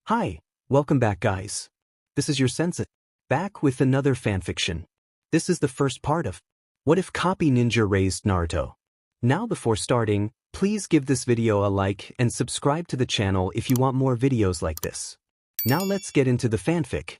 Hi, welcome back guys. This is your sensei, back with another fanfiction. This is the first part of What If Copy Ninja Raised Naruto? Now before starting, please give this video a like and subscribe to the channel if you want more videos like this. Now let's get into the fanfic.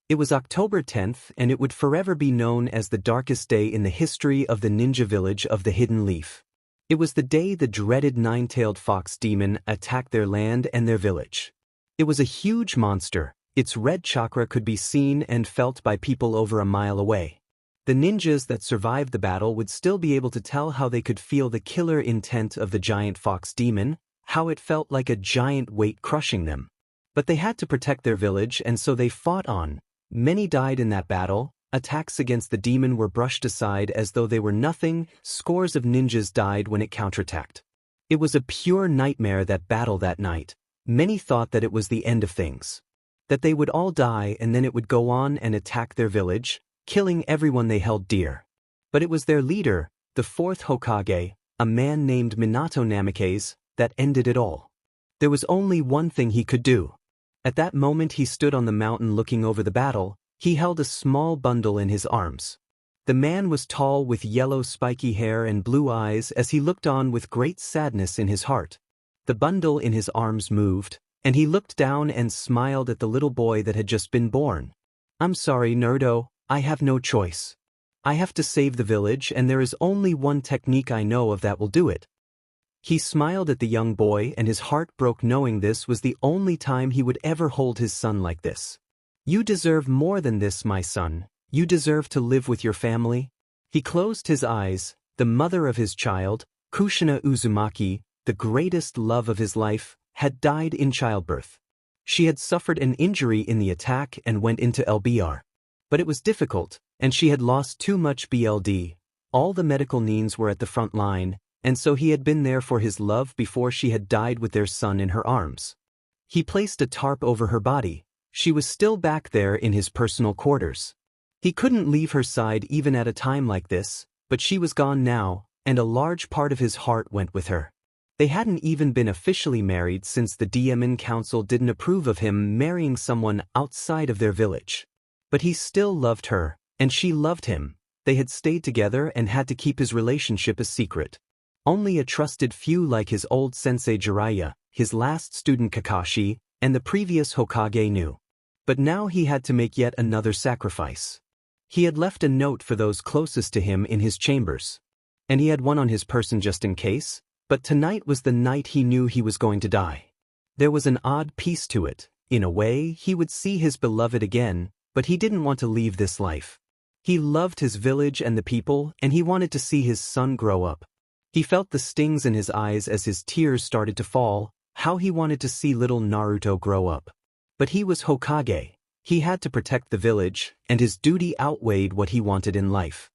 It was October 10th and it would forever be known as the darkest day in the history of the ninja village of the Hidden Leaf. It was the day the dreaded nine-tailed fox demon attacked their land and their village. It was a huge monster. Its red chakra could be seen and felt by people over a mile away. The ninjas that survived the battle would still be able to tell how they could feel the killer intent of the giant fox demon, how it felt like a giant weight crushing them. But they had to protect their village and so they fought on. Many died in that battle. Attacks against the demon were brushed aside as though they were nothing. Scores of ninjas died when it counterattacked. It was a pure nightmare, that battle that night. Many thought that it was the end of things. That they would all die and then it would go on and attack their village, killing everyone they held dear. But it was their leader, the fourth Hokage, a man named Minato Namikaze, that ended it all. There was only one thing he could do. At that moment he stood on the mountain looking over the battle. He held a small bundle in his arms. The man was tall with yellow spiky hair and blue eyes as he looked on with great sadness in his heart. The bundle in his arms moved, and he looked down and smiled at the little boy that had just been born. "I'm sorry, Naruto, I have no choice. I have to save the village and there is only one technique I know of that will do it." He smiled at the young boy and his heart broke knowing this was the only time he would ever hold his son like this. "You deserve more than this, my son. You deserve to live with your family." He closed his eyes. The mother of his child, Kushina Uzumaki, the greatest love of his life, had died in childbirth. She had suffered an injury in the attack and went into LBR. But it was difficult, and she had lost too much BLD. All the medical needs were at the front line, and so he had been there for his love before she had died with their son in her arms. He placed a tarp over her body. She was still back there in his personal quarters. He couldn't leave her side even at a time like this, but she was gone now, and a large part of his heart went with her. They hadn't even been officially married since the Daemon Council didn't approve of him marrying someone outside of their village. But he still loved her, and she loved him. They had stayed together and had to keep his relationship a secret. Only a trusted few like his old sensei Jiraiya, his last student Kakashi, and the previous Hokage knew. But now he had to make yet another sacrifice. He had left a note for those closest to him in his chambers. And he had one on his person just in case, but tonight was the night he knew he was going to die. There was an odd piece to it. In a way, he would see his beloved again, but he didn't want to leave this life. He loved his village and the people, and he wanted to see his son grow up. He felt the stings in his eyes as his tears started to fall, how he wanted to see little Naruto grow up. But he was Hokage. He had to protect the village, and his duty outweighed what he wanted in life.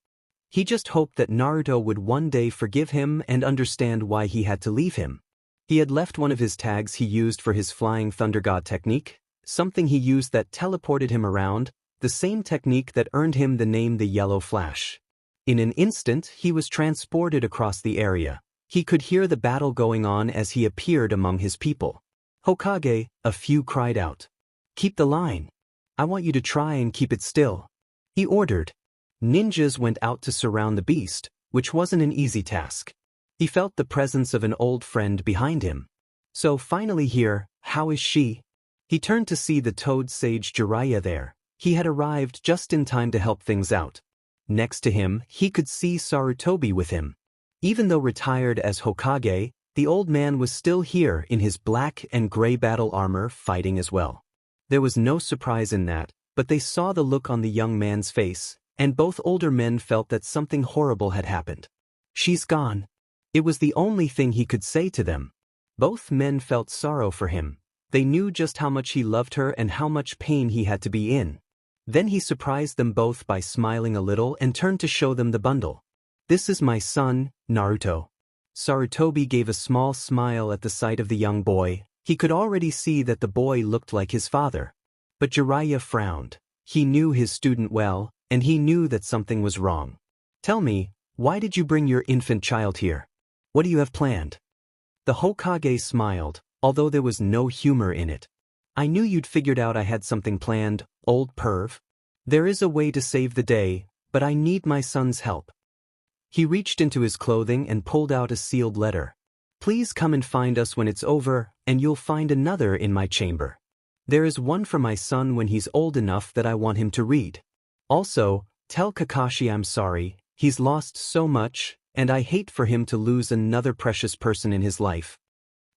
He just hoped that Naruto would one day forgive him and understand why he had to leave him. He had left one of his tags he used for his flying thunder god technique, something he used that teleported him around, the same technique that earned him the name the Yellow Flash. In an instant, he was transported across the area. He could hear the battle going on as he appeared among his people. "Hokage," a few cried out. "Keep the line. I want you to try and keep it still," he ordered. Ninjas went out to surround the beast, which wasn't an easy task. He felt the presence of an old friend behind him. "So finally here, how is she?" He turned to see the toad sage Jiraiya there. He had arrived just in time to help things out. Next to him, he could see Sarutobi with him. Even though retired as Hokage, the old man was still here in his black and gray battle armor fighting as well. There was no surprise in that, but they saw the look on the young man's face, and both older men felt that something horrible had happened. "She's gone." It was the only thing he could say to them. Both men felt sorrow for him. They knew just how much he loved her and how much pain he had to be in. Then he surprised them both by smiling a little and turned to show them the bundle. "This is my son, Naruto." Sarutobi gave a small smile at the sight of the young boy. He could already see that the boy looked like his father. But Jiraiya frowned. He knew his student well, and he knew that something was wrong. "Tell me, why did you bring your infant child here? What do you have planned?" The Hokage smiled, although there was no humor in it. I knew you'd figured out I had something planned, old perv. There is a way to save the day, but I need my son's help. He reached into his clothing and pulled out a sealed letter. Please come and find us when it's over, and you'll find another in my chamber. There is one for my son when he's old enough that I want him to read. Also, tell Kakashi I'm sorry, he's lost so much, and I hate for him to lose another precious person in his life.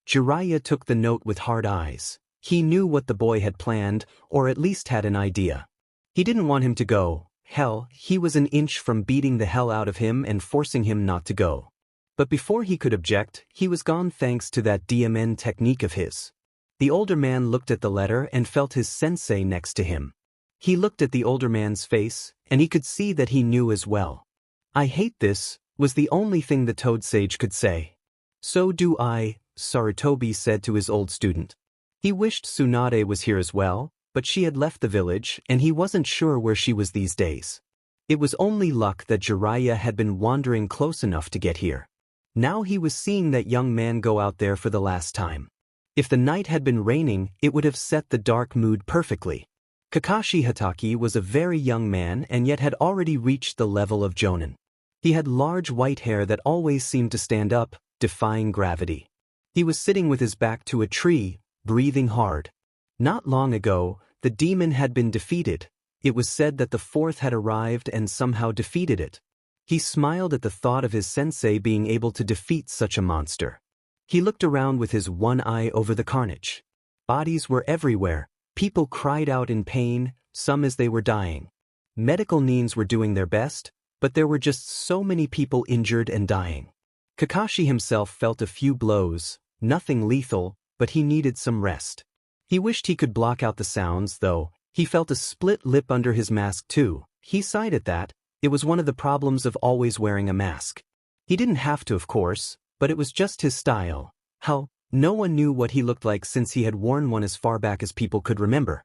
Jiraiya took the note with hard eyes. He knew what the boy had planned, or at least had an idea. He didn't want him to go. Hell, he was an inch from beating the hell out of him and forcing him not to go. But before he could object, he was gone thanks to that DMN technique of his. The older man looked at the letter and felt his sensei next to him. He looked at the older man's face, and he could see that he knew as well. I hate this, was the only thing the Toad Sage could say. So do I, Sarutobi said to his old student. He wished Tsunade was here as well, but she had left the village and he wasn't sure where she was these days. It was only luck that Jiraiya had been wandering close enough to get here. Now he was seeing that young man go out there for the last time. If the night had been raining, it would have set the dark mood perfectly. Kakashi Hatake was a very young man and yet had already reached the level of Jonin. He had large white hair that always seemed to stand up, defying gravity. He was sitting with his back to a tree, breathing hard. Not long ago, the demon had been defeated. It was said that the fourth had arrived and somehow defeated it. He smiled at the thought of his sensei being able to defeat such a monster. He looked around with his one eye over the carnage. Bodies were everywhere. People cried out in pain, some as they were dying. Medical neens were doing their best, but there were just so many people injured and dying. Kakashi himself felt a few blows, nothing lethal, but he needed some rest. He wished he could block out the sounds, though. He felt a split lip under his mask too. He sighed at that. It was one of the problems of always wearing a mask. He didn't have to, of course, but it was just his style. How? No one knew what he looked like since he had worn one as far back as people could remember.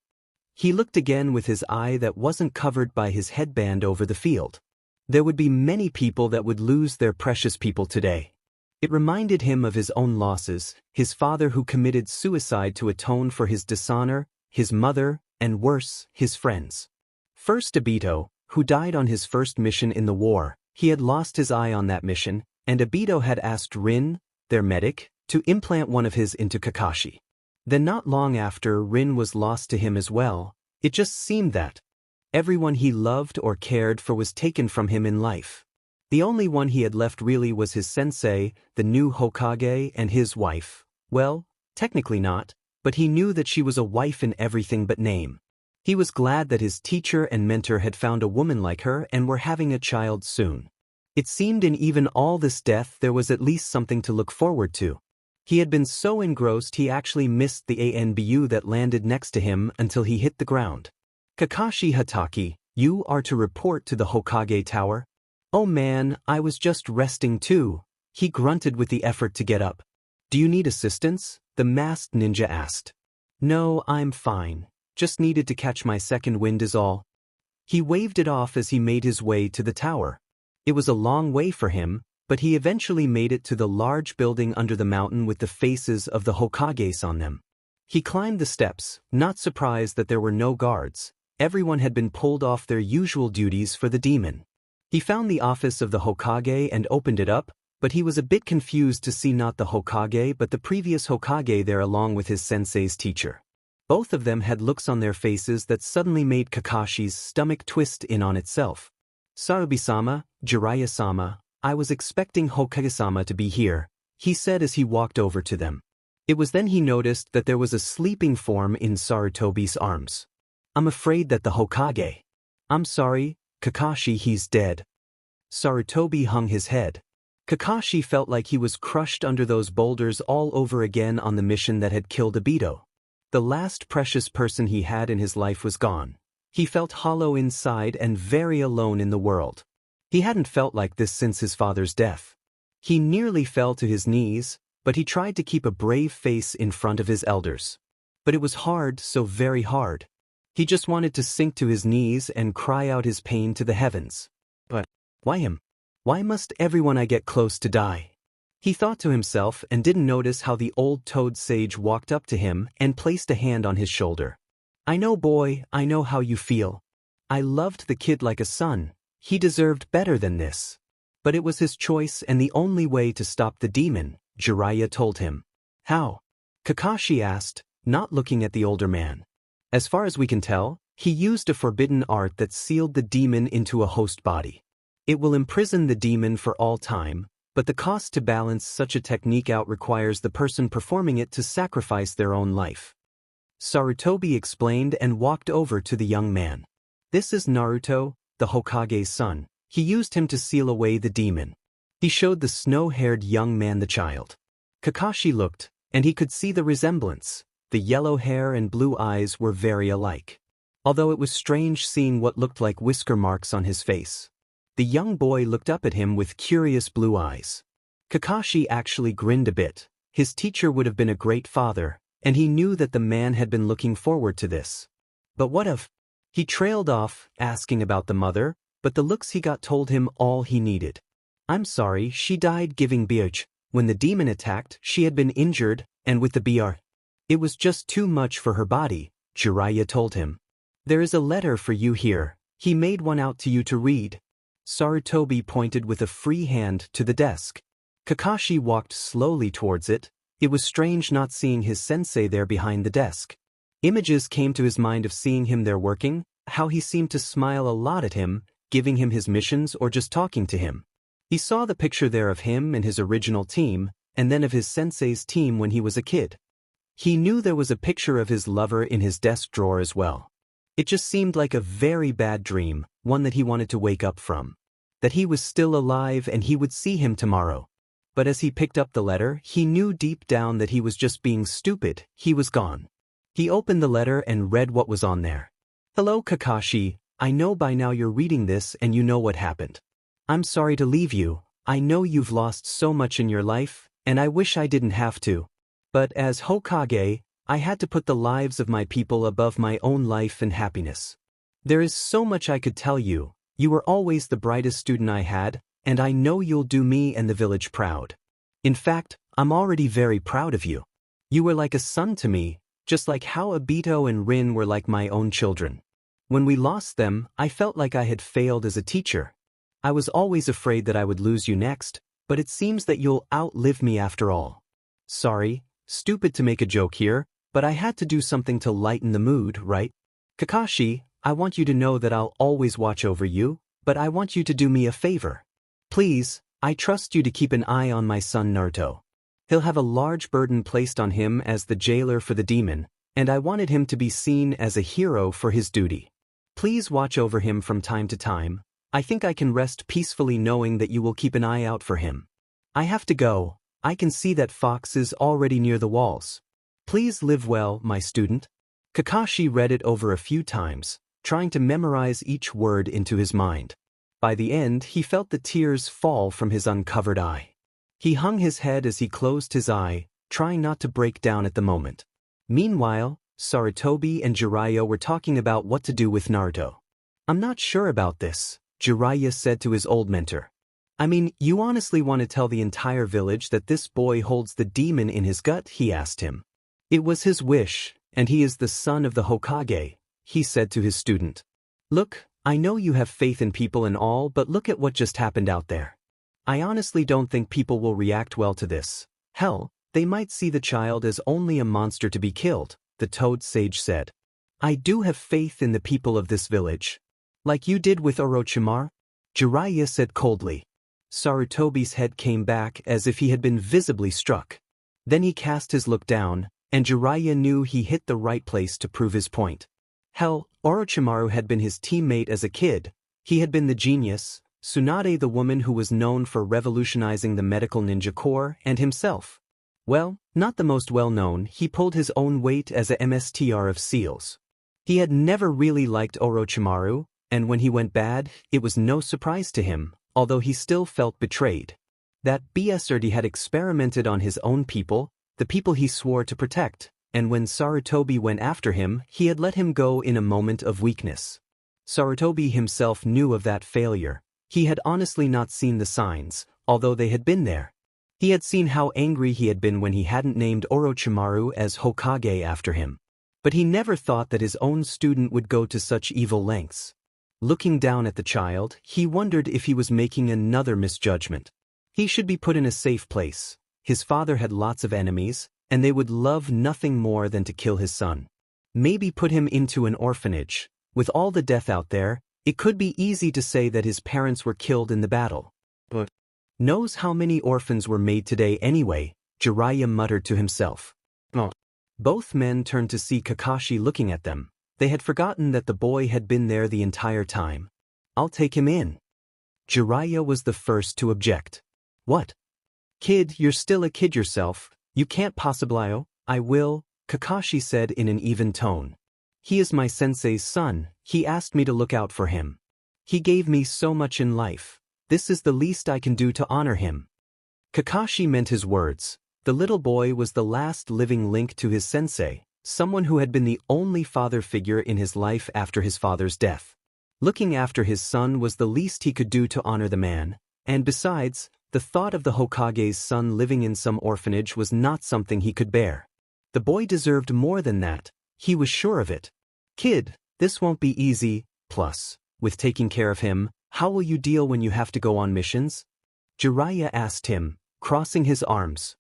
He looked again with his eye that wasn't covered by his headband over the field. There would be many people that would lose their precious people today. It reminded him of his own losses, his father who committed suicide to atone for his dishonor, his mother, and worse, his friends. First Obito, who died on his first mission in the war. He had lost his eye on that mission, and Obito had asked Rin, their medic, to implant one of his into Kakashi. Then not long after, Rin was lost to him as well. It just seemed that everyone he loved or cared for was taken from him in life. The only one he had left really was his sensei, the new Hokage, and his wife. Well, technically not, but he knew that she was a wife in everything but name. He was glad that his teacher and mentor had found a woman like her and were having a child soon. It seemed in even all this death there was at least something to look forward to. He had been so engrossed he actually missed the ANBU that landed next to him until he hit the ground. Kakashi Hatake, you are to report to the Hokage Tower? Oh man, I was just resting too. He grunted with the effort to get up. Do you need assistance? The masked ninja asked. No, I'm fine. Just needed to catch my second wind is all. He waved it off as he made his way to the tower. It was a long way for him, but he eventually made it to the large building under the mountain with the faces of the Hokages on them. He climbed the steps, not surprised that there were no guards. Everyone had been pulled off their usual duties for the demon. He found the office of the Hokage and opened it up, but he was a bit confused to see not the Hokage but the previous Hokage there along with his sensei's teacher. Both of them had looks on their faces that suddenly made Kakashi's stomach twist in on itself. Sarubi-sama, Jiraiya-sama, I was expecting Hokage-sama to be here, he said as he walked over to them. It was then he noticed that there was a sleeping form in Sarutobi's arms. I'm afraid that the Hokage. I'm sorry, Kakashi, he's dead. Sarutobi hung his head. Kakashi felt like he was crushed under those boulders all over again on the mission that had killed Obito. The last precious person he had in his life was gone. He felt hollow inside and very alone in the world. He hadn't felt like this since his father's death. He nearly fell to his knees, but he tried to keep a brave face in front of his elders. But it was hard, so very hard. He just wanted to sink to his knees and cry out his pain to the heavens. But why him? Why must everyone I get close to die? He thought to himself and didn't notice how the old toad sage walked up to him and placed a hand on his shoulder. I know, boy, I know how you feel. I loved the kid like a son. He deserved better than this. But it was his choice and the only way to stop the demon, Jiraiya told him. How? Kakashi asked, not looking at the older man. As far as we can tell, he used a forbidden art that sealed the demon into a host body. It will imprison the demon for all time, but the cost to balance such a technique out requires the person performing it to sacrifice their own life. Sarutobi explained and walked over to the young man. This is Naruto, the Hokage's son. He used him to seal away the demon. He showed the snow-haired young man the child. Kakashi looked, and he could see the resemblance. The yellow hair and blue eyes were very alike. Although it was strange seeing what looked like whisker marks on his face. The young boy looked up at him with curious blue eyes. Kakashi actually grinned a bit. His teacher would have been a great father, and he knew that the man had been looking forward to this. But what of? He trailed off, asking about the mother, but the looks he got told him all he needed. I'm sorry, she died giving birth. When the demon attacked, she had been injured, and with the BR. It was just too much for her body, Jiraiya told him. There is a letter for you here. He made one out to you to read. Sarutobi pointed with a free hand to the desk. Kakashi walked slowly towards it. It was strange not seeing his sensei there behind the desk. Images came to his mind of seeing him there working, how he seemed to smile a lot at him, giving him his missions or just talking to him. He saw the picture there of him and his original team, and then of his sensei's team when he was a kid. He knew there was a picture of his lover in his desk drawer as well. It just seemed like a very bad dream, one that he wanted to wake up from. That he was still alive and he would see him tomorrow. But as he picked up the letter, he knew deep down that he was just being stupid. He was gone. He opened the letter and read what was on there. Hello, Kakashi. I know by now you're reading this and you know what happened. I'm sorry to leave you. I know you've lost so much in your life, and I wish I didn't have to. But as Hokage, I had to put the lives of my people above my own life and happiness. There is so much I could tell you. You were always the brightest student I had, and I know you'll do me and the village proud. In fact, I'm already very proud of you. You were like a son to me, just like how Obito and Rin were like my own children. When we lost them, I felt like I had failed as a teacher. I was always afraid that I would lose you next, but it seems that you'll outlive me after all. Sorry, stupid to make a joke here, but I had to do something to lighten the mood, right? Kakashi, I want you to know that I'll always watch over you, but I want you to do me a favor. Please, I trust you to keep an eye on my son Naruto. He'll have a large burden placed on him as the jailer for the demon, and I wanted him to be seen as a hero for his duty. Please watch over him from time to time. I think I can rest peacefully knowing that you will keep an eye out for him. I have to go. I can see that Fox is already near the walls. Please live well, my student. Kakashi read it over a few times, trying to memorize each word into his mind. By the end, he felt the tears fall from his uncovered eye. He hung his head as he closed his eye, trying not to break down at the moment. Meanwhile, Sarutobi and Jiraiya were talking about what to do with Naruto. I'm not sure about this, Jiraiya said to his old mentor. I mean, you honestly want to tell the entire village that this boy holds the demon in his gut? He asked him. It was his wish, and he is the son of the Hokage, he said to his student. Look, I know you have faith in people and all, but look at what just happened out there. I honestly don't think people will react well to this. Hell, they might see the child as only a monster to be killed, the toad sage said. I do have faith in the people of this village. Like you did with Orochimaru? Jiraiya said coldly. Sarutobi's head came back as if he had been visibly struck. Then he cast his look down, and Jiraiya knew he hit the right place to prove his point. Hell, Orochimaru had been his teammate as a kid. He had been the genius, Tsunade the woman who was known for revolutionizing the medical ninja corps, and himself. Well, not the most well-known, he pulled his own weight as a MSTR of SEALs. He had never really liked Orochimaru, and when he went bad, it was no surprise to him, although he still felt betrayed. That bastard had experimented on his own people, the people he swore to protect, and when Sarutobi went after him, he had let him go in a moment of weakness. Sarutobi himself knew of that failure. He had honestly not seen the signs, although they had been there. He had seen how angry he had been when he hadn't named Orochimaru as Hokage after him. But he never thought that his own student would go to such evil lengths. Looking down at the child, he wondered if he was making another misjudgment. He should be put in a safe place. His father had lots of enemies, and they would love nothing more than to kill his son. Maybe put him into an orphanage. With all the death out there, it could be easy to say that his parents were killed in the battle. But knows how many orphans were made today anyway, Jiraiya muttered to himself. Oh. Both men turned to see Kakashi looking at them. They had forgotten that the boy had been there the entire time. I'll take him in. Jiraiya was the first to object. What? Kid, you're still a kid yourself. You can't possibly. I will, Kakashi said in an even tone. He is my sensei's son. He asked me to look out for him. He gave me so much in life. This is the least I can do to honor him. Kakashi meant his words. The little boy was the last living link to his sensei, someone who had been the only father figure in his life after his father's death. Looking after his son was the least he could do to honor the man, and besides, the thought of the Hokage's son living in some orphanage was not something he could bear. The boy deserved more than that. He was sure of it. Kid, this won't be easy, plus, with taking care of him, how will you deal when you have to go on missions? Jiraiya asked him, crossing his arms.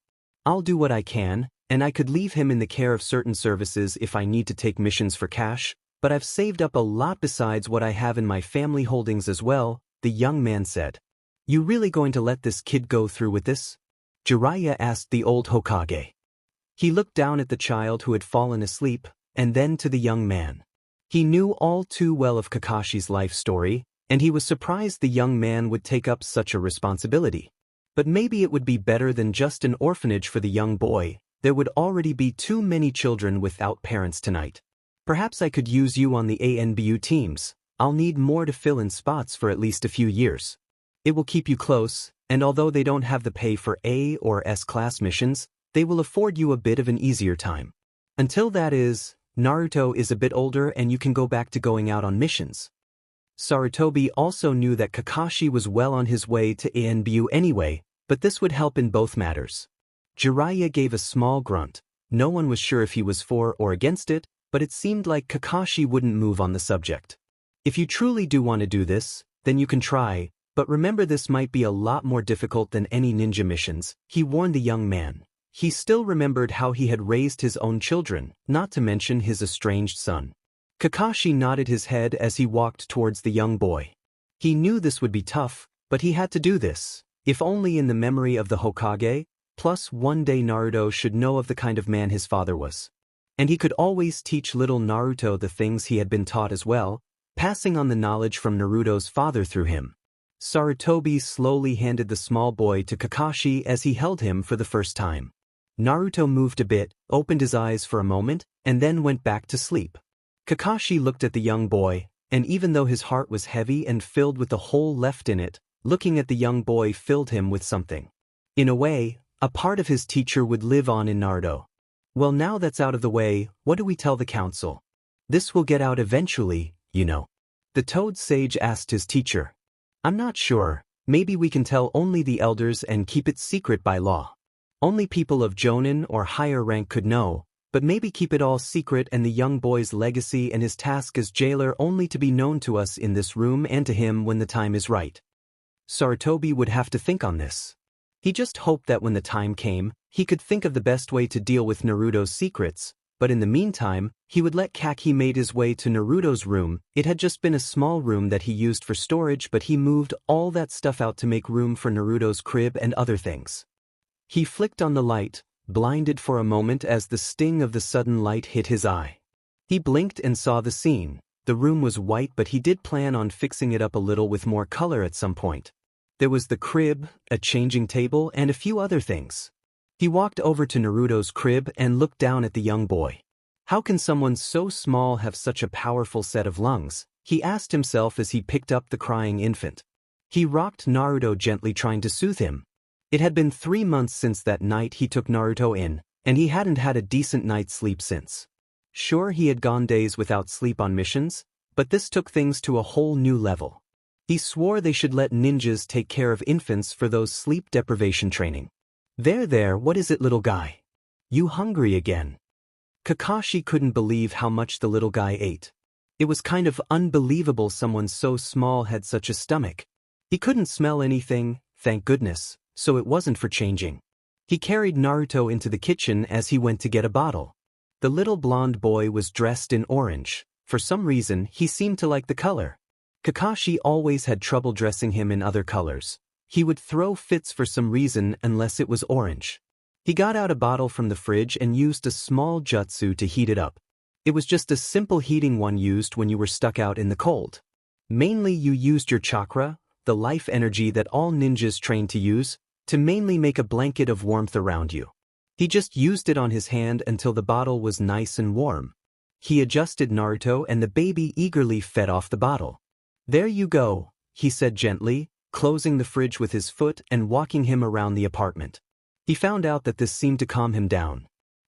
I'll do what I can, and I could leave him in the care of certain services if I need to take missions for cash, but I've saved up a lot besides what I have in my family holdings as well, the young man said. You really going to let this kid go through with this? Jiraiya asked the old Hokage. He looked down at the child who had fallen asleep, and then to the young man. He knew all too well of Kakashi's life story, and he was surprised the young man would take up such a responsibility. But maybe it would be better than just an orphanage for the young boy. There would already be too many children without parents tonight. Perhaps I could use you on the ANBU teams. I'll need more to fill in spots for at least a few years. It will keep you close, and although they don't have the pay for A or S class missions, they will afford you a bit of an easier time. Until that is, Naruto is a bit older and you can go back to going out on missions. Sarutobi also knew that Kakashi was well on his way to ANBU anyway, but this would help in both matters. Jiraiya gave a small grunt. No one was sure if he was for or against it, but it seemed like Kakashi wouldn't move on the subject. If you truly do want to do this, then you can try, but remember this might be a lot more difficult than any ninja missions, he warned the young man. He still remembered how he had raised his own children, not to mention his estranged son. Kakashi nodded his head as he walked towards the young boy. He knew this would be tough, but he had to do this, if only in the memory of the Hokage, plus one day Naruto should know of the kind of man his father was. And he could always teach little Naruto the things he had been taught as well, passing on the knowledge from Naruto's father through him. Sarutobi slowly handed the small boy to Kakashi as he held him for the first time. Naruto moved a bit, opened his eyes for a moment, and then went back to sleep. Kakashi looked at the young boy, and even though his heart was heavy and filled with the hole left in it, looking at the young boy filled him with something. In a way, a part of his teacher would live on in Naruto. Well, now that's out of the way, what do we tell the council? This will get out eventually, you know. The Toad Sage asked his teacher. I'm not sure, maybe we can tell only the elders and keep it secret by law. Only people of Jonin or higher rank could know, but maybe keep it all secret and the young boy's legacy and his task as jailer only to be known to us in this room and to him when the time is right. Sarutobi would have to think on this. He just hoped that when the time came, he could think of the best way to deal with Naruto's secrets, but in the meantime, he would let Kakashi made his way to Naruto's room. It had just been a small room that he used for storage, but he moved all that stuff out to make room for Naruto's crib and other things. He flicked on the light, blinded for a moment as the sting of the sudden light hit his eye. He blinked and saw the scene. The room was white, but he did plan on fixing it up a little with more color at some point. There was the crib, a changing table, and a few other things. He walked over to Naruto's crib and looked down at the young boy. How can someone so small have such a powerful set of lungs? He asked himself as he picked up the crying infant. He rocked Naruto gently, trying to soothe him. It had been 3 months since that night he took Naruto in, and he hadn't had a decent night's sleep since. Sure, he had gone days without sleep on missions, but this took things to a whole new level. He swore they should let ninjas take care of infants for those sleep deprivation training. There, what is it, little guy? You hungry again? Kakashi couldn't believe how much the little guy ate. It was kind of unbelievable someone so small had such a stomach. He couldn't smell anything, thank goodness, so it wasn't for changing. He carried Naruto into the kitchen as he went to get a bottle. The little blonde boy was dressed in orange. For some reason, he seemed to like the color. Kakashi always had trouble dressing him in other colors. He would throw fits for some reason unless it was orange. He got out a bottle from the fridge and used a small jutsu to heat it up. It was just a simple heating one used when you were stuck out in the cold. Mainly you used your chakra, the life energy that all ninjas train to use, to mainly make a blanket of warmth around you. He just used it on his hand until the bottle was nice and warm. He adjusted Naruto and the baby eagerly fed off the bottle. There you go, he said gently, closing the fridge with his foot and walking him around the apartment. He found out that this seemed to calm him down.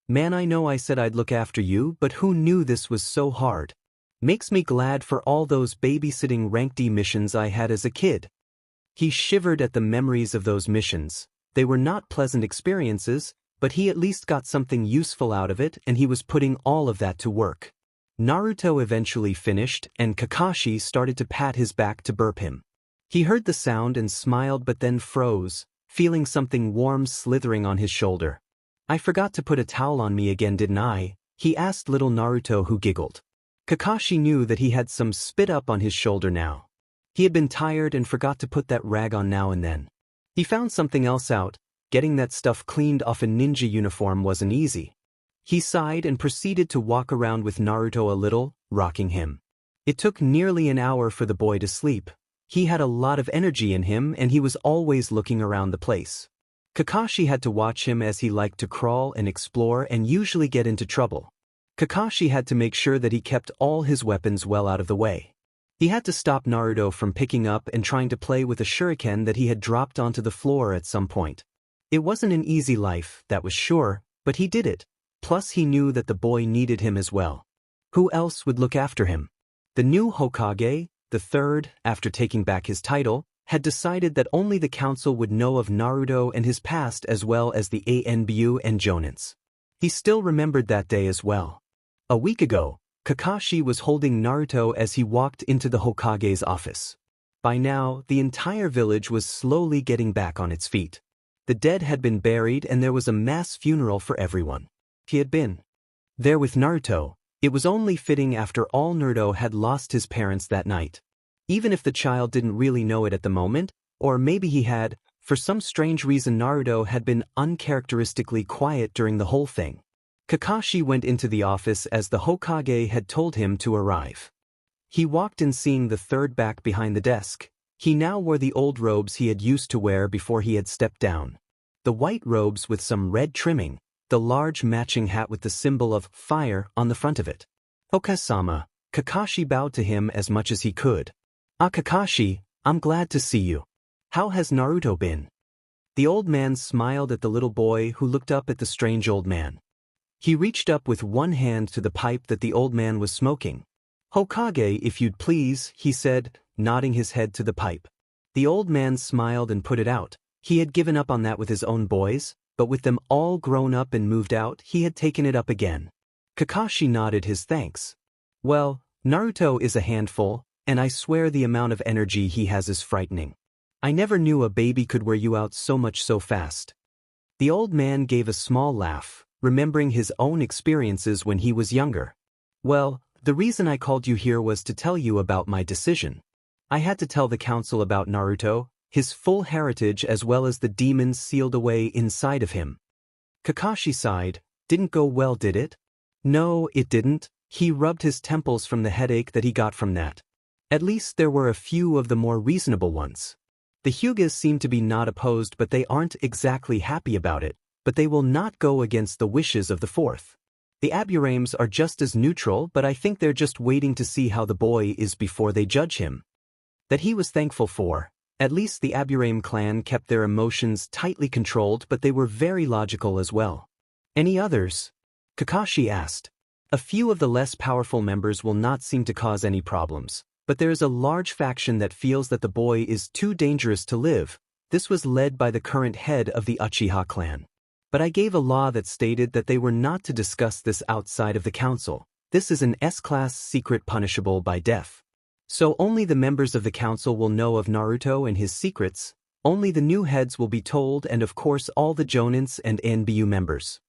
Man, I know I said I'd look after you, but who knew this was so hard? Makes me glad for all those babysitting rank D missions I had as a kid. He shivered at the memories of those missions. They were not pleasant experiences, but he at least got something useful out of it and he was putting all of that to work. Naruto eventually finished and Kakashi started to pat his back to burp him. He heard the sound and smiled but then froze, feeling something warm slithering on his shoulder. I forgot to put a towel on me again, didn't I? He asked little Naruto, who giggled. Kakashi knew that he had some spit up on his shoulder now. He had been tired and forgot to put that rag on now and then. He found something else out. Getting that stuff cleaned off a ninja uniform wasn't easy. He sighed and proceeded to walk around with Naruto a little, rocking him. It took nearly an hour for the boy to sleep. He had a lot of energy in him and he was always looking around the place. Kakashi had to watch him as he liked to crawl and explore and usually get into trouble. Kakashi had to make sure that he kept all his weapons well out of the way. He had to stop Naruto from picking up and trying to play with a shuriken that he had dropped onto the floor at some point. It wasn't an easy life, that was sure, but he did it. Plus he knew that the boy needed him as well. Who else would look after him? The new Hokage, the third, after taking back his title, had decided that only the council would know of Naruto and his past as well as the ANBU and Jonins. He still remembered that day as well. A week ago, Kakashi was holding Naruto as he walked into the Hokage's office. By now, the entire village was slowly getting back on its feet. The dead had been buried and there was a mass funeral for everyone. He had been there with Naruto. It was only fitting after all Naruto had lost his parents that night. Even if the child didn't really know it at the moment, or maybe he had, for some strange reason Naruto had been uncharacteristically quiet during the whole thing. Kakashi went into the office as the Hokage had told him to arrive. He walked in seeing the third back behind the desk. He now wore the old robes he had used to wear before he had stepped down. The white robes with some red trimming, the large matching hat with the symbol of fire on the front of it. Hokage-sama, Kakashi bowed to him as much as he could. Ah, Kakashi, I'm glad to see you. How has Naruto been? The old man smiled at the little boy who looked up at the strange old man. He reached up with one hand to the pipe that the old man was smoking. Hokage, if you'd please, he said, nodding his head to the pipe. The old man smiled and put it out. He had given up on that with his own boys, but with them all grown up and moved out, he had taken it up again. Kakashi nodded his thanks. Well, Naruto is a handful, and I swear the amount of energy he has is frightening. I never knew a baby could wear you out so much so fast. The old man gave a small laugh, remembering his own experiences when he was younger. Well, the reason I called you here was to tell you about my decision. I had to tell the council about Naruto, his full heritage as well as the demons sealed away inside of him. Kakashi sighed. Didn't go well, did it? No, it didn't. He rubbed his temples from the headache that he got from that. At least there were a few of the more reasonable ones. The Hyugas seem to be not opposed, but they aren't exactly happy about it, but they will not go against the wishes of the fourth. The Aburames are just as neutral, but I think they're just waiting to see how the boy is before they judge him. That he was thankful for. At least the Aburame clan kept their emotions tightly controlled, but they were very logical as well. Any others? Kakashi asked. A few of the less powerful members will not seem to cause any problems, but there is a large faction that feels that the boy is too dangerous to live, This was led by the current head of the Uchiha clan. But I gave a law that stated that they were not to discuss this outside of the council. This is an S-class secret punishable by death. So only the members of the council will know of Naruto and his secrets, only the new heads will be told, and of course all the Jonins and NBU members.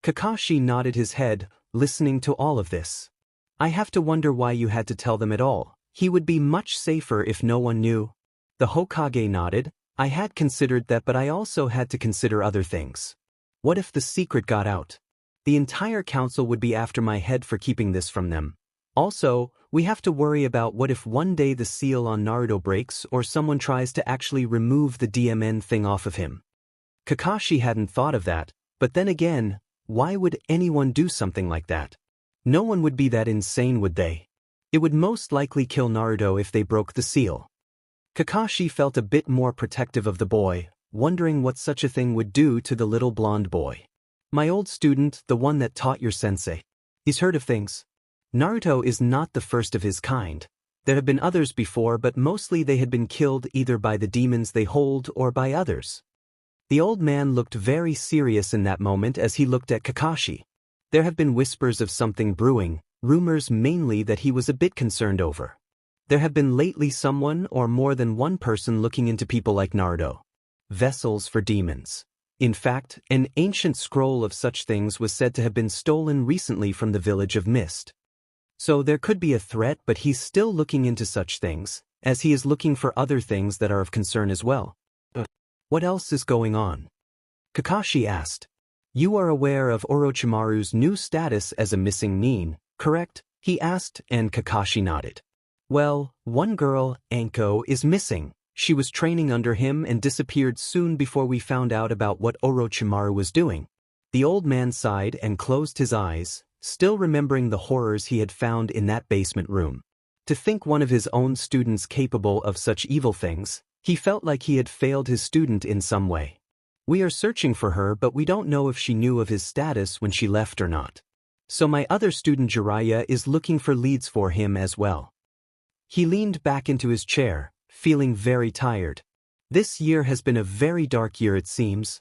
Kakashi nodded his head, listening to all of this. I have to wonder why you had to tell them at all. He would be much safer if no one knew. The Hokage nodded. I had considered that, but I also had to consider other things. What if the secret got out? The entire council would be after my head for keeping this from them. Also, we have to worry about what if one day the seal on Naruto breaks or someone tries to actually remove the DMN thing off of him. Kakashi hadn't thought of that, but then again, why would anyone do something like that? No one would be that insane, would they? It would most likely kill Naruto if they broke the seal. Kakashi felt a bit more protective of the boy, wondering what such a thing would do to the little blonde boy. My old student, the one that taught your sensei. He's heard of things. Naruto is not the first of his kind. There have been others before, but mostly they had been killed either by the demons they hold or by others. The old man looked very serious in that moment as he looked at Kakashi. There have been whispers of something brewing, rumors mainly that he was a bit concerned over. There have been lately someone or more than one person looking into people like Naruto. Vessels for demons. In fact, an ancient scroll of such things was said to have been stolen recently from the village of Mist. So there could be a threat, but he's still looking into such things, as he is looking for other things that are of concern as well. What else is going on? Kakashi asked. You are aware of Orochimaru's new status as a missing nin, correct? He asked, and Kakashi nodded. Well, one girl, Anko, is missing. She was training under him and disappeared soon before we found out about what Orochimaru was doing. The old man sighed and closed his eyes, still remembering the horrors he had found in that basement room. To think one of his own students capable of such evil things, he felt like he had failed his student in some way. We are searching for her, but we don't know if she knew of his status when she left or not. So my other student Jiraiya is looking for leads for him as well. He leaned back into his chair, feeling very tired. This year has been a very dark year, it seems.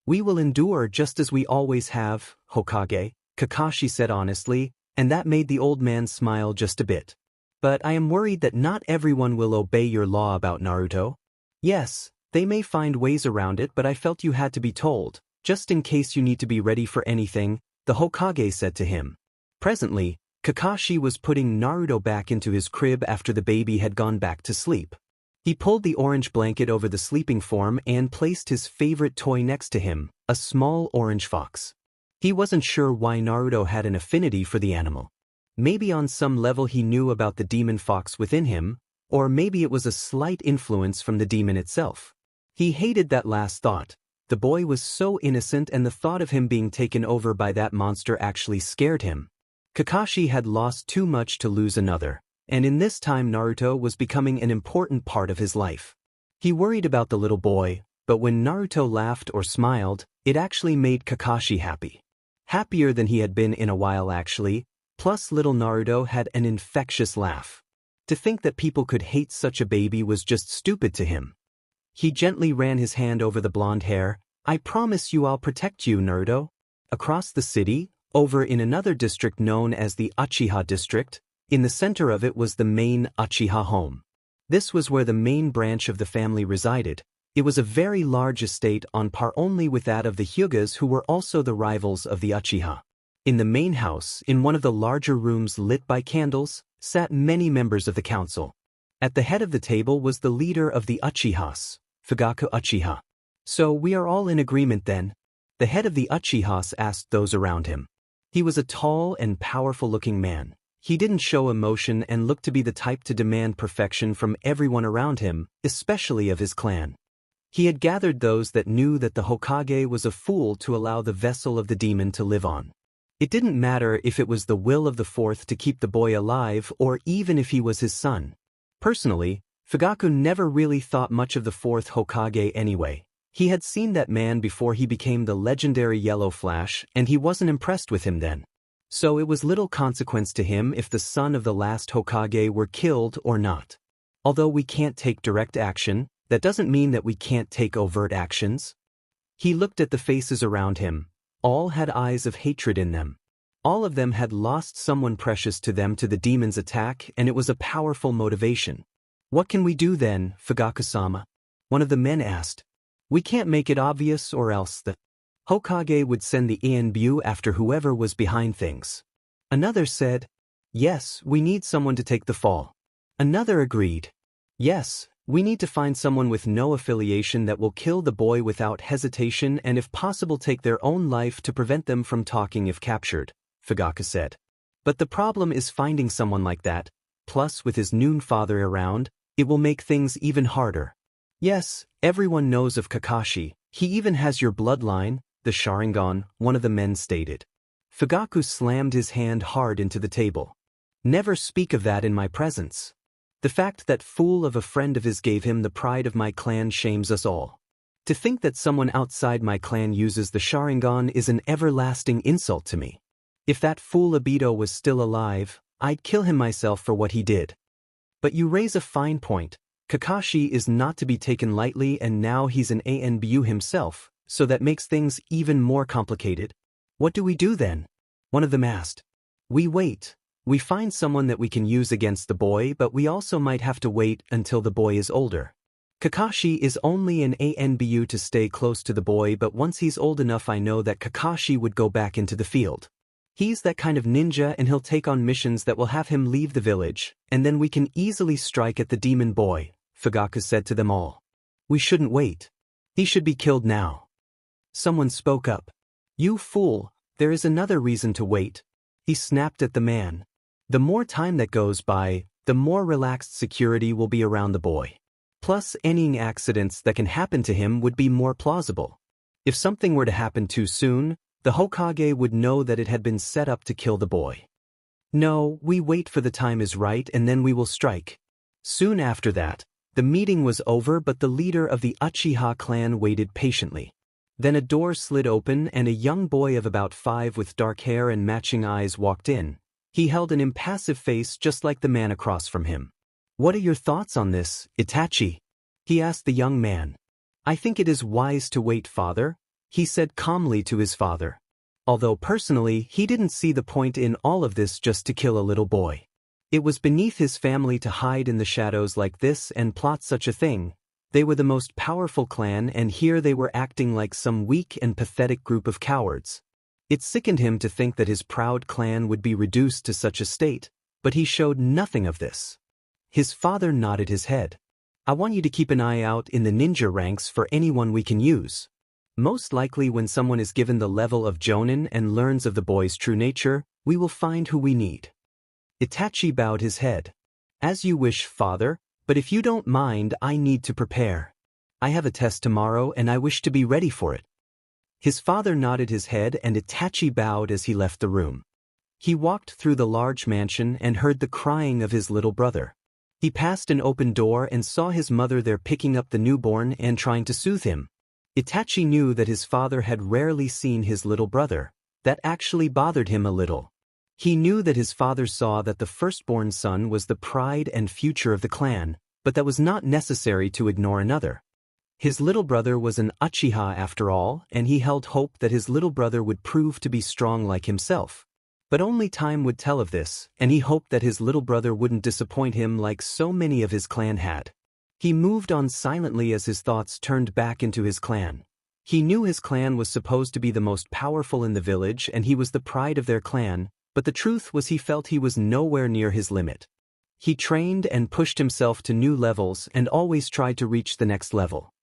We will endure just as we always have, Hokage, Kakashi said honestly, and that made the old man smile just a bit. But I am worried that not everyone will obey your law about Naruto. Yes, they may find ways around it, but I felt you had to be told, just in case you need to be ready for anything, the Hokage said to him. Presently, Kakashi was putting Naruto back into his crib after the baby had gone back to sleep. He pulled the orange blanket over the sleeping form and placed his favorite toy next to him, a small orange fox. He wasn't sure why Naruto had an affinity for the animal. Maybe on some level he knew about the demon fox within him, or maybe it was a slight influence from the demon itself. He hated that last thought. The boy was so innocent, and the thought of him being taken over by that monster actually scared him. Kakashi had lost too much to lose another, and in this time Naruto was becoming an important part of his life. He worried about the little boy, but when Naruto laughed or smiled, it actually made Kakashi happy. Happier than he had been in a while actually, plus little Naruto had an infectious laugh. To think that people could hate such a baby was just stupid to him. He gently ran his hand over the blonde hair. I promise you I'll protect you, Naruto. Across the city, over in another district known as the Uchiha district, in the center of it was the main Uchiha home. This was where the main branch of the family resided. It was a very large estate on par only with that of the Hyugas, who were also the rivals of the Uchiha. In the main house, in one of the larger rooms lit by candles, sat many members of the council. At the head of the table was the leader of the Uchihas, Fugaku Uchiha. So we are all in agreement then? The head of the Uchihas asked those around him. He was a tall and powerful-looking man. He didn't show emotion and looked to be the type to demand perfection from everyone around him, especially of his clan. He had gathered those that knew that the Hokage was a fool to allow the vessel of the demon to live on. It didn't matter if it was the will of the fourth to keep the boy alive or even if he was his son. Personally, Fugaku never really thought much of the fourth Hokage anyway. He had seen that man before he became the legendary Yellow Flash, and he wasn't impressed with him then. So it was little consequence to him if the son of the last Hokage were killed or not. Although we can't take direct action, That doesn't mean that we can't take overt actions. He looked at the faces around him. All had eyes of hatred in them. All of them had lost someone precious to them to the demon's attack, and it was a powerful motivation. What can we do then, Fugaku-sama? One of the men asked. We can't make it obvious or else the Hokage would send the Anbu after whoever was behind things. Another said, yes, we need someone to take the fall. Another agreed. Yes, we need to find someone with no affiliation that will kill the boy without hesitation and if possible take their own life to prevent them from talking if captured, Fugaku said. But the problem is finding someone like that, plus with his noon father around, it will make things even harder. Yes, everyone knows of Kakashi, he even has your bloodline, the Sharingan, one of the men stated. Fugaku slammed his hand hard into the table. Never speak of that in my presence. The fact that fool of a friend of his gave him the pride of my clan shames us all. To think that someone outside my clan uses the Sharingan is an everlasting insult to me. If that fool Obito was still alive, I'd kill him myself for what he did. But you raise a fine point. Kakashi is not to be taken lightly and now he's an Anbu himself, so that makes things even more complicated. What do we do then? One of them asked. We wait. We find someone that we can use against the boy, but we also might have to wait until the boy is older. Kakashi is only an Anbu to stay close to the boy, but once he's old enough I know that Kakashi would go back into the field. He's that kind of ninja and he'll take on missions that will have him leave the village, and then we can easily strike at the demon boy, Fugaku said to them all. We shouldn't wait. He should be killed now. Someone spoke up. You fool, there is another reason to wait. He snapped at the man. The more time that goes by, the more relaxed security will be around the boy. Plus, any accidents that can happen to him would be more plausible. If something were to happen too soon, the Hokage would know that it had been set up to kill the boy. No, we wait for the time is right and then we will strike. Soon after that, the meeting was over but the leader of the Uchiha clan waited patiently. Then a door slid open and a young boy of about 5 with dark hair and matching eyes walked in. He held an impassive face just like the man across from him. What are your thoughts on this, Itachi? He asked the young man. I think it is wise to wait, father, he said calmly to his father. Although personally he didn't see the point in all of this just to kill a little boy. It was beneath his family to hide in the shadows like this and plot such a thing. They were the most powerful clan and here they were acting like some weak and pathetic group of cowards. It sickened him to think that his proud clan would be reduced to such a state, but he showed nothing of this. His father nodded his head. I want you to keep an eye out in the ninja ranks for anyone we can use. Most likely when someone is given the level of Jonin and learns of the boy's true nature, we will find who we need. Itachi bowed his head. As you wish, father. But if you don't mind, I need to prepare. I have a test tomorrow and I wish to be ready for it. His father nodded his head and Itachi bowed as he left the room. He walked through the large mansion and heard the crying of his little brother. He passed an open door and saw his mother there picking up the newborn and trying to soothe him. Itachi knew that his father had rarely seen his little brother. That actually bothered him a little. He knew that his father saw that the firstborn son was the pride and future of the clan, but that was not necessary to ignore another. His little brother was an Uchiha after all, and he held hope that his little brother would prove to be strong like himself. But only time would tell of this, and he hoped that his little brother wouldn't disappoint him like so many of his clan had. He moved on silently as his thoughts turned back into his clan. He knew his clan was supposed to be the most powerful in the village and he was the pride of their clan, but the truth was he felt he was nowhere near his limit. He trained and pushed himself to new levels and always tried to reach the next level.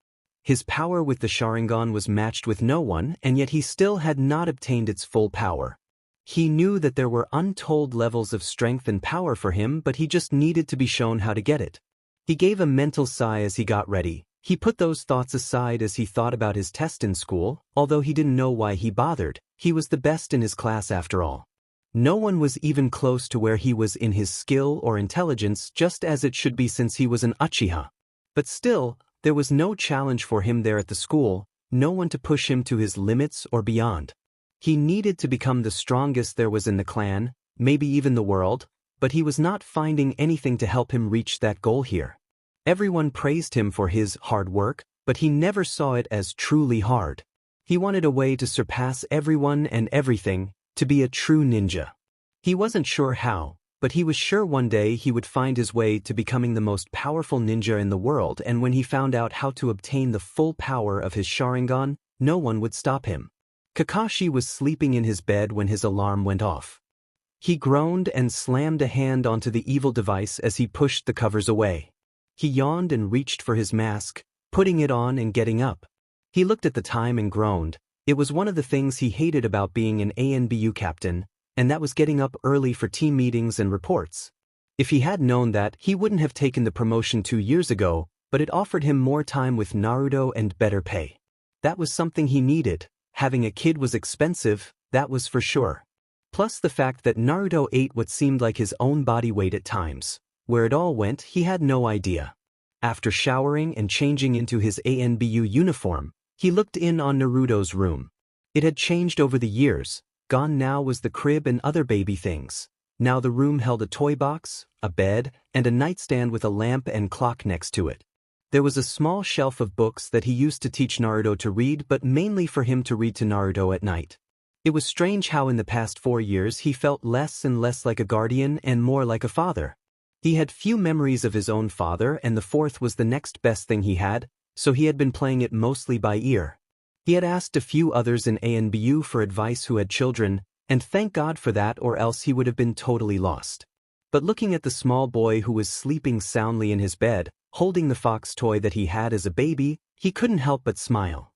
His power with the Sharingan was matched with no one, and yet he still had not obtained its full power. He knew that there were untold levels of strength and power for him, but he just needed to be shown how to get it. He gave a mental sigh as he got ready. He put those thoughts aside as he thought about his test in school, although he didn't know why he bothered. He was the best in his class after all. No one was even close to where he was in his skill or intelligence, just as it should be since he was an Uchiha. But still, there was no challenge for him there at the school, no one to push him to his limits or beyond. He needed to become the strongest there was in the clan, maybe even the world, but he was not finding anything to help him reach that goal here. Everyone praised him for his hard work, but he never saw it as truly hard. He wanted a way to surpass everyone and everything, to be a true ninja. He wasn't sure how, but he was sure one day he would find his way to becoming the most powerful ninja in the world, and when he found out how to obtain the full power of his Sharingan, no one would stop him. Kakashi was sleeping in his bed when his alarm went off. He groaned and slammed a hand onto the evil device as he pushed the covers away. He yawned and reached for his mask, putting it on and getting up. He looked at the time and groaned. It was one of the things he hated about being an ANBU captain, and that was getting up early for team meetings and reports. If he had known that, he wouldn't have taken the promotion 2 years ago, but it offered him more time with Naruto and better pay. That was something he needed. Having a kid was expensive, that was for sure. Plus the fact that Naruto ate what seemed like his own body weight at times. Where it all went, he had no idea. After showering and changing into his ANBU uniform, he looked in on Naruto's room. It had changed over the years. Gone now was the crib and other baby things. Now the room held a toy box, a bed, and a nightstand with a lamp and clock next to it. There was a small shelf of books that he used to teach Naruto to read, but mainly for him to read to Naruto at night. It was strange how in the past 4 years he felt less and less like a guardian and more like a father. He had few memories of his own father, and the fourth was the next best thing he had, so he had been playing it mostly by ear. He had asked a few others in ANBU for advice who had children, and thank God for that, or else he would have been totally lost. But looking at the small boy who was sleeping soundly in his bed, holding the fox toy that he had as a baby, he couldn't help but smile.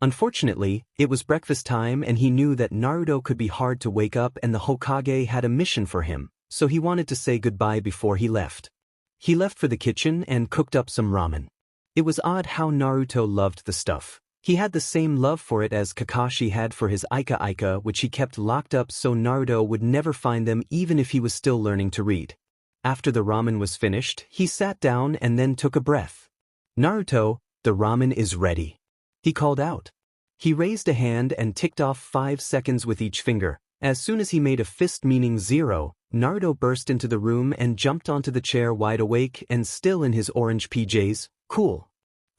Unfortunately, it was breakfast time and he knew that Naruto could be hard to wake up and the Hokage had a mission for him, so he wanted to say goodbye before he left. He left for the kitchen and cooked up some ramen. It was odd how Naruto loved the stuff. He had the same love for it as Kakashi had for his Ika, which he kept locked up so Naruto would never find them even if he was still learning to read. After the ramen was finished, he sat down and then took a breath. "Naruto, the ramen is ready," he called out. He raised a hand and ticked off 5 seconds with each finger. As soon as he made a fist meaning 0, Naruto burst into the room and jumped onto the chair wide awake and still in his orange PJs. "Cool.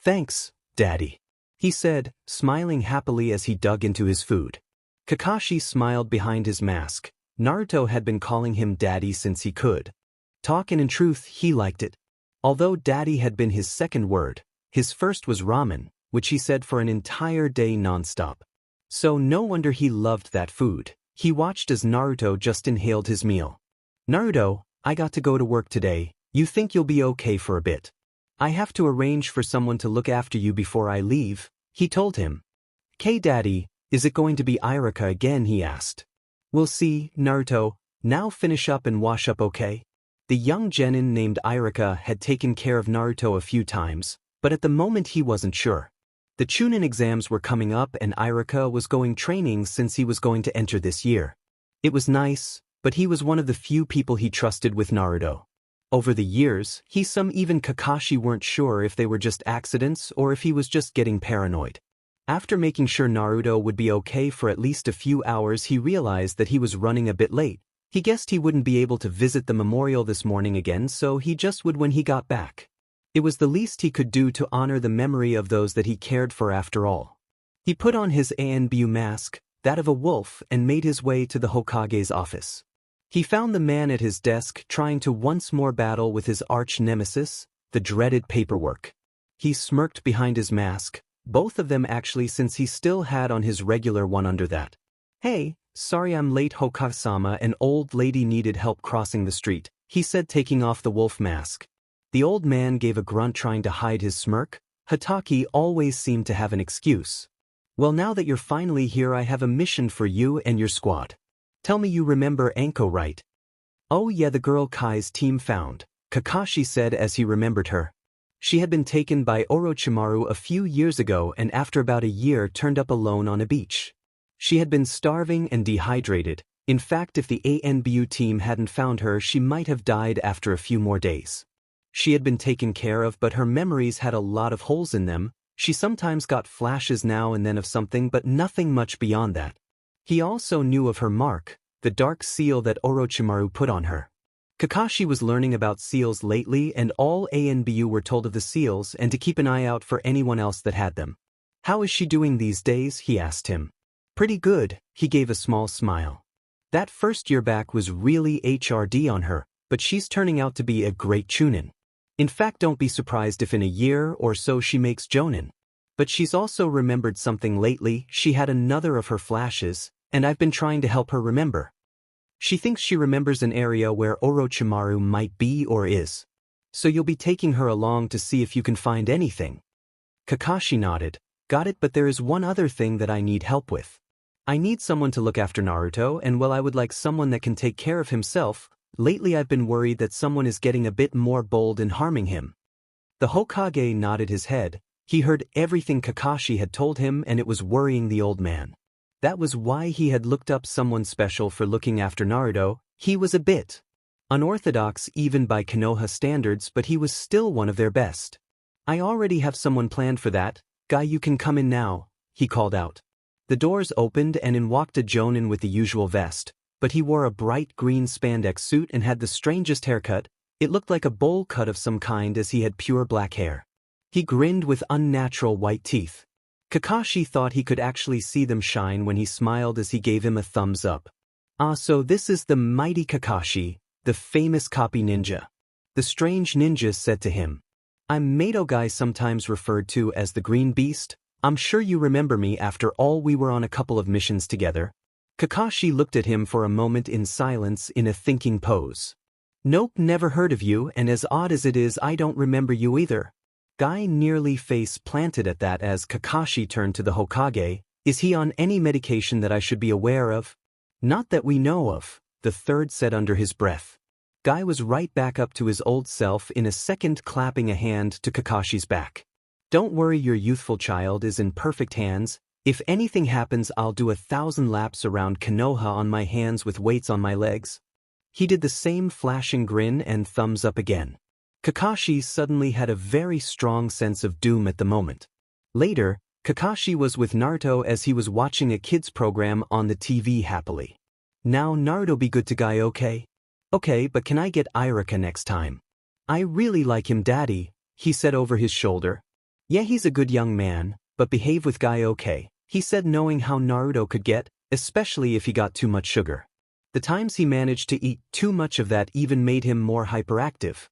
Thanks, Daddy," he said, smiling happily as he dug into his food. Kakashi smiled behind his mask. Naruto had been calling him Daddy since he could talk, and in truth he liked it. Although Daddy had been his second word, his first was ramen, which he said for an entire day non-stop. So no wonder he loved that food. He watched as Naruto just inhaled his meal. "Naruto, I got to go to work today. You think you'll be okay for a bit? I have to arrange for someone to look after you before I leave," he told him. "'Kay Daddy, is it going to be Irika again?" he asked. "We'll see, Naruto. Now finish up and wash up, okay?" The young genin named Irika had taken care of Naruto a few times, but at the moment he wasn't sure. The Chunin exams were coming up and Irika was going training since he was going to enter this year. It was nice, but he was one of the few people he trusted with Naruto. Over the years, some even Kakashi weren't sure if they were just accidents or if he was just getting paranoid. After making sure Naruto would be okay for at least a few hours, he realized that he was running a bit late. He guessed he wouldn't be able to visit the memorial this morning again, so he just would when he got back. It was the least he could do to honor the memory of those that he cared for after all. He put on his ANBU mask, that of a wolf, and made his way to the Hokage's office. He found the man at his desk trying to once more battle with his arch-nemesis, the dreaded paperwork. He smirked behind his mask, both of them actually, since he still had on his regular one under that. "Hey, sorry I'm late, Hokage-sama. An old lady needed help crossing the street," he said, taking off the wolf mask. The old man gave a grunt trying to hide his smirk. Hatake always seemed to have an excuse. "Well, now that you're finally here, I have a mission for you and your squad. Tell me you remember Anko, right?" "Oh yeah, the girl Kai's team found," Kakashi said as he remembered her. She had been taken by Orochimaru a few years ago and after about a year turned up alone on a beach. She had been starving and dehydrated. In fact, if the ANBU team hadn't found her, she might have died after a few more days. She had been taken care of, but her memories had a lot of holes in them. She sometimes got flashes now and then of something, but nothing much beyond that. He also knew of her mark, the dark seal that Orochimaru put on her. Kakashi was learning about seals lately and all ANBU were told of the seals and to keep an eye out for anyone else that had them. How is she doing these days? He asked him. Pretty good, he gave a small smile. That first year back was really HRD on her, but she's turning out to be a great chunin. In fact, don't be surprised if in a year or so she makes jonin. But she's also remembered something lately. She had another of her flashes, and I've been trying to help her remember. She thinks she remembers an area where Orochimaru might be or is. So you'll be taking her along to see if you can find anything. Kakashi nodded. Got it, but there is one other thing that I need help with. I need someone to look after Naruto, and well, I would like someone that can take care of himself. Lately I've been worried that someone is getting a bit more bold in harming him. The Hokage nodded his head. He heard everything Kakashi had told him and it was worrying the old man. That was why he had looked up someone special for looking after Naruto. He was a bit unorthodox even by Konoha standards, but he was still one of their best. I already have someone planned for that. Guy, you can come in now, he called out. The doors opened and in walked a jonin with the usual vest, but he wore a bright green spandex suit and had the strangest haircut. It looked like a bowl cut of some kind as he had pure black hair. He grinned with unnatural white teeth. Kakashi thought he could actually see them shine when he smiled as he gave him a thumbs up. Ah, so this is the mighty Kakashi, the famous copy ninja. The strange ninja said to him. I'm Mato Guy, sometimes referred to as the Green Beast. I'm sure you remember me. After all, we were on a couple of missions together. Kakashi looked at him for a moment in silence in a thinking pose. Nope, never heard of you, and as odd as it is, I don't remember you either. Guy nearly face planted at that as Kakashi turned to the Hokage. Is he on any medication that I should be aware of? Not that we know of, the third said under his breath. Guy was right back up to his old self in a second, clapping a hand to Kakashi's back. Don't worry, your youthful child is in perfect hands. If anything happens, I'll do 1,000 laps around Konoha on my hands with weights on my legs. He did the same flashing grin and thumbs up again. Kakashi suddenly had a very strong sense of doom at the moment. Later, Kakashi was with Naruto as he was watching a kids program on the TV happily. Now Naruto, be good to Guy, okay? Okay, but can I get Irika next time? I really like him, Daddy, he said over his shoulder. Yeah, he's a good young man, but behave with Guy, okay? He said, knowing how Naruto could get, especially if he got too much sugar. The times he managed to eat too much of that even made him more hyperactive.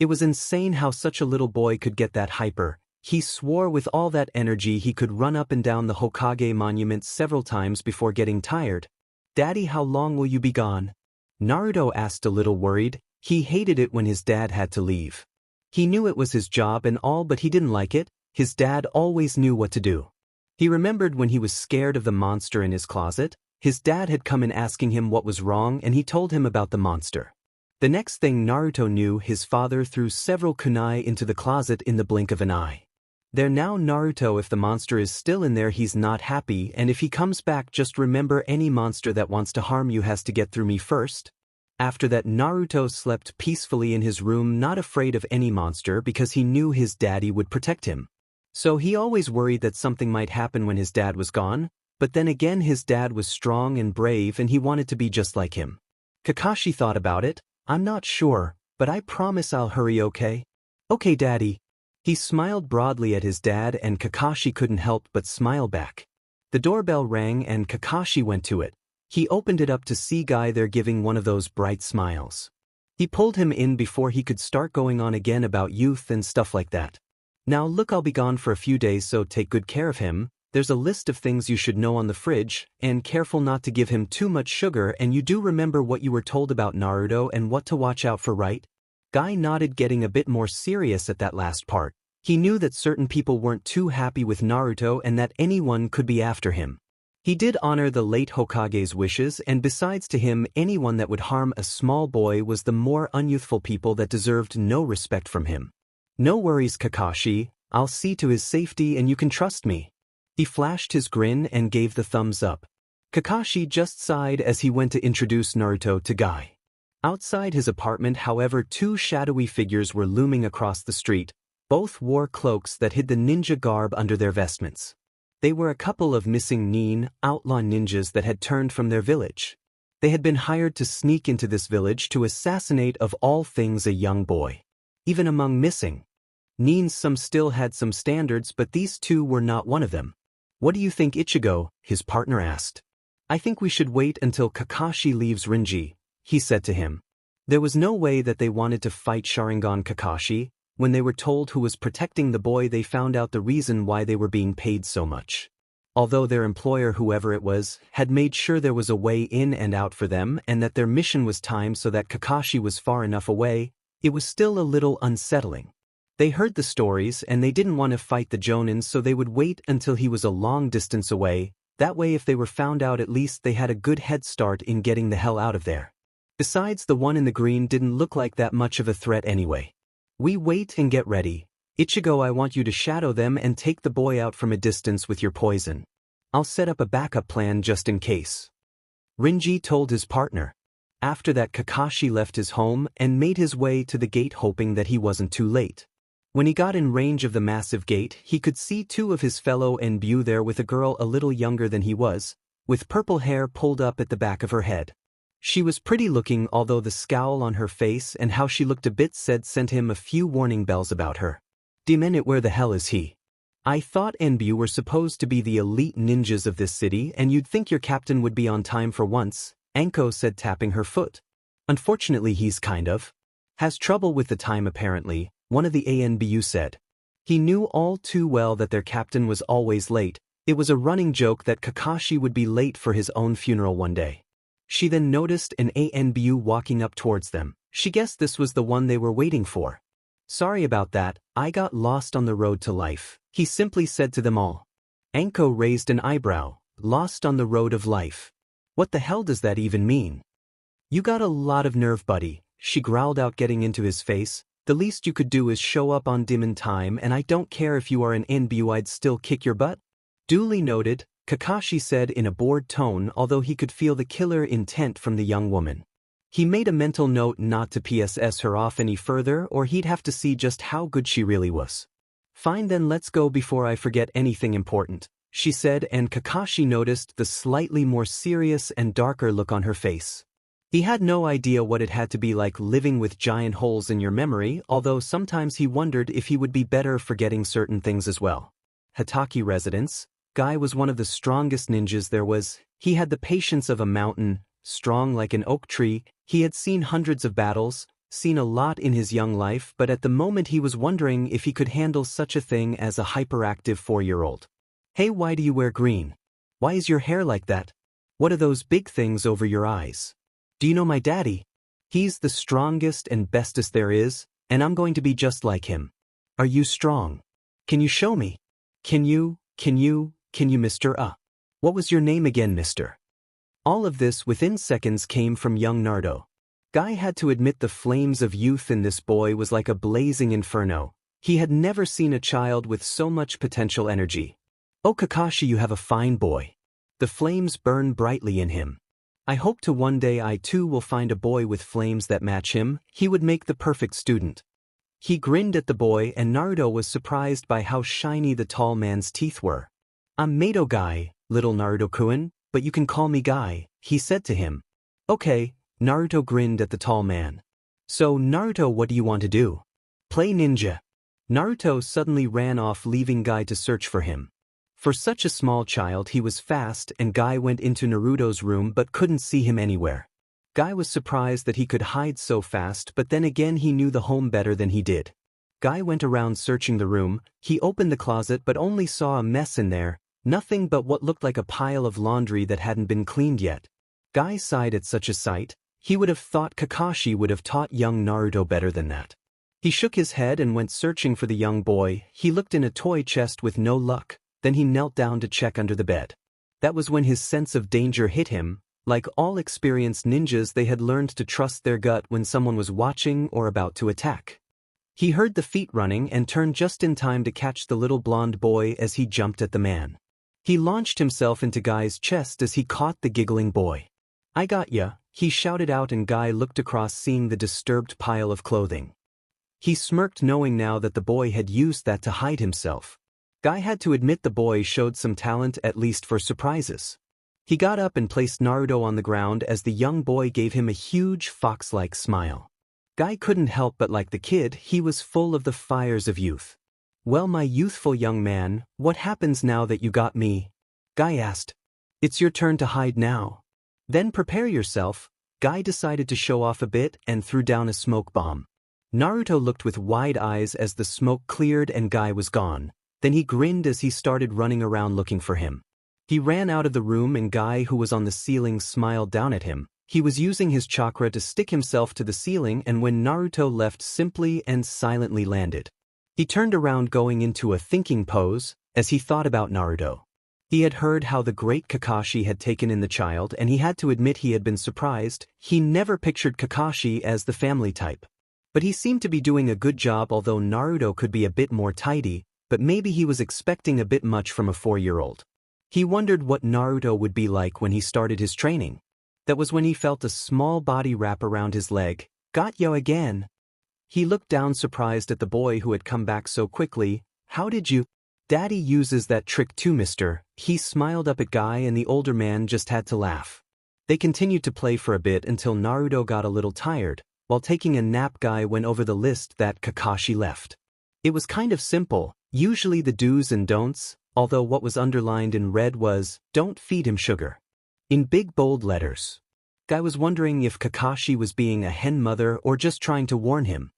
It was insane how such a little boy could get that hyper. He swore with all that energy he could run up and down the Hokage monument several times before getting tired. Daddy, how long will you be gone? Naruto asked a little worried. He hated it when his dad had to leave. He knew it was his job and all, but he didn't like it. His dad always knew what to do. He remembered when he was scared of the monster in his closet. His dad had come in asking him what was wrong and he told him about the monster. The next thing Naruto knew, his father threw several kunai into the closet in the blink of an eye. There now, Naruto, if the monster is still in there, he's not happy, and if he comes back, just remember, any monster that wants to harm you has to get through me first. After that, Naruto slept peacefully in his room, not afraid of any monster because he knew his daddy would protect him. So he always worried that something might happen when his dad was gone, but then again his dad was strong and brave and he wanted to be just like him. Kakashi thought about it. I'm not sure, but I promise I'll hurry, okay? Okay, Daddy. He smiled broadly at his dad and Kakashi couldn't help but smile back. The doorbell rang and Kakashi went to it. He opened it up to see Guy there giving one of those bright smiles. He pulled him in before he could start going on again about youth and stuff like that. Now look, I'll be gone for a few days, so take good care of him. There's a list of things you should know on the fridge, and careful not to give him too much sugar, and you do remember what you were told about Naruto and what to watch out for, right? Guy nodded, getting a bit more serious at that last part. He knew that certain people weren't too happy with Naruto and that anyone could be after him. He did honor the late Hokage's wishes, and besides, to him, anyone that would harm a small boy was the more unyouthful people that deserved no respect from him. No worries, Kakashi, I'll see to his safety and you can trust me. He flashed his grin and gave the thumbs up. Kakashi just sighed as he went to introduce Naruto to Guy. Outside his apartment, however, two shadowy figures were looming across the street. Both wore cloaks that hid the ninja garb under their vestments. They were a couple of missing nin, outlaw ninjas that had turned from their village. They had been hired to sneak into this village to assassinate of all things a young boy. Even among missing nins, some still had some standards, but these two were not one of them. What do you think, Ichigo? His partner asked. I think we should wait until Kakashi leaves Rinji, he said to him. There was no way that they wanted to fight Sharingan Kakashi. When they were told who was protecting the boy, they found out the reason why they were being paid so much. Although their employer, whoever it was, had made sure there was a way in and out for them and that their mission was timed so that Kakashi was far enough away, it was still a little unsettling. They heard the stories and they didn't want to fight the Jonins, so they would wait until he was a long distance away. That way, if they were found out, at least they had a good head start in getting the hell out of there. Besides, the one in the green didn't look like that much of a threat anyway. We wait and get ready. Ichigo, I want you to shadow them and take the boy out from a distance with your poison. I'll set up a backup plan just in case. Rinji told his partner. After that, Kakashi left his home and made his way to the gate, hoping that he wasn't too late. When he got in range of the massive gate, he could see two of his fellow NBU there, with a girl a little younger than he was, with purple hair pulled up at the back of her head. She was pretty looking, although the scowl on her face and how she looked a bit sad sent him a few warning bells about her. Demon it, where the hell is he? I thought NBU were supposed to be the elite ninjas of this city, and you'd think your captain would be on time for once, Anko said, tapping her foot. Unfortunately, he's has trouble with the time apparently, one of the ANBU said. He knew all too well that their captain was always late. It was a running joke that Kakashi would be late for his own funeral one day. She then noticed an ANBU walking up towards them. She guessed this was the one they were waiting for. Sorry about that, I got lost on the road to life, he simply said to them all. Anko raised an eyebrow. Lost on the road of life. What the hell does that even mean? You got a lot of nerve, buddy, she growled out, getting into his face. The least you could do is show up on demon time, and I don't care if you are an NBU, I'd still kick your butt. Duly noted, Kakashi said in a bored tone, although he could feel the killer intent from the young woman. He made a mental note not to PSS her off any further, or he'd have to see just how good she really was. Fine then, let's go before I forget anything important, she said, and Kakashi noticed the slightly more serious and darker look on her face. He had no idea what it had to be like living with giant holes in your memory, although sometimes he wondered if he would be better forgetting certain things as well. Hatake residence. Guy was one of the strongest ninjas there was. He had the patience of a mountain, strong like an oak tree. He had seen hundreds of battles, seen a lot in his young life, but at the moment he was wondering if he could handle such a thing as a hyperactive 4-year-old. Hey, why do you wear green? Why is your hair like that? What are those big things over your eyes? Do you know my daddy? He's the strongest and bestest there is, and I'm going to be just like him. Are you strong? Can you show me? Can you, Mr. What was your name again, Mr.? All of this within seconds came from young Naruto. Guy had to admit the flames of youth in this boy was like a blazing inferno. He had never seen a child with so much potential energy. Oh Kakashi, you have a fine boy. The flames burn brightly in him. I hope to one day I too will find a boy with flames that match him. He would make the perfect student. He grinned at the boy, and Naruto was surprised by how shiny the tall man's teeth were. I'm Mato Guy, little Naruto-kun, but you can call me Guy, he said to him. Okay, Naruto grinned at the tall man. So Naruto, what do you want to do? Play ninja. Naruto suddenly ran off, leaving Guy to search for him. For such a small child he was fast, and Guy went into Naruto's room but couldn't see him anywhere. Guy was surprised that he could hide so fast, but then again he knew the home better than he did. Guy went around searching the room. He opened the closet but only saw a mess in there, nothing but what looked like a pile of laundry that hadn't been cleaned yet. Guy sighed at such a sight. He would have thought Kakashi would have taught young Naruto better than that. He shook his head and went searching for the young boy. He looked in a toy chest with no luck. Then he knelt down to check under the bed. That was when his sense of danger hit him. Like all experienced ninjas, they had learned to trust their gut when someone was watching or about to attack. He heard the feet running and turned just in time to catch the little blonde boy as he jumped at the man. He launched himself into Guy's chest as he caught the giggling boy. I got ya, he shouted out, and Guy looked across, seeing the disturbed pile of clothing. He smirked, knowing now that the boy had used that to hide himself. Guy had to admit the boy showed some talent, at least for surprises. He got up and placed Naruto on the ground as the young boy gave him a huge fox-like smile. Guy couldn't help but like the kid. He was full of the fires of youth. "Well, my youthful young man, what happens now that you got me?" Guy asked. "It's your turn to hide now. Then prepare yourself." Guy decided to show off a bit and threw down a smoke bomb. Naruto looked with wide eyes as the smoke cleared and Guy was gone. Then he grinned as he started running around looking for him. He ran out of the room and Guy, who was on the ceiling, smiled down at him. He was using his chakra to stick himself to the ceiling, and when Naruto left, simply and silently landed. He turned around going into a thinking pose as he thought about Naruto. He had heard how the great Kakashi had taken in the child, and he had to admit he had been surprised. He never pictured Kakashi as the family type. But he seemed to be doing a good job, although Naruto could be a bit more tidy, but maybe he was expecting a bit much from a 4-year-old. He wondered what Naruto would be like when he started his training. That was when he felt a small body wrap around his leg. "Got you again." He looked down surprised at the boy who had come back so quickly. "How did you—" "Daddy uses that trick too, mister." He smiled up at Guy and the older man just had to laugh. They continued to play for a bit until Naruto got a little tired. While taking a nap, Guy went over the list that Kakashi left. It was kind of simple, usually the do's and don'ts, although what was underlined in red was, "Don't feed him sugar," in big bold letters. Guy was wondering if Kakashi was being a hen mother or just trying to warn him.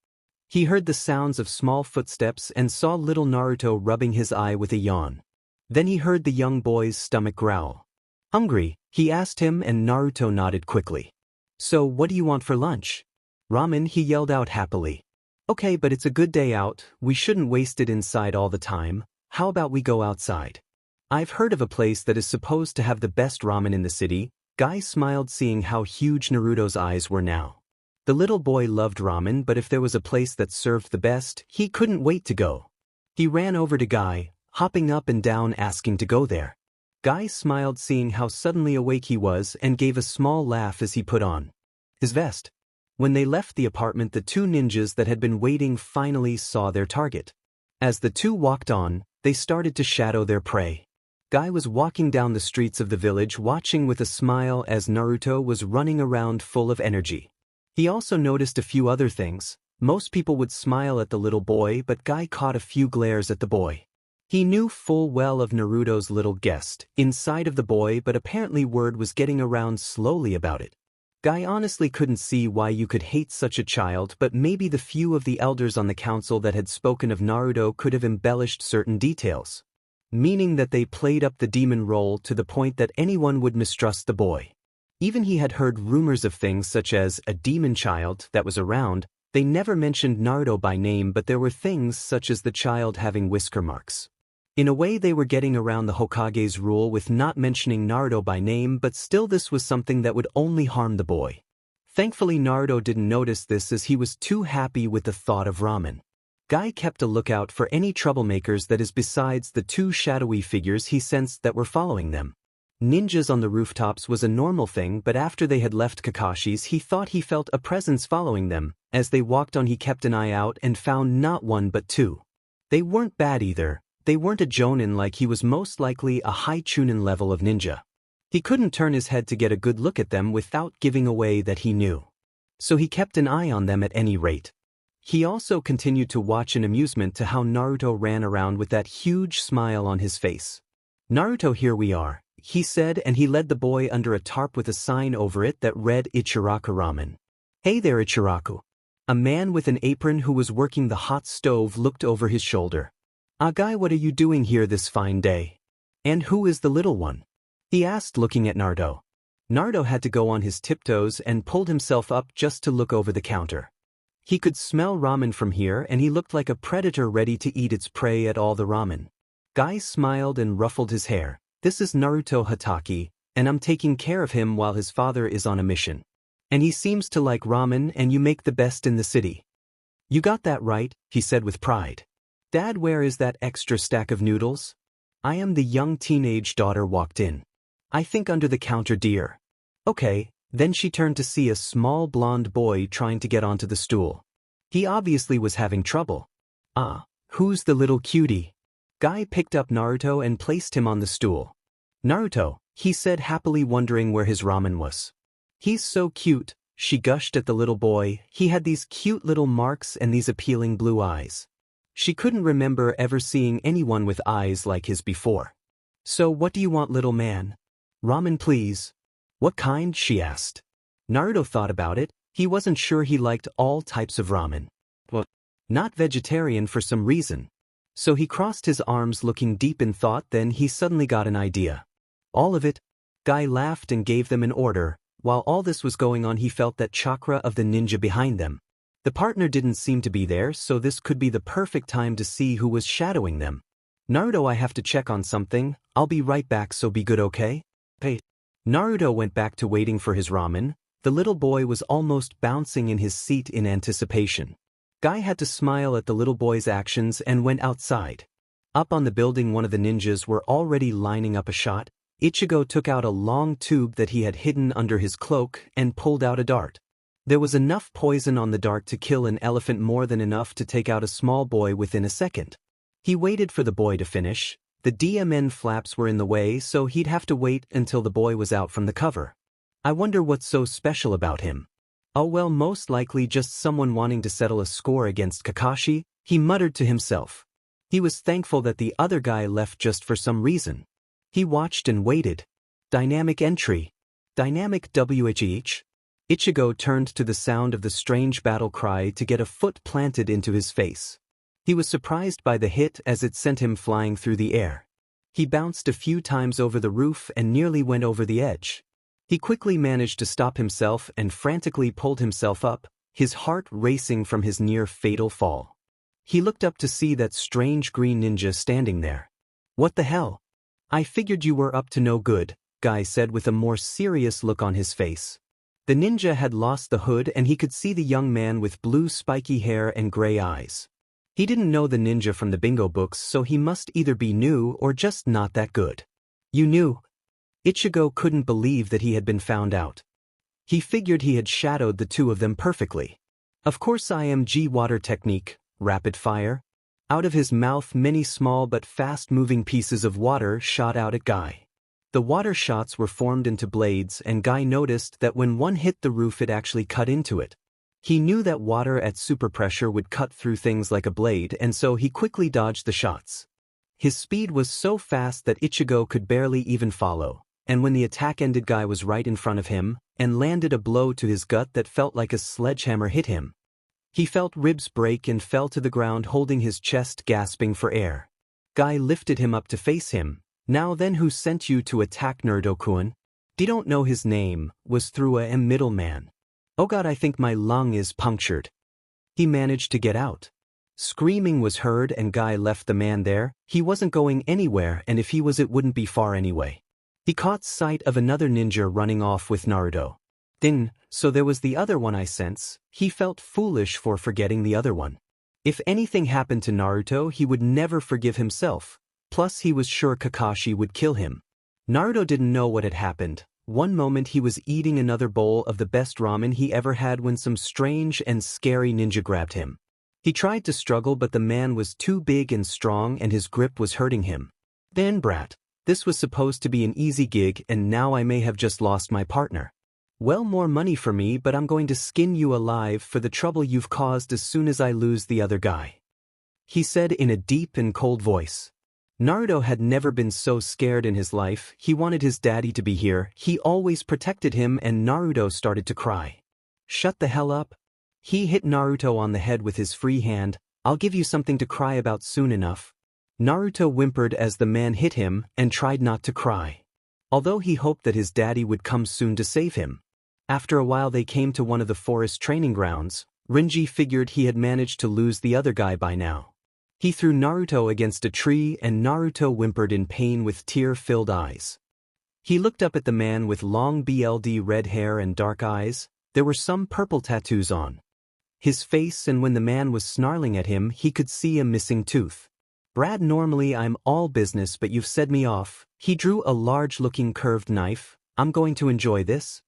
He heard the sounds of small footsteps and saw little Naruto rubbing his eye with a yawn. Then he heard the young boy's stomach growl. "Hungry?" he asked him, and Naruto nodded quickly. "So what do you want for lunch?" "Ramen," he yelled out happily. "Okay, but it's a good day out. We shouldn't waste it inside all the time. How about we go outside? I've heard of a place that is supposed to have the best ramen in the city." Guy smiled, seeing how huge Naruto's eyes were now. The little boy loved ramen, but if there was a place that served the best, he couldn't wait to go. He ran over to Guy, hopping up and down asking to go there. Guy smiled, seeing how suddenly awake he was, and gave a small laugh as he put on his vest. When they left the apartment, the two ninjas that had been waiting finally saw their target. As the two walked on, they started to shadow their prey. Guy was walking down the streets of the village, watching with a smile as Naruto was running around full of energy. He also noticed a few other things. Most people would smile at the little boy, but Guy caught a few glares at the boy. He knew full well of Naruto's little guest inside of the boy, but apparently word was getting around slowly about it. Guy honestly couldn't see why you could hate such a child, but maybe the few of the elders on the council that had spoken of Naruto could have embellished certain details, meaning that they played up the demon role to the point that anyone would mistrust the boy. Even he had heard rumors of things such as a demon child that was around. They never mentioned Naruto by name, but there were things such as the child having whisker marks. In a way, they were getting around the Hokage's rule with not mentioning Naruto by name, but still this was something that would only harm the boy. Thankfully, Naruto didn't notice this as he was too happy with the thought of ramen. Guy kept a lookout for any troublemakers, that is, besides the two shadowy figures he sensed that were following them. Ninjas on the rooftops was a normal thing, but after they had left Kakashi's, he thought he felt a presence following them. As they walked on, he kept an eye out and found not one but two. They weren't bad either. They weren't a Jonin, like he was most likely a high Chunin level of ninja. He couldn't turn his head to get a good look at them without giving away that he knew. So he kept an eye on them at any rate. He also continued to watch in amusement to how Naruto ran around with that huge smile on his face. "Naruto, here we are," he said, and he led the boy under a tarp with a sign over it that read Ichiraku Ramen. "Hey there, Ichiraku." A man with an apron who was working the hot stove looked over his shoulder. "Guy, what are you doing here this fine day? And who is the little one?" he asked, looking at Naruto. Naruto had to go on his tiptoes and pulled himself up just to look over the counter. He could smell ramen from here, and he looked like a predator ready to eat its prey at all the ramen. Guy smiled and ruffled his hair. "This is Naruto Hatake, and I'm taking care of him while his father is on a mission. And he seems to like ramen, and you make the best in the city." "You got that right," he said with pride. "Dad, where is that extra stack of noodles?" "I am." The young teenage daughter walked in. "I think under the counter, dear." "Okay." Then she turned to see a small blonde boy trying to get onto the stool. He obviously was having trouble. "Ah, who's the little cutie?" Guy picked up Naruto and placed him on the stool. "Naruto, he said happily, wondering where his ramen was. He's so cute, she gushed at the little boy. He had these cute little marks and these appealing blue eyes. She couldn't remember ever seeing anyone with eyes like his before. So what do you want, little man? Ramen, please. What kind? She asked. Naruto thought about it. He wasn't sure he liked all types of ramen. Well, not vegetarian for some reason. So he crossed his arms, looking deep in thought. Then he suddenly got an idea. All of it. Guy laughed and gave them an order. While all this was going on, he felt that chakra of the ninja behind them. The partner didn't seem to be there, so this could be the perfect time to see who was shadowing them. Naruto, I have to check on something. I'll be right back, so be good, okay? Hey. Naruto went back to waiting for his ramen. The little boy was almost bouncing in his seat in anticipation. Guy had to smile at the little boy's actions and went outside. Up on the building, one of the ninjas were already lining up a shot. Ichigo took out a long tube that he had hidden under his cloak and pulled out a dart. There was enough poison on the dart to kill an elephant, more than enough to take out a small boy within a second. He waited for the boy to finish. The DMN flaps were in the way, so he'd have to wait until the boy was out from the cover. I wonder what's so special about him. Oh well, most likely just someone wanting to settle a score against Kakashi, he muttered to himself. He was thankful that the other guy left just for some reason. He watched and waited. Dynamic entry. Dynamic WHH. Ichigo turned to the sound of the strange battle cry to get a foot planted into his face. He was surprised by the hit as it sent him flying through the air. He bounced a few times over the roof and nearly went over the edge. He quickly managed to stop himself and frantically pulled himself up, his heart racing from his near-fatal fall. He looked up to see that strange green ninja standing there. What the hell? I figured you were up to no good, Guy said with a more serious look on his face. The ninja had lost the hood and he could see the young man with blue spiky hair and gray eyes. He didn't know the ninja from the bingo books, so he must either be new or just not that good. You knew? Ichigo couldn't believe that he had been found out. He figured he had shadowed the two of them perfectly. Of course, IMG water technique, rapid fire. Out of his mouth, many small but fast-moving pieces of water shot out at Guy. The water shots were formed into blades, and Guy noticed that when one hit the roof it actually cut into it. He knew that water at super pressure would cut through things like a blade, and so he quickly dodged the shots. His speed was so fast that Ichigo could barely even follow, and when the attack ended, Guy was right in front of him and landed a blow to his gut that felt like a sledgehammer hit him. He felt ribs break and fell to the ground, holding his chest, gasping for air. Guy lifted him up to face him. Now then, who sent you to attack Naruto-kun? Don't know his name, was through a middleman. Oh god, I think my lung is punctured. He managed to get out. Screaming was heard and Guy left the man there. He wasn't going anywhere, and if he was, it wouldn't be far anyway. He caught sight of another ninja running off with Naruto. So there was the other one, I sense. He felt foolish for forgetting the other one. If anything happened to Naruto, he would never forgive himself. Plus he was sure Kakashi would kill him. Naruto didn't know what had happened. One moment he was eating another bowl of the best ramen he ever had when some strange and scary ninja grabbed him. He tried to struggle, but the man was too big and strong and his grip was hurting him. Then, brat, this was supposed to be an easy gig and now I may have just lost my partner. Well, more money for me, but I'm going to skin you alive for the trouble you've caused as soon as I lose the other guy, he said in a deep and cold voice. Naruto had never been so scared in his life. He wanted his daddy to be here. He always protected him, and Naruto started to cry. Shut the hell up. He hit Naruto on the head with his free hand. I'll give you something to cry about soon enough. Naruto whimpered as the man hit him and tried not to cry, although he hoped that his daddy would come soon to save him. After a while they came to one of the forest training grounds. Rinji figured he had managed to lose the other guy by now. He threw Naruto against a tree and Naruto whimpered in pain with tear-filled eyes. He looked up at the man with long BLD red hair and dark eyes. There were some purple tattoos on his face, and when the man was snarling at him he could see a missing tooth. Brad, normally I'm all business, but you've set me off. He drew a large-looking curved knife. I'm going to enjoy this.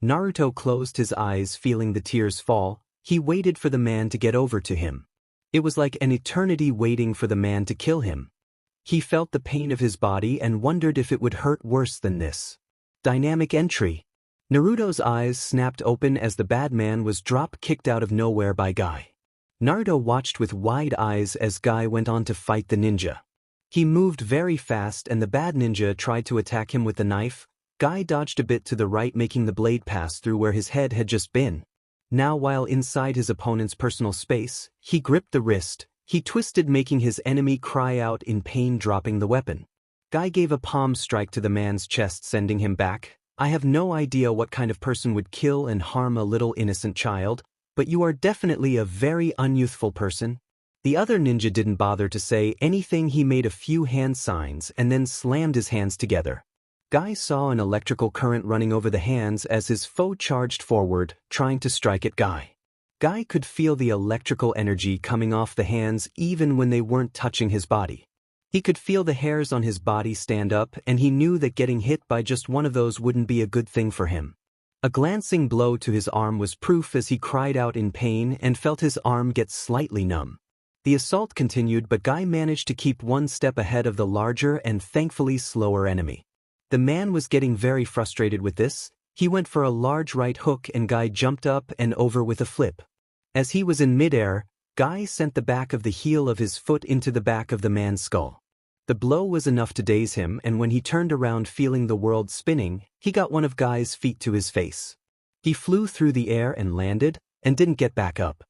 Naruto closed his eyes, feeling the tears fall. He waited for the man to get over to him. It was like an eternity waiting for the man to kill him. He felt the pain of his body and wondered if it would hurt worse than this. Dynamic entry. Naruto's eyes snapped open as the bad man was drop-kicked out of nowhere by Guy. Naruto watched with wide eyes as Guy went on to fight the ninja. He moved very fast and the bad ninja tried to attack him with the knife. Guy dodged a bit to the right, making the blade pass through where his head had just been. Now, while inside his opponent's personal space, he gripped the wrist. He twisted, making his enemy cry out in pain, dropping the weapon. Guy gave a palm strike to the man's chest, sending him back. I have no idea what kind of person would kill and harm a little innocent child, but you are definitely a very unyouthful person. The other ninja didn't bother to say anything. He made a few hand signs and then slammed his hands together. Guy saw an electrical current running over the hands as his foe charged forward, trying to strike at Guy. Guy could feel the electrical energy coming off the hands even when they weren't touching his body. He could feel the hairs on his body stand up, and he knew that getting hit by just one of those wouldn't be a good thing for him. A glancing blow to his arm was proof as he cried out in pain and felt his arm get slightly numb. The assault continued, but Guy managed to keep one step ahead of the larger and thankfully slower enemy. The man was getting very frustrated with this. He went for a large right hook and Guy jumped up and over with a flip. As he was in midair, Guy sent the back of the heel of his foot into the back of the man's skull. The blow was enough to daze him, and when he turned around feeling the world spinning, he got one of Guy's feet to his face. He flew through the air and landed, and didn't get back up.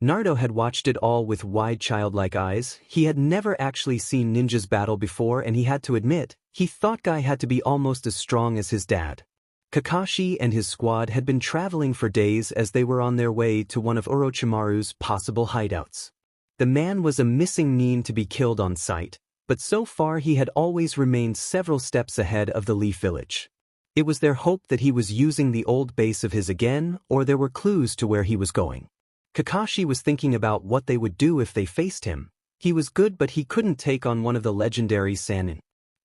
Naruto had watched it all with wide childlike eyes. He had never actually seen ninjas battle before, and he had to admit, he thought Guy had to be almost as strong as his dad. Kakashi and his squad had been traveling for days as they were on their way to one of Orochimaru's possible hideouts. The man was a missing nin to be killed on sight, but so far he had always remained several steps ahead of the Leaf Village. It was their hope that he was using the old base of his again, or there were clues to where he was going. Kakashi was thinking about what they would do if they faced him. He was good, but he couldn't take on one of the legendary Sannin.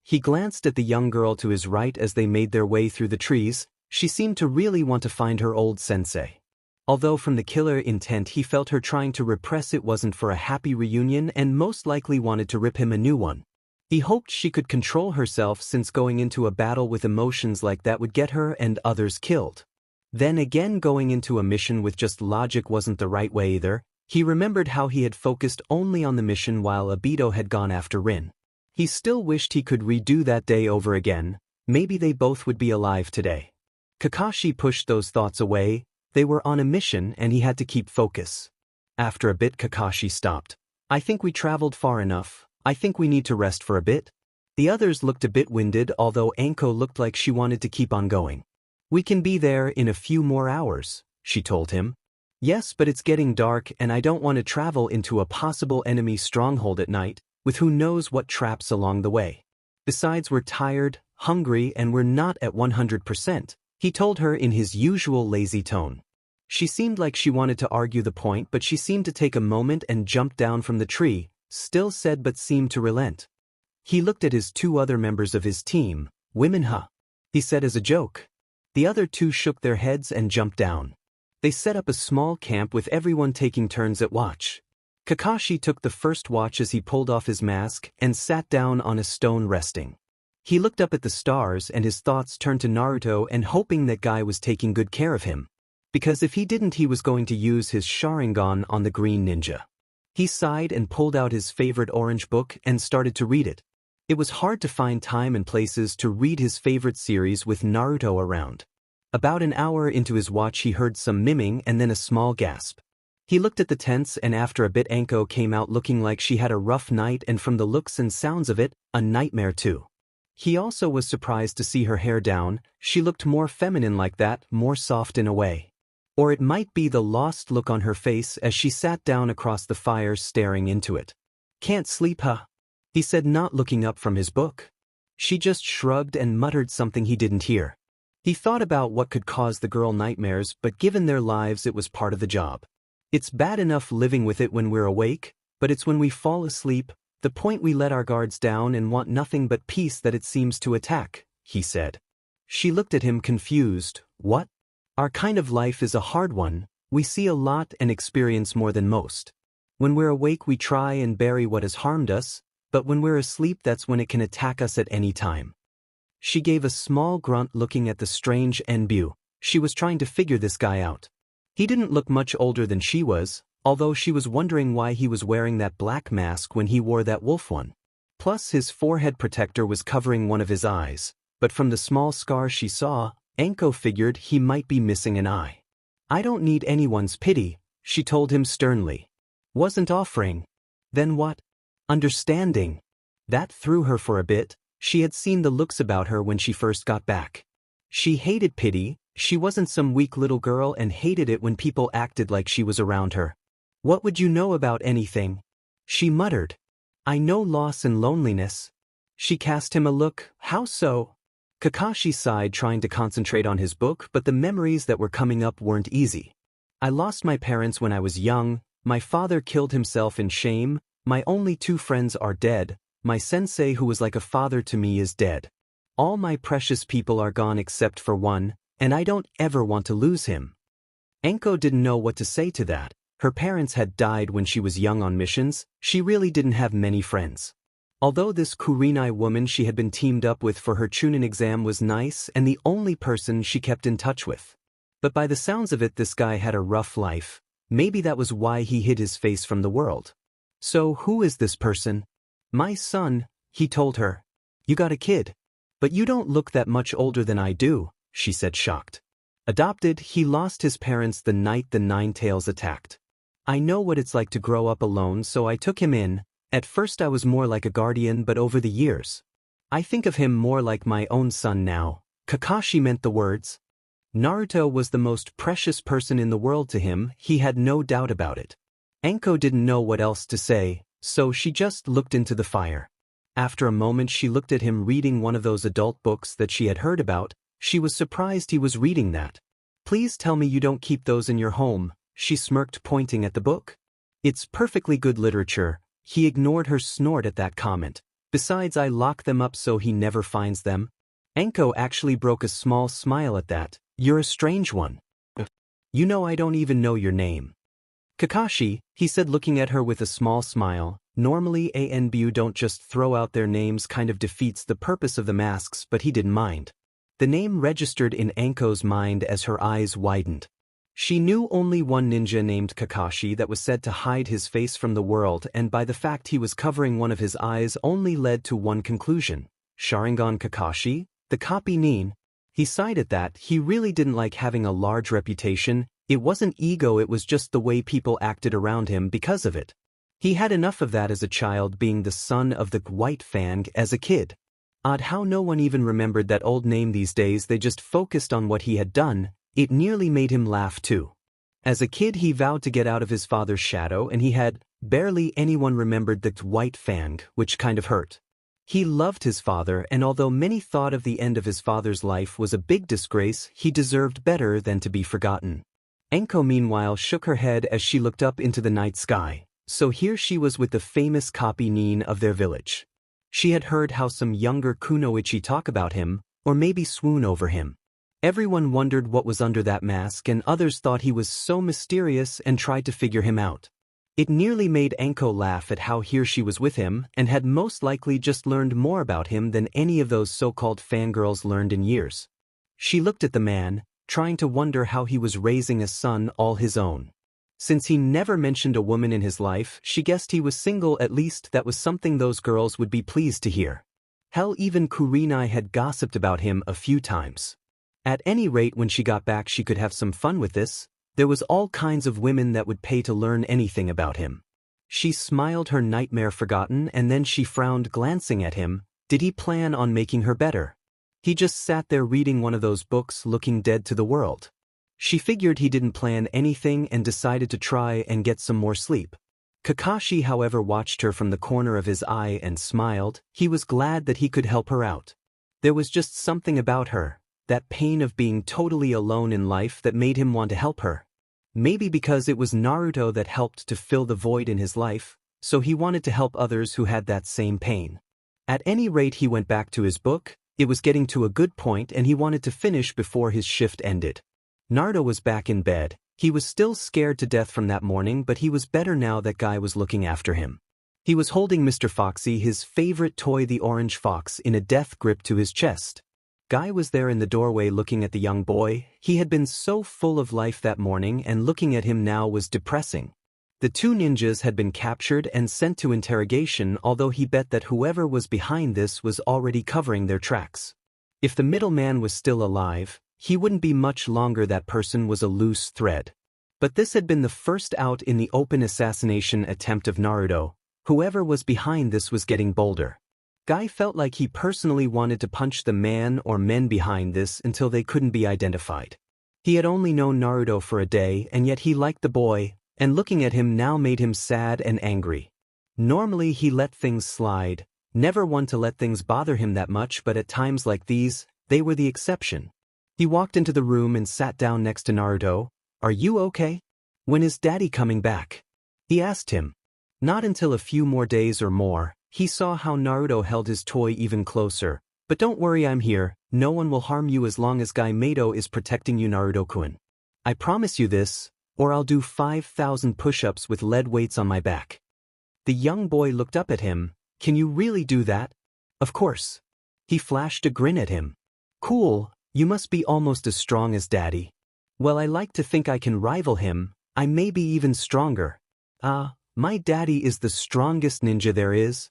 He glanced at the young girl to his right as they made their way through the trees. She seemed to really want to find her old sensei. Although from the killer intent he felt her trying to repress it wasn't for a happy reunion and most likely wanted to rip him a new one. He hoped she could control herself, since going into a battle with emotions like that would get her and others killed. Then again, going into a mission with just logic wasn't the right way either. He remembered how he had focused only on the mission while Obito had gone after Rin. He still wished he could redo that day over again. Maybe they both would be alive today. Kakashi pushed those thoughts away. They were on a mission and he had to keep focus. After a bit, Kakashi stopped. I think we traveled far enough. I think we need to rest for a bit. The others looked a bit winded, although Anko looked like she wanted to keep on going. We can be there in a few more hours, she told him. Yes, but it's getting dark and I don't want to travel into a possible enemy stronghold at night, with who knows what traps along the way. Besides, we're tired, hungry, and we're not at 100%, he told her in his usual lazy tone. She seemed like she wanted to argue the point, but she seemed to take a moment and jumped down from the tree, still said but seemed to relent. He looked at his two other members of his team. Women, huh? He said as a joke. The other two shook their heads and jumped down. They set up a small camp with everyone taking turns at watch. Kakashi took the first watch as he pulled off his mask and sat down on a stone resting. He looked up at the stars and his thoughts turned to Naruto and hoping that Guy was taking good care of him. Because if he didn't, he was going to use his Sharingan on the green ninja. He sighed and pulled out his favorite orange book and started to read it. It was hard to find time and places to read his favorite series with Naruto around. About an hour into his watch he heard some miming and then a small gasp. He looked at the tents and after a bit Anko came out looking like she had a rough night, and from the looks and sounds of it, a nightmare too. He also was surprised to see her hair down. She looked more feminine like that, more soft in a way. Or it might be the lost look on her face as she sat down across the fire staring into it. Can't sleep, huh? He said, not looking up from his book. She just shrugged and muttered something he didn't hear. He thought about what could cause the girl nightmares, but given their lives it was part of the job. It's bad enough living with it when we're awake, but it's when we fall asleep, the point we let our guards down and want nothing but peace, that it seems to attack, he said. She looked at him confused. What? Our kind of life is a hard one. We see a lot and experience more than most. When we're awake we try and bury what has harmed us, But when we're asleep, that's when it can attack us at any time. She gave a small grunt looking at the strange Enbu. She was trying to figure this guy out. He didn't look much older than she was, although she was wondering why he was wearing that black mask when he wore that wolf one. Plus his forehead protector was covering one of his eyes, but from the small scar she saw, Anko figured he might be missing an eye. I don't need anyone's pity, she told him sternly. Wasn't offering. Then what? Understanding. That threw her for a bit. She had seen the looks about her when she first got back. She hated pity. She wasn't some weak little girl and hated it when people acted like she was around her. What would you know about anything? She muttered. I know loss and loneliness. She cast him a look. How so? Kakashi sighed, trying to concentrate on his book, but the memories that were coming up weren't easy. I lost my parents when I was young. My father killed himself in shame. My only 2 friends are dead. My sensei, who was like a father to me, is dead. All my precious people are gone except for one, and I don't ever want to lose him. Anko didn't know what to say to that. Her parents had died when she was young on missions. She really didn't have many friends. Although this Kurenai woman she had been teamed up with for her Chunin exam was nice and the only person she kept in touch with. But by the sounds of it, this guy had a rough life. Maybe that was why he hid his face from the world. So who is this person? My son, he told her. You got a kid. But you don't look that much older than I do, she said, shocked. Adopted, he lost his parents the night the Nine Tails attacked. I know what it's like to grow up alone, so I took him in. At first I was more like a guardian, but over the years, I think of him more like my own son now. Kakashi meant the words. Naruto was the most precious person in the world to him, he had no doubt about it. Anko didn't know what else to say, so she just looked into the fire. After a moment she looked at him reading one of those adult books that she had heard about. She was surprised he was reading that. Please tell me you don't keep those in your home, she smirked, pointing at the book. It's perfectly good literature. He ignored her snort at that comment. Besides, I lock them up so he never finds them. Anko actually broke a small smile at that. You're a strange one. You know I don't even know your name. Kakashi, he said, looking at her with a small smile. Normally ANBU don't just throw out their names, kind of defeats the purpose of the masks, but he didn't mind. The name registered in Anko's mind as her eyes widened. She knew only one ninja named Kakashi that was said to hide his face from the world, and by the fact he was covering one of his eyes only led to one conclusion. Sharingan Kakashi? The copy Nin? He sighed at that. He really didn't like having a large reputation. It wasn't ego, it was just the way people acted around him because of it. He had enough of that as a child, being the son of the White Fang as a kid. Odd how no one even remembered that old name these days, they just focused on what he had done. It nearly made him laugh too. As a kid he vowed to get out of his father's shadow, and he had barely anyone remembered the White Fang, which kind of hurt. He loved his father, and although many thought of the end of his father's life was a big disgrace, he deserved better than to be forgotten. Anko meanwhile shook her head as she looked up into the night sky. So here she was with the famous copy Nin of their village. She had heard how some younger kunoichi talk about him, or maybe swoon over him. Everyone wondered what was under that mask, and others thought he was so mysterious and tried to figure him out. It nearly made Anko laugh at how here she was with him and had most likely just learned more about him than any of those so-called fangirls learned in years. She looked at the man, trying to wonder how he was raising a son all his own. Since he never mentioned a woman in his life, she guessed he was single. At least that was something those girls would be pleased to hear. Hell, even Kurenai had gossiped about him a few times. At any rate, when she got back she could have some fun with this. There was all kinds of women that would pay to learn anything about him. She smiled, her nightmare forgotten, and then she frowned, glancing at him. Did he plan on making her better? He just sat there reading one of those books, looking dead to the world. She figured he didn't plan anything and decided to try and get some more sleep. Kakashi, however, watched her from the corner of his eye and smiled. He was glad that he could help her out. There was just something about her, that pain of being totally alone in life, that made him want to help her. Maybe because it was Naruto that helped to fill the void in his life, so he wanted to help others who had that same pain. At any rate, he went back to his book. It was getting to a good point and he wanted to finish before his shift ended. Naruto was back in bed. He was still scared to death from that morning, but he was better now that guy was looking after him. He was holding Mr. Foxy, his favorite toy, the orange fox, in a death grip to his chest. Guy was there in the doorway looking at the young boy. He had been so full of life that morning, and looking at him now was depressing. The two ninjas had been captured and sent to interrogation, although he bet that whoever was behind this was already covering their tracks. If the middleman was still alive, he wouldn't be much longer. That person was a loose thread. But this had been the first out in the open assassination attempt of Naruto. Whoever was behind this was getting bolder. Guy felt like he personally wanted to punch the man or men behind this until they couldn't be identified. He had only known Naruto for a day, and yet he liked the boy, and looking at him now made him sad and angry. Normally he let things slide, never one to let things bother him that much, but at times like these, they were the exception. He walked into the room and sat down next to Naruto. "Are you okay? When is Daddy coming back?" he asked him. Not until a few more days or more. He saw how Naruto held his toy even closer. "But don't worry, I'm here. No one will harm you as long as Guy Mato is protecting you, Naruto-kun. I promise you this, or I'll do 5,000 push-ups with lead weights on my back." The young boy looked up at him. "Can you really do that?" "Of course." He flashed a grin at him. "Cool, you must be almost as strong as Daddy." "Well, I like to think I can rival him. I may be even stronger." My daddy is the strongest ninja there is."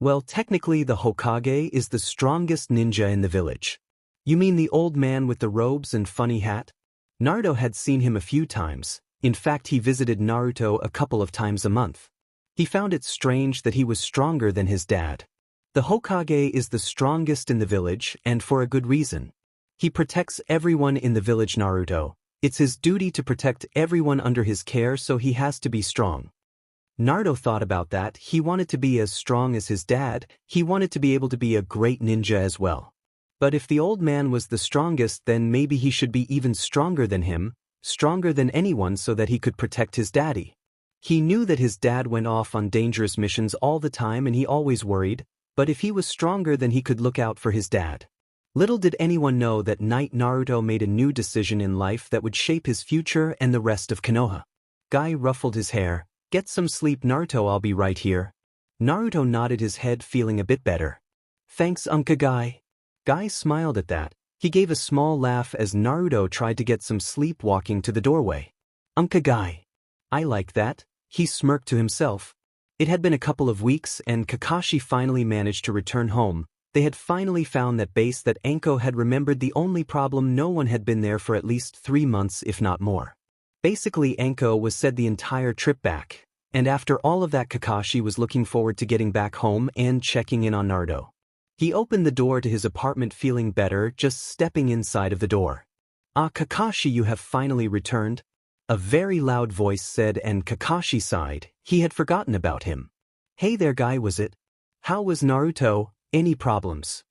"Well, technically the Hokage is the strongest ninja in the village." "You mean the old man with the robes and funny hat?" Naruto had seen him a few times. In fact, he visited Naruto a couple of times a month. He found it strange that he was stronger than his dad. "The Hokage is the strongest in the village, and for a good reason. He protects everyone in the village, Naruto. It's his duty to protect everyone under his care, so he has to be strong." Naruto thought about that. He wanted to be as strong as his dad. He wanted to be able to be a great ninja as well. But if the old man was the strongest, then maybe he should be even stronger than him, stronger than anyone, so that he could protect his daddy. He knew that his dad went off on dangerous missions all the time and he always worried, but if he was stronger then he could look out for his dad. Little did anyone know that night Naruto made a new decision in life that would shape his future and the rest of Konoha. Guy ruffled his hair. "Get some sleep, Naruto, I'll be right here." Naruto nodded his head, feeling a bit better. "Thanks, Uncle Guy." Guy smiled at that. He gave a small laugh as Naruto tried to get some sleep, walking to the doorway. "Uncle Guy. I like that," he smirked to himself. It had been a couple of weeks and Kakashi finally managed to return home. They had finally found that base that Anko had remembered. The only problem, no one had been there for at least 3 months, if not more. Basically, Anko was said the entire trip back, and after all of that Kakashi was looking forward to getting back home and checking in on Naruto. He opened the door to his apartment feeling better just stepping inside of the door. "Ah, Kakashi, you have finally returned," a very loud voice said, and Kakashi sighed. He had forgotten about him. "Hey there, Guy, was it? How was Naruto? Any problems?"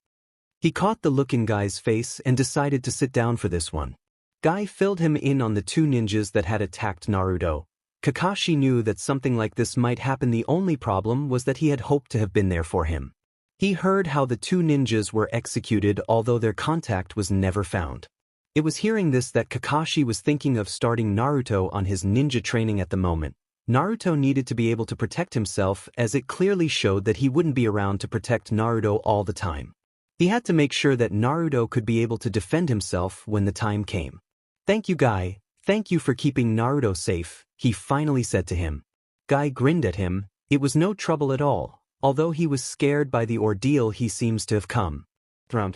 He caught the look in Guy's face and decided to sit down for this one. Guy filled him in on the two ninjas that had attacked Naruto. Kakashi knew that something like this might happen. The only problem was that he had hoped to have been there for him. He heard how the two ninjas were executed, although their contact was never found. It was hearing this that Kakashi was thinking of starting Naruto on his ninja training at the moment. Naruto needed to be able to protect himself, as it clearly showed that he wouldn't be around to protect Naruto all the time. He had to make sure that Naruto could be able to defend himself when the time came. "Thank you, Guy. Thank you for keeping Naruto safe," he finally said to him. Guy grinned at him. It was no trouble at all, although he was scared by the ordeal he seems to have come through.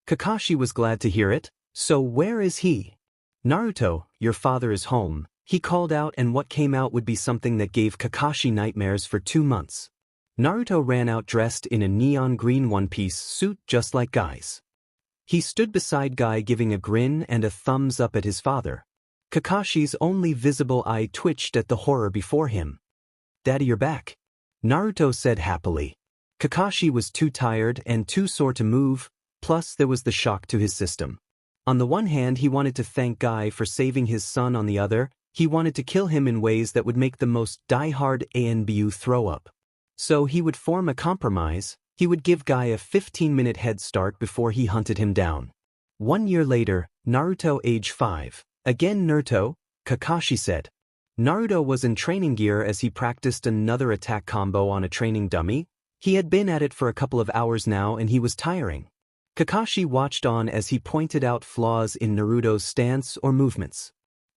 Kakashi was glad to hear it. "So where is he?" "Naruto, your father is home," he called out, and what came out would be something that gave Kakashi nightmares for 2 months. Naruto ran out dressed in a neon green one-piece suit just like Guy's. He stood beside Guy giving a grin and a thumbs up at his father. Kakashi's only visible eye twitched at the horror before him. "Daddy, you're back," Naruto said happily. Kakashi was too tired and too sore to move, plus there was the shock to his system. On the one hand, he wanted to thank Guy for saving his son. On the other, he wanted to kill him in ways that would make the most die-hard Anbu throw up. So he would form a compromise. He would give Guy a 15-minute head start before he hunted him down. 1 year later, Naruto age 5. "Again, Naruto," Kakashi said. Naruto was in training gear as he practiced another attack combo on a training dummy. He had been at it for a couple of hours now and he was tiring. Kakashi watched on as he pointed out flaws in Naruto's stance or movements.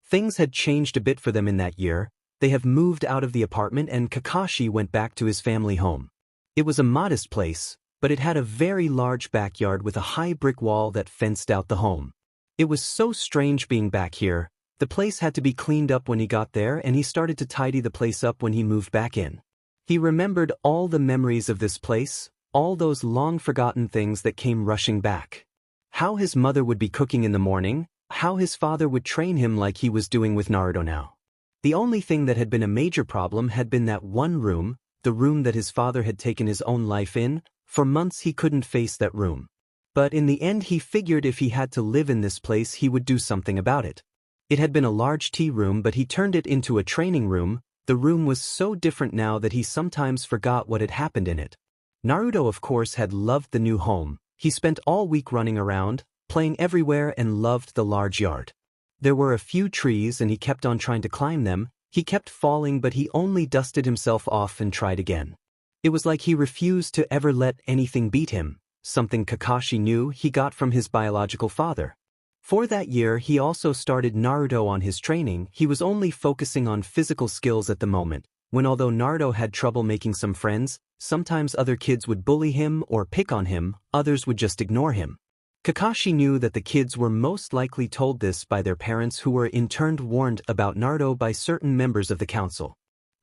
Things had changed a bit for them in that year. They have moved out of the apartment and Kakashi went back to his family home. It was a modest place, but it had a very large backyard with a high brick wall that fenced out the home. It was so strange being back here. The place had to be cleaned up when he got there and he started to tidy the place up when he moved back in. He remembered all the memories of this place, all those long-forgotten things that came rushing back. How his mother would be cooking in the morning, how his father would train him like he was doing with Naruto now. The only thing that had been a major problem had been that one room, the room that his father had taken his own life in. For months he couldn't face that room. But in the end he figured if he had to live in this place he would do something about it. It had been a large tea room but he turned it into a training room. The room was so different now that he sometimes forgot what had happened in it. Naruto of course had loved the new home. He spent all week running around, playing everywhere and loved the large yard. There were a few trees and he kept on trying to climb them. He kept falling but he only dusted himself off and tried again. It was like he refused to ever let anything beat him, something Kakashi knew he got from his biological father. For that year he also started Naruto on his training. He was only focusing on physical skills at the moment, when although Naruto had trouble making some friends, sometimes other kids would bully him or pick on him, others would just ignore him. Kakashi knew that the kids were most likely told this by their parents who were in turn warned about Naruto by certain members of the council.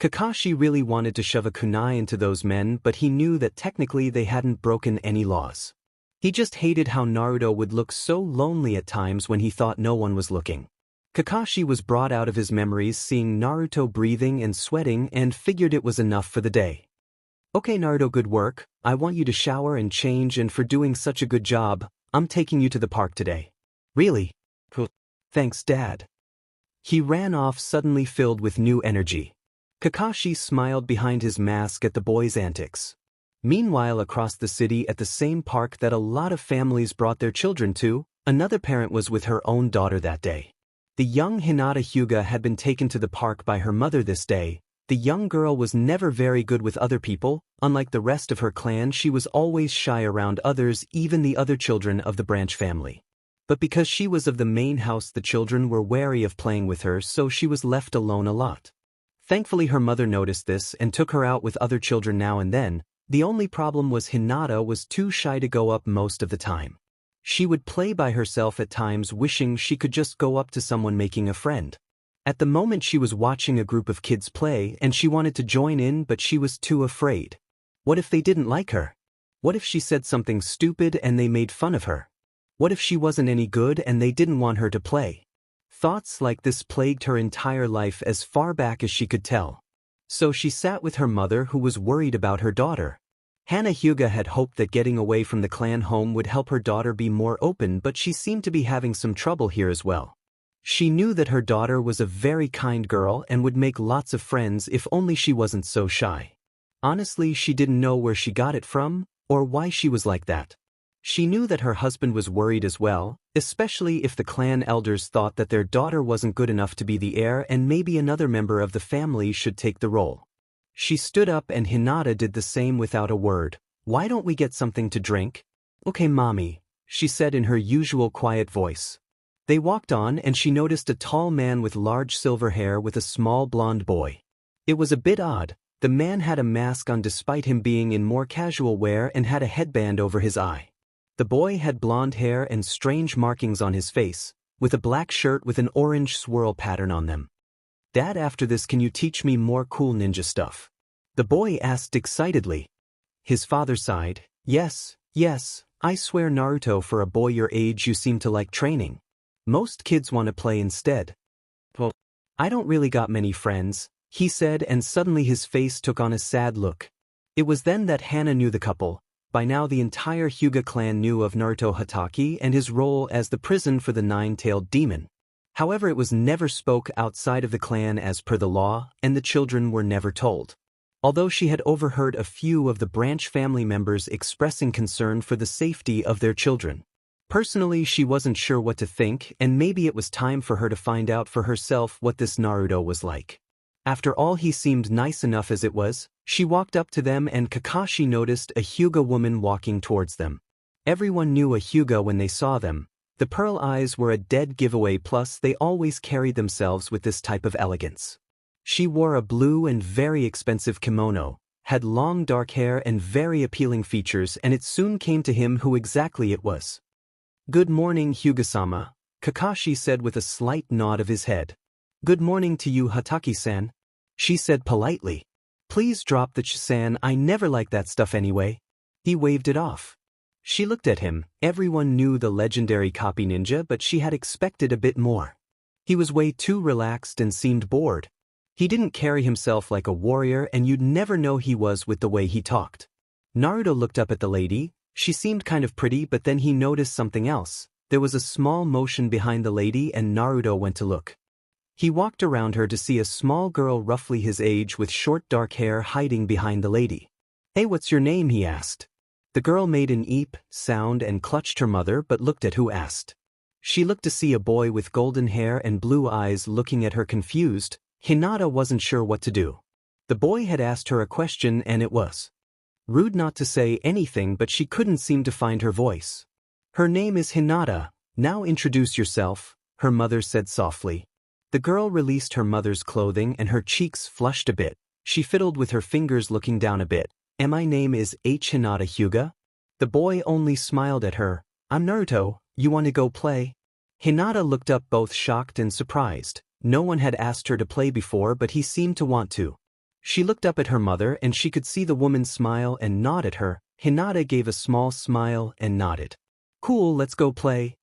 Kakashi really wanted to shove a kunai into those men but he knew that technically they hadn't broken any laws. He just hated how Naruto would look so lonely at times when he thought no one was looking. Kakashi was brought out of his memories seeing Naruto breathing and sweating and figured it was enough for the day. Okay Naruto, good work, I want you to shower and change and for doing such a good job, I'm taking you to the park today. Really? Cool. Thanks Dad. He ran off suddenly filled with new energy. Kakashi smiled behind his mask at the boy's antics. Meanwhile across the city at the same park that a lot of families brought their children to, another parent was with her own daughter that day. The young Hinata Hyuga had been taken to the park by her mother this day. The young girl was never very good with other people. Unlike the rest of her clan, she was always shy around others, even the other children of the branch family. But because she was of the main house, the children were wary of playing with her, so she was left alone a lot. Thankfully her mother noticed this and took her out with other children now and then. The only problem was Hinata was too shy to go up most of the time. She would play by herself at times wishing she could just go up to someone making a friend. At the moment she was watching a group of kids play and she wanted to join in but she was too afraid. What if they didn't like her? What if she said something stupid and they made fun of her? What if she wasn't any good and they didn't want her to play? Thoughts like this plagued her entire life as far back as she could tell. So she sat with her mother who was worried about her daughter. Hana Hyuga had hoped that getting away from the clan home would help her daughter be more open but she seemed to be having some trouble here as well. She knew that her daughter was a very kind girl and would make lots of friends if only she wasn't so shy. Honestly, she didn't know where she got it from, or why she was like that. She knew that her husband was worried as well, especially if the clan elders thought that their daughter wasn't good enough to be the heir and maybe another member of the family should take the role. She stood up and Hinata did the same without a word. Why don't we get something to drink? Okay, mommy, she said in her usual quiet voice. They walked on and she noticed a tall man with large silver hair with a small blonde boy. It was a bit odd. The man had a mask on despite him being in more casual wear and had a headband over his eye. The boy had blonde hair and strange markings on his face, with a black shirt with an orange swirl pattern on them. Dad, after this can you teach me more cool ninja stuff? The boy asked excitedly. His father sighed. Yes, I swear Naruto, for a boy your age you seem to like training. Most kids want to play instead. Well, I don't really got many friends, he said, and suddenly his face took on a sad look. It was then that Hana knew the couple. By now the entire Hyuga clan knew of Naruto Hatake and his role as the prison for the nine-tailed demon. However, it was never spoke outside of the clan as per the law, and the children were never told. Although she had overheard a few of the branch family members expressing concern for the safety of their children. Personally, she wasn't sure what to think, and maybe it was time for her to find out for herself what this Naruto was like. After all, he seemed nice enough as it was. She walked up to them and Kakashi noticed a Hyuga woman walking towards them. Everyone knew a Hyuga when they saw them. The pearl eyes were a dead giveaway, plus they always carried themselves with this type of elegance. She wore a blue and very expensive kimono, had long dark hair and very appealing features, and it soon came to him who exactly it was. "Good morning, Hyuga-sama," Kakashi said with a slight nod of his head. "Good morning to you, Hatake-san," she said politely. "Please drop the ch-san, I never like that stuff anyway." He waved it off. She looked at him. Everyone knew the legendary copy ninja, but she had expected a bit more. He was way too relaxed and seemed bored. He didn't carry himself like a warrior, and you'd never know he was with the way he talked. Naruto looked up at the lady. She seemed kind of pretty, but then he noticed something else. There was a small motion behind the lady and Naruto went to look. He walked around her to see a small girl roughly his age with short dark hair hiding behind the lady. "Hey, what's your name?" he asked. The girl made an eep sound and clutched her mother but looked at who asked. She looked to see a boy with golden hair and blue eyes looking at her confused. Hinata wasn't sure what to do. The boy had asked her a question and it was rude not to say anything, but she couldn't seem to find her voice. "Her name is Hinata. Now introduce yourself," her mother said softly. The girl released her mother's clothing and her cheeks flushed a bit. She fiddled with her fingers looking down a bit. "My name is Hinata Hyuga." The boy only smiled at her. "I'm Naruto, you want to go play?" Hinata looked up both shocked and surprised. No one had asked her to play before, but he seemed to want to. She looked up at her mother and she could see the woman smile and nod at her. Hinata gave a small smile and nodded. "Cool, let's go play."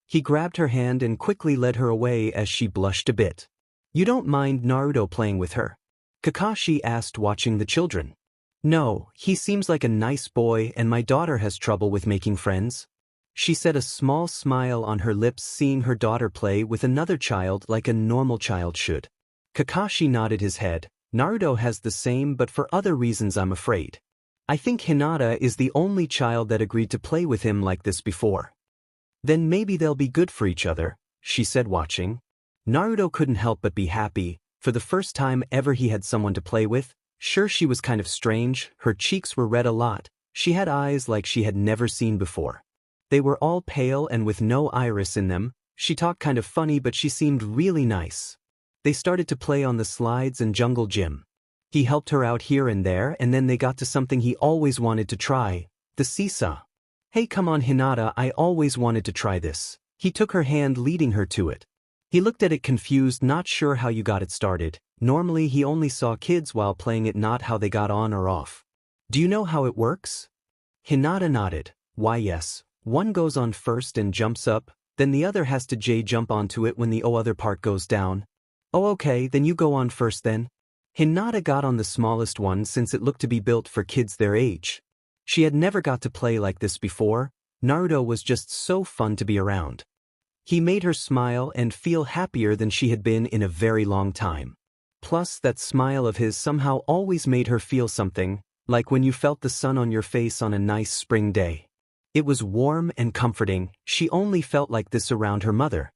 He grabbed her hand and quickly led her away as she blushed a bit. "You don't mind Naruto playing with her?" Kakashi asked, watching the children. "No, he seems like a nice boy and my daughter has trouble with making friends." She said, a small smile on her lips, seeing her daughter play with another child like a normal child should. Kakashi nodded his head. "Naruto has the same, but for other reasons, I'm afraid. I think Hinata is the only child that agreed to play with him like this before." "Then maybe they'll be good for each other," she said, watching. Naruto couldn't help but be happy. For the first time ever he had someone to play with. Sure, she was kind of strange. Her cheeks were red a lot. She had eyes like she had never seen before. They were all pale and with no iris in them. She talked kind of funny, but she seemed really nice. They started to play on the slides and jungle gym. He helped her out here and there, and then they got to something he always wanted to try, the seesaw. "Hey, come on, Hinata, I always wanted to try this." He took her hand, leading her to it. He looked at it confused, not sure how you got it started. Normally he only saw kids while playing it, not how they got on or off. "Do you know how it works?" Hinata nodded. "Why, yes. One goes on first and jumps up, then the other has to jump onto it when the other part goes down." "Oh, okay, then you go on first then." Hinata got on the smallest one since it looked to be built for kids their age. She had never got to play like this before. Naruto was just so fun to be around. He made her smile and feel happier than she had been in a very long time. Plus, that smile of his somehow always made her feel something, like when you felt the sun on your face on a nice spring day. It was warm and comforting. She only felt like this around her mother.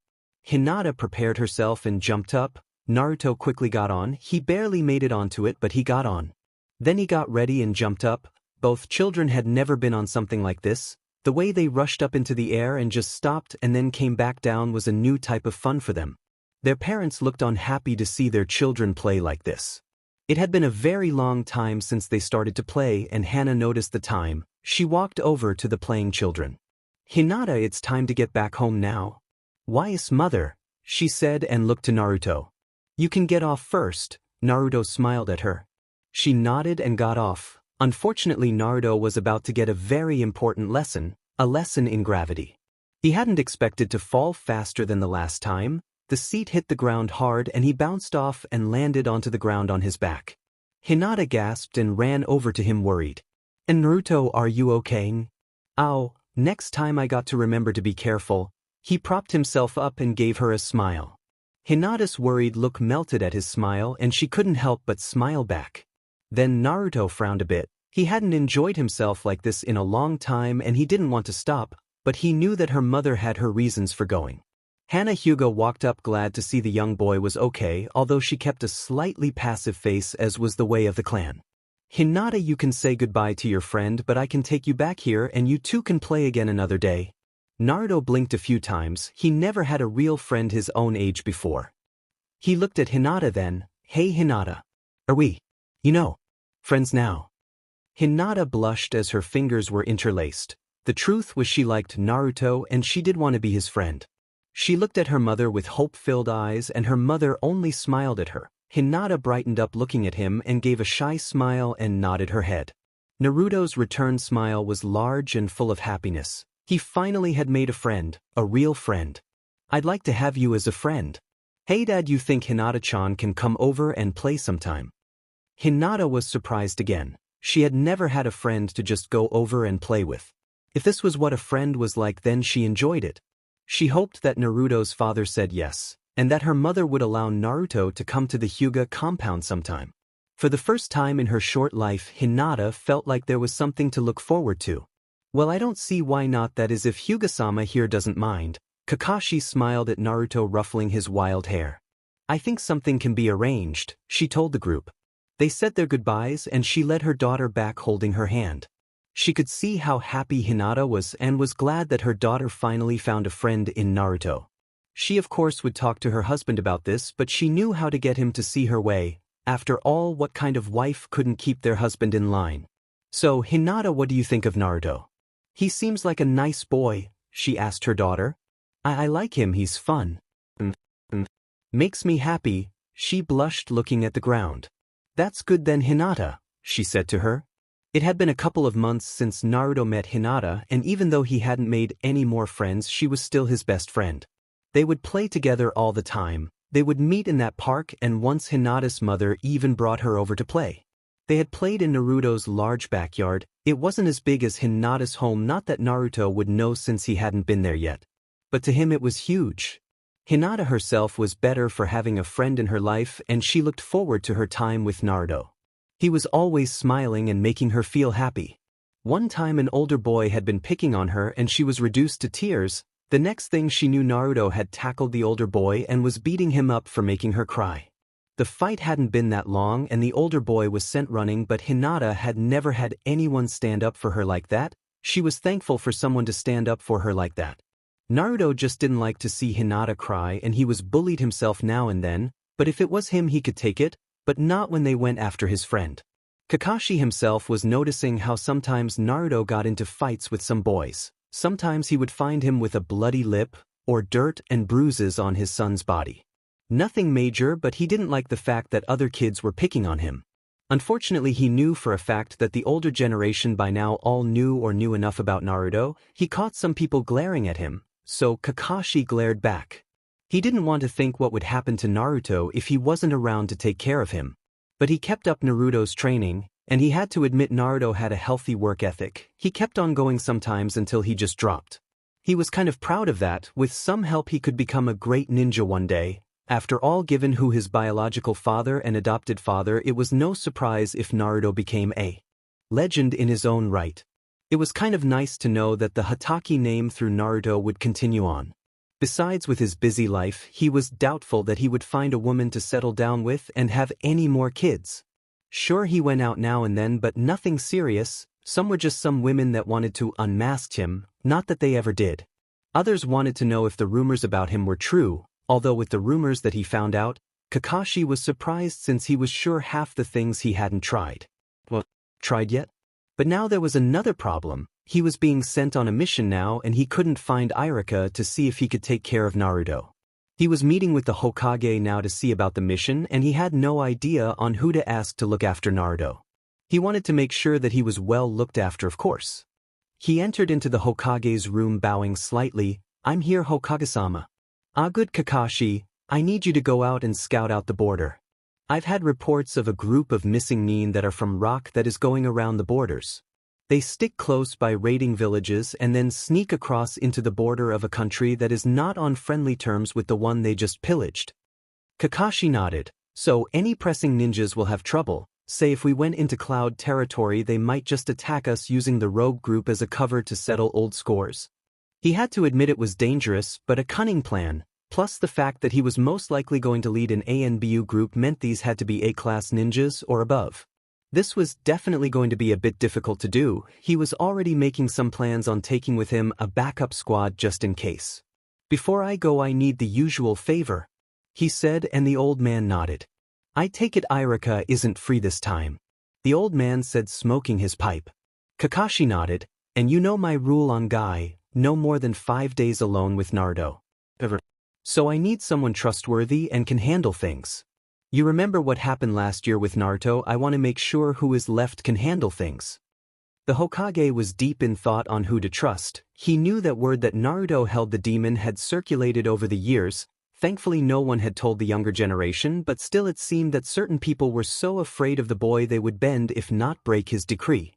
Hinata prepared herself and jumped up. Naruto quickly got on. He barely made it onto it, but he got on. Then he got ready and jumped up. Both children had never been on something like this. The way they rushed up into the air and just stopped and then came back down was a new type of fun for them. Their parents looked on, happy to see their children play like this. It had been a very long time since they started to play, and Hana noticed the time. She walked over to the playing children. "Hinata, it's time to get back home now." "Why, is mother?" she said and looked to Naruto. "You can get off first." Naruto smiled at her. She nodded and got off. Unfortunately, Naruto was about to get a very important lesson, a lesson in gravity. He hadn't expected to fall faster than the last time. The seat hit the ground hard and he bounced off and landed onto the ground on his back. Hinata gasped and ran over to him, worried. "And Naruto, are you okay?" "Ow, next time I got to remember to be careful." He propped himself up and gave her a smile. Hinata's worried look melted at his smile and she couldn't help but smile back. Then Naruto frowned a bit. He hadn't enjoyed himself like this in a long time and he didn't want to stop, but he knew that her mother had her reasons for going. Hana Hyuga walked up glad to see the young boy was okay, although she kept a slightly passive face as was the way of the clan. Hinata, you can say goodbye to your friend, but I can take you back here and you two can play again another day. Naruto blinked a few times. He never had a real friend his own age before. He looked at Hinata then. Hey Hinata. Are we, friends now? Hinata blushed as her fingers were interlaced. The truth was she liked Naruto and she did want to be his friend. She looked at her mother with hope-filled eyes and her mother only smiled at her. Hinata brightened up looking at him and gave a shy smile and nodded her head. Naruto's return smile was large and full of happiness. He finally had made a friend, a real friend. I'd like to have you as a friend. Hey Dad, you think Hinata-chan can come over and play sometime? Hinata was surprised again. She had never had a friend to just go over and play with. If this was what a friend was like, then she enjoyed it. She hoped that Naruto's father said yes, and that her mother would allow Naruto to come to the Hyuga compound sometime. For the first time in her short life, Hinata felt like there was something to look forward to. Well, I don't see why not, that is if Hyuga-sama here doesn't mind. Kakashi smiled at Naruto ruffling his wild hair. I think something can be arranged, she told the group. They said their goodbyes and she led her daughter back holding her hand. She could see how happy Hinata was and was glad that her daughter finally found a friend in Naruto. She of course would talk to her husband about this, but she knew how to get him to see her way. After all, what kind of wife couldn't keep their husband in line? So, Hinata, what do you think of Naruto? He seems like a nice boy, she asked her daughter. I like him, he's fun. Makes me happy, she blushed looking at the ground. That's good then Hinata, she said to her. It had been a couple of months since Naruto met Hinata, and even though he hadn't made any more friends, she was still his best friend. They would play together all the time. They would meet in that park, and once Hinata's mother even brought her over to play. They had played in Naruto's large backyard. It wasn't as big as Hinata's home, not that Naruto would know since he hadn't been there yet. But to him it was huge. Hinata herself was better for having a friend in her life, and she looked forward to her time with Naruto. He was always smiling and making her feel happy. One time an older boy had been picking on her and she was reduced to tears. The next thing she knew, Naruto had tackled the older boy and was beating him up for making her cry. The fight hadn't been that long and the older boy was sent running, but Hinata had never had anyone stand up for her like that. She was thankful for someone to stand up for her like that. Naruto just didn't like to see Hinata cry, and he was bullied himself now and then, but if it was him he could take it, but not when they went after his friend. Kakashi himself was noticing how sometimes Naruto got into fights with some boys. Sometimes he would find him with a bloody lip, or dirt and bruises on his son's body. Nothing major, but he didn't like the fact that other kids were picking on him. Unfortunately, he knew for a fact that the older generation by now all knew or knew enough about Naruto. He caught some people glaring at him, so Kakashi glared back. He didn't want to think what would happen to Naruto if he wasn't around to take care of him. But he kept up Naruto's training, and he had to admit Naruto had a healthy work ethic. He kept on going sometimes until he just dropped. He was kind of proud of that. With some help he could become a great ninja one day. After all, given who his biological father and adopted father, it was no surprise if Naruto became a legend in his own right. It was kind of nice to know that the Hatake name through Naruto would continue on. Besides, with his busy life, he was doubtful that he would find a woman to settle down with and have any more kids. Sure, he went out now and then, but nothing serious. Some were just some women that wanted to unmask him, not that they ever did. Others wanted to know if the rumors about him were true. Although with the rumors that he found out, Kakashi was surprised since he was sure half the things he hadn't tried. Well, tried yet? But now there was another problem. He was being sent on a mission now and he couldn't find Irika to see if he could take care of Naruto. He was meeting with the Hokage now to see about the mission, and he had no idea on who to ask to look after Naruto. He wanted to make sure that he was well looked after, of course. He entered into the Hokage's room bowing slightly. I'm here, Hokage-sama. Ah, good Kakashi, I need you to go out and scout out the border. I've had reports of a group of missing nin that are from rock that is going around the borders. They stick close by raiding villages and then sneak across into the border of a country that is not on friendly terms with the one they just pillaged. Kakashi nodded. So any pressing ninjas will have trouble. Say if we went into Cloud territory, they might just attack us using the rogue group as a cover to settle old scores. He had to admit it was dangerous, but a cunning plan. Plus the fact that he was most likely going to lead an ANBU group meant these had to be A-class ninjas or above. This was definitely going to be a bit difficult to do. He was already making some plans on taking with him a backup squad just in case. "Before I go, I need the usual favor," he said, and the old man nodded. "I take it Irika isn't free this time," the old man said, smoking his pipe. Kakashi nodded, "And you know my rule on Guy, no more than 5 days alone with Naruto. So I need someone trustworthy and can handle things. You remember what happened last year with Naruto? I want to make sure who is left can handle things." The Hokage was deep in thought on who to trust. He knew that word that Naruto held the demon had circulated over the years. Thankfully no one had told the younger generation, but still it seemed that certain people were so afraid of the boy they would bend if not break his decree.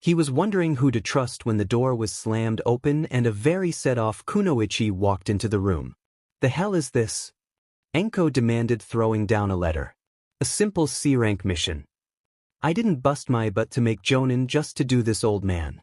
He was wondering who to trust when the door was slammed open and a very set-off Kunoichi walked into the room. "The hell is this?" Enko demanded, throwing down a letter. "A simple C-rank mission. I didn't bust my butt to make Jonin just to do this, old man."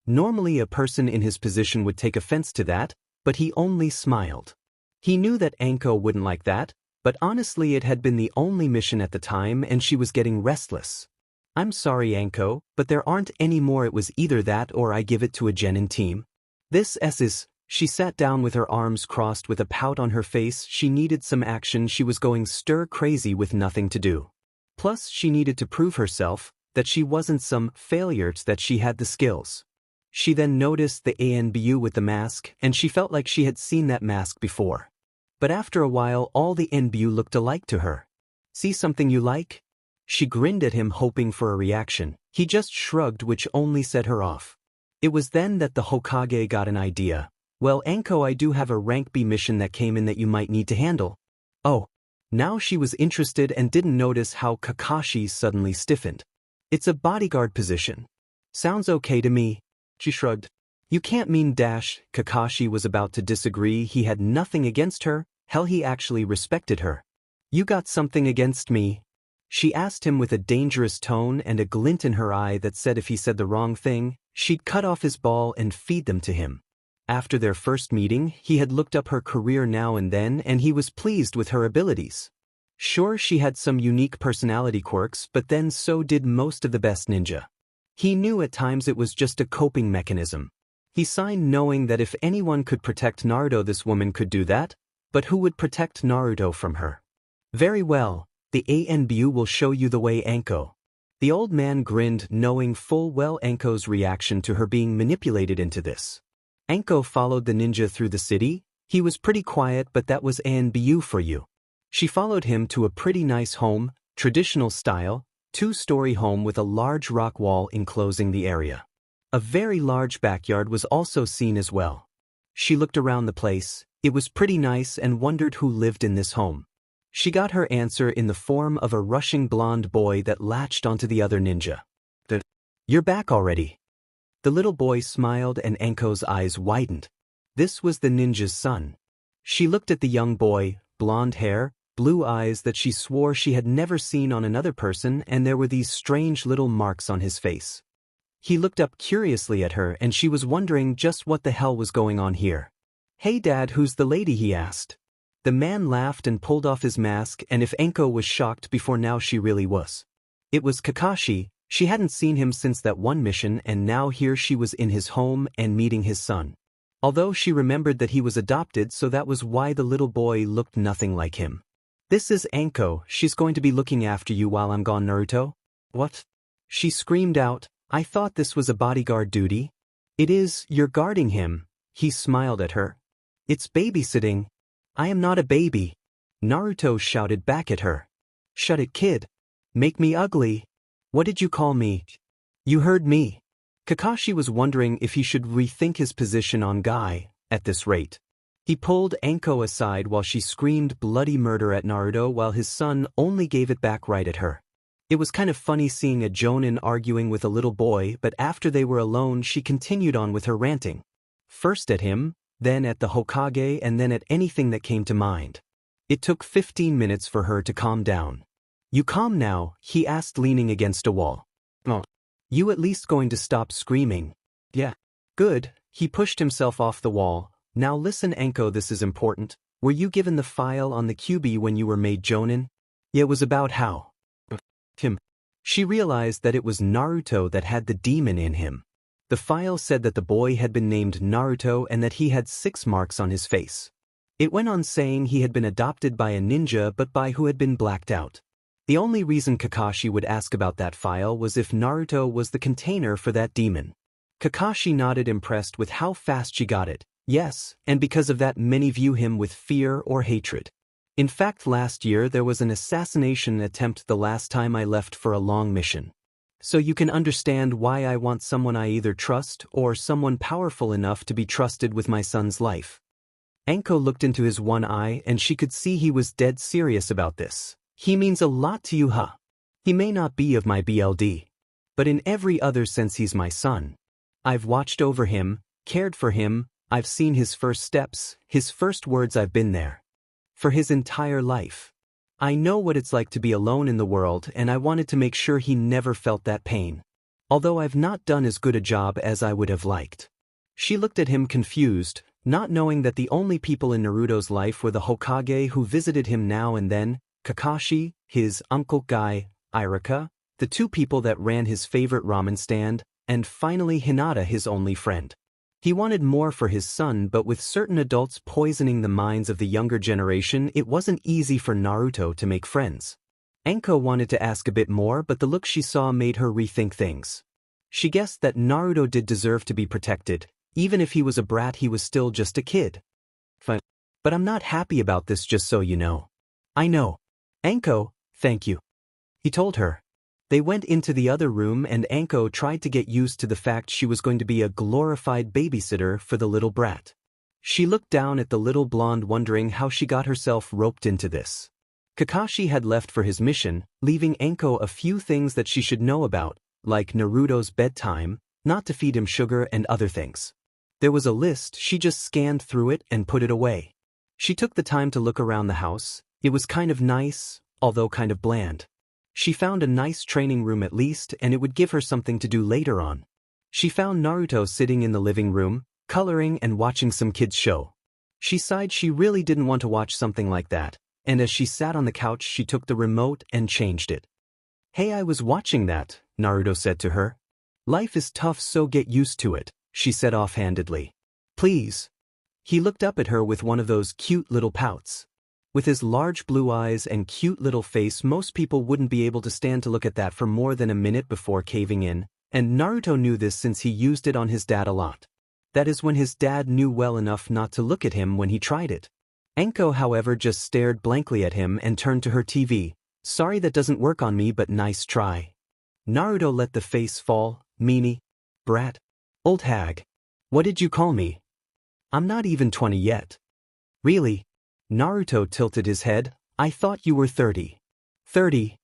Normally a person in his position would take offense to that, but he only smiled. He knew that Enko wouldn't like that, but honestly it had been the only mission at the time and she was getting restless. "I'm sorry Enko, but there aren't any more. It was either that or I give it to a genin team. This is..." She sat down with her arms crossed with a pout on her face. She needed some action. She was going stir-crazy with nothing to do. Plus she needed to prove herself, that she wasn't some failure, that she had the skills. She then noticed the ANBU with the mask, and she felt like she had seen that mask before. But after a while all the NBU looked alike to her. "See something you like?" She grinned at him, hoping for a reaction. He just shrugged, which only set her off. It was then that the Hokage got an idea. "Well Enko, I do have a rank B mission that came in that you might need to handle." Oh. Now she was interested and didn't notice how Kakashi suddenly stiffened. "It's a bodyguard position." "Sounds okay to me." She shrugged. "You can't mean dash." Kakashi was about to disagree. He had nothing against her. Hell, he actually respected her. "You got something against me?" She asked him with a dangerous tone and a glint in her eye that said if he said the wrong thing, she'd cut off his ball and feed them to him. After their first meeting, he had looked up her career now and then and he was pleased with her abilities. Sure, she had some unique personality quirks, but then so did most of the best ninja. He knew at times it was just a coping mechanism. He signed knowing that if anyone could protect Naruto, this woman could do that, but who would protect Naruto from her? "Very well, the ANBU will show you the way, Enko." The old man grinned, knowing full well Enko's reaction to her being manipulated into this. Enko followed the ninja through the city. He was pretty quiet, but that was ANBU for you. She followed him to a pretty nice home, traditional style, 2-story home with a large rock wall enclosing the area. A very large backyard was also seen as well. She looked around the place. It was pretty nice and wondered who lived in this home. She got her answer in the form of a rushing blonde boy that latched onto the other ninja. "You're back already." The little boy smiled and Enko's eyes widened. This was the ninja's son. She looked at the young boy, blonde hair, blue eyes that she swore she had never seen on another person, and there were these strange little marks on his face. He looked up curiously at her and she was wondering just what the hell was going on here. "Hey Dad, who's the lady?" he asked. The man laughed and pulled off his mask, and if Enko was shocked before, now she really was. It was Kakashi. She hadn't seen him since that one mission, and now here she was in his home and meeting his son. Although she remembered that he was adopted, so that was why the little boy looked nothing like him. "This is Enko. She's going to be looking after you while I'm gone, Naruto." "What?" She screamed out. "I thought this was a bodyguard duty." "It is. You're guarding him." He smiled at her. "It's babysitting." "I am not a baby." Naruto shouted back at her. "Shut it, kid. Make me ugly." "What did you call me?" "You heard me." Kakashi was wondering if he should rethink his position on Guy. At this rate, he pulled Enko aside while she screamed bloody murder at Naruto, while his son only gave it back right at her. It was kind of funny seeing a jonin arguing with a little boy, but after they were alone she continued on with her ranting. First at him, then at the Hokage, and then at anything that came to mind. It took 15 minutes for her to calm down. "You calm now?" he asked, leaning against a wall. "Oh. You at least going to stop screaming?" "Yeah." "Good." He pushed himself off the wall. "Now listen Enko, this is important. Were you given the file on the QB when you were made Jonin? Yeah, it was about how him. She realized that it was Naruto that had the demon in him. The file said that the boy had been named Naruto and that he had 6 marks on his face. It went on saying he had been adopted by a ninja but by who had been blacked out. The only reason Kakashi would ask about that file was if Naruto was the container for that demon. Kakashi nodded, impressed with how fast she got it. Yes, and because of that many view him with fear or hatred. In fact, last year there was an assassination attempt the last time I left for a long mission. So you can understand why I want someone I either trust or someone powerful enough to be trusted with my son's life. Anko looked into his one eye and she could see he was dead serious about this. He means a lot to you, huh? He may not be of my BLD, but in every other sense he's my son. I've watched over him, cared for him, I've seen his first steps, his first words. I've been there for his entire life. I know what it's like to be alone in the world, and I wanted to make sure he never felt that pain. Although I've not done as good a job as I would have liked. She looked at him confused, not knowing that the only people in Naruto's life were the Hokage who visited him now and then, Kakashi, his uncle Guy, Irika, the 2 people that ran his favorite ramen stand, and finally Hinata, his only friend. He wanted more for his son, but with certain adults poisoning the minds of the younger generation, it wasn't easy for Naruto to make friends. Anko wanted to ask a bit more, but the look she saw made her rethink things. She guessed that Naruto did deserve to be protected. Even if he was a brat, he was still just a kid. Fine. But I'm not happy about this, just so you know. I know. Anko, thank you. He told her. They went into the other room and Anko tried to get used to the fact she was going to be a glorified babysitter for the little brat. She looked down at the little blonde, wondering how she got herself roped into this. Kakashi had left for his mission, leaving Anko a few things that she should know about, like Naruto's bedtime, not to feed him sugar and other things. There was a list, she just scanned through it and put it away. She took the time to look around the house. It was kind of nice, although kind of bland. She found a nice training room at least, and it would give her something to do later on. She found Naruto sitting in the living room, coloring and watching some kids' show. She sighed. She really didn't want to watch something like that, and as she sat on the couch she took the remote and changed it. Hey, I was watching that, Naruto said to her. Life is tough, so get used to it, she said offhandedly. Please. He looked up at her with one of those cute little pouts. With his large blue eyes and cute little face, most people wouldn't be able to stand to look at that for more than a minute before caving in, and Naruto knew this since he used it on his dad a lot. That is, when his dad knew well enough not to look at him when he tried it. Anko, however, just stared blankly at him and turned to her TV. Sorry, that doesn't work on me, but nice try. Naruto let the face fall. Meanie. Brat. Old hag. What did you call me? I'm not even 20 yet. Really? Naruto tilted his head. I thought you were 30. 30.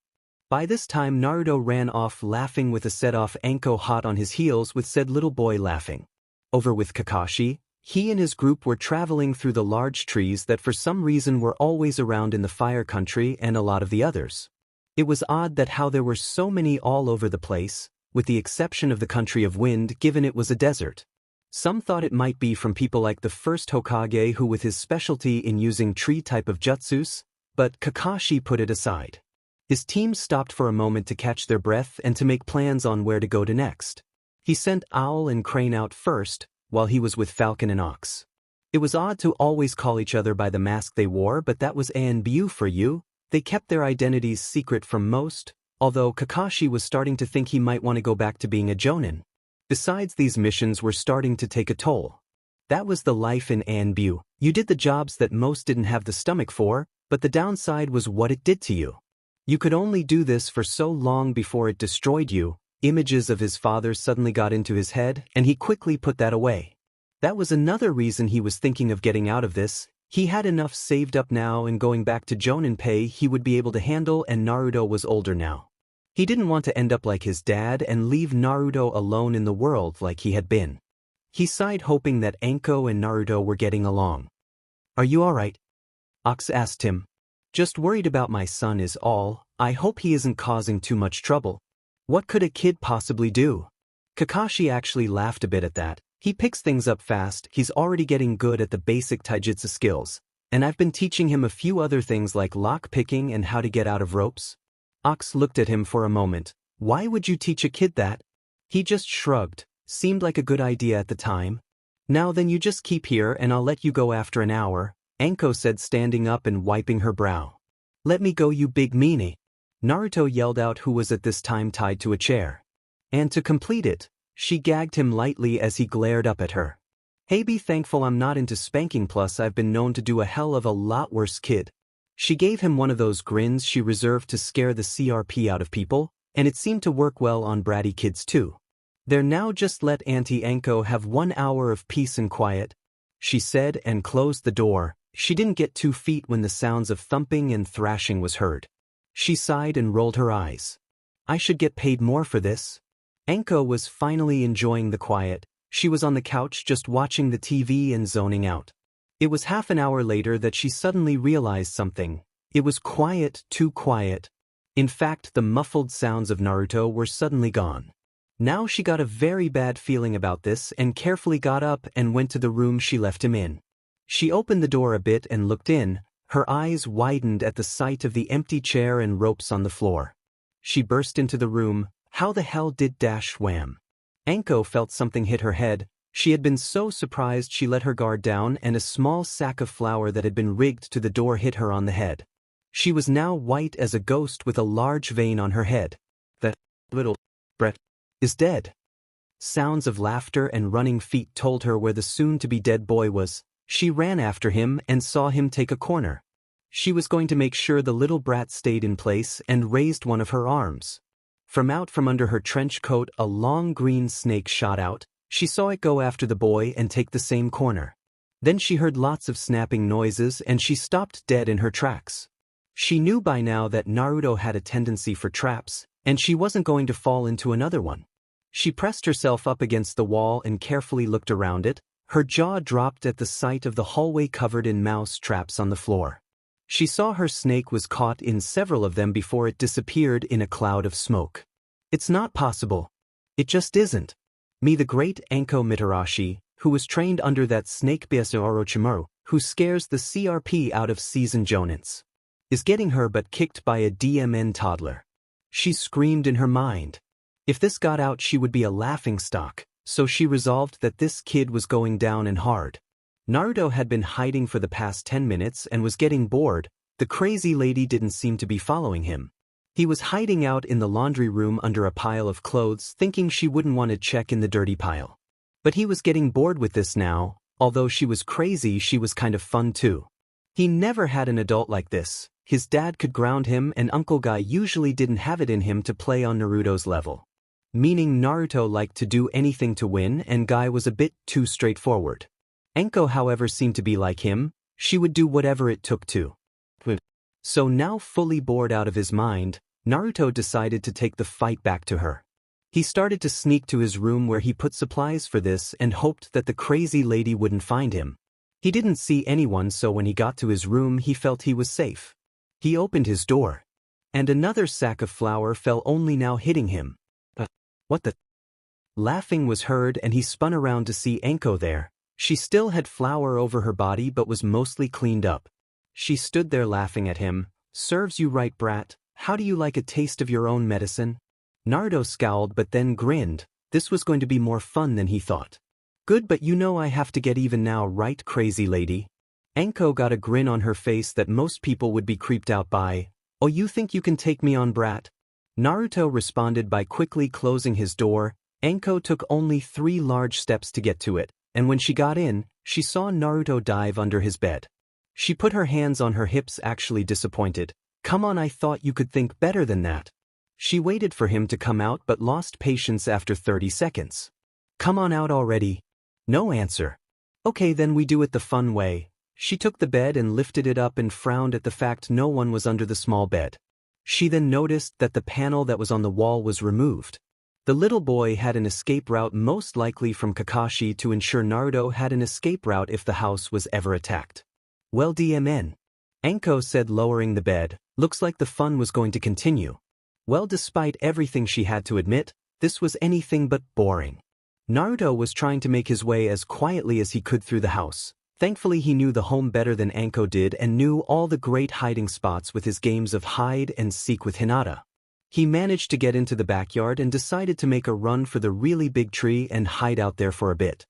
By this time Naruto ran off laughing with a set-off, Anko hot on his heels with said little boy laughing. Over with Kakashi, he and his group were traveling through the large trees that for some reason were always around in the fire country and a lot of the others. It was odd that how there were so many all over the place, with the exception of the country of wind, given it was a desert. Some thought it might be from people like the first Hokage, who with his specialty in using tree type of jutsus, but Kakashi put it aside. His team stopped for a moment to catch their breath and to make plans on where to go to next. He sent Owl and Crane out first, while he was with Falcon and Ox. It was odd to always call each other by the mask they wore, but that was ANBU for you. They kept their identities secret from most, although Kakashi was starting to think he might want to go back to being a Jonin. Besides, these missions were starting to take a toll. That was the life in ANBU. You did the jobs that most didn't have the stomach for, but the downside was what it did to you. You could only do this for so long before it destroyed you. Images of his father suddenly got into his head, and he quickly put that away. That was another reason he was thinking of getting out of this. He had enough saved up now, and going back to Jonin pay he would be able to handle, and Naruto was older now. He didn't want to end up like his dad and leave Naruto alone in the world like he had been. He sighed, hoping that Anko and Naruto were getting along. Are you alright? Ox asked him. Just worried about my son is all. I hope he isn't causing too much trouble. What could a kid possibly do? Kakashi actually laughed a bit at that. He picks things up fast. He's already getting good at the basic taijutsu skills. And I've been teaching him a few other things like lock-picking and how to get out of ropes. Ox looked at him for a moment. Why would you teach a kid that? He just shrugged. Seemed like a good idea at the time. Now then you just keep here and I'll let you go after an hour, Anko said standing up and wiping her brow. Let me go you big meanie. Naruto yelled out, who was at this time tied to a chair. And to complete it, she gagged him lightly as he glared up at her. Hey, be thankful I'm not into spanking, plus I've been known to do a hell of a lot worse, kid. She gave him one of those grins she reserved to scare the CRP out of people, and it seemed to work well on bratty kids too. There, now just let Auntie Anko have 1 hour of peace and quiet, she said and closed the door. She didn't get 2 feet when the sounds of thumping and thrashing was heard. She sighed and rolled her eyes. I should get paid more for this. Anko was finally enjoying the quiet. She was on the couch just watching the TV and zoning out. It was half an hour later that she suddenly realized something. It was quiet, too quiet. In fact, the muffled sounds of Naruto were suddenly gone. Now she got a very bad feeling about this and carefully got up and went to the room she left him in. She opened the door a bit and looked in. Her eyes widened at the sight of the empty chair and ropes on the floor. She burst into the room. How the hell did wham? Anko felt something hit her head. She had been so surprised she let her guard down and a small sack of flour that had been rigged to the door hit her on the head. She was now white as a ghost with a large vein on her head. That little Brett is dead. Sounds of laughter and running feet told her where the soon-to-be dead boy was. She ran after him and saw him take a corner. She was going to make sure the little brat stayed in place and raised one of her arms. From under her trench coat a long green snake shot out. She saw it go after the boy and take the same corner. Then she heard lots of snapping noises and she stopped dead in her tracks. She knew by now that Naruto had a tendency for traps, and she wasn't going to fall into another one. She pressed herself up against the wall and carefully looked around it. Her jaw dropped at the sight of the hallway covered in mouse traps on the floor. She saw her snake was caught in several of them before it disappeared in a cloud of smoke. It's not possible. It just isn't. Me, the great Anko Mitarashi, who was trained under that snake Biasa Orochimaru, who scares the CRP out of seasoned jonins, is getting her butt kicked by a DMN toddler. She screamed in her mind. If this got out she would be a laughingstock, so she resolved that this kid was going down and hard. Naruto had been hiding for the past 10 minutes and was getting bored. The crazy lady didn't seem to be following him. He was hiding out in the laundry room under a pile of clothes, thinking she wouldn't want to check in the dirty pile. But he was getting bored with this now. Although she was crazy, she was kind of fun too. He never had an adult like this. His dad could ground him and Uncle Guy usually didn't have it in him to play on Naruto's level. Meaning Naruto liked to do anything to win and Guy was a bit too straightforward. Anko, however, seemed to be like him. She would do whatever it took to. So now, fully bored out of his mind, Naruto decided to take the fight back to her. He started to sneak to his room where he put supplies for this and hoped that the crazy lady wouldn't find him. He didn't see anyone, so when he got to his room he felt he was safe. He opened his door. And another sack of flour fell, only now hitting him. What the? Laughing was heard and he spun around to see Anko there. She still had flour over her body but was mostly cleaned up. She stood there laughing at him. Serves you right, brat. How do you like a taste of your own medicine? Naruto scowled but then grinned. This was going to be more fun than he thought. Good, but you know I have to get even now, right, crazy lady? Anko got a grin on her face that most people would be creeped out by. Oh, you think you can take me on, brat? Naruto responded by quickly closing his door. Anko took only 3 large steps to get to it, and when she got in, she saw Naruto dive under his bed. She put her hands on her hips, actually disappointed. Come on, I thought you could think better than that. She waited for him to come out but lost patience after 30 seconds. Come on out already. No answer. Okay, then we do it the fun way. She took the bed and lifted it up and frowned at the fact no one was under the small bed. She then noticed that the panel that was on the wall was removed. The little boy had an escape route, most likely from Kakashi, to ensure Naruto had an escape route if the house was ever attacked. Well, DMN. Anko said, lowering the bed. Looks like the fun was going to continue. Well, despite everything she had to admit, this was anything but boring. Naruto was trying to make his way as quietly as he could through the house. Thankfully he knew the home better than Anko did and knew all the great hiding spots with his games of hide and seek with Hinata. He managed to get into the backyard and decided to make a run for the really big tree and hide out there for a bit.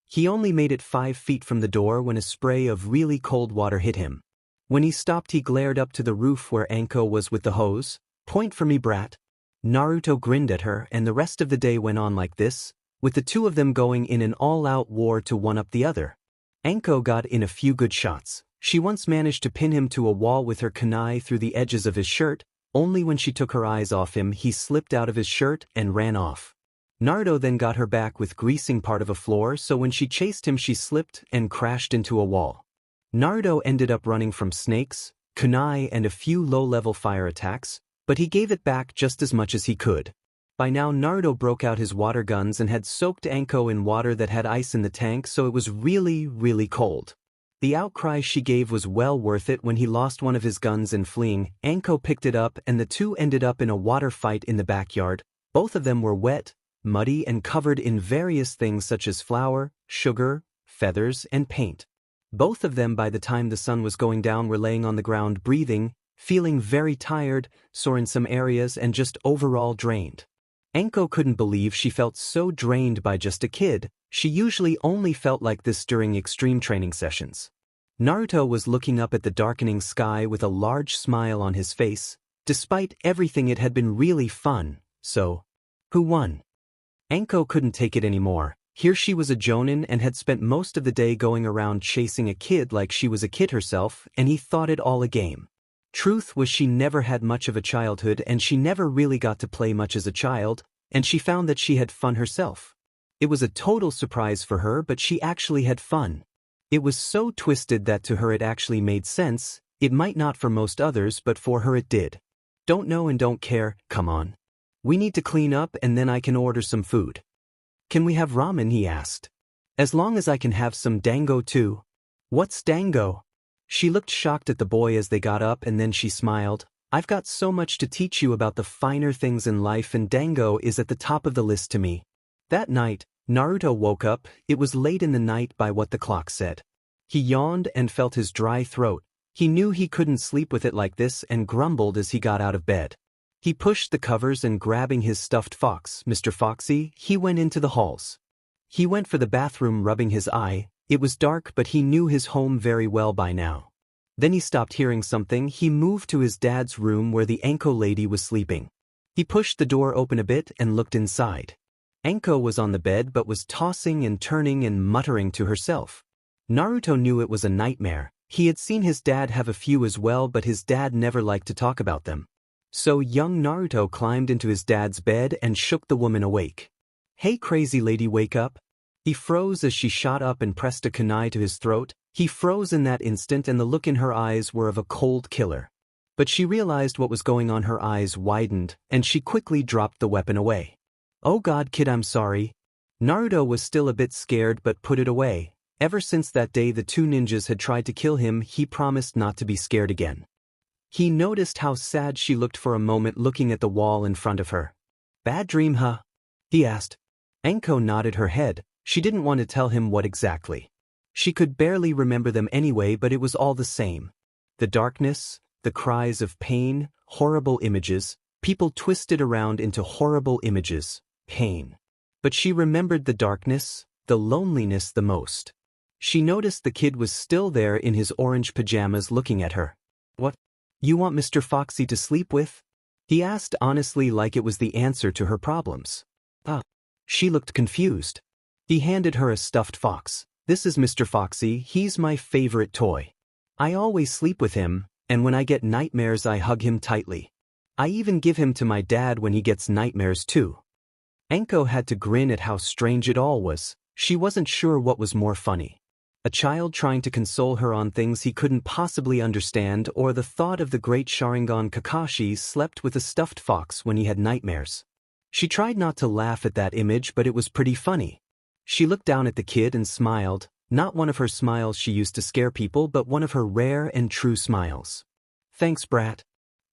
He only made it 5 feet from the door when a spray of really cold water hit him. When he stopped he glared up to the roof where Anko was with the hose. "Point for me, brat." Naruto grinned at her and the rest of the day went on like this, with the two of them going in an all-out war to one-up the other. Anko got in a few good shots. She once managed to pin him to a wall with her kunai through the edges of his shirt. Only when she took her eyes off him he slipped out of his shirt and ran off. Naruto then got her back with greasing part of a floor, so when she chased him she slipped and crashed into a wall. Naruto ended up running from snakes, kunai and a few low-level fire attacks, but he gave it back just as much as he could. By now Naruto broke out his water guns and had soaked Anko in water that had ice in the tank, so it was really cold. The outcry she gave was well worth it. When he lost one of his guns in fleeing, Anko picked it up and the two ended up in a water fight in the backyard. Both of them were wet, muddy and covered in various things such as flour, sugar, feathers and paint. Both of them by the time the sun was going down were laying on the ground breathing, feeling very tired, sore in some areas and just overall drained. Anko couldn't believe she felt so drained by just a kid. She usually only felt like this during extreme training sessions. Naruto was looking up at the darkening sky with a large smile on his face. Despite everything it had been really fun, so who won? Anko couldn't take it anymore. Here she was a jonin and had spent most of the day going around chasing a kid like she was a kid herself, and he thought it all a game. Truth was she never had much of a childhood and she never really got to play much as a child, and she found that she had fun herself. It was a total surprise for her, but she actually had fun. It was so twisted that to her it actually made sense. It might not for most others, but for her it did. Don't know and don't care, come on. We need to clean up and then I can order some food. Can we have ramen? He asked. As long as I can have some dango too. What's dango? She looked shocked at the boy as they got up and then she smiled. I've got so much to teach you about the finer things in life and dango is at the top of the list to me. That night, Naruto woke up. It was late in the night by what the clock said. He yawned and felt his dry throat. He knew he couldn't sleep with it like this and grumbled as he got out of bed. He pushed the covers and grabbing his stuffed fox, Mr. Foxy, he went into the halls. He went for the bathroom rubbing his eye. It was dark but he knew his home very well by now. Then he stopped hearing something. He moved to his dad's room where the Anko lady was sleeping. He pushed the door open a bit and looked inside. Anko was on the bed but was tossing and turning and muttering to herself. Naruto knew it was a nightmare. He had seen his dad have a few as well, but his dad never liked to talk about them. So young Naruto climbed into his dad's bed and shook the woman awake. Hey crazy lady, wake up. He froze as she shot up and pressed a kunai to his throat. He froze in that instant and the look in her eyes were of a cold killer. But she realized what was going on. Her eyes widened and she quickly dropped the weapon away. Oh god kid, I'm sorry. Naruto was still a bit scared but put it away. Ever since that day the two ninjas had tried to kill him, he promised not to be scared again. He noticed how sad she looked for a moment looking at the wall in front of her. Bad dream, huh? He asked. Anko nodded her head. She didn't want to tell him what exactly. She could barely remember them anyway, but it was all the same. The darkness, the cries of pain, horrible images, people twisted around into horrible images, pain. But she remembered the darkness, the loneliness the most. She noticed the kid was still there in his orange pajamas looking at her. What? You want Mr. Foxy to sleep with? He asked honestly, like it was the answer to her problems. She looked confused. He handed her a stuffed fox. This is Mr. Foxy, he's my favorite toy. I always sleep with him, and when I get nightmares I hug him tightly. I even give him to my dad when he gets nightmares too. Anko had to grin at how strange it all was. She wasn't sure what was more funny. A child trying to console her on things he couldn't possibly understand, or the thought of the great Sharingan Kakashi slept with a stuffed fox when he had nightmares. She tried not to laugh at that image, but it was pretty funny. She looked down at the kid and smiled, not one of her smiles she used to scare people, but one of her rare and true smiles. Thanks, brat.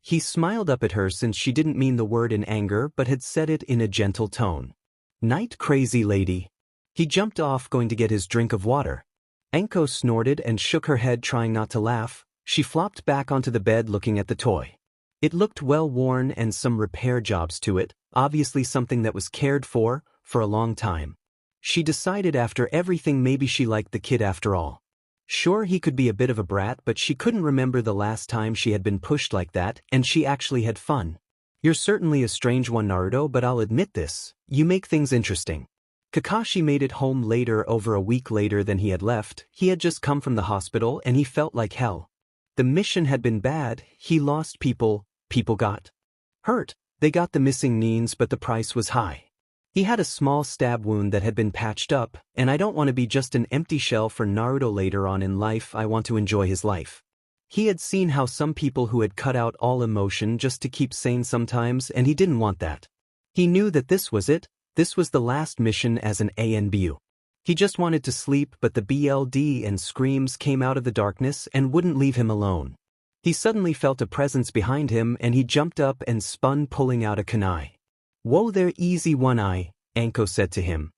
He smiled up at her since she didn't mean the word in anger but had said it in a gentle tone. Night, crazy lady. He jumped off going to get his drink of water. Anko snorted and shook her head trying not to laugh. She flopped back onto the bed looking at the toy. It looked well worn and some repair jobs to it, obviously something that was cared for a long time. She decided after everything maybe she liked the kid after all. Sure, he could be a bit of a brat, but she couldn't remember the last time she had been pushed like that, and she actually had fun. You're certainly a strange one, Naruto, but I'll admit this, you make things interesting. Kakashi made it home later, over a week later than he had left. He had just come from the hospital and he felt like hell. The mission had been bad, he lost people got hurt, they got the missing Nins, but the price was high. He had a small stab wound that had been patched up, and I don't want to be just an empty shell for Naruto later on in life. I want to enjoy his life. He had seen how some people who had cut out all emotion just to keep sane sometimes, and he didn't want that. He knew that this was it, this was the last mission as an ANBU. He just wanted to sleep, but the BLD and screams came out of the darkness and wouldn't leave him alone. He suddenly felt a presence behind him and he jumped up and spun, pulling out a kunai. "Whoa there, easy one eye," Anko said to him.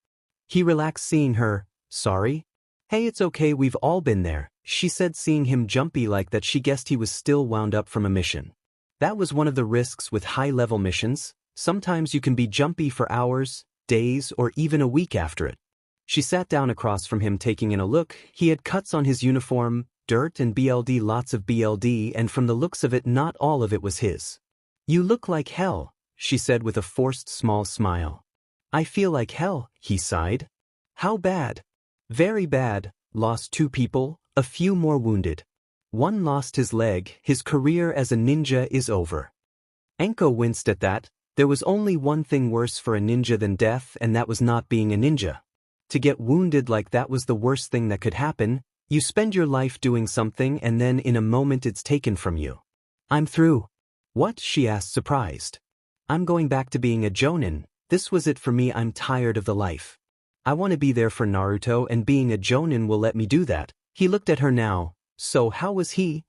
He relaxed, seeing her. "Sorry?" "Hey, it's okay, we've all been there," she said, seeing him jumpy like that. She guessed he was still wound up from a mission. That was one of the risks with high-level missions. Sometimes you can be jumpy for hours, days, or even a week after it. She sat down across from him, taking in a look. He had cuts on his uniform, dirt and BLD, lots of BLD, and from the looks of it, not all of it was his. "You look like hell," she said with a forced small smile. "I feel like hell," he sighed. "How bad?" "Very bad. Lost 2 people, a few more wounded. One lost his leg, his career as a ninja is over." Anko winced at that. There was only one thing worse for a ninja than death, and that was not being a ninja. To get wounded like that was the worst thing that could happen. You spend your life doing something and then in a moment it's taken from you. "I'm through." "What?" she asked, surprised. "I'm going back to being a jonin. This was it for me. I'm tired of the life. I want to be there for Naruto, and being a jonin will let me do that." He looked at her now. "So how was he?"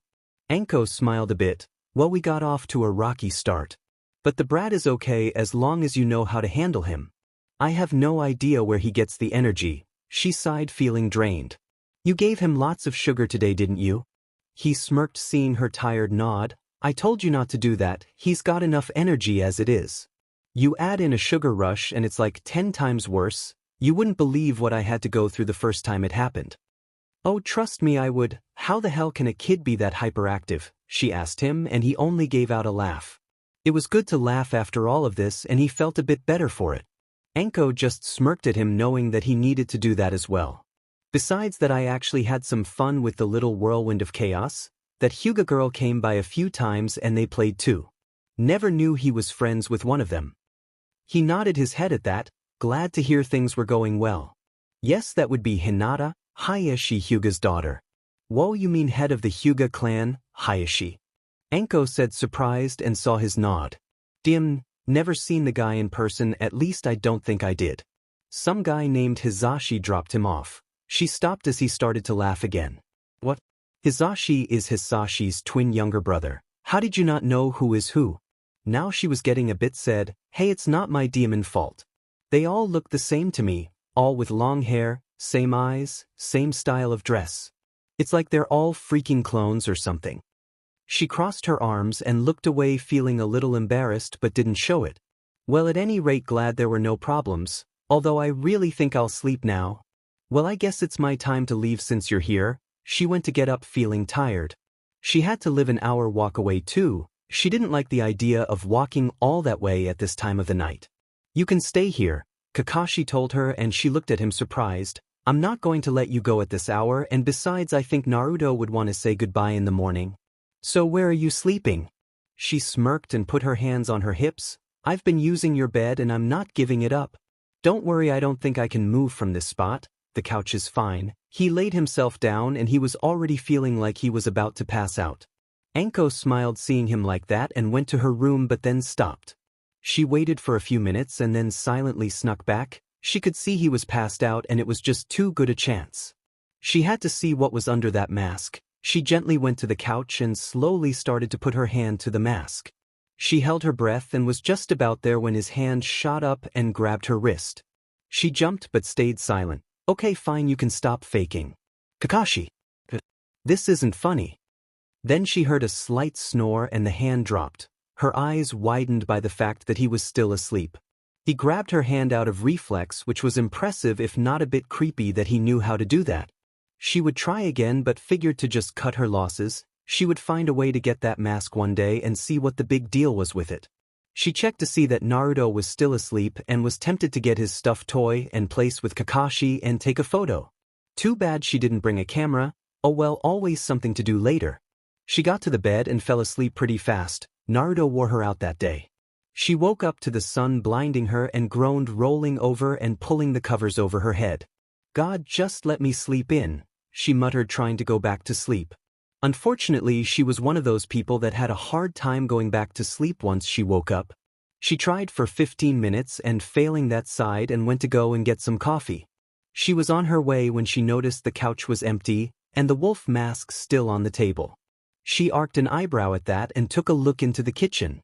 Anko smiled a bit. "Well, we got off to a rocky start. But the brat is okay as long as you know how to handle him. I have no idea where he gets the energy." She sighed, feeling drained. "You gave him lots of sugar today, didn't you?" He smirked, seeing her tired nod. "I told you not to do that. He's got enough energy as it is. You add in a sugar rush and it's like 10 times worse. You wouldn't believe what I had to go through the first time it happened." "Oh, trust me, I would." "How the hell can a kid be that hyperactive?" she asked him, and he only gave out a laugh. It was good to laugh after all of this, and he felt a bit better for it. Anko just smirked at him, knowing that he needed to do that as well. "Besides that, I actually had some fun with the little whirlwind of chaos. That Hyuga girl came by a few times and they played too. Never knew he was friends with one of them." He nodded his head at that, glad to hear things were going well. "Yes, that would be Hinata, Hayashi, Hyuga's daughter." "Whoa, you mean head of the Hyuga clan, Hayashi?" Anko said, surprised, and saw his nod. Never seen the guy in person, at least I don't think I did. Some guy named Hisashi dropped him off." She stopped as he started to laugh again. "What?" "Hisashi is Hisashi's twin younger brother. How did you not know who is who?" Now she was getting a bit sad. "Hey, it's not my demon fault. They all look the same to me, all with long hair, same eyes, same style of dress. It's like they're all freaking clones or something." She crossed her arms and looked away, feeling a little embarrassed but didn't show it. "Well, at any rate, glad there were no problems, although I really think I'll sleep now." "Well, I guess it's my time to leave since you're here." She went to get up, feeling tired. She had to live an hour walk away too. She didn't like the idea of walking all that way at this time of the night. "You can stay here," Kakashi told her, and she looked at him surprised. "I'm not going to let you go at this hour, and besides, I think Naruto would want to say goodbye in the morning." "So where are you sleeping?" She smirked and put her hands on her hips. "I've been using your bed and I'm not giving it up. Don't worry, I don't think I can move from this spot. The couch is fine." He laid himself down and he was already feeling like he was about to pass out. Anko smiled, seeing him like that, and went to her room, but then stopped. She waited for a few minutes and then silently snuck back. She could see he was passed out and it was just too good a chance. She had to see what was under that mask. She gently went to the couch and slowly started to put her hand to the mask. She held her breath and was just about there when his hand shot up and grabbed her wrist. She jumped but stayed silent. "Okay, fine, you can stop faking." Kakashi. This isn't funny. Then she heard a slight snore and the hand dropped, her eyes widened by the fact that he was still asleep. He grabbed her hand out of reflex, which was impressive if not a bit creepy that he knew how to do that. She would try again but figured to just cut her losses. She would find a way to get that mask one day and see what the big deal was with it. She checked to see that Naruto was still asleep and was tempted to get his stuffed toy and place with Kakashi and take a photo. Too bad she didn't bring a camera. Oh well, always something to do later. She got to the bed and fell asleep pretty fast. Naruto wore her out that day. She woke up to the sun blinding her and groaned, rolling over and pulling the covers over her head. God, just let me sleep in, she muttered, trying to go back to sleep. Unfortunately, she was one of those people that had a hard time going back to sleep once she woke up. She tried for 15 minutes and failing that sighed and went to go and get some coffee. She was on her way when she noticed the couch was empty and the wolf mask still on the table. She arched an eyebrow at that and took a look into the kitchen.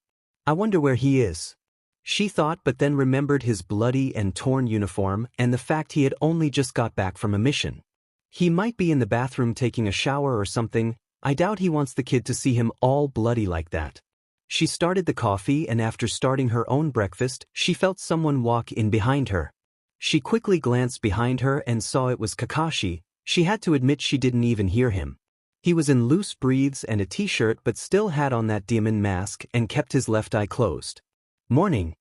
I wonder where he is, she thought, but then remembered his bloody and torn uniform and the fact he had only just got back from a mission. He might be in the bathroom taking a shower or something. I doubt he wants the kid to see him all bloody like that. She started the coffee and after starting her own breakfast, she felt someone walk in behind her. She quickly glanced behind her and saw it was Kakashi. She had to admit she didn't even hear him. He was in loose breathes and a t-shirt but still had on that demon mask and kept his left eye closed. Morning.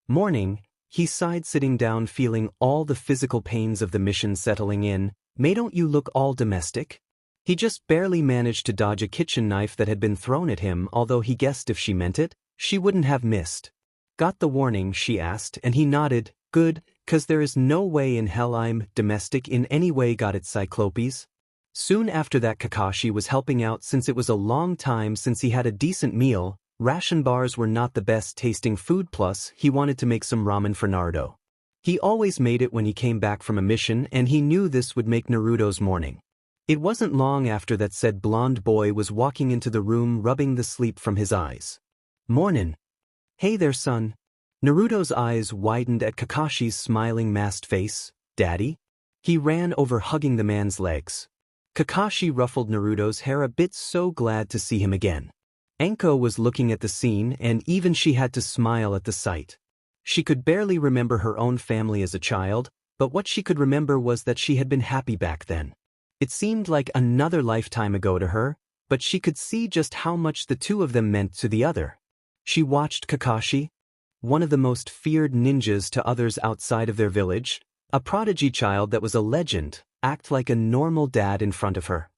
Morning, he sighed, sitting down, feeling all the physical pains of the mission settling in. May don't you look all domestic? He just barely managed to dodge a kitchen knife that had been thrown at him, although he guessed if she meant it, she wouldn't have missed. Got the warning, she asked, and he nodded. Good, 'cause there is no way in hell I'm domestic in any way. Got it, Cyclopes? Soon after that, Kakashi was helping out since it was a long time since he had a decent meal. Ration bars were not the best tasting food, plus he wanted to make some ramen for Naruto. He always made it when he came back from a mission and he knew this would make Naruto's morning. It wasn't long after that said blonde boy was walking into the room, rubbing the sleep from his eyes. Mornin'. Hey there, son. Naruto's eyes widened at Kakashi's smiling masked face. Daddy? He ran over, hugging the man's legs. Kakashi ruffled Naruto's hair a bit, so glad to see him again. Anko was looking at the scene and even she had to smile at the sight. She could barely remember her own family as a child, but what she could remember was that she had been happy back then. It seemed like another lifetime ago to her, but she could see just how much the two of them meant to the other. She watched Kakashi, one of the most feared ninjas to others outside of their village, a prodigy child that was a legend, act like a normal dad in front of her.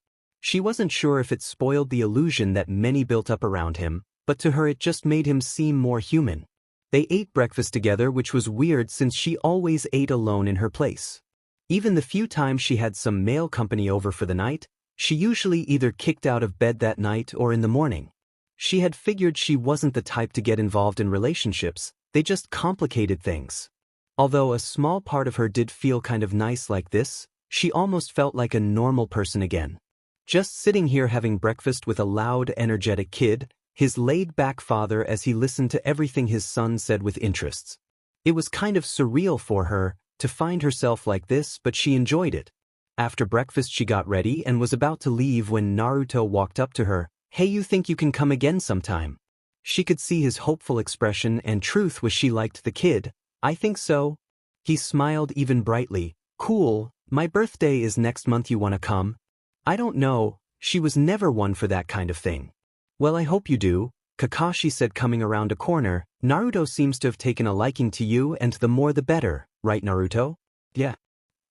She wasn't sure if it spoiled the illusion that many built up around him, but to her it just made him seem more human. They ate breakfast together, which was weird since she always ate alone in her place. Even the few times she had some male company over for the night, she usually either kicked out of bed that night or in the morning. She had figured she wasn't the type to get involved in relationships, they just complicated things. Although a small part of her did feel kind of nice like this, she almost felt like a normal person again. Just sitting here having breakfast with a loud, energetic kid, his laid-back father, as he listened to everything his son said with interests. It was kind of surreal for her to find herself like this, but she enjoyed it. After breakfast she got ready and was about to leave when Naruto walked up to her. Hey, you think you can come again sometime? She could see his hopeful expression, and truth was she liked the kid. I think so. He smiled even brightly. Cool, my birthday is next month, you wanna come? I don't know, she was never one for that kind of thing. Well, I hope you do, Kakashi said, coming around a corner. Naruto seems to have taken a liking to you, and the more the better, right Naruto? Yeah.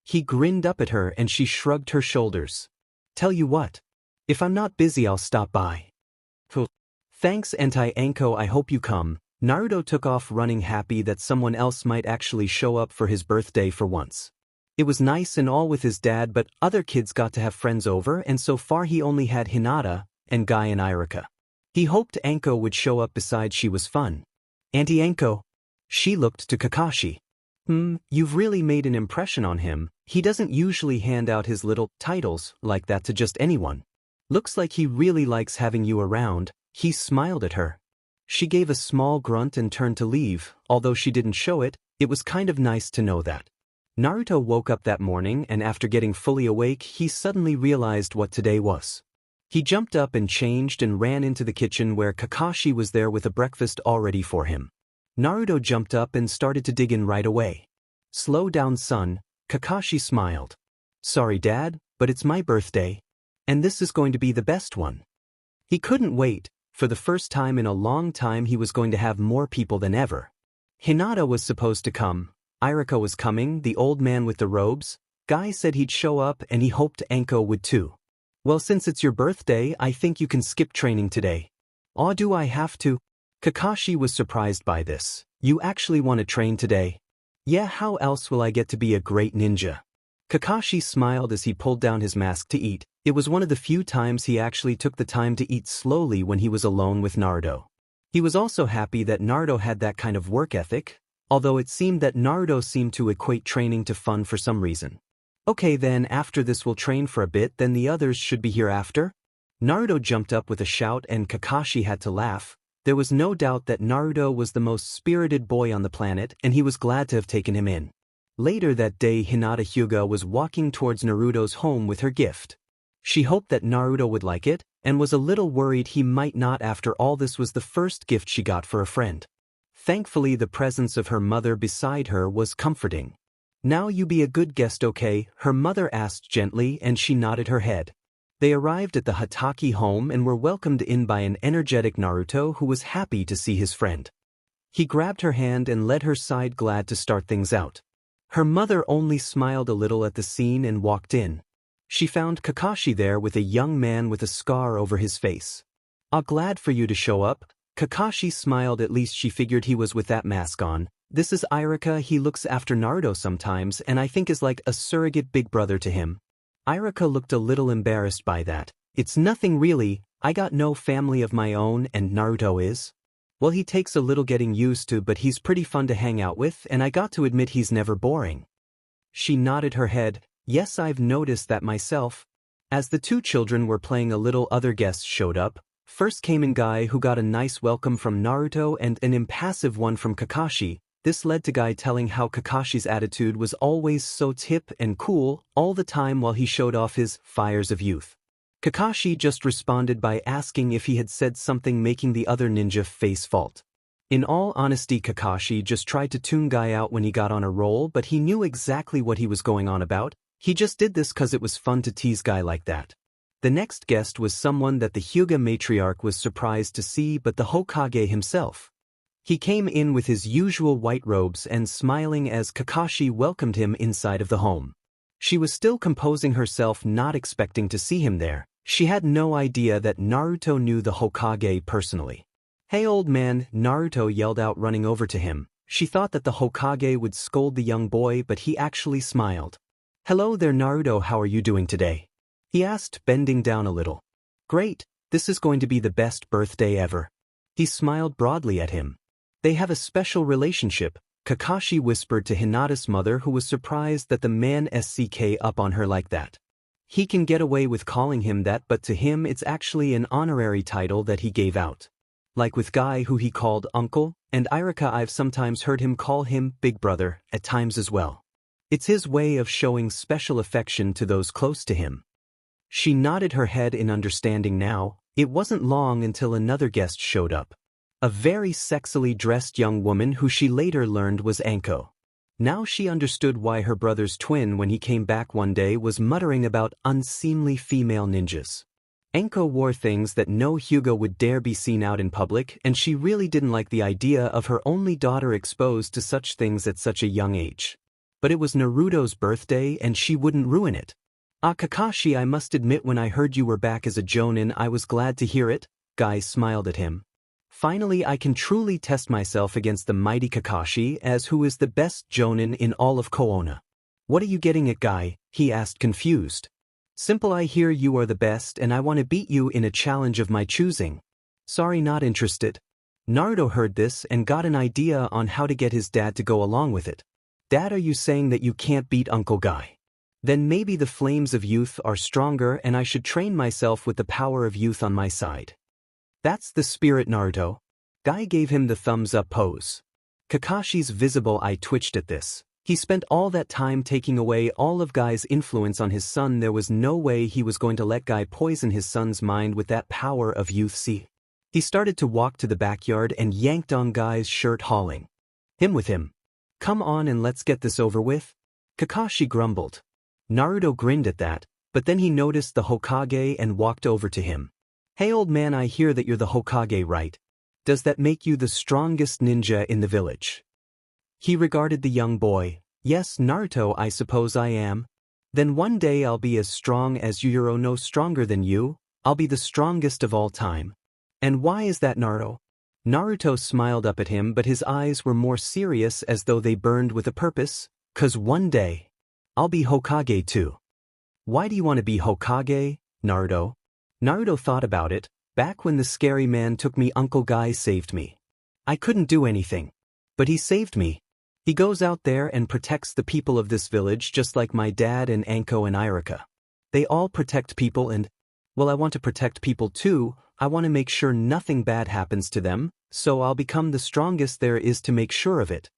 He grinned up at her and she shrugged her shoulders. Tell you what. If I'm not busy I'll stop by. Thanks, Anko, I hope you come. Naruto took off running, happy that someone else might actually show up for his birthday for once. It was nice and all with his dad, but other kids got to have friends over, and so far he only had Hinata and Guy and Irika. He hoped Anko would show up, besides she was fun. Auntie Anko. She looked to Kakashi. You've really made an impression on him. He doesn't usually hand out his little titles like that to just anyone. Looks like he really likes having you around. He smiled at her. She gave a small grunt and turned to leave. Although she didn't show it, it was kind of nice to know that. Naruto woke up that morning and after getting fully awake he suddenly realized what today was. He jumped up and changed and ran into the kitchen where Kakashi was there with a breakfast all ready for him. Naruto jumped up and started to dig in right away. "Slow down, son," Kakashi smiled. "Sorry, Dad, but it's my birthday. And this is going to be the best one." He couldn't wait. For the first time in a long time he was going to have more people than ever. Hinata was supposed to come, Irika was coming, the old man with the robes, Guy said he'd show up and he hoped Anko would too. "Well, since it's your birthday, I think you can skip training today." "Aw, do I have to?" Kakashi was surprised by this. "You actually want to train today?" "Yeah, how else will I get to be a great ninja?" Kakashi smiled as he pulled down his mask to eat. It was one of the few times he actually took the time to eat slowly when he was alone with Naruto. He was also happy that Naruto had that kind of work ethic, although it seemed that Naruto seemed to equate training to fun for some reason. "Okay then, after this we'll train for a bit, then the others should be here after?" Naruto jumped up with a shout and Kakashi had to laugh. There was no doubt that Naruto was the most spirited boy on the planet and he was glad to have taken him in. Later that day Hinata Hyuga was walking towards Naruto's home with her gift. She hoped that Naruto would like it, and was a little worried he might not after all this was the first gift she got for a friend. Thankfully the presence of her mother beside her was comforting. "Now you be a good guest, okay?" her mother asked gently and she nodded her head. They arrived at the Hatake home and were welcomed in by an energetic Naruto who was happy to see his friend. He grabbed her hand and led her side glad to start things out. Her mother only smiled a little at the scene and walked in. She found Kakashi there with a young man with a scar over his face. "Ah, glad for you to show up." Kakashi smiled, at least she figured he was with that mask on. "This is Irika, he looks after Naruto sometimes and I think is like a surrogate big brother to him." Irika looked a little embarrassed by that. "It's nothing really, I got no family of my own and Naruto is. Well, he takes a little getting used to but he's pretty fun to hang out with and I got to admit he's never boring." She nodded her head. "Yes, I've noticed that myself." As the two children were playing a little, other guests showed up. First came in Guy, who got a nice welcome from Naruto and an impassive one from Kakashi. This led to Guy telling how Kakashi's attitude was always so hip and cool all the time while he showed off his fires of youth. Kakashi just responded by asking if he had said something making the other ninja face fault. In all honesty, Kakashi just tried to tune Guy out when he got on a roll, but he knew exactly what he was going on about. He just did this cause it was fun to tease Guy like that. The next guest was someone that the Hyuga matriarch was surprised to see, but the Hokage himself. He came in with his usual white robes and smiling as Kakashi welcomed him inside of the home. She was still composing herself, not expecting to see him there. She had no idea that Naruto knew the Hokage personally. "Hey old man," Naruto yelled out, running over to him. She thought that the Hokage would scold the young boy, but he actually smiled. "Hello there Naruto, how are you doing today?" he asked, bending down a little. "Great, this is going to be the best birthday ever." He smiled broadly at him. "They have a special relationship," Kakashi whispered to Hinata's mother, who was surprised that the man SCK up on her like that. He can get away with calling him that, but to him it's actually an honorary title that he gave out. Like with Guy, who he called uncle, and Irika, I've sometimes heard him call him big brother at times as well. It's his way of showing special affection to those close to him. She nodded her head in understanding now. It wasn't long until another guest showed up. A very sexily dressed young woman who she later learned was Anko. Now she understood why her brother's twin, when he came back one day, was muttering about unseemly female ninjas. Anko wore things that no Hyuga would dare be seen out in public, and she really didn't like the idea of her only daughter exposed to such things at such a young age. But it was Naruto's birthday and she wouldn't ruin it. "Ah, Kakashi, I must admit when I heard you were back as a jonin I was glad to hear it." Guy smiled at him. "Finally I can truly test myself against the mighty Kakashi as who is the best jonin in all of Koona." "What are you getting at, Guy?" he asked, confused. "Simple, I hear you are the best and I want to beat you in a challenge of my choosing." "Sorry, not interested." Naruto heard this and got an idea on how to get his dad to go along with it. "Dad, are you saying that you can't beat Uncle Guy? Then maybe the flames of youth are stronger and I should train myself with the power of youth on my side." "That's the spirit, Naruto." Guy gave him the thumbs up pose. Kakashi's visible eye twitched at this. He spent all that time taking away all of Guy's influence on his son. There was no way he was going to let Guy poison his son's mind with that power of youth. See? He started to walk to the backyard and yanked on Guy's shirt, hauling him with him. Come on and let's get this over with. Kakashi grumbled. Naruto grinned at that, but then he noticed the Hokage and walked over to him. Hey old man, I hear that you're the Hokage, right? Does that make you the strongest ninja in the village? He regarded the young boy. Yes, Naruto, I suppose I am. Then one day I'll be as strong as you. You're no stronger than you. I'll be the strongest of all time. And why is that, Naruto? Naruto smiled up at him, but his eyes were more serious, as though they burned with a purpose. 'Cause one day, I'll be Hokage too. Why do you want to be Hokage, Naruto? Naruto thought about it. Back when the scary man took me, Uncle Guy saved me. I couldn't do anything. But he saved me. He goes out there and protects the people of this village just like my dad and Anko and Irika. They all protect people and, well, I want to protect people too. I want to make sure nothing bad happens to them, so I'll become the strongest there is to make sure of it.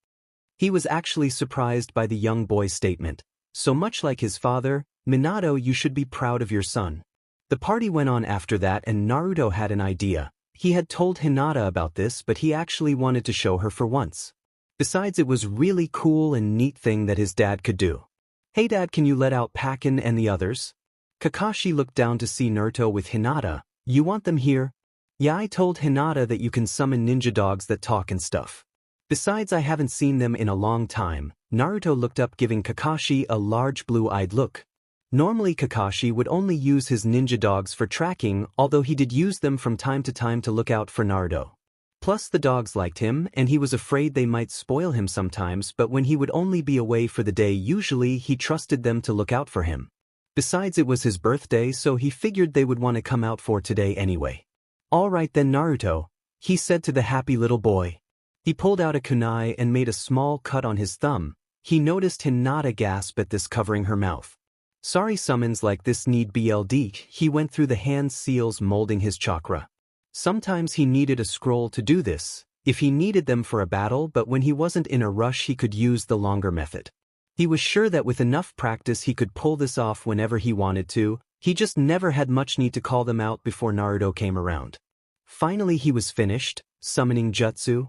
He was actually surprised by the young boy's statement. So much like his father, Minato, you should be proud of your son. The party went on after that and Naruto had an idea. He had told Hinata about this, but he actually wanted to show her for once. Besides, it was really cool and neat thing that his dad could do. Hey dad, can you let out Pakin and the others? Kakashi looked down to see Naruto with Hinata. You want them here? Yeah, I told Hinata that you can summon ninja dogs that talk and stuff. Besides, I haven't seen them in a long time. Naruto looked up, giving Kakashi a large blue-eyed look. Normally Kakashi would only use his ninja dogs for tracking, although he did use them from time to time to look out for Naruto. Plus the dogs liked him and he was afraid they might spoil him sometimes, but when he would only be away for the day, usually he trusted them to look out for him. Besides, it was his birthday, so he figured they would want to come out for today anyway. All right then, Naruto, he said to the happy little boy. He pulled out a kunai and made a small cut on his thumb. He noticed Hinata gasp at this, covering her mouth. Sorry, summons like this need BLD. He went through the hand seals, molding his chakra. Sometimes he needed a scroll to do this, if he needed them for a battle, but when he wasn't in a rush he could use the longer method. He was sure that with enough practice he could pull this off whenever he wanted to. He just never had much need to call them out before Naruto came around. Finally he was finished, summoning jutsu.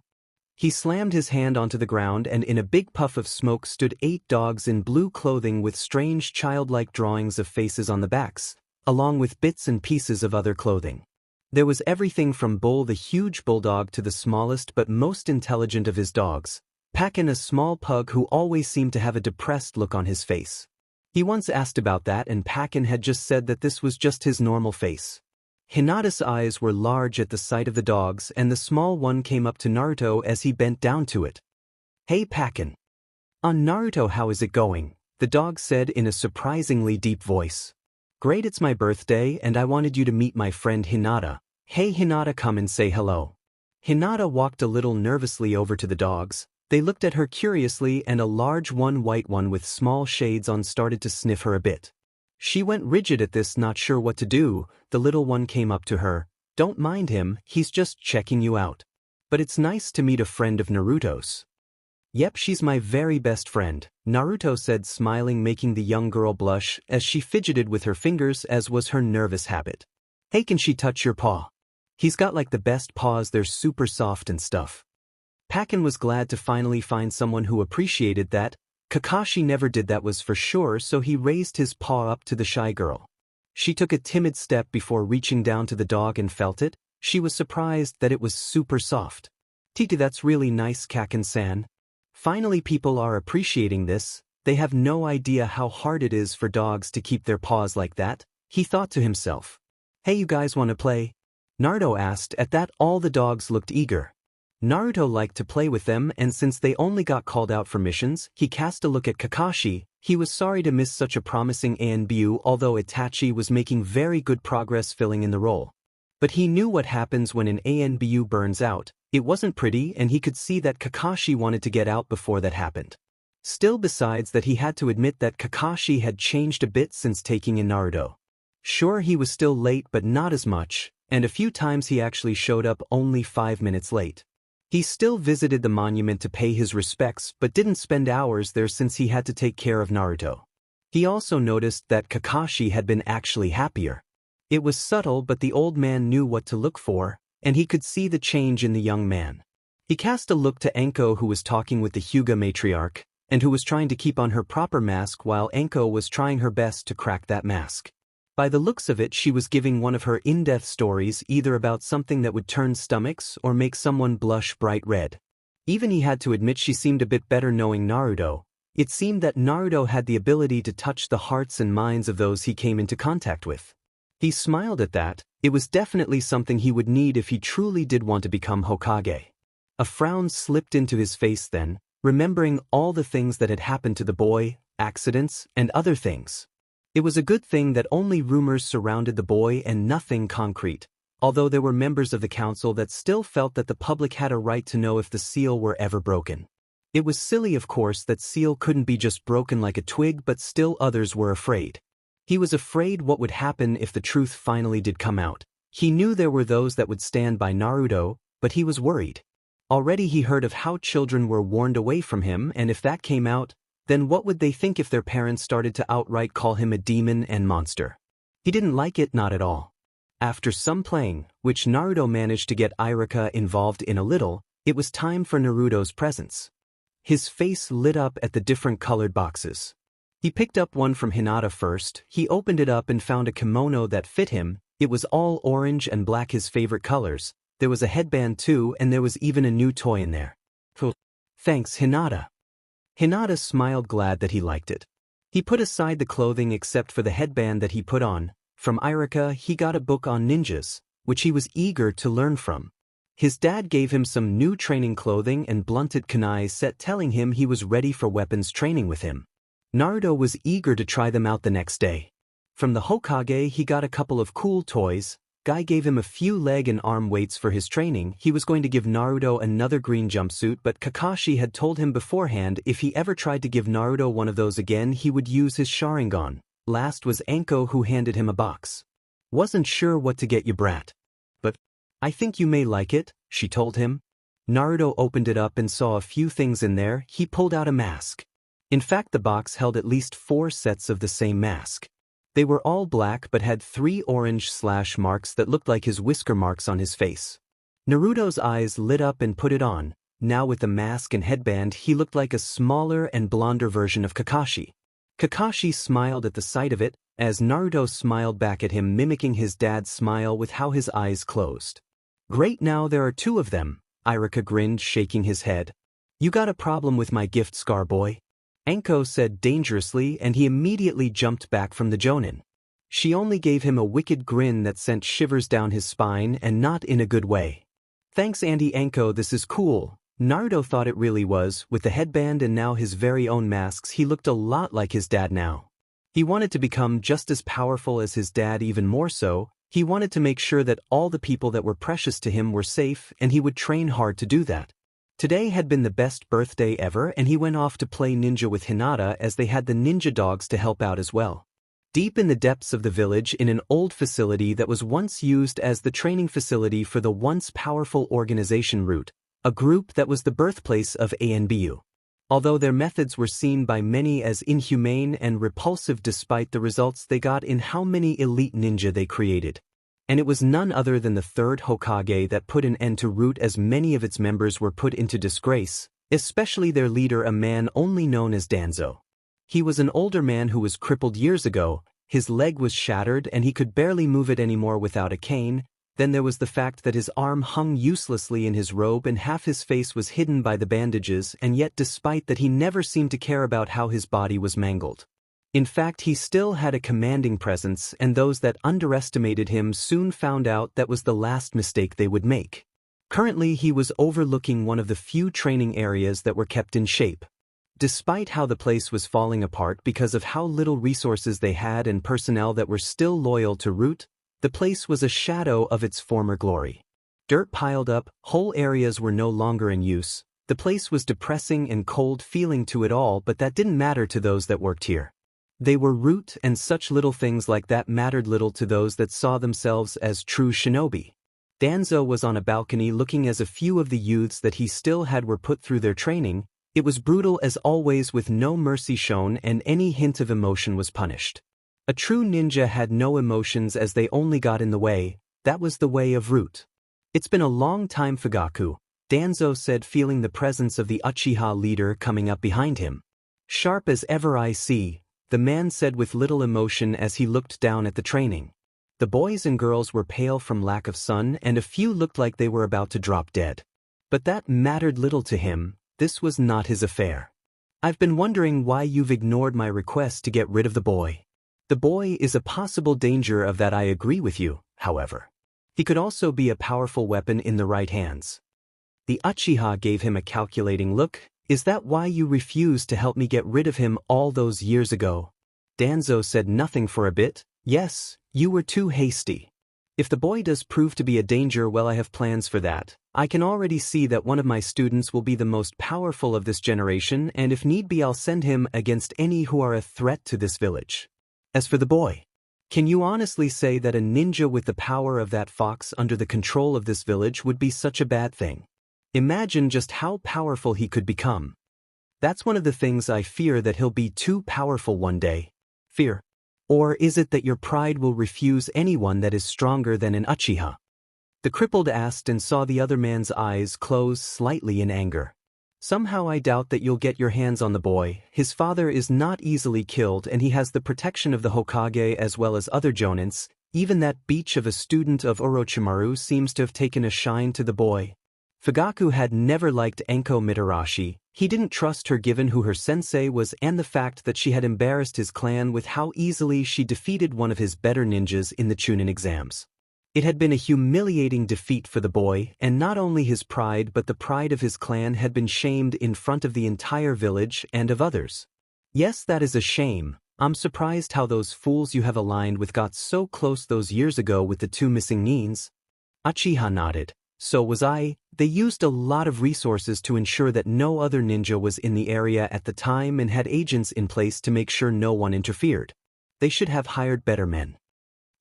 He slammed his hand onto the ground and in a big puff of smoke stood 8 dogs in blue clothing with strange childlike drawings of faces on the backs, along with bits and pieces of other clothing. There was everything from Bull the huge bulldog to the smallest but most intelligent of his dogs, Pakin, a small pug who always seemed to have a depressed look on his face. He once asked about that and Pakin had just said that this was just his normal face. Hinata's eyes were large at the sight of the dogs and the small one came up to Naruto as he bent down to it. Hey Pakin. Naruto, how is it going? The dog said in a surprisingly deep voice. Great, it's my birthday and I wanted you to meet my friend Hinata. Hey Hinata, come and say hello. Hinata walked a little nervously over to the dogs. They looked at her curiously and a large white one with small shades on started to sniff her a bit. She went rigid at this, not sure what to do. The little one came up to her. Don't mind him, he's just checking you out. But it's nice to meet a friend of Naruto's. Yep, she's my very best friend, Naruto said, smiling, making the young girl blush as she fidgeted with her fingers as was her nervous habit. Hey, can she touch your paw? He's got like the best paws, they're super soft and stuff. Pakin was glad to finally find someone who appreciated that. Kakashi never did, that was for sure, so he raised his paw up to the shy girl. She took a timid step before reaching down to the dog and felt it. She was surprised that it was super soft. Titi, that's really nice, Kakin-san. Finally people are appreciating this. They have no idea how hard it is for dogs to keep their paws like that, he thought to himself. Hey, you guys want to play? Naruto asked. At that all the dogs looked eager. Naruto liked to play with them and since they only got called out for missions, he cast a look at Kakashi. He was sorry to miss such a promising ANBU, although Itachi was making very good progress filling in the role. But he knew what happens when an ANBU burns out. It wasn't pretty and he could see that Kakashi wanted to get out before that happened. Still, besides that, he had to admit that Kakashi had changed a bit since taking in Naruto. Sure, he was still late but not as much, and a few times he actually showed up only 5 minutes late. He still visited the monument to pay his respects but didn't spend hours there since he had to take care of Naruto. He also noticed that Kakashi had been actually happier. It was subtle, but the old man knew what to look for, and he could see the change in the young man. He cast a look to Anko, who was talking with the Hyuga matriarch, and who was trying to keep on her proper mask while Anko was trying her best to crack that mask. By the looks of it, she was giving one of her in-depth stories, either about something that would turn stomachs or make someone blush bright red. Even he had to admit she seemed a bit better knowing Naruto. It seemed that Naruto had the ability to touch the hearts and minds of those he came into contact with. He smiled at that. It was definitely something he would need if he truly did want to become Hokage. A frown slipped into his face then, remembering all the things that had happened to the boy, accidents, and other things. It was a good thing that only rumors surrounded the boy and nothing concrete, although there were members of the council that still felt that the public had a right to know if the seal were ever broken. It was silly, of course, that seal couldn't be just broken like a twig, but still others were afraid. He was afraid what would happen if the truth finally did come out. He knew there were those that would stand by Naruto, but he was worried. Already he heard of how children were warned away from him, and if that came out, then what would they think if their parents started to outright call him a demon and monster? He didn't like it, not at all. After some playing, which Naruto managed to get Iruka involved in a little, it was time for Naruto's presents. His face lit up at the different colored boxes. He picked up one from Hinata first. He opened it up and found a kimono that fit him. It was all orange and black, his favorite colors. There was a headband too, and there was even a new toy in there. Thanks, Hinata. Hinata smiled, glad that he liked it. He put aside the clothing except for the headband that he put on. From Iruka, he got a book on ninjas, which he was eager to learn from. His dad gave him some new training clothing and blunted kunai set, telling him he was ready for weapons training with him. Naruto was eager to try them out the next day. From the Hokage, he got a couple of cool toys. Guy gave him a few leg and arm weights for his training. He was going to give Naruto another green jumpsuit, but Kakashi had told him beforehand if he ever tried to give Naruto one of those again, he would use his Sharingan. Last was Anko, who handed him a box. Wasn't sure what to get you, brat. But I think you may like it, she told him. Naruto opened it up and saw a few things in there. He pulled out a mask. In fact, the box held at least 4 sets of the same mask. They were all black but had 3 orange slash marks that looked like his whisker marks on his face. Naruto's eyes lit up and put it on. Now with the mask and headband, he looked like a smaller and blonder version of Kakashi. Kakashi smiled at the sight of it, as Naruto smiled back at him, mimicking his dad's smile with how his eyes closed. Great, now there are 2 of them, Iruka grinned, shaking his head. You got a problem with my gift, Scar Boy? Anko said dangerously, and he immediately jumped back from the Jonin. She only gave him a wicked grin that sent shivers down his spine, and not in a good way. Thanks, Auntie Anko, this is cool. Naruto thought it really was. With the headband and now his very own masks, he looked a lot like his dad now. He wanted to become just as powerful as his dad, even more so. He wanted to make sure that all the people that were precious to him were safe, and he would train hard to do that. Today had been the best birthday ever, and he went off to play ninja with Hinata, as they had the ninja dogs to help out as well. Deep in the depths of the village, in an old facility that was once used as the training facility for the once powerful organization Root, a group that was the birthplace of ANBU. Although their methods were seen by many as inhumane and repulsive despite the results they got in how many elite ninja they created. And it was none other than the 3rd Hokage that put an end to Root, as many of its members were put into disgrace, especially their leader, a man only known as Danzo. He was an older man who was crippled years ago. His leg was shattered and he could barely move it anymore without a cane. Then there was the fact that his arm hung uselessly in his robe and half his face was hidden by the bandages, and yet despite that he never seemed to care about how his body was mangled. In fact, he still had a commanding presence, and those that underestimated him soon found out that was the last mistake they would make. Currently, he was overlooking one of the few training areas that were kept in shape. Despite how the place was falling apart because of how little resources they had and personnel that were still loyal to Root, the place was a shadow of its former glory. Dirt piled up, whole areas were no longer in use. The place was depressing and cold feeling to it all, but that didn't matter to those that worked here. They were Root, and such little things like that mattered little to those that saw themselves as true shinobi. Danzo was on a balcony looking as a few of the youths that he still had were put through their training. It was brutal as always, with no mercy shown, and any hint of emotion was punished. A true ninja had no emotions, as they only got in the way. That was the way of Root. It's been a long time, Fugaku, Danzo said, feeling the presence of the Uchiha leader coming up behind him. Sharp as ever, I see, the man said with little emotion as he looked down at the training. The boys and girls were pale from lack of sun, and a few looked like they were about to drop dead. But that mattered little to him. This was not his affair. I've been wondering why you've ignored my request to get rid of the boy. The boy is a possible danger, of that I agree with you, however. He could also be a powerful weapon in the right hands. The Uchiha gave him a calculating look. Is that why you refused to help me get rid of him all those years ago? Danzo said nothing for a bit. Yes, you were too hasty. If the boy does prove to be a danger, well, I have plans for that. I can already see that one of my students will be the most powerful of this generation, and if need be I'll send him against any who are a threat to this village. As for the boy, can you honestly say that a ninja with the power of that fox under the control of this village would be such a bad thing? Imagine just how powerful he could become. That's one of the things I fear, that he'll be too powerful one day. Fear? Or is it that your pride will refuse anyone that is stronger than an Uchiha? The crippled asked, and saw the other man's eyes close slightly in anger. Somehow I doubt that you'll get your hands on the boy. His father is not easily killed, and he has the protection of the Hokage as well as other jonins. Even that beach of a student of Orochimaru seems to have taken a shine to the boy. Fugaku had never liked Enko Mitarashi. He didn't trust her given who her sensei was and the fact that she had embarrassed his clan with how easily she defeated one of his better ninjas in the Chunin exams. It had been a humiliating defeat for the boy, and not only his pride but the pride of his clan had been shamed in front of the entire village and of others. Yes, that is a shame. I'm surprised how those fools you have aligned with got so close those years ago with the two missing nins. Uchiha nodded. So was I. They used a lot of resources to ensure that no other ninja was in the area at the time, and had agents in place to make sure no one interfered. They should have hired better men.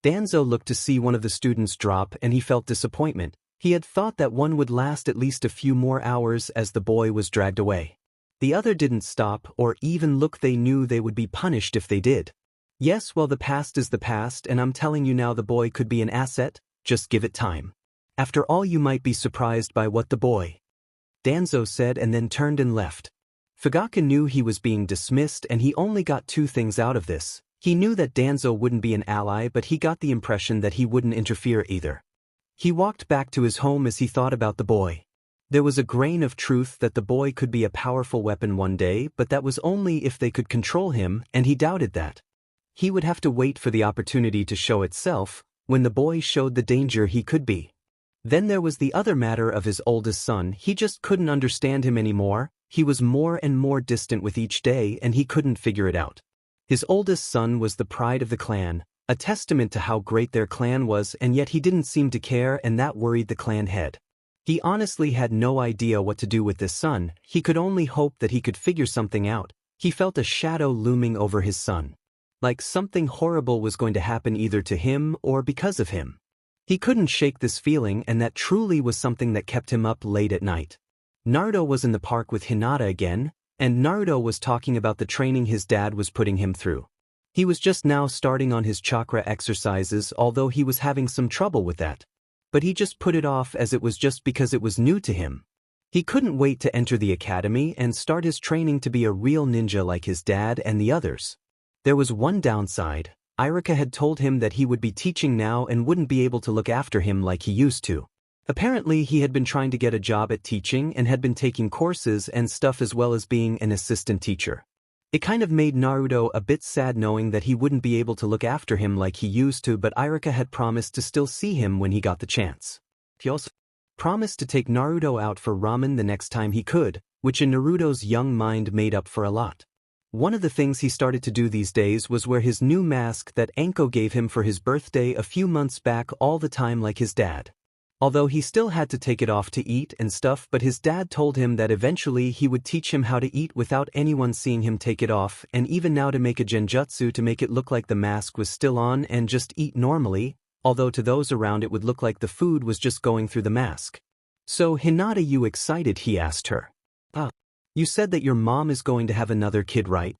Danzo looked to see one of the students drop, and he felt disappointment. He had thought that one would last at least a few more hours as the boy was dragged away. The other didn't stop or even look. They knew they would be punished if they did. Yes, well, the past is the past, and I'm telling you now, the boy could be an asset. Just give it time. After all, you might be surprised by what the boy, Danzo said, and then turned and left. Fugaku knew he was being dismissed, and he only got two things out of this. He knew that Danzo wouldn't be an ally, but he got the impression that he wouldn't interfere either. He walked back to his home as he thought about the boy. There was a grain of truth that the boy could be a powerful weapon one day, but that was only if they could control him, and he doubted that. He would have to wait for the opportunity to show itself. When the boy showed the danger he could be. Then there was the other matter of his oldest son. He just couldn't understand him anymore. He was more and more distant with each day, and he couldn't figure it out. His oldest son was the pride of the clan, a testament to how great their clan was, and yet he didn't seem to care, and that worried the clan head. He honestly had no idea what to do with this son. He could only hope that he could figure something out. He felt a shadow looming over his son. Like something horrible was going to happen either to him or because of him. He couldn't shake this feeling, and that truly was something that kept him up late at night. Naruto was in the park with Hinata again, and Naruto was talking about the training his dad was putting him through. He was just now starting on his chakra exercises, although he was having some trouble with that. But he just put it off as it was just because it was new to him. He couldn't wait to enter the academy and start his training to be a real ninja like his dad and the others. There was one downside. Irika had told him that he would be teaching now and wouldn't be able to look after him like he used to. Apparently he had been trying to get a job at teaching and had been taking courses and stuff as well as being an assistant teacher. It kind of made Naruto a bit sad knowing that he wouldn't be able to look after him like he used to, but Irika had promised to still see him when he got the chance. He also promised to take Naruto out for ramen the next time he could, which in Naruto's young mind made up for a lot. One of the things he started to do these days was wear his new mask that Enko gave him for his birthday a few months back all the time like his dad. Although he still had to take it off to eat and stuff, but his dad told him that eventually he would teach him how to eat without anyone seeing him take it off, and even now to make a genjutsu to make it look like the mask was still on and just eat normally. although to those around it would look like the food was just going through the mask. "So Hinata, you excited?" he asked her. You said that your mom is going to have another kid, right?"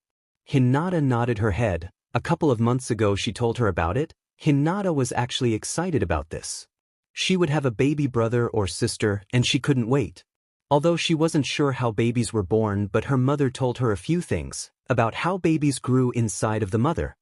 Hinata nodded her head. A couple of months ago she told her about it. Hinata was actually excited about this. She would have a baby brother or sister, and she couldn't wait. Although she wasn't sure how babies were born, but her mother told her a few things about how babies grew inside of the mother.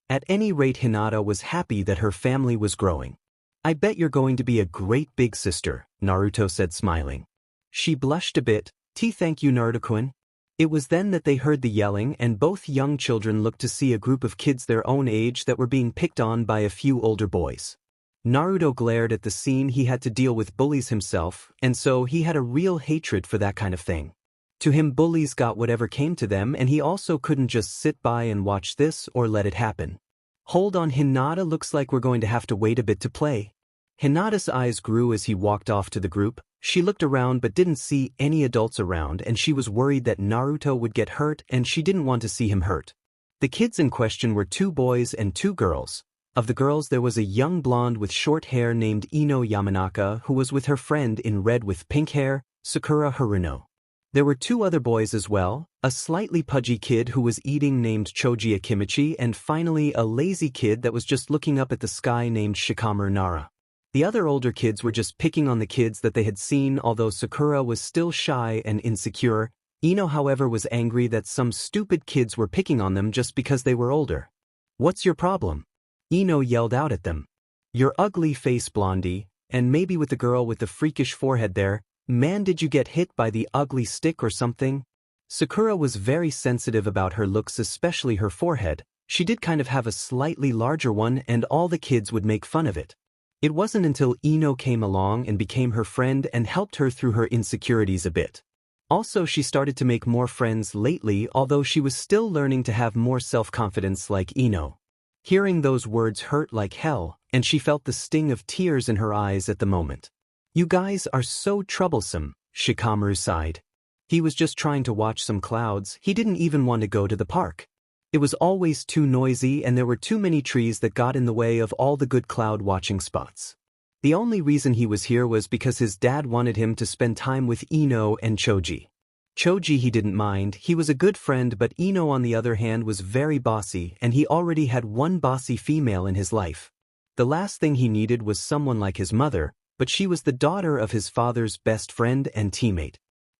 At any rate, Hinata was happy that her family was growing. "I bet you're going to be a great big sister," Naruto said, smiling. She blushed a bit. "Thank you, Naruto-kun." It was then that they heard the yelling, and both young children looked to see a group of kids their own age that were being picked on by a few older boys. Naruto glared at the scene. He had to deal with bullies himself, and so he had a real hatred for that kind of thing. To him, bullies got whatever came to them, and he also couldn't just sit by and watch this or let it happen. "Hold on, Hinata, looks like we're going to have to wait a bit to play." Hinata's eyes grew as he walked off to the group. She looked around but didn't see any adults around, and she was worried that Naruto would get hurt, and she didn't want to see him hurt. The kids in question were 2 boys and 2 girls. Of the girls, there was a young blonde with short hair named Ino Yamanaka, who was with her friend in red with pink hair, Sakura Haruno. There were 2 other boys as well, a slightly pudgy kid who was eating named Choji Akimichi, and finally a lazy kid that was just looking up at the sky named Shikamaru Nara. The other older kids were just picking on the kids that they had seen. Although Sakura was still shy and insecure, Ino, however, was angry that some stupid kids were picking on them just because they were older. "What's your problem?" Ino yelled out at them. "Your ugly face, blondie, and maybe with the girl with the freakish forehead there. Man, did you get hit by the ugly stick or something?" Sakura was very sensitive about her looks, especially her forehead. She did kind of have a slightly larger one, and all the kids would make fun of it. It wasn't until Ino came along and became her friend and helped her through her insecurities a bit. Also, she started to make more friends lately, although she was still learning to have more self-confidence like Ino. Hearing those words hurt like hell, and she felt the sting of tears in her eyes at the moment. "You guys are so troublesome," Shikamaru sighed. He was just trying to watch some clouds. He didn't even want to go to the park. It was always too noisy, and there were too many trees that got in the way of all the good cloud watching spots. The only reason he was here was because his dad wanted him to spend time with Ino and Choji. Choji he didn't mind, he was a good friend, but Ino on the other hand was very bossy, and he already had one bossy female in his life. The last thing he needed was someone like his mother, but she was the daughter of his father's best friend and teammate.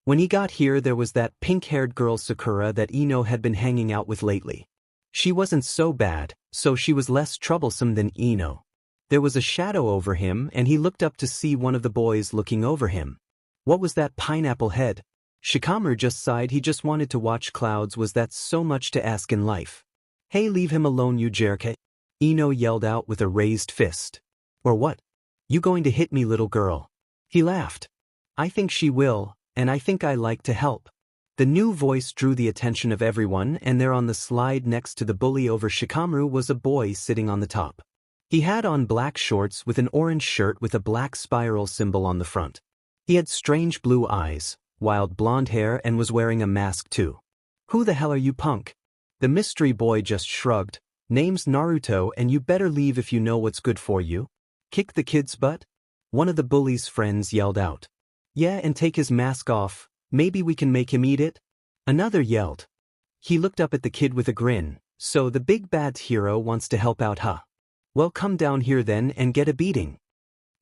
When he got here, there was that pink-haired girl Sakura that Ino had been hanging out with lately. She wasn't so bad, so she was less troublesome than Ino. There was a shadow over him, and he looked up to see one of the boys looking over him. What was that pineapple head? Shikamaru just sighed. He just wanted to watch clouds. Was that so much to ask in life? "Hey, leave him alone, you jerk!" Ino yelled out with a raised fist. "Or what? You going to hit me, little girl?" He laughed. "I think she will, and I think I like to help." The new voice drew the attention of everyone, and there on the slide next to the bully over Shikamaru was a boy sitting on the top. He had on black shorts with an orange shirt with a black spiral symbol on the front. He had strange blue eyes, wild blonde hair, and was wearing a mask too. "Who the hell are you, punk?" The mystery boy just shrugged. "Name's Naruto, and you better leave if you know what's good for you." "Kick the kid's butt?" One of the bully's friends yelled out. "Yeah, and take his mask off. Maybe we can make him eat it?" Another yelled. He looked up at the kid with a grin. "So the big bad hero wants to help out, huh? Well, come down here then and get a beating."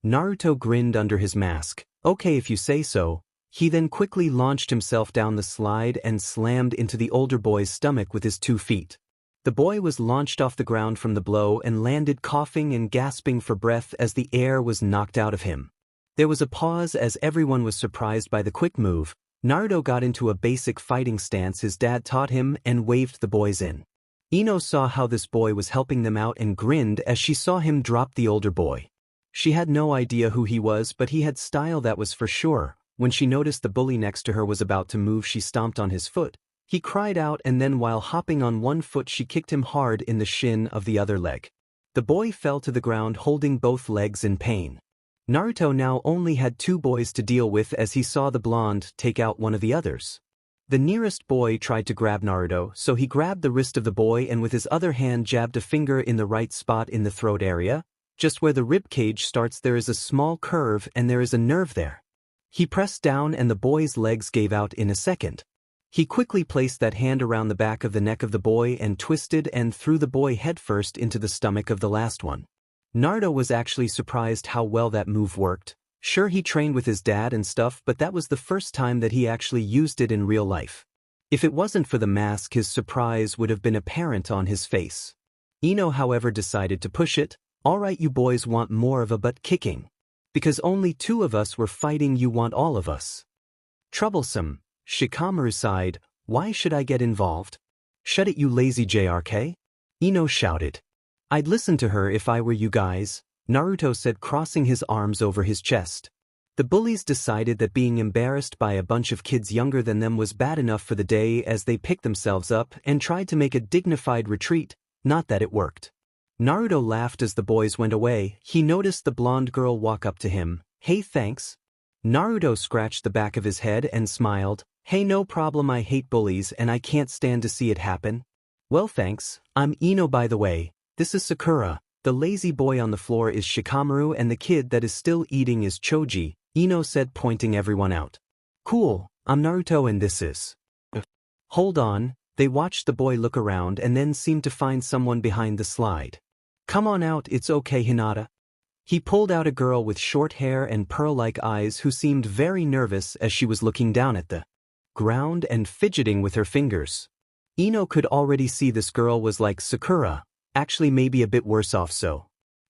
Naruto grinned under his mask. "Okay, if you say so." He then quickly launched himself down the slide and slammed into the older boy's stomach with his 2 feet. The boy was launched off the ground from the blow and landed coughing and gasping for breath as the air was knocked out of him. There was a pause as everyone was surprised by the quick move. Naruto got into a basic fighting stance his dad taught him and waved the boys in. Ino saw how this boy was helping them out and grinned as she saw him drop the older boy. She had no idea who he was, but he had style, that was for sure. When she noticed the bully next to her was about to move, she stomped on his foot. He cried out, and then while hopping on one foot she kicked him hard in the shin of the other leg. The boy fell to the ground holding both legs in pain. Naruto now only had 2 boys to deal with as he saw the blonde take out one of the others. The nearest boy tried to grab Naruto, so he grabbed the wrist of the boy and with his other hand jabbed a finger in the right spot in the throat area. Just where the rib cage starts there is a small curve and there is a nerve there. He pressed down and the boy's legs gave out in a second. He quickly placed that hand around the back of the neck of the boy and twisted and threw the boy headfirst into the stomach of the last one. Naruto was actually surprised how well that move worked. Sure, he trained with his dad and stuff, but that was the first time that he actually used it in real life. If it wasn't for the mask, his surprise would have been apparent on his face. Ino, however, decided to push it. Alright, you boys want more of a butt kicking. Because only 2 of us were fighting, you want all of us. Troublesome. Shikamaru sighed. Why should I get involved? Shut it, you lazy JRK. Ino shouted. I'd listen to her if I were you guys, Naruto said, crossing his arms over his chest. The bullies decided that being embarrassed by a bunch of kids younger than them was bad enough for the day, as they picked themselves up and tried to make a dignified retreat. Not that it worked. Naruto laughed as the boys went away. He noticed the blonde girl walk up to him. Hey, thanks. Naruto scratched the back of his head and smiled. Hey, no problem, I hate bullies and I can't stand to see it happen. Well, thanks. I'm Ino, by the way. This is Sakura. The lazy boy on the floor is Shikamaru and the kid that is still eating is Choji, Ino said, pointing everyone out. Cool, I'm Naruto and this is... Hold on. They watched the boy look around and then seemed to find someone behind the slide. Come on out, it's okay, Hinata. He pulled out a girl with short hair and pearl-like eyes who seemed very nervous as she was looking down at the ground and fidgeting with her fingers. Ino could already see this girl was like Sakura, actually maybe a bit worse off. So,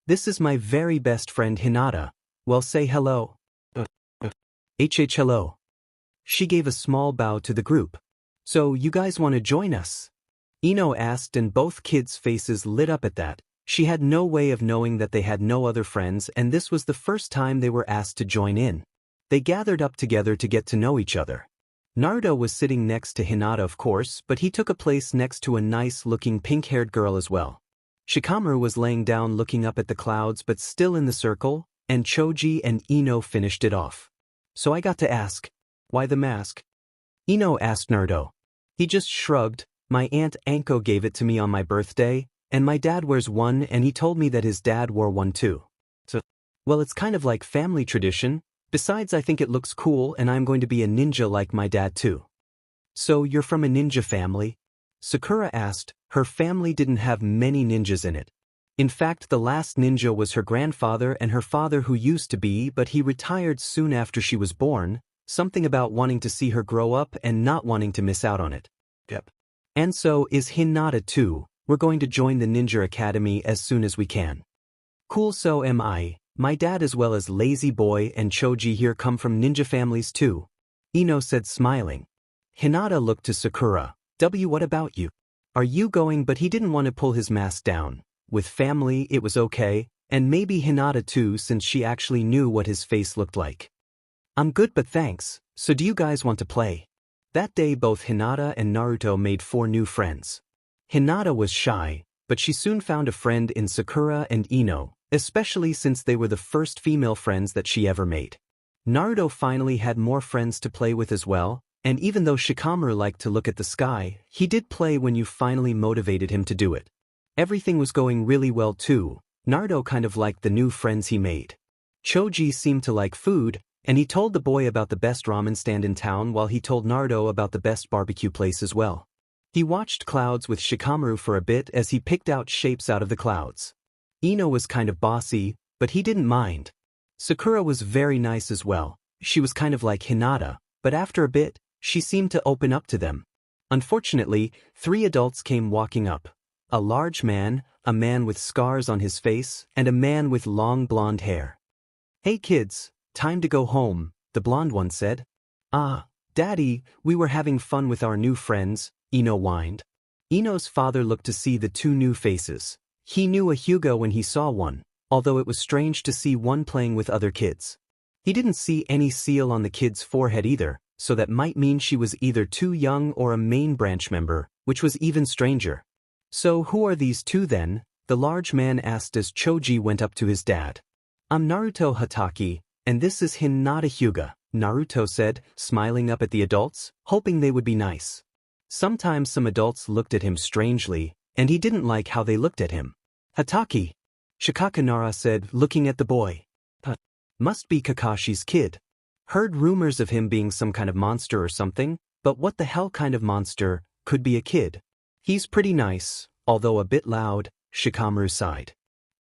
this is my very best friend Hinata. Well, say hello. Hello. She gave a small bow to the group. So you guys want to join us? Ino asked, and both kids' faces lit up at that. She had no way of knowing that they had no other friends, and this was the first time they were asked to join in. They gathered up together to get to know each other. Naruto was sitting next to Hinata, of course, but he took a place next to a nice-looking pink-haired girl as well. Shikamaru was laying down looking up at the clouds but still in the circle, and Choji and Ino finished it off. So I got to ask, why the mask? Ino asked Naruto. He just shrugged. My aunt Anko gave it to me on my birthday, and my dad wears one and he told me that his dad wore one too. So, well, it's kind of like family tradition. Besides, I think it looks cool and I'm going to be a ninja like my dad too. So you're from a ninja family? Sakura asked. Her family didn't have many ninjas in it. In fact, the last ninja was her grandfather and her father, who used to be, but he retired soon after she was born, something about wanting to see her grow up and not wanting to miss out on it. Yep. And so is Hinata too. We're going to join the Ninja Academy as soon as we can. Cool, so am I. My dad as well as Lazy Boy and Choji here come from ninja families too, Ino said, smiling. Hinata looked to Sakura. What about you? Are you going? But he didn't want to pull his mask down. With family it was okay, and maybe Hinata too, since she actually knew what his face looked like. I'm good, but thanks. So do you guys want to play? That day both Hinata and Naruto made 4 new friends. Hinata was shy, but she soon found a friend in Sakura and Ino, especially since they were the first female friends that she ever made. Naruto finally had more friends to play with as well, and even though Shikamaru liked to look at the sky, he did play when you finally motivated him to do it. Everything was going really well too. Naruto kind of liked the new friends he made. Choji seemed to like food, and he told the boy about the best ramen stand in town while he told Naruto about the best barbecue place as well. He watched clouds with Shikamaru for a bit as he picked out shapes out of the clouds. Ino was kind of bossy, but he didn't mind. Sakura was very nice as well. She was kind of like Hinata, but after a bit, she seemed to open up to them. Unfortunately, 3 adults came walking up. A large man, a man with scars on his face, and a man with long blonde hair. Hey kids, time to go home, the blonde one said. Ah, Daddy, we were having fun with our new friends, Ino whined. Ino's father looked to see the 2 new faces. He knew a Hyuga when he saw one, although it was strange to see one playing with other kids. He didn't see any seal on the kid's forehead either, so that might mean she was either too young or a main branch member, which was even stranger. So who are these 2 then? The large man asked as Choji went up to his dad. I'm Naruto Hatake, and this is Hinata Hyuga, Naruto said, smiling up at the adults, hoping they would be nice. Sometimes some adults looked at him strangely, and he didn't like how they looked at him. Hatake. Shikakanara said, looking at the boy. Must be Kakashi's kid. Heard rumors of him being some kind of monster or something, but what the hell kind of monster could be a kid? He's pretty nice, although a bit loud, Shikamaru sighed.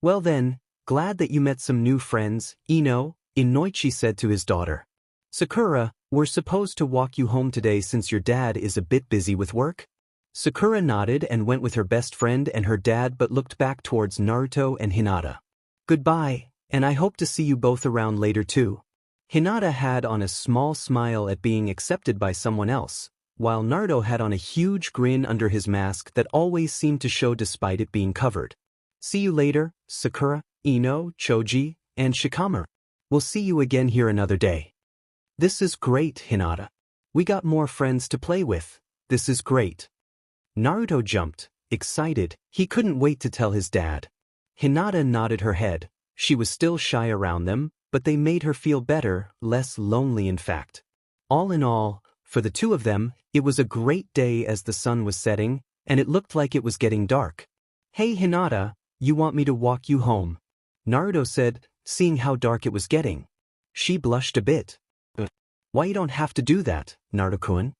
Well then, glad that you met some new friends, Ino, Inoichi said to his daughter. Sakura, we're supposed to walk you home today since your dad is a bit busy with work? Sakura nodded and went with her best friend and her dad but looked back towards Naruto and Hinata. Goodbye, and I hope to see you both around later too. Hinata had on a small smile at being accepted by someone else, while Naruto had on a huge grin under his mask that always seemed to show despite it being covered. See you later, Sakura, Ino, Choji, and Shikamaru. We'll see you again here another day. This is great, Hinata. We got more friends to play with. This is great. Naruto jumped, excited. He couldn't wait to tell his dad. Hinata nodded her head. She was still shy around them, but they made her feel better, less lonely in fact. All in all, for the two of them, it was a great day as the sun was setting, and it looked like it was getting dark. Hey Hinata, you want me to walk you home? Naruto said, seeing how dark it was getting. She blushed a bit. Why you don't have to do that, Naruto-kun?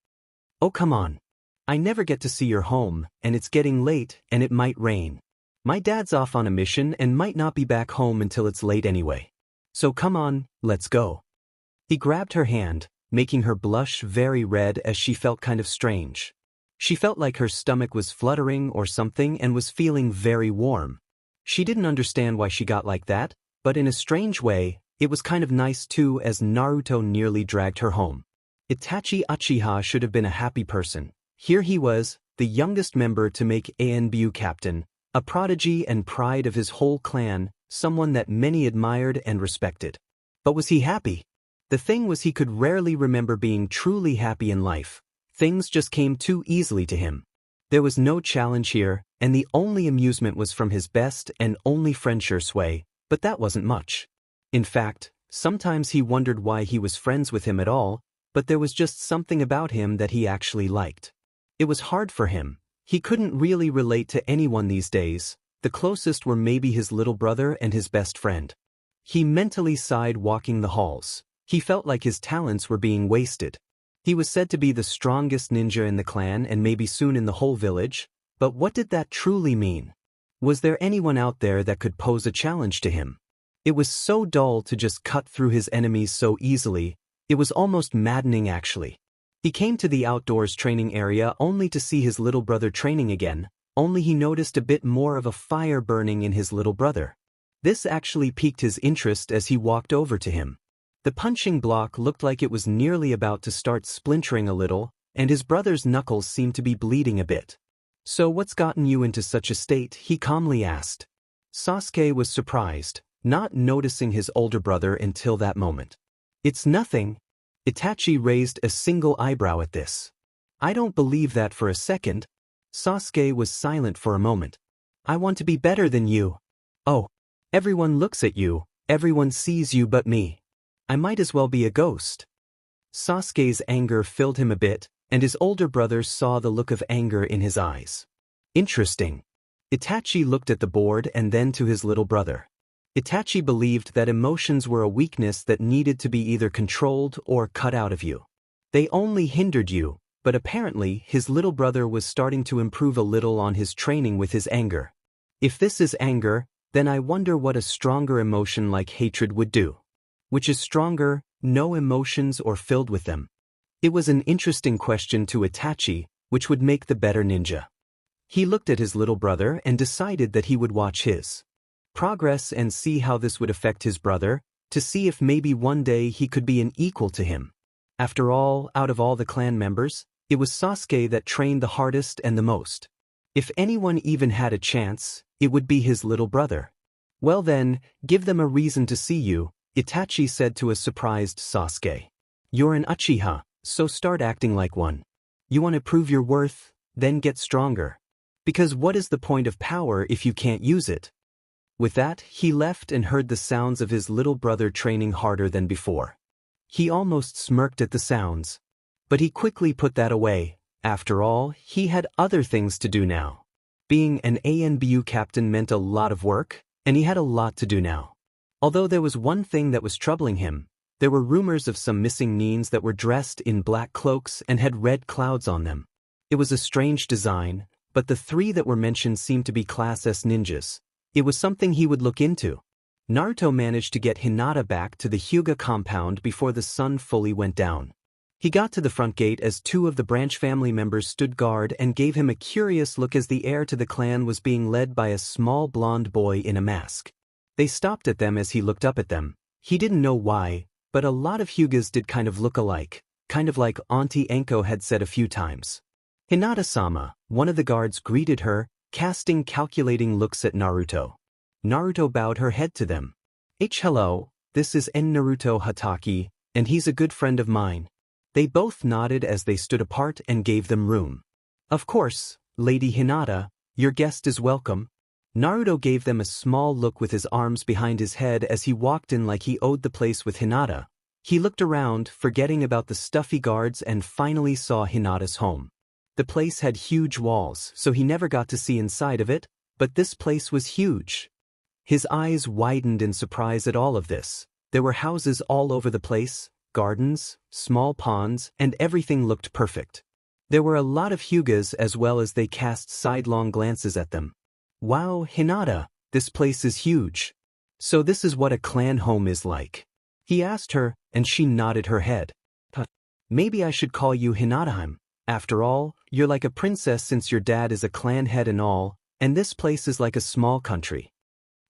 Oh come on. I never get to see your home, and it's getting late, and it might rain. My dad's off on a mission and might not be back home until it's late anyway. So come on, let's go. He grabbed her hand, making her blush very red as she felt kind of strange. She felt like her stomach was fluttering or something and was feeling very warm. She didn't understand why she got like that, but in a strange way, it was kind of nice too as Naruto nearly dragged her home. Itachi Uchiha should have been a happy person. Here he was, the youngest member to make ANBU captain, a prodigy and pride of his whole clan, someone that many admired and respected. But was he happy? The thing was he could rarely remember being truly happy in life. Things just came too easily to him. There was no challenge here, and the only amusement was from his best and only friend Shursui, but that wasn't much. In fact, sometimes he wondered why he was friends with him at all, but there was just something about him that he actually liked. It was hard for him. He couldn't really relate to anyone these days. The closest were maybe his little brother and his best friend. He mentally sighed walking the halls. He felt like his talents were being wasted. He was said to be the strongest ninja in the clan and maybe soon in the whole village, but what did that truly mean? Was there anyone out there that could pose a challenge to him? It was so dull to just cut through his enemies so easily. It was almost maddening actually. He came to the outdoors training area only to see his little brother training again, only he noticed a bit more of a fire burning in his little brother. This actually piqued his interest as he walked over to him. The punching block looked like it was nearly about to start splintering a little, and his brother's knuckles seemed to be bleeding a bit. So what's gotten you into such a state? He calmly asked. Sasuke was surprised, not noticing his older brother until that moment. It's nothing. Itachi raised a single eyebrow at this. I don't believe that for a second. Sasuke was silent for a moment. I want to be better than you. Oh. Everyone looks at you, everyone sees you but me. I might as well be a ghost. Sasuke's anger filled him a bit, and his older brother saw the look of anger in his eyes. Interesting. Itachi looked at the board and then to his little brother. Itachi believed that emotions were a weakness that needed to be either controlled or cut out of you. They only hindered you, but apparently his little brother was starting to improve a little on his training with his anger. If this is anger, then I wonder what a stronger emotion like hatred would do. Which is stronger, no emotions or filled with them? It was an interesting question to Itachi, which would make the better ninja. He looked at his little brother and decided that he would watch his progress and see how this would affect his brother, to see if maybe one day he could be an equal to him. After all, out of all the clan members, it was Sasuke that trained the hardest and the most. If anyone even had a chance, it would be his little brother. Well then, give them a reason to see you, Itachi said to a surprised Sasuke. You're an Uchiha, so start acting like one. You want to prove your worth? Then get stronger. Because what is the point of power if you can't use it? With that, he left and heard the sounds of his little brother training harder than before. He almost smirked at the sounds. But he quickly put that away. After all, he had other things to do now. Being an ANBU captain meant a lot of work, and he had a lot to do now. Although there was one thing that was troubling him, there were rumors of some missing nins that were dressed in black cloaks and had red clouds on them. It was a strange design, but the 3 that were mentioned seemed to be Class S ninjas. It was something he would look into. Naruto managed to get Hinata back to the Hyuga compound before the sun fully went down. He got to the front gate as 2 of the branch family members stood guard and gave him a curious look as the heir to the clan was being led by a small blonde boy in a mask. They stopped at them as he looked up at them. He didn't know why, but a lot of Hyugas did kind of look alike, kind of like Auntie Enko had said a few times. Hinata-sama, one of the guards greeted her, casting calculating looks at Naruto. Naruto bowed her head to them. Hello, this is Naruto Hatake, and he's a good friend of mine. They both nodded as they stood apart and gave them room. Of course, Lady Hinata, your guest is welcome. Naruto gave them a small look with his arms behind his head as he walked in like he owed the place with Hinata. He looked around, forgetting about the stuffy guards, and finally saw Hinata's home. The place had huge walls, so he never got to see inside of it, but this place was huge. His eyes widened in surprise at all of this. There were houses all over the place, gardens, small ponds, and everything looked perfect. There were a lot of Hyugas as well as they cast sidelong glances at them. Wow, Hinata, this place is huge. So this is what a clan home is like. He asked her, and she nodded her head. Maybe I should call you Hinata. After all, you're like a princess since your dad is a clan head and all, and this place is like a small country.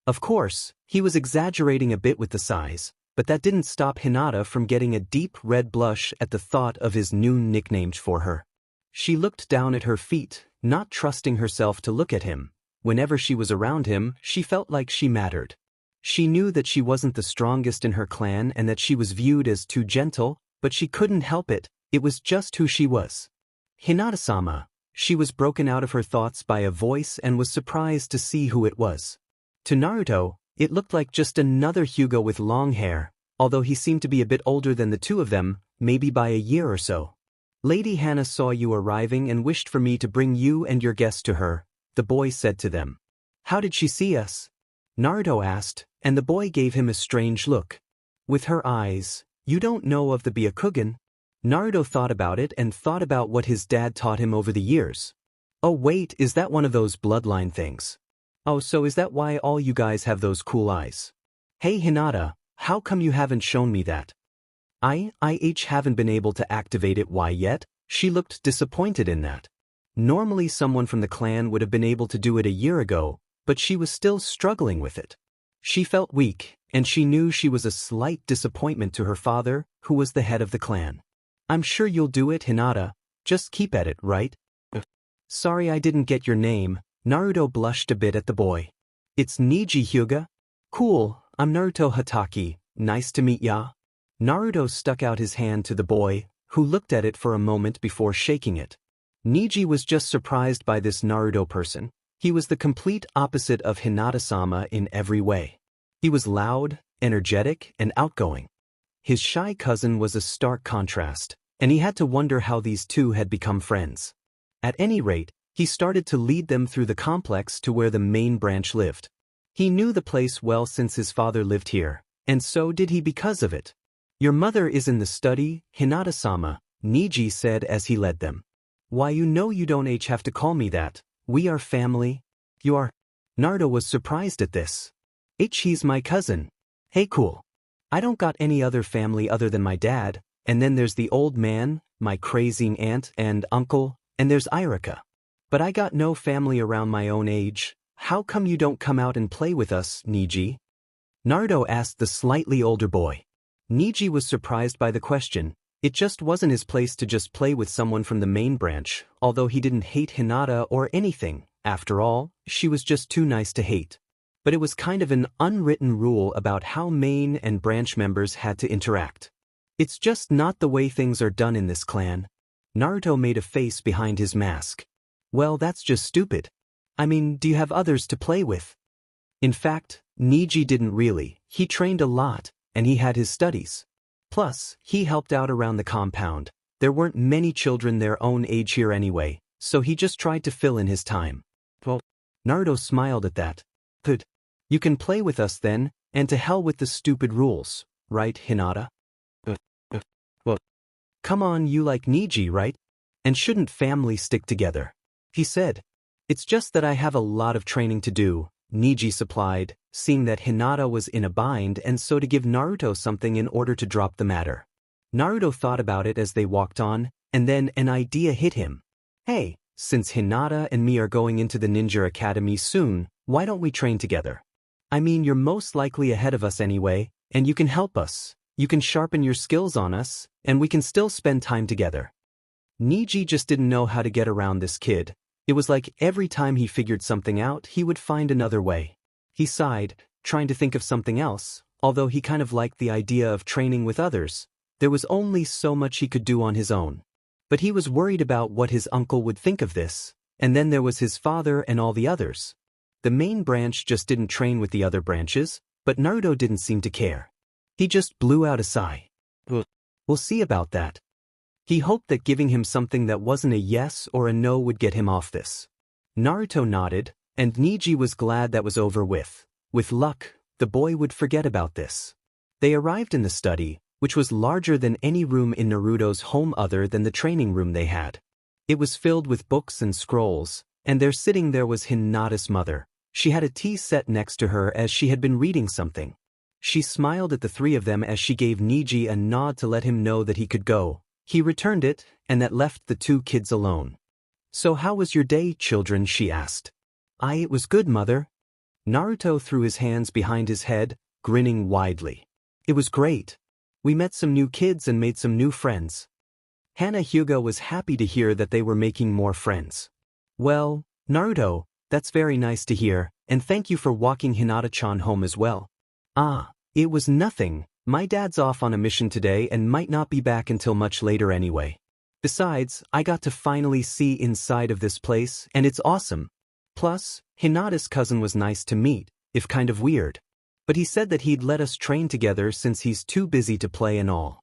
Of course, he was exaggerating a bit with the size, but that didn't stop Hinata from getting a deep red blush at the thought of his new nickname for her. She looked down at her feet, not trusting herself to look at him. Whenever she was around him, she felt like she mattered. She knew that she wasn't the strongest in her clan and that she was viewed as too gentle, but she couldn't help it. It was just who she was. Hinata-sama. She was broken out of her thoughts by a voice and was surprised to see who it was. To Naruto, it looked like just another Hyuga with long hair, although he seemed to be a bit older than the 2 of them, maybe by a year or so. Lady Hana saw you arriving and wished for me to bring you and your guest to her, the boy said to them. How did she see us? Naruto asked, and the boy gave him a strange look. With her eyes, you don't know of the Byakugan? Naruto thought about it and thought about what his dad taught him over the years. Oh wait, is that one of those bloodline things? Oh, so is that why all you guys have those cool eyes? Hey Hinata, how come you haven't shown me that? I haven't been able to activate it. Why yet? She looked disappointed in that. Normally someone from the clan would have been able to do it a year ago, but she was still struggling with it. She felt weak, and she knew she was a slight disappointment to her father, who was the head of the clan. I'm sure you'll do it, Hinata. Just keep at it, right? Sorry I didn't get your name. Naruto blushed a bit at the boy. It's Niji Hyuga? Cool, I'm Naruto Hatake, nice to meet ya. Naruto stuck out his hand to the boy, who looked at it for a moment before shaking it. Niji was just surprised by this Naruto person. He was the complete opposite of Hinata-sama in every way. He was loud, energetic, and outgoing. His shy cousin was a stark contrast, and he had to wonder how these 2 had become friends. At any rate, he started to lead them through the complex to where the main branch lived. He knew the place well since his father lived here, and so did he because of it. Your mother is in the study, Hinata-sama, Niji said as he led them. Why you know you don't have to call me that. We are family. You are. Naruto was surprised at this. He's my cousin. Hey cool. I don't got any other family other than my dad, and then there's the old man, my crazy aunt and uncle, and there's Irika. But I got no family around my own age. How come you don't come out and play with us, Niji? Naruto asked the slightly older boy. Niji was surprised by the question. It just wasn't his place to just play with someone from the main branch, although he didn't hate Hinata or anything. After all, she was just too nice to hate. But it was kind of an unwritten rule about how main and branch members had to interact. It's just not the way things are done in this clan. Naruto made a face behind his mask. Well, that's just stupid. I mean, do you have others to play with? In fact, Niji didn't really. He trained a lot, and he had his studies. Plus, he helped out around the compound. There weren't many children their own age here anyway, so he just tried to fill in his time. Well, Naruto smiled at that. Good. You can play with us then, and to hell with the stupid rules, right, Hinata? Well, come on, you like Niji, right? And shouldn't family stick together? He said. It's just that I have a lot of training to do, Niji supplied, seeing that Hinata was in a bind and so to give Naruto something in order to drop the matter. Naruto thought about it as they walked on, and then an idea hit him. Hey, since Hinata and me are going into the ninja academy soon, why don't we train together? I mean, you're most likely ahead of us anyway, and you can help us. You can sharpen your skills on us, and we can still spend time together. Niji just didn't know how to get around this kid. It was like every time he figured something out, he would find another way. He sighed, trying to think of something else, although he kind of liked the idea of training with others. There was only so much he could do on his own. But he was worried about what his uncle would think of this, and then there was his father and all the others. The main branch just didn't train with the other branches, but Naruto didn't seem to care. He just blew out a sigh. We'll see about that. He hoped that giving him something that wasn't a yes or a no would get him off this. Naruto nodded, and Niji was glad that was over with. With luck, the boy would forget about this. They arrived in the study, which was larger than any room in Naruto's home other than the training room they had. It was filled with books and scrolls, and there sitting there was Hinata's mother. She had a tea set next to her as she had been reading something. She smiled at the three of them as she gave Niji a nod to let him know that he could go. He returned it, and that left the two kids alone. So how was your day, children? She asked. It was good, mother. Naruto threw his hands behind his head, grinning widely. It was great. We met some new kids and made some new friends. Hana Hyuga was happy to hear that they were making more friends. Well, Naruto, that's very nice to hear, and thank you for walking Hinata-chan home as well. It was nothing. My dad's off on a mission today and might not be back until much later anyway. Besides, I got to finally see inside of this place, and it's awesome. Plus, Hinata's cousin was nice to meet, if kind of weird. But he said that he'd let us train together since he's too busy to play and all.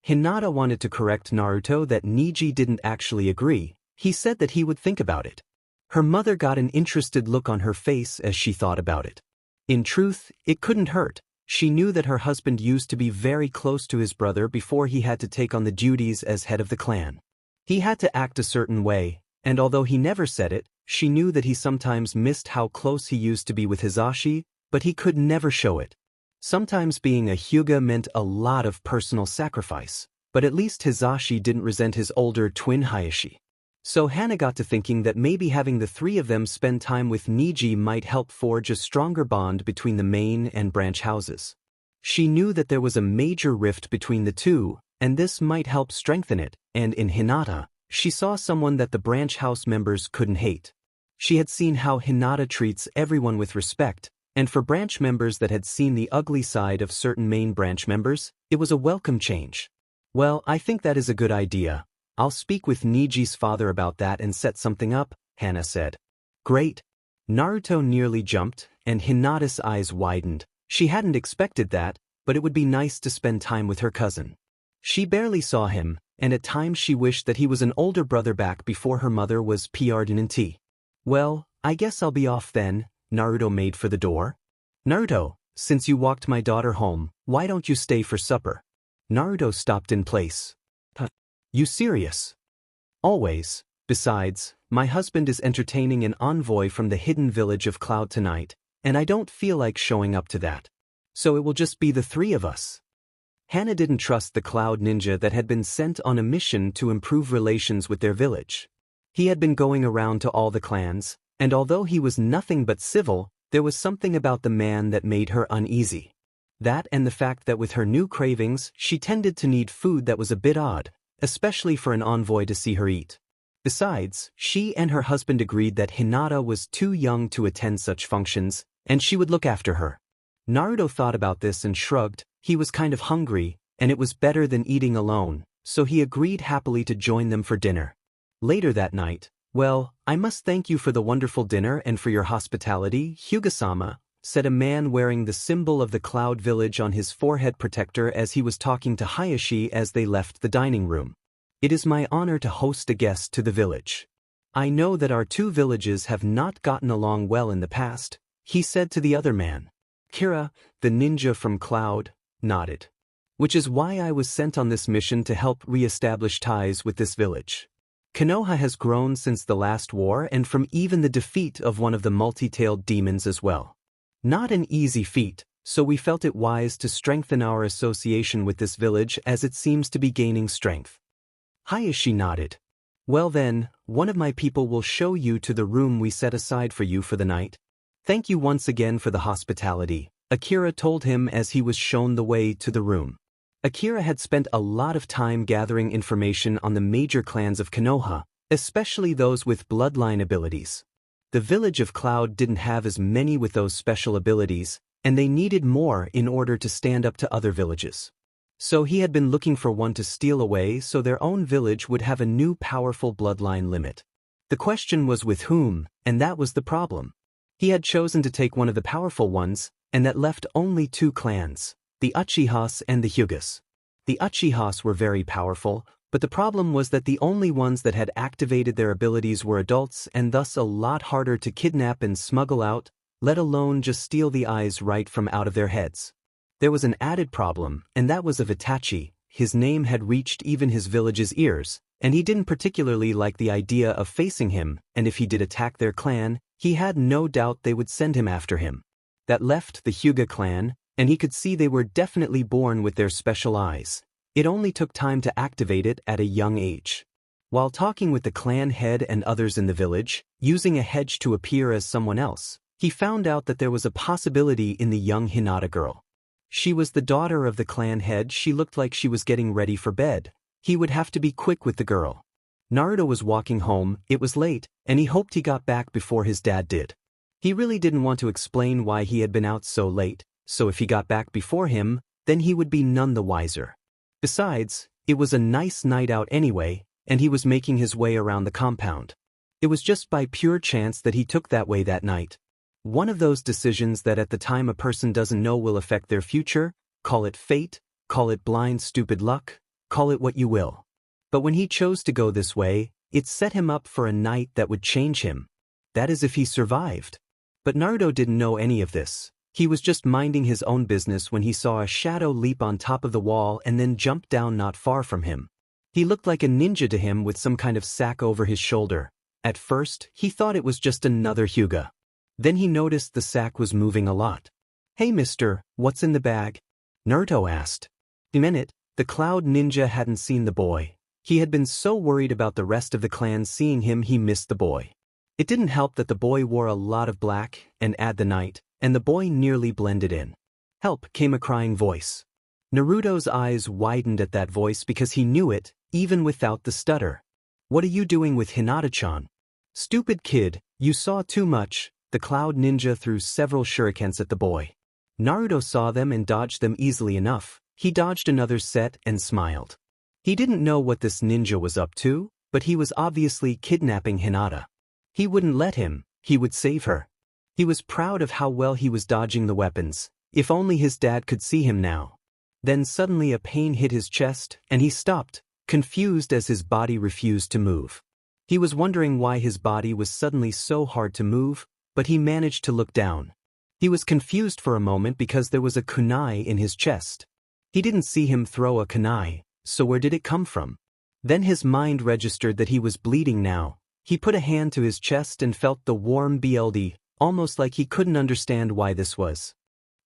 Hinata wanted to correct Naruto that Niji didn't actually agree. He said that he would think about it. Her mother got an interested look on her face as she thought about it. In truth, it couldn't hurt. She knew that her husband used to be very close to his brother before he had to take on the duties as head of the clan. He had to act a certain way, and although he never said it, she knew that he sometimes missed how close he used to be with Hisashi, but he could never show it. Sometimes being a Hyuga meant a lot of personal sacrifice, but at least Hisashi didn't resent his older twin Hayashi. So Hana got to thinking that maybe having the three of them spend time with Niji might help forge a stronger bond between the main and branch houses. She knew that there was a major rift between the two, and this might help strengthen it, and in Hinata, she saw someone that the branch house members couldn't hate. She had seen how Hinata treats everyone with respect, and for branch members that had seen the ugly side of certain main branch members, it was a welcome change. Well, I think that is a good idea. I'll speak with Niji's father about that and set something up, Hana said. Great. Naruto nearly jumped, and Hinata's eyes widened. She hadn't expected that, but it would be nice to spend time with her cousin. She barely saw him, and at times she wished that he was an older brother back before her mother was PR'd. Well, I guess I'll be off then, Naruto made for the door. Naruto, since you walked my daughter home, why don't you stay for supper? Naruto stopped in place. You serious? Always. Besides, my husband is entertaining an envoy from the hidden village of Cloud tonight, and I don't feel like showing up to that. So it will just be the three of us. Hana didn't trust the Cloud ninja that had been sent on a mission to improve relations with their village. He had been going around to all the clans, and although he was nothing but civil, there was something about the man that made her uneasy. That and the fact that with her new cravings, she tended to need food that was a bit odd, especially for an envoy to see her eat. Besides, she and her husband agreed that Hinata was too young to attend such functions, and she would look after her. Naruto thought about this and shrugged. He was kind of hungry, and it was better than eating alone, so he agreed happily to join them for dinner. Later that night, well, I must thank you for the wonderful dinner and for your hospitality, Hyuga-sama, said a man wearing the symbol of the Cloud Village on his forehead protector as he was talking to Hayashi as they left the dining room. It is my honor to host a guest to the village. I know that our two villages have not gotten along well in the past, he said to the other man. Kira, the ninja from Cloud, nodded. Which is why I was sent on this mission to help re-establish ties with this village. Konoha has grown since the last war and from even the defeat of one of the multi-tailed demons as well. Not an easy feat, so we felt it wise to strengthen our association with this village as it seems to be gaining strength. Hayashi nodded. Well then, one of my people will show you to the room we set aside for you for the night. Thank you once again for the hospitality, Akira told him as he was shown the way to the room. Akira had spent a lot of time gathering information on the major clans of Konoha, especially those with bloodline abilities. The village of Cloud didn't have as many with those special abilities, and they needed more in order to stand up to other villages. So he had been looking for one to steal away so their own village would have a new powerful bloodline limit. The question was with whom, and that was the problem. He had chosen to take one of the powerful ones, and that left only two clans, the Uchihas and the Hyugas. The Uchihas were very powerful, but the problem was that the only ones that had activated their abilities were adults and thus a lot harder to kidnap and smuggle out, let alone just steal the eyes right from out of their heads. There was an added problem, and that was of Itachi. His name had reached even his village's ears, and he didn't particularly like the idea of facing him, and if he did attack their clan, he had no doubt they would send him after him. That left the Hyuga clan, and he could see they were definitely born with their special eyes. It only took time to activate it at a young age. While talking with the clan head and others in the village, using a hedge to appear as someone else, he found out that there was a possibility in the young Hinata girl. She was the daughter of the clan head. She looked like she was getting ready for bed. He would have to be quick with the girl. Naruto was walking home, it was late, and he hoped he got back before his dad did. He really didn't want to explain why he had been out so late, so if he got back before him, then he would be none the wiser. Besides, it was a nice night out anyway, and he was making his way around the compound. It was just by pure chance that he took that way that night. One of those decisions that at the time a person doesn't know will affect their future, call it fate, call it blind stupid luck, call it what you will. But when he chose to go this way, it set him up for a night that would change him. That is if he survived. But Naruto didn't know any of this. He was just minding his own business when he saw a shadow leap on top of the wall and then jump down not far from him. He looked like a ninja to him with some kind of sack over his shoulder. At first, he thought it was just another Hyuga. Then he noticed the sack was moving a lot. Hey mister, what's in the bag? Naruto asked. A minute, the Cloud Ninja hadn't seen the boy. He had been so worried about the rest of the clan seeing him he missed the boy. It didn't help that the boy wore a lot of black, and add the night, and the boy nearly blended in. Help, came a crying voice. Naruto's eyes widened at that voice because he knew it, even without the stutter. What are you doing with Hinata-chan? Stupid kid, you saw too much. The Cloud Ninja threw several shurikens at the boy. Naruto saw them and dodged them easily enough. He dodged another set and smiled. He didn't know what this ninja was up to, but he was obviously kidnapping Hinata. He wouldn't let him, he would save her. He was proud of how well he was dodging the weapons. If only his dad could see him now. Then suddenly a pain hit his chest, and he stopped, confused as his body refused to move. He was wondering why his body was suddenly so hard to move, but he managed to look down. He was confused for a moment because there was a kunai in his chest. He didn't see him throw a kunai, so where did it come from? Then his mind registered that he was bleeding now. He put a hand to his chest and felt the warm blood, almost like he couldn't understand why this was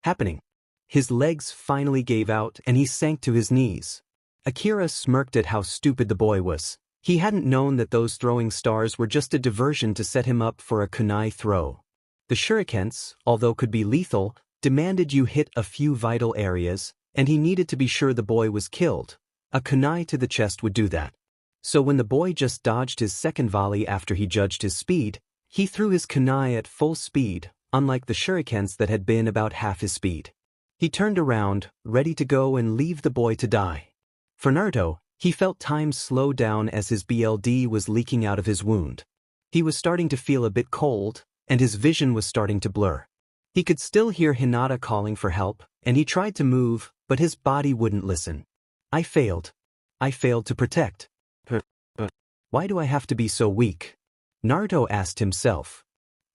happening. His legs finally gave out and he sank to his knees. Akira smirked at how stupid the boy was. He hadn't known that those throwing stars were just a diversion to set him up for a kunai throw. The shurikens, although could be lethal, demanded you hit a few vital areas, and he needed to be sure the boy was killed. A kunai to the chest would do that. So when the boy just dodged his second volley after he judged his speed, he threw his kunai at full speed, unlike the shurikens that had been about half his speed. He turned around, ready to go and leave the boy to die. For Naruto, he felt time slow down as his blood was leaking out of his wound. He was starting to feel a bit cold, and his vision was starting to blur. He could still hear Hinata calling for help, and he tried to move, but his body wouldn't listen. I failed. I failed to protect. But why do I have to be so weak? Naruto asked himself.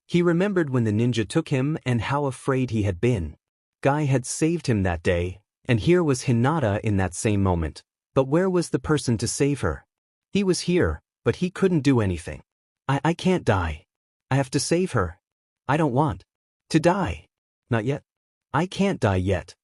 He remembered when the ninja took him and how afraid he had been. Guy had saved him that day, and here was Hinata in that same moment. But where was the person to save her? He was here, but he couldn't do anything. I can't die. I have to save her. I don't want to die. Not yet. I can't die yet.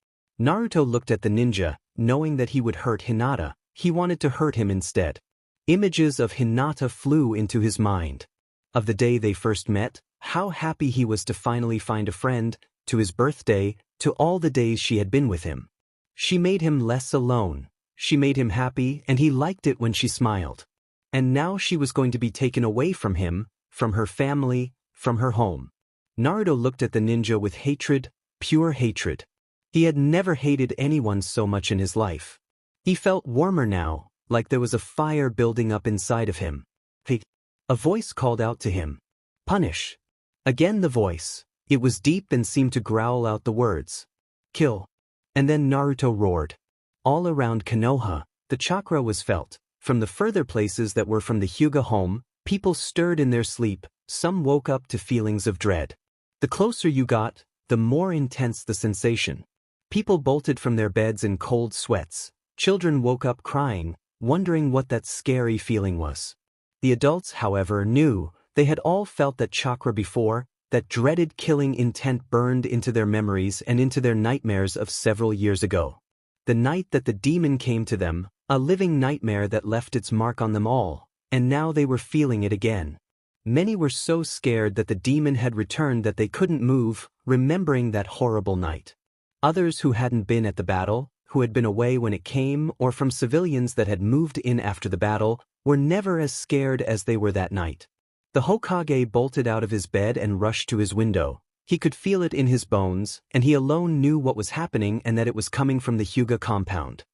Naruto looked at the ninja, knowing that he would hurt Hinata. He wanted to hurt him instead. Images of Hinata flew into his mind. Of the day they first met, how happy he was to finally find a friend, to his birthday, to all the days she had been with him. She made him less alone. She made him happy, and he liked it when she smiled. And now she was going to be taken away from him, from her family, from her home. Naruto looked at the ninja with hatred, pure hatred. He had never hated anyone so much in his life. He felt warmer now, like there was a fire building up inside of him. Hey! A voice called out to him. Punish. Again the voice. It was deep and seemed to growl out the words. Kill. And then Naruto roared. All around Konoha, the chakra was felt. From the further places that were from the Hyuga home, people stirred in their sleep, some woke up to feelings of dread. The closer you got, the more intense the sensation. People bolted from their beds in cold sweats. Children woke up crying, wondering what that scary feeling was. The adults, however, knew. They had all felt that chakra before. That dreaded killing intent burned into their memories and into their nightmares of several years ago. The night that the demon came to them, a living nightmare that left its mark on them all, and now they were feeling it again. Many were so scared that the demon had returned that they couldn't move, remembering that horrible night. Others who hadn't been at the battle, who had been away when it came, or from civilians that had moved in after the battle, were never as scared as they were that night. The Hokage bolted out of his bed and rushed to his window. He could feel it in his bones, and he alone knew what was happening and that it was coming from the Hyuga compound.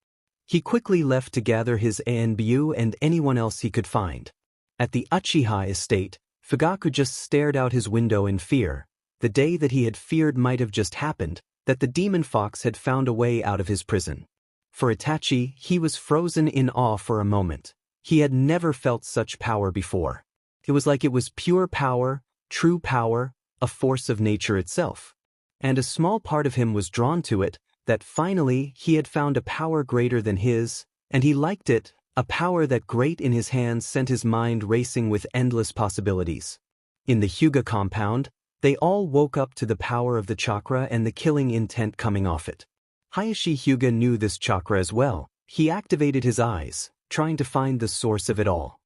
He quickly left to gather his Anbu and anyone else he could find. At the Uchiha estate, Fugaku just stared out his window in fear. The day that he had feared might have just happened, that the demon fox had found a way out of his prison. For Itachi, he was frozen in awe for a moment. He had never felt such power before. It was like it was pure power, true power, a force of nature itself. And a small part of him was drawn to it, that finally he had found a power greater than his, and he liked it, a power that great in his hands sent his mind racing with endless possibilities. In the Hyuga compound, they all woke up to the power of the chakra and the killing intent coming off it. Hayashi Hyuga knew this chakra as well. He activated his eyes, trying to find the source of it all.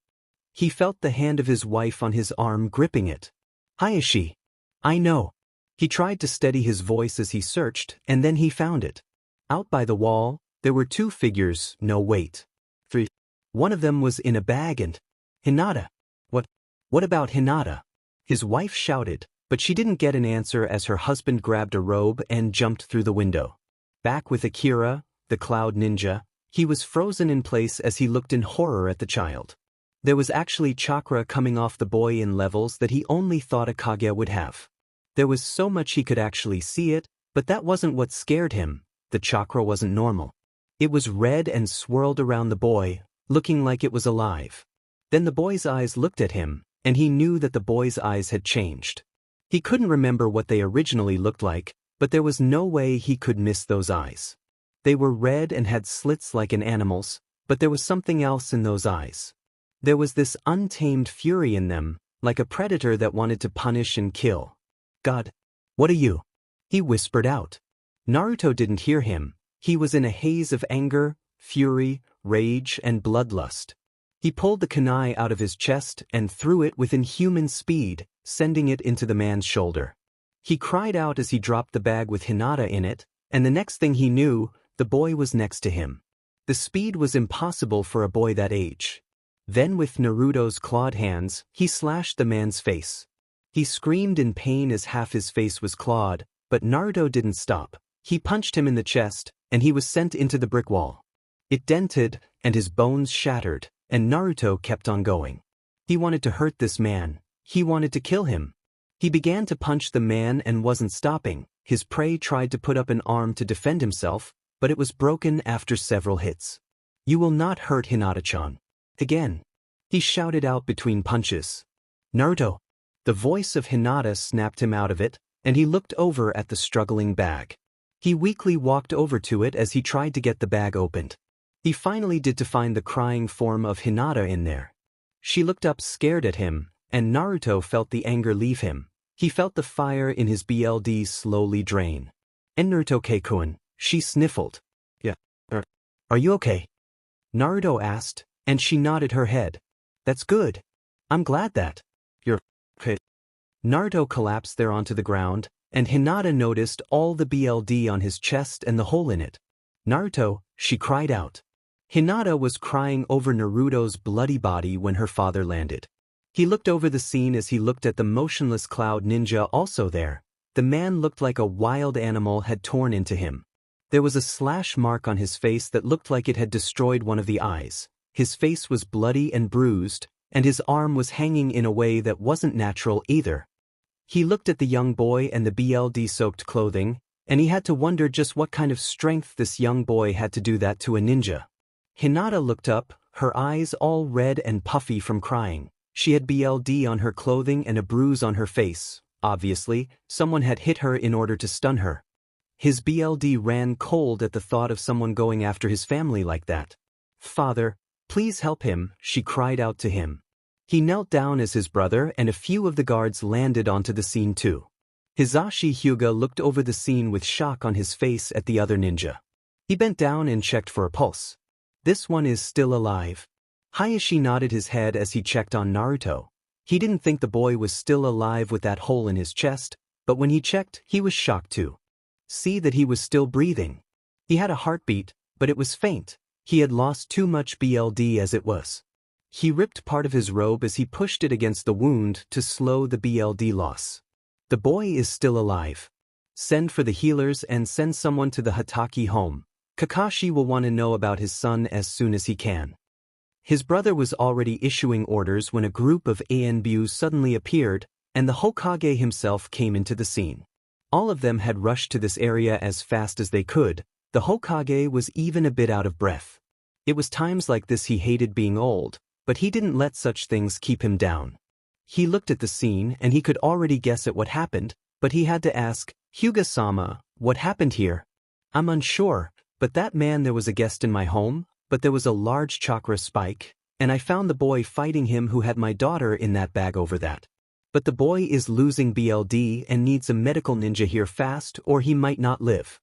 He felt the hand of his wife on his arm gripping it. Hayashi. I know. He tried to steady his voice as he searched, and then he found it. Out by the wall, there were two figures, no wait. Three. One of them was in a bag and... Hinata. What about Hinata? His wife shouted, but she didn't get an answer as her husband grabbed a robe and jumped through the window. Back with Akira, the Cloud Ninja, he was frozen in place as he looked in horror at the child. There was actually chakra coming off the boy in levels that he only thought a Kage would have. There was so much he could actually see it, but that wasn't what scared him. The chakra wasn't normal. It was red and swirled around the boy, looking like it was alive. Then the boy's eyes looked at him, and he knew that the boy's eyes had changed. He couldn't remember what they originally looked like, but there was no way he could miss those eyes. They were red and had slits like an animal's, but there was something else in those eyes. There was this untamed fury in them, like a predator that wanted to punish and kill. God, what are you? He whispered out. Naruto didn't hear him. He was in a haze of anger, fury, rage, and bloodlust. He pulled the kunai out of his chest and threw it with inhuman speed, sending it into the man's shoulder. He cried out as he dropped the bag with Hinata in it, and the next thing he knew, the boy was next to him. The speed was impossible for a boy that age. Then with Naruto's clawed hands, he slashed the man's face. He screamed in pain as half his face was clawed, but Naruto didn't stop. He punched him in the chest, and he was sent into the brick wall. It dented, and his bones shattered, and Naruto kept on going. He wanted to hurt this man. He wanted to kill him. He began to punch the man and wasn't stopping. His prey tried to put up an arm to defend himself, but it was broken after several hits. You will not hurt Hinata-chan. Again. He shouted out between punches. Naruto. The voice of Hinata snapped him out of it, and he looked over at the struggling bag. He weakly walked over to it as he tried to get the bag opened. He finally did to find the crying form of Hinata in there. She looked up scared at him, and Naruto felt the anger leave him. He felt the fire in his blood slowly drain. "And Naruto-kun," she sniffled. "Yeah. Are you okay?" Naruto asked, and she nodded her head. "That's good. I'm glad that you're okay." Naruto collapsed there onto the ground, and Hinata noticed all the blood on his chest and the hole in it. "Naruto," she cried out. Hinata was crying over Naruto's bloody body when her father landed. He looked over the scene as he looked at the motionless Cloud Ninja also there. The man looked like a wild animal had torn into him. There was a slash mark on his face that looked like it had destroyed one of the eyes. His face was bloody and bruised, and his arm was hanging in a way that wasn't natural either. He looked at the young boy and the blood-soaked clothing, and he had to wonder just what kind of strength this young boy had to do that to a ninja. Hinata looked up, her eyes all red and puffy from crying. She had blood on her clothing and a bruise on her face. Obviously, someone had hit her in order to stun her. His blood ran cold at the thought of someone going after his family like that. "Father, please help him," she cried out to him. He knelt down as his brother and a few of the guards landed onto the scene too. Hisashi Hyuga looked over the scene with shock on his face at the other ninja. He bent down and checked for a pulse. "This one is still alive." Hayashi nodded his head as he checked on Naruto. He didn't think the boy was still alive with that hole in his chest, but when he checked, he was shocked too. See that he was still breathing. He had a heartbeat, but it was faint. He had lost too much blood as it was. He ripped part of his robe as he pushed it against the wound to slow the blood loss. "The boy is still alive. Send for the healers and send someone to the Hatake home. Kakashi will want to know about his son as soon as he can." His brother was already issuing orders when a group of ANBUs suddenly appeared, and the Hokage himself came into the scene. All of them had rushed to this area as fast as they could. The Hokage was even a bit out of breath. It was times like this he hated being old, but he didn't let such things keep him down. He looked at the scene and he could already guess at what happened, but he had to ask, "Hyuga-sama, what happened here?" "I'm unsure, but that man there was a guest in my home, but there was a large chakra spike, and I found the boy fighting him who had my daughter in that bag over that. But the boy is losing blood and needs a medical ninja here fast or he might not live."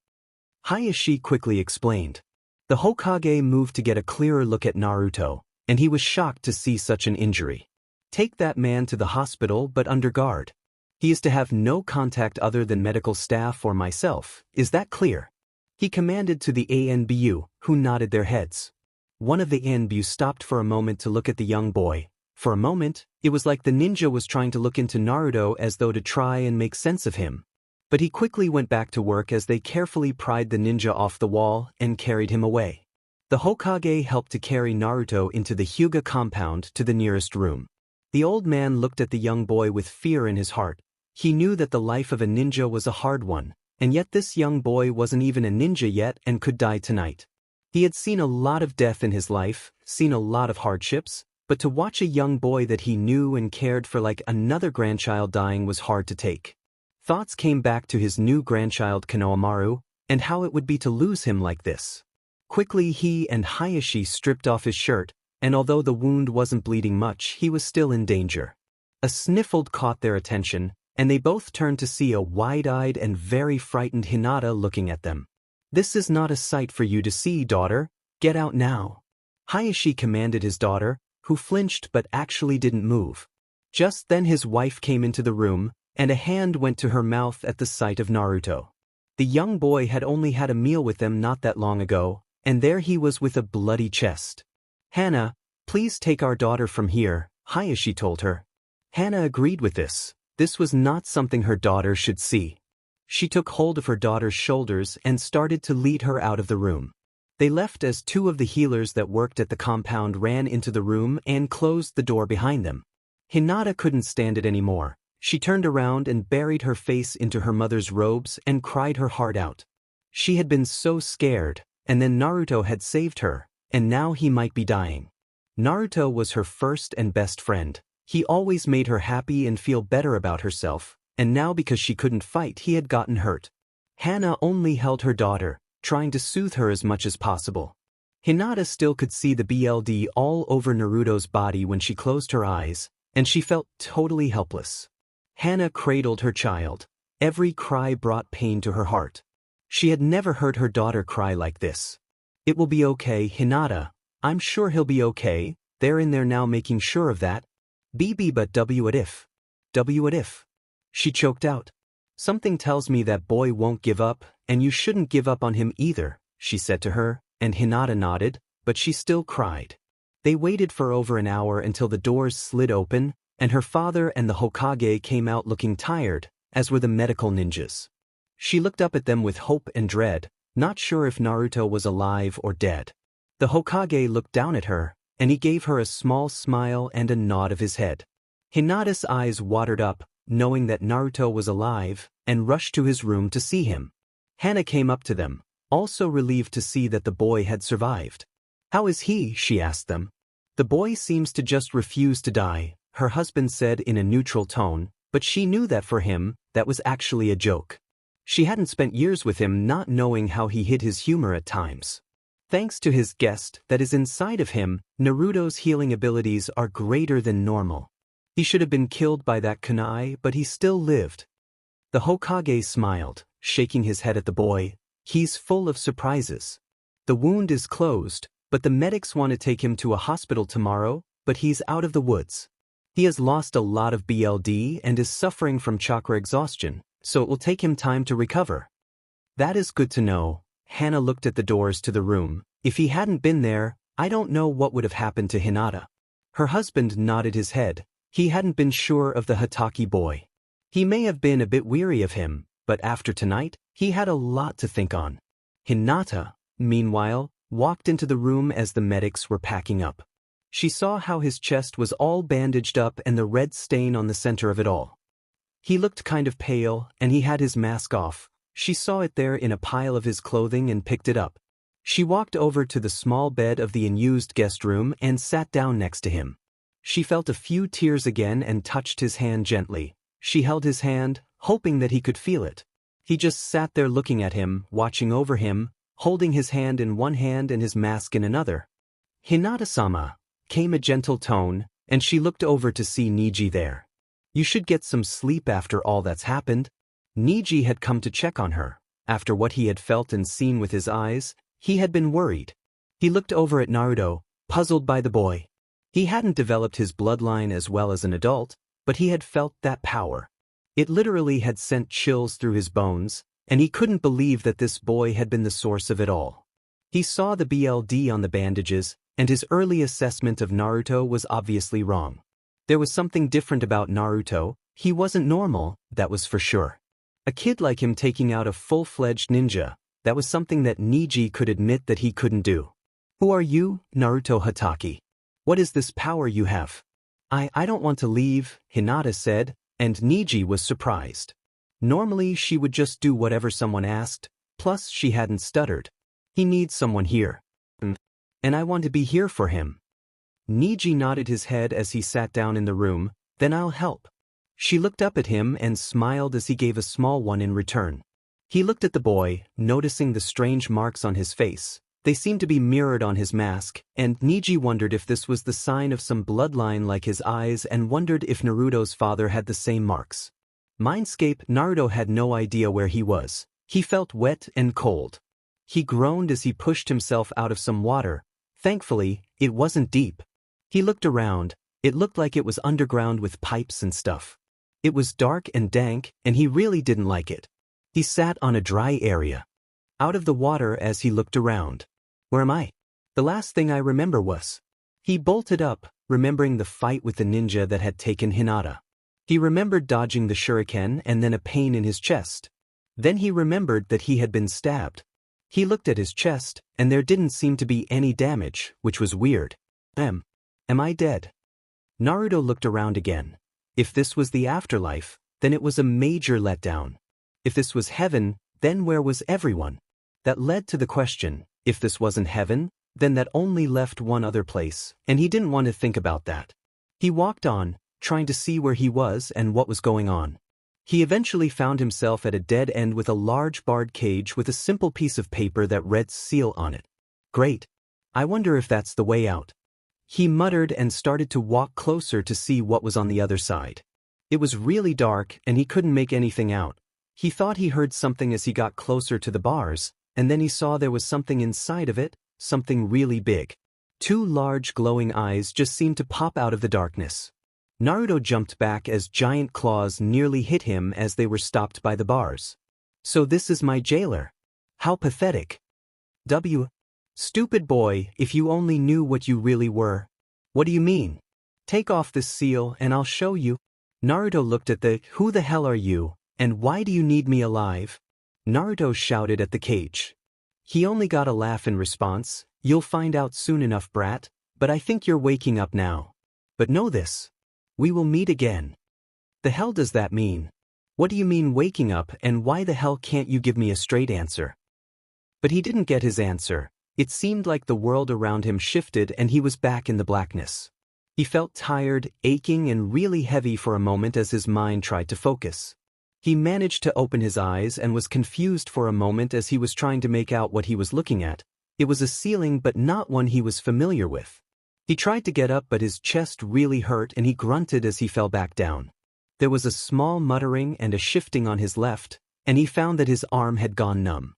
Hayashi quickly explained. The Hokage moved to get a clearer look at Naruto, and he was shocked to see such an injury. "Take that man to the hospital but under guard. He is to have no contact other than medical staff or myself, is that clear?" He commanded to the ANBU, who nodded their heads. One of the ANBU stopped for a moment to look at the young boy. For a moment, it was like the ninja was trying to look into Naruto as though to try and make sense of him. But he quickly went back to work as they carefully pried the ninja off the wall and carried him away. The Hokage helped to carry Naruto into the Hyuga compound to the nearest room. The old man looked at the young boy with fear in his heart. He knew that the life of a ninja was a hard one, and yet this young boy wasn't even a ninja yet and could die tonight. He had seen a lot of death in his life, seen a lot of hardships, but to watch a young boy that he knew and cared for like another grandchild dying was hard to take. Thoughts came back to his new grandchild Konohamaru, and how it would be to lose him like this. Quickly he and Hayashi stripped off his shirt, and although the wound wasn't bleeding much, he was still in danger. A sniffle caught their attention, and they both turned to see a wide-eyed and very frightened Hinata looking at them. "This is not a sight for you to see, daughter. Get out now." Hayashi commanded his daughter, who flinched but actually didn't move. Just then his wife came into the room, and a hand went to her mouth at the sight of Naruto. The young boy had only had a meal with them not that long ago, and there he was with a bloody chest. "Hana, please take our daughter from here," Hayashi told her. Hana agreed with this. This was not something her daughter should see. She took hold of her daughter's shoulders and started to lead her out of the room. They left as two of the healers that worked at the compound ran into the room and closed the door behind them. Hinata couldn't stand it anymore. She turned around and buried her face into her mother's robes and cried her heart out. She had been so scared, and then Naruto had saved her, and now he might be dying. Naruto was her first and best friend. He always made her happy and feel better about herself, and now because she couldn't fight he had gotten hurt. Hana only held her daughter, trying to soothe her as much as possible. Hinata still could see the blood all over Naruto's body when she closed her eyes, and she felt totally helpless. Hana cradled her child. Every cry brought pain to her heart. She had never heard her daughter cry like this. "It will be okay, Hinata. I'm sure he'll be okay. They're in there now making sure of that. But what if? What if?" She choked out. "Something tells me that boy won't give up, and you shouldn't give up on him either," she said to her, and Hinata nodded, but she still cried. They waited for over an hour until the doors slid open, and her father and the Hokage came out looking tired, as were the medical ninjas. She looked up at them with hope and dread, not sure if Naruto was alive or dead. The Hokage looked down at her, and he gave her a small smile and a nod of his head. Hinata's eyes watered up, knowing that Naruto was alive, and rushed to his room to see him. Hana came up to them, also relieved to see that the boy had survived. "How is he?" she asked them. "The boy seems to just refuse to die," her husband said in a neutral tone, but she knew that for him, that was actually a joke. She hadn't spent years with him not knowing how he hid his humor at times. Thanks to his guest that is inside of him, Naruto's healing abilities are greater than normal. He should have been killed by that kunai, but he still lived. The Hokage smiled, shaking his head at the boy. "He's full of surprises. The wound is closed, but the medics want to take him to a hospital tomorrow, but he's out of the woods. He has lost a lot of blood and is suffering from chakra exhaustion, so it will take him time to recover." "That is good to know." Hana looked at the doors to the room. "If he hadn't been there, I don't know what would have happened to Hinata." Her husband nodded his head. He hadn't been sure of the Hatake boy. He may have been a bit weary of him, but after tonight, he had a lot to think on. Hinata, meanwhile, walked into the room as the medics were packing up. She saw how his chest was all bandaged up and the red stain on the center of it all. He looked kind of pale, and he had his mask off. She saw it there in a pile of his clothing and picked it up. She walked over to the small bed of the unused guest room and sat down next to him. She felt a few tears again and touched his hand gently. She held his hand, hoping that he could feel it. He just sat there looking at him, watching over him, holding his hand in one hand and his mask in another. "Hinata-sama," came a gentle tone, and she looked over to see Niji there. "You should get some sleep after all that's happened." Niji had come to check on her. After what he had felt and seen with his eyes, he had been worried. He looked over at Naruto, puzzled by the boy. He hadn't developed his bloodline as well as an adult, but he had felt that power. It literally had sent chills through his bones, and he couldn't believe that this boy had been the source of it all. He saw the blood on the bandages, and his early assessment of Naruto was obviously wrong. There was something different about Naruto. He wasn't normal, that was for sure. A kid like him taking out a full-fledged ninja, that was something that Niji could admit that he couldn't do. "Who are you, Naruto Hatake? What is this power you have?" I don't want to leave," Hinata said, and Niji was surprised. Normally she would just do whatever someone asked, plus she hadn't stuttered. "He needs someone here. And I want to be here for him." Niji nodded his head as he sat down in the room. "Then I'll help." She looked up at him and smiled as he gave a small one in return. He looked at the boy, noticing the strange marks on his face. They seemed to be mirrored on his mask, and Niji wondered if this was the sign of some bloodline like his eyes and wondered if Naruto's father had the same marks. Mindscape, Naruto had no idea where he was. He felt wet and cold. He groaned as he pushed himself out of some water. Thankfully, it wasn't deep. He looked around. It looked like it was underground with pipes and stuff. It was dark and dank, and he really didn't like it. He sat on a dry area, out of the water as he looked around. "Where am I?" The last thing I remember was. He bolted up, remembering the fight with the ninja that had taken Hinata. He remembered dodging the shuriken and then a pain in his chest. Then he remembered that he had been stabbed. He looked at his chest, and there didn't seem to be any damage, which was weird. Am I dead? Naruto looked around again. If this was the afterlife, then it was a major letdown. If this was heaven, then where was everyone? That led to the question, if this wasn't heaven, then that only left one other place, and he didn't want to think about that. He walked on, trying to see where he was and what was going on. He eventually found himself at a dead end with a large barred cage with a simple piece of paper that read seal on it. Great. I wonder if that's the way out. He muttered and started to walk closer to see what was on the other side. It was really dark and he couldn't make anything out. He thought he heard something as he got closer to the bars, and then he saw there was something inside of it, something really big. Two large glowing eyes just seemed to pop out of the darkness. Naruto jumped back as giant claws nearly hit him as they were stopped by the bars. So this is my jailer. How pathetic. Stupid boy, if you only knew what you really were. What do you mean? Take off this seal and I'll show you. Naruto looked at who the hell are you, and why do you need me alive? Naruto shouted at the cage. He only got a laugh in response. You'll find out soon enough, brat, but I think you're waking up now. But know this. We will meet again. The hell does that mean? What do you mean waking up, and why the hell can't you give me a straight answer? But he didn't get his answer. It seemed like the world around him shifted and he was back in the blackness. He felt tired, aching and really heavy for a moment as his mind tried to focus. He managed to open his eyes and was confused for a moment as he was trying to make out what he was looking at. It was a ceiling but not one he was familiar with. He tried to get up but his chest really hurt and he grunted as he fell back down. There was a small muttering and a shifting on his left, and he found that his arm had gone numb.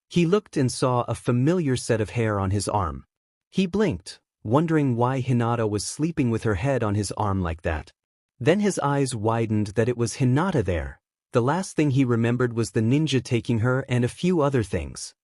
He looked and saw a familiar set of hair on his arm. He blinked, wondering why Hinata was sleeping with her head on his arm like that. Then his eyes widened that it was Hinata there. The last thing he remembered was the ninja taking her and a few other things.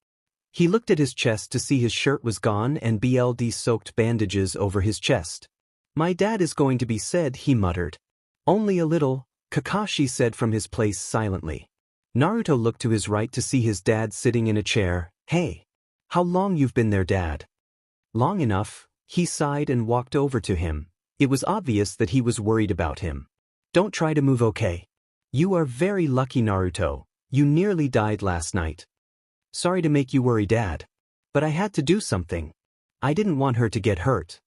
He looked at his chest to see his shirt was gone and blood-soaked bandages over his chest. My dad is going to be sad, he muttered. Only a little, Kakashi said from his place silently. Naruto looked to his right to see his dad sitting in a chair. Hey. How long you've been there, Dad? Long enough, he sighed and walked over to him. It was obvious that he was worried about him. Don't try to move, okay? You are very lucky, Naruto. You nearly died last night. Sorry to make you worry, Dad. But I had to do something. I didn't want her to get hurt.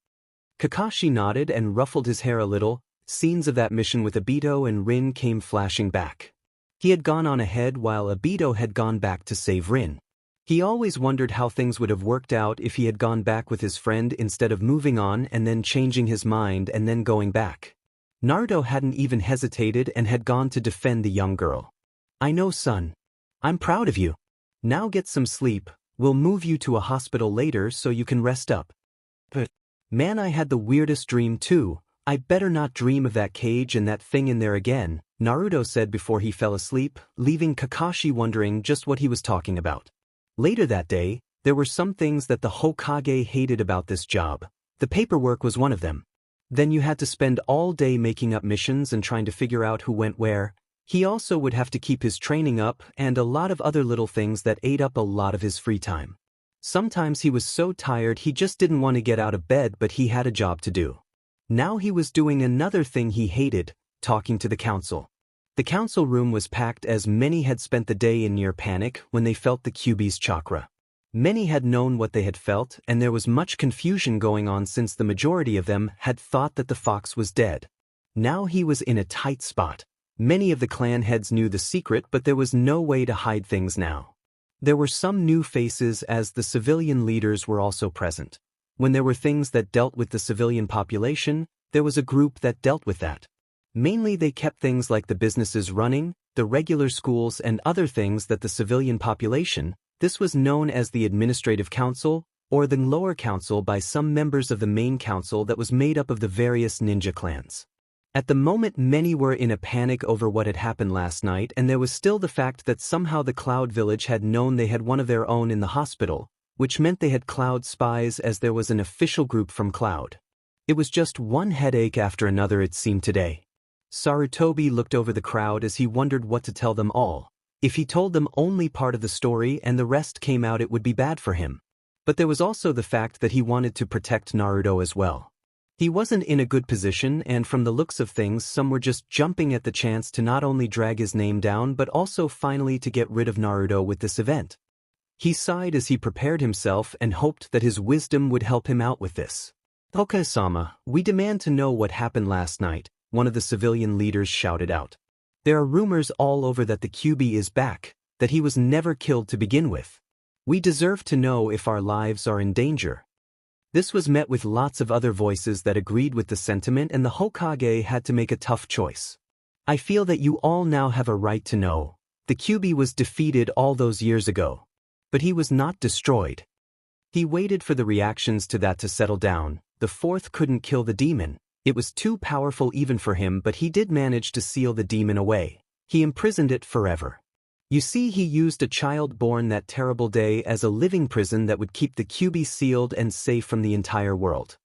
Kakashi nodded and ruffled his hair a little. Scenes of that mission with Obito and Rin came flashing back. He had gone on ahead while Obito had gone back to save Rin. He always wondered how things would have worked out if he had gone back with his friend instead of moving on and then changing his mind and then going back. Naruto hadn't even hesitated and had gone to defend the young girl. I know, son. I'm proud of you. Now get some sleep. We'll move you to a hospital later so you can rest up. But, man, I had the weirdest dream too. I better not dream of that cage and that thing in there again, Naruto said before he fell asleep, leaving Kakashi wondering just what he was talking about. Later that day, there were some things that the Hokage hated about this job. The paperwork was one of them. Then you had to spend all day making up missions and trying to figure out who went where. He also would have to keep his training up and a lot of other little things that ate up a lot of his free time. Sometimes he was so tired he just didn't want to get out of bed, but he had a job to do. Now he was doing another thing he hated, talking to the council. The council room was packed as many had spent the day in near panic when they felt the Kyuubi's chakra. Many had known what they had felt and there was much confusion going on since the majority of them had thought that the fox was dead. Now he was in a tight spot. Many of the clan heads knew the secret, but there was no way to hide things now. There were some new faces as the civilian leaders were also present. When there were things that dealt with the civilian population, there was a group that dealt with that. Mainly they kept things like the businesses running, the regular schools and other things that the civilian population. This was known as the Administrative Council, or the Lower Council by some members of the main council that was made up of the various ninja clans. At the moment many were in a panic over what had happened last night, and there was still the fact that somehow the Cloud Village had known they had one of their own in the hospital, which meant they had Cloud spies as there was an official group from Cloud. It was just one headache after another it seemed today. Sarutobi looked over the crowd as he wondered what to tell them all. If he told them only part of the story and the rest came out, it would be bad for him. But there was also the fact that he wanted to protect Naruto as well. He wasn't in a good position, and from the looks of things some were just jumping at the chance to not only drag his name down but also finally to get rid of Naruto with this event. He sighed as he prepared himself and hoped that his wisdom would help him out with this. Hoka-sama, we demand to know what happened last night. one of the civilian leaders shouted out. There are rumors all over that the QB is back, that he was never killed to begin with. We deserve to know if our lives are in danger. This was met with lots of other voices that agreed with the sentiment, and the Hokage had to make a tough choice. I feel that you all now have a right to know. The QB was defeated all those years ago. But he was not destroyed. He waited for the reactions to that to settle down. The fourth couldn't kill the demon. It was too powerful even for him, but he did manage to seal the demon away. He imprisoned it forever. You see, he used a child born that terrible day as a living prison that would keep the QB sealed and safe from the entire world.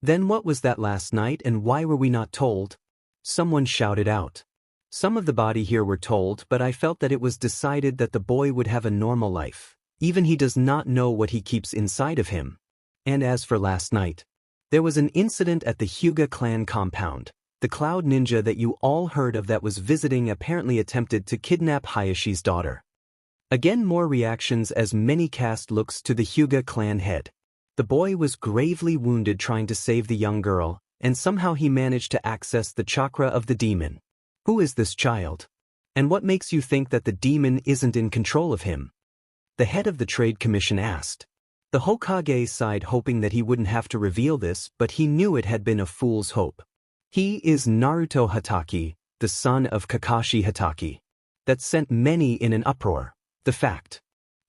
Then what was that last night, and why were we not told? Someone shouted out. Some of the body here were told, but I felt that it was decided that the boy would have a normal life. Even he does not know what he keeps inside of him. And as for last night, there was an incident at the Hyuga clan compound. The cloud ninja that you all heard of that was visiting apparently attempted to kidnap Hayashi's daughter. Again, more reactions as many cast looks to the Hyuga clan head. The boy was gravely wounded trying to save the young girl, and somehow he managed to access the chakra of the demon. Who is this child? And what makes you think that the demon isn't in control of him? The head of the Trade Commission asked. The Hokage sighed, hoping that he wouldn't have to reveal this, but he knew it had been a fool's hope. He is Naruto Hatake, the son of Kakashi Hatake. That sent many in an uproar. The fact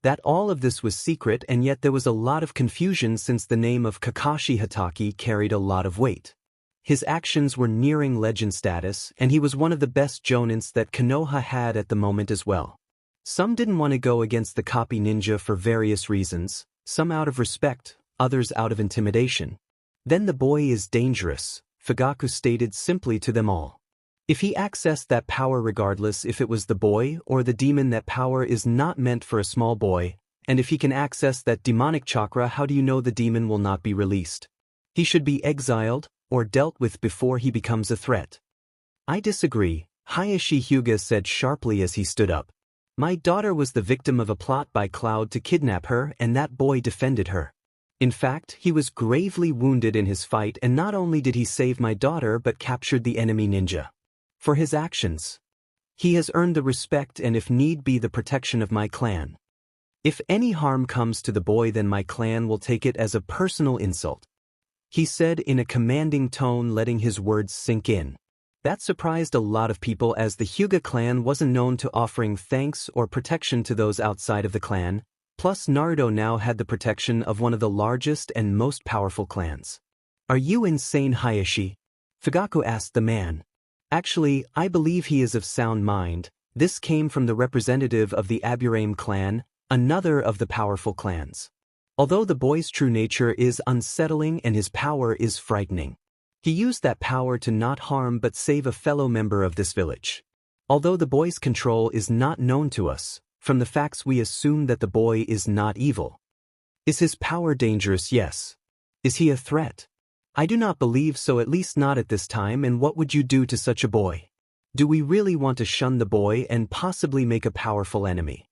that all of this was secret, and yet there was a lot of confusion since the name of Kakashi Hatake carried a lot of weight. His actions were nearing legend status, and he was one of the best jonins that Konoha had at the moment as well. Some didn't want to go against the copy ninja for various reasons, some out of respect, others out of intimidation. Then the boy is dangerous, Fugaku stated simply to them all. If he accessed that power, regardless if it was the boy or the demon, that power is not meant for a small boy, and if he can access that demonic chakra, how do you know the demon will not be released? He should be exiled or dealt with before he becomes a threat. I disagree, Hayashi Hyuga said sharply as he stood up. My daughter was the victim of a plot by Cloud to kidnap her, and that boy defended her. In fact, he was gravely wounded in his fight, and not only did he save my daughter but captured the enemy ninja. For his actions, he has earned the respect and if need be the protection of my clan. If any harm comes to the boy, then my clan will take it as a personal insult, he said in a commanding tone, letting his words sink in. That surprised a lot of people, as the Hyuga clan wasn't known to offering thanks or protection to those outside of the clan, plus Naruto now had the protection of one of the largest and most powerful clans. Are you insane, Hayashi? Fugaku asked the man. Actually, I believe he is of sound mind. This came from the representative of the Aburame clan, another of the powerful clans. Although the boy's true nature is unsettling and his power is frightening, he used that power to not harm but save a fellow member of this village. Although the boy's control is not known to us, from the facts we assume that the boy is not evil. Is his power dangerous? Yes. Is he a threat? I do not believe so, at least not at this time. And what would you do to such a boy? Do we really want to shun the boy and possibly make a powerful enemy?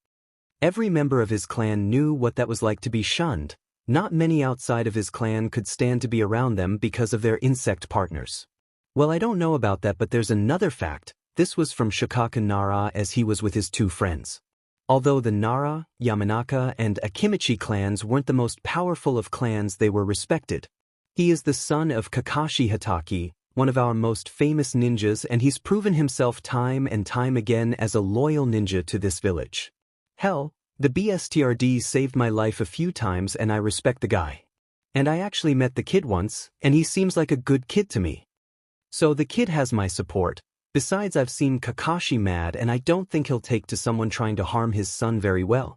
Every member of his clan knew what that was like to be shunned. Not many outside of his clan could stand to be around them because of their insect partners. Well, I don't know about that, but there's another fact. This was from Shikaku Nara as he was with his two friends. Although the Nara, Yamanaka, and Akimichi clans weren't the most powerful of clans, they were respected. He is the son of Kakashi Hatake, one of our most famous ninjas, and he's proven himself time and time again as a loyal ninja to this village. Hell, the BSTRD saved my life a few times and I respect the guy. And I actually met the kid once, and he seems like a good kid to me. So the kid has my support. Besides, I've seen Kakashi mad and I don't think he'll take to someone trying to harm his son very well.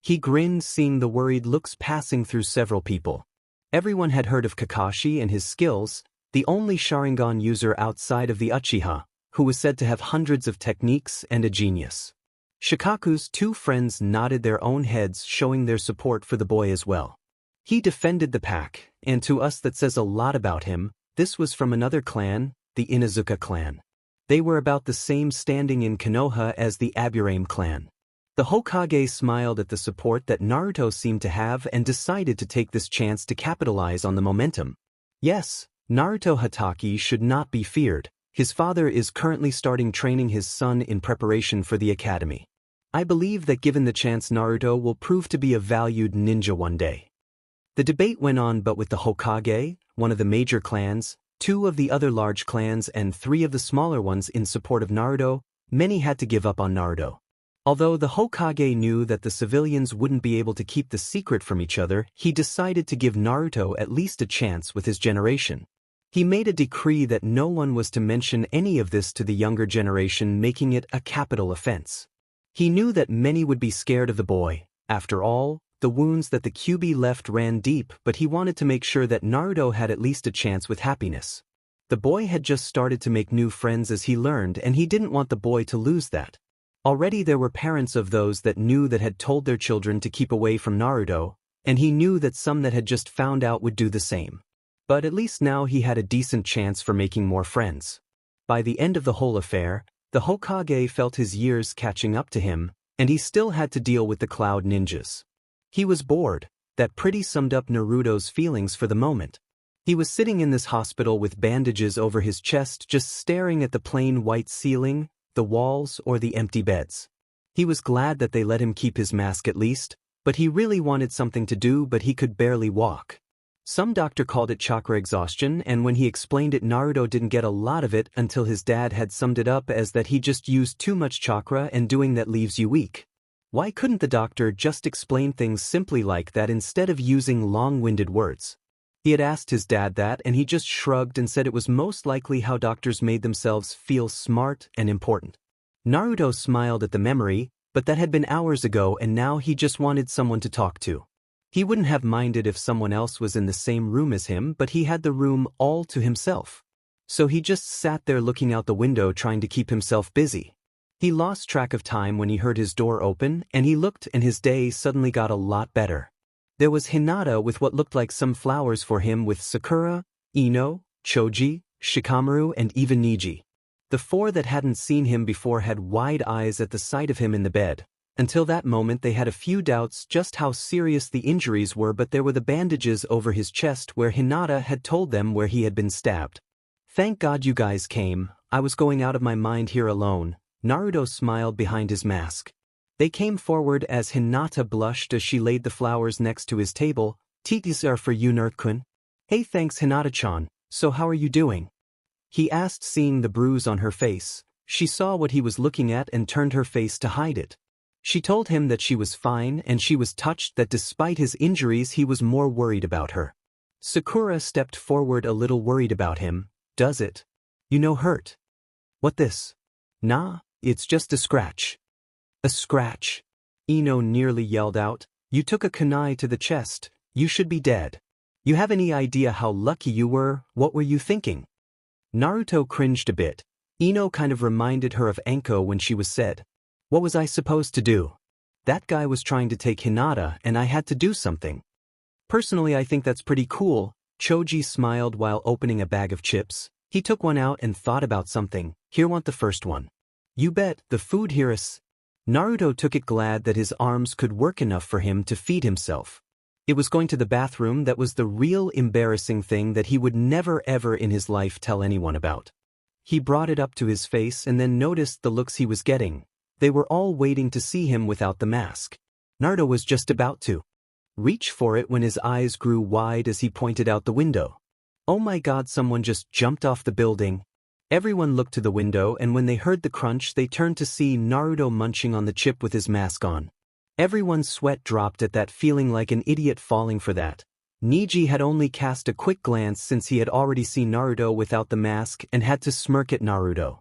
He grinned, seeing the worried looks passing through several people. Everyone had heard of Kakashi and his skills, the only Sharingan user outside of the Uchiha, who was said to have hundreds of techniques and a genius. Shikaku's two friends nodded their own heads, showing their support for the boy as well. He defended the pack, and to us that says a lot about him. This was from another clan, the Inuzuka clan. They were about the same standing in Konoha as the Aburame clan. The Hokage smiled at the support that Naruto seemed to have and decided to take this chance to capitalize on the momentum. Yes, Naruto Hatake should not be feared. His father is currently starting training his son in preparation for the academy. I believe that given the chance Naruto will prove to be a valued ninja one day. The debate went on, but with the Hokage, one of the major clans, 2 of the other large clans and 3 of the smaller ones in support of Naruto, many had to give up on Naruto. Although the Hokage knew that the civilians wouldn't be able to keep the secret from each other, he decided to give Naruto at least a chance with his generation. He made a decree that no one was to mention any of this to the younger generation, making it a capital offense. He knew that many would be scared of the boy. After all, the wounds that the QB left ran deep, but he wanted to make sure that Naruto had at least a chance with happiness. The boy had just started to make new friends as he learned, and he didn't want the boy to lose that. Already there were parents of those that knew that had told their children to keep away from Naruto, and he knew that some that had just found out would do the same. But at least now he had a decent chance for making more friends. By the end of the whole affair, the Hokage felt his years catching up to him, and he still had to deal with the Cloud Ninjas. He was bored. That pretty summed up Naruto's feelings for the moment. He was sitting in this hospital with bandages over his chest, just staring at the plain white ceiling, the walls, or the empty beds. He was glad that they let him keep his mask at least, but he really wanted something to do, but he could barely walk. Some doctor called it chakra exhaustion, and when he explained it, Naruto didn't get a lot of it until his dad had summed it up as that he just used too much chakra and doing that leaves you weak. Why couldn't the doctor just explain things simply like that instead of using long-winded words? He had asked his dad that, and he just shrugged and said it was most likely how doctors made themselves feel smart and important. Naruto smiled at the memory, but that had been hours ago, and now he just wanted someone to talk to. He wouldn't have minded if someone else was in the same room as him, but he had the room all to himself. So he just sat there looking out the window trying to keep himself busy. He lost track of time when he heard his door open, and he looked, and his day suddenly got a lot better. There was Hinata with what looked like some flowers for him, with Sakura, Ino, Choji, Shikamaru, and even Niji. The 4 that hadn't seen him before had wide eyes at the sight of him in the bed. Until that moment they had a few doubts just how serious the injuries were, but there were the bandages over his chest where Hinata had told them where he had been stabbed. "Thank God you guys came. I was going out of my mind here alone." Naruto smiled behind his mask. They came forward as Hinata blushed as she laid the flowers next to his table. "These are for you, Naruto-kun." "Hey, thanks Hinata-chan. So how are you doing?" he asked, seeing the bruise on her face. She saw what he was looking at and turned her face to hide it. She told him that she was fine, and she was touched that despite his injuries he was more worried about her. Sakura stepped forward a little worried about him. "Does it? Hurt?" "What this?" "Nah, it's just a scratch." "A scratch?" Ino nearly yelled out. "You took a kunai to the chest. You should be dead. You have any idea how lucky you were? What were you thinking?" Naruto cringed a bit. Ino kind of reminded her of Anko when she was said, "What was I supposed to do? That guy was trying to take Hinata and I had to do something." "Personally, I think that's pretty cool." Choji smiled while opening a bag of chips. He took one out and thought about something. "Here, want the first one?" "You bet, the food here is..." Naruto took it, glad that his arms could work enough for him to feed himself. It was going to the bathroom that was the real embarrassing thing that he would never ever in his life tell anyone about. He brought it up to his face and then noticed the looks he was getting. They were all waiting to see him without the mask. Naruto was just about to reach for it when his eyes grew wide as he pointed out the window. "Oh my God, someone just jumped off the building." Everyone looked to the window, and when they heard the crunch they turned to see Naruto munching on the chip with his mask on. Everyone's sweat dropped at that, feeling like an idiot falling for that. Niji had only cast a quick glance since he had already seen Naruto without the mask and had to smirk at Naruto.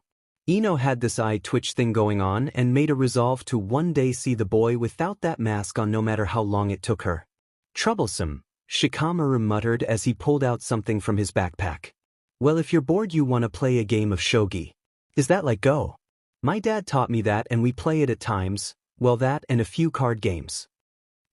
Ino had this eye twitch thing going on and made a resolve to one day see the boy without that mask on, no matter how long it took her. "Troublesome," Shikamaru muttered as he pulled out something from his backpack. "Well, if you're bored you want to play a game of shogi. Is that like Go? My dad taught me that and we play it at times. Well, that and a few card games."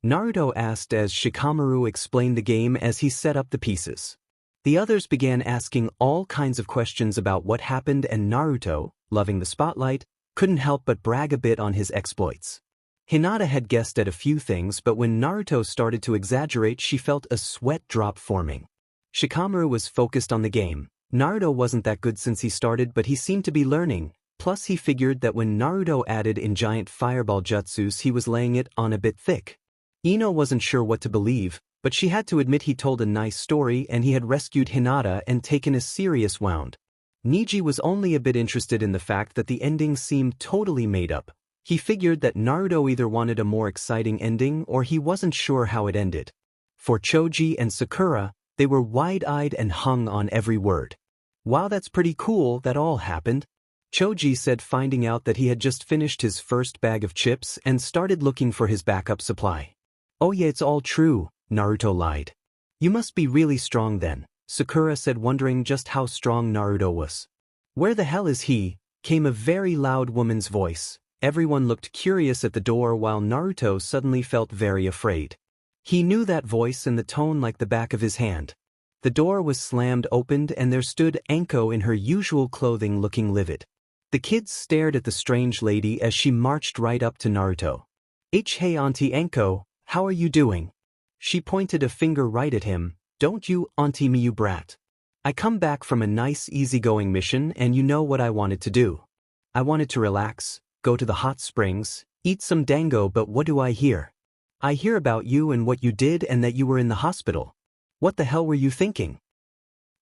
Naruto asked as Shikamaru explained the game as he set up the pieces. The others began asking all kinds of questions about what happened, and Naruto, loving the spotlight, couldn't help but brag a bit on his exploits. Hinata had guessed at a few things, but when Naruto started to exaggerate she felt a sweat drop forming. Shikamaru was focused on the game. Naruto wasn't that good since he started, but he seemed to be learning. Plus he figured that when Naruto added in giant fireball jutsus he was laying it on a bit thick. Ino wasn't sure what to believe, but she had to admit he told a nice story and he had rescued Hinata and taken a serious wound. Niji was only a bit interested in the fact that the ending seemed totally made up. He figured that Naruto either wanted a more exciting ending or he wasn't sure how it ended. For Choji and Sakura, they were wide-eyed and hung on every word. Wow, that's pretty cool that all happened. Choji said, finding out that he had just finished his first bag of chips and started looking for his backup supply. Oh yeah, it's all true, Naruto lied. You must be really strong then, Sakura said, wondering just how strong Naruto was. Where the hell is he? Came a very loud woman's voice. Everyone looked curious at the door while Naruto suddenly felt very afraid. He knew that voice and the tone like the back of his hand. The door was slammed open and there stood Anko in her usual clothing looking livid. The kids stared at the strange lady as she marched right up to Naruto. Hey Auntie Anko, how are you doing? She pointed a finger right at him. Don't you, Auntie me you brat. I come back from a nice easygoing mission and you know what I wanted to do. I wanted to relax, go to the hot springs, eat some dango, but what do I hear? I hear about you and what you did and that you were in the hospital. What the hell were you thinking?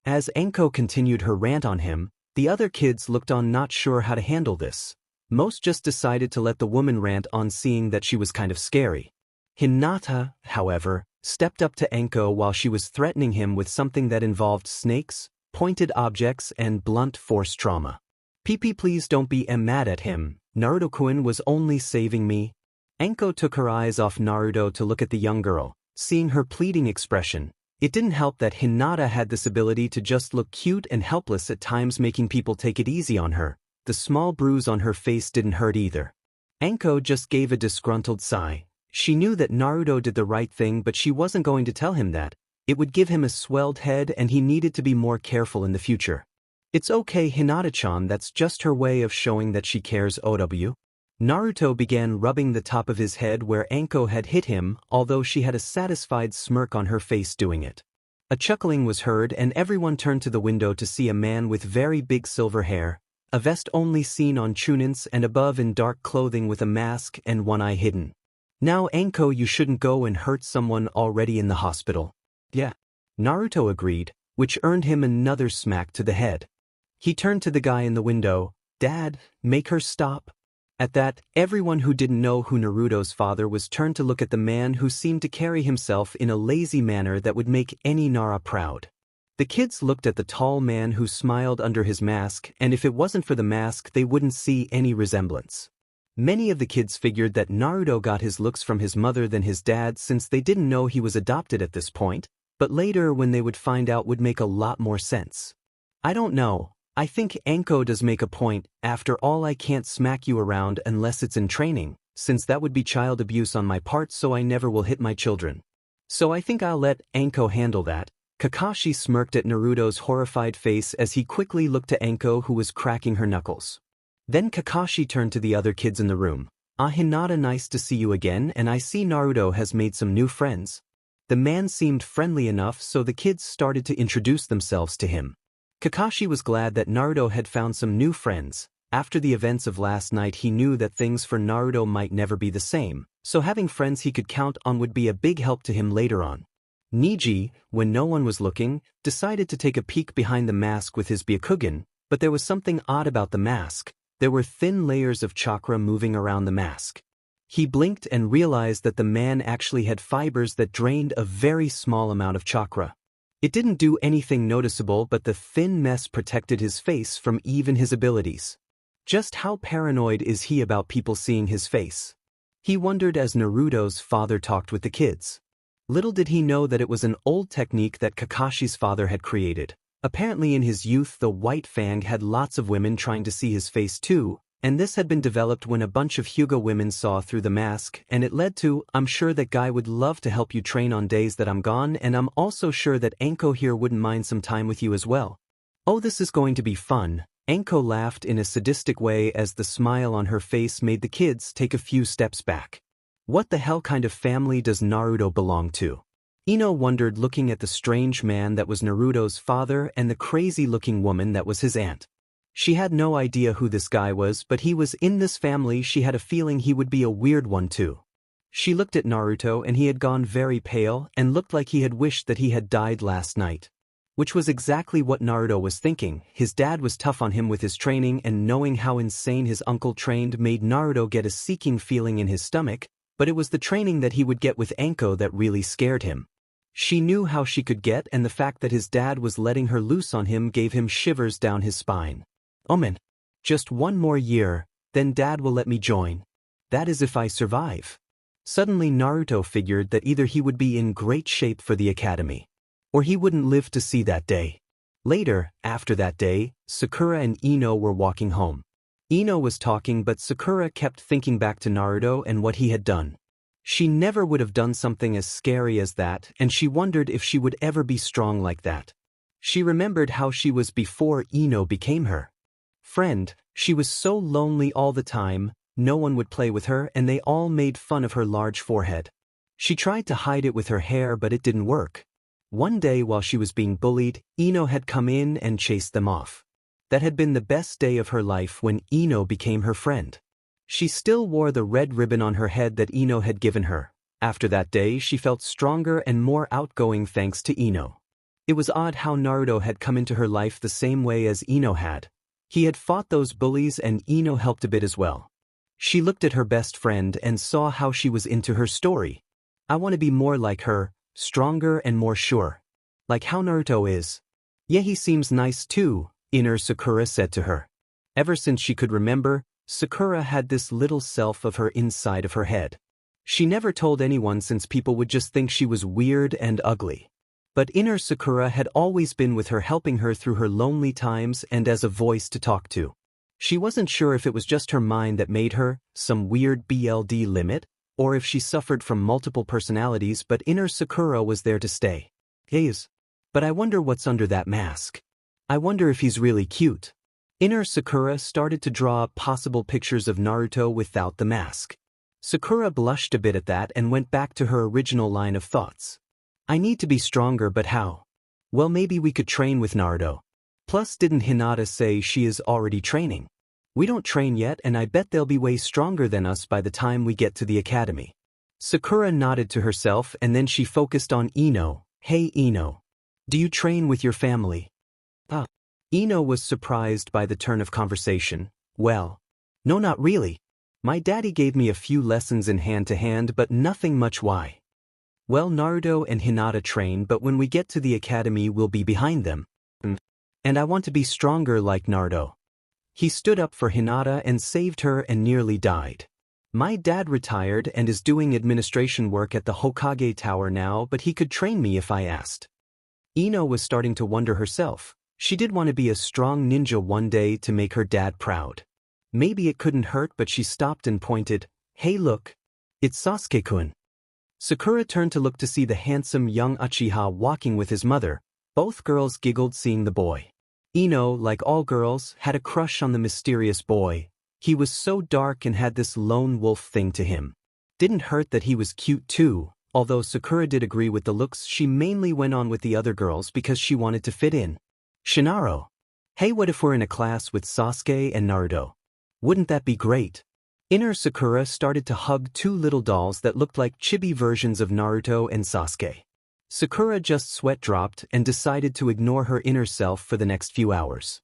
As Anko continued her rant on him, the other kids looked on not sure how to handle this. Most just decided to let the woman rant on, seeing that she was kind of scary. Hinata, however, stepped up to Anko while she was threatening him with something that involved snakes, pointed objects and blunt force trauma. PP, please don't be mad at him. Naruto-kun was only saving me. Anko took her eyes off Naruto to look at the young girl. Seeing her pleading expression, it didn't help that Hinata had this ability to just look cute and helpless at times, making people take it easy on her. The small bruise on her face didn't hurt either. Anko just gave a disgruntled sigh. She knew that Naruto did the right thing, but she wasn't going to tell him that. It would give him a swelled head and he needed to be more careful in the future. It's okay, Hinata-chan, that's just her way of showing that she cares. OW. Naruto began rubbing the top of his head where Anko had hit him, although she had a satisfied smirk on her face doing it. A chuckling was heard and everyone turned to the window to see a man with very big silver hair, a vest only seen on Chunins, and above in dark clothing with a mask and one eye hidden. Now Anko, you shouldn't go and hurt someone already in the hospital. Yeah. Naruto agreed, which earned him another smack to the head. He turned to the guy in the window. Dad, make her stop. At that, everyone who didn't know who Naruto's father was turned to look at the man who seemed to carry himself in a lazy manner that would make any Nara proud. The kids looked at the tall man who smiled under his mask, and if it wasn't for the mask they wouldn't see any resemblance. Many of the kids figured that Naruto got his looks from his mother than his dad, since they didn't know he was adopted at this point, but later when they would find out would make a lot more sense. I don't know. I think Anko does make a point. After all, I can't smack you around unless it's in training, since that would be child abuse on my part, so I never will hit my children. So I think I'll let Anko handle that. Kakashi smirked at Naruto's horrified face as he quickly looked to Anko, who was cracking her knuckles. Then Kakashi turned to the other kids in the room. Hinata, nice to see you again, and I see Naruto has made some new friends. The man seemed friendly enough, so the kids started to introduce themselves to him. Kakashi was glad that Naruto had found some new friends. After the events of last night he knew that things for Naruto might never be the same, so having friends he could count on would be a big help to him later on. Niji, when no one was looking, decided to take a peek behind the mask with his Byakugan, but there was something odd about the mask. There were thin layers of chakra moving around the mask. He blinked and realized that the man actually had fibers that drained a very small amount of chakra. It didn't do anything noticeable, but the thin mess protected his face from even his abilities. Just how paranoid is he about people seeing his face? He wondered as Naruto's father talked with the kids. Little did he know that it was an old technique that Kakashi's father had created. Apparently in his youth the White Fang had lots of women trying to see his face too, and this had been developed when a bunch of Hyuga women saw through the mask, and it led to, I'm sure that guy would love to help you train on days that I'm gone, and I'm also sure that Anko here wouldn't mind some time with you as well. Oh, this is going to be fun. Anko laughed in a sadistic way as the smile on her face made the kids take a few steps back. What the hell kind of family does Naruto belong to? Ino wondered looking at the strange man that was Naruto's father and the crazy-looking woman that was his aunt. She had no idea who this guy was, but he was in this family. She had a feeling he would be a weird one too. She looked at Naruto and he had gone very pale and looked like he had wished that he had died last night. Which was exactly what Naruto was thinking. His dad was tough on him with his training, and knowing how insane his uncle trained made Naruto get a seeking feeling in his stomach, but it was the training that he would get with Anko that really scared him. She knew how she could get, and the fact that his dad was letting her loose on him gave him shivers down his spine. Oh man, just one more year, then dad will let me join. That is if I survive. Suddenly Naruto figured that either he would be in great shape for the academy, or he wouldn't live to see that day. Later, after that day, Sakura and Ino were walking home. Ino was talking, but Sakura kept thinking back to Naruto and what he had done. She never would have done something as scary as that, and she wondered if she would ever be strong like that. She remembered how she was before Ino became her friend. She was so lonely all the time, no one would play with her and they all made fun of her large forehead. She tried to hide it with her hair, but it didn't work. One day while she was being bullied, Ino had come in and chased them off. That had been the best day of her life when Ino became her friend. She still wore the red ribbon on her head that Ino had given her. After that day she felt stronger and more outgoing thanks to Ino. It was odd how Naruto had come into her life the same way as Ino had. He had fought those bullies and Ino helped a bit as well. She looked at her best friend and saw how she was into her story. I want to be more like her, stronger and more sure. Like how Naruto is. Yeah, he seems nice too, inner Sakura said to her. Ever since she could remember, Sakura had this little self of her inside of her head. She never told anyone since people would just think she was weird and ugly. But inner Sakura had always been with her, helping her through her lonely times and as a voice to talk to. She wasn't sure if it was just her mind that made her, some weird BLD limit, or if she suffered from multiple personalities, but inner Sakura was there to stay. Yes. But I wonder what's under that mask. I wonder if he's really cute. Inner Sakura started to draw up possible pictures of Naruto without the mask. Sakura blushed a bit at that and went back to her original line of thoughts. I need to be stronger, but how? Well, maybe we could train with Naruto. Plus, didn't Hinata say she is already training? We don't train yet, and I bet they'll be way stronger than us by the time we get to the academy. Sakura nodded to herself and then she focused on Ino. Hey Ino. Do you train with your family? Ino was surprised by the turn of conversation. Well, no, not really. My daddy gave me a few lessons in hand-to-hand, but nothing much. Why? Well, Naruto and Hinata train, but when we get to the academy we'll be behind them. And I want to be stronger like Naruto. He stood up for Hinata and saved her and nearly died. My dad retired and is doing administration work at the Hokage Tower now, but he could train me if I asked. Ino was starting to wonder herself. She did want to be a strong ninja one day to make her dad proud. Maybe it couldn't hurt, but she stopped and pointed. Hey look. It's Sasuke-kun. Sakura turned to look to see the handsome young Uchiha walking with his mother. Both girls giggled seeing the boy. Ino, like all girls, had a crush on the mysterious boy. He was so dark and had this lone wolf thing to him. Didn't hurt that he was cute too. Although Sakura did agree with the looks, she mainly went on with the other girls because she wanted to fit in. Shinaro. Hey, what if we're in a class with Sasuke and Naruto? Wouldn't that be great? Inner Sakura started to hug two little dolls that looked like chibi versions of Naruto and Sasuke. Sakura just sweat dropped and decided to ignore her inner self for the next few hours.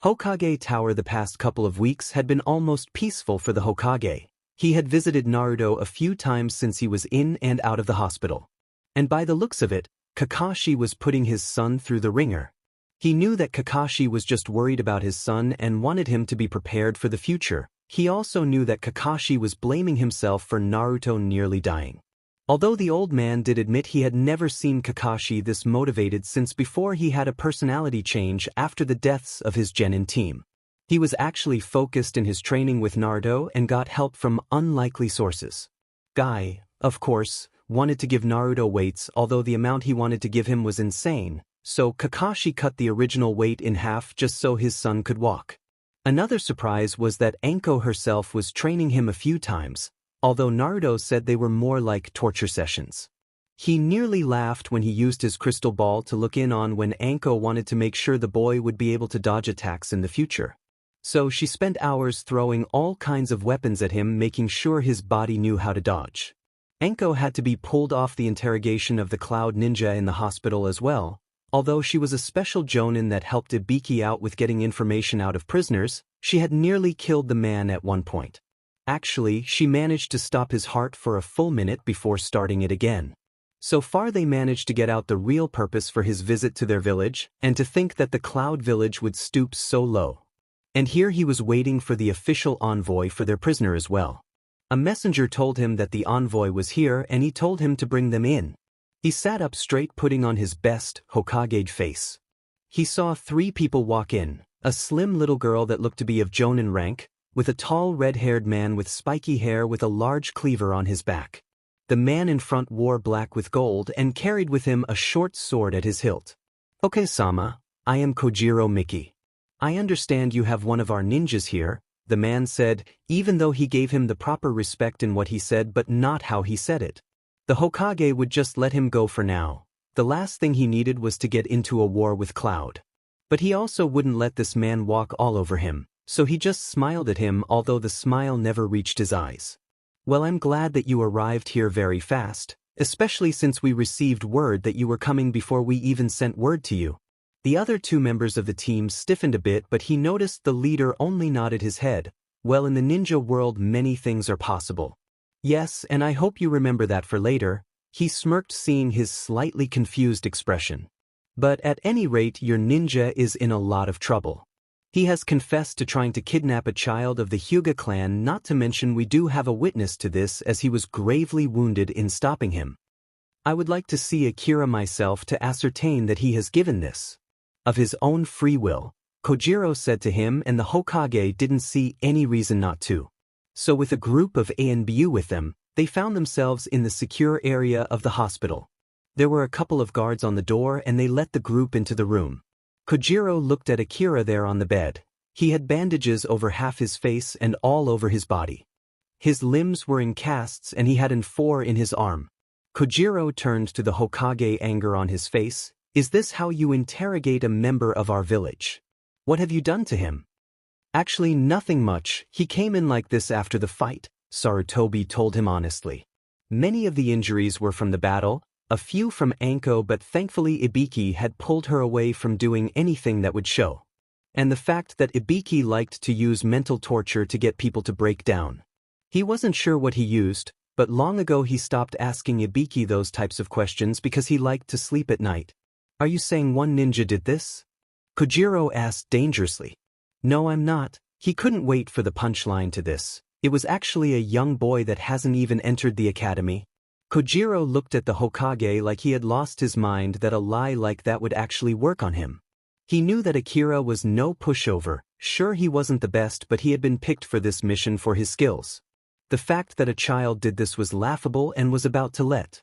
Hokage Tower the past couple of weeks had been almost peaceful for the Hokage. He had visited Naruto a few times since he was in and out of the hospital. And by the looks of it, Kakashi was putting his son through the ringer. He knew that Kakashi was just worried about his son and wanted him to be prepared for the future. He also knew that Kakashi was blaming himself for Naruto nearly dying. Although the old man did admit he had never seen Kakashi this motivated since before he had a personality change after the deaths of his genin team. He was actually focused in his training with Naruto and got help from unlikely sources. Guy, of course, wanted to give Naruto weights, although the amount he wanted to give him was insane, so Kakashi cut the original weight in half just so his son could walk. Another surprise was that Anko herself was training him a few times, although Naruto said they were more like torture sessions. He nearly laughed when he used his crystal ball to look in on when Anko wanted to make sure the boy would be able to dodge attacks in the future. So she spent hours throwing all kinds of weapons at him, making sure his body knew how to dodge. Anko had to be pulled off the interrogation of the Cloud Ninja in the hospital as well. Although she was a special Jonin that helped Ibiki out with getting information out of prisoners, she had nearly killed the man at one point. Actually, she managed to stop his heart for a full minute before starting it again. So far they managed to get out the real purpose for his visit to their village, and to think that the Cloud Village would stoop so low. And here he was waiting for the official envoy for their prisoner as well. A messenger told him that the envoy was here and he told him to bring them in. He sat up straight, putting on his best Hokage face. He saw 3 people walk in, a slim little girl that looked to be of Jonin rank, with a tall red-haired man with spiky hair with a large cleaver on his back. The man in front wore black with gold and carried with him a short sword at his hilt. "Okay-sama, I am Kojiro Miki. I understand you have one of our ninjas here," the man said, even though he gave him the proper respect in what he said but not how he said it. The Hokage would just let him go for now. The last thing he needed was to get into a war with Cloud. But he also wouldn't let this man walk all over him, so he just smiled at him, although the smile never reached his eyes. "Well, I'm glad that you arrived here very fast, especially since we received word that you were coming before we even sent word to you." The other 2 members of the team stiffened a bit, but he noticed the leader only nodded his head. "Well, in the ninja world many things are possible. Yes, and I hope you remember that for later," he smirked, seeing his slightly confused expression. "But at any rate, your ninja is in a lot of trouble. He has confessed to trying to kidnap a child of the Hyuga clan, not to mention we do have a witness to this as he was gravely wounded in stopping him. I would like to see Akira myself to ascertain that he has given this of his own free will," Kojiro said to him, and the Hokage didn't see any reason not to. So with a group of ANBU with them, they found themselves in the secure area of the hospital. There were a couple of guards on the door and they let the group into the room. Kojiro looked at Akira there on the bed. He had bandages over half his face and all over his body. His limbs were in casts and he had an 4 in his arm. Kojiro turned to the Hokage, anger on his face. "Is this how you interrogate a member of our village? What have you done to him?" "Actually, nothing much. He came in like this after the fight," Sarutobi told him honestly. Many of the injuries were from the battle, a few from Anko, but thankfully Ibiki had pulled her away from doing anything that would show. And the fact that Ibiki liked to use mental torture to get people to break down. He wasn't sure what he used, but long ago he stopped asking Ibiki those types of questions because he liked to sleep at night. "Are you saying one ninja did this?" Kojiro asked dangerously. "No, I'm not." He couldn't wait for the punchline to this. It was actually a young boy that hasn't even entered the academy. Kojiro looked at the Hokage like he had lost his mind that a lie like that would actually work on him. He knew that Akira was no pushover. Sure, he wasn't the best, but he had been picked for this mission for his skills. The fact that a child did this was laughable and was about to let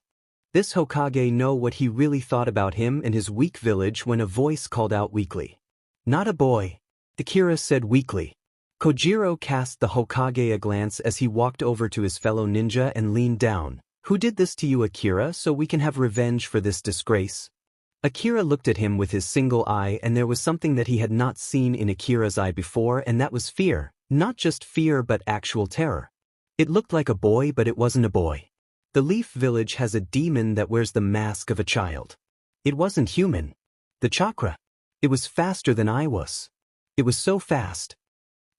this Hokage know what he really thought about him and his weak village when a voice called out weakly. "Not a boy," Akira said weakly. Kojiro cast the Hokage a glance as he walked over to his fellow ninja and leaned down. "Who did this to you, Akira, so we can have revenge for this disgrace?" Akira looked at him with his single eye, and there was something that he had not seen in Akira's eye before, and that was fear. Not just fear but actual terror. It looked like a boy, but it wasn't a boy. The Leaf Village has a demon that wears the mask of a child. It wasn't human. The chakra. It was faster than I was. It was so fast.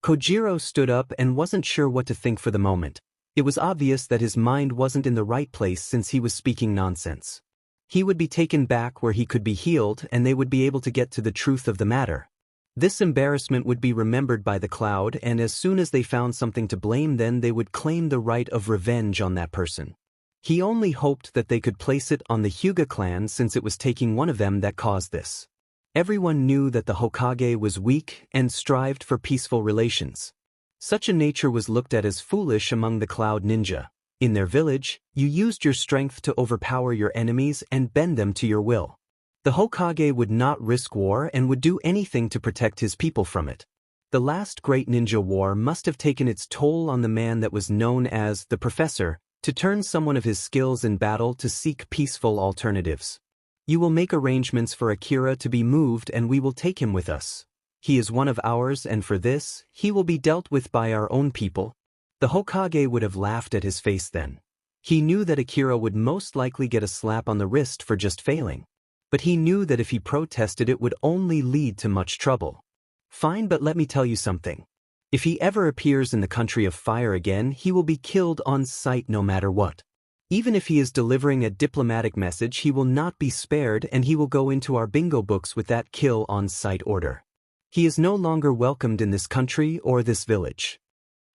Kojiro stood up and wasn't sure what to think for the moment. It was obvious that his mind wasn't in the right place since he was speaking nonsense. He would be taken back where he could be healed and they would be able to get to the truth of the matter. This embarrassment would be remembered by the Cloud, and as soon as they found something to blame, then they would claim the right of revenge on that person. He only hoped that they could place it on the Hyuga clan since it was taking one of them that caused this. Everyone knew that the Hokage was weak and strived for peaceful relations. Such a nature was looked at as foolish among the Cloud Ninja. In their village, you used your strength to overpower your enemies and bend them to your will. The Hokage would not risk war and would do anything to protect his people from it. The last great ninja war must have taken its toll on the man that was known as the Professor, to turn someone of his skills in battle to seek peaceful alternatives. You will make arrangements for Akira to be moved and we will take him with us. He is one of ours and for this, he will be dealt with by our own people. The Hokage would have laughed at his face then. He knew that Akira would most likely get a slap on the wrist for just failing. But he knew that if he protested it would only lead to much trouble. Fine, but let me tell you something. If he ever appears in the country of fire again, he will be killed on sight no matter what. Even if he is delivering a diplomatic message, he will not be spared and he will go into our bingo books with that kill on sight order. He is no longer welcomed in this country or this village.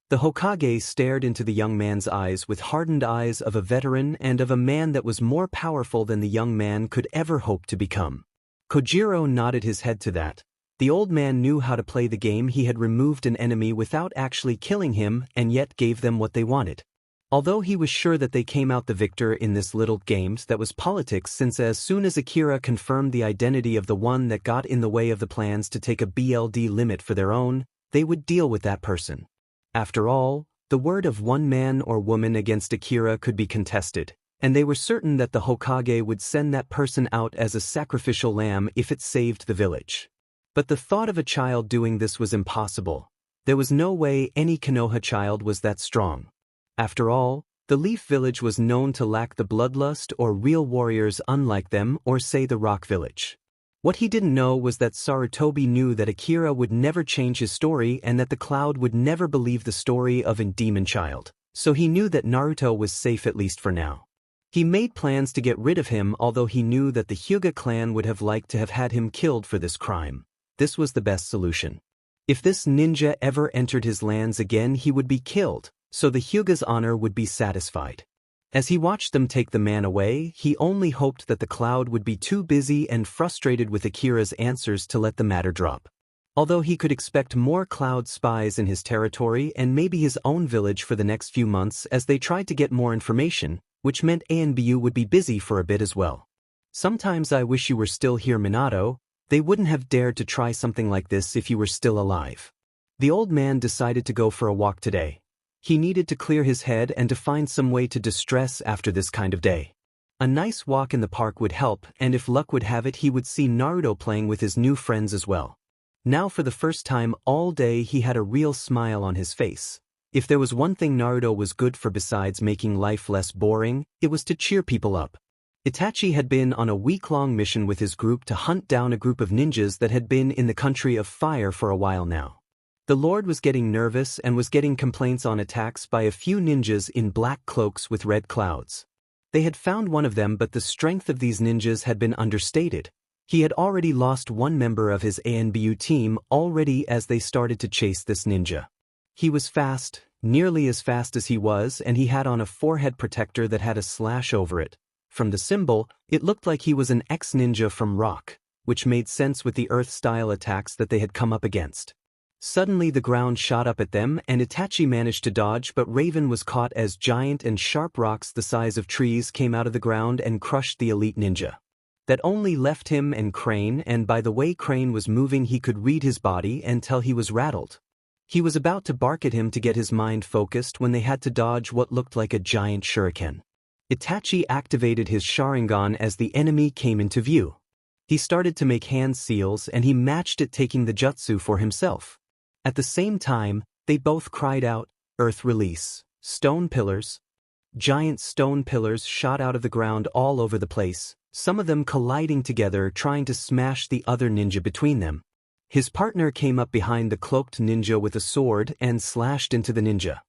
The Hokage stared into the young man's eyes with hardened eyes of a veteran and of a man that was more powerful than the young man could ever hope to become. Kojiro nodded his head to that. The old man knew how to play the game. He had removed an enemy without actually killing him and yet gave them what they wanted. Although he was sure that they came out the victor in this little games that was politics, since as soon as Akira confirmed the identity of the one that got in the way of the plans to take a BLD limit for their own, they would deal with that person. After all, the word of one man or woman against Akira could be contested, and they were certain that the Hokage would send that person out as a sacrificial lamb if it saved the village. But the thought of a child doing this was impossible. There was no way any Konoha child was that strong. After all, the Leaf Village was known to lack the bloodlust or real warriors unlike them or say the Rock Village. What he didn't know was that Sarutobi knew that Akira would never change his story and that the Cloud would never believe the story of a demon child, so he knew that Naruto was safe at least for now. He made plans to get rid of him, although he knew that the Hyuga clan would have liked to have had him killed for this crime. This was the best solution. If this ninja ever entered his lands again, he would be killed, so the Hyuga's honor would be satisfied. As he watched them take the man away, he only hoped that the Cloud would be too busy and frustrated with Akira's answers to let the matter drop. Although he could expect more Cloud spies in his territory and maybe his own village for the next few months as they tried to get more information, which meant ANBU would be busy for a bit as well. Sometimes I wish you were still here, Minato. They wouldn't have dared to try something like this if you were still alive. The old man decided to go for a walk today. He needed to clear his head and to find some way to distress after this kind of day. A nice walk in the park would help, and if luck would have it, he would see Naruto playing with his new friends as well. Now for the first time all day he had a real smile on his face. If there was one thing Naruto was good for besides making life less boring, it was to cheer people up. Itachi had been on a week-long mission with his group to hunt down a group of ninjas that had been in the country of fire for a while now. The Lord was getting nervous and was getting complaints on attacks by a few ninjas in black cloaks with red clouds. They had found one of them, but the strength of these ninjas had been understated. He had already lost one member of his ANBU team already as they started to chase this ninja. He was fast, nearly as fast as he was, and he had on a forehead protector that had a slash over it. From the symbol, it looked like he was an ex-ninja from Rock, which made sense with the Earth-style attacks that they had come up against. Suddenly the ground shot up at them and Itachi managed to dodge, but Raven was caught as giant and sharp rocks the size of trees came out of the ground and crushed the elite ninja. That only left him and Crane, and by the way Crane was moving he could read his body and tell he was rattled. He was about to bark at him to get his mind focused when they had to dodge what looked like a giant shuriken. Itachi activated his Sharingan as the enemy came into view. He started to make hand seals and he matched it, taking the jutsu for himself. At the same time, they both cried out, "Earth release." Stone pillars. Giant stone pillars shot out of the ground all over the place, some of them colliding together trying to smash the other ninja between them. His partner came up behind the cloaked ninja with a sword and slashed into the ninja.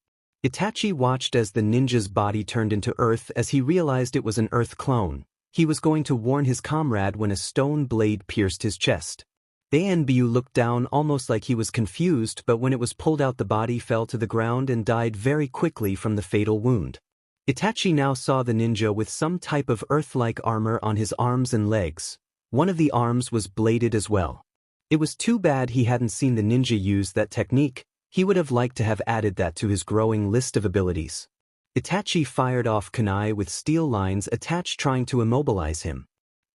Itachi watched as the ninja's body turned into earth as he realized it was an earth clone. He was going to warn his comrade when a stone blade pierced his chest. Anbu looked down almost like he was confused, but when it was pulled out the body fell to the ground and died very quickly from the fatal wound. Itachi now saw the ninja with some type of earth-like armor on his arms and legs. One of the arms was bladed as well. It was too bad he hadn't seen the ninja use that technique. He would have liked to have added that to his growing list of abilities. Itachi fired off kunai with steel lines attached trying to immobilize him.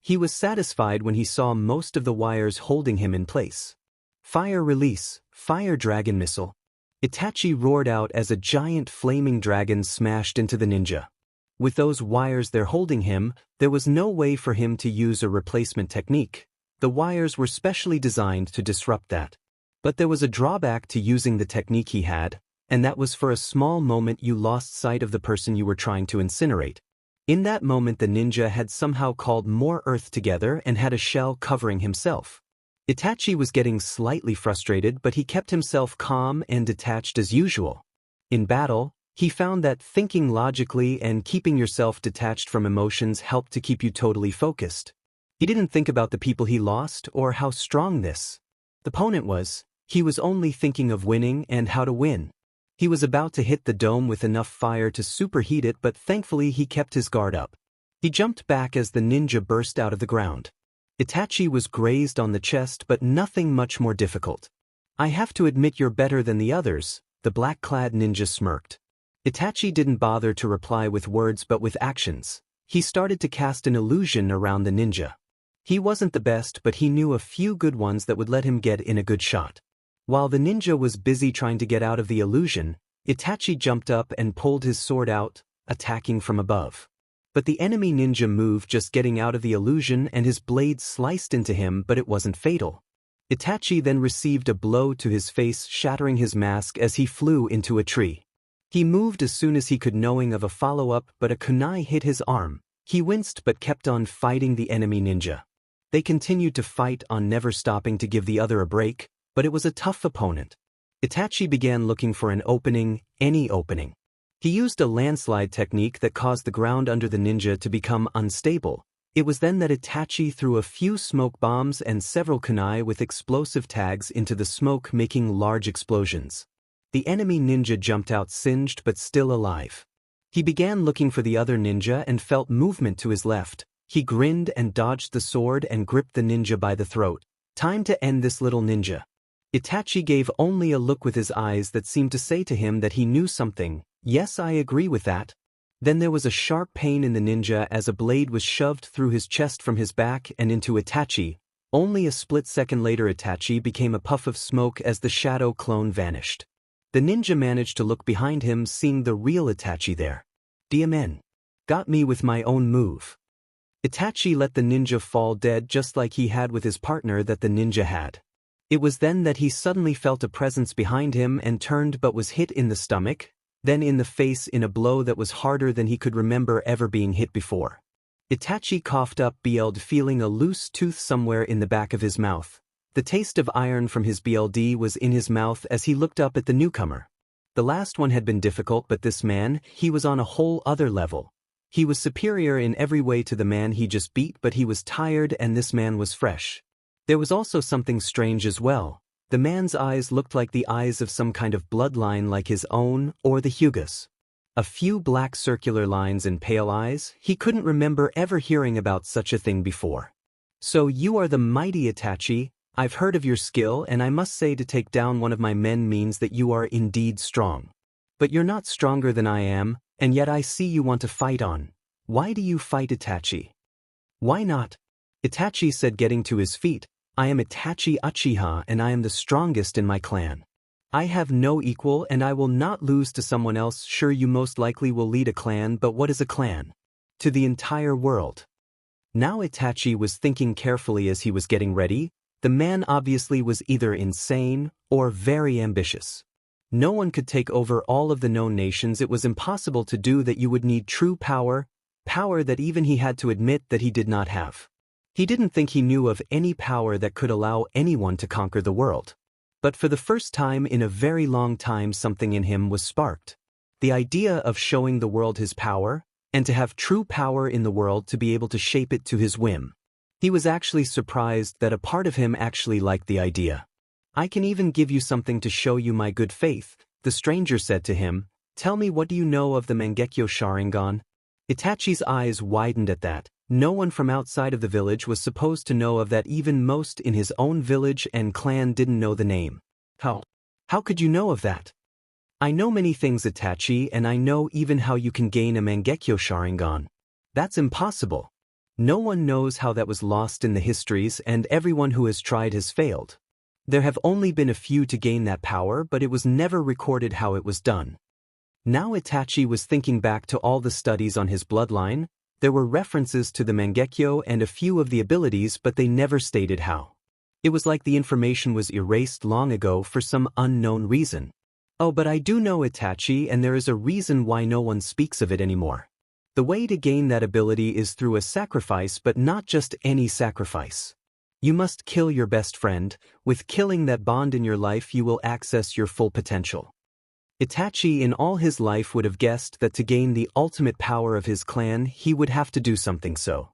He was satisfied when he saw most of the wires holding him in place. Fire release, fire dragon missile. Itachi roared out as a giant flaming dragon smashed into the ninja. With those wires there holding him, there was no way for him to use a replacement technique. The wires were specially designed to disrupt that. But there was a drawback to using the technique he had, and that was for a small moment you lost sight of the person you were trying to incinerate. In that moment the ninja had somehow called more earth together and had a shell covering himself. Itachi was getting slightly frustrated, but he kept himself calm and detached as usual. In battle, he found that thinking logically and keeping yourself detached from emotions helped to keep you totally focused. He didn't think about the people he lost or how strong the opponent was. He was only thinking of winning and how to win. He was about to hit the dome with enough fire to superheat it, but thankfully he kept his guard up. He jumped back as the ninja burst out of the ground. Itachi was grazed on the chest, but nothing much more difficult. "I have to admit you're better than the others," the black-clad ninja smirked. Itachi didn't bother to reply with words but with actions. He started to cast an illusion around the ninja. He wasn't the best, but he knew a few good ones that would let him get in a good shot. While the ninja was busy trying to get out of the illusion, Itachi jumped up and pulled his sword out, attacking from above. But the enemy ninja moved just getting out of the illusion and his blade sliced into him, but it wasn't fatal. Itachi then received a blow to his face, shattering his mask as he flew into a tree. He moved as soon as he could, knowing of a follow-up, but a kunai hit his arm. He winced but kept on fighting the enemy ninja. They continued to fight on, never stopping to give the other a break, but it was a tough opponent. Itachi began looking for an opening, any opening. He used a landslide technique that caused the ground under the ninja to become unstable. It was then that Itachi threw a few smoke bombs and several kunai with explosive tags into the smoke, making large explosions. The enemy ninja jumped out singed but still alive. He began looking for the other ninja and felt movement to his left. He grinned and dodged the sword and gripped the ninja by the throat. "Time to end this, little ninja." Itachi gave only a look with his eyes that seemed to say to him that he knew something. "Yes, I agree with that." Then there was a sharp pain in the ninja as a blade was shoved through his chest from his back and into Itachi. Only a split second later Itachi became a puff of smoke as the shadow clone vanished. The ninja managed to look behind him, seeing the real Itachi there. "DMN. Got me with my own move." Itachi let the ninja fall dead just like he had with his partner that the ninja had. It was then that he suddenly felt a presence behind him and turned, but was hit in the stomach, then in the face in a blow that was harder than he could remember ever being hit before. Itachi coughed up BLD, feeling a loose tooth somewhere in the back of his mouth. The taste of iron from his BLD was in his mouth as he looked up at the newcomer. The last one had been difficult, but this man, he was on a whole other level. He was superior in every way to the man he just beat, but he was tired and this man was fresh. There was also something strange as well. The man's eyes looked like the eyes of some kind of bloodline like his own or the Hyuga's. A few black circular lines and pale eyes. He couldn't remember ever hearing about such a thing before. "So you are the mighty Itachi. I've heard of your skill, and I must say to take down one of my men means that you are indeed strong. But you're not stronger than I am, and yet I see you want to fight on. Why do you fight, Itachi?" "Why not?" Itachi said, getting to his feet. "I am Itachi Uchiha and I am the strongest in my clan. I have no equal and I will not lose to someone else. Sure, you most likely will lead a clan, but what is a clan? To the entire world." Now Itachi was thinking carefully as he was getting ready. The man obviously was either insane or very ambitious. No one could take over all of the known nations. It was impossible to do that. You would need true power, power that even he had to admit that he did not have. He didn't think he knew of any power that could allow anyone to conquer the world. But for the first time in a very long time, something in him was sparked. The idea of showing the world his power, and to have true power in the world, to be able to shape it to his whim. He was actually surprised that a part of him actually liked the idea. "I can even give you something to show you my good faith," the stranger said to him. "Tell me, what do you know of the Mangekyo Sharingan?" Itachi's eyes widened at that. No one from outside of the village was supposed to know of that. Even most in his own village and clan didn't know the name. How could you know of that?" "I know many things, Itachi, and I know even how you can gain a Mangekyo Sharingan." "That's impossible. No one knows how that was lost in the histories, and everyone who has tried has failed. There have only been a few to gain that power, but it was never recorded how it was done." Now Itachi was thinking back to all the studies on his bloodline. There were references to the Mangekyo and a few of the abilities, but they never stated how. It was like the information was erased long ago for some unknown reason. Oh, but I do know Itachi, and there is a reason why no one speaks of it anymore. The way to gain that ability is through a sacrifice, but not just any sacrifice. You must kill your best friend. With killing that bond in your life, you will access your full potential. Itachi in all his life would have guessed that to gain the ultimate power of his clan, he would have to do something so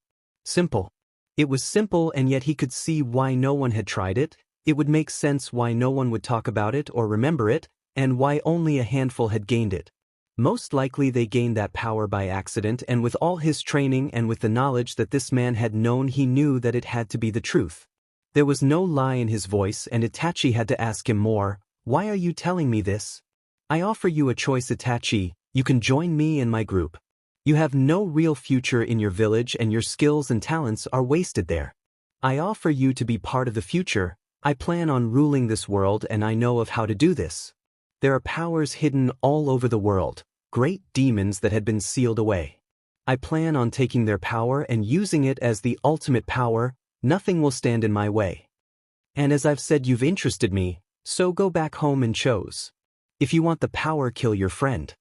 simple. It was simple, and yet he could see why no one had tried it. It would make sense why no one would talk about it or remember it, and why only a handful had gained it. Most likely they gained that power by accident, and with all his training and with the knowledge that this man had known, he knew that it had to be the truth. There was no lie in his voice, and Itachi had to ask him more. Why are you telling me this? I offer you a choice, Itachi. You can join me and my group. You have no real future in your village, and your skills and talents are wasted there. I offer you to be part of the future. I plan on ruling this world, and I know of how to do this. There are powers hidden all over the world, great demons that had been sealed away. I plan on taking their power and using it as the ultimate power. Nothing will stand in my way. And as I've said, you've interested me, so go back home and chose. If you want the power, kill your friend.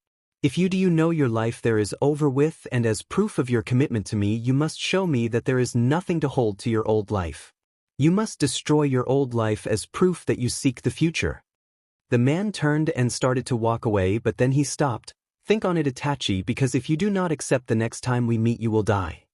If you do know your life there is over with, and as proof of your commitment to me, you must show me that there is nothing to hold to your old life. You must destroy your old life as proof that you seek the future. The man turned and started to walk away, but then he stopped. Think on it, Itachi, because if you do not accept, the next time we meet you will die.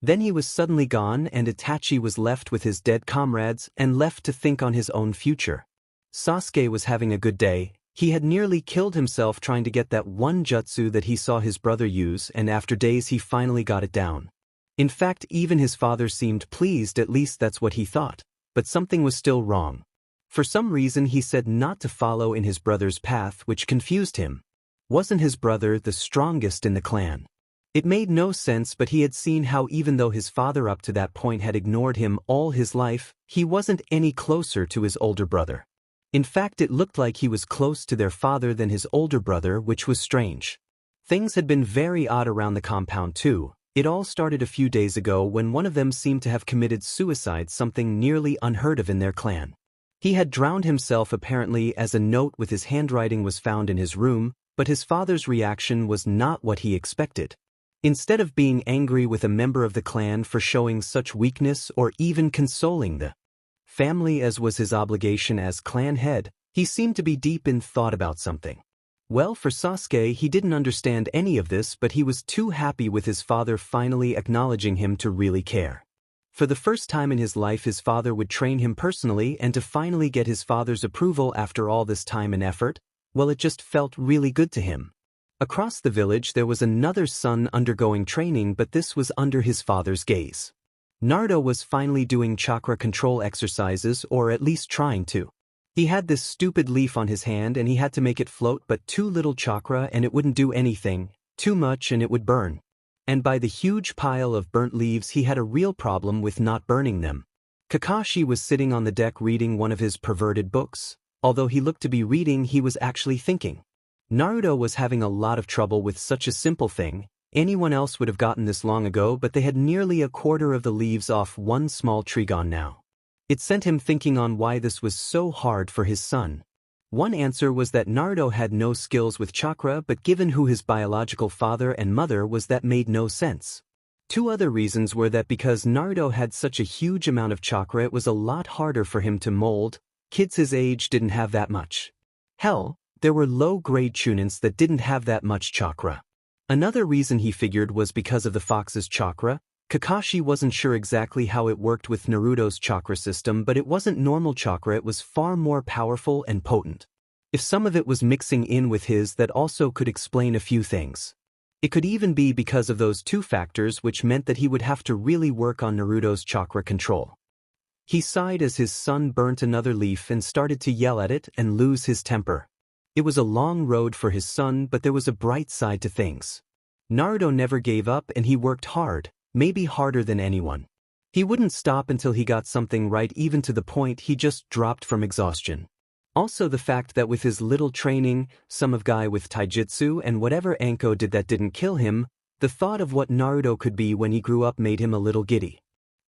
Then he was suddenly gone, and Itachi was left with his dead comrades and left to think on his own future. Sasuke was having a good day. He had nearly killed himself trying to get that one jutsu that he saw his brother use, and after days he finally got it down. In fact, even his father seemed pleased, at least that's what he thought. But something was still wrong. For some reason he said not to follow in his brother's path, which confused him. Wasn't his brother the strongest in the clan? It made no sense, but he had seen how even though his father up to that point had ignored him all his life, he wasn't any closer to his older brother. In fact, it looked like he was close to their father than his older brother, which was strange. Things had been very odd around the compound too. It all started a few days ago when one of them seemed to have committed suicide, something nearly unheard of in their clan. He had drowned himself apparently, as a note with his handwriting was found in his room, but his father's reaction was not what he expected. Instead of being angry with a member of the clan for showing such weakness or even consoling the family as was his obligation as clan head, he seemed to be deep in thought about something. Well, for Sasuke, he didn't understand any of this, but he was too happy with his father finally acknowledging him to really care. For the first time in his life, his father would train him personally, and to finally get his father's approval after all this time and effort, well, it just felt really good to him. Across the village there was another son undergoing training, but this was under his father's gaze. Naruto was finally doing chakra control exercises, or at least trying to. He had this stupid leaf on his hand and he had to make it float, but too little chakra and it wouldn't do anything, too much and it would burn. And by the huge pile of burnt leaves he had a real problem with not burning them. Kakashi was sitting on the deck reading one of his perverted books. Although he looked to be reading, he was actually thinking. Naruto was having a lot of trouble with such a simple thing. Anyone else would have gotten this long ago, but they had nearly a quarter of the leaves off one small tree gone now. It sent him thinking on why this was so hard for his son. One answer was that Naruto had no skills with chakra, but given who his biological father and mother was, that made no sense. Two other reasons were that because Naruto had such a huge amount of chakra, it was a lot harder for him to mold. Kids his age didn't have that much. Hell, there were low-grade chunins that didn't have that much chakra. Another reason he figured was because of the fox's chakra. Kakashi wasn't sure exactly how it worked with Naruto's chakra system, but it wasn't normal chakra, it was far more powerful and potent. If some of it was mixing in with his, that also could explain a few things. It could even be because of those two factors, which meant that he would have to really work on Naruto's chakra control. He sighed as his son burnt another leaf and started to yell at it and lose his temper. It was a long road for his son, but there was a bright side to things. Naruto never gave up and he worked hard, maybe harder than anyone. He wouldn't stop until he got something right, even to the point he just dropped from exhaustion. Also the fact that with his little training, some of guy with taijutsu and whatever Anko did that didn't kill him, the thought of what Naruto could be when he grew up made him a little giddy.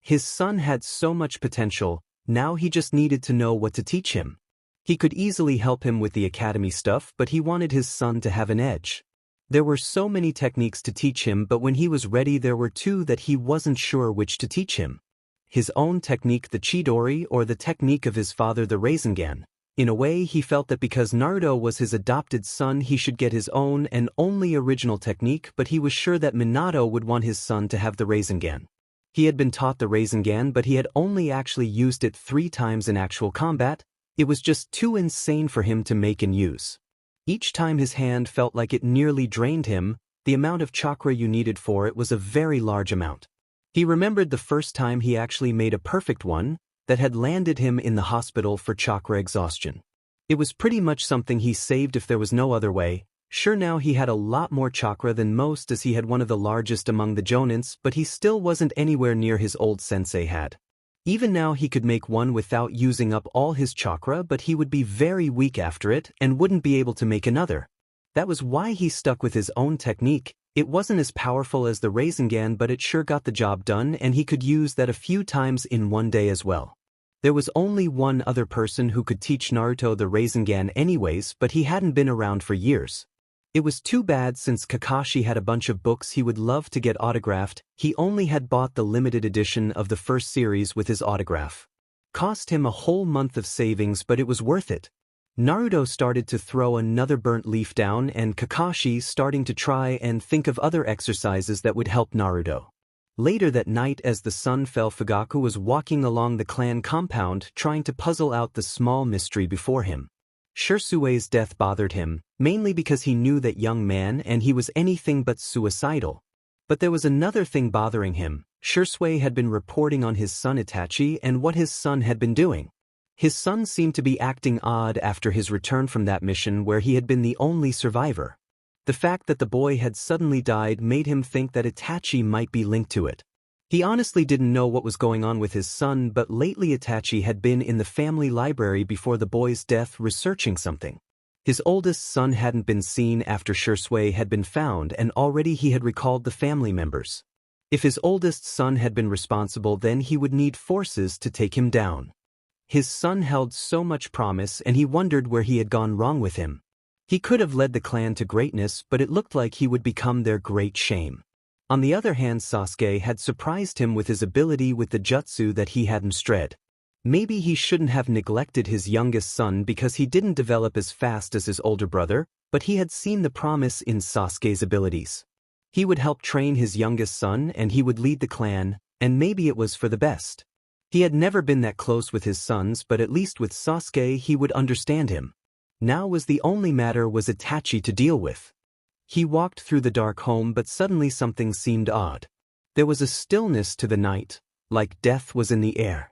His son had so much potential, now he just needed to know what to teach him. He could easily help him with the academy stuff, but he wanted his son to have an edge. There were so many techniques to teach him, but when he was ready there were two that he wasn't sure which to teach him. His own technique, the Chidori, or the technique of his father, the Rasengan. In a way, he felt that because Naruto was his adopted son he should get his own and only original technique, but he was sure that Minato would want his son to have the Rasengan. He had been taught the Rasengan, but he had only actually used it 3 times in actual combat. It was just too insane for him to make and use. Each time his hand felt like it nearly drained him, the amount of chakra you needed for it was a very large amount. He remembered the first time he actually made a perfect one, that had landed him in the hospital for chakra exhaustion. It was pretty much something he saved if there was no other way. Sure, now he had a lot more chakra than most as he had one of the largest among the jonins, but he still wasn't anywhere near his old sensei had. Even now he could make one without using up all his chakra, but he would be very weak after it and wouldn't be able to make another. That was why he stuck with his own technique. It wasn't as powerful as the Rasengan, but it sure got the job done, and he could use that a few times in one day as well. There was only one other person who could teach Naruto the Rasengan anyways, but he hadn't been around for years. It was too bad since Kakashi had a bunch of books he would love to get autographed. He only had bought the limited edition of the first series with his autograph. Cost him a whole month of savings, but it was worth it. Naruto started to throw another burnt leaf down, and Kakashi starting to try and think of other exercises that would help Naruto. Later that night, as the sun fell, Fugaku was walking along the clan compound trying to puzzle out the small mystery before him. Shirsue's death bothered him, mainly because he knew that young man and he was anything but suicidal. But there was another thing bothering him. Shirsue had been reporting on his son Itachi and what his son had been doing. His son seemed to be acting odd after his return from that mission where he had been the only survivor. The fact that the boy had suddenly died made him think that Itachi might be linked to it. He honestly didn't know what was going on with his son, but lately Itachi had been in the family library before the boy's death researching something. His oldest son hadn't been seen after Shirsue had been found, and already he had recalled the family members. If his oldest son had been responsible, then he would need forces to take him down. His son held so much promise, and he wondered where he had gone wrong with him. He could have led the clan to greatness, but it looked like he would become their great shame. On the other hand, Sasuke had surprised him with his ability with the jutsu that he hadn't stressed. Maybe he shouldn't have neglected his youngest son because he didn't develop as fast as his older brother, but he had seen the promise in Sasuke's abilities. He would help train his youngest son and he would lead the clan, and maybe it was for the best. He had never been that close with his sons, but at least with Sasuke he would understand him. Now was the only matter was Itachi to deal with. He walked through the dark home, but suddenly something seemed odd. There was a stillness to the night, like death was in the air.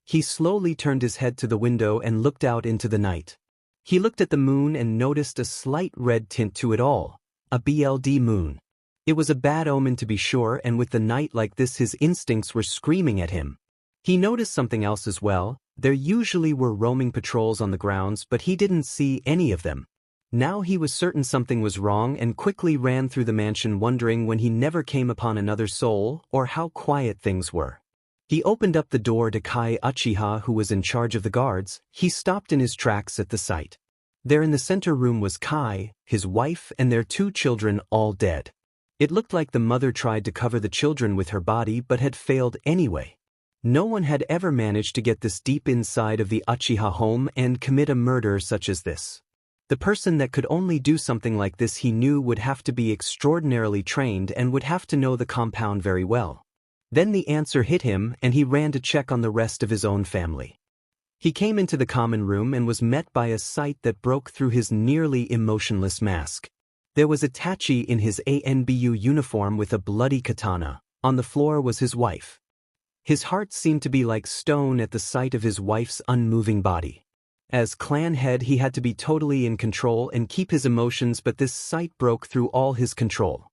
He slowly turned his head to the window and looked out into the night. He looked at the moon and noticed a slight red tint to it all, a BLD moon. It was a bad omen to be sure, and with the night like this his instincts were screaming at him. He noticed something else as well. There usually were roaming patrols on the grounds, but he didn't see any of them. Now he was certain something was wrong and quickly ran through the mansion, wondering when he never came upon another soul or how quiet things were. He opened up the door to Kai Uchiha, who was in charge of the guards. He stopped in his tracks at the sight. There in the center room was Kai, his wife, and their 2 children, all dead. It looked like the mother tried to cover the children with her body but had failed anyway. No one had ever managed to get this deep inside of the Uchiha home and commit a murder such as this. The person that could only do something like this, he knew, would have to be extraordinarily trained and would have to know the compound very well. Then the answer hit him and he ran to check on the rest of his own family. He came into the common room and was met by a sight that broke through his nearly emotionless mask. There was Itachi in his ANBU uniform with a bloody katana. On the floor was his wife. His heart seemed to be like stone at the sight of his wife's unmoving body. As clan head, he had to be totally in control and keep his emotions, but this sight broke through all his control.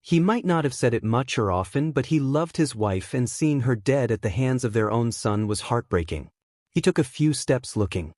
He might not have said it much or often, but he loved his wife, and seeing her dead at the hands of their own son was heartbreaking. He took a few steps looking.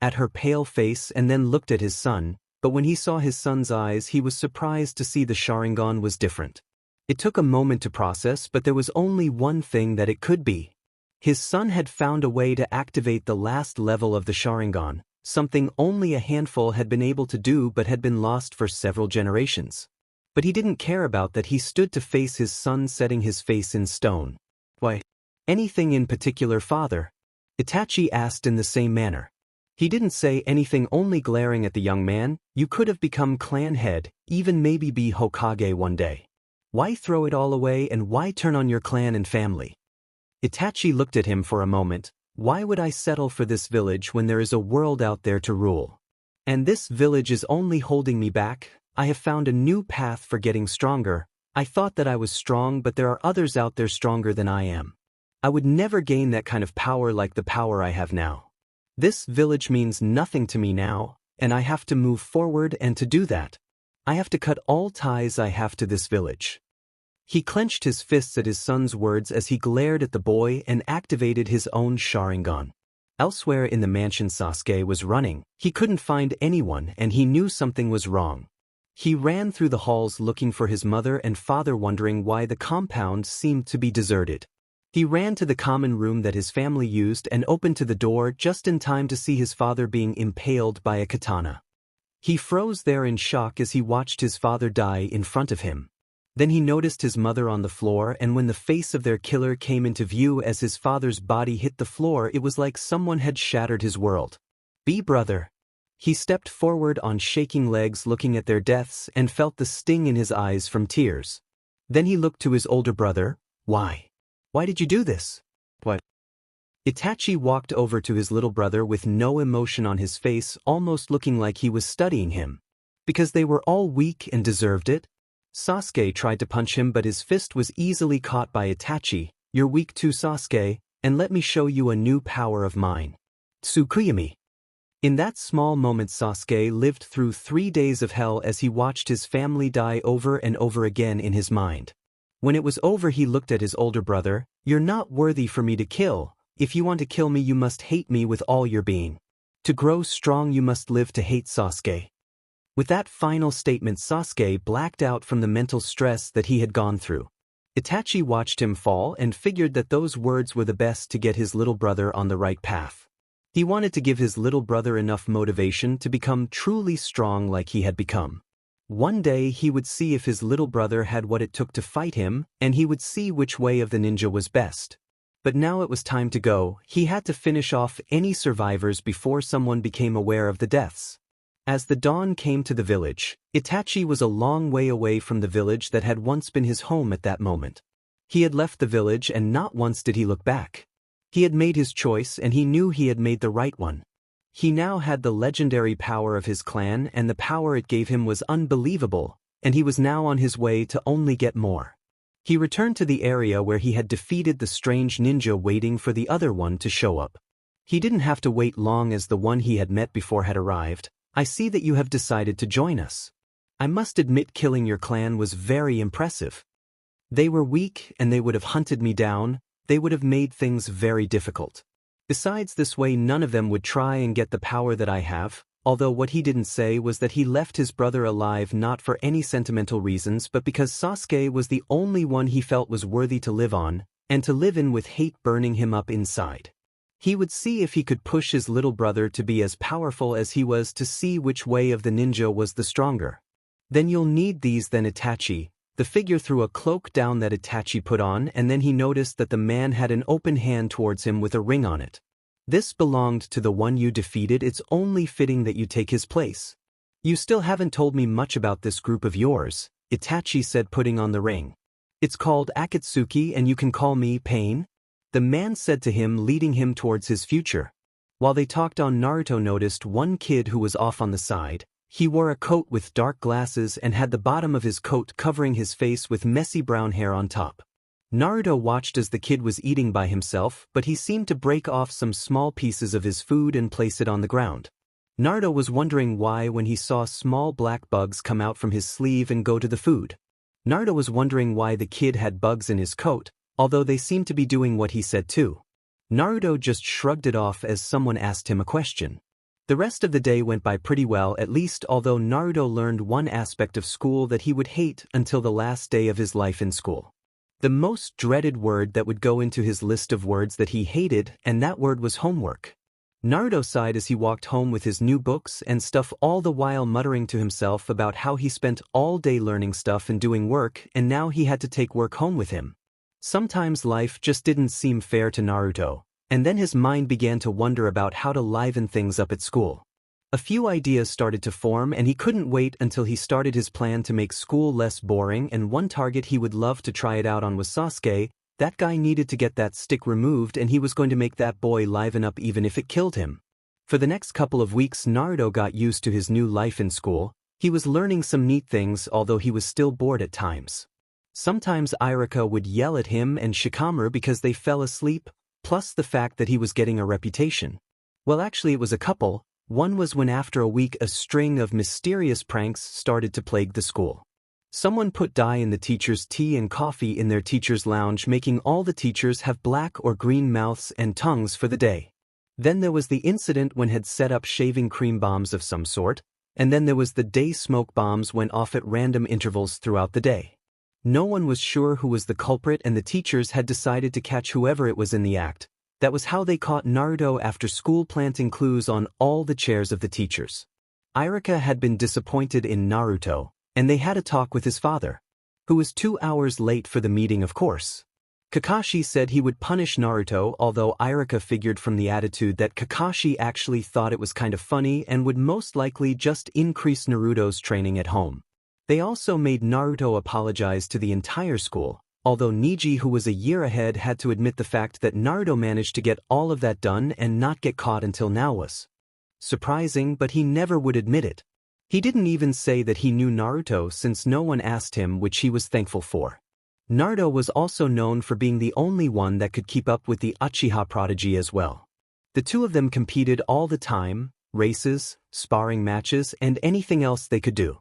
at her pale face and then looked at his son, but when he saw his son's eyes he was surprised to see the Sharingan was different. It took a moment to process, but there was only one thing that it could be. His son had found a way to activate the last level of the Sharingan, something only a handful had been able to do but had been lost for several generations. But he didn't care about that. He stood to face his son, setting his face in stone. "Why? Anything in particular, father?" Itachi asked in the same manner. He didn't say anything, only glaring at the young man. "You could have become clan head, even maybe be Hokage one day. Why throw it all away and why turn on your clan and family?" Itachi looked at him for a moment. "Why would I settle for this village when there is a world out there to rule? And this village is only holding me back. I have found a new path for getting stronger. I thought that I was strong, but there are others out there stronger than I am. I would never gain that kind of power like the power I have now. This village means nothing to me now, and I have to move forward, and to do that, I have to cut all ties I have to this village." He clenched his fists at his son's words as he glared at the boy and activated his own Sharingan. Elsewhere in the mansion Sasuke was running. He couldn't find anyone and he knew something was wrong. He ran through the halls looking for his mother and father, wondering why the compound seemed to be deserted. He ran to the common room that his family used and opened to the door just in time to see his father being impaled by a katana. He froze there in shock as he watched his father die in front of him. Then he noticed his mother on the floor, and when the face of their killer came into view as his father's body hit the floor, it was like someone had shattered his world. Brother." He stepped forward on shaking legs, looking at their deaths, and felt the sting in his eyes from tears. Then he looked to his older brother. "Why? Why did you do this?" "What?" Itachi walked over to his little brother with no emotion on his face, almost looking like he was studying him. "Because they were all weak and deserved it." Sasuke tried to punch him, but his fist was easily caught by Itachi. "You're weak too, Sasuke, and let me show you a new power of mine. Tsukuyami." In that small moment, Sasuke lived through 3 days of hell as he watched his family die over and over again in his mind. When it was over, he looked at his older brother. "You're not worthy for me to kill. If you want to kill me, you must hate me with all your being. To grow strong, you must live to hate Sasuke." With that final statement, Sasuke blacked out from the mental stress that he had gone through. Itachi watched him fall and figured that those words were the best to get his little brother on the right path. He wanted to give his little brother enough motivation to become truly strong like he had become. One day he would see if his little brother had what it took to fight him, and he would see which way of the ninja was best. But now it was time to go. He had to finish off any survivors before someone became aware of the deaths. As the dawn came to the village, Itachi was a long way away from the village that had once been his home at that moment. He had left the village and not once did he look back. He had made his choice and he knew he had made the right one. He now had the legendary power of his clan, and the power it gave him was unbelievable, and he was now on his way to only get more. He returned to the area where he had defeated the strange ninja, waiting for the other one to show up. He didn't have to wait long as the one he had met before had arrived. "I see that you have decided to join us. I must admit, killing your clan was very impressive. They were weak and they would have hunted me down. They would have made things very difficult. Besides, this way none of them would try and get the power that I have." Although what he didn't say was that he left his brother alive not for any sentimental reasons, but because Sasuke was the only one he felt was worthy to live on, and to live in with hate burning him up inside. He would see if he could push his little brother to be as powerful as he was, to see which way of the ninja was the stronger. "Then you'll need these then, Itachi." The figure threw a cloak down that Itachi put on, and then he noticed that the man had an open hand towards him with a ring on it. "This belonged to the one you defeated. It's only fitting that you take his place." "You still haven't told me much about this group of yours," Itachi said, putting on the ring. "It's called Akatsuki, and you can call me Pain," the man said to him, leading him towards his future. While they talked on, Naruto noticed one kid who was off on the side. He wore a coat with dark glasses and had the bottom of his coat covering his face with messy brown hair on top. Naruto watched as the kid was eating by himself, but he seemed to break off some small pieces of his food and place it on the ground. Naruto was wondering why when he saw small black bugs come out from his sleeve and go to the food. Naruto was wondering why the kid had bugs in his coat, although they seemed to be doing what he said too. Naruto just shrugged it off as someone asked him a question. The rest of the day went by pretty well, at least, although Naruto learned one aspect of school that he would hate until the last day of his life in school. The most dreaded word that would go into his list of words that he hated, and that word was homework. Naruto sighed as he walked home with his new books and stuff, all the while muttering to himself about how he spent all day learning stuff and doing work, and now he had to take work home with him. Sometimes life just didn't seem fair to Naruto, and then his mind began to wonder about how to liven things up at school. A few ideas started to form, and he couldn't wait until he started his plan to make school less boring, and one target he would love to try it out on was Sasuke. That guy needed to get that stick removed, and he was going to make that boy liven up even if it killed him. For the next couple of weeks, Naruto got used to his new life in school. He was learning some neat things, although he was still bored at times. Sometimes Iruka would yell at him and Shikamaru because they fell asleep, plus the fact that he was getting a reputation. Well, actually it was a couple. One was when after a week a string of mysterious pranks started to plague the school. Someone put dye in the teachers' tea and coffee in their teachers' lounge, making all the teachers have black or green mouths and tongues for the day. Then there was the incident when had set up shaving cream bombs of some sort, and then there was the day smoke bombs went off at random intervals throughout the day. No one was sure who was the culprit, and the teachers had decided to catch whoever it was in the act. That was how they caught Naruto after school, planting clues on all the chairs of the teachers. Iruka had been disappointed in Naruto, and they had a talk with his father, who was 2 hours late for the meeting, of course. Kakashi said he would punish Naruto, although Iruka figured from the attitude that Kakashi actually thought it was kind of funny and would most likely just increase Naruto's training at home. They also made Naruto apologize to the entire school, although Neji, who was a year ahead, had to admit the fact that Naruto managed to get all of that done and not get caught until now was surprising, but he never would admit it. He didn't even say that he knew Naruto since no one asked him, which he was thankful for. Naruto was also known for being the only one that could keep up with the Uchiha prodigy as well. The two of them competed all the time, races, sparring matches, and anything else they could do.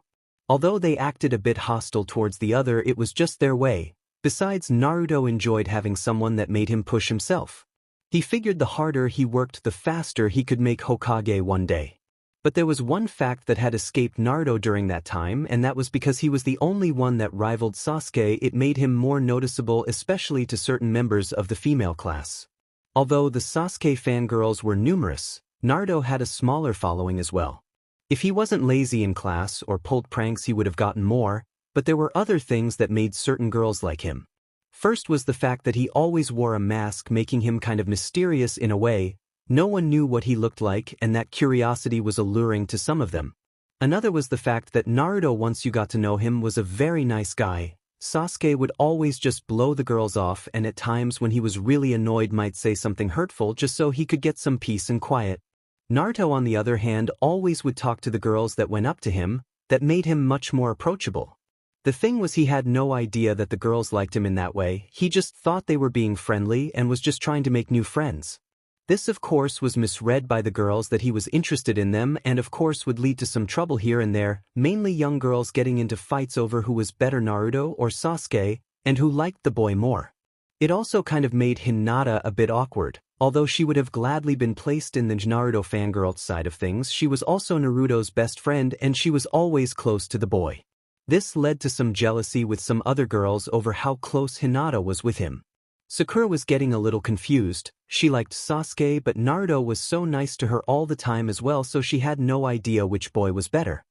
Although they acted a bit hostile towards the other, it was just their way. Besides, Naruto enjoyed having someone that made him push himself. He figured the harder he worked, the faster he could make Hokage one day. But there was one fact that had escaped Naruto during that time, and that was because he was the only one that rivaled Sasuke. It made him more noticeable, especially to certain members of the female class. Although the Sasuke fangirls were numerous, Naruto had a smaller following as well. If he wasn't lazy in class or pulled pranks, he would have gotten more, but there were other things that made certain girls like him. First was the fact that he always wore a mask, making him kind of mysterious in a way. No one knew what he looked like, and that curiosity was alluring to some of them. Another was the fact that Naruto, once you got to know him, was a very nice guy. Sasuke would always just blow the girls off, and at times when he was really annoyed might say something hurtful just so he could get some peace and quiet. Naruto, on the other hand, always would talk to the girls that went up to him. That made him much more approachable. The thing was, he had no idea that the girls liked him in that way. He just thought they were being friendly and was just trying to make new friends. This, of course, was misread by the girls that he was interested in them, and of course would lead to some trouble here and there, mainly young girls getting into fights over who was better, Naruto or Sasuke, and who liked the boy more. It also kind of made Hinata a bit awkward. Although she would have gladly been placed in the Naruto fangirl side of things, she was also Naruto's best friend, and she was always close to the boy. This led to some jealousy with some other girls over how close Hinata was with him. Sakura was getting a little confused. She liked Sasuke, but Naruto was so nice to her all the time as well, so she had no idea which boy was better.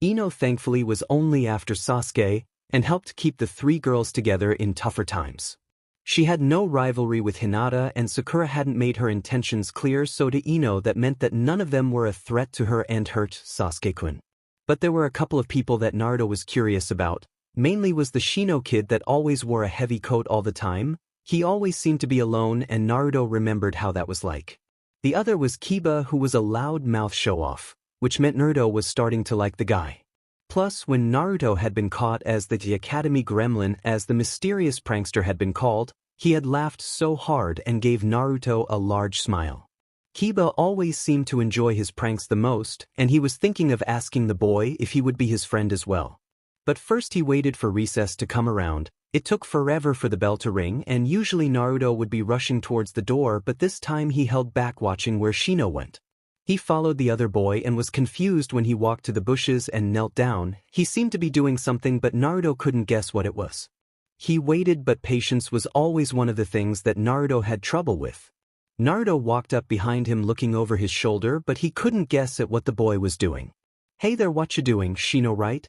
Ino thankfully was only after Sasuke, and helped keep the three girls together in tougher times. She had no rivalry with Hinata, and Sakura hadn't made her intentions clear, so to Ino that meant that none of them were a threat to her and hurt Sasuke-kun. But there were a couple of people that Naruto was curious about. Mainly was the Shino kid that always wore a heavy coat all the time. He always seemed to be alone, and Naruto remembered how that was like. The other was Kiba, who was a loud-mouth show-off, which meant Naruto was starting to like the guy. Plus, when Naruto had been caught as the Academy Gremlin, as the mysterious prankster had been called, he had laughed so hard and gave Naruto a large smile. Kiba always seemed to enjoy his pranks the most, and he was thinking of asking the boy if he would be his friend as well. But first he waited for recess to come around. It took forever for the bell to ring, and usually Naruto would be rushing towards the door, but this time he held back, watching where Shino went. He followed the other boy and was confused when he walked to the bushes and knelt down. He seemed to be doing something but Naruto couldn't guess what it was. He waited but patience was always one of the things that Naruto had trouble with. Naruto walked up behind him looking over his shoulder but he couldn't guess at what the boy was doing. "Hey there, what you doing, Shino, right?"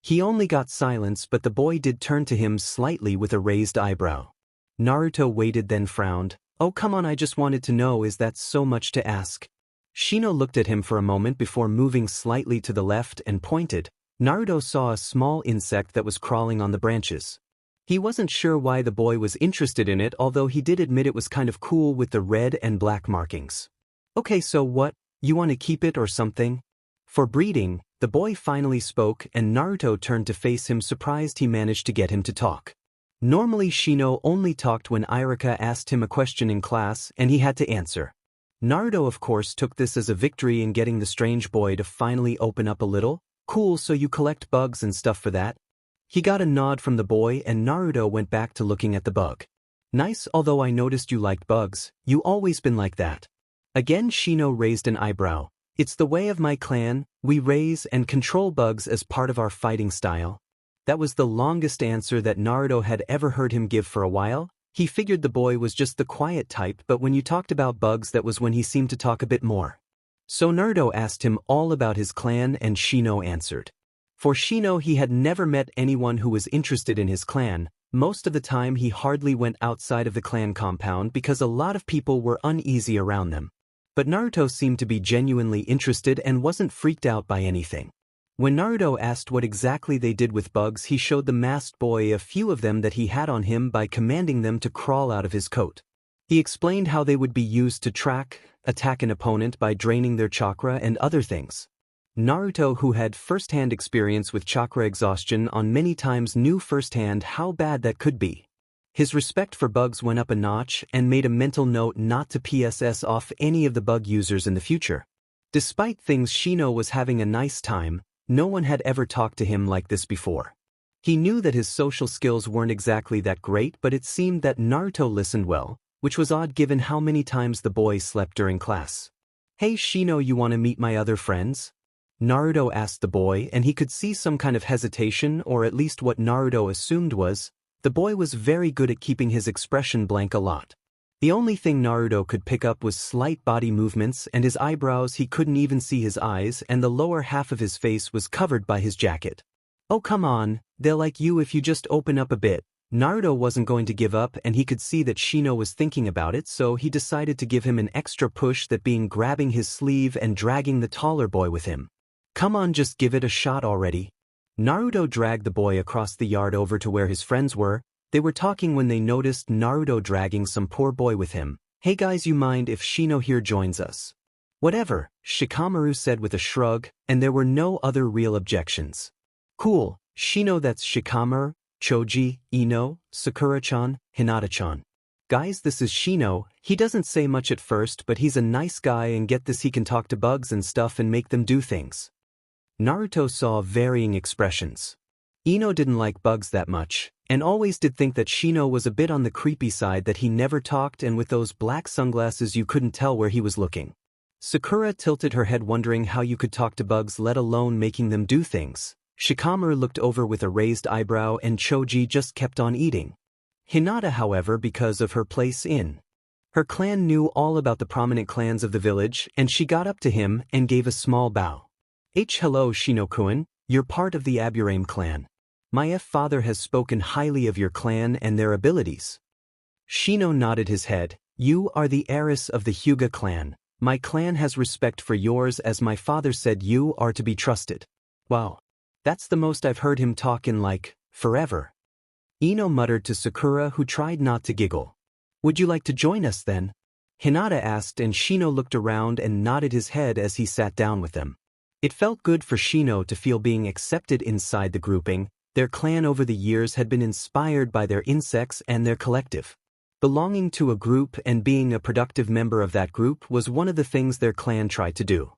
He only got silence but the boy did turn to him slightly with a raised eyebrow. Naruto waited then frowned. "Oh come on, I just wanted to know, is that so much to ask?" Shino looked at him for a moment before moving slightly to the left and pointed. Naruto saw a small insect that was crawling on the branches. He wasn't sure why the boy was interested in it, although he did admit it was kind of cool with the red and black markings. "Okay, so what? You want to keep it or something?" For breeding, the boy finally spoke and Naruto turned to face him, surprised he managed to get him to talk. Normally Shino only talked when Irika asked him a question in class and he had to answer. Naruto of course took this as a victory in getting the strange boy to finally open up a little. "Cool, so you collect bugs and stuff for that?" He got a nod from the boy and Naruto went back to looking at the bug. "Nice, although I noticed you liked bugs. You always been like that." Again Shino raised an eyebrow. "It's the way of my clan, we raise and control bugs as part of our fighting style." That was the longest answer that Naruto had ever heard him give for a while. He figured the boy was just the quiet type, but when you talked about bugs that was when he seemed to talk a bit more. So Naruto asked him all about his clan and Shino answered. For Shino, he had never met anyone who was interested in his clan. Most of the time he hardly went outside of the clan compound because a lot of people were uneasy around them. But Naruto seemed to be genuinely interested and wasn't freaked out by anything. When Naruto asked what exactly they did with bugs, he showed the masked boy a few of them that he had on him by commanding them to crawl out of his coat. He explained how they would be used to attack an opponent by draining their chakra and other things. Naruto, who had first-hand experience with chakra exhaustion on many times, knew firsthand how bad that could be. His respect for bugs went up a notch and made a mental note not to PSS off any of the bug users in the future. Despite things Shino was having a nice time, no one had ever talked to him like this before. He knew that his social skills weren't exactly that great, but it seemed that Naruto listened well, which was odd given how many times the boy slept during class. "Hey Shino, you want to meet my other friends?" Naruto asked the boy, and he could see some kind of hesitation, or at least what Naruto assumed was. The boy was very good at keeping his expression blank a lot. The only thing Naruto could pick up was slight body movements and his eyebrows. He couldn't even see his eyes, and the lower half of his face was covered by his jacket. "Oh come on, they'll like you if you just open up a bit." Naruto wasn't going to give up and he could see that Shino was thinking about it, so he decided to give him an extra push, that being grabbing his sleeve and dragging the taller boy with him. "Come on, just give it a shot already." Naruto dragged the boy across the yard over to where his friends were. They were talking when they noticed Naruto dragging some poor boy with him. "Hey guys, you mind if Shino here joins us?" "Whatever," Shikamaru said with a shrug, and there were no other real objections. "Cool, Shino, that's Shikamaru, Choji, Ino, Sakura-chan, Hinata-chan. Guys, this is Shino. He doesn't say much at first, but he's a nice guy, and get this, he can talk to bugs and stuff and make them do things." Naruto saw varying expressions. Ino didn't like bugs that much, and always did think that Shino was a bit on the creepy side, that he never talked, and with those black sunglasses you couldn't tell where he was looking. Sakura tilted her head, wondering how you could talk to bugs, let alone making them do things. Shikamaru looked over with a raised eyebrow, and Choji just kept on eating. Hinata, however, because of her place in her clan, knew all about the prominent clans of the village, and she got up to him and gave a small bow. Hello Shino-kun, you're part of the Aburame clan. My father has spoken highly of your clan and their abilities." Shino nodded his head. "You are the heiress of the Hyuga clan. My clan has respect for yours, as my father said you are to be trusted." "Wow. That's the most I've heard him talk in like, forever." Ino muttered to Sakura, who tried not to giggle. "Would you like to join us then?" Hinata asked, and Shino looked around and nodded his head as he sat down with them. It felt good for Shino to feel being accepted inside the grouping. Their clan over the years had been inspired by their insects and their collective. Belonging to a group and being a productive member of that group was one of the things their clan tried to do.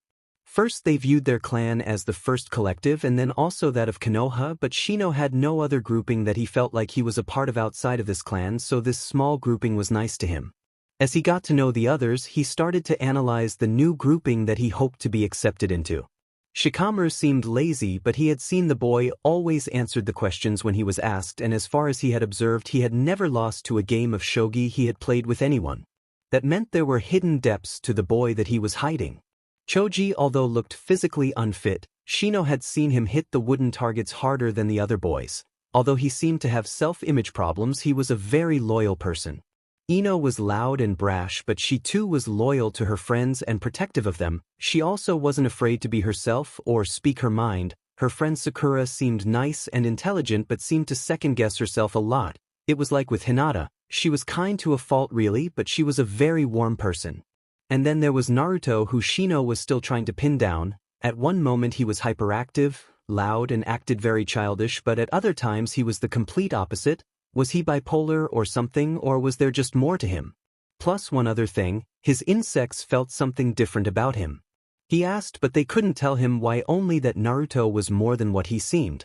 First they viewed their clan as the first collective, and then also that of Konoha, but Shino had no other grouping that he felt like he was a part of outside of this clan, so this small grouping was nice to him. As he got to know the others, he started to analyze the new grouping that he hoped to be accepted into. Shikamaru seemed lazy, but he had seen the boy always answered the questions when he was asked, and as far as he had observed, he had never lost to a game of shogi he had played with anyone. That meant there were hidden depths to the boy that he was hiding. Choji, although looked physically unfit, Shino had seen him hit the wooden targets harder than the other boys. Although he seemed to have self-image problems, he was a very loyal person. Ino was loud and brash, but she too was loyal to her friends and protective of them. She also wasn't afraid to be herself or speak her mind. Her friend Sakura seemed nice and intelligent but seemed to second-guess herself a lot. It was like with Hinata. She was kind to a fault really, but she was a very warm person. And then there was Naruto, who Shino was still trying to pin down. At one moment he was hyperactive, loud, and acted very childish, but at other times he was the complete opposite. Was he bipolar or something, or was there just more to him? Plus one other thing, his insects felt something different about him. He asked, but they couldn't tell him why, only that Naruto was more than what he seemed.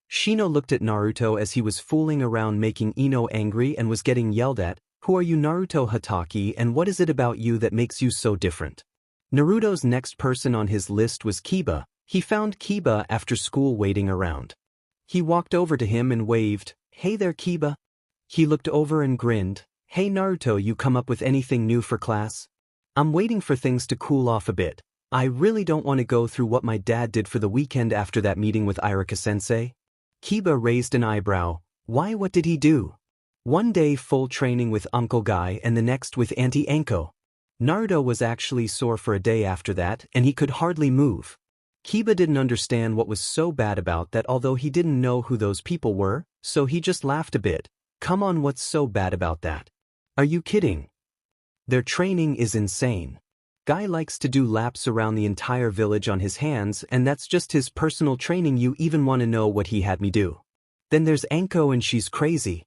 Shino looked at Naruto as he was fooling around making Ino angry and was getting yelled at. Who are you, Naruto Hatake, and what is it about you that makes you so different? Naruto's next person on his list was Kiba. He found Kiba after school waiting around. He walked over to him and waved. Hey there, Kiba. He looked over and grinned. Hey Naruto, you come up with anything new for class? I'm waiting for things to cool off a bit. I really don't want to go through what my dad did for the weekend after that meeting with Irika-sensei. Kiba raised an eyebrow. Why, what did he do? One day full training with Uncle Guy and the next with Auntie Anko. Naruto was actually sore for a day after that, and he could hardly move. Kiba didn't understand what was so bad about that, although he didn't know who those people were, so he just laughed a bit. Come on, what's so bad about that? Are you kidding? Their training is insane. Guy likes to do laps around the entire village on his hands, and that's just his personal training. You even want to know what he had me do? Then there's Anko, and she's crazy.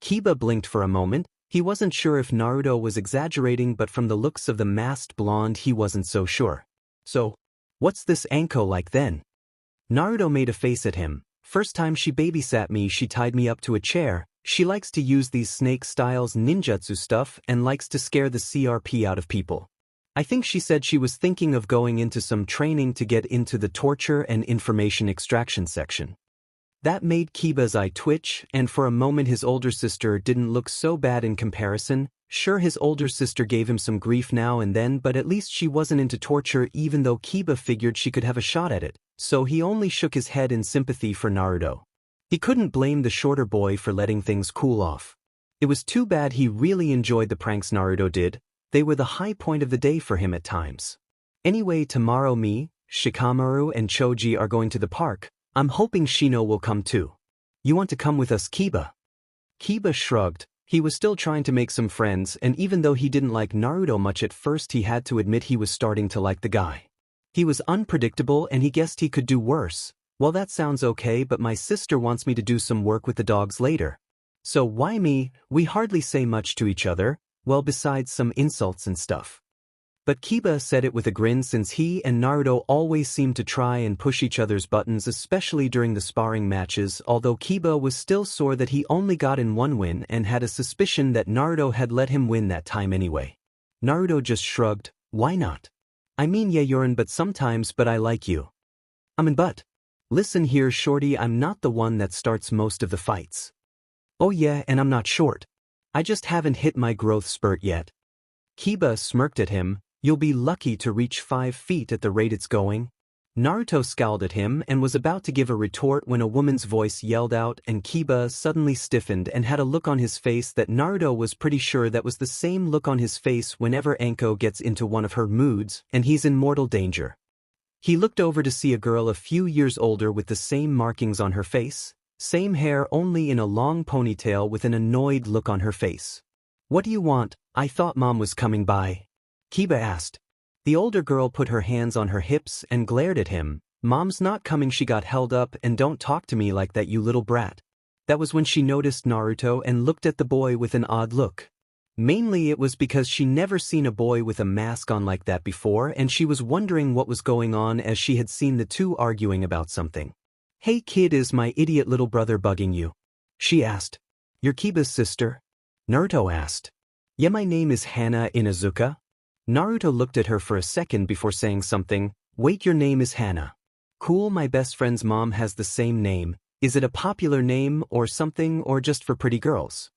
Kiba blinked for a moment. He wasn't sure if Naruto was exaggerating, but from the looks of the masked blonde he wasn't so sure. So, what's this Anko like then? Naruto made a face at him. First time she babysat me, she tied me up to a chair. She likes to use these snake styles ninjutsu stuff and likes to scare the CRP out of people. I think she said she was thinking of going into some training to get into the torture and information extraction section. That made Kiba's eye twitch, and for a moment his older sister didn't look so bad in comparison. Sure, his older sister gave him some grief now and then, but at least she wasn't into torture, even though Kiba figured she could have a shot at it, so he only shook his head in sympathy for Naruto. He couldn't blame the shorter boy for letting things cool off. It was too bad. He really enjoyed the pranks Naruto did. They were the high point of the day for him at times. Anyway, tomorrow me, Shikamaru, and Choji are going to the park. I'm hoping Shino will come too. You want to come with us, Kiba? Kiba shrugged. He was still trying to make some friends, and even though he didn't like Naruto much at first, he had to admit he was starting to like the guy. He was unpredictable and he guessed he could do worse. Well, that sounds okay, but my sister wants me to do some work with the dogs later. So why me? We hardly say much to each other, well, besides some insults and stuff. But Kiba said it with a grin, since he and Naruto always seemed to try and push each other's buttons, especially during the sparring matches, although Kiba was still sore that he only got in one win and had a suspicion that Naruto had let him win that time anyway. Naruto just shrugged. Why not? I mean, yeah, you're in, but sometimes, but I like you. I'm in, but. Listen here, shorty, I'm not the one that starts most of the fights. Oh yeah, and I'm not short. I just haven't hit my growth spurt yet. Kiba smirked at him. You'll be lucky to reach 5 feet at the rate it's going. Naruto scowled at him and was about to give a retort when a woman's voice yelled out, and Kiba suddenly stiffened and had a look on his face that Naruto was pretty sure that was the same look on his face whenever Anko gets into one of her moods and he's in mortal danger. He looked over to see a girl a few years older with the same markings on her face, same hair, only in a long ponytail, with an annoyed look on her face. What do you want? I thought Mom was coming by. Kiba asked. The older girl put her hands on her hips and glared at him. Mom's not coming, she got held up, and don't talk to me like that, you little brat. That was when she noticed Naruto and looked at the boy with an odd look. Mainly it was because she never seen a boy with a mask on like that before, and she was wondering what was going on as she had seen the two arguing about something. Hey kid, is my idiot little brother bugging you? She asked. You're Kiba's sister? Naruto asked. Yeah, my name is Hana Inazuka. Naruto looked at her for a second before saying something. Wait, your name is Hana. Cool, my best friend's mom has the same name. Is it a popular name or something, or just for pretty girls?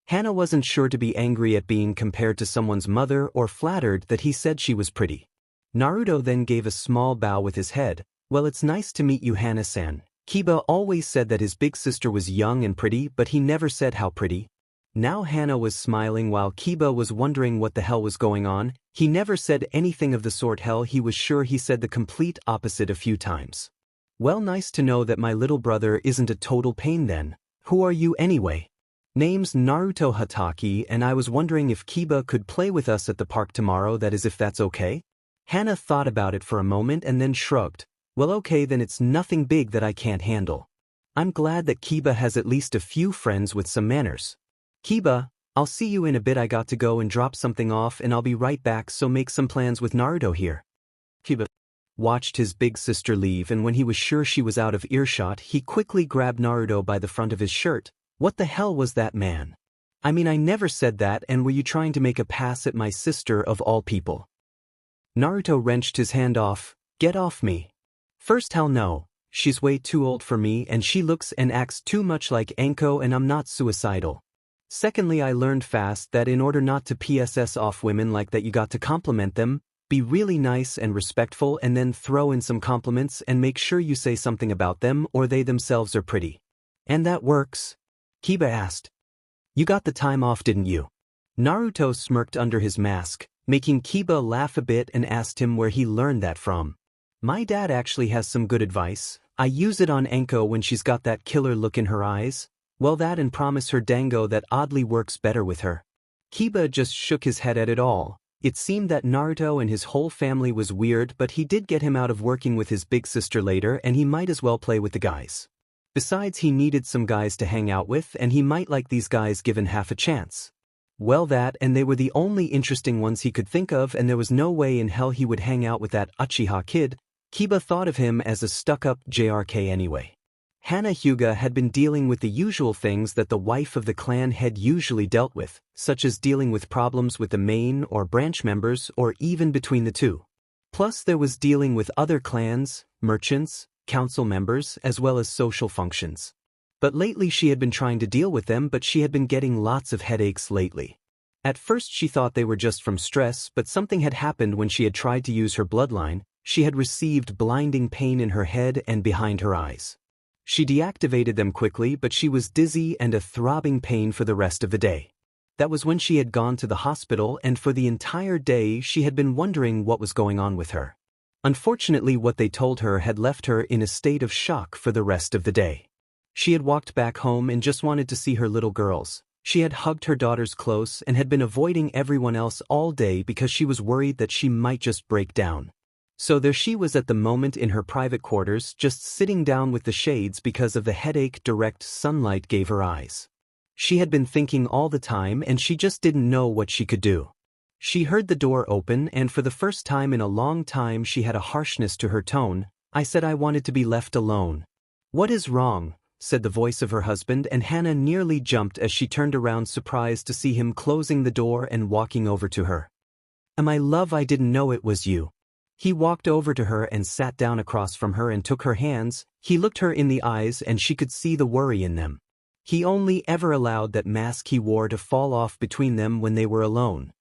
Hana wasn't sure to be angry at being compared to someone's mother or flattered that he said she was pretty. Naruto then gave a small bow with his head. Well, it's nice to meet you, Hana-san. Kiba always said that his big sister was young and pretty, but he never said how pretty. Now Hana was smiling while Kiba was wondering what the hell was going on. He never said anything of the sort. Hell, he was sure he said the complete opposite a few times. Well, nice to know that my little brother isn't a total pain then. Who are you anyway? Name's Naruto Hatake, and I was wondering if Kiba could play with us at the park tomorrow, that is if that's okay? Hana thought about it for a moment and then shrugged. Well, okay, then it's nothing big that I can't handle. I'm glad that Kiba has at least a few friends with some manners. Kiba, I'll see you in a bit. I got to go and drop something off and I'll be right back, so make some plans with Naruto here. Kiba watched his big sister leave, and when he was sure she was out of earshot, he quickly grabbed Naruto by the front of his shirt. What the hell was that, man? I mean, I never said that, and were you trying to make a pass at my sister of all people? Naruto wrenched his hand off. Get off me. First, hell no. She's way too old for me and she looks and acts too much like Anko, and I'm not suicidal. Secondly, I learned fast that in order not to PSS off women like that, you got to compliment them, be really nice and respectful, and then throw in some compliments and make sure you say something about them or they themselves are pretty. And that works? Kiba asked. You got the time off, didn't you? Naruto smirked under his mask, making Kiba laugh a bit, and asked him where he learned that from. My dad actually has some good advice. I use it on Anko when she's got that killer look in her eyes. Well, that and promise her dango that oddly works better with her. Kiba just shook his head at it all. It seemed that Naruto and his whole family was weird, but he did get him out of working with his big sister later, and he might as well play with the guys. Besides, he needed some guys to hang out with, and he might like these guys given half a chance. Well, that and they were the only interesting ones he could think of, and there was no way in hell he would hang out with that Uchiha kid. Kiba thought of him as a stuck-up JRK anyway. Hana Hyuga had been dealing with the usual things that the wife of the clan had usually dealt with, such as dealing with problems with the main or branch members or even between the two. Plus there was dealing with other clans, merchants, council members, as well as social functions. But lately she had been trying to deal with them, but she had been getting lots of headaches lately. At first she thought they were just from stress, but something had happened when she had tried to use her bloodline. She had received blinding pain in her head and behind her eyes. She deactivated them quickly, but she was dizzy and a throbbing pain for the rest of the day. That was when she had gone to the hospital, and for the entire day she had been wondering what was going on with her. Unfortunately, what they told her had left her in a state of shock for the rest of the day. She had walked back home and just wanted to see her little girls. She had hugged her daughters close and had been avoiding everyone else all day because she was worried that she might just break down. So there she was at the moment in her private quarters, just sitting down with the shades because of the headache direct sunlight gave her eyes. She had been thinking all the time and she just didn't know what she could do. She heard the door open, and for the first time in a long time she had a harshness to her tone. I said I wanted to be left alone. What is wrong? Said the voice of her husband, and Hana nearly jumped as she turned around surprised to see him closing the door and walking over to her. My love, I didn't know it was you. He walked over to her and sat down across from her and took her hands. He looked her in the eyes and she could see the worry in them. He only ever allowed that mask he wore to fall off between them when they were alone.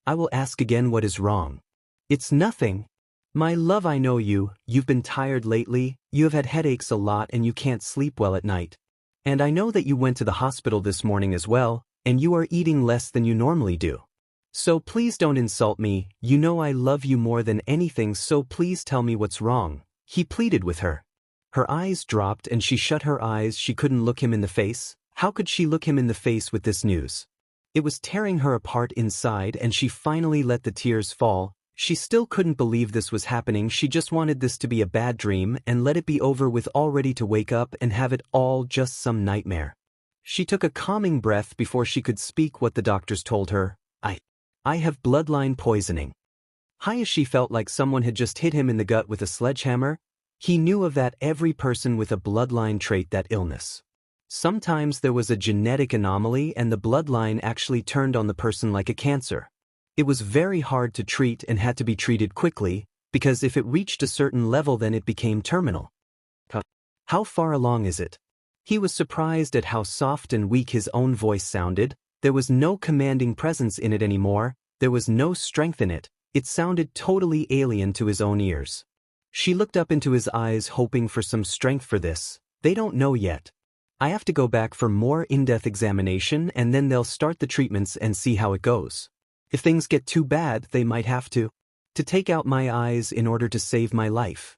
I will ask again, what is wrong? It's nothing. My love, I know you've been tired lately, you have had headaches a lot and you can't sleep well at night. And I know that you went to the hospital this morning as well, and you are eating less than you normally do. So please don't insult me, you know I love you more than anything, so please tell me what's wrong, he pleaded with her. Her eyes dropped and she shut her eyes. She couldn't look him in the face. How could she look him in the face with this news? It was tearing her apart inside, and she finally let the tears fall. She still couldn't believe this was happening. She just wanted this to be a bad dream and let it be over with, already to wake up and have it all just some nightmare. She took a calming breath before she could speak what the doctors told her. I have bloodline poisoning. Hayashi felt like someone had just hit him in the gut with a sledgehammer. He knew of that every person with a bloodline trait, that illness. Sometimes there was a genetic anomaly and the bloodline actually turned on the person like a cancer. It was very hard to treat and had to be treated quickly, because if it reached a certain level then it became terminal. How far along is it? He was surprised at how soft and weak his own voice sounded. There was no commanding presence in it anymore, there was no strength in it. It sounded totally alien to his own ears. She looked up into his eyes hoping for some strength for this. They don't know yet. I have to go back for more in-depth examination and then they'll start the treatments and see how it goes. If things get too bad, they might have to take out my eyes in order to save my life.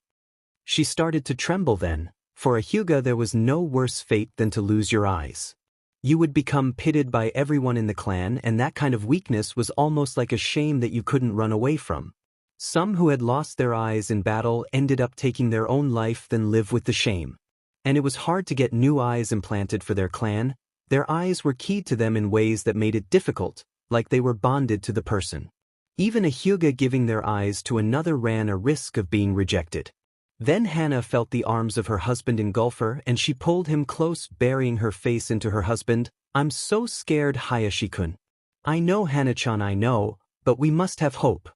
She started to tremble then. For a Hyuga there was no worse fate than to lose your eyes. You would become pitted by everyone in the clan, and that kind of weakness was almost like a shame that you couldn't run away from. Some who had lost their eyes in battle ended up taking their own life than live with the shame. And it was hard to get new eyes implanted for their clan. Their eyes were keyed to them in ways that made it difficult, like they were bonded to the person. Even a Hyuga giving their eyes to another ran a risk of being rejected. Then Hana felt the arms of her husband engulf her and she pulled him close, burying her face into her husband. I'm so scared, Hayashi-kun. I know, Hana-chan, I know, but we must have hope.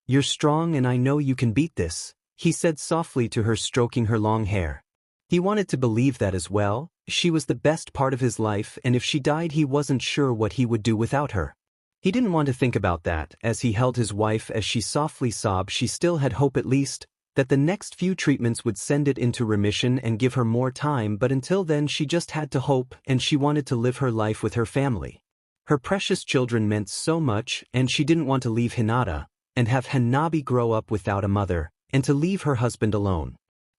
You're strong and I know you can beat this, he said softly to her, stroking her long hair. He wanted to believe that as well. She was the best part of his life, and if she died he wasn't sure what he would do without her. He didn't want to think about that. As he held his wife as she softly sobbed, she still had hope, at least that the next few treatments would send it into remission and give her more time, but until then she just had to hope, and she wanted to live her life with her family. Her precious children meant so much, and she didn't want to leave Hinata, and have Hanabi grow up without a mother, and to leave her husband alone.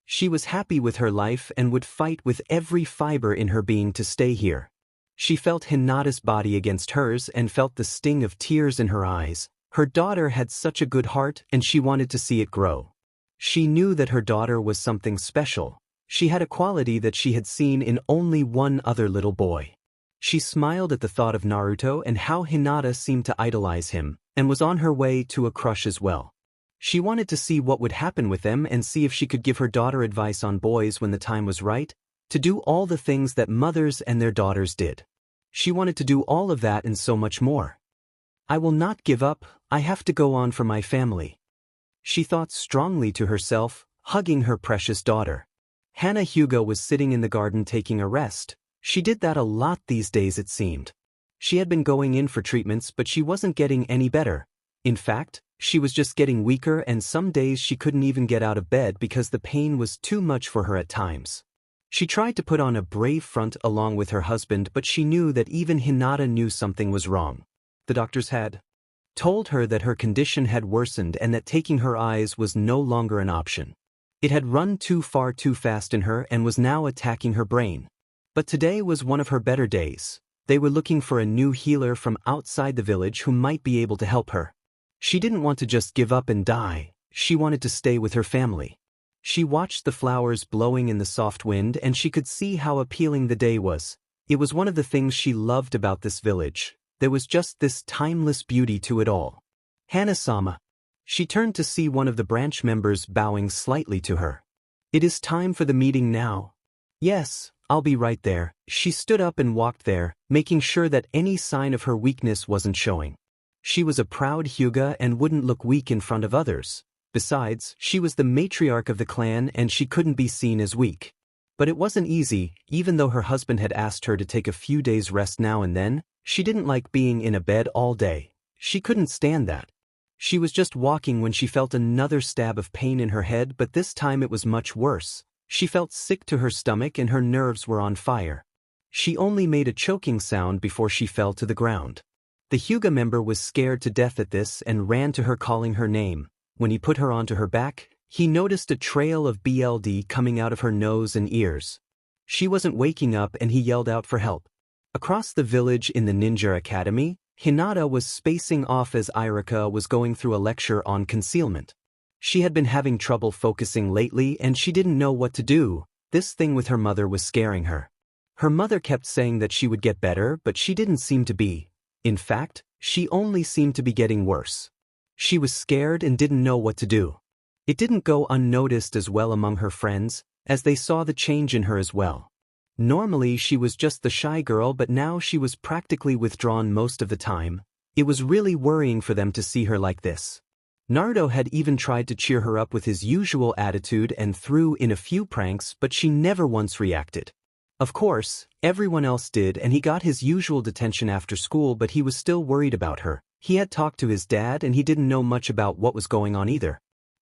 She was happy with her life and would fight with every fiber in her being to stay here. She felt Hinata's body against hers and felt the sting of tears in her eyes. Her daughter had such a good heart and she wanted to see it grow. She knew that her daughter was something special. She had a quality that she had seen in only one other little boy. She smiled at the thought of Naruto and how Hinata seemed to idolize him, and was on her way to a crush as well. She wanted to see what would happen with them and see if she could give her daughter advice on boys when the time was right, to do all the things that mothers and their daughters did. She wanted to do all of that and so much more. I will not give up, I have to go on for my family. She thought strongly to herself, hugging her precious daughter. Hana Hyuga was sitting in the garden taking a rest. She did that a lot these days, it seemed. She had been going in for treatments, but she wasn't getting any better. In fact, she was just getting weaker, and some days she couldn't even get out of bed because the pain was too much for her at times. She tried to put on a brave front along with her husband, but she knew that even Hinata knew something was wrong. The doctors had told her that her condition had worsened and that taking her eyes was no longer an option. It had run too far too fast in her and was now attacking her brain. But today was one of her better days. They were looking for a new healer from outside the village who might be able to help her. She didn't want to just give up and die. She wanted to stay with her family. She watched the flowers blowing in the soft wind and she could see how appealing the day was. It was one of the things she loved about this village. There was just this timeless beauty to it all. Hana-sama. She turned to see one of the branch members bowing slightly to her. It is time for the meeting now. Yes, I'll be right there. She stood up and walked there, making sure that any sign of her weakness wasn't showing. She was a proud Hyuga and wouldn't look weak in front of others. Besides, she was the matriarch of the clan and she couldn't be seen as weak. But it wasn't easy. Even though her husband had asked her to take a few days rest now and then, she didn't like being in a bed all day. She couldn't stand that. She was just walking when she felt another stab of pain in her head, but this time it was much worse. She felt sick to her stomach and her nerves were on fire. She only made a choking sound before she fell to the ground. The Hyuga member was scared to death at this and ran to her, calling her name. When he put her onto her back, he noticed a trail of blood coming out of her nose and ears. She wasn't waking up and he yelled out for help. Across the village in the ninja academy, Hinata was spacing off as Irika was going through a lecture on concealment. She had been having trouble focusing lately and she didn't know what to do. This thing with her mother was scaring her. Her mother kept saying that she would get better, but she didn't seem to be. In fact, she only seemed to be getting worse. She was scared and didn't know what to do. It didn't go unnoticed as well among her friends, as they saw the change in her as well. Normally she was just the shy girl, but now she was practically withdrawn most of the time. It was really worrying for them to see her like this. Naruto had even tried to cheer her up with his usual attitude and threw in a few pranks, but she never once reacted. Of course, everyone else did, and he got his usual detention after school, but he was still worried about her. He had talked to his dad and he didn't know much about what was going on either.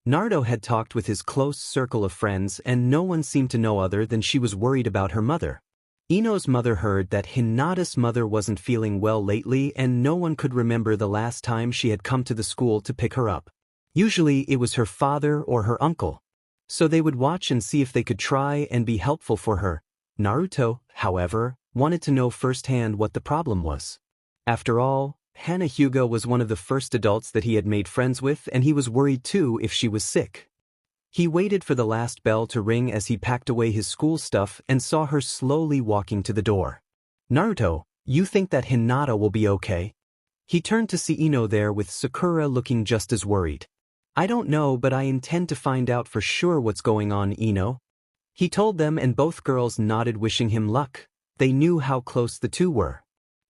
Naruto had talked with his close circle of friends and no one seemed to know other than she was worried about her mother. Ino's mother heard that Hinata's mother wasn't feeling well lately and no one could remember the last time she had come to the school to pick her up. Usually it was her father or her uncle. So they would watch and see if they could try and be helpful for her. Naruto, however, wanted to know firsthand what the problem was. After all, Hana Hyuga was one of the first adults that he had made friends with and he was worried too if she was sick. He waited for the last bell to ring as he packed away his school stuff and saw her slowly walking to the door. Naruto, you think that Hinata will be okay? He turned to see Ino there with Sakura looking just as worried. I don't know, but I intend to find out for sure what's going on, Ino. He told them and both girls nodded, wishing him luck. They knew how close the two were.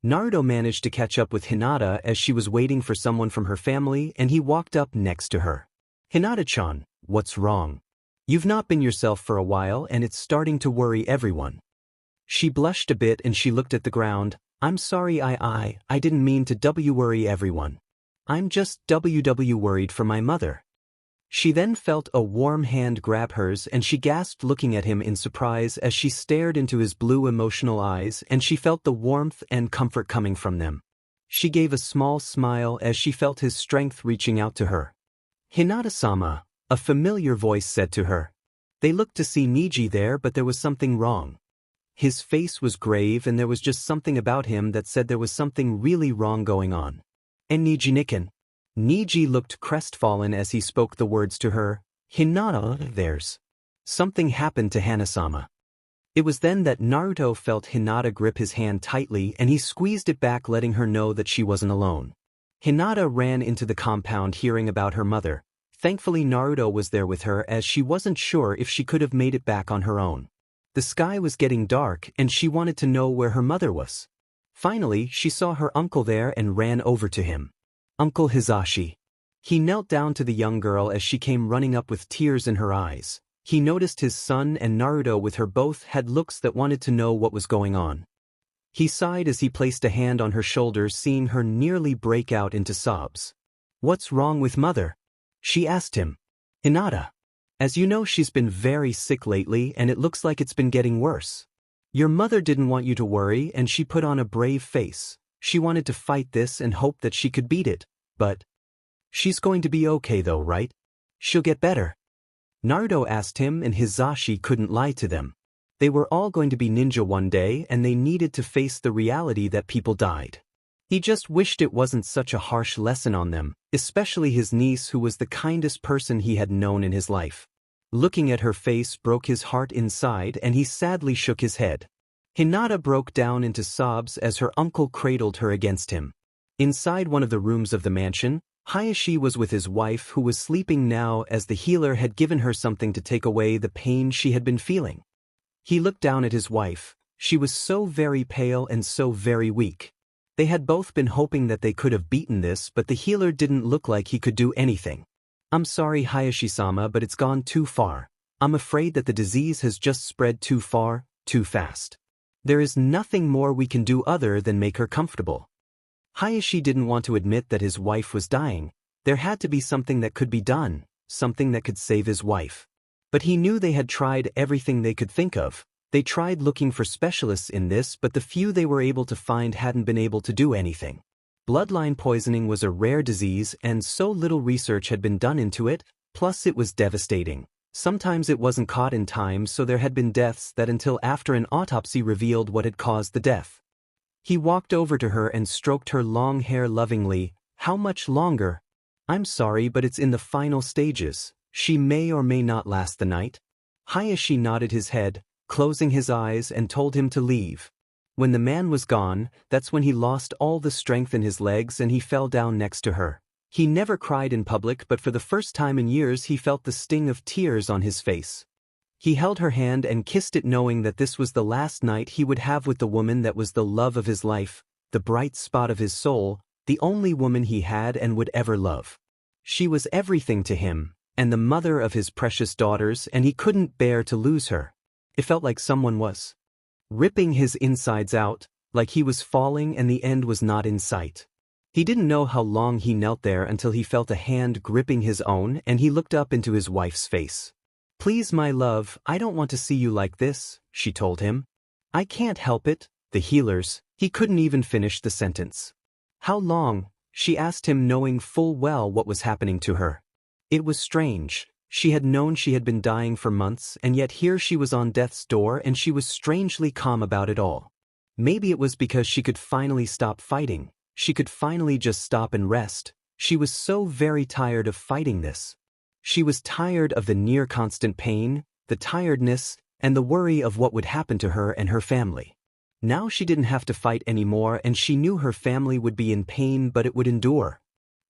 Naruto managed to catch up with Hinata as she was waiting for someone from her family and he walked up next to her. Hinata-chan, what's wrong? You've not been yourself for a while and it's starting to worry everyone. She blushed a bit and she looked at the ground. I'm sorry, I didn't mean to worry everyone. I'm just worried for my mother. She then felt a warm hand grab hers and she gasped, looking at him in surprise as she stared into his blue emotional eyes, and she felt the warmth and comfort coming from them. She gave a small smile as she felt his strength reaching out to her. Hinata-sama, a familiar voice said to her. They looked to see Niji there, but there was something wrong. His face was grave and there was just something about him that said there was something really wrong going on. And Niji-nikan. Niji looked crestfallen as he spoke the words to her. Hinata, there's something happened to Hana-sama. It was then that Naruto felt Hinata grip his hand tightly and he squeezed it back, letting her know that she wasn't alone. Hinata ran into the compound hearing about her mother. Thankfully Naruto was there with her as she wasn't sure if she could have made it back on her own. The sky was getting dark and she wanted to know where her mother was. Finally, she saw her uncle there and ran over to him. Uncle Hizashi. He knelt down to the young girl as she came running up with tears in her eyes. He noticed his son and Naruto with her both had looks that wanted to know what was going on. He sighed as he placed a hand on her shoulder, seeing her nearly break out into sobs. What's wrong with mother? She asked him. Hinata. As you know, she's been very sick lately and it looks like it's been getting worse. Your mother didn't want you to worry and she put on a brave face. She wanted to fight this and hope that she could beat it, but she's going to be okay though, right? She'll get better. Naruto asked him and Hizashi couldn't lie to them. They were all going to be ninja one day and they needed to face the reality that people died. He just wished it wasn't such a harsh lesson on them, especially his niece who was the kindest person he had known in his life. Looking at her face broke his heart inside and he sadly shook his head. Hinata broke down into sobs as her uncle cradled her against him. Inside one of the rooms of the mansion, Hayashi was with his wife who was sleeping now as the healer had given her something to take away the pain she had been feeling. He looked down at his wife. She was so very pale and so very weak. They had both been hoping that they could have beaten this, but the healer didn't look like he could do anything. I'm sorry, Hayashi-sama, but it's gone too far. I'm afraid that the disease has just spread too far, too fast. There is nothing more we can do other than make her comfortable. Hayashi didn't want to admit that his wife was dying. There had to be something that could be done, something that could save his wife. But he knew they had tried everything they could think of. They tried looking for specialists in this, but the few they were able to find hadn't been able to do anything. Bloodline poisoning was a rare disease and so little research had been done into it, plus it was devastating. Sometimes it wasn't caught in time, so there had been deaths that until after an autopsy revealed what had caused the death. He walked over to her and stroked her long hair lovingly. How much longer? I'm sorry, but it's in the final stages. She may or may not last the night. Hayashi nodded his head, closing his eyes, and told him to leave. When the man was gone, that's when he lost all the strength in his legs and he fell down next to her. He never cried in public, but for the first time in years he felt the sting of tears on his face. He held her hand and kissed it, knowing that this was the last night he would have with the woman that was the love of his life, the bright spot of his soul, the only woman he had and would ever love. She was everything to him, and the mother of his precious daughters, and he couldn't bear to lose her. It felt like someone was ripping his insides out, like he was falling and the end was not in sight. He didn't know how long he knelt there until he felt a hand gripping his own, and he looked up into his wife's face. "Please, my love, I don't want to see you like this," she told him. "I can't help it, the healers." He couldn't even finish the sentence. "How long?" she asked him, knowing full well what was happening to her. It was strange. She had known she had been dying for months, and yet here she was on death's door, and she was strangely calm about it all. Maybe it was because she could finally stop fighting. She could finally just stop and rest. She was so very tired of fighting this. She was tired of the near constant pain, the tiredness, and the worry of what would happen to her and her family. Now she didn't have to fight anymore, and she knew her family would be in pain, but it would endure.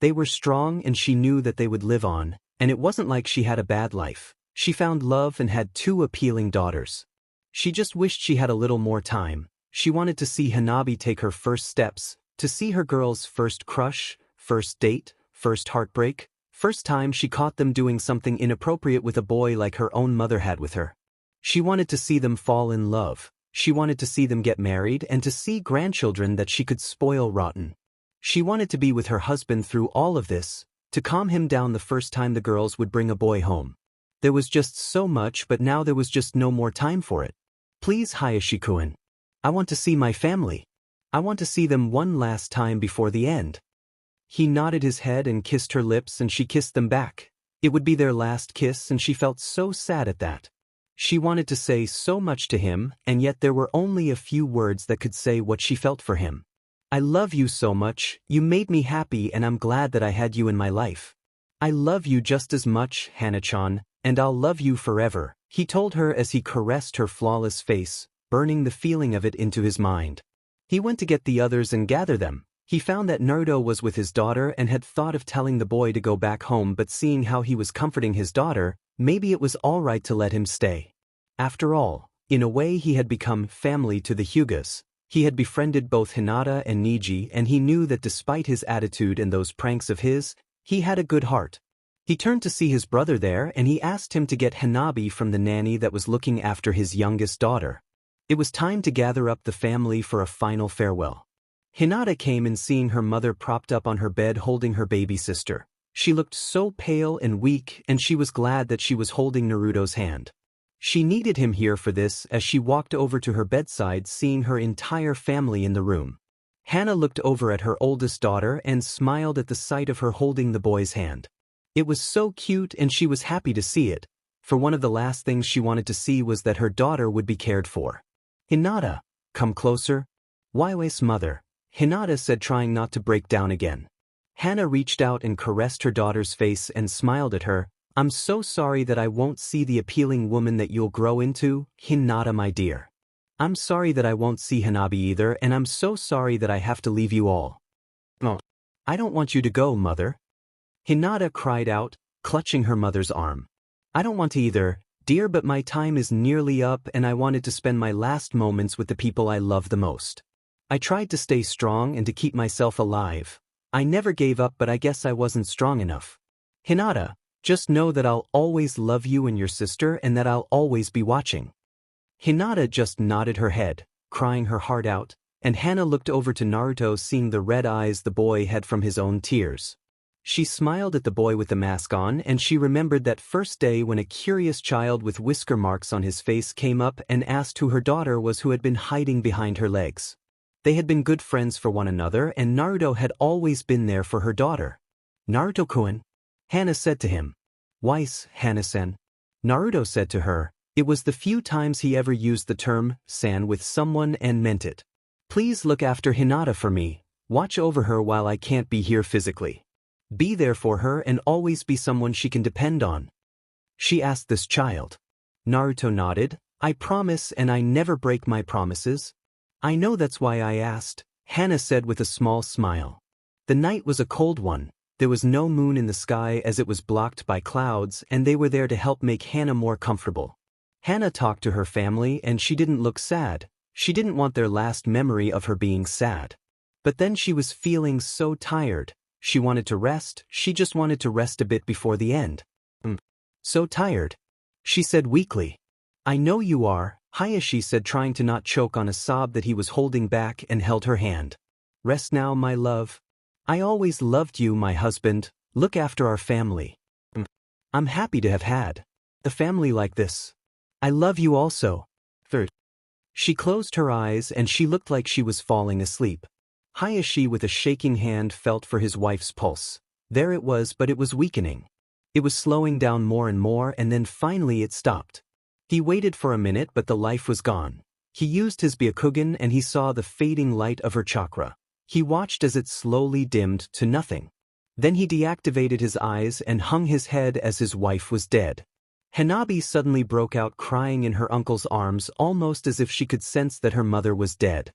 They were strong, and she knew that they would live on, and it wasn't like she had a bad life. She found love and had 2 appealing daughters. She just wished she had a little more time. She wanted to see Hanabi take her first steps, to see her girls' first crush, first date, first heartbreak, first time she caught them doing something inappropriate with a boy like her own mother had with her. She wanted to see them fall in love. She wanted to see them get married and to see grandchildren that she could spoil rotten. She wanted to be with her husband through all of this, to calm him down the first time the girls would bring a boy home. There was just so much, but now there was just no more time for it. "Please, Hayashi-kun. I want to see my family. I want to see them one last time before the end." He nodded his head and kissed her lips, and she kissed them back. It would be their last kiss, and she felt so sad at that. She wanted to say so much to him, and yet there were only a few words that could say what she felt for him. "I love you so much, you made me happy, and I'm glad that I had you in my life. I love you just as much, Hana-chan, and I'll love you forever," he told her as he caressed her flawless face, burning the feeling of it into his mind. He went to get the others and gather them. He found that Naruto was with his daughter and had thought of telling the boy to go back home, but seeing how he was comforting his daughter, maybe it was all right to let him stay. After all, in a way he had become family to the Hyugas. He had befriended both Hinata and Niji, and he knew that despite his attitude and those pranks of his, he had a good heart. He turned to see his brother there, and he asked him to get Hanabi from the nanny that was looking after his youngest daughter. It was time to gather up the family for a final farewell. Hinata came in, seeing her mother propped up on her bed holding her baby sister. She looked so pale and weak, and she was glad that she was holding Naruto's hand. She needed him here for this as she walked over to her bedside, seeing her entire family in the room. Hana looked over at her oldest daughter and smiled at the sight of her holding the boy's hand. It was so cute, and she was happy to see it, for one of the last things she wanted to see was that her daughter would be cared for. "Hinata, come closer." "Waiwai's mother," Hinata said, trying not to break down again. Hana reached out and caressed her daughter's face and smiled at her. "I'm so sorry that I won't see the appealing woman that you'll grow into, Hinata my dear. I'm sorry that I won't see Hanabi either, and I'm so sorry that I have to leave you all." "Oh, I don't want you to go, mother," Hinata cried out, clutching her mother's arm. "I don't want to either, dear, but my time is nearly up and I wanted to spend my last moments with the people I love the most. I tried to stay strong and to keep myself alive. I never gave up, but I guess I wasn't strong enough. Hinata, just know that I'll always love you and your sister, and that I'll always be watching." Hinata just nodded her head, crying her heart out, and Hana looked over to Naruto, seeing the red eyes the boy had from his own tears. She smiled at the boy with the mask on, and she remembered that first day when a curious child with whisker marks on his face came up and asked who her daughter was, who had been hiding behind her legs. They had been good friends for one another, and Naruto had always been there for her daughter. "Naruto-kun," Hana said to him. "Weiss, Hana-sen," Naruto said to her. It was the few times he ever used the term "san" with someone and meant it. "Please look after Hinata for me. Watch over her while I can't be here physically. Be there for her and always be someone she can depend on." She asked this child. Naruto nodded. "I promise, and I never break my promises." "I know, that's why I asked," Hana said with a small smile. The night was a cold one. There was no moon in the sky as it was blocked by clouds, and they were there to help make Hana more comfortable. Hana talked to her family and she didn't look sad. She didn't want their last memory of her being sad. But then she was feeling so tired. She wanted to rest, she just wanted to rest a bit before the end. So tired. She said weakly. I know you are, Hayashi said, trying to not choke on a sob that he was holding back, and held her hand. Rest now, my love. I always loved you, my husband. Look after our family. I'm happy to have had a family like this. I love you also. Third. She closed her eyes and she looked like she was falling asleep. Hayashi with a shaking hand felt for his wife's pulse. There it was, but it was weakening. It was slowing down more and more, and then finally it stopped. He waited for a minute, but the life was gone. He used his Byakugan and he saw the fading light of her chakra. He watched as it slowly dimmed to nothing. Then he deactivated his eyes and hung his head as his wife was dead. Hanabi suddenly broke out crying in her uncle's arms, almost as if she could sense that her mother was dead.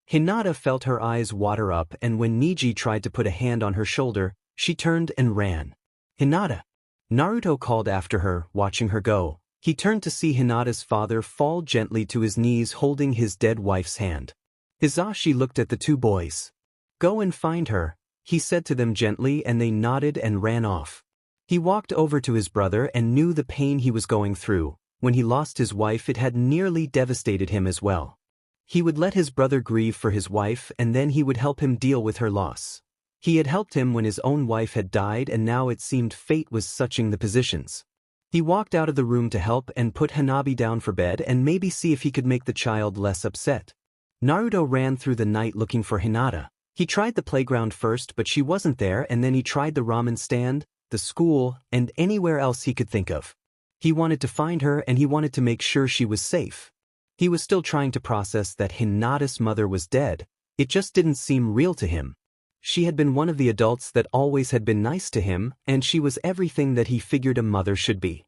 Hinata felt her eyes water up, and when Niji tried to put a hand on her shoulder, she turned and ran. Hinata! Naruto called after her, watching her go. He turned to see Hinata's father fall gently to his knees holding his dead wife's hand. Hizashi looked at the two boys. Go and find her, he said to them gently, and they nodded and ran off. He walked over to his brother and knew the pain he was going through. When he lost his wife, it had nearly devastated him as well. He would let his brother grieve for his wife, and then he would help him deal with her loss. He had helped him when his own wife had died, and now it seemed fate was switching the positions. He walked out of the room to help and put Hanabi down for bed and maybe see if he could make the child less upset. Naruto ran through the night looking for Hinata. He tried the playground first, but she wasn't there, and then he tried the ramen stand, the school, and anywhere else he could think of. He wanted to find her and he wanted to make sure she was safe. He was still trying to process that Hinata's mother was dead. It just didn't seem real to him. She had been one of the adults that always had been nice to him, and she was everything that he figured a mother should be.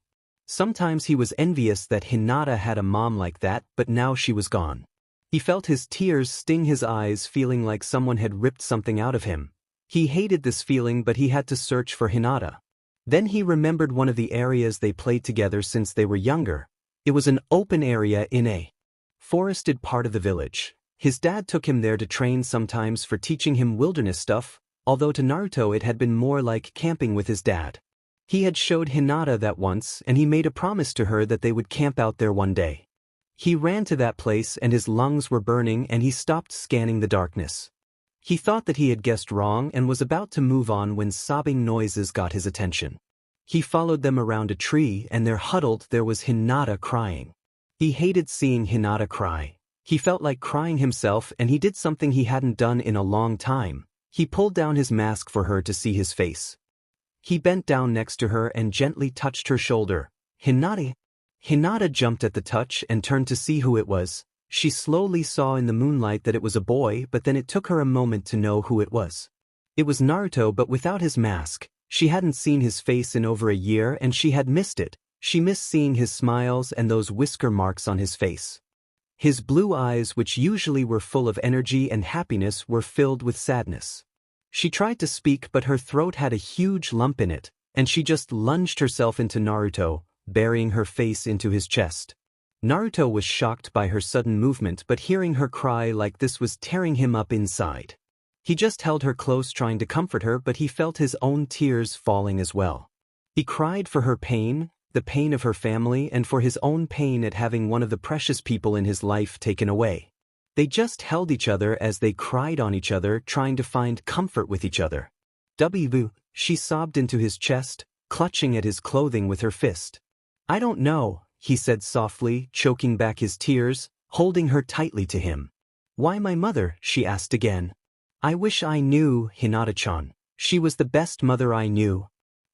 Sometimes he was envious that Hinata had a mom like that, but now she was gone. He felt his tears sting his eyes, feeling like someone had ripped something out of him. He hated this feeling, but he had to search for Hinata. Then he remembered one of the areas they played together since they were younger. It was an open area in a forested part of the village. His dad took him there to train, sometimes for teaching him wilderness stuff, although to Naruto it had been more like camping with his dad. He had showed Hinata that once, and he made a promise to her that they would camp out there one day. He ran to that place and his lungs were burning, and he stopped scanning the darkness. He thought that he had guessed wrong and was about to move on when sobbing noises got his attention. He followed them around a tree, and there huddled there was Hinata crying. He hated seeing Hinata cry. He felt like crying himself, and he did something he hadn't done in a long time. He pulled down his mask for her to see his face. He bent down next to her and gently touched her shoulder. Hinata! Hinata jumped at the touch and turned to see who it was. She slowly saw in the moonlight that it was a boy, but then it took her a moment to know who it was. It was Naruto, but without his mask. She hadn't seen his face in over a year, and she had missed it. She missed seeing his smiles and those whisker marks on his face. His blue eyes, which usually were full of energy and happiness, were filled with sadness. She tried to speak, but her throat had a huge lump in it, and she just lunged herself into Naruto, burying her face into his chest. Naruto was shocked by her sudden movement, but hearing her cry like this was tearing him up inside. He just held her close, trying to comfort her, but he felt his own tears falling as well. He cried for her pain, the pain of her family, and for his own pain at having one of the precious people in his life taken away. They just held each other as they cried on each other, trying to find comfort with each other. She sobbed into his chest, clutching at his clothing with her fist. I don't know, he said softly, choking back his tears, holding her tightly to him. Why my mother? She asked again. I wish I knew, Hinata-chan. She was the best mother I knew.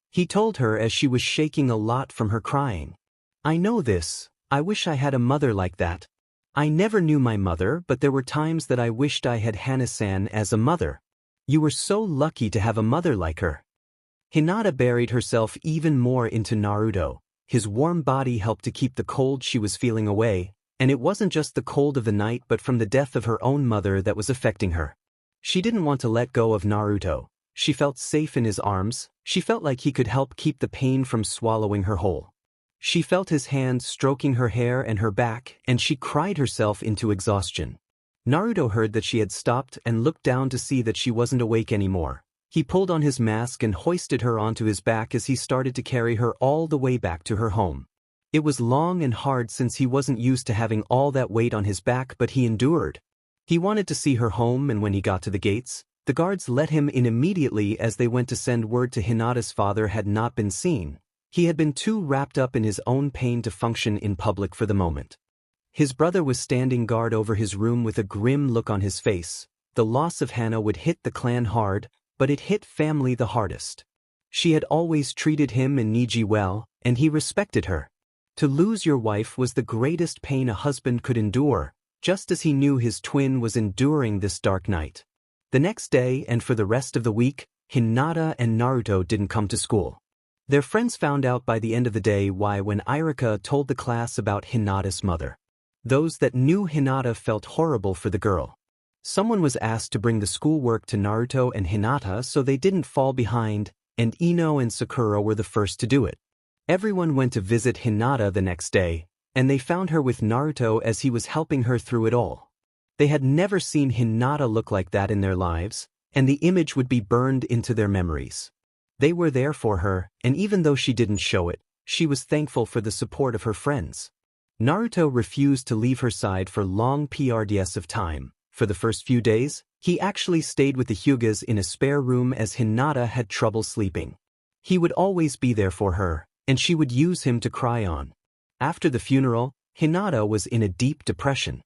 He told her as she was shaking a lot from her crying. I know this. I wish I had a mother like that. I never knew my mother, but there were times that I wished I had Hana-san as a mother. You were so lucky to have a mother like her. Hinata buried herself even more into Naruto. His warm body helped to keep the cold she was feeling away, and it wasn't just the cold of the night but from the death of her own mother that was affecting her. She didn't want to let go of Naruto. She felt safe in his arms. She felt like he could help keep the pain from swallowing her whole. She felt his hand stroking her hair and her back, and she cried herself into exhaustion. Naruto heard that she had stopped and looked down to see that she wasn't awake anymore. He pulled on his mask and hoisted her onto his back as he started to carry her all the way back to her home. It was long and hard since he wasn't used to having all that weight on his back, but he endured. He wanted to see her home, and when he got to the gates, the guards let him in immediately as they went to send word to Hinata's father had not been seen. He had been too wrapped up in his own pain to function in public for the moment. His brother was standing guard over his room with a grim look on his face. The loss of Hana would hit the clan hard, but it hit family the hardest. She had always treated him and Niji well, and he respected her. To lose your wife was the greatest pain a husband could endure, just as he knew his twin was enduring this dark night. The next day and for the rest of the week, Hinata and Naruto didn't come to school. Their friends found out by the end of the day why when Irika told the class about Hinata's mother. Those that knew Hinata felt horrible for the girl. Someone was asked to bring the schoolwork to Naruto and Hinata so they didn't fall behind, and Ino and Sakura were the first to do it. Everyone went to visit Hinata the next day, and they found her with Naruto as he was helping her through it all. They had never seen Hinata look like that in their lives, and the image would be burned into their memories. They were there for her, and even though she didn't show it, she was thankful for the support of her friends. Naruto refused to leave her side for long periods of time. For the first few days, he actually stayed with the Hyugas in a spare room as Hinata had trouble sleeping. He would always be there for her, and she would use him to cry on. After the funeral, Hinata was in a deep depression.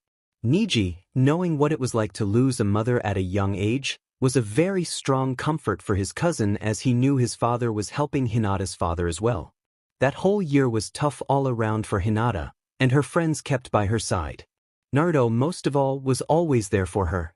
Niji, knowing what it was like to lose a mother at a young age, was a very strong comfort for his cousin as he knew his father was helping Hinata's father as well. That whole year was tough all around for Hinata, and her friends kept by her side. Naruto, most of all, was always there for her.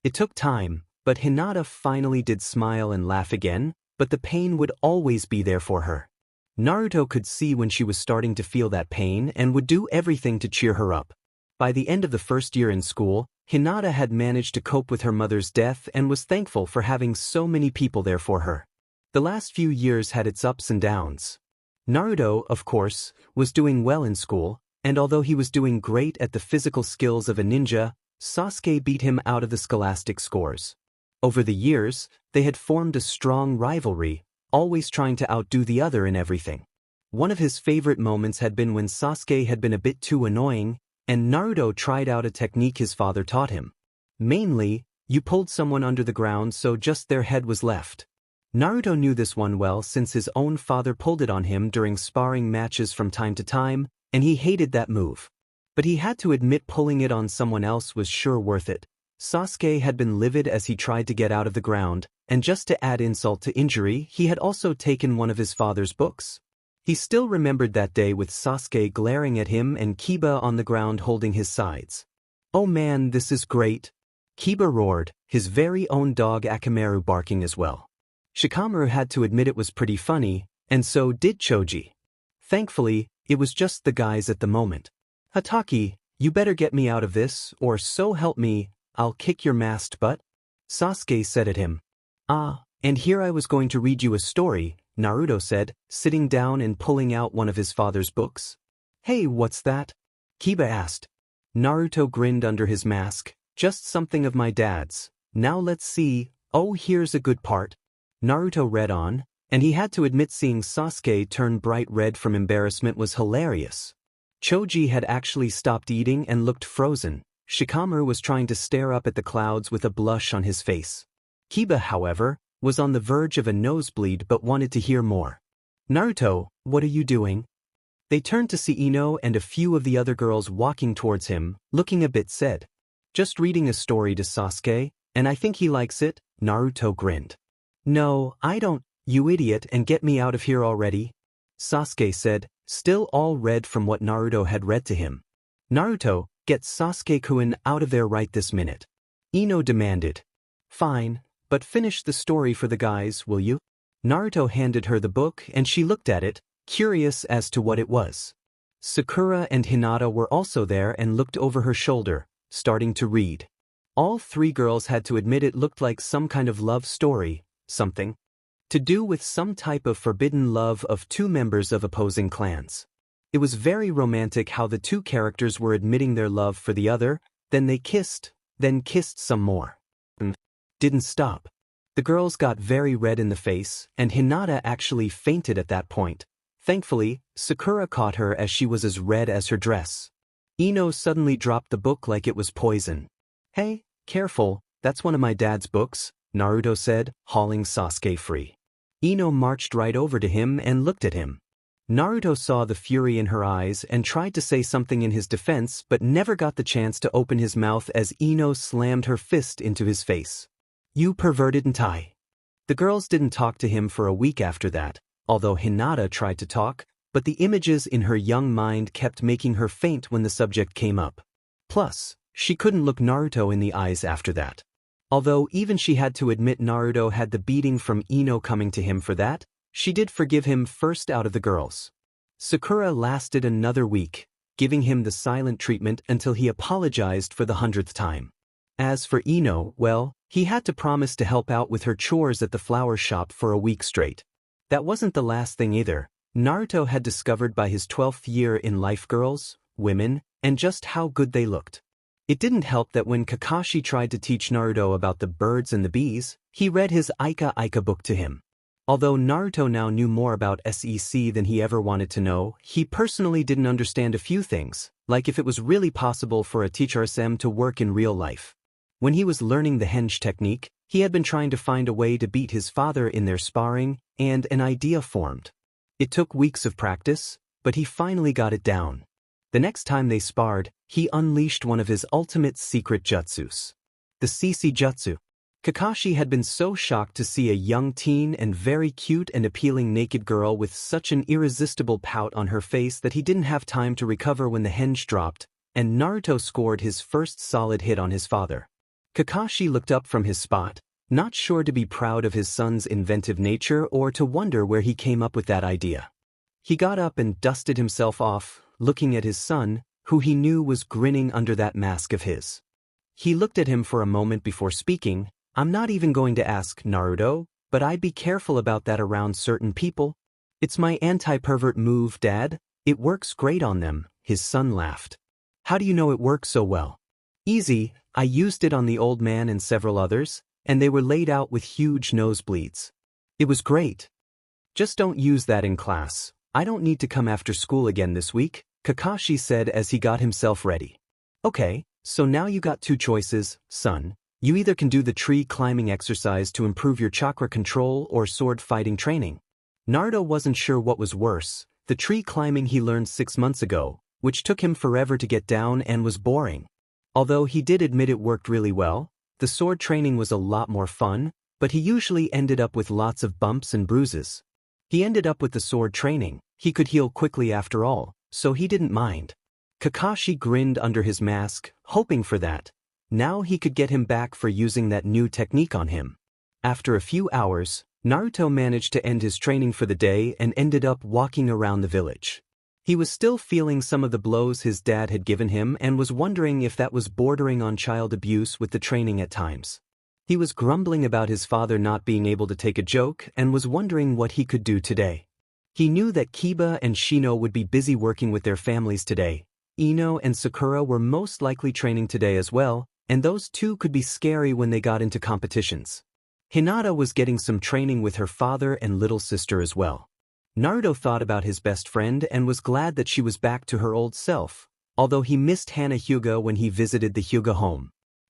It took time, but Hinata finally did smile and laugh again, but the pain would always be there for her. Naruto could see when she was starting to feel that pain and would do everything to cheer her up. By the end of the first year in school, Hinata had managed to cope with her mother's death and was thankful for having so many people there for her. The last few years had its ups and downs. Naruto, of course, was doing well in school, and although he was doing great at the physical skills of a ninja, Sasuke beat him out of the scholastic scores. Over the years, they had formed a strong rivalry, always trying to outdo the other in everything. One of his favorite moments had been when Sasuke had been a bit too annoying, and Naruto tried out a technique his father taught him. Mainly, you pulled someone under the ground so just their head was left. Naruto knew this one well since his own father pulled it on him during sparring matches from time to time, and he hated that move. But he had to admit pulling it on someone else was sure worth it. Sasuke had been livid as he tried to get out of the ground, and just to add insult to injury, he had also taken one of his father's books. He still remembered that day with Sasuke glaring at him and Kiba on the ground holding his sides. "Oh man, this is great!" Kiba roared, his very own dog Akamaru barking as well. Shikamaru had to admit it was pretty funny, and so did Choji. Thankfully, it was just the guys at the moment. "Hatake, you better get me out of this, or so help me, I'll kick your masked butt," Sasuke said at him. "Ah, and here I was going to read you a story," Naruto said, sitting down and pulling out one of his father's books. "Hey, what's that?" Kiba asked. Naruto grinned under his mask. "Just something of my dad's. Now let's see. Oh, here's a good part." Naruto read on, and he had to admit seeing Sasuke turn bright red from embarrassment was hilarious. Choji had actually stopped eating and looked frozen. Shikamaru was trying to stare up at the clouds with a blush on his face. Kiba, however, was on the verge of a nosebleed but wanted to hear more. "Naruto, what are you doing?" They turned to see Ino and a few of the other girls walking towards him, looking a bit sad. "Just reading a story to Sasuke, and I think he likes it," Naruto grinned. "No, I don't, you idiot, and get me out of here already," Sasuke said, still all red from what Naruto had read to him. "Naruto, get Sasuke-kun out of there right this minute," Ino demanded. "Fine, but finish the story for the guys, will you?" Naruto handed her the book and she looked at it, curious as to what it was. Sakura and Hinata were also there and looked over her shoulder, starting to read. All three girls had to admit it looked like some kind of love story, something to do with some type of forbidden love of two members of opposing clans. It was very romantic how the two characters were admitting their love for the other, then kissed some more. And didn't stop. The girls got very red in the face, and Hinata actually fainted at that point. Thankfully, Sakura caught her as she was as red as her dress. Ino suddenly dropped the book like it was poison. "Hey, careful, that's one of my dad's books," Naruto said, hauling Sasuke free. Ino marched right over to him and looked at him. Naruto saw the fury in her eyes and tried to say something in his defense but never got the chance to open his mouth as Ino slammed her fist into his face. "You perverted hentai." The girls didn't talk to him for a week after that, although Hinata tried to talk, but the images in her young mind kept making her faint when the subject came up. Plus, she couldn't look Naruto in the eyes after that. Although even she had to admit Naruto had the beating from Ino coming to him for that, she did forgive him first out of the girls. Sakura lasted another week, giving him the silent treatment until he apologized for the 100th time. As for Ino, well, he had to promise to help out with her chores at the flower shop for a week straight. That wasn't the last thing either. Naruto had discovered by his 12th year in life girls, women, and just how good they looked. It didn't help that when Kakashi tried to teach Naruto about the birds and the bees, he read his Aika Aika book to him. Although Naruto now knew more about SEC than he ever wanted to know, he personally didn't understand a few things, like if it was really possible for a teacher SM to work in real life. When he was learning the henge technique, he had been trying to find a way to beat his father in their sparring, and an idea formed. It took weeks of practice, but he finally got it down. The next time they sparred, he unleashed one of his ultimate secret jutsus. The CC Jutsu. Kakashi had been so shocked to see a young teen and very cute and appealing naked girl with such an irresistible pout on her face that he didn't have time to recover when the henge dropped, and Naruto scored his first solid hit on his father. Kakashi looked up from his spot, not sure to be proud of his son's inventive nature or to wonder where he came up with that idea. He got up and dusted himself off, looking at his son, who he knew was grinning under that mask of his. He looked at him for a moment before speaking. "I'm not even going to ask, Naruto, but I'd be careful about that around certain people. It's my anti-pervert move, Dad. It works great on them," his son laughed. "How do you know it works so well?" "Easy, I used it on the old man and several others, and they were laid out with huge nosebleeds. It was great. Just don't use that in class. I don't need to come after school again this week," Kakashi said as he got himself ready. "Okay, so now you got two choices, son. You either can do the tree climbing exercise to improve your chakra control or sword fighting training." Naruto wasn't sure what was worse, the tree climbing he learned 6 months ago, which took him forever to get down and was boring. Although he did admit it worked really well, the sword training was a lot more fun, but he usually ended up with lots of bumps and bruises. He ended up with the sword training. He could heal quickly after all, so he didn't mind. Kakashi grinned under his mask, hoping for that. Now he could get him back for using that new technique on him. After a few hours, Naruto managed to end his training for the day and ended up walking around the village. He was still feeling some of the blows his dad had given him and was wondering if that was bordering on child abuse with the training at times. He was grumbling about his father not being able to take a joke and was wondering what he could do today. He knew that Kiba and Shino would be busy working with their families today. Ino and Sakura were most likely training today as well, and those two could be scary when they got into competitions. Hinata was getting some training with her father and little sister as well. Naruto thought about his best friend and was glad that she was back to her old self, although he missed Hana Hyuga when he visited the Hyuga home.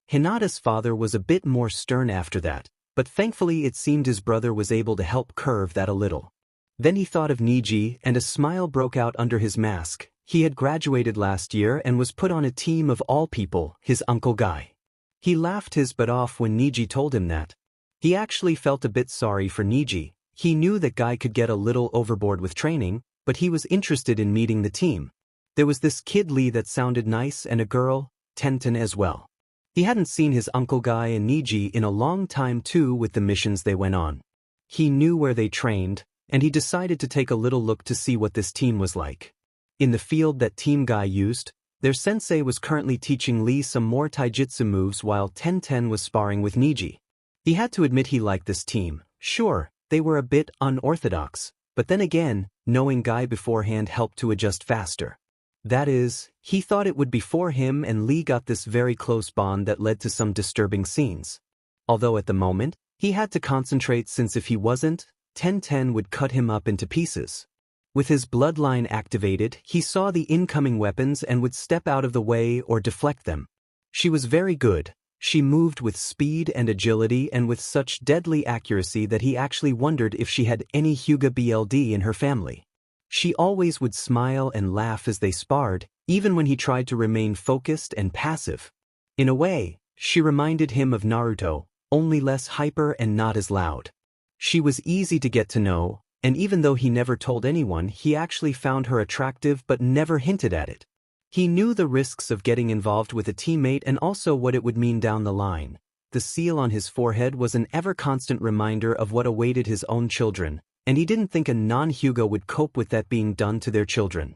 Hinata's father was a bit more stern after that, but thankfully it seemed his brother was able to help curve that a little. Then he thought of Niji and a smile broke out under his mask. He had graduated last year and was put on a team of all people, his Uncle Guy. He laughed his butt off when Niji told him that. He actually felt a bit sorry for Niji. He knew that Guy could get a little overboard with training, but he was interested in meeting the team. There was this kid Lee that sounded nice and a girl, Tenten as well. He hadn't seen his Uncle Guy and Niji in a long time too with the missions they went on. He knew where they trained, and he decided to take a little look to see what this team was like. In the field that Team Guy used, their sensei was currently teaching Lee some more taijutsu moves while Tenten was sparring with Niji. He had to admit he liked this team. Sure, they were a bit unorthodox, but then again, knowing Guy beforehand helped to adjust faster. That is, he thought it would before him and Lee got this very close bond that led to some disturbing scenes. Although at the moment, he had to concentrate since if he wasn't, 1010 would cut him up into pieces. With his bloodline activated, he saw the incoming weapons and would step out of the way or deflect them. She was very good. She moved with speed and agility and with such deadly accuracy that he actually wondered if she had any Hyuga BLD in her family. She always would smile and laugh as they sparred, even when he tried to remain focused and passive. In a way, she reminded him of Naruto, only less hyper and not as loud. She was easy to get to know, and even though he never told anyone, he actually found her attractive but never hinted at it. He knew the risks of getting involved with a teammate and also what it would mean down the line. The seal on his forehead was an ever-constant reminder of what awaited his own children, and he didn't think a non-Hyuga would cope with that being done to their children.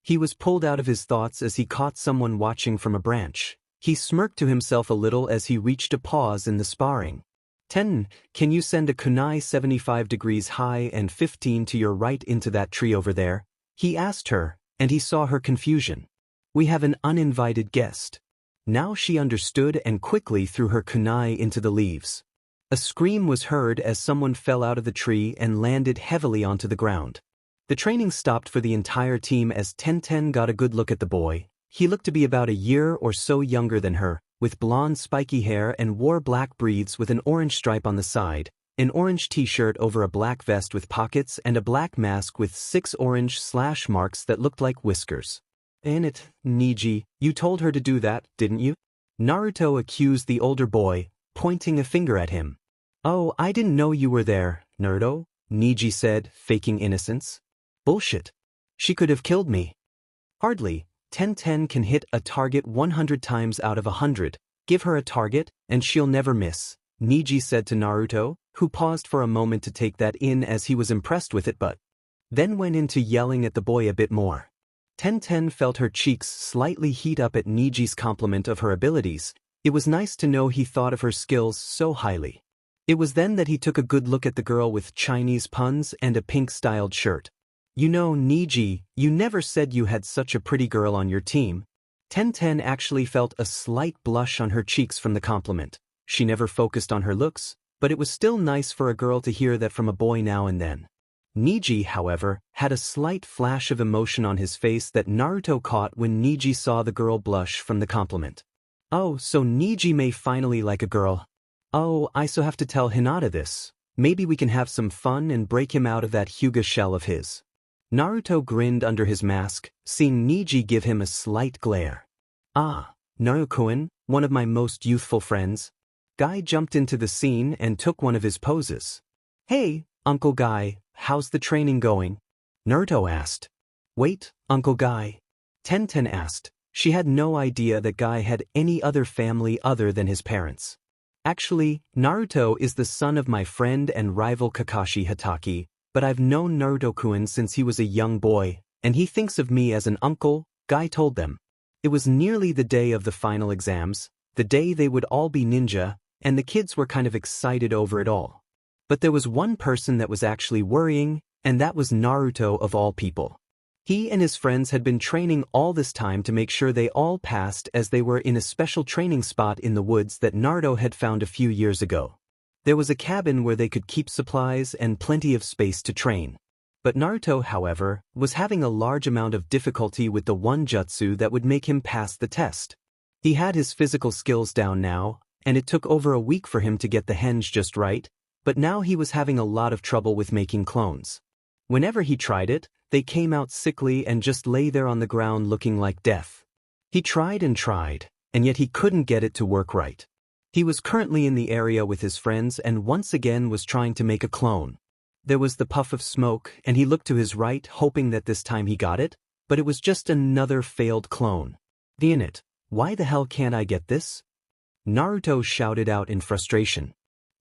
He was pulled out of his thoughts as he caught someone watching from a branch. He smirked to himself a little as he reached a pause in the sparring. 10, can you send a kunai 75 degrees high and 15 to your right into that tree over there? He asked her, and he saw her confusion. We have an uninvited guest. Now she understood and quickly threw her kunai into the leaves. A scream was heard as someone fell out of the tree and landed heavily onto the ground. The training stopped for the entire team as 1010 got a good look at the boy. He looked to be about a year or so younger than her, with blonde spiky hair and wore black breeds with an orange stripe on the side, an orange t-shirt over a black vest with pockets and a black mask with 6 orange slash marks that looked like whiskers. "Ain't it, Niji, you told her to do that, didn't you?" Naruto accused the older boy, pointing a finger at him. "Oh, I didn't know you were there, Naruto," Niji said, faking innocence. "Bullshit. She could have killed me." "Hardly. 1010 can hit a target 100 times out of 100. Give her a target, and she'll never miss," Niji said to Naruto, who paused for a moment to take that in as he was impressed with it but then went into yelling at the boy a bit more. 1010 felt her cheeks slightly heat up at Niji's compliment of her abilities. It was nice to know he thought of her skills so highly. It was then that he took a good look at the girl with Chinese puns and a pink-styled shirt. "You know, Niji, you never said you had such a pretty girl on your team." 1010 actually felt a slight blush on her cheeks from the compliment. She never focused on her looks, but it was still nice for a girl to hear that from a boy now and then. Niji, however, had a slight flash of emotion on his face that Naruto caught when Niji saw the girl blush from the compliment. "Oh, so Niji may finally like a girl. Oh, I so have to tell Hinata this. Maybe we can have some fun and break him out of that Hyuga shell of his." Naruto grinned under his mask, seeing Niji give him a slight glare. "Ah, Naruto-kun, one of my most youthful friends." Guy jumped into the scene and took one of his poses. "Hey, Uncle Guy, how's the training going?" Naruto asked. "Wait, Uncle Guy?" 1010 asked. She had no idea that Guy had any other family other than his parents. "Actually, Naruto is the son of my friend and rival Kakashi Hatake, but I've known Naruto-kun since he was a young boy, and he thinks of me as an uncle," Guy told them. It was nearly the day of the final exams, the day they would all be ninja, and the kids were kind of excited over it all. But there was one person that was actually worrying, and that was Naruto of all people. He and his friends had been training all this time to make sure they all passed as they were in a special training spot in the woods that Naruto had found a few years ago. There was a cabin where they could keep supplies and plenty of space to train. But Naruto, however, was having a large amount of difficulty with the one jutsu that would make him pass the test. He had his physical skills down now, and it took over a week for him to get the henge just right, but now he was having a lot of trouble with making clones. Whenever he tried it, they came out sickly and just lay there on the ground looking like death. He tried, and yet he couldn't get it to work right. He was currently in the area with his friends and once again was trying to make a clone. There was the puff of smoke, and he looked to his right hoping that this time he got it, but it was just another failed clone. "Damn it, why the hell can't I get this?" Naruto shouted out in frustration.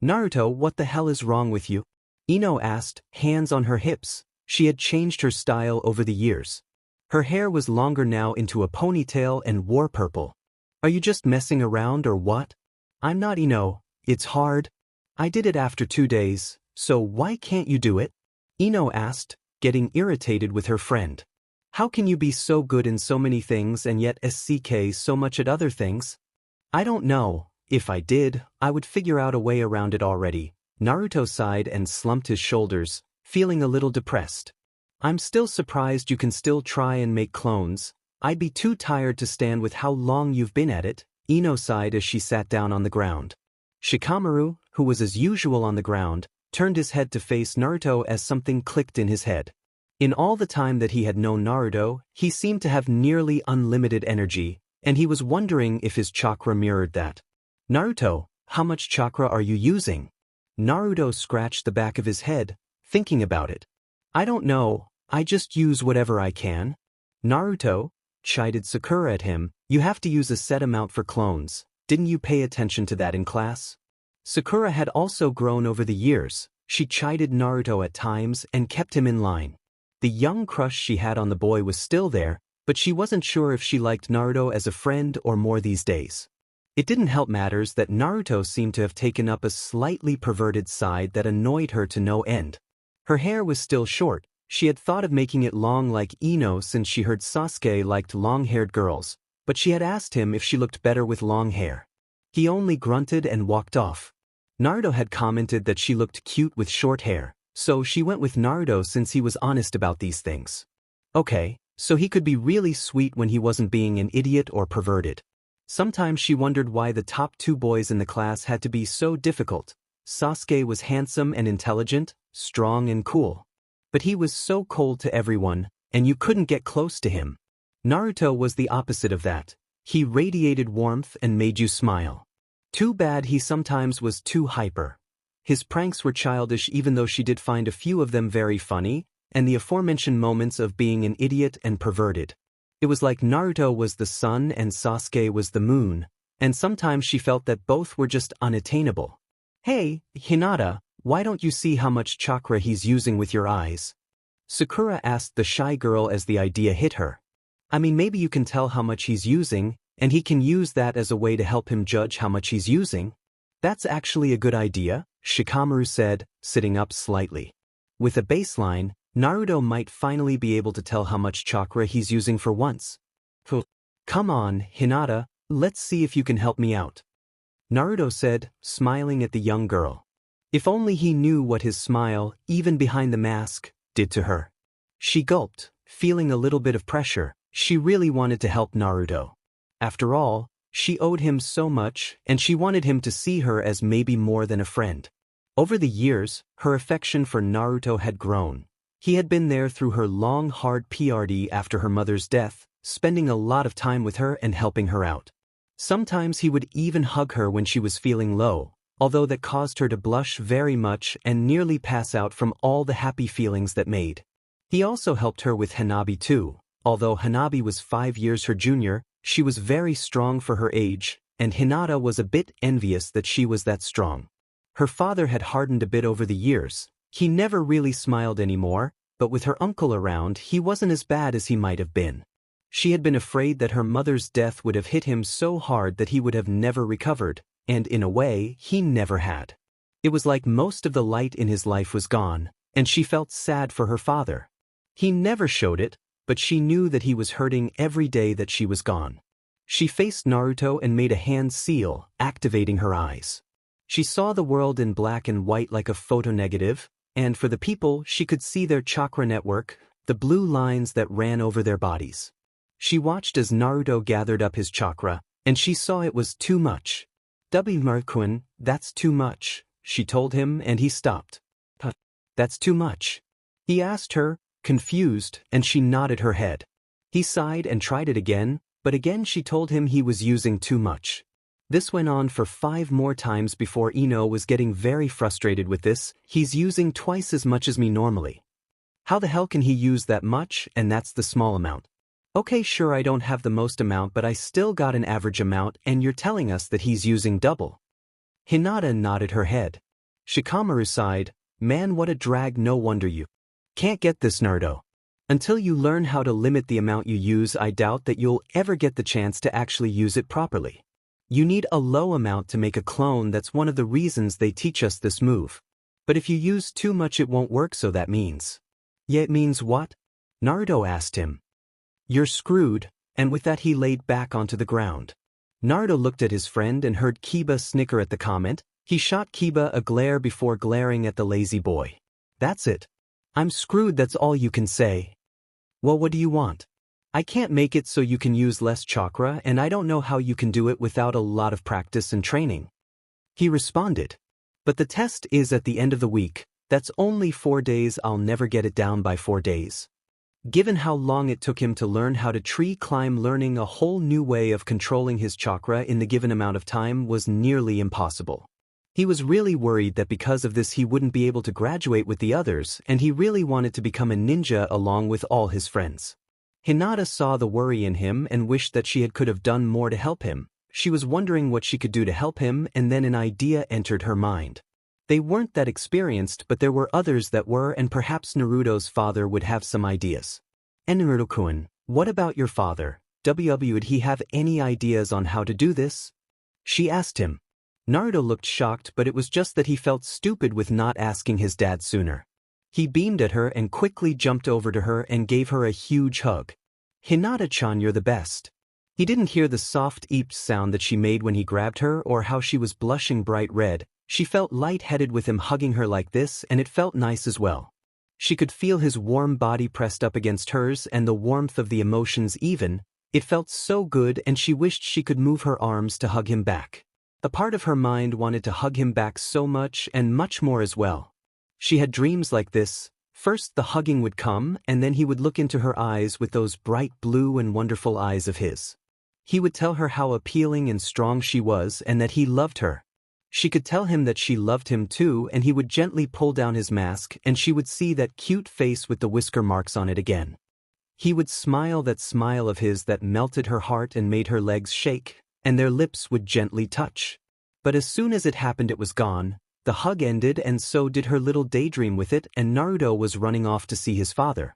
"Naruto, what the hell is wrong with you?" Ino asked, hands on her hips. She had changed her style over the years. Her hair was longer now into a ponytail and wore purple. "Are you just messing around or what?" "I'm not, Ino. It's hard. I did it after 2 days, so why can't you do it?" Ino asked. getting irritated with her friend. How can you be so good in so many things and yet SCK so much at other things? I don't know. If I did, I would figure out a way around it already. Naruto sighed and slumped his shoulders, feeling a little depressed. I'm still surprised you can still try and make clones. I'd be too tired to stand with how long you've been at it. Ino sighed as she sat down on the ground. Shikamaru, who was as usual on the ground, turned his head to face Naruto as something clicked in his head. In all the time that he had known Naruto, he seemed to have nearly unlimited energy, and he was wondering if his chakra mirrored that. Naruto, how much chakra are you using? Naruto scratched the back of his head, thinking about it. I don't know, I just use whatever I can. Naruto, chided Sakura at him, you have to use a set amount for clones. Didn't you pay attention to that in class? Sakura had also grown over the years. She chided Naruto at times and kept him in line. The young crush she had on the boy was still there, but she wasn't sure if she liked Naruto as a friend or more these days. It didn't help matters that Naruto seemed to have taken up a slightly perverted side that annoyed her to no end. Her hair was still short. She had thought of making it long like Ino since she heard Sasuke liked long-haired girls, but she had asked him if she looked better with long hair. He only grunted and walked off. Naruto had commented that she looked cute with short hair, so she went with Naruto since he was honest about these things. Okay, so he could be really sweet when he wasn't being an idiot or perverted. Sometimes she wondered why the top two boys in the class had to be so difficult. Sasuke was handsome and intelligent, strong and cool. But he was so cold to everyone, and you couldn't get close to him. Naruto was the opposite of that. He radiated warmth and made you smile. Too bad he sometimes was too hyper. His pranks were childish even though she did find a few of them very funny, and the aforementioned moments of being an idiot and perverted. It was like Naruto was the sun and Sasuke was the moon, and sometimes she felt that both were just unattainable. Hey, Hinata, why don't you see how much chakra he's using with your eyes? Sakura asked the shy girl as the idea hit her. I mean, maybe you can tell how much he's using, and he can use that as a way to help him judge how much he's using. That's actually a good idea, Shikamaru said, sitting up slightly. With a baseline, Naruto might finally be able to tell how much chakra he's using for once. Come on, Hinata, let's see if you can help me out. Naruto said, smiling at the young girl. If only he knew what his smile, even behind the mask, did to her. She gulped, feeling a little bit of pressure. She really wanted to help Naruto. After all, she owed him so much, and she wanted him to see her as maybe more than a friend. Over the years, her affection for Naruto had grown. He had been there through her long, hard PRD after her mother's death, spending a lot of time with her and helping her out. Sometimes he would even hug her when she was feeling low, although that caused her to blush very much and nearly pass out from all the happy feelings that made. He also helped her with Hanabi too. Although Hanabi was 5 years her junior, she was very strong for her age, and Hinata was a bit envious that she was that strong. Her father had hardened a bit over the years. He never really smiled anymore, but with her uncle around he wasn't as bad as he might have been. She had been afraid that her mother's death would have hit him so hard that he would have never recovered, and in a way, he never had. It was like most of the light in his life was gone, and she felt sad for her father. He never showed it, but she knew that he was hurting every day that she was gone. She faced Naruto and made a hand seal, activating her eyes. She saw the world in black and white like a photonegative, and for the people she could see their chakra network, the blue lines that ran over their bodies. She watched as Naruto gathered up his chakra, and she saw it was too much. Marquin, that's too much, she told him, and he stopped. That's too much. He asked her, confused, and she nodded her head. He sighed and tried it again, but again she told him he was using too much. This went on for 5 more times before Ino was getting very frustrated with this. He's using twice as much as me normally. How the hell can he use that much, and that's the small amount? Okay, sure, I don't have the most amount, but I still got an average amount, and you're telling us that he's using double. Hinata nodded her head. Shikamaru sighed, man, what a drag, no wonder you can't get this, Naruto. Until you learn how to limit the amount you use, I doubt that you'll ever get the chance to actually use it properly. You need a low amount to make a clone. That's one of the reasons they teach us this move. But if you use too much it won't work, so that means Yeah, it means what? Naruto asked him. You're screwed, and with that he laid back onto the ground. Naruto looked at his friend and heard Kiba snicker at the comment. He shot Kiba a glare before glaring at the lazy boy. That's it. I'm screwed, that's all you can say. Well, what do you want? I can't make it so you can use less chakra, and I don't know how you can do it without a lot of practice and training. He responded. But the test is at the end of the week. That's only 4 days. I'll never get it down by 4 days. Given how long it took him to learn how to tree climb, learning a whole new way of controlling his chakra in the given amount of time was nearly impossible. He was really worried that because of this he wouldn't be able to graduate with the others, and he really wanted to become a ninja along with all his friends. Hinata saw the worry in him and wished that she could have done more to help him. She was wondering what she could do to help him, and then an idea entered her mind. They weren't that experienced, but there were others that were, and perhaps Naruto's father would have some ideas. And Naruto-kun, what about your father? Would he have any ideas on how to do this? She asked him. Naruto looked shocked, but it was just that he felt stupid with not asking his dad sooner. He beamed at her and quickly jumped over to her and gave her a huge hug. Hinata-chan, you're the best. He didn't hear the soft eep sound that she made when he grabbed her or how she was blushing bright red. She felt light-headed with him hugging her like this, and it felt nice as well. She could feel his warm body pressed up against hers and the warmth of the emotions even. It felt so good, and she wished she could move her arms to hug him back. A part of her mind wanted to hug him back so much and much more as well. She had dreams like this. First the hugging would come, and then he would look into her eyes with those bright blue and wonderful eyes of his. He would tell her how appealing and strong she was and that he loved her. She could tell him that she loved him too, and he would gently pull down his mask and she would see that cute face with the whisker marks on it again. He would smile, that smile of his that melted her heart and made her legs shake, and their lips would gently touch. But as soon as it happened it was gone. The hug ended, and so did her little daydream with it, and Naruto was running off to see his father.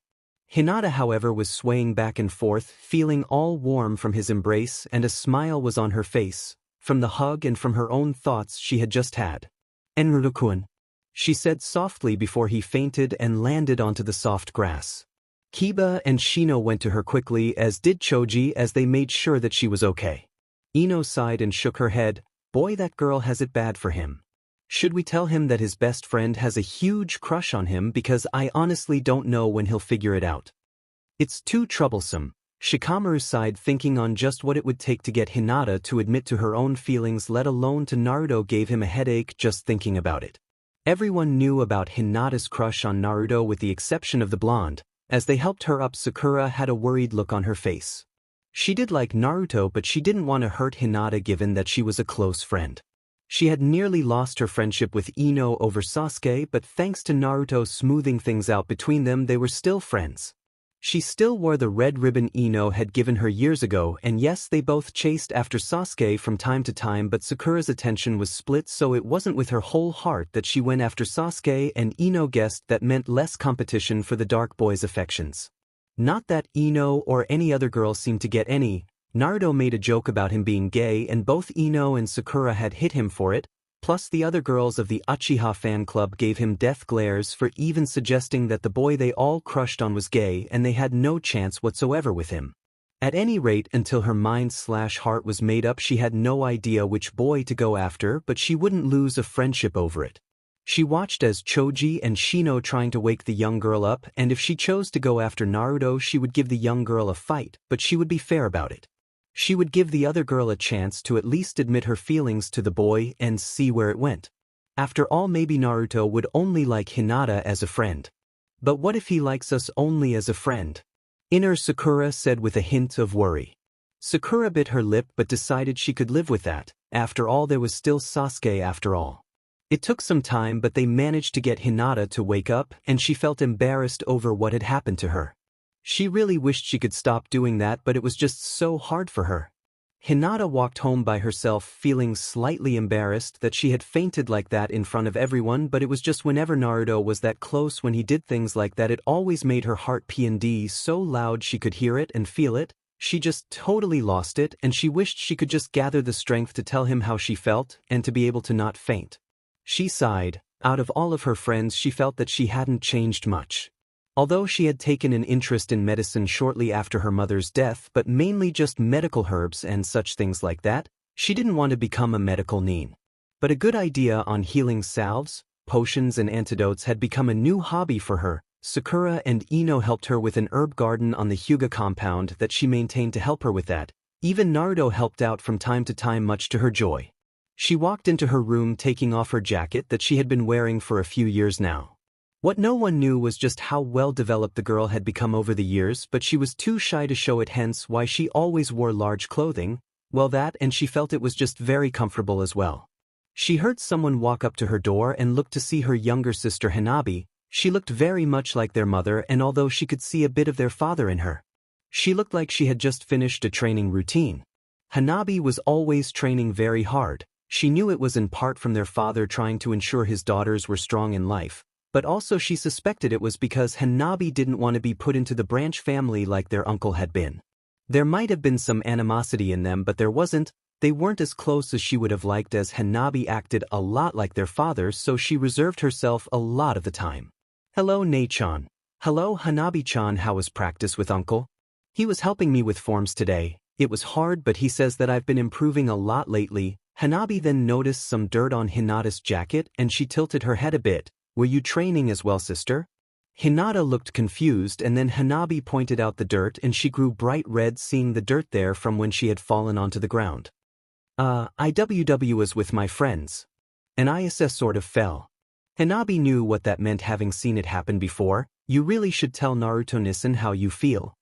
Hinata, however, was swaying back and forth, feeling all warm from his embrace, and a smile was on her face, from the hug and from her own thoughts she had just had. Naruto-kun, she said softly before he fainted and landed onto the soft grass. Kiba and Shino went to her quickly, as did Choji, as they made sure that she was okay. Ino sighed and shook her head. Boy, that girl has it bad for him. Should we tell him that his best friend has a huge crush on him, because I honestly don't know when he'll figure it out. It's too troublesome. Shikamaru sighed, thinking on just what it would take to get Hinata to admit to her own feelings, let alone to Naruto. Gave him a headache just thinking about it. Everyone knew about Hinata's crush on Naruto with the exception of the blonde. As they helped her up, Sakura had a worried look on her face. She did like Naruto, but she didn't want to hurt Hinata given that she was a close friend. She had nearly lost her friendship with Ino over Sasuke, but thanks to Naruto smoothing things out between them, they were still friends. She still wore the red ribbon Ino had given her years ago, and yes, they both chased after Sasuke from time to time, but Sakura's attention was split, so it wasn't with her whole heart that she went after Sasuke, and Ino guessed that meant less competition for the dark boy's affections. Not that Ino or any other girl seemed to get any. Naruto made a joke about him being gay, and both Ino and Sakura had hit him for it, plus the other girls of the Uchiha fan club gave him death glares for even suggesting that the boy they all crushed on was gay, and they had no chance whatsoever with him. At any rate, until her mind/heart was made up, she had no idea which boy to go after, but she wouldn't lose a friendship over it. She watched as Choji and Shino trying to wake the young girl up, and if she chose to go after Naruto, she would give the young girl a fight, but she would be fair about it. She would give the other girl a chance to at least admit her feelings to the boy and see where it went. After all, maybe Naruto would only like Hinata as a friend. But what if he likes us only as a friend? Inner Sakura said with a hint of worry. Sakura bit her lip but decided she could live with that. After all, there was still Sasuke after all. It took some time, but they managed to get Hinata to wake up, and she felt embarrassed over what had happened to her. She really wished she could stop doing that, but it was just so hard for her. Hinata walked home by herself, feeling slightly embarrassed that she had fainted like that in front of everyone, but it was just whenever Naruto was that close, when he did things like that, it always made her heart P&D so loud she could hear it and feel it. She just totally lost it, and she wished she could just gather the strength to tell him how she felt and to be able to not faint. She sighed. Out of all of her friends, she felt that she hadn't changed much. Although she had taken an interest in medicine shortly after her mother's death, but mainly just medical herbs and such things like that, she didn't want to become a medical neen. But a good idea on healing salves, potions and antidotes had become a new hobby for her. Sakura and Ino helped her with an herb garden on the Hyuga compound that she maintained to help her with that. Even Naruto helped out from time to time, much to her joy. She walked into her room taking off her jacket that she had been wearing for a few years now. What no one knew was just how well developed the girl had become over the years, but she was too shy to show it, hence why she always wore large clothing. Well, that, and she felt it was just very comfortable as well. She heard someone walk up to her door and looked to see her younger sister Hanabi. She looked very much like their mother, and although she could see a bit of their father in her, she looked like she had just finished a training routine. Hanabi was always training very hard. She knew it was in part from their father trying to ensure his daughters were strong in life, but also she suspected it was because Hanabi didn't want to be put into the branch family like their uncle had been. There might have been some animosity in them, but there wasn't. They weren't as close as she would have liked, as Hanabi acted a lot like their father, so she reserved herself a lot of the time. Hello, Nei-chan. Hello, Hanabi-chan. How was practice with uncle? He was helping me with forms today. It was hard, but he says that I've been improving a lot lately. Hanabi then noticed some dirt on Hinata's jacket and she tilted her head a bit. Were you training as well, sister? Hinata looked confused, and then Hanabi pointed out the dirt and she grew bright red seeing the dirt there from when she had fallen onto the ground. I was with my friends. And ISS sort of fell. Hanabi knew what that meant, having seen it happen before. You really should tell Naruto-nisan how you feel.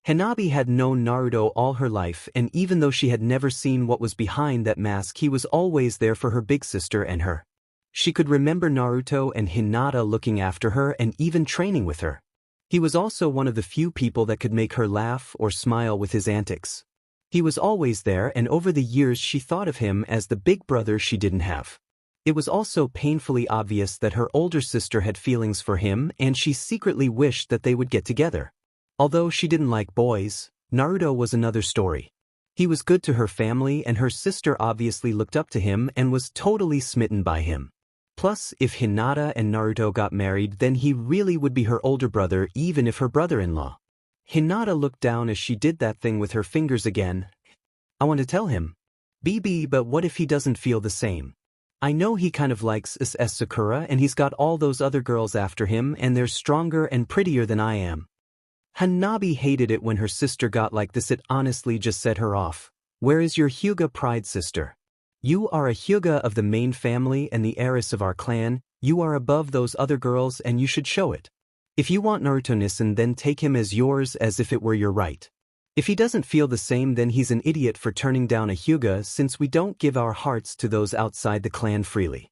Hanabi had known Naruto all her life, and even though she had never seen what was behind that mask, he was always there for her big sister and her. She could remember Naruto and Hinata looking after her and even training with her. He was also one of the few people that could make her laugh or smile with his antics. He was always there, and over the years she thought of him as the big brother she didn't have. It was also painfully obvious that her older sister had feelings for him, and she secretly wished that they would get together. Although she didn't like boys, Naruto was another story. He was good to her family, and her sister obviously looked up to him and was totally smitten by him. Plus, if Hinata and Naruto got married, then he really would be her older brother, even if her brother-in-law. Hinata looked down as she did that thing with her fingers again. I want to tell him. BB, but what if he doesn't feel the same? I know he kind of likes SS Sakura, and he's got all those other girls after him, and they're stronger and prettier than I am. Hanabi hated it when her sister got like this. It honestly just set her off. Where is your Hyuga pride, sister? You are a Hyuga of the main family and the heiress of our clan. You are above those other girls, and you should show it. If you want Naruto-nisan, then take him as yours as if it were your right. If he doesn't feel the same, then he's an idiot for turning down a Hyuga, since we don't give our hearts to those outside the clan freely.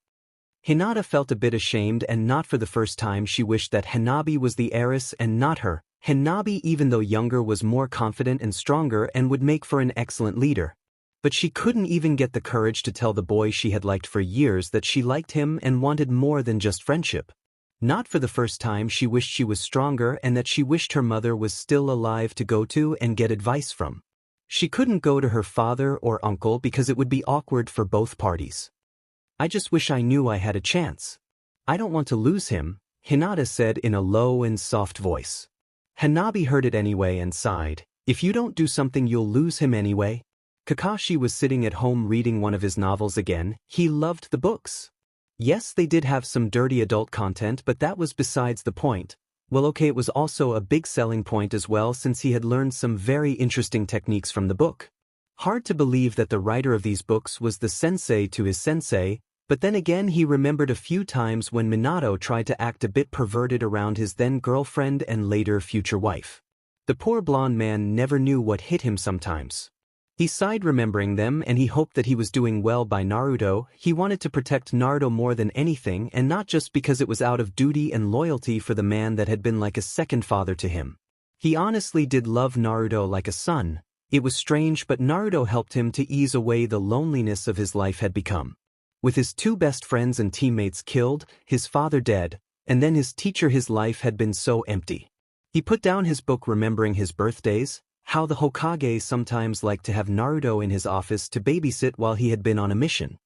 Hinata felt a bit ashamed, and not for the first time she wished that Hanabi was the heiress and not her. Hanabi, even though younger, was more confident and stronger and would make for an excellent leader. But she couldn't even get the courage to tell the boy she had liked for years that she liked him and wanted more than just friendship. Not for the first time she wished she was stronger and that she wished her mother was still alive to go to and get advice from. She couldn't go to her father or uncle because it would be awkward for both parties. I just wish I knew I had a chance. I don't want to lose him, Hinata said in a low and soft voice. Hanabi heard it anyway and sighed. If you don't do something, you'll lose him anyway. Kakashi was sitting at home reading one of his novels again. He loved the books. Yes, they did have some dirty adult content, but that was besides the point. Well, okay, it was also a big selling point as well, since he had learned some very interesting techniques from the book. Hard to believe that the writer of these books was the sensei to his sensei, but then again he remembered a few times when Minato tried to act a bit perverted around his then girlfriend and later future wife. The poor blonde man never knew what hit him sometimes. He sighed remembering them, and he hoped that he was doing well by Naruto. He wanted to protect Naruto more than anything, and not just because it was out of duty and loyalty for the man that had been like a second father to him. He honestly did love Naruto like a son. It was strange, but Naruto helped him to ease away the loneliness of his life had become. With his two best friends and teammates killed, his father dead, and then his teacher, his life had been so empty. He put down his book remembering his birthdays, how the Hokage sometimes liked to have Naruto in his office to babysit while he had been on a mission.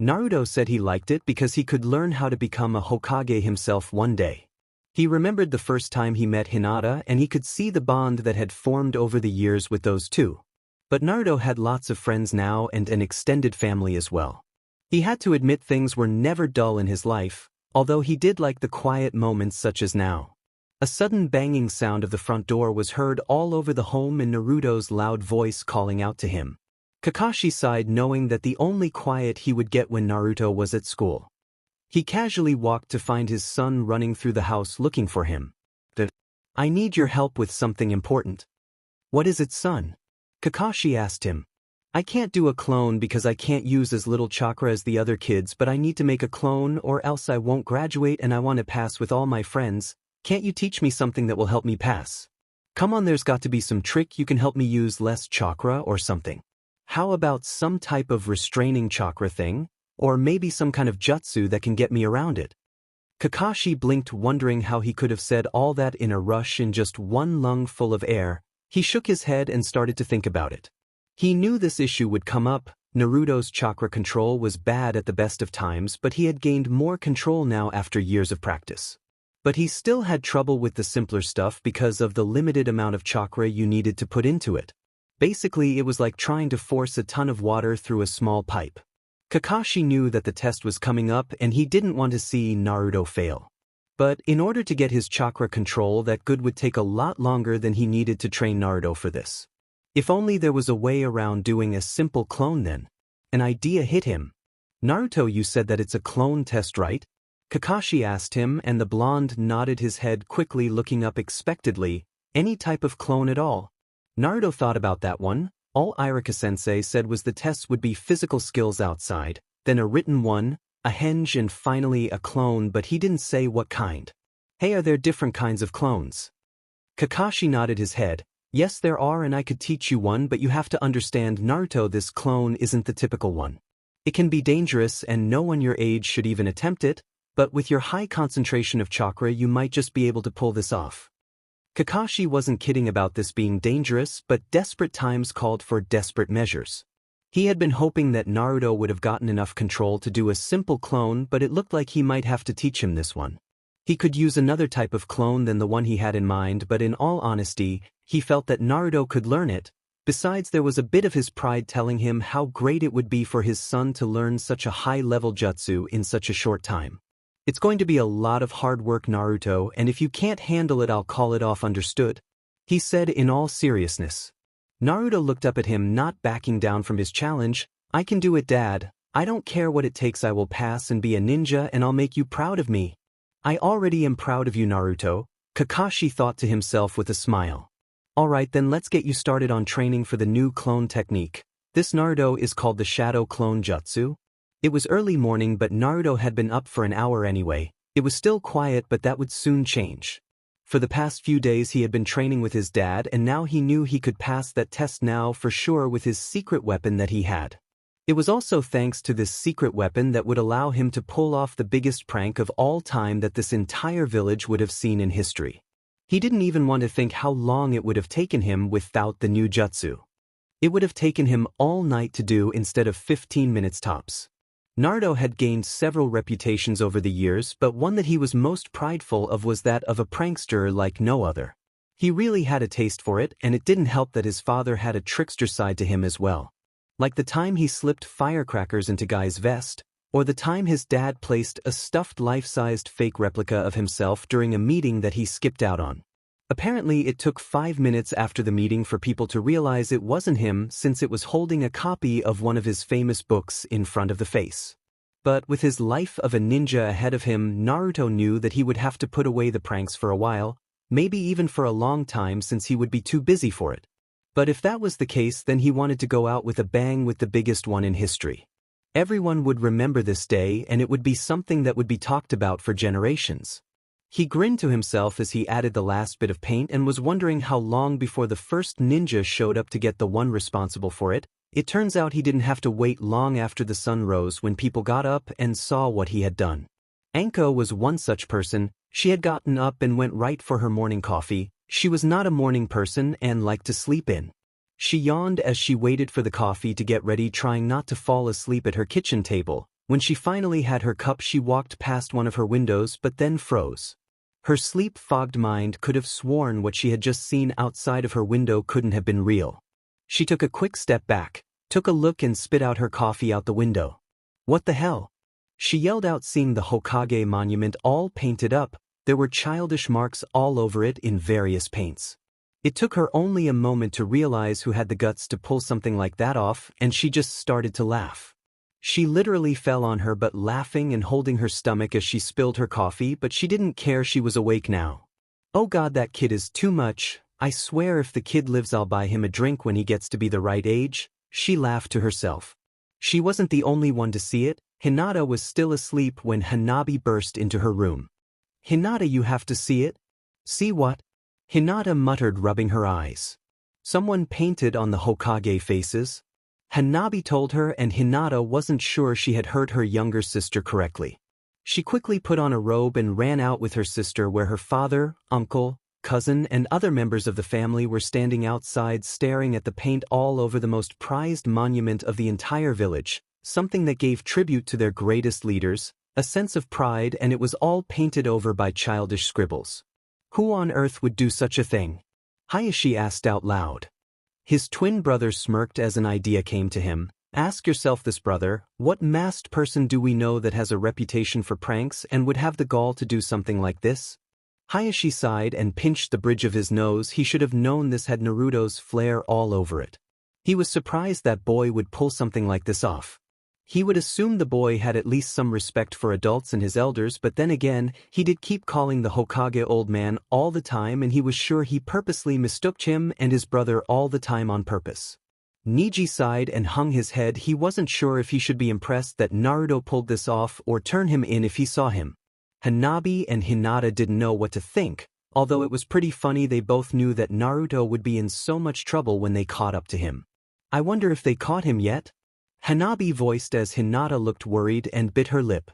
Naruto said he liked it because he could learn how to become a Hokage himself one day. He remembered the first time he met Hinata and he could see the bond that had formed over the years with those two. But Naruto had lots of friends now and an extended family as well. He had to admit things were never dull in his life, although he did like the quiet moments such as now. A sudden banging sound of the front door was heard all over the home and Naruto's loud voice calling out to him. Kakashi sighed knowing that the only quiet he would get when Naruto was at school. He casually walked to find his son running through the house looking for him. I need your help with something important. What is it, son? Kakashi asked him. I can't do a clone because I can't use as little chakra as the other kids, but I need to make a clone or else I won't graduate and I want to pass with all my friends. Can't you teach me something that will help me pass? Come on, there's got to be some trick you can help me use less chakra or something. How about some type of restraining chakra thing? Or maybe some kind of jutsu that can get me around it. Kakashi blinked, wondering how he could have said all that in a rush in just one lung full of air. He shook his head and started to think about it. He knew this issue would come up. Naruto's chakra control was bad at the best of times, but he had gained more control now after years of practice. But he still had trouble with the simpler stuff because of the limited amount of chakra you needed to put into it. Basically, it was like trying to force a ton of water through a small pipe. Kakashi knew that the test was coming up and he didn't want to see Naruto fail. But in order to get his chakra control that good would take a lot longer than he needed to train Naruto for this. If only there was a way around doing a simple clone then. An idea hit him. Naruto, you said that it's a clone test, right? Kakashi asked him and the blonde nodded his head quickly, looking up expectantly. Any type of clone at all? Naruto thought about that one. All Iruka-sensei said was the tests would be physical skills outside, then a written one, a henge and finally a clone, but he didn't say what kind. Hey, are there different kinds of clones? Kakashi nodded his head. Yes, there are, and I could teach you one, but you have to understand, Naruto, this clone isn't the typical one. It can be dangerous and no one your age should even attempt it, but with your high concentration of chakra you might just be able to pull this off. Kakashi wasn't kidding about this being dangerous, but desperate times called for desperate measures. He had been hoping that Naruto would have gotten enough control to do a simple clone, but it looked like he might have to teach him this one. He could use another type of clone than the one he had in mind, but in all honesty, he felt that Naruto could learn it. Besides, there was a bit of his pride telling him how great it would be for his son to learn such a high-level jutsu in such a short time. It's going to be a lot of hard work, Naruto, and if you can't handle it, I'll call it off, understood? He said in all seriousness. Naruto looked up at him, not backing down from his challenge. I can do it, Dad. I don't care what it takes, I will pass and be a ninja and I'll make you proud of me. I already am proud of you, Naruto, Kakashi thought to himself with a smile. Alright then, let's get you started on training for the new clone technique. This Naruto is called the Shadow Clone Jutsu. It was early morning, but Naruto had been up for an hour anyway. It was still quiet, but that would soon change. For the past few days he had been training with his dad, and now he knew he could pass that test now for sure with his secret weapon that he had. It was also thanks to this secret weapon that would allow him to pull off the biggest prank of all time that this entire village would have seen in history. He didn't even want to think how long it would have taken him without the new jutsu. It would have taken him all night to do instead of 15 minutes tops. Naruto had gained several reputations over the years, but one that he was most prideful of was that of a prankster like no other. He really had a taste for it, and it didn't help that his father had a trickster side to him as well. Like the time he slipped firecrackers into Guy's vest, or the time his dad placed a stuffed life-sized fake replica of himself during a meeting that he skipped out on. Apparently it took 5 minutes after the meeting for people to realize it wasn't him, since it was holding a copy of one of his famous books in front of the face. But with his life of a ninja ahead of him, Naruto knew that he would have to put away the pranks for a while, maybe even for a long time, since he would be too busy for it. But if that was the case, then he wanted to go out with a bang with the biggest one in history. Everyone would remember this day, and it would be something that would be talked about for generations. He grinned to himself as he added the last bit of paint and was wondering how long before the first ninja showed up to get the one responsible for it. It turns out he didn't have to wait long after the sun rose when people got up and saw what he had done. Anko was one such person. She had gotten up and went right for her morning coffee. She was not a morning person and liked to sleep in. She yawned as she waited for the coffee to get ready, trying not to fall asleep at her kitchen table. When she finally had her cup, she walked past one of her windows but then froze. Her sleep-fogged mind could have sworn what she had just seen outside of her window couldn't have been real. She took a quick step back, took a look and spit out her coffee out the window. What the hell? She yelled out, seeing the Hokage monument all painted up. There were childish marks all over it in various paints. It took her only a moment to realize who had the guts to pull something like that off, and she just started to laugh. She literally fell on her butt laughing and holding her stomach as she spilled her coffee, but she didn't care. She was awake now. Oh God, that kid is too much. I swear if the kid lives I'll buy him a drink when he gets to be the right age, she laughed to herself. She wasn't the only one to see it. Hinata was still asleep when Hanabi burst into her room. Hinata, you have to see it. See what? Hinata muttered, rubbing her eyes. Someone painted on the Hokage faces. Hanabi told her, and Hinata wasn't sure she had heard her younger sister correctly. She quickly put on a robe and ran out with her sister, where her father, uncle, cousin and other members of the family were standing outside staring at the paint all over the most prized monument of the entire village, something that gave tribute to their greatest leaders, a sense of pride, and it was all painted over by childish scribbles. Who on earth would do such a thing? Hayashi asked out loud. His twin brother smirked as an idea came to him. Ask yourself this, brother, what masked person do we know that has a reputation for pranks and would have the gall to do something like this? Hayashi sighed and pinched the bridge of his nose. He should have known this had Naruto's flair all over it. He was surprised that boy would pull something like this off. He would assume the boy had at least some respect for adults and his elders, but then again, he did keep calling the Hokage old man all the time, and he was sure he purposely mistook him and his brother all the time on purpose. Niji sighed and hung his head. He wasn't sure if he should be impressed that Naruto pulled this off or turn him in if he saw him. Hanabi and Hinata didn't know what to think, although it was pretty funny. They both knew that Naruto would be in so much trouble when they caught up to him. I wonder if they caught him yet? Hanabi voiced as Hinata looked worried and bit her lip.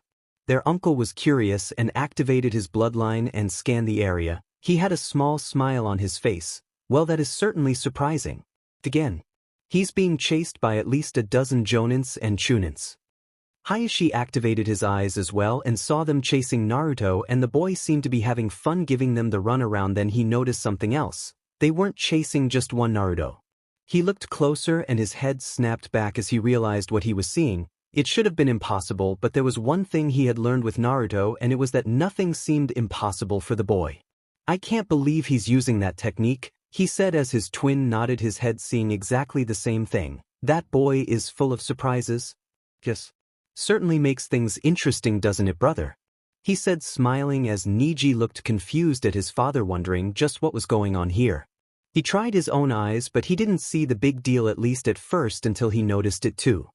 Their uncle was curious and activated his bloodline and scanned the area. He had a small smile on his face. Well, that is certainly surprising. Again, he's being chased by at least a dozen Jonins and Chunins. Hayashi activated his eyes as well and saw them chasing Naruto, and the boy seemed to be having fun giving them the runaround. Then he noticed something else. They weren't chasing just one Naruto. He looked closer and his head snapped back as he realized what he was seeing. It should have been impossible, but there was one thing he had learned with Naruto, and it was that nothing seemed impossible for the boy. I can't believe he's using that technique, he said as his twin nodded his head, seeing exactly the same thing. That boy is full of surprises. Yes. Certainly makes things interesting, doesn't it, brother? He said, smiling as Niji looked confused at his father, wondering just what was going on here. He tried his own eyes, but he didn't see the big deal, at least at first, until he noticed it too.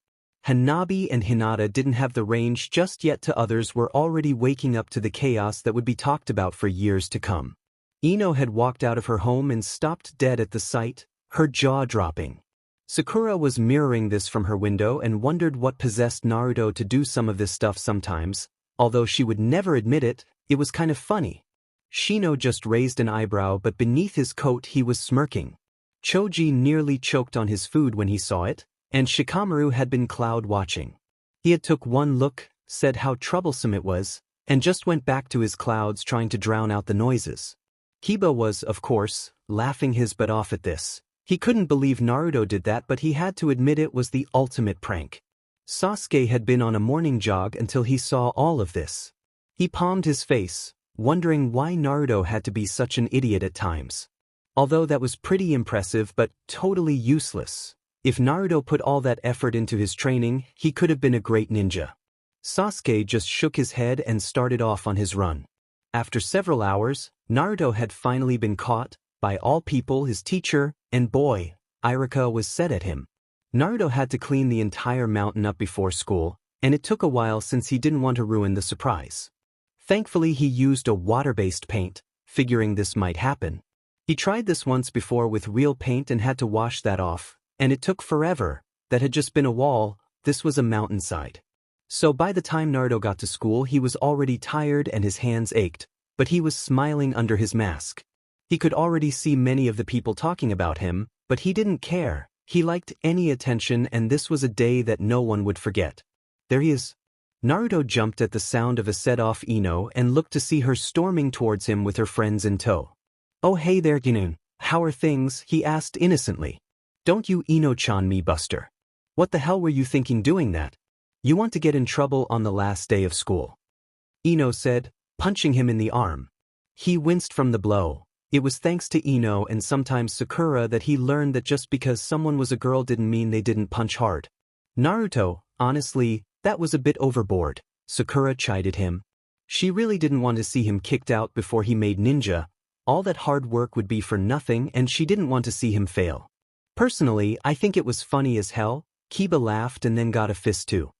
Hanabi and Hinata didn't have the range just yet. To others were already waking up to the chaos that would be talked about for years to come. Ino had walked out of her home and stopped dead at the sight, her jaw dropping. Sakura was mirroring this from her window and wondered what possessed Naruto to do some of this stuff sometimes. Although she would never admit it, it was kind of funny. Shino just raised an eyebrow, but beneath his coat he was smirking. Choji nearly choked on his food when he saw it, and Shikamaru had been cloud watching. He had took one look, said how troublesome it was, and just went back to his clouds trying to drown out the noises. Kiba was, of course, laughing his butt off at this. He couldn't believe Naruto did that, but he had to admit it was the ultimate prank. Sasuke had been on a morning jog until he saw all of this. He palmed his face, wondering why Naruto had to be such an idiot at times. Although that was pretty impressive but totally useless. If Naruto put all that effort into his training, he could have been a great ninja. Sasuke just shook his head and started off on his run. After several hours, Naruto had finally been caught, by all people his teacher, and boy, Iruka was set at him. Naruto had to clean the entire mountain up before school, and it took a while since he didn't want to ruin the surprise. Thankfully he used a water-based paint, figuring this might happen. He tried this once before with real paint and had to wash that off, and it took forever. That had just been a wall, this was a mountainside. So by the time Naruto got to school he was already tired and his hands ached, but he was smiling under his mask. He could already see many of the people talking about him, but he didn't care. He liked any attention, and this was a day that no one would forget. There he is. Naruto jumped at the sound of a set-off Ino and looked to see her storming towards him with her friends in tow. "Oh hey there Ginun, how are things?" he asked innocently. "Don't you Ino-chan me buster. What the hell were you thinking doing that? You want to get in trouble on the last day of school?" Ino said, punching him in the arm. He winced from the blow. It was thanks to Ino and sometimes Sakura that he learned that just because someone was a girl didn't mean they didn't punch hard. "Naruto, honestly, that was a bit overboard," Sakura chided him. She really didn't want to see him kicked out before he made ninja. All that hard work would be for nothing and she didn't want to see him fail. "Personally, I think it was funny as hell." Kiba laughed and then got a fist too.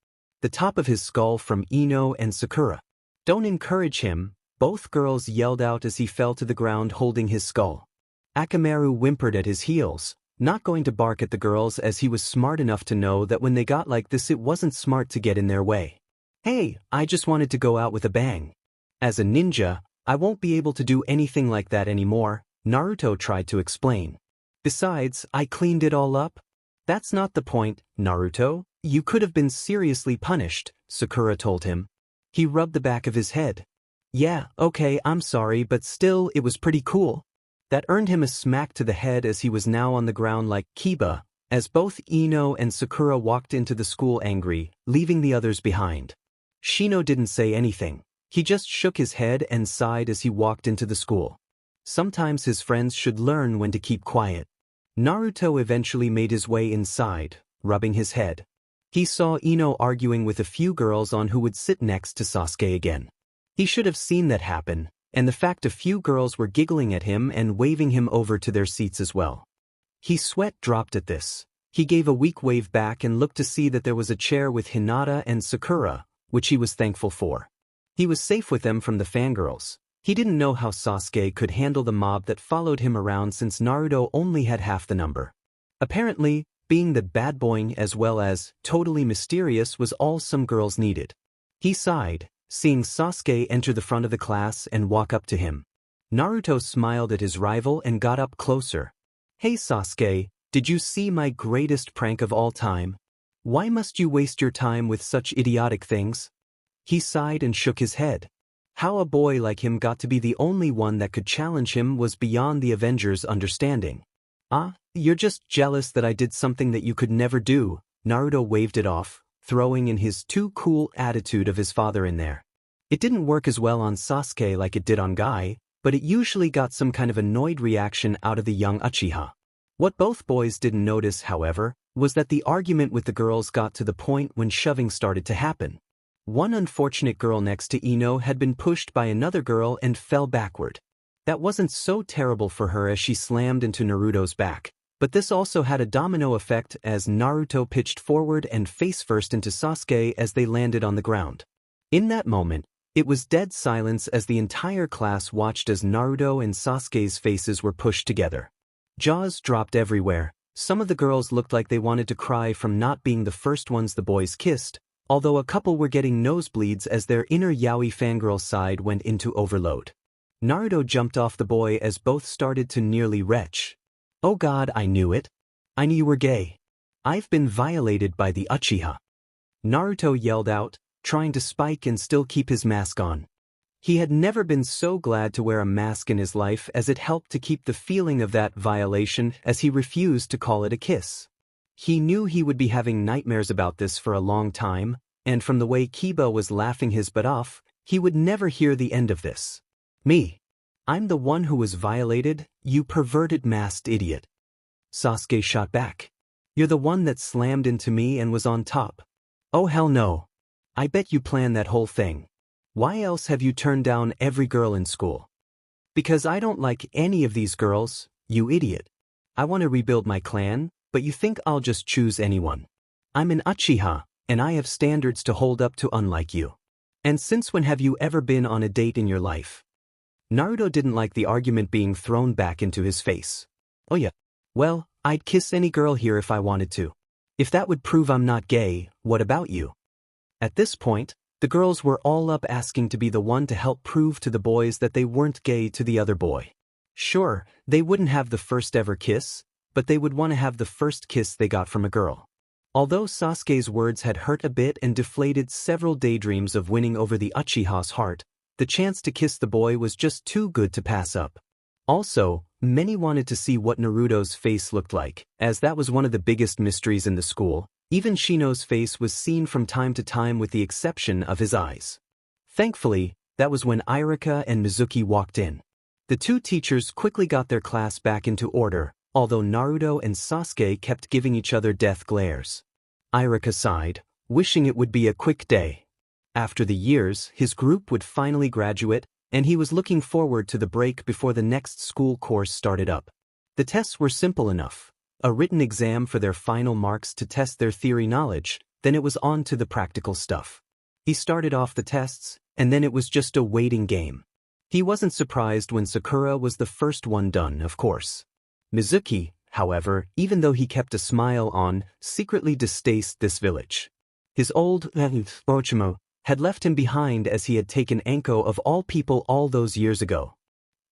The top of his skull from Ino and Sakura. "Don't encourage him," both girls yelled out as he fell to the ground holding his skull. Akamaru whimpered at his heels, not going to bark at the girls as he was smart enough to know that when they got like this it wasn't smart to get in their way. "Hey, I just wanted to go out with a bang. As a ninja, I won't be able to do anything like that anymore," Naruto tried to explain. "Besides, I cleaned it all up." "That's not the point, Naruto. You could have been seriously punished," Sakura told him. He rubbed the back of his head. "Yeah, okay, I'm sorry, but still, it was pretty cool." That earned him a smack to the head as he was now on the ground like Kiba, as both Ino and Sakura walked into the school angry, leaving the others behind. Shino didn't say anything. He just shook his head and sighed as he walked into the school. Sometimes his friends should learn when to keep quiet. Naruto eventually made his way inside, rubbing his head. He saw Ino arguing with a few girls on who would sit next to Sasuke again. He should have seen that happen, and the fact a few girls were giggling at him and waving him over to their seats as well. His sweat dropped at this. He gave a weak wave back and looked to see that there was a chair with Hinata and Sakura, which he was thankful for. He was safe with them from the fangirls. He didn't know how Sasuke could handle the mob that followed him around since Naruto only had half the number. Apparently, being the bad boy as well as totally mysterious was all some girls needed. He sighed, seeing Sasuke enter the front of the class and walk up to him. Naruto smiled at his rival and got up closer. "Hey Sasuke, did you see my greatest prank of all time? Why must you waste your time with such idiotic things?" He sighed and shook his head. How a boy like him got to be the only one that could challenge him was beyond the Avengers' understanding. "Ah, you're just jealous that I did something that you could never do," Naruto waved it off, throwing in his too cool attitude of his father in there. It didn't work as well on Sasuke like it did on Guy, but it usually got some kind of annoyed reaction out of the young Uchiha. What both boys didn't notice, however, was that the argument with the girls got to the point when shoving started to happen. One unfortunate girl next to Ino had been pushed by another girl and fell backward. That wasn't so terrible for her as she slammed into Naruto's back, but this also had a domino effect as Naruto pitched forward and face first into Sasuke as they landed on the ground. In that moment, it was dead silence as the entire class watched as Naruto and Sasuke's faces were pushed together. Jaws dropped everywhere. Some of the girls looked like they wanted to cry from not being the first ones the boys kissed, although a couple were getting nosebleeds as their inner yaoi fangirl side went into overload. Naruto jumped off the boy as both started to nearly retch. "Oh God, I knew it. I knew you were gay. I've been violated by the Uchiha," Naruto yelled out, trying to spike and still keep his mask on. He had never been so glad to wear a mask in his life as it helped to keep the feeling of that violation as he refused to call it a kiss. He knew he would be having nightmares about this for a long time, and from the way Kiba was laughing his butt off, he would never hear the end of this. "Me. I'm the one who was violated, you perverted masked idiot," Sasuke shot back. "You're the one that slammed into me and was on top. Oh hell no. I bet you planned that whole thing. Why else have you turned down every girl in school?" "Because I don't like any of these girls, you idiot. I want to rebuild my clan, but you think I'll just choose anyone. I'm an Uchiha, and I have standards to hold up to unlike you. And since when have you ever been on a date in your life?" Naruto didn't like the argument being thrown back into his face. "Oh yeah. Well, I'd kiss any girl here if I wanted to. If that would prove I'm not gay, what about you?" At this point, the girls were all up asking to be the one to help prove to the boys that they weren't gay to the other boy. Sure, they wouldn't have the first ever kiss, but they would want to have the first kiss they got from a girl. Although Sasuke's words had hurt a bit and deflated several daydreams of winning over the Uchiha's heart, the chance to kiss the boy was just too good to pass up. Also, many wanted to see what Naruto's face looked like, as that was one of the biggest mysteries in the school. Even Shino's face was seen from time to time with the exception of his eyes. Thankfully, that was when Irika and Mizuki walked in. The two teachers quickly got their class back into order, although Naruto and Sasuke kept giving each other death glares. Irika sighed, wishing it would be a quick day. After the years, his group would finally graduate, and he was looking forward to the break before the next school course started up. The tests were simple enough. A written exam for their final marks to test their theory knowledge, then it was on to the practical stuff. He started off the tests, and then it was just a waiting game. He wasn't surprised when Sakura was the first one done, of course. Mizuki, however, even though he kept a smile on, secretly distasted this village. His old Orochimo had left him behind as he had taken Anko of all people all those years ago.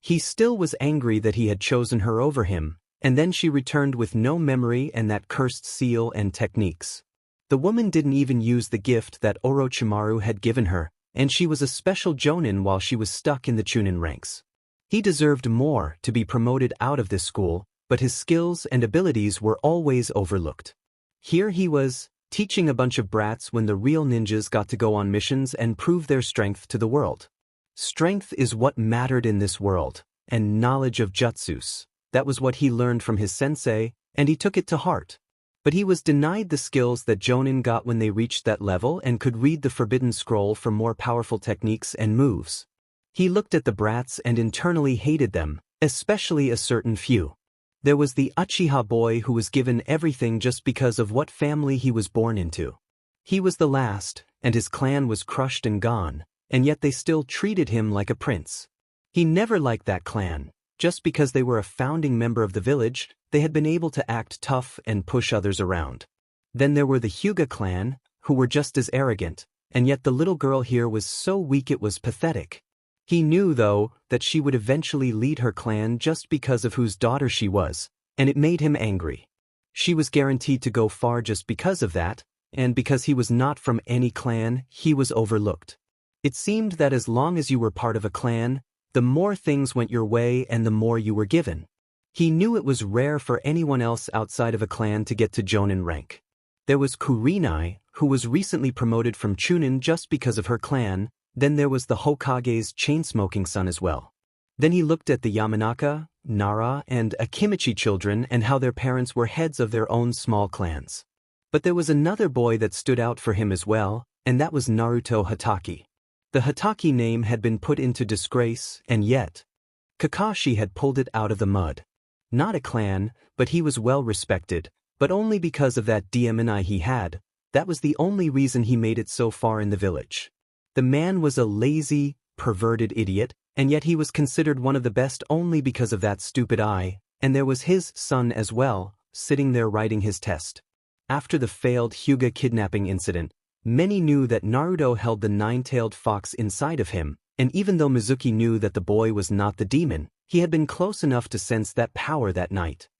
He still was angry that he had chosen her over him, and then she returned with no memory and that cursed seal and techniques. The woman didn't even use the gift that Orochimaru had given her, and she was a special jonin while she was stuck in the Chunin ranks. He deserved more to be promoted out of this school, but his skills and abilities were always overlooked. Here he was, teaching a bunch of brats when the real ninjas got to go on missions and prove their strength to the world. Strength is what mattered in this world, and knowledge of jutsus. That was what he learned from his sensei, and he took it to heart. But he was denied the skills that jonin got when they reached that level and could read the forbidden scroll for more powerful techniques and moves. He looked at the brats and internally hated them, especially a certain few. There was the Uchiha boy who was given everything just because of what family he was born into. He was the last, and his clan was crushed and gone, and yet they still treated him like a prince. He never liked that clan. Just because they were a founding member of the village, they had been able to act tough and push others around. Then there were the Hyuga clan, who were just as arrogant, and yet the little girl here was so weak it was pathetic. He knew, though, that she would eventually lead her clan just because of whose daughter she was, and it made him angry. She was guaranteed to go far just because of that, and because he was not from any clan, he was overlooked. It seemed that as long as you were part of a clan, the more things went your way and the more you were given. He knew it was rare for anyone else outside of a clan to get to jonin rank. There was Kurenai, who was recently promoted from Chunin just because of her clan. Then there was the Hokage's chain-smoking son as well. Then he looked at the Yamanaka, Nara, and Akimichi children and how their parents were heads of their own small clans. But there was another boy that stood out for him as well, and that was Naruto Hatake. The Hatake name had been put into disgrace, and yet Kakashi had pulled it out of the mud. Not a clan, but he was well respected, but only because of that BGMI he had. That was the only reason he made it so far in the village. The man was a lazy, perverted idiot, and yet he was considered one of the best only because of that stupid eye, and there was his son as well, sitting there writing his test. After the failed Hyuga kidnapping incident, many knew that Naruto held the nine-tailed fox inside of him, and even though Mizuki knew that the boy was not the demon, he had been close enough to sense that power that night.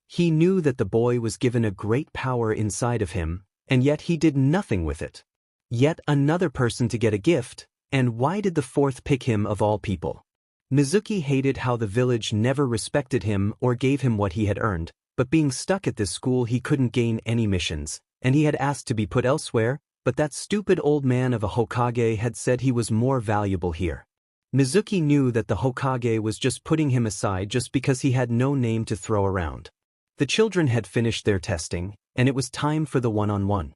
He knew that the boy was given a great power inside of him, and yet he did nothing with it. Yet another person to get a gift, and why did the fourth pick him of all people? Mizuki hated how the village never respected him or gave him what he had earned, but being stuck at this school he couldn't gain any missions, and he had asked to be put elsewhere, but that stupid old man of a Hokage had said he was more valuable here. Mizuki knew that the Hokage was just putting him aside just because he had no name to throw around. The children had finished their testing, and it was time for the one-on-one.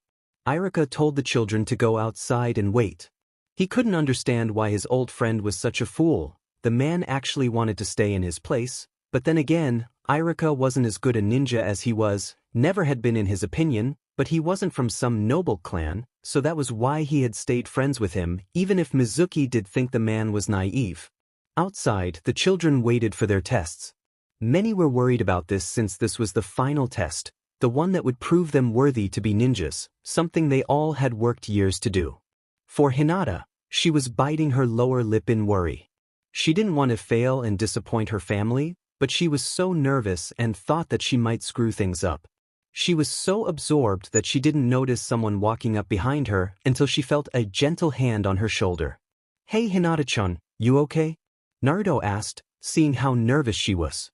Irika told the children to go outside and wait. He couldn't understand why his old friend was such a fool. The man actually wanted to stay in his place, but then again, Irika wasn't as good a ninja as he was, never had been in his opinion, but he wasn't from some noble clan, so that was why he had stayed friends with him, even if Mizuki did think the man was naive. Outside, the children waited for their tests. Many were worried about this since this was the final test, the one that would prove them worthy to be ninjas, something they all had worked years to do. For Hinata, she was biting her lower lip in worry. She didn't want to fail and disappoint her family, but she was so nervous and thought that she might screw things up. She was so absorbed that she didn't notice someone walking up behind her until she felt a gentle hand on her shoulder. "Hey Hinata-chan, you okay?" Naruto asked, seeing how nervous she was.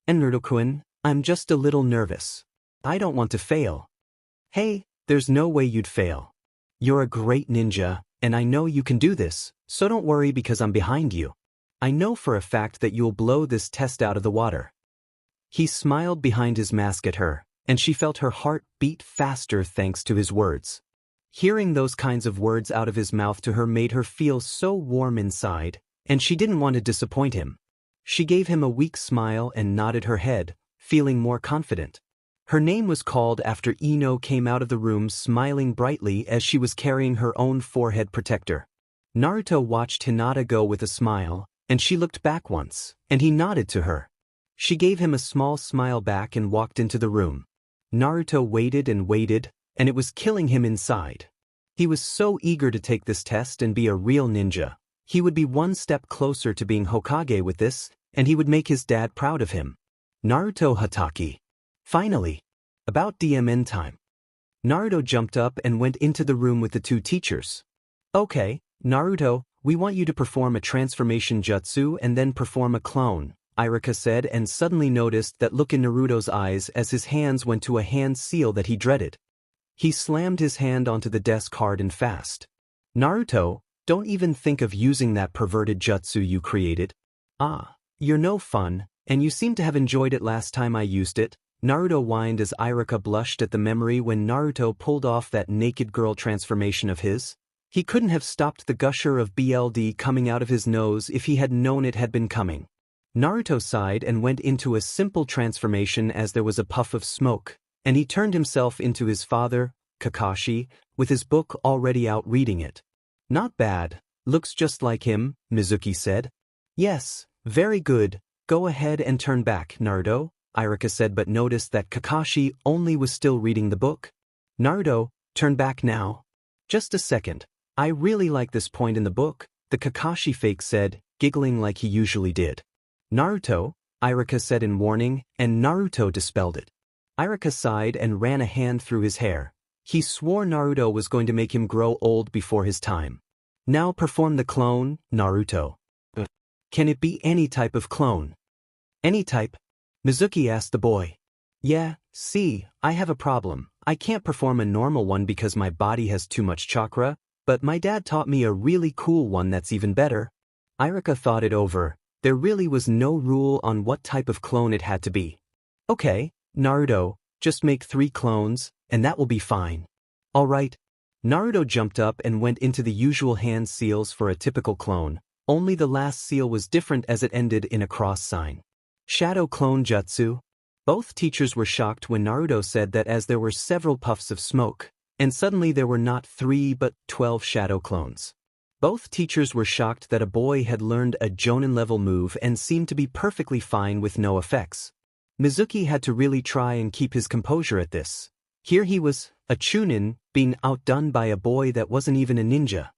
And Naruto-kun, I'm just a little nervous. I don't want to fail." "Hey, there's no way you'd fail. You're a great ninja, and I know you can do this, so don't worry because I'm behind you. I know for a fact that you'll blow this test out of the water." He smiled behind his mask at her, and she felt her heart beat faster thanks to his words. Hearing those kinds of words out of his mouth to her made her feel so warm inside, and she didn't want to disappoint him. She gave him a weak smile and nodded her head, feeling more confident. Her name was called after Ino came out of the room smiling brightly as she was carrying her own forehead protector. Naruto watched Hinata go with a smile, and she looked back once, and he nodded to her. She gave him a small smile back and walked into the room. Naruto waited and waited, and it was killing him inside. He was so eager to take this test and be a real ninja. He would be one step closer to being Hokage with this, and he would make his dad proud of him. Naruto Hatake. Finally. About DMN time. Naruto jumped up and went into the room with the two teachers. "Okay, Naruto, we want you to perform a transformation jutsu and then perform a clone," Iruka said, and suddenly noticed that look in Naruto's eyes as his hands went to a hand seal that he dreaded. He slammed his hand onto the desk hard and fast. "Naruto, don't even think of using that perverted jutsu you created. Ah, you're no fun, and you seem to have enjoyed it last time I used it," Naruto whined as Iruka blushed at the memory when Naruto pulled off that naked girl transformation of his. He couldn't have stopped the gusher of BLD coming out of his nose if he had known it had been coming. Naruto sighed and went into a simple transformation as there was a puff of smoke, and he turned himself into his father, Kakashi, with his book already out reading it. "Not bad, looks just like him," Mizuki said. "Yes, very good, go ahead and turn back, Naruto," Iruka said, but noticed that Kakashi only was still reading the book. "Naruto, turn back now." "Just a second, I really like this point in the book," the Kakashi fake said, giggling like he usually did. "Naruto," Iruka said in warning, and Naruto dispelled it. Iruka sighed and ran a hand through his hair. He swore Naruto was going to make him grow old before his time. "Now perform the clone, Naruto." "Can it be any type of clone?" "Any type?" Mizuki asked the boy. "Yeah, see, I have a problem. I can't perform a normal one because my body has too much chakra, but my dad taught me a really cool one that's even better." Iruka thought it over. There really was no rule on what type of clone it had to be. "Okay, Naruto, just make 3 clones, and that will be fine." "All right." Naruto jumped up and went into the usual hand seals for a typical clone, only the last seal was different as it ended in a cross sign. "Shadow clone jutsu." Both teachers were shocked when Naruto said that as there were several puffs of smoke, and suddenly there were not 3 but 12 shadow clones. Both teachers were shocked that a boy had learned a Jonin-level move and seemed to be perfectly fine with no effects. Mizuki had to really try and keep his composure at this. Here he was, a chunin, being outdone by a boy that wasn't even a ninja.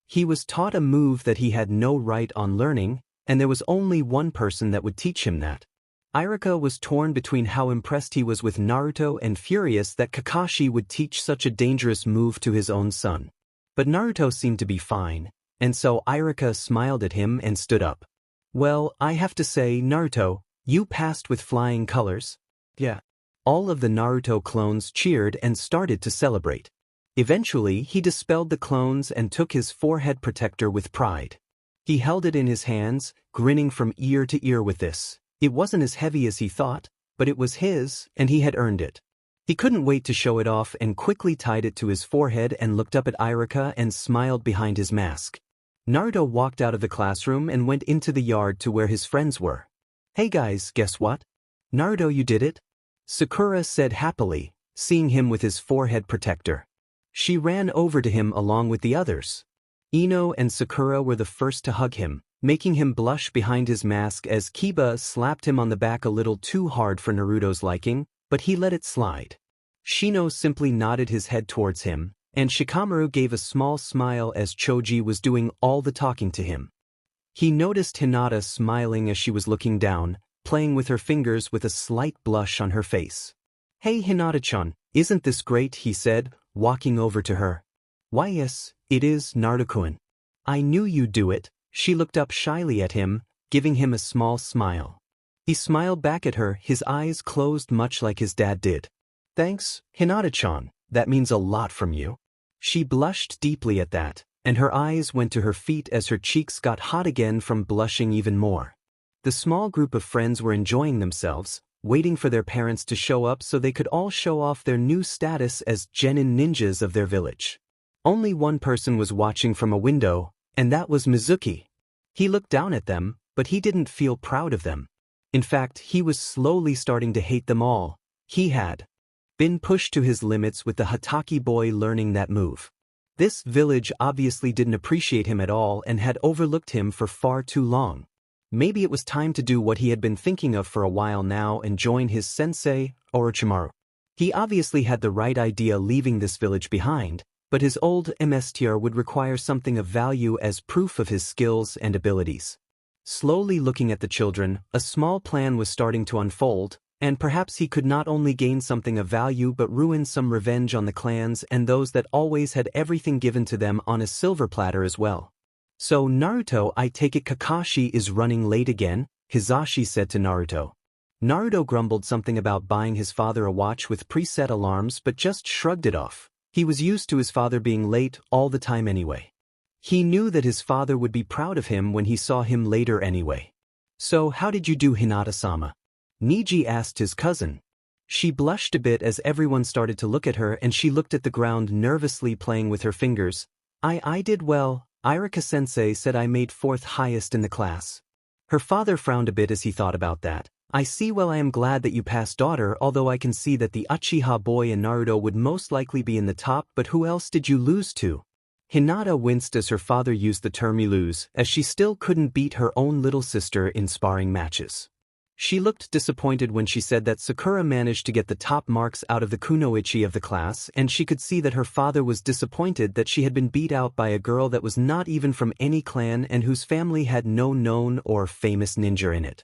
He was taught a move that he had no right on learning, and there was only one person that would teach him that. Iruka was torn between how impressed he was with Naruto and furious that Kakashi would teach such a dangerous move to his own son. But Naruto seemed to be fine, and so Iruka smiled at him and stood up. "Well, I have to say, Naruto, you passed with flying colors." "Yeah." All of the Naruto clones cheered and started to celebrate. Eventually, he dispelled the clones and took his forehead protector with pride. He held it in his hands, grinning from ear to ear with this. It wasn't as heavy as he thought, but it was his, and he had earned it. He couldn't wait to show it off and quickly tied it to his forehead and looked up at Iruka and smiled behind his mask. Naruto walked out of the classroom and went into the yard to where his friends were. "Hey guys, guess what? Naruto, you did it?" Sakura said happily, seeing him with his forehead protector. She ran over to him along with the others. Ino and Sakura were the first to hug him, making him blush behind his mask as Kiba slapped him on the back a little too hard for Naruto's liking, but he let it slide. Shino simply nodded his head towards him, and Shikamaru gave a small smile as Choji was doing all the talking to him. He noticed Hinata smiling as she was looking down, playing with her fingers with a slight blush on her face. Hey Hinata-chan, isn't this great, he said, walking over to her. Why yes, it is, Naruto-kun. I knew you'd do it. She looked up shyly at him, giving him a small smile. He smiled back at her, his eyes closed much like his dad did. Thanks, Hinata-chan, that means a lot from you. She blushed deeply at that, and her eyes went to her feet as her cheeks got hot again from blushing even more. The small group of friends were enjoying themselves, waiting for their parents to show up so they could all show off their new status as genin ninjas of their village. Only one person was watching from a window, and that was Mizuki. He looked down at them, but he didn't feel proud of them. In fact, he was slowly starting to hate them all. He had been pushed to his limits with the Hatake boy learning that move. This village obviously didn't appreciate him at all and had overlooked him for far too long. Maybe it was time to do what he had been thinking of for a while now and join his sensei, Orochimaru. He obviously had the right idea leaving this village behind, but his old MSTR would require something of value as proof of his skills and abilities. Slowly looking at the children, a small plan was starting to unfold, and perhaps he could not only gain something of value but ruin some revenge on the clans and those that always had everything given to them on a silver platter as well. So Naruto, I take it Kakashi is running late again, Hizashi said to Naruto. Naruto grumbled something about buying his father a watch with preset alarms but just shrugged it off. He was used to his father being late all the time anyway. He knew that his father would be proud of him when he saw him later anyway. So how did you do, Hinata-sama? Niji asked his cousin. She blushed a bit as everyone started to look at her and she looked at the ground nervously playing with her fingers. I did well. Irika-sensei said I made 4th highest in the class. Her father frowned a bit as he thought about that. I see. Well, I am glad that you passed, daughter, although I can see that the Uchiha boy and Naruto would most likely be in the top, but who else did you lose to? Hinata winced as her father used the term lose, as she still couldn't beat her own little sister in sparring matches. She looked disappointed when she said that Sakura managed to get the top marks out of the kunoichi of the class, and she could see that her father was disappointed that she had been beat out by a girl that was not even from any clan and whose family had no known or famous ninja in it.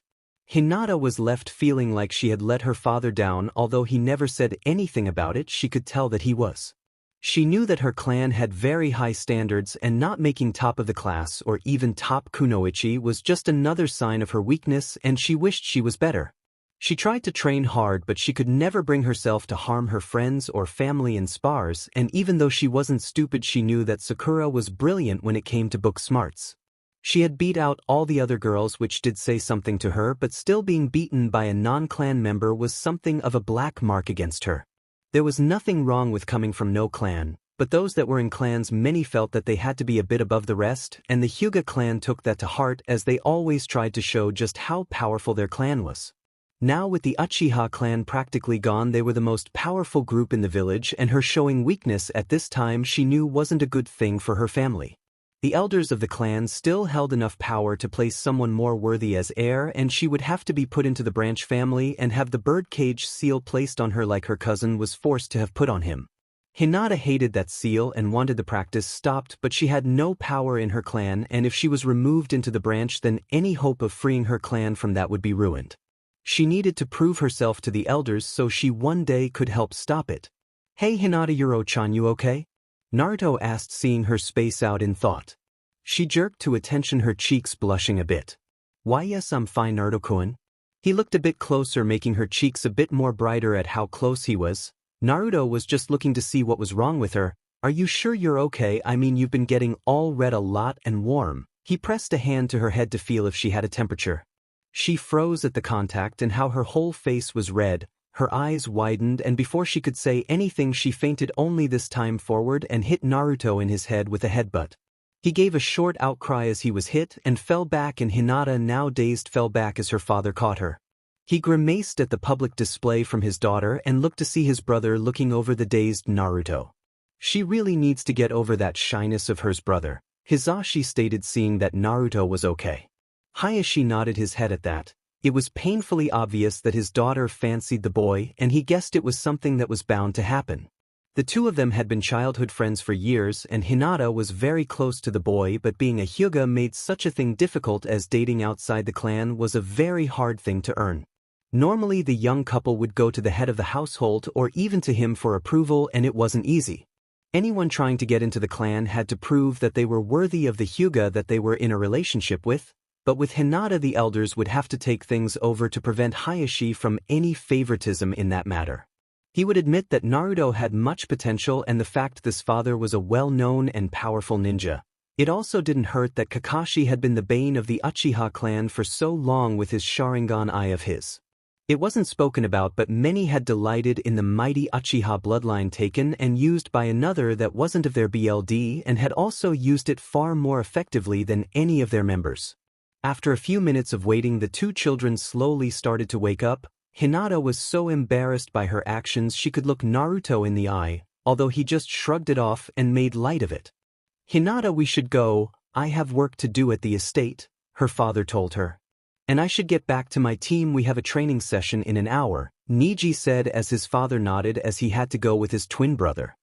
Hinata was left feeling like she had let her father down. Although he never said anything about it, she could tell that he was. She knew that her clan had very high standards and not making top of the class or even top kunoichi was just another sign of her weakness, and she wished she was better. She tried to train hard, but she could never bring herself to harm her friends or family in spars, and even though she wasn't stupid, she knew that Sakura was brilliant when it came to book smarts. She had beat out all the other girls, which did say something to her, but still being beaten by a non-clan member was something of a black mark against her. There was nothing wrong with coming from no clan, but those that were in clans, many felt that they had to be a bit above the rest, and the Hyuga clan took that to heart as they always tried to show just how powerful their clan was. Now with the Uchiha clan practically gone, they were the most powerful group in the village, and her showing weakness at this time she knew wasn't a good thing for her family. The elders of the clan still held enough power to place someone more worthy as heir, and she would have to be put into the branch family and have the birdcage seal placed on her like her cousin was forced to have put on him. Hinata hated that seal and wanted the practice stopped, but she had no power in her clan, and if she was removed into the branch, then any hope of freeing her clan from that would be ruined. She needed to prove herself to the elders so she one day could help stop it. Hey Hinata, Yuro-chan, you okay? Naruto asked, seeing her space out in thought. She jerked to attention, her cheeks blushing a bit. Why yes, I'm fine, Naruto-kun. He looked a bit closer, making her cheeks a bit more brighter at how close he was. Naruto was just looking to see what was wrong with her. Are you sure you're okay? I mean, you've been getting all red a lot and warm. He pressed a hand to her head to feel if she had a temperature. She froze at the contact and how her whole face was red. Her eyes widened, and before she could say anything she fainted, only this time forward and hit Naruto in his head with a headbutt. He gave a short outcry as he was hit and fell back, and Hinata, now dazed, fell back as her father caught her. He grimaced at the public display from his daughter and looked to see his brother looking over the dazed Naruto. She really needs to get over that shyness of hers, brother, Hizashi stated, seeing that Naruto was okay. Hayashi nodded his head at that. It was painfully obvious that his daughter fancied the boy, and he guessed it was something that was bound to happen. The two of them had been childhood friends for years, and Hinata was very close to the boy, but being a Hyuga made such a thing difficult, as dating outside the clan was a very hard thing to earn. Normally the young couple would go to the head of the household or even to him for approval, and it wasn't easy. Anyone trying to get into the clan had to prove that they were worthy of the Hyuga that they were in a relationship with, but with Hinata the elders would have to take things over to prevent Hayashi from any favoritism in that matter. He would admit that Naruto had much potential, and the fact this father was a well-known and powerful ninja. It also didn't hurt that Kakashi had been the bane of the Uchiha clan for so long with his Sharingan eye of his. It wasn't spoken about, but many had delighted in the mighty Uchiha bloodline taken and used by another that wasn't of their BLD, and had also used it far more effectively than any of their members. After a few minutes of waiting, the two children slowly started to wake up. Hinata was so embarrassed by her actions she could look Naruto in the eye, although he just shrugged it off and made light of it. "Hinata, we should go. I have work to do at the estate," her father told her. "And I should get back to my team. We have a training session in an hour," Niji said as his father nodded, as he had to go with his twin brother.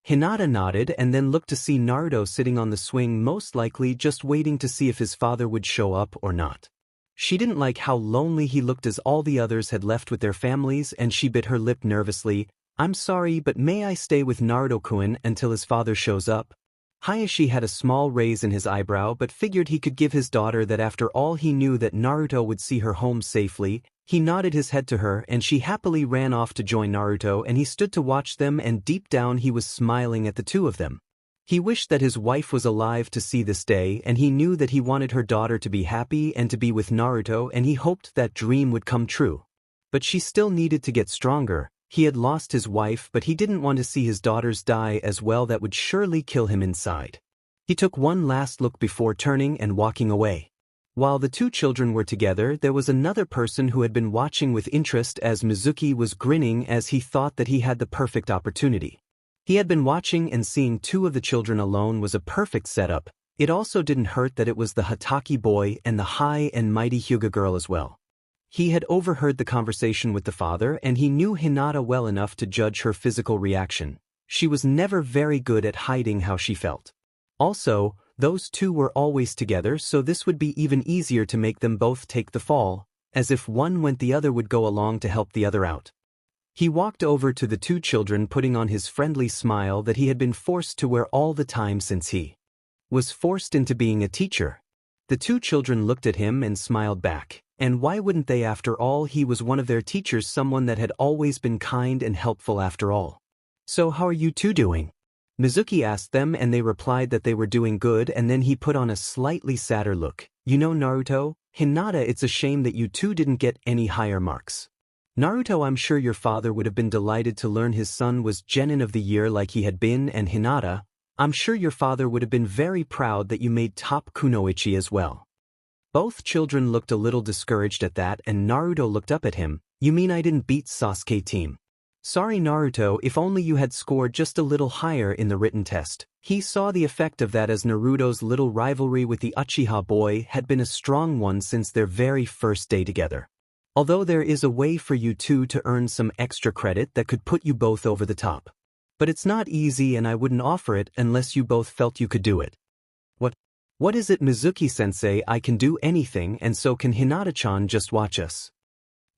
Hinata nodded and then looked to see Naruto sitting on the swing, most likely just waiting to see if his father would show up or not. She didn't like how lonely he looked as all the others had left with their families, and she bit her lip nervously. "I'm sorry, but may I stay with Naruto-kun until his father shows up?" Hayashi had a small raise in his eyebrow, but figured he could give his daughter that. After all, he knew that Naruto would see her home safely. He nodded his head to her, and she happily ran off to join Naruto, and he stood to watch them, and deep down he was smiling at the two of them. He wished that his wife was alive to see this day, and he knew that he wanted her daughter to be happy and to be with Naruto, and he hoped that dream would come true. But she still needed to get stronger. He had lost his wife, but he didn't want to see his daughters die as well. That would surely kill him inside. He took one last look before turning and walking away. While the two children were together, there was another person who had been watching with interest, as Mizuki was grinning as he thought that he had the perfect opportunity. He had been watching, and seeing two of the children alone was a perfect setup. It also didn't hurt that it was the Hatake boy and the high and mighty Hyuga girl as well. He had overheard the conversation with the father, and he knew Hinata well enough to judge her physical reaction. She was never very good at hiding how she felt. Also, those two were always together, so this would be even easier to make them both take the fall, as if one went the other would go along to help the other out. He walked over to the two children, putting on his friendly smile that he had been forced to wear all the time since he was forced into being a teacher. The two children looked at him and smiled back. And why wouldn't they? After all, he was one of their teachers, someone that had always been kind and helpful after all. "So how are you two doing?" Mizuki asked them, and they replied that they were doing good, and then he put on a slightly sadder look. "You know, Naruto, Hinata, it's a shame that you two didn't get any higher marks. Naruto, I'm sure your father would have been delighted to learn his son was Genin of the Year like he had been, and Hinata, I'm sure your father would have been very proud that you made top kunoichi as well." Both children looked a little discouraged at that, and Naruto looked up at him. "You mean I didn't beat Sasuke team?" "Sorry Naruto, if only you had scored just a little higher in the written test." He saw the effect of that, as Naruto's little rivalry with the Uchiha boy had been a strong one since their very first day together. "Although there is a way for you two to earn some extra credit that could put you both over the top. But it's not easy, and I wouldn't offer it unless you both felt you could do it." What is it, Mizuki-sensei? I can do anything, and so can Hinata-chan. Just watch us."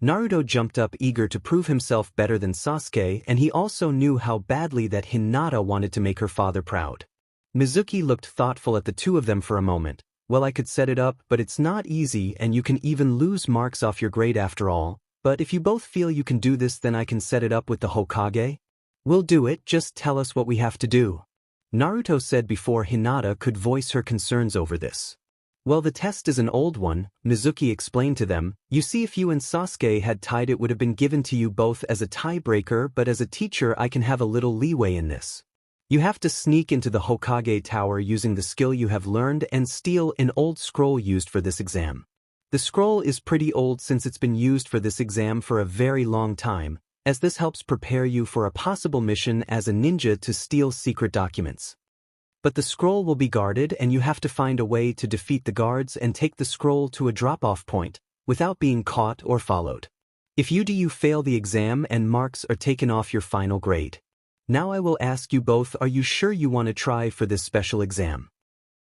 Naruto jumped up, eager to prove himself better than Sasuke, and he also knew how badly that Hinata wanted to make her father proud. Mizuki looked thoughtful at the two of them for a moment. "Well, I could set it up, but it's not easy, and you can even lose marks off your grade after all. But if you both feel you can do this, then I can set it up with the Hokage. We'll do it, just tell us what we have to do," Naruto said before Hinata could voice her concerns over this. "Well, the test is an old one," Mizuki explained to them. "You see, if you and Sasuke had tied, it would have been given to you both as a tiebreaker, but as a teacher I can have a little leeway in this. You have to sneak into the Hokage tower using the skill you have learned and steal an old scroll used for this exam. The scroll is pretty old since it's been used for this exam for a very long time, as this helps prepare you for a possible mission as a ninja to steal secret documents. But the scroll will be guarded, and you have to find a way to defeat the guards and take the scroll to a drop-off point, without being caught or followed. If you fail the exam, and marks are taken off your final grade. Now I will ask you both, are you sure you want to try for this special exam?"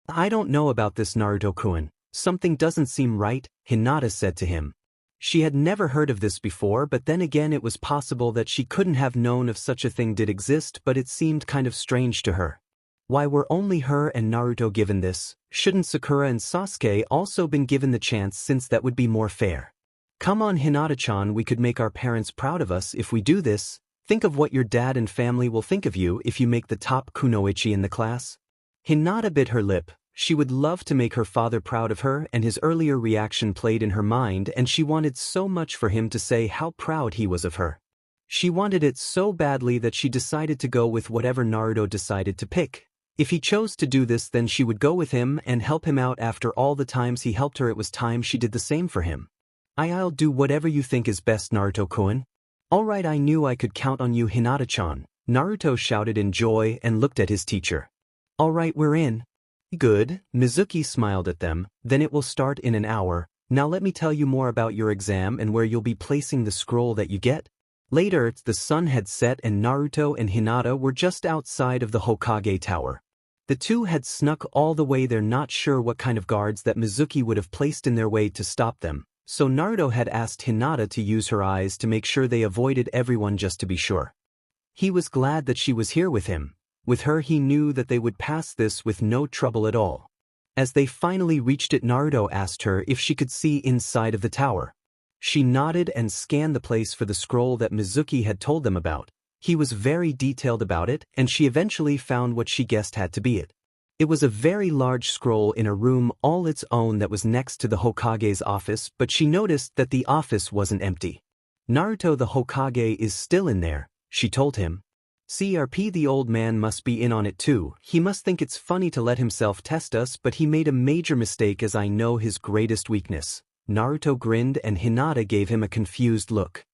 "I don't know about this, Naruto-kun. Something doesn't seem right," Hinata said to him. She had never heard of this before, but then again it was possible that she couldn't have known if such a thing did exist, but it seemed kind of strange to her. Why were only her and Naruto given this? Shouldn't Sakura and Sasuke also been given the chance, since that would be more fair? Come on Hinata-chan, we could make our parents proud of us if we do this. Think of what your dad and family will think of you if you make the top kunoichi in the class. Hinata bit her lip. She would love to make her father proud of her, and his earlier reaction played in her mind, and she wanted so much for him to say how proud he was of her. She wanted it so badly that she decided to go with whatever Naruto decided to pick. If he chose to do this, then she would go with him and help him out. After all the times he helped her, it was time she did the same for him. I'll do whatever you think is best, Naruto-kun. Alright, I knew I could count on you, Hinata-chan. Naruto shouted in joy and looked at his teacher. Alright, we're in. Good, Mizuki smiled at them. Then it will start in an hour. Now let me tell you more about your exam and where you'll be placing the scroll that you get. Later, the sun had set and Naruto and Hinata were just outside of the Hokage Tower. The two had snuck all the way there, not sure what kind of guards that Mizuki would have placed in their way to stop them, so Naruto had asked Hinata to use her eyes to make sure they avoided everyone just to be sure. He was glad that she was here with him. With her he knew that they would pass this with no trouble at all. As they finally reached it, Naruto asked her if she could see inside of the tower. She nodded and scanned the place for the scroll that Mizuki had told them about. He was very detailed about it, and she eventually found what she guessed had to be it. It was a very large scroll in a room all its own that was next to the Hokage's office, but she noticed that the office wasn't empty. Naruto, the Hokage, is still in there, she told him. CRP, the old man must be in on it too. He must think it's funny to let himself test us, but he made a major mistake, as I know his greatest weakness. Naruto grinned and Hinata gave him a confused look.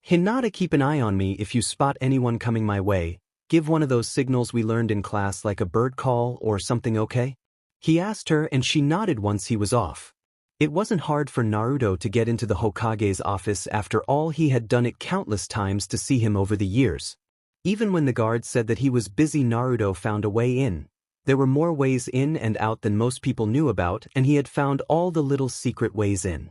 Hinata, keep an eye on me. If you spot anyone coming my way, give one of those signals we learned in class, like a bird call or something, okay? He asked her and she nodded once he was off. It wasn't hard for Naruto to get into the Hokage's office. After all, he had done it countless times to see him over the years. Even when the guard said that he was busy, Naruto found a way in. There were more ways in and out than most people knew about, and he had found all the little secret ways in.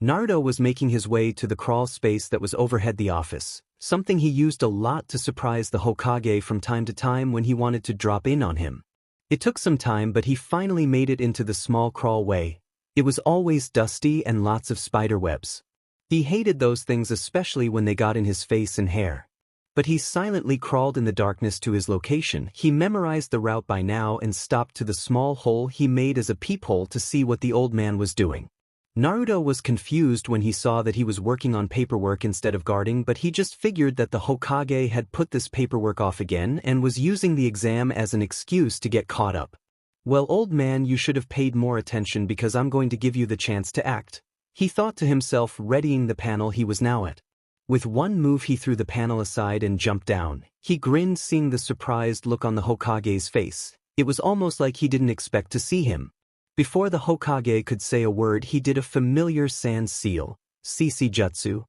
Naruto was making his way to the crawl space that was overhead the office, something he used a lot to surprise the Hokage from time to time when he wanted to drop in on him. It took some time, but he finally made it into the small crawl way. It was always dusty and lots of spider webs. He hated those things, especially when they got in his face and hair. But he silently crawled in the darkness to his location. He memorized the route by now and stopped to the small hole he made as a peephole to see what the old man was doing. Naruto was confused when he saw that he was working on paperwork instead of guarding, but he just figured that the Hokage had put this paperwork off again and was using the exam as an excuse to get caught up. Well, old man, you should have paid more attention, because I'm going to give you the chance to act, he thought to himself, readying the panel he was now at. With one move he threw the panel aside and jumped down. He grinned, seeing the surprised look on the Hokage's face. It was almost like he didn't expect to see him. Before the Hokage could say a word, he did a familiar sand seal, CC Jutsu.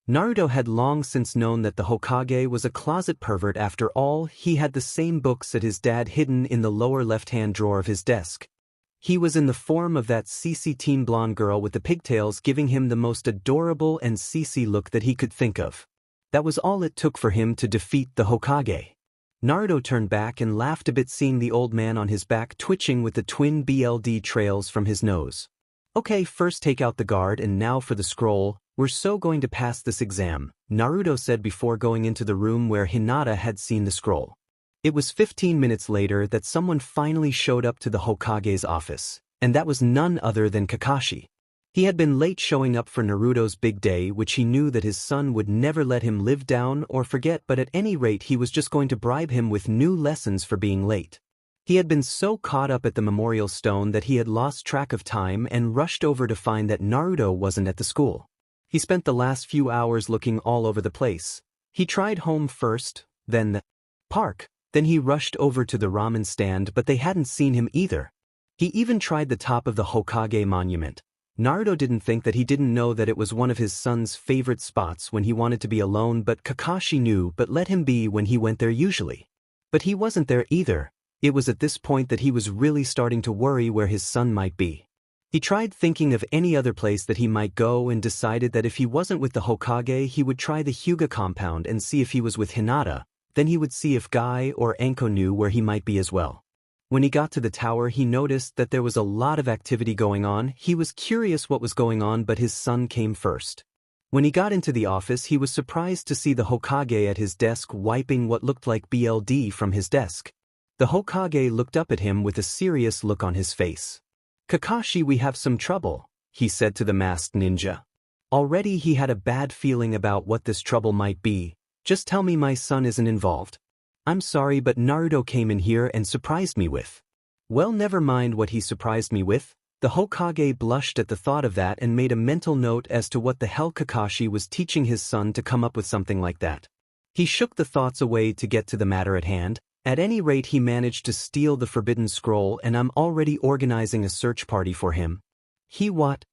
Naruto had long since known that the Hokage was a closet pervert. After all, he had the same books that his dad hidden in the lower left-hand drawer of his desk. He was in the form of that CC teen blonde girl with the pigtails, giving him the most adorable and CC look that he could think of. That was all it took for him to defeat the Hokage. Naruto turned back and laughed a bit, seeing the old man on his back twitching with the twin BLD trails from his nose. Okay, first take out the guard, and now for the scroll. We're so going to pass this exam, Naruto said before going into the room where Hinata had seen the scroll. It was 15 minutes later that someone finally showed up to the Hokage's office, and that was none other than Kakashi. He had been late showing up for Naruto's big day, which he knew that his son would never let him live down or forget, but at any rate he was just going to bribe him with new lessons for being late. He had been so caught up at the memorial stone that he had lost track of time and rushed over to find that Naruto wasn't at the school. He spent the last few hours looking all over the place. He tried home first, then the park. Then he rushed over to the ramen stand, but they hadn't seen him either. He even tried the top of the Hokage monument. Naruto didn't think that he didn't know that it was one of his son's favorite spots when he wanted to be alone, but Kakashi knew but let him be when he went there usually. But he wasn't there either. It was at this point that he was really starting to worry where his son might be. He tried thinking of any other place that he might go and decided that if he wasn't with the Hokage he would try the Hyuga compound and see if he was with Hinata, then he would see if Guy or Anko knew where he might be as well. When he got to the tower he noticed that there was a lot of activity going on. He was curious what was going on, but his son came first. When he got into the office he was surprised to see the Hokage at his desk wiping what looked like blood from his desk. The Hokage looked up at him with a serious look on his face. "Kakashi, we have some trouble," he said to the masked ninja. Already he had a bad feeling about what this trouble might be. "Just tell me my son isn't involved." "I'm sorry, but Naruto came in here and surprised me with." "Well, never mind what he surprised me with." The Hokage blushed at the thought of that and made a mental note as to what the hell Kakashi was teaching his son to come up with something like that. He shook the thoughts away to get to the matter at hand. "At any rate, he managed to steal the forbidden scroll and I'm already organizing a search party for him." "He what?"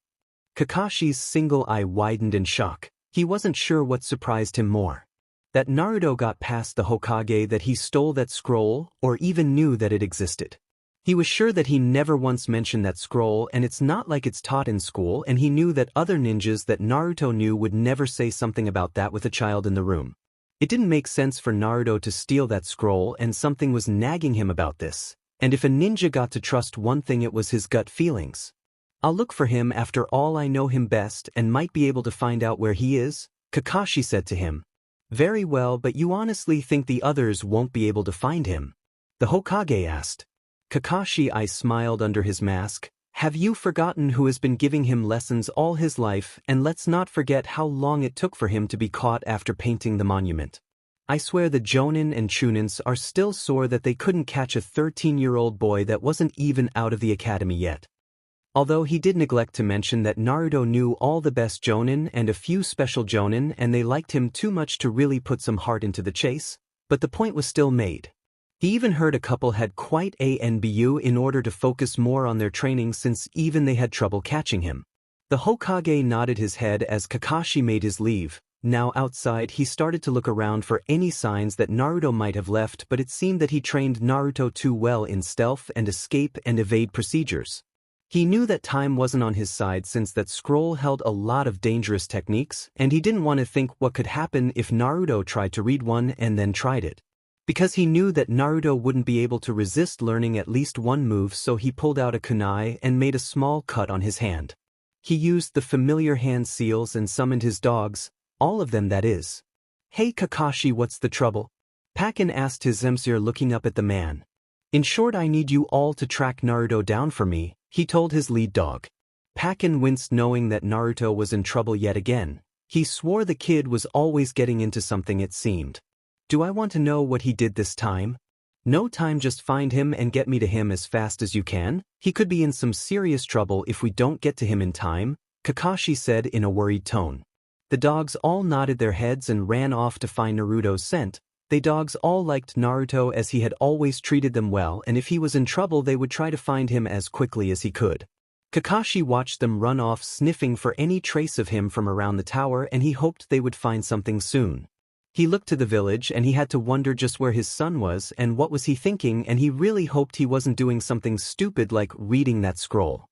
Kakashi's single eye widened in shock. He wasn't sure what surprised him more. That Naruto got past the Hokage, that he stole that scroll, or even knew that it existed. He was sure that he never once mentioned that scroll, and it's not like it's taught in school, and he knew that other ninjas that Naruto knew would never say something about that with a child in the room. It didn't make sense for Naruto to steal that scroll, and something was nagging him about this. And if a ninja got to trust one thing, it was his gut feelings. "I'll look for him. After all, I know him best and might be able to find out where he is," Kakashi said to him. "Very well, but you honestly think the others won't be able to find him?" the Hokage asked. Kakashi smiled under his mask. "Have you forgotten who has been giving him lessons all his life? And let's not forget how long it took for him to be caught after painting the monument. I swear the Jonin and Chunins are still sore that they couldn't catch a 13-year-old boy that wasn't even out of the academy yet." Although he did neglect to mention that Naruto knew all the best Jonin and a few special Jonin and they liked him too much to really put some heart into the chase, but the point was still made. He even heard a couple had quite a NBU in order to focus more on their training since even they had trouble catching him. The Hokage nodded his head as Kakashi made his leave. Now outside he started to look around for any signs that Naruto might have left, but it seemed that he trained Naruto too well in stealth and escape and evade procedures. He knew that time wasn't on his side since that scroll held a lot of dangerous techniques, and he didn't want to think what could happen if Naruto tried to read one and then tried it. Because he knew that Naruto wouldn't be able to resist learning at least one move, so he pulled out a kunai and made a small cut on his hand. He used the familiar hand seals and summoned his dogs, all of them that is. "Hey Kakashi, what's the trouble?" Pakin asked his Zemsir, looking up at the man. "In short, I need you all to track Naruto down for me," he told his lead dog. Pakin winced knowing that Naruto was in trouble yet again. He swore the kid was always getting into something, it seemed. "Do I want to know what he did this time?" "No time, just find him and get me to him as fast as you can. He could be in some serious trouble if we don't get to him in time," Kakashi said in a worried tone. The dogs all nodded their heads and ran off to find Naruto's scent. They dogs all liked Naruto as he had always treated them well, and if he was in trouble they would try to find him as quickly as he could. Kakashi watched them run off, sniffing for any trace of him from around the tower, and he hoped they would find something soon. He looked to the village and he had to wonder just where his son was and what was he thinking, and he really hoped he wasn't doing something stupid like reading that scroll.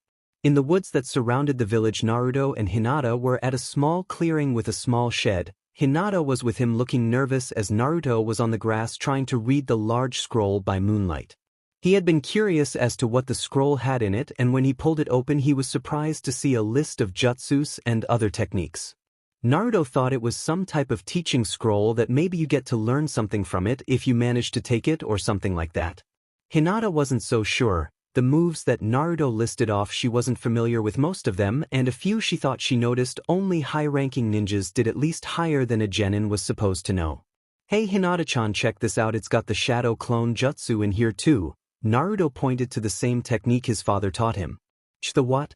In the woods that surrounded the village, Naruto and Hinata were at a small clearing with a small shed. Hinata was with him, looking nervous, as Naruto was on the grass trying to read the large scroll by moonlight. He had been curious as to what the scroll had in it, and when he pulled it open he was surprised to see a list of jutsus and other techniques. Naruto thought it was some type of teaching scroll that maybe you get to learn something from it if you manage to take it or something like that. Hinata wasn't so sure. The moves that Naruto listed off, she wasn't familiar with most of them, and a few she thought she noticed only high-ranking ninjas did, at least higher than a genin was supposed to know. "Hey Hinata-chan, check this out, it's got the shadow clone jutsu in here too." Naruto pointed to the same technique his father taught him. "The what?"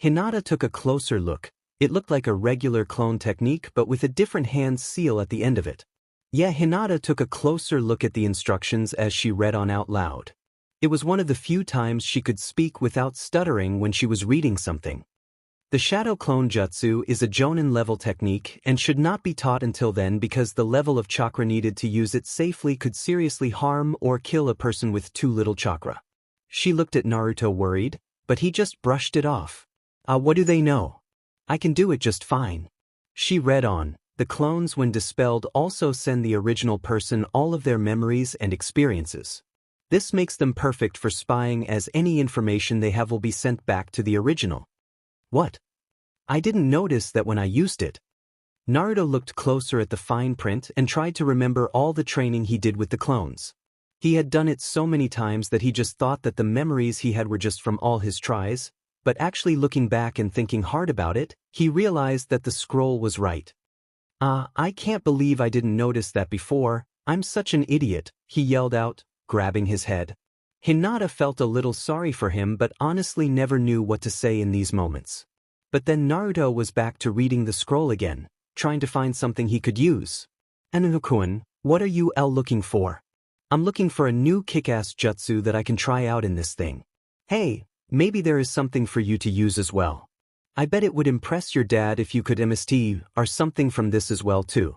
Hinata took a closer look. It looked like a regular clone technique but with a different hand seal at the end of it. Yeah, Hinata took a closer look at the instructions as she read on out loud. It was one of the few times she could speak without stuttering when she was reading something. The Shadow Clone Jutsu is a Jonin level technique and should not be taught until then because the level of chakra needed to use it safely could seriously harm or kill a person with too little chakra. She looked at Naruto worried, but he just brushed it off. What do they know? I can do it just fine. She read on. The clones when dispelled also send the original person all of their memories and experiences. This makes them perfect for spying as any information they have will be sent back to the original. What? I didn't notice that when I used it. Naruto looked closer at the fine print and tried to remember all the training he did with the clones. He had done it so many times that he just thought that the memories he had were just from all his tries, but actually looking back and thinking hard about it, he realized that the scroll was right. I can't believe I didn't notice that before, I'm such an idiot, he yelled out, grabbing his head. Hinata felt a little sorry for him but honestly never knew what to say in these moments. But then Naruto was back to reading the scroll again, trying to find something he could use. Anuhukun, what are you looking for? I'm looking for a new kick-ass jutsu that I can try out in this thing. Hey, maybe there is something for you to use as well. I bet it would impress your dad if you could MST or something from this as well too.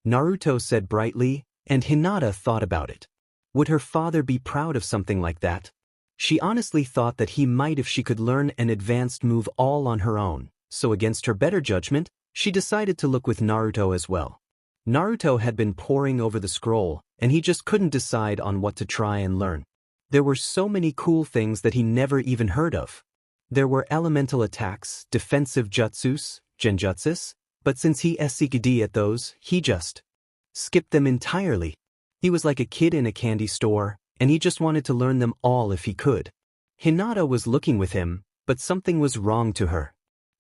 Naruto said brightly, and Hinata thought about it. Would her father be proud of something like that? She honestly thought that he might if she could learn an advanced move all on her own, so against her better judgment, she decided to look with Naruto as well. Naruto had been poring over the scroll, and he just couldn't decide on what to try and learn. There were so many cool things that he never even heard of. There were elemental attacks, defensive jutsus, genjutsus, but since he SCD at those, he just skipped them entirely. He was like a kid in a candy store, and he just wanted to learn them all if he could. Hinata was looking with him, but something was wrong to her.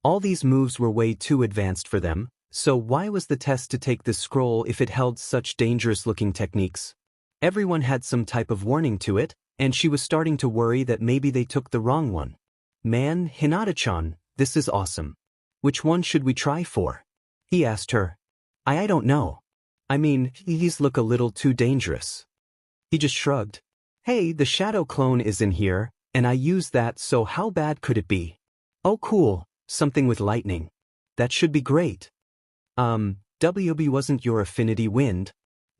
All these moves were way too advanced for them, so why was the test to take this scroll if it held such dangerous-looking techniques? Everyone had some type of warning to it, and she was starting to worry that maybe they took the wrong one. Man, Hinata-chan, this is awesome. Which one should we try for? He asked her. I don't know. I mean, these look a little too dangerous. He just shrugged. Hey, the shadow clone is in here, and I used that, so how bad could it be? Oh cool, something with lightning. That should be great. WB wasn't your affinity wind?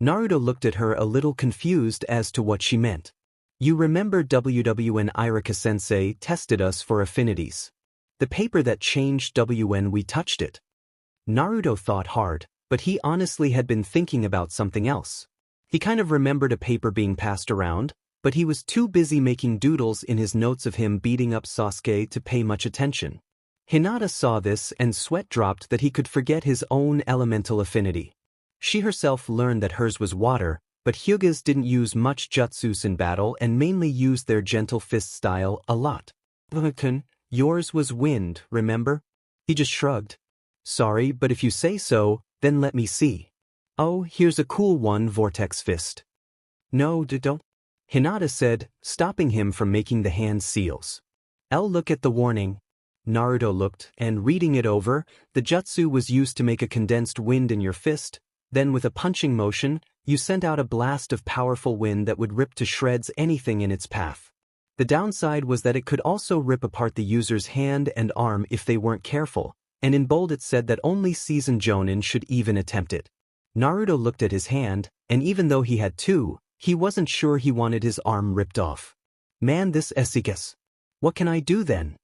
Naruto looked at her a little confused as to what she meant. You remember WW and Irika-sensei tested us for affinities. The paper that changed when we touched it. Naruto thought hard, but he honestly had been thinking about something else. He kind of remembered a paper being passed around, but he was too busy making doodles in his notes of him beating up Sasuke to pay much attention. Hinata saw this and sweat dropped that he could forget his own elemental affinity. She herself learned that hers was water, but Hyugas didn't use much jutsus in battle and mainly used their gentle fist style a lot. Yours was wind, remember? He just shrugged. Sorry, but if you say so, then let me see. Oh, here's a cool one, Vortex Fist. No, don't. Hinata said, stopping him from making the hand seals. Look at the warning. Naruto looked, and reading it over, the jutsu was used to make a condensed wind in your fist, then with a punching motion, you sent out a blast of powerful wind that would rip to shreds anything in its path. The downside was that it could also rip apart the user's hand and arm if they weren't careful, and in bold it said that only seasoned jonin should even attempt it. Naruto looked at his hand, and even though he had two, he wasn't sure he wanted his arm ripped off. Man, this Esikas. What can I do then?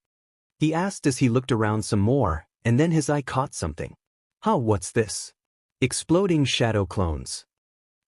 He asked as he looked around some more, and then his eye caught something. What's this? Exploding shadow clones.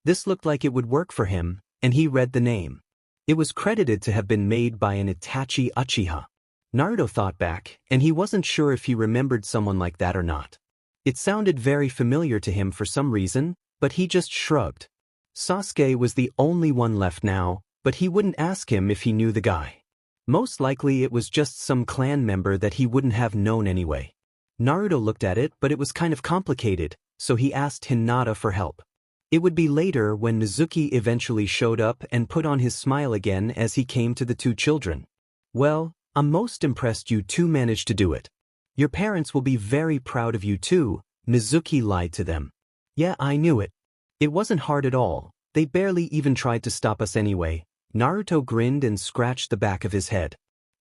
This looked like it would work for him, and he read the name. It was credited to have been made by an Itachi Uchiha. Naruto thought back, and he wasn't sure if he remembered someone like that or not. It sounded very familiar to him for some reason, but he just shrugged. Sasuke was the only one left now, but he wouldn't ask him if he knew the guy. Most likely it was just some clan member that he wouldn't have known anyway. Naruto looked at it, but it was kind of complicated, so he asked Hinata for help. It would be later when Mizuki eventually showed up and put on his smile again as he came to the two children. Well, I'm most impressed you two managed to do it. Your parents will be very proud of you too, Mizuki lied to them. Yeah, I knew it. It wasn't hard at all, they barely even tried to stop us anyway. Naruto grinned and scratched the back of his head.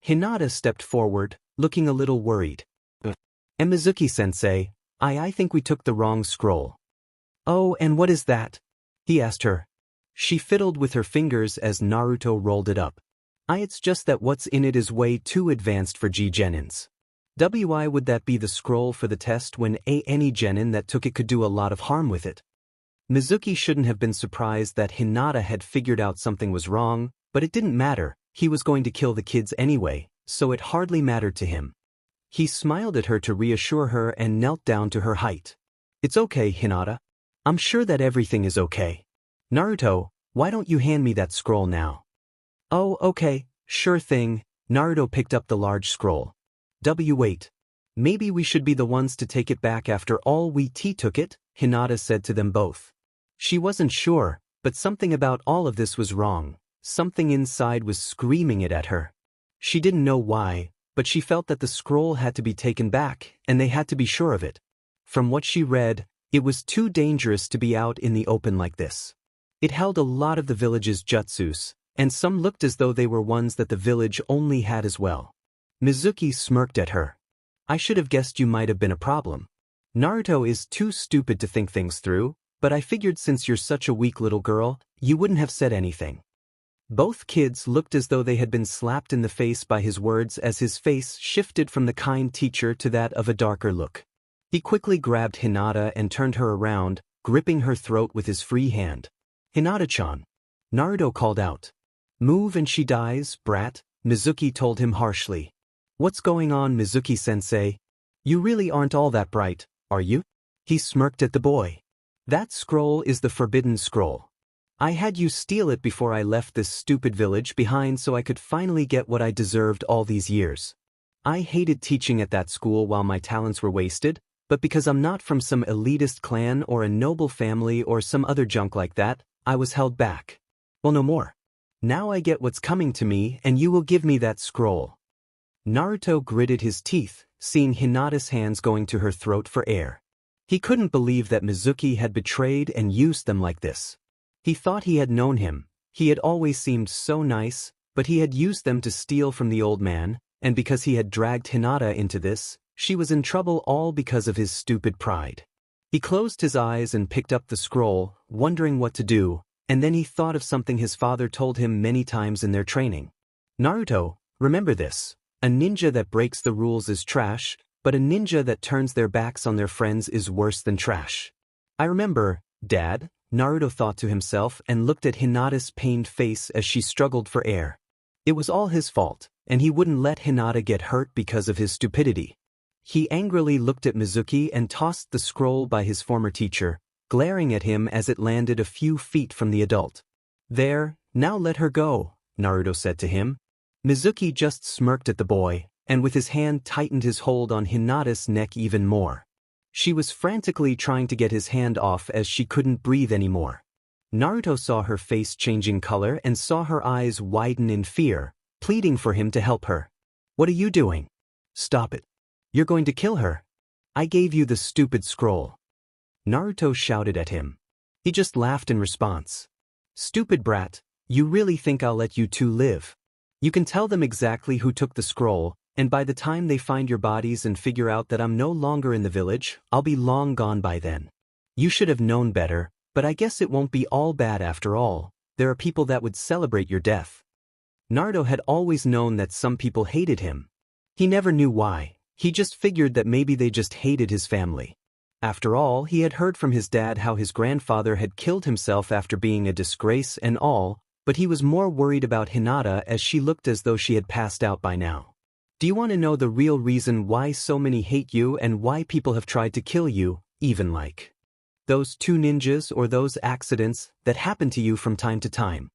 Hinata stepped forward, looking a little worried. And Mizuki-sensei, I think we took the wrong scroll. Oh, and what is that? He asked her. She fiddled with her fingers as Naruto rolled it up. It's just that what's in it is way too advanced for G-Genins. Why would that be the scroll for the test when any genin that took it could do a lot of harm with it? Mizuki shouldn't have been surprised that Hinata had figured out something was wrong, but it didn't matter, he was going to kill the kids anyway, so it hardly mattered to him. He smiled at her to reassure her and knelt down to her height. It's okay, Hinata. I'm sure that everything is okay. Naruto, why don't you hand me that scroll now? Oh, okay, sure thing. Naruto picked up the large scroll. Wait. Maybe we should be the ones to take it back after all. We took it, Hinata said to them both. She wasn't sure, but something about all of this was wrong. Something inside was screaming it at her. She didn't know why, but she felt that the scroll had to be taken back, and they had to be sure of it. From what she read, it was too dangerous to be out in the open like this. It held a lot of the village's jutsus, and some looked as though they were ones that the village only had as well. Mizuki smirked at her. I should have guessed you might have been a problem. Naruto is too stupid to think things through, but I figured since you're such a weak little girl, you wouldn't have said anything. Both kids looked as though they had been slapped in the face by his words as his face shifted from the kind teacher to that of a darker look. He quickly grabbed Hinata and turned her around, gripping her throat with his free hand. Hinata-chan. Naruto called out. Move and she dies, brat, Mizuki told him harshly. What's going on, Mizuki-sensei? You really aren't all that bright, are you? He smirked at the boy. That scroll is the forbidden scroll. I had you steal it before I left this stupid village behind so I could finally get what I deserved all these years. I hated teaching at that school while my talents were wasted, but because I'm not from some elitist clan or a noble family or some other junk like that, I was held back. Well, no more. Now I get what's coming to me and you will give me that scroll. Naruto gritted his teeth, seeing Hinata's hands going to her throat for air. He couldn't believe that Mizuki had betrayed and used them like this. He thought he had known him, he had always seemed so nice, but he had used them to steal from the old man, and because he had dragged Hinata into this, she was in trouble all because of his stupid pride. He closed his eyes and picked up the scroll, wondering what to do, and then he thought of something his father told him many times in their training. Naruto, remember this. A ninja that breaks the rules is trash, but a ninja that turns their backs on their friends is worse than trash. I remember, Dad, Naruto thought to himself and looked at Hinata's pained face as she struggled for air. It was all his fault, and he wouldn't let Hinata get hurt because of his stupidity. He angrily looked at Mizuki and tossed the scroll by his former teacher, glaring at him as it landed a few feet from the adult. There, now let her go, Naruto said to him. Mizuki just smirked at the boy, and with his hand tightened his hold on Hinata's neck even more. She was frantically trying to get his hand off as she couldn't breathe anymore. Naruto saw her face changing color and saw her eyes widen in fear, pleading for him to help her. What are you doing? Stop it. You're going to kill her. I gave you the stupid scroll. Naruto shouted at him. He just laughed in response. Stupid brat, you really think I'll let you two live? You can tell them exactly who took the scroll, and by the time they find your bodies and figure out that I'm no longer in the village, I'll be long gone by then. You should have known better, but I guess it won't be all bad after all. There are people that would celebrate your death. Naruto had always known that some people hated him. He never knew why, he just figured that maybe they just hated his family. After all, he had heard from his dad how his grandfather had killed himself after being a disgrace and all, but he was more worried about Hinata as she looked as though she had passed out by now. Do you want to know the real reason why so many hate you and why people have tried to kill you, even like those two ninjas or those accidents that happen to you from time to time?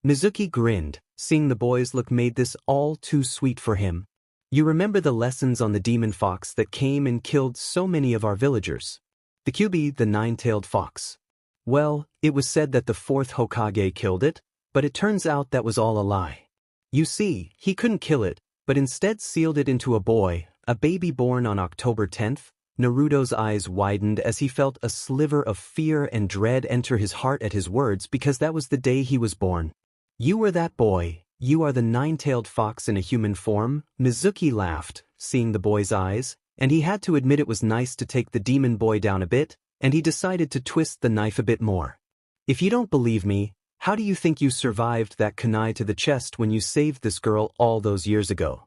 Mizuki grinned, seeing the boy's look made this all too sweet for him. You remember the lessons on the demon fox that came and killed so many of our villagers? The Kyubi, the nine-tailed fox. Well, it was said that the fourth Hokage killed it, but it turns out that was all a lie. You see, he couldn't kill it, but instead sealed it into a boy, a baby born on October 10th. Naruto's eyes widened as he felt a sliver of fear and dread enter his heart at his words because that was the day he was born. You were that boy, you are the nine-tailed fox in a human form, Mizuki laughed, seeing the boy's eyes, and he had to admit it was nice to take the demon boy down a bit, and he decided to twist the knife a bit more. If you don't believe me, how do you think you survived that kunai to the chest when you saved this girl all those years ago?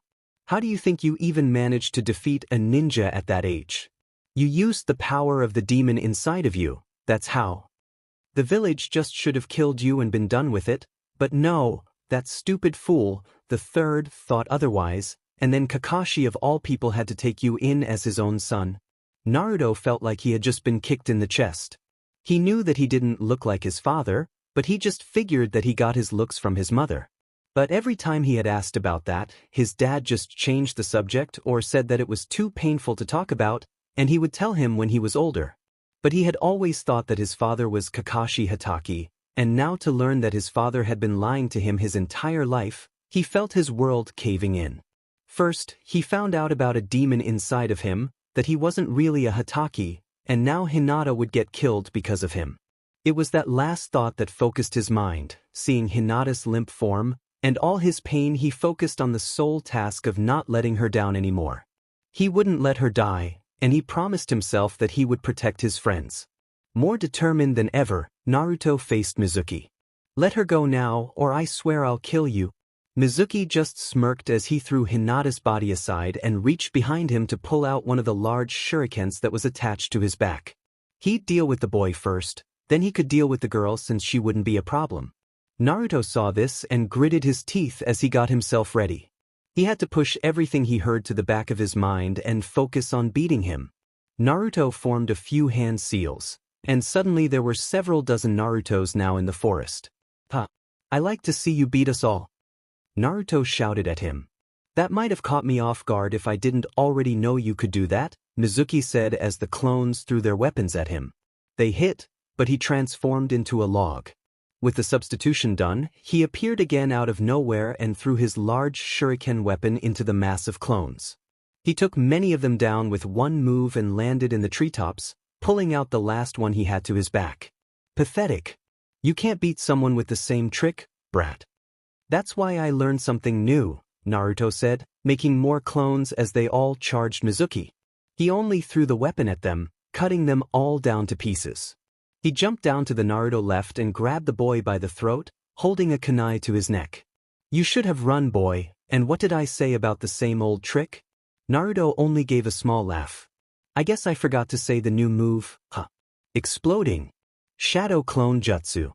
How do you think you even managed to defeat a ninja at that age? You used the power of the demon inside of you, that's how. The village just should have killed you and been done with it, but no, that stupid fool, the third, thought otherwise, and then Kakashi of all people had to take you in as his own son. Naruto felt like he had just been kicked in the chest. He knew that he didn't look like his father, but he just figured that he got his looks from his mother. But every time he had asked about that, his dad just changed the subject or said that it was too painful to talk about, and he would tell him when he was older. But he had always thought that his father was Kakashi Hatake, and now to learn that his father had been lying to him his entire life, he felt his world caving in. First, he found out about a demon inside of him, that he wasn't really a Hatake, and now Hinata would get killed because of him. It was that last thought that focused his mind, seeing Hinata's limp form, and all his pain he focused on the sole task of not letting her down anymore. He wouldn't let her die, and he promised himself that he would protect his friends. More determined than ever, Naruto faced Mizuki. "Let her go now, or I swear I'll kill you." Mizuki just smirked as he threw Hinata's body aside and reached behind him to pull out one of the large shurikens that was attached to his back. He'd deal with the boy first, then he could deal with the girl since she wouldn't be a problem. Naruto saw this and gritted his teeth as he got himself ready. He had to push everything he heard to the back of his mind and focus on beating him. Naruto formed a few hand seals, and suddenly there were several dozen Narutos now in the forest. "Huh. I like to see you beat us all." Naruto shouted at him. "That might have caught me off guard if I didn't already know you could do that," Mizuki said as the clones threw their weapons at him. They hit, but he transformed into a log. With the substitution done, he appeared again out of nowhere and threw his large shuriken weapon into the mass of clones. He took many of them down with one move and landed in the treetops, pulling out the last one he had to his back. "Pathetic. You can't beat someone with the same trick, brat." "That's why I learned something new," Naruto said, making more clones as they all charged Mizuki. He only threw the weapon at them, cutting them all down to pieces. He jumped down to the Naruto left and grabbed the boy by the throat, holding a kunai to his neck. "You should have run, boy, and what did I say about the same old trick?" Naruto only gave a small laugh. "I guess I forgot to say the new move, huh? Exploding. Shadow Clone Jutsu."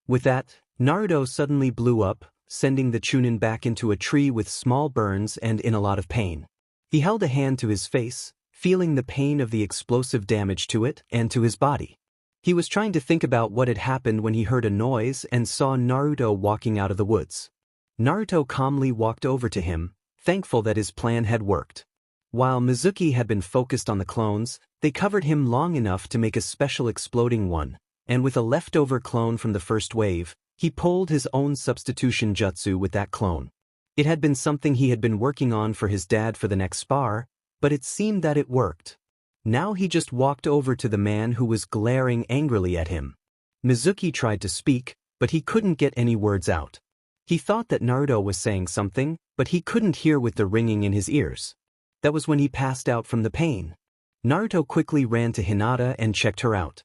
With that, Naruto suddenly blew up, sending the Chunin back into a tree with small burns and in a lot of pain. He held a hand to his face, feeling the pain of the explosive damage to it and to his body. He was trying to think about what had happened when he heard a noise and saw Naruto walking out of the woods. Naruto calmly walked over to him, thankful that his plan had worked. While Mizuki had been focused on the clones, they covered him long enough to make a special exploding one, and with a leftover clone from the first wave, he pulled his own substitution jutsu with that clone. It had been something he had been working on for his dad for the next spar, but it seemed that it worked. Now he just walked over to the man who was glaring angrily at him. Mizuki tried to speak, but he couldn't get any words out. He thought that Naruto was saying something, but he couldn't hear with the ringing in his ears. That was when he passed out from the pain. Naruto quickly ran to Hinata and checked her out.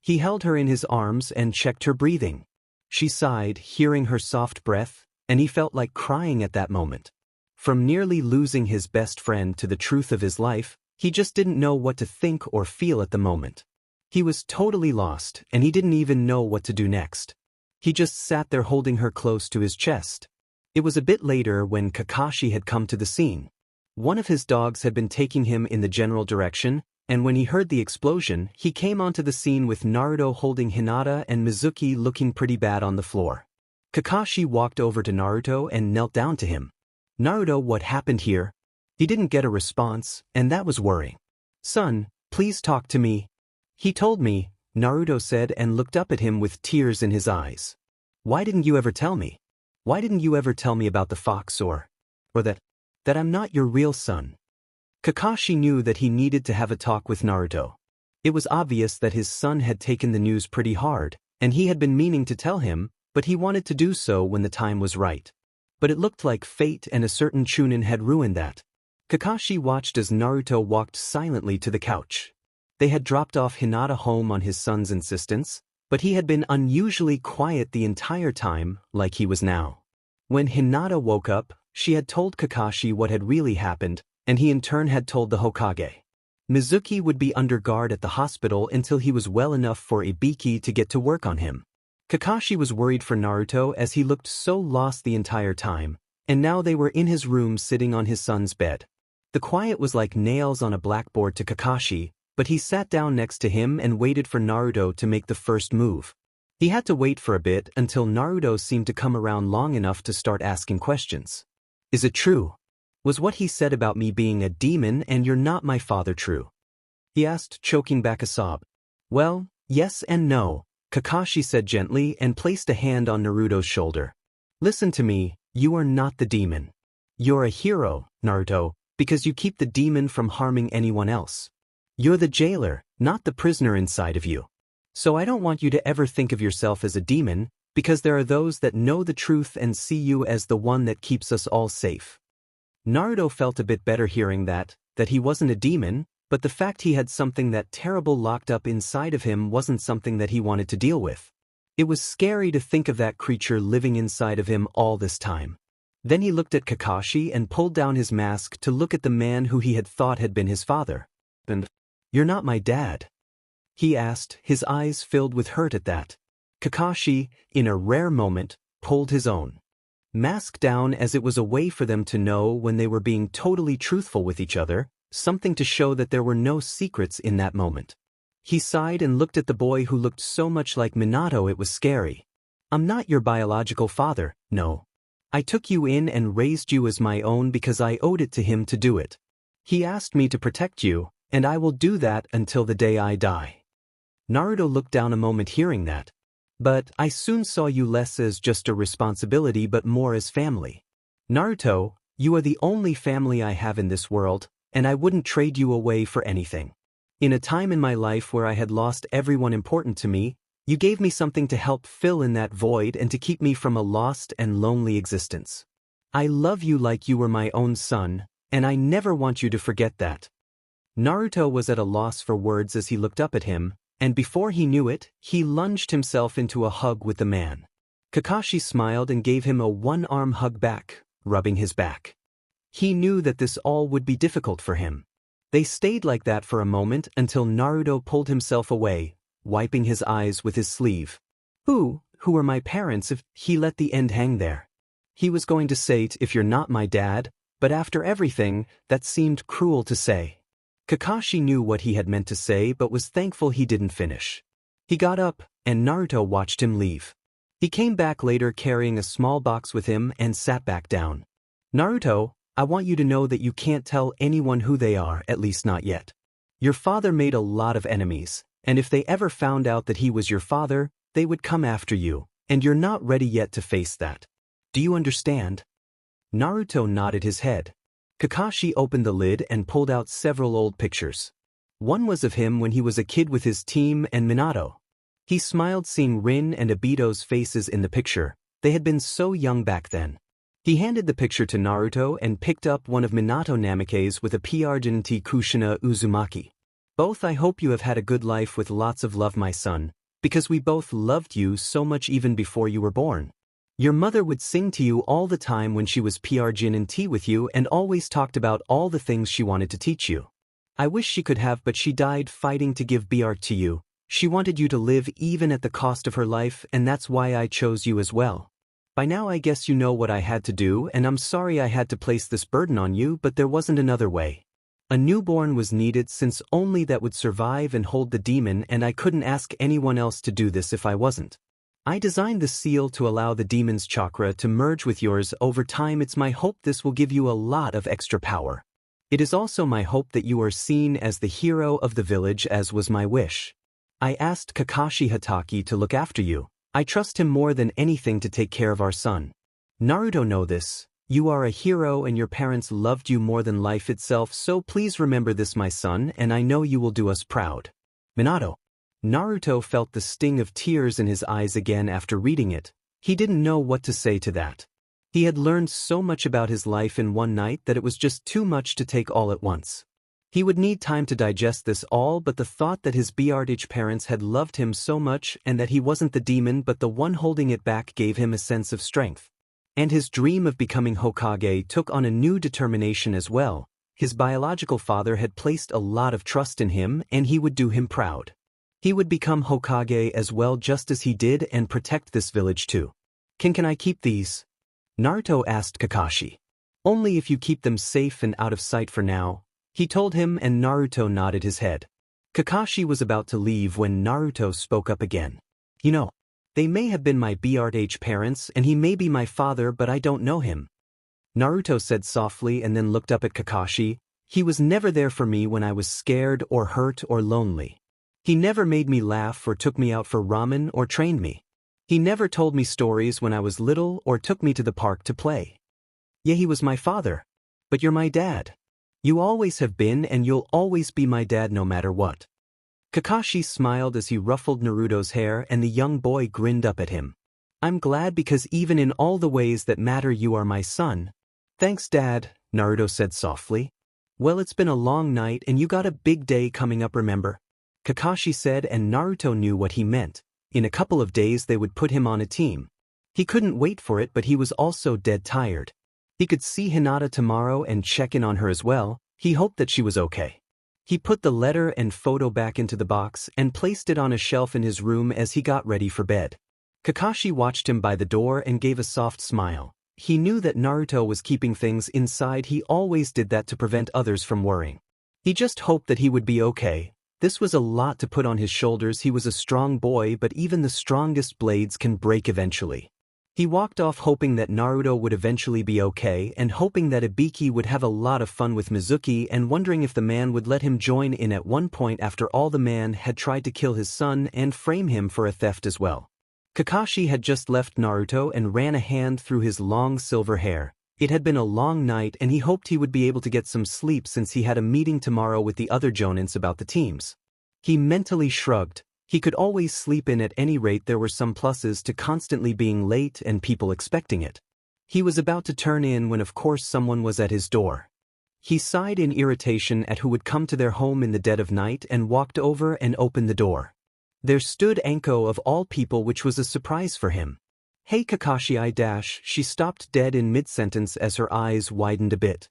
He held her in his arms and checked her breathing. She sighed, hearing her soft breath, and he felt like crying at that moment. From nearly losing his best friend to the truth of his life, he just didn't know what to think or feel at the moment. He was totally lost, and he didn't even know what to do next. He just sat there holding her close to his chest. It was a bit later when Kakashi had come to the scene. One of his dogs had been taking him in the general direction, and when he heard the explosion, he came onto the scene with Naruto holding Hinata and Mizuki looking pretty bad on the floor. Kakashi walked over to Naruto and knelt down to him. "Naruto, what happened here?" He didn't get a response, and that was worrying. "Son, please talk to me." "He told me," Naruto said and looked up at him with tears in his eyes. "Why didn't you ever tell me? Why didn't you ever tell me about the fox or that I'm not your real son?" Kakashi knew that he needed to have a talk with Naruto. It was obvious that his son had taken the news pretty hard, and he had been meaning to tell him, but he wanted to do so when the time was right. But it looked like fate and a certain Chunin had ruined that. Kakashi watched as Naruto walked silently to the couch. They had dropped off Hinata home on his son's insistence, but he had been unusually quiet the entire time, like he was now. When Hinata woke up, She had told Kakashi what had really happened, and he in turn had told the Hokage. Mizuki would be under guard at the hospital until he was well enough for Ibiki to get to work on him. Kakashi was worried for Naruto as he looked so lost the entire time, and now they were in his room sitting on his son's bed. The quiet was like nails on a blackboard to Kakashi, but he sat down next to him and waited for Naruto to make the first move. He had to wait for a bit until Naruto seemed to come around long enough to start asking questions. Is it true? Was what he said about me being a demon and you're not my father true? He asked, choking back a sob. Well, yes and no, Kakashi said gently and placed a hand on Naruto's shoulder. Listen to me, you are not the demon. You're a hero, Naruto, because you keep the demon from harming anyone else. You're the jailer, not the prisoner inside of you. So I don't want you to ever think of yourself as a demon, because there are those that know the truth and see you as the one that keeps us all safe. Naruto felt a bit better hearing that he wasn't a demon, but the fact he had something that terrible locked up inside of him wasn't something that he wanted to deal with. It was scary to think of that creature living inside of him all this time. Then he looked at Kakashi and pulled down his mask to look at the man who he had thought had been his father. And, "You're not my dad?" he asked, his eyes filled with hurt at that. Kakashi, in a rare moment, pulled his own mask down as it was a way for them to know when they were being totally truthful with each other, something to show that there were no secrets in that moment. He sighed and looked at the boy who looked so much like Minato it was scary. I'm not your biological father, no. I took you in and raised you as my own because I owed it to him to do it. He asked me to protect you, and I will do that until the day I die. Naruto looked down a moment hearing that. But I soon saw you less as just a responsibility but more as family. Naruto, you are the only family I have in this world, and I wouldn't trade you away for anything. In a time in my life where I had lost everyone important to me, you gave me something to help fill in that void and to keep me from a lost and lonely existence. I love you like you were my own son, and I never want you to forget that. Naruto was at a loss for words as he looked up at him, and before he knew it, he lunged himself into a hug with the man. Kakashi smiled and gave him a one-arm hug back, rubbing his back. He knew that this all would be difficult for him. They stayed like that for a moment until Naruto pulled himself away, wiping his eyes with his sleeve. Who are my parents if he let the end hang there? He was going to say if you're not my dad, but after everything, that seemed cruel to say. Kakashi knew what he had meant to say but was thankful he didn't finish. He got up, and Naruto watched him leave. He came back later carrying a small box with him and sat back down. Naruto, I want you to know that you can't tell anyone who they are, at least not yet. Your father made a lot of enemies, and if they ever found out that he was your father, they would come after you, and you're not ready yet to face that. Do you understand? Naruto nodded his head. Kakashi opened the lid and pulled out several old pictures. One was of him when he was a kid with his team and Minato. He smiled seeing Rin and Obito's faces in the picture. They had been so young back then. He handed the picture to Naruto and picked up one of Minato Namake's with a P.R.G.N.T. Kushina Uzumaki. Both I hope you have had a good life with lots of love my son, because we both loved you so much even before you were born. Your mother would sing to you all the time when she was PRGN&T with you and always talked about all the things she wanted to teach you. I wish she could have but she died fighting to give BR to you. She wanted you to live even at the cost of her life and that's why I chose you as well. By now I guess you know what I had to do and I'm sorry I had to place this burden on you but there wasn't another way. A newborn was needed since only that would survive and hold the demon and I couldn't ask anyone else to do this if I wasn't. I designed the seal to allow the demon's chakra to merge with yours over time. It's my hope this will give you a lot of extra power. It is also my hope that you are seen as the hero of the village as was my wish. I asked Kakashi Hatake to look after you. I trust him more than anything to take care of our son. Naruto know this. You are a hero and your parents loved you more than life itself so please remember this my son and I know you will do us proud. Minato. Naruto felt the sting of tears in his eyes again after reading it. He didn't know what to say to that. He had learned so much about his life in one night that it was just too much to take all at once. He would need time to digest this all but the thought that his BRH parents had loved him so much and that he wasn't the demon but the one holding it back gave him a sense of strength. And his dream of becoming Hokage took on a new determination as well. His biological father had placed a lot of trust in him and he would do him proud. He would become Hokage as well just as he did and protect this village too. Can I keep these? Naruto asked Kakashi. Only if you keep them safe and out of sight for now, he told him, and Naruto nodded his head. Kakashi was about to leave when Naruto spoke up again. You know, they may have been my BRH parents and he may be my father, but I don't know him. Naruto said softly and then looked up at Kakashi. He was never there for me when I was scared or hurt or lonely. He never made me laugh or took me out for ramen or trained me. He never told me stories when I was little or took me to the park to play. Yeah, he was my father. But you're my dad. You always have been and you'll always be my dad no matter what. Kakashi smiled as he ruffled Naruto's hair and the young boy grinned up at him. I'm glad because even in all the ways that matter you are my son. Thanks, Dad, Naruto said softly. Well, it's been a long night and you got a big day coming up, remember? Kakashi said, and Naruto knew what he meant. In a couple of days they would put him on a team. He couldn't wait for it, but he was also dead tired. He could see Hinata tomorrow and check in on her as well. He hoped that she was okay. He put the letter and photo back into the box and placed it on a shelf in his room as he got ready for bed. Kakashi watched him by the door and gave a soft smile. He knew that Naruto was keeping things inside. He always did that to prevent others from worrying. He just hoped that he would be okay. This was a lot to put on his shoulders. He was a strong boy, but even the strongest blades can break eventually. He walked off hoping that Naruto would eventually be okay and hoping that Ibiki would have a lot of fun with Mizuki and wondering if the man would let him join in at one point. After all, the man had tried to kill his son and frame him for a theft as well. Kakashi had just left Naruto and ran a hand through his long silver hair. It had been a long night and he hoped he would be able to get some sleep since he had a meeting tomorrow with the other Jonins about the teams. He mentally shrugged. He could always sleep in. At any rate, there were some pluses to constantly being late and people expecting it. He was about to turn in when of course someone was at his door. He sighed in irritation at who would come to their home in the dead of night and walked over and opened the door. There stood Anko of all people, which was a surprise for him. Hey Kakashi she stopped dead in mid-sentence as her eyes widened a bit.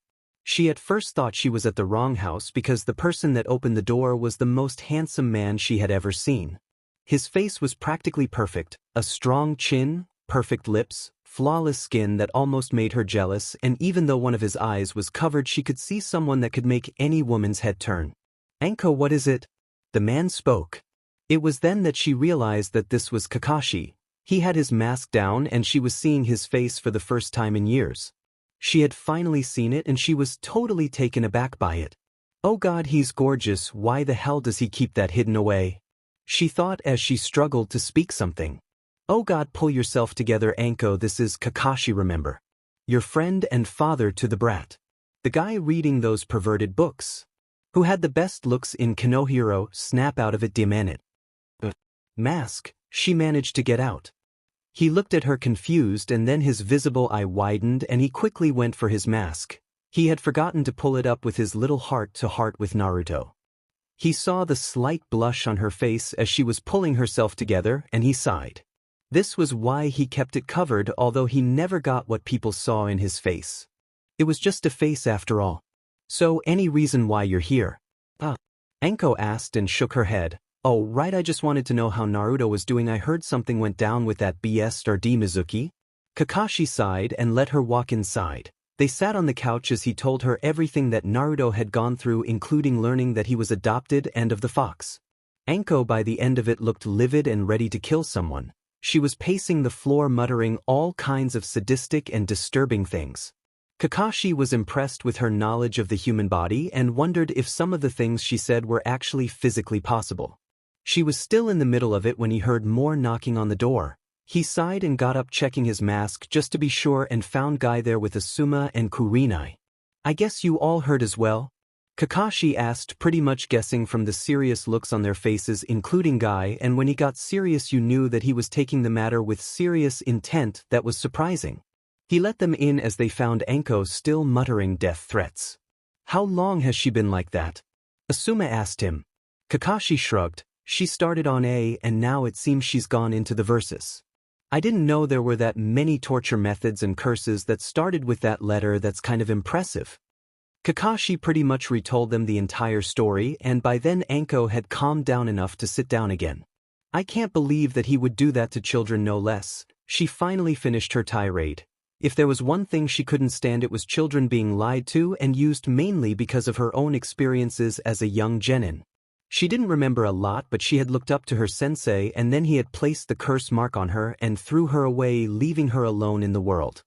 She at first thought she was at the wrong house because the person that opened the door was the most handsome man she had ever seen. His face was practically perfect, a strong chin, perfect lips, flawless skin that almost made her jealous, and even though one of his eyes was covered she could see someone that could make any woman's head turn. Anko, what is it? The man spoke. It was then that she realized that this was Kakashi. He had his mask down and she was seeing his face for the first time in years. She had finally seen it and she was totally taken aback by it. Oh God, he's gorgeous. Why the hell does he keep that hidden away? She thought as she struggled to speak something. Oh God, pull yourself together, Anko. This is Kakashi, remember? Your friend and father to the brat. The guy reading those perverted books. Who had the best looks in Konohiro. Snap out of it, Diamanit. Mask, she managed to get out. He looked at her confused and then his visible eye widened and he quickly went for his mask. He had forgotten to pull it up with his little heart-to-heart with Naruto. He saw the slight blush on her face as she was pulling herself together and he sighed. This was why he kept it covered, although he never got what people saw in his face. It was just a face after all. So, any reason why you're here? Anko asked and shook her head. Oh right, I just wanted to know how Naruto was doing. I heard something went down with that BSRD Mizuki. Kakashi sighed and let her walk inside. They sat on the couch as he told her everything that Naruto had gone through, including learning that he was adopted and of the fox. Anko by the end of it looked livid and ready to kill someone. She was pacing the floor muttering all kinds of sadistic and disturbing things. Kakashi was impressed with her knowledge of the human body and wondered if some of the things she said were actually physically possible. She was still in the middle of it when he heard more knocking on the door. He sighed and got up, checking his mask just to be sure, and found Guy there with Asuma and Kurenai. I guess you all heard as well? Kakashi asked, pretty much guessing from the serious looks on their faces, including Guy, and when he got serious you knew that he was taking the matter with serious intent. That was surprising. He let them in as they found Anko still muttering death threats. How long has she been like that? Asuma asked him. Kakashi shrugged. She started on A and now it seems she's gone into the versus. I didn't know there were that many torture methods and curses that started with that letter. That's kind of impressive. Kakashi pretty much retold them the entire story, and by then Anko had calmed down enough to sit down again. I can't believe that he would do that to children, no less. She finally finished her tirade. If there was one thing she couldn't stand, it was children being lied to and used mainly because of her own experiences as a young genin. She didn't remember a lot, but she had looked up to her sensei, and then he had placed the curse mark on her and threw her away, leaving her alone in the world.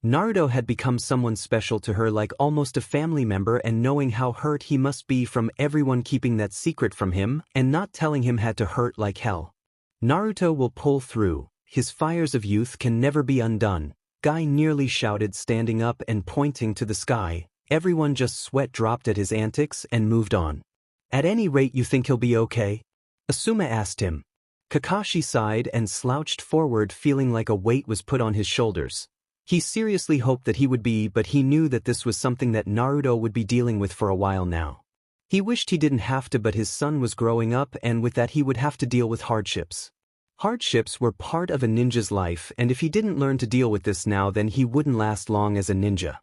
Naruto had become someone special to her, like almost a family member, and knowing how hurt he must be from everyone keeping that secret from him and not telling him had to hurt like hell. Naruto will pull through. His fires of youth can never be undone. Guy nearly shouted, standing up and pointing to the sky. Everyone just sweat dropped at his antics and moved on. At any rate, you think he'll be okay? Asuma asked him. Kakashi sighed and slouched forward, feeling like a weight was put on his shoulders. He seriously hoped that he would be, but he knew that this was something that Naruto would be dealing with for a while now. He wished he didn't have to, but his son was growing up, and with that he would have to deal with hardships. Hardships were part of a ninja's life, and if he didn't learn to deal with this now, then he wouldn't last long as a ninja.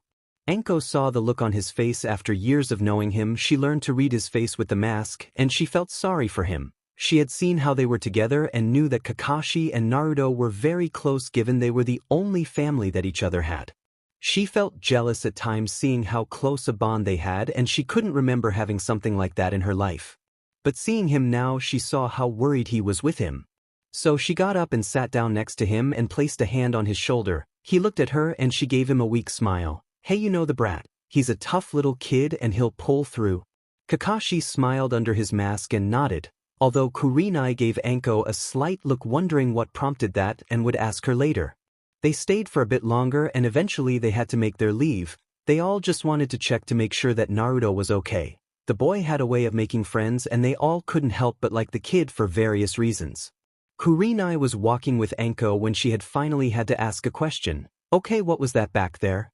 Anko saw the look on his face after years of knowing him. She learned to read his face with the mask, and she felt sorry for him. She had seen how they were together and knew that Kakashi and Naruto were very close, given they were the only family that each other had. She felt jealous at times seeing how close a bond they had, and she couldn't remember having something like that in her life. But seeing him now, she saw how worried he was with him. So she got up and sat down next to him and placed a hand on his shoulder. He looked at her and she gave him a weak smile. Hey, you know the brat. He's a tough little kid and he'll pull through. Kakashi smiled under his mask and nodded, although Kurenai gave Anko a slight look, wondering what prompted that, and would ask her later. They stayed for a bit longer and eventually they had to make their leave. They all just wanted to check to make sure that Naruto was okay. The boy had a way of making friends and they all couldn't help but like the kid for various reasons. Kurenai was walking with Anko when she had finally had to ask a question. Okay, what was that back there?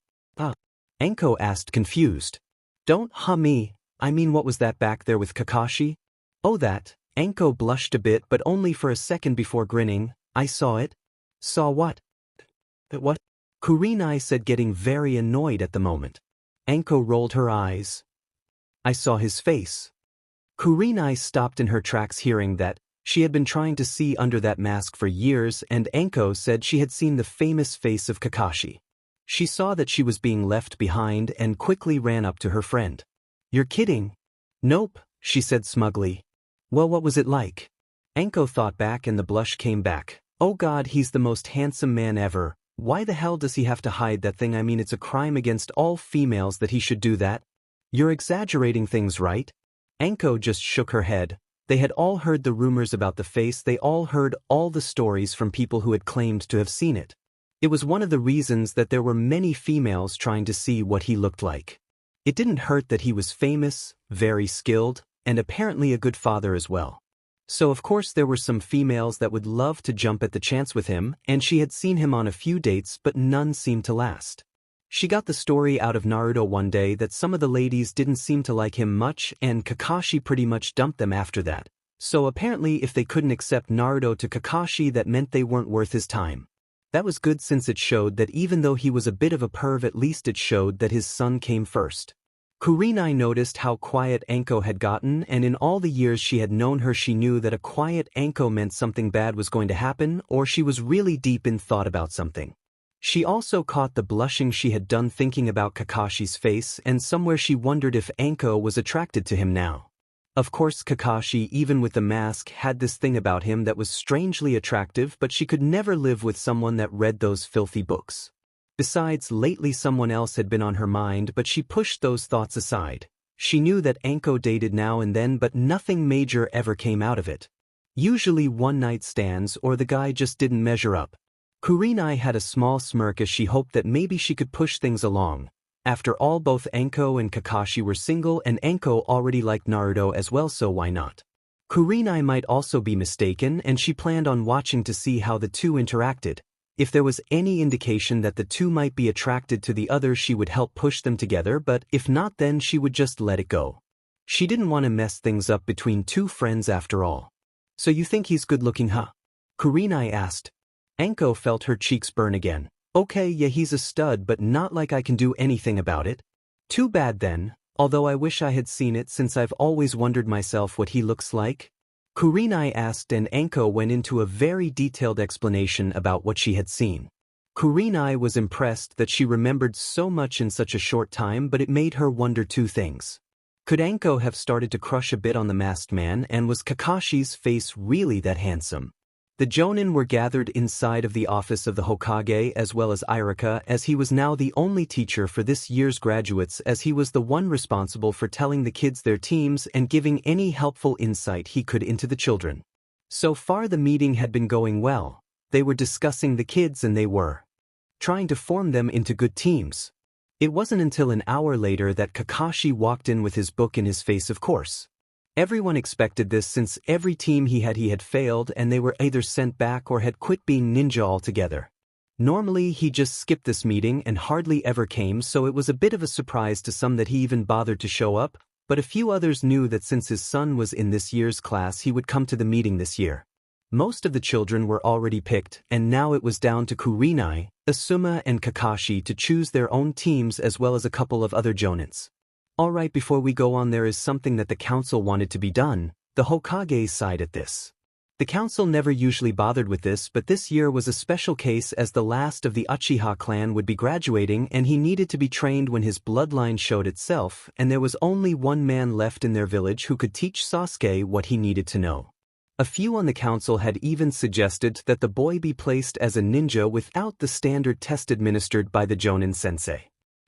Anko asked, confused. Don't me, I mean what was that back there with Kakashi? Oh, that. Anko blushed a bit, but only for a second before grinning. I saw it. Saw what? What? Kurenai said, getting very annoyed at the moment. Anko rolled her eyes. I saw his face. Kurenai stopped in her tracks, hearing that. She had been trying to see under that mask for years, and Anko said she had seen the famous face of Kakashi. She saw that she was being left behind and quickly ran up to her friend. You're kidding? Nope, she said smugly. Well, what was it like? Anko thought back and the blush came back. Oh God, he's the most handsome man ever. Why the hell does he have to hide that thing? I mean, it's a crime against all females that he should do that. You're exaggerating things, right? Anko just shook her head. They had all heard the rumors about the face. They all heard all the stories from people who had claimed to have seen it. It was one of the reasons that there were many females trying to see what he looked like. It didn't hurt that he was famous, very skilled, and apparently a good father as well. So of course there were some females that would love to jump at the chance with him, and she had seen him on a few dates, but none seemed to last. She got the story out of Naruto one day that some of the ladies didn't seem to like him much, and Kakashi pretty much dumped them after that. So apparently if they couldn't accept Naruto to Kakashi, that meant they weren't worth his time. That was good, since it showed that even though he was a bit of a perv, at least it showed that his son came first. Kurenai noticed how quiet Anko had gotten, and in all the years she had known her, she knew that a quiet Anko meant something bad was going to happen, or she was really deep in thought about something. She also caught the blushing she had done thinking about Kakashi's face, and somewhere she wondered if Anko was attracted to him now. Of course Kakashi, even with the mask, had this thing about him that was strangely attractive, but she could never live with someone that read those filthy books. Besides, lately someone else had been on her mind, but she pushed those thoughts aside. She knew that Anko dated now and then, but nothing major ever came out of it. Usually one-night stands, or the guy just didn't measure up. Kurenai had a small smirk as she hoped that maybe she could push things along. After all, both Anko and Kakashi were single, and Anko already liked Naruto as well, so why not? Kurenai might also be mistaken, and she planned on watching to see how the two interacted. If there was any indication that the two might be attracted to the other, she would help push them together, but if not, then she would just let it go. She didn't want to mess things up between two friends after all. So you think he's good looking, huh? Kurenai asked. Anko felt her cheeks burn again. Okay, yeah, he's a stud, but not like I can do anything about it. Too bad then, although I wish I had seen it since I've always wondered myself what he looks like. Kurenai asked, and Anko went into a very detailed explanation about what she had seen. Kurenai was impressed that she remembered so much in such a short time, but it made her wonder two things. Could Anko have started to crush a bit on the masked man, and was Kakashi's face really that handsome? The Jonin were gathered inside of the office of the Hokage as well as Irika, as he was now the only teacher for this year's graduates, as he was the one responsible for telling the kids their teams and giving any helpful insight he could into the children. So far the meeting had been going well. They were discussing the kids and they were trying to form them into good teams. It wasn't until an hour later that Kakashi walked in with his book in his face, of course. Everyone expected this since every team he had failed and they were either sent back or had quit being ninja altogether. Normally he just skipped this meeting and hardly ever came, so it was a bit of a surprise to some that he even bothered to show up, but a few others knew that since his son was in this year's class he would come to the meeting this year. Most of the children were already picked, and now it was down to Kurenai, Asuma and Kakashi to choose their own teams as well as a couple of other Jonins. Alright, before we go on, there is something that the council wanted to be done. The Hokage side at this. The council never usually bothered with this, but this year was a special case as the last of the Uchiha clan would be graduating and he needed to be trained when his bloodline showed itself, and there was only one man left in their village who could teach Sasuke what he needed to know. A few on the council had even suggested that the boy be placed as a ninja without the standard test administered by the Jonin sensei.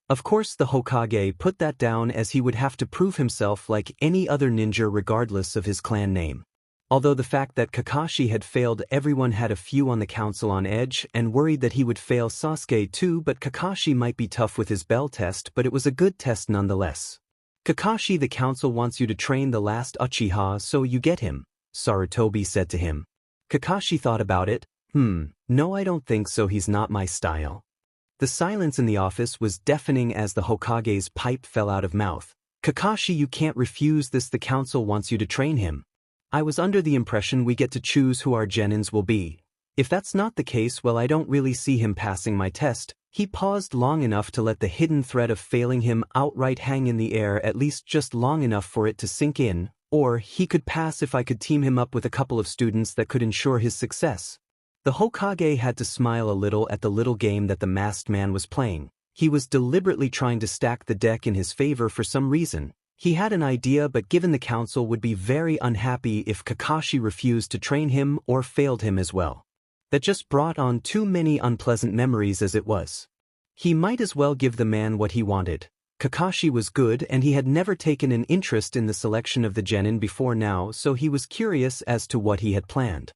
Of course the Hokage put that down as he would have to prove himself like any other ninja regardless of his clan name. Although the fact that Kakashi had failed, everyone had a few on the council on edge and worried that he would fail Sasuke too, but Kakashi might be tough with his bell test, but it was a good test nonetheless. Kakashi, the council wants you to train the last Uchiha, so you get him, Sarutobi said to him. Kakashi thought about it. No, I don't think so, he's not my style. The silence in the office was deafening as the Hokage's pipe fell out of mouth. Kakashi, you can't refuse this, the council wants you to train him. I was under the impression we get to choose who our genins will be. If that's not the case, well, I don't really see him passing my test. He paused long enough to let the hidden threat of failing him outright hang in the air, at least just long enough for it to sink in, or he could pass if I could team him up with a couple of students that could ensure his success. The Hokage had to smile a little at the little game that the masked man was playing. He was deliberately trying to stack the deck in his favor for some reason. He had an idea, but given the council would be very unhappy if Kakashi refused to train him or failed him as well. That just brought on too many unpleasant memories as it was. He might as well give the man what he wanted. Kakashi was good and he had never taken an interest in the selection of the genin before now, so he was curious as to what he had planned.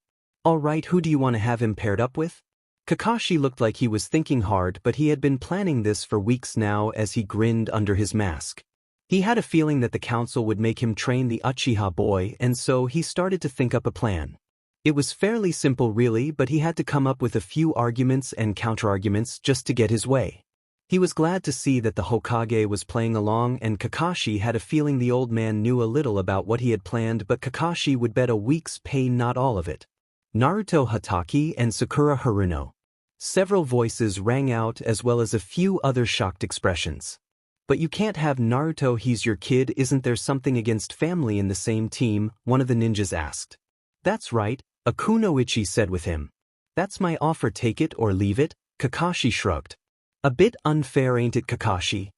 Alright, who do you want to have him paired up with? Kakashi looked like he was thinking hard, but he had been planning this for weeks now as he grinned under his mask. He had a feeling that the council would make him train the Uchiha boy, and so he started to think up a plan. It was fairly simple really, but he had to come up with a few arguments and counterarguments just to get his way. He was glad to see that the Hokage was playing along, and Kakashi had a feeling the old man knew a little about what he had planned, but Kakashi would bet a week's pay not all of it. Naruto Hatake and Sakura Haruno. Several voices rang out as well as a few other shocked expressions. But you can't have Naruto, he's your kid, isn't there something against family in the same team? One of the ninjas asked. That's right, Akunoichi said with him. That's my offer, take it or leave it, Kakashi shrugged. A bit unfair, ain't it, Kakashi?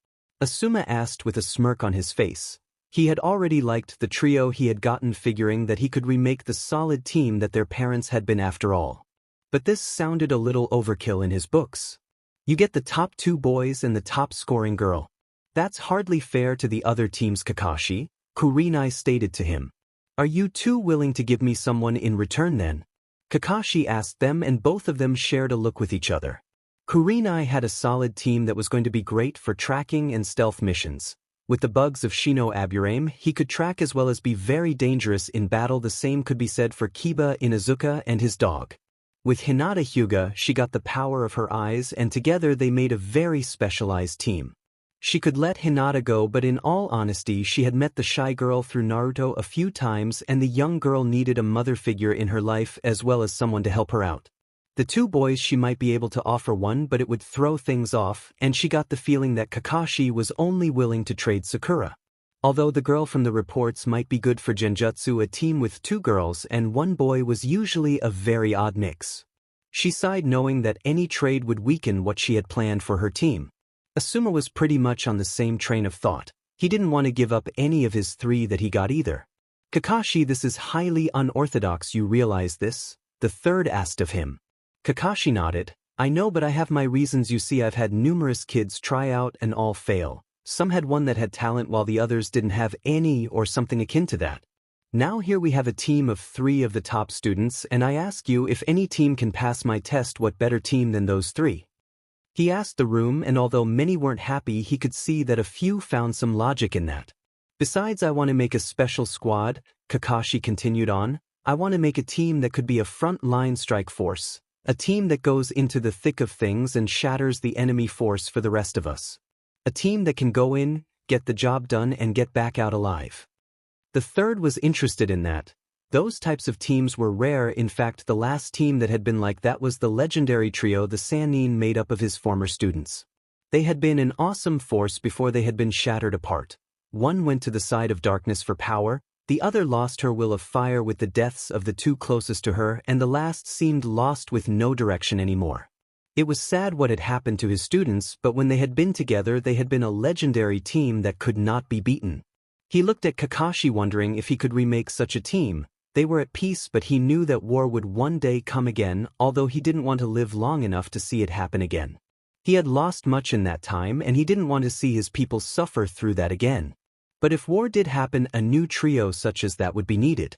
Asuma asked with a smirk on his face. He had already liked the trio he had gotten, figuring that he could remake the solid team that their parents had been after all. But this sounded a little overkill in his books. You get the top 2 boys and the top scoring girl. That's hardly fair to the other teams, Kakashi, Kurenai stated to him. Are you two willing to give me someone in return then? Kakashi asked them, and both of them shared a look with each other. Kurenai had a solid team that was going to be great for tracking and stealth missions. With the bugs of Shino Aburame, he could track as well as be very dangerous in battle. The same could be said for Kiba Inuzuka and his dog. With Hinata Hyuga, she got the power of her eyes, and together they made a very specialized team. She could let Hinata go, but in all honesty she had met the shy girl through Naruto a few times, and the young girl needed a mother figure in her life as well as someone to help her out. The two boys she might be able to offer one, but it would throw things off, and she got the feeling that Kakashi was only willing to trade Sakura. Although the girl from the reports might be good for Genjutsu, a team with two girls and one boy was usually a very odd mix. She sighed knowing that any trade would weaken what she had planned for her team. Asuma was pretty much on the same train of thought. He didn't want to give up any of his three that he got either. Kakashi, this is highly unorthodox, you realize this? The third asked of him. Kakashi nodded. I know, but I have my reasons. You see, I've had numerous kids try out and all fail. Some had one that had talent while the others didn't have any or something akin to that. Now here we have a team of 3 of the top students, and I ask you, if any team can pass my test, what better team than those 3? He asked the room, and although many weren't happy, he could see that a few found some logic in that. Besides, I want to make a special squad, Kakashi continued on. I want to make a team that could be a front-line strike force. A team that goes into the thick of things and shatters the enemy force for the rest of us. A team that can go in, get the job done, and get back out alive. The third was interested in that. Those types of teams were rare. In fact, the last team that had been like that was the legendary trio the Sannin made up of his former students. They had been an awesome force before they had been shattered apart. One went to the side of darkness for power, the other lost her will of fire with the deaths of the 2 closest to her, and the last seemed lost with no direction anymore. It was sad what had happened to his students, but when they had been together they had been a legendary team that could not be beaten. He looked at Kakashi wondering if he could remake such a team. They were at peace, but he knew that war would one day come again, although he didn't want to live long enough to see it happen again. He had lost much in that time, and he didn't want to see his people suffer through that again. But if war did happen, a new trio such as that would be needed.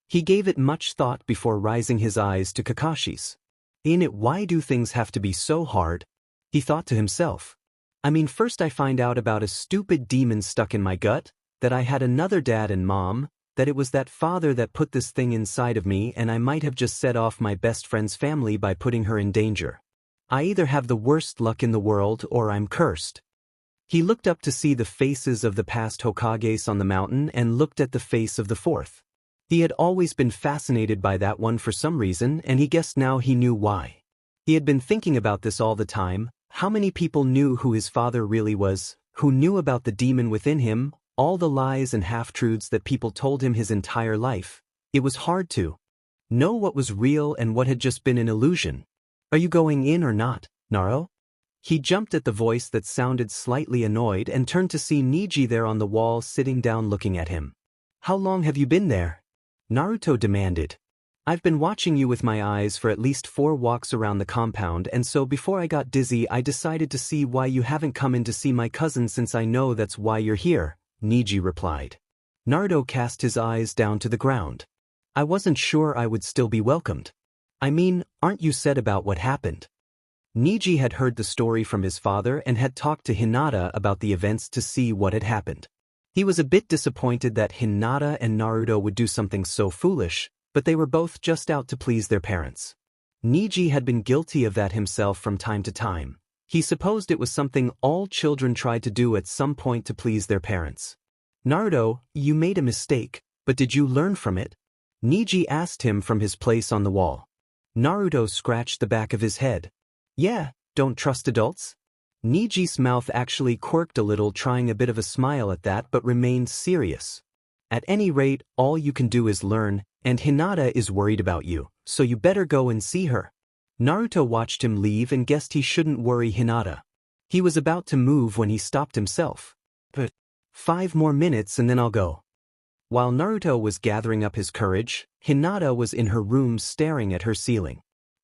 He gave it much thought before raising his eyes to Kakashi's. In it, why do things have to be so hard? He thought to himself. I mean, first I find out about a stupid demon stuck in my gut, that I had another dad and mom, that it was that father that put this thing inside of me, and I might have just set off my best friend's family by putting her in danger. I either have the worst luck in the world or I'm cursed. He looked up to see the faces of the past Hokages on the mountain and looked at the face of the 4th. He had always been fascinated by that one for some reason, and he guessed now he knew why. He had been thinking about this all the time. How many people knew who his father really was, who knew about the demon within him, all the lies and half-truths that people told him his entire life? It was hard to know what was real and what had just been an illusion. Are you going in or not, Naro? He jumped at the voice that sounded slightly annoyed and turned to see Niji there on the wall sitting down looking at him. How long have you been there? Naruto demanded. I've been watching you with my eyes for at least 4 walks around the compound, and so before I got dizzy I decided to see why you haven't come in to see my cousin, since I know that's why you're here, Niji replied. Naruto cast his eyes down to the ground. I wasn't sure I would still be welcomed. I mean, aren't you sad about what happened? Niji had heard the story from his father and had talked to Hinata about the events to see what had happened. He was a bit disappointed that Hinata and Naruto would do something so foolish, but they were both just out to please their parents. Niji had been guilty of that himself from time to time. He supposed it was something all children tried to do at some point to please their parents. Naruto, you made a mistake, but did you learn from it? Niji asked him from his place on the wall. Naruto scratched the back of his head. Yeah, don't trust adults? Niji's mouth actually quirked a little, trying a bit of a smile at that, but remained serious. At any rate, all you can do is learn, and Hinata is worried about you, so you better go and see her. Naruto watched him leave and guessed he shouldn't worry Hinata. He was about to move when he stopped himself. But 5 more minutes and then I'll go. While Naruto was gathering up his courage, Hinata was in her room staring at her ceiling.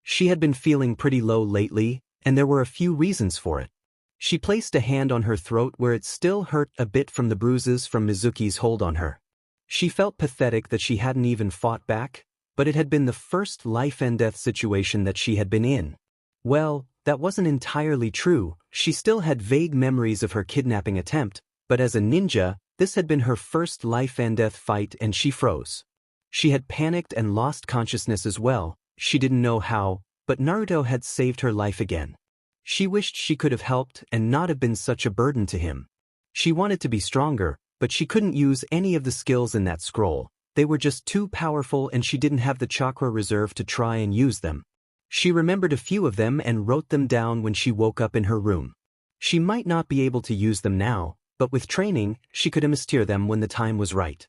She had been feeling pretty low lately, and there were a few reasons for it. She placed a hand on her throat where it still hurt a bit from the bruises from Mizuki's hold on her. She felt pathetic that she hadn't even fought back, but it had been the first life-and-death situation that she had been in. Well, that wasn't entirely true. She still had vague memories of her kidnapping attempt, but as a ninja, this had been her first life-and-death fight, and she froze. She had panicked and lost consciousness as well. She didn't know how, but Naruto had saved her life again. She wished she could have helped and not have been such a burden to him. She wanted to be stronger, but she couldn't use any of the skills in that scroll. They were just too powerful and she didn't have the chakra reserve to try and use them. She remembered a few of them and wrote them down when she woke up in her room. She might not be able to use them now, but with training, she could master them when the time was right.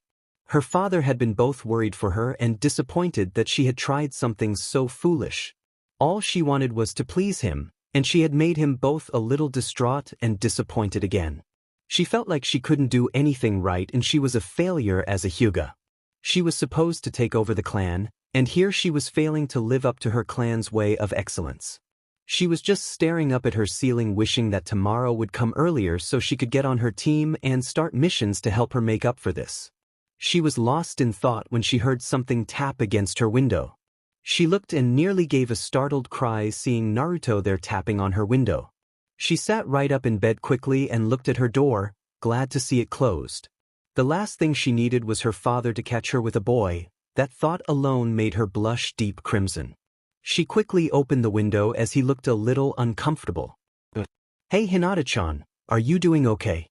Her father had been both worried for her and disappointed that she had tried something so foolish. All she wanted was to please him, and she had made him both a little distraught and disappointed again. She felt like she couldn't do anything right and she was a failure as a Hyuga. She was supposed to take over the clan, and here she was failing to live up to her clan's way of excellence. She was just staring up at her ceiling wishing that tomorrow would come earlier so she could get on her team and start missions to help her make up for this. She was lost in thought when she heard something tap against her window. She looked and nearly gave a startled cry seeing Naruto there tapping on her window. She sat right up in bed quickly and looked at her door, glad to see it closed. The last thing she needed was her father to catch her with a boy. That thought alone made her blush deep crimson. She quickly opened the window as he looked a little uncomfortable. "Hey Hinata-chan, are you doing okay?"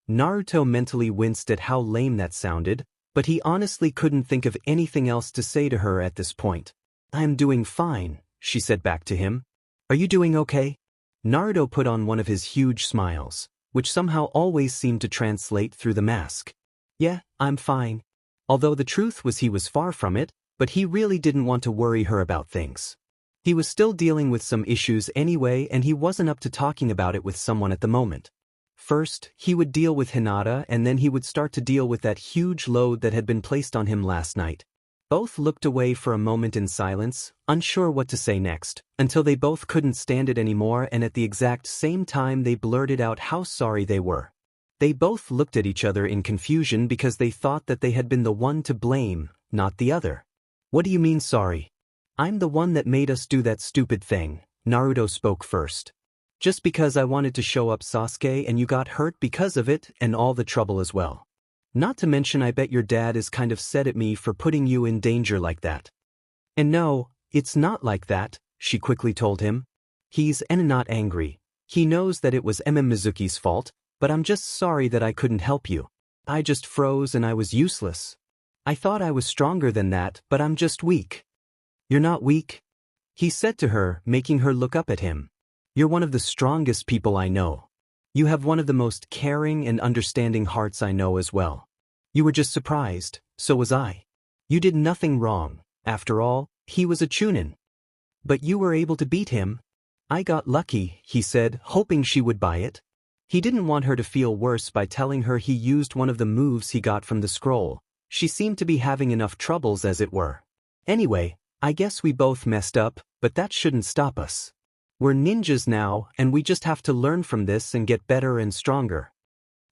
Naruto mentally winced at how lame that sounded, but he honestly couldn't think of anything else to say to her at this point. "I am doing fine," she said back to him. "Are you doing okay?" Naruto put on one of his huge smiles, which somehow always seemed to translate through the mask. "Yeah, I'm fine." Although the truth was he was far from it, but he really didn't want to worry her about things. He was still dealing with some issues anyway and he wasn't up to talking about it with someone at the moment. First, he would deal with Hinata and then he would start to deal with that huge load that had been placed on him last night. Both looked away for a moment in silence, unsure what to say next, until they both couldn't stand it anymore and at the exact same time they blurted out how sorry they were. They both looked at each other in confusion because they thought that they had been the one to blame, not the other. "What do you mean sorry?" "I'm the one that made us do that stupid thing," Naruto spoke first. "Just because I wanted to show up Sasuke and you got hurt because of it and all the trouble as well. Not to mention I bet your dad is kind of sad at me for putting you in danger like that." "And no, it's not like that," she quickly told him. "He's not angry. He knows that it was Mizuki's fault, but I'm just sorry that I couldn't help you. I just froze and I was useless. I thought I was stronger than that, but I'm just weak." "You're not weak," he said to her, making her look up at him. "You're one of the strongest people I know. You have one of the most caring and understanding hearts I know as well. You were just surprised, so was I. You did nothing wrong. After all, he was a Chunin. But you were able to beat him." "I got lucky," he said, hoping she would buy it. He didn't want her to feel worse by telling her he used one of the moves he got from the scroll. She seemed to be having enough troubles as it were. "Anyway, I guess we both messed up, but that shouldn't stop us. We're ninjas now, and we just have to learn from this and get better and stronger."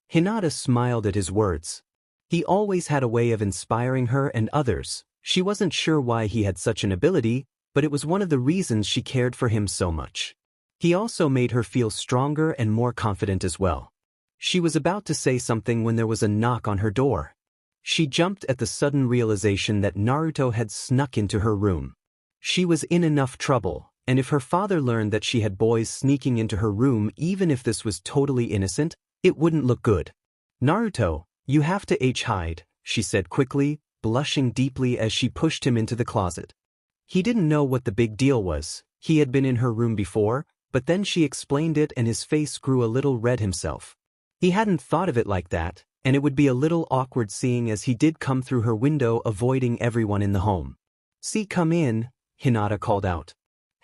Hinata smiled at his words. He always had a way of inspiring her and others. She wasn't sure why he had such an ability, but it was one of the reasons she cared for him so much. He also made her feel stronger and more confident as well. She was about to say something when there was a knock on her door. She jumped at the sudden realization that Naruto had snuck into her room. She was in enough trouble, and if her father learned that she had boys sneaking into her room even if this was totally innocent, it wouldn't look good. "Naruto, you have to hide," she said quickly, blushing deeply as she pushed him into the closet. He didn't know what the big deal was. He had been in her room before, but then she explained it and his face grew a little red himself. He hadn't thought of it like that, and it would be a little awkward seeing as he did come through her window avoiding everyone in the home. "See, come in," Hinata called out.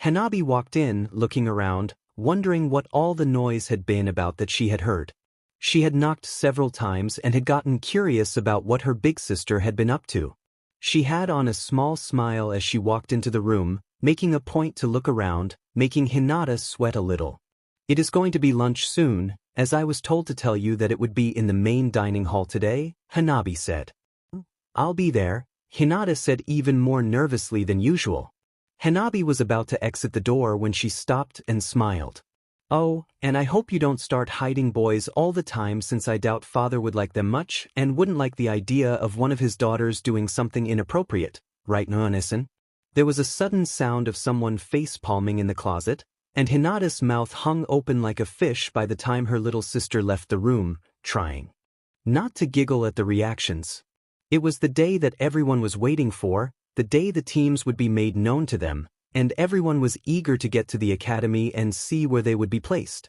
Hanabi walked in, looking around, wondering what all the noise had been about that she had heard. She had knocked several times and had gotten curious about what her big sister had been up to. She had on a small smile as she walked into the room, making a point to look around, making Hinata sweat a little. "It is going to be lunch soon, as I was told to tell you that it would be in the main dining hall today," Hanabi said. "I'll be there," Hinata said even more nervously than usual. Hanabi was about to exit the door when she stopped and smiled. "Oh, and I hope you don't start hiding boys all the time since I doubt father would like them much and wouldn't like the idea of one of his daughters doing something inappropriate, right Noonison?" There was a sudden sound of someone face-palming in the closet, and Hinata's mouth hung open like a fish by the time her little sister left the room, trying not to giggle at the reactions. It was the day that everyone was waiting for, the day the teams would be made known to them, and everyone was eager to get to the academy and see where they would be placed.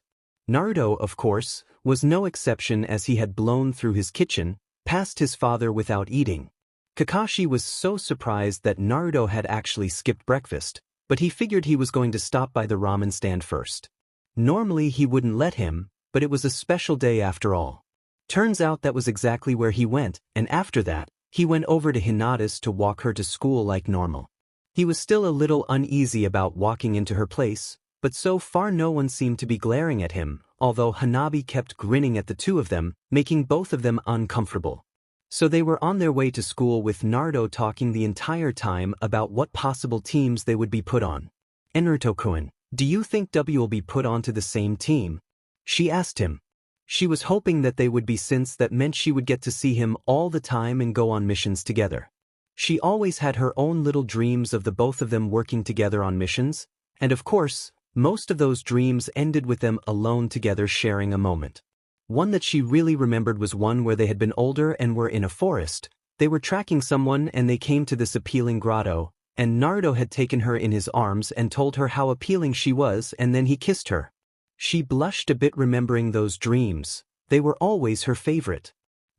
Naruto, of course, was no exception as he had blown through his kitchen, past his father without eating. Kakashi was so surprised that Naruto had actually skipped breakfast, but he figured he was going to stop by the ramen stand first. Normally he wouldn't let him, but it was a special day after all. Turns out that was exactly where he went, and after that, he went over to Hinata's to walk her to school like normal. He was still a little uneasy about walking into her place, but so far no one seemed to be glaring at him, although Hanabi kept grinning at the two of them, making both of them uncomfortable. So they were on their way to school with Naruto talking the entire time about what possible teams they would be put on. "Naruto-kun, do you think W will be put onto the same team?" she asked him. She was hoping that they would be, since that meant she would get to see him all the time and go on missions together. She always had her own little dreams of the both of them working together on missions, and of course, most of those dreams ended with them alone together sharing a moment. One that she really remembered was one where they had been older and were in a forest. They were tracking someone and they came to this appealing grotto, and Naruto had taken her in his arms and told her how appealing she was, and then he kissed her. She blushed a bit remembering those dreams. They were always her favorite.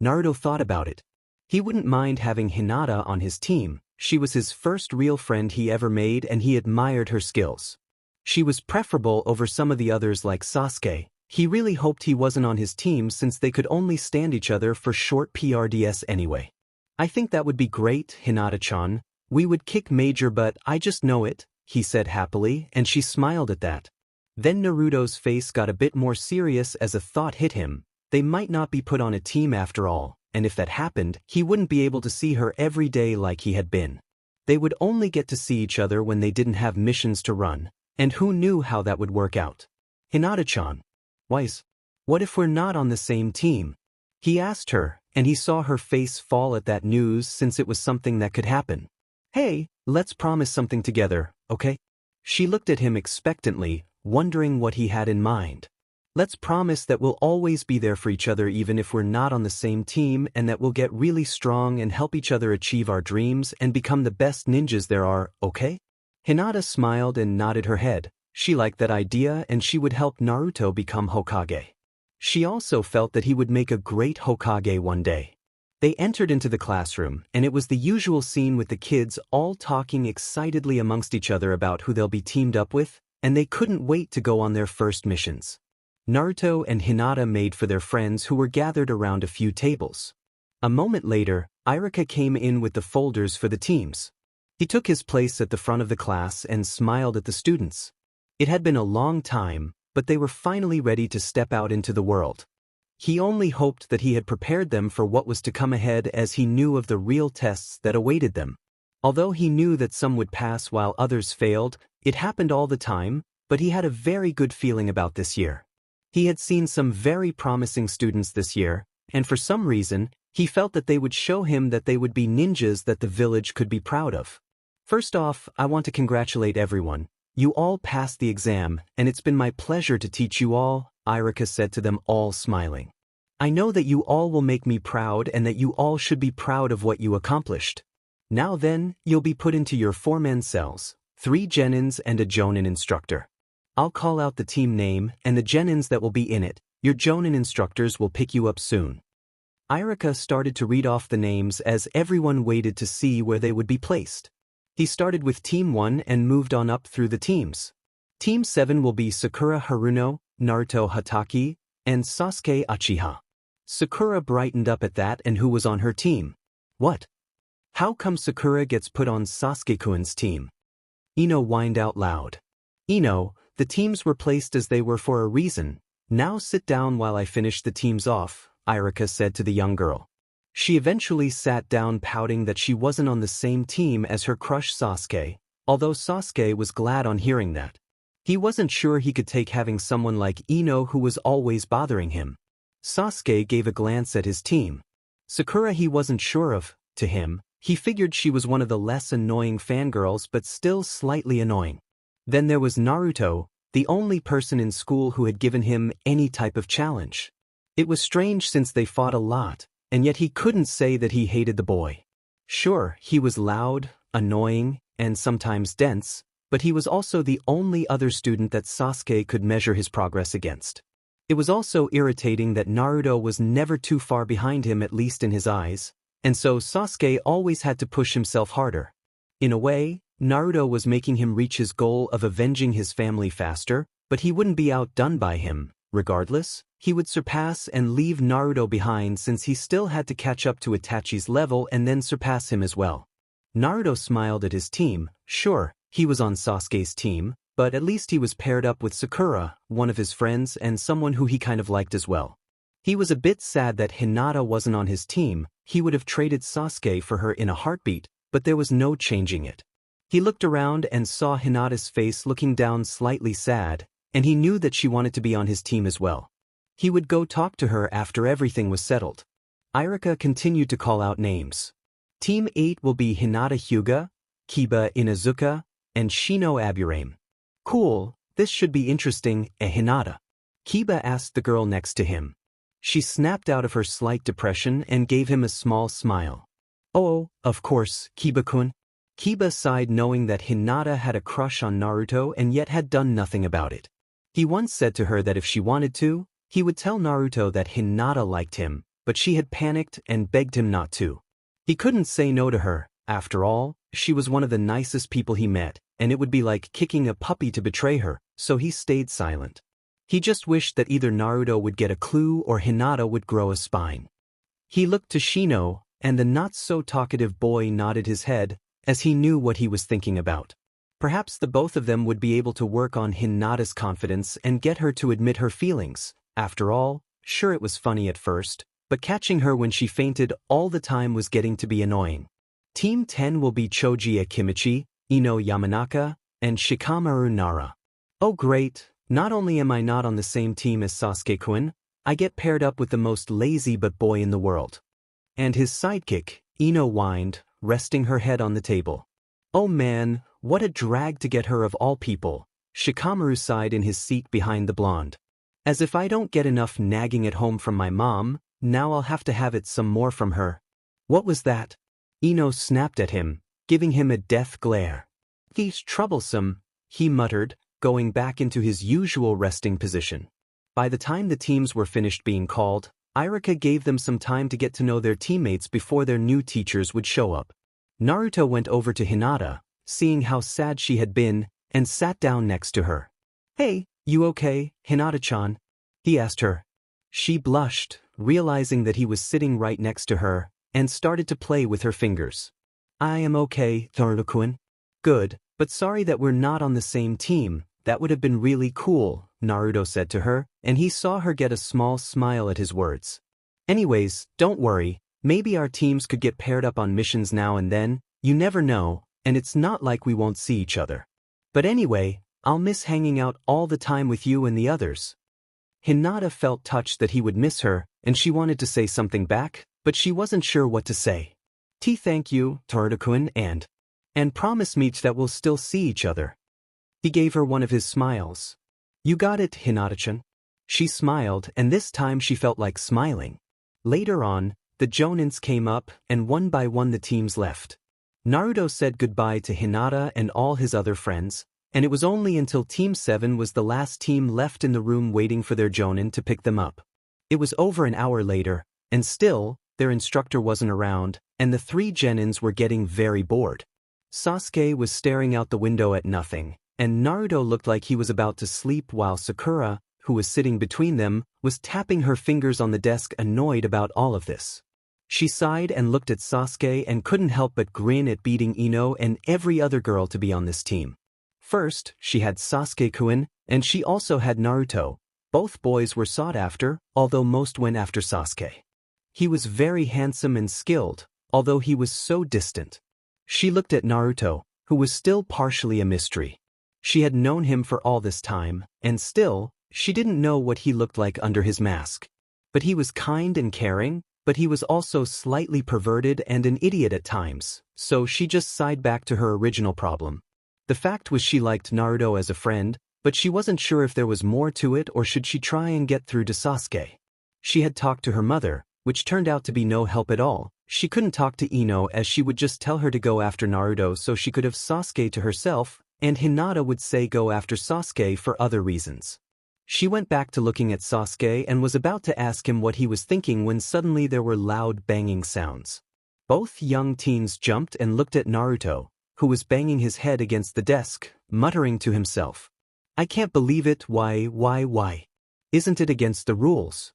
Naruto thought about it. He wouldn't mind having Hinata on his team. She was his first real friend he ever made and he admired her skills. She was preferable over some of the others like Sasuke. He really hoped he wasn't on his team since they could only stand each other for short PRDS anyway. "I think that would be great, Hinata-chan. We would kick major but I just know it," he said happily, and she smiled at that. Then Naruto's face got a bit more serious as a thought hit him. They might not be put on a team after all, and if that happened, he wouldn't be able to see her every day like he had been. They would only get to see each other when they didn't have missions to run, and who knew how that would work out. "Hinata-chan, what if we're not on the same team?" he asked her, and he saw her face fall at that news since it was something that could happen. "Hey, let's promise something together, okay?" She looked at him expectantly, wondering what he had in mind. "Let's promise that we'll always be there for each other even if we're not on the same team, and that we'll get really strong and help each other achieve our dreams and become the best ninjas there are, okay?" Hinata smiled and nodded her head. She liked that idea and she would help Naruto become Hokage. She also felt that he would make a great Hokage one day. They entered into the classroom, and it was the usual scene with the kids all talking excitedly amongst each other about who they'll be teamed up with, and they couldn't wait to go on their first missions. Naruto and Hinata made for their friends who were gathered around a few tables. A moment later, Iruka came in with the folders for the teams. He took his place at the front of the class and smiled at the students. It had been a long time, but they were finally ready to step out into the world. He only hoped that he had prepared them for what was to come ahead, as he knew of the real tests that awaited them. Although he knew that some would pass while others failed, it happened all the time, but he had a very good feeling about this year. He had seen some very promising students this year, and for some reason, he felt that they would show him that they would be ninjas that the village could be proud of. "First off, I want to congratulate everyone. You all passed the exam, and it's been my pleasure to teach you all," Iruka said to them all smiling. "I know that you all will make me proud and that you all should be proud of what you accomplished. Now then, you'll be put into your 4-man cells, 3 genins and a jonin instructor. I'll call out the team name and the genins that will be in it. Your jonin instructors will pick you up soon." Iruka started to read off the names as everyone waited to see where they would be placed. He started with Team 1 and moved on up through the teams. Team 7 will be Sakura Haruno, Naruto Hatake, and Sasuke Uchiha. Sakura brightened up at that and who was on her team. "What? How come Sakura gets put on Sasuke-kun's team?" Ino whined out loud. "Ino, the teams were placed as they were for a reason. Now sit down while I finish the teams off," Iruka said to the young girl. She eventually sat down, pouting that she wasn't on the same team as her crush Sasuke, although Sasuke was glad on hearing that. He wasn't sure he could take having someone like Ino who was always bothering him. Sasuke gave a glance at his team. Sakura he wasn't sure of. To him, he figured she was one of the less annoying fangirls but still slightly annoying. Then there was Naruto, the only person in school who had given him any type of challenge. It was strange since they fought a lot, and yet he couldn't say that he hated the boy. Sure, he was loud, annoying, and sometimes dense, but he was also the only other student that Sasuke could measure his progress against. It was also irritating that Naruto was never too far behind him, at least in his eyes, and so Sasuke always had to push himself harder. In a way, Naruto was making him reach his goal of avenging his family faster, but he wouldn't be outdone by him. Regardless, he would surpass and leave Naruto behind since he still had to catch up to Itachi's level and then surpass him as well. Naruto smiled at his team. Sure, he was on Sasuke's team, but at least he was paired up with Sakura, one of his friends and someone who he kind of liked as well. He was a bit sad that Hinata wasn't on his team. He would have traded Sasuke for her in a heartbeat, but there was no changing it. He looked around and saw Hinata's face looking down slightly sad, and he knew that she wanted to be on his team as well. He would go talk to her after everything was settled. Irika continued to call out names. Team 8 will be Hinata Hyuga, Kiba Inuzuka, and Shino Aburame. Cool, this should be interesting, Hinata. Kiba asked the girl next to him. She snapped out of her slight depression and gave him a small smile. Oh, of course, Kiba-kun. Kiba sighed knowing that Hinata had a crush on Naruto and yet had done nothing about it. He once said to her that if she wanted to, he would tell Naruto that Hinata liked him, but she had panicked and begged him not to. He couldn't say no to her. After all, she was one of the nicest people he met, and it would be like kicking a puppy to betray her, so he stayed silent. He just wished that either Naruto would get a clue or Hinata would grow a spine. He looked to Shino, and the not-so-talkative boy nodded his head, as he knew what he was thinking about. Perhaps the both of them would be able to work on Hinata's confidence and get her to admit her feelings. After all, sure it was funny at first, but catching her when she fainted all the time was getting to be annoying. Team 10 will be Choji Akimichi, Ino Yamanaka, and Shikamaru Nara. Oh great, not only am I not on the same team as Sasuke-kun, I get paired up with the most lazy but boy in the world. And his sidekick, Ino whined, resting her head on the table. Oh man, what a drag to get her of all people. Shikamaru sighed in his seat behind the blonde. As if I don't get enough nagging at home from my mom, now I'll have to have it some more from her. What was that? Ino snapped at him, giving him a death glare. He's troublesome, he muttered, going back into his usual resting position. By the time the teams were finished being called, Irika gave them some time to get to know their teammates before their new teachers would show up. Naruto went over to Hinata, seeing how sad she had been, and sat down next to her. Hey, you okay, Hinata-chan? He asked her. She blushed, realizing that he was sitting right next to her, and started to play with her fingers. I am okay, Naruto-kun. Good, but sorry that we're not on the same team. That would have been really cool, Naruto said to her, and he saw her get a small smile at his words. Anyways, don't worry, maybe our teams could get paired up on missions now and then, you never know, and it's not like we won't see each other. But anyway, I'll miss hanging out all the time with you and the others. Hinata felt touched that he would miss her, and she wanted to say something back, but she wasn't sure what to say. Thank you, Naruto-kun, and promise me that we'll still see each other. He gave her one of his smiles. You got it, Hinata-chan. She smiled, and this time she felt like smiling. Later on, the Jonins came up, and one by one the teams left. Naruto said goodbye to Hinata and all his other friends, and it was only until Team 7 was the last team left in the room waiting for their Jonin to pick them up. It was over an hour later, and still, their instructor wasn't around, and the three Genins were getting very bored. Sasuke was staring out the window at nothing, and Naruto looked like he was about to sleep while Sakura, who was sitting between them, was tapping her fingers on the desk annoyed about all of this. She sighed and looked at Sasuke and couldn't help but grin at beating Ino and every other girl to be on this team. First, she had Sasuke-kun, and she also had Naruto. Both boys were sought after, although most went after Sasuke. He was very handsome and skilled, although he was so distant. She looked at Naruto, who was still partially a mystery. She had known him for all this time, and still, she didn't know what he looked like under his mask. But he was kind and caring, but he was also slightly perverted and an idiot at times, so she just sighed back to her original problem. The fact was she liked Naruto as a friend, but she wasn't sure if there was more to it or should she try and get through to Sasuke. She had talked to her mother, which turned out to be no help at all. She couldn't talk to Ino as she would just tell her to go after Naruto so she could have Sasuke to herself, and Hinata would say go after Sasuke for other reasons. She went back to looking at Sasuke and was about to ask him what he was thinking when suddenly there were loud banging sounds. Both young teens jumped and looked at Naruto, who was banging his head against the desk, muttering to himself. I can't believe it, why? Isn't it against the rules?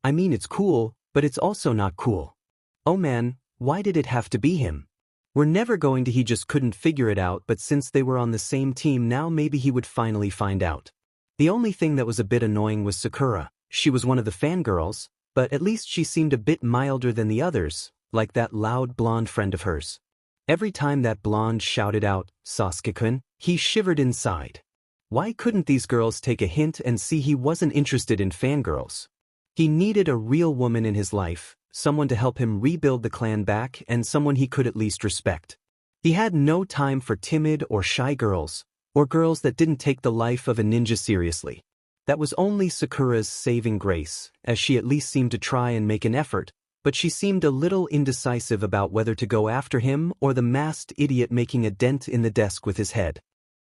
I mean it's cool, but it's also not cool. Oh man, why did it have to be him? We're never going to. He just couldn't figure it out, but since they were on the same team now maybe he would finally find out. The only thing that was a bit annoying was Sakura. She was one of the fangirls, but at least she seemed a bit milder than the others, like that loud blonde friend of hers. Every time that blonde shouted out, Sasuke-kun, he shivered inside. Why couldn't these girls take a hint and see he wasn't interested in fangirls? He needed a real woman in his life, someone to help him rebuild the clan back and someone he could at least respect. He had no time for timid or shy girls, or girls that didn't take the life of a ninja seriously. That was only Sakura's saving grace, as she at least seemed to try and make an effort, but she seemed a little indecisive about whether to go after him or the masked idiot making a dent in the desk with his head.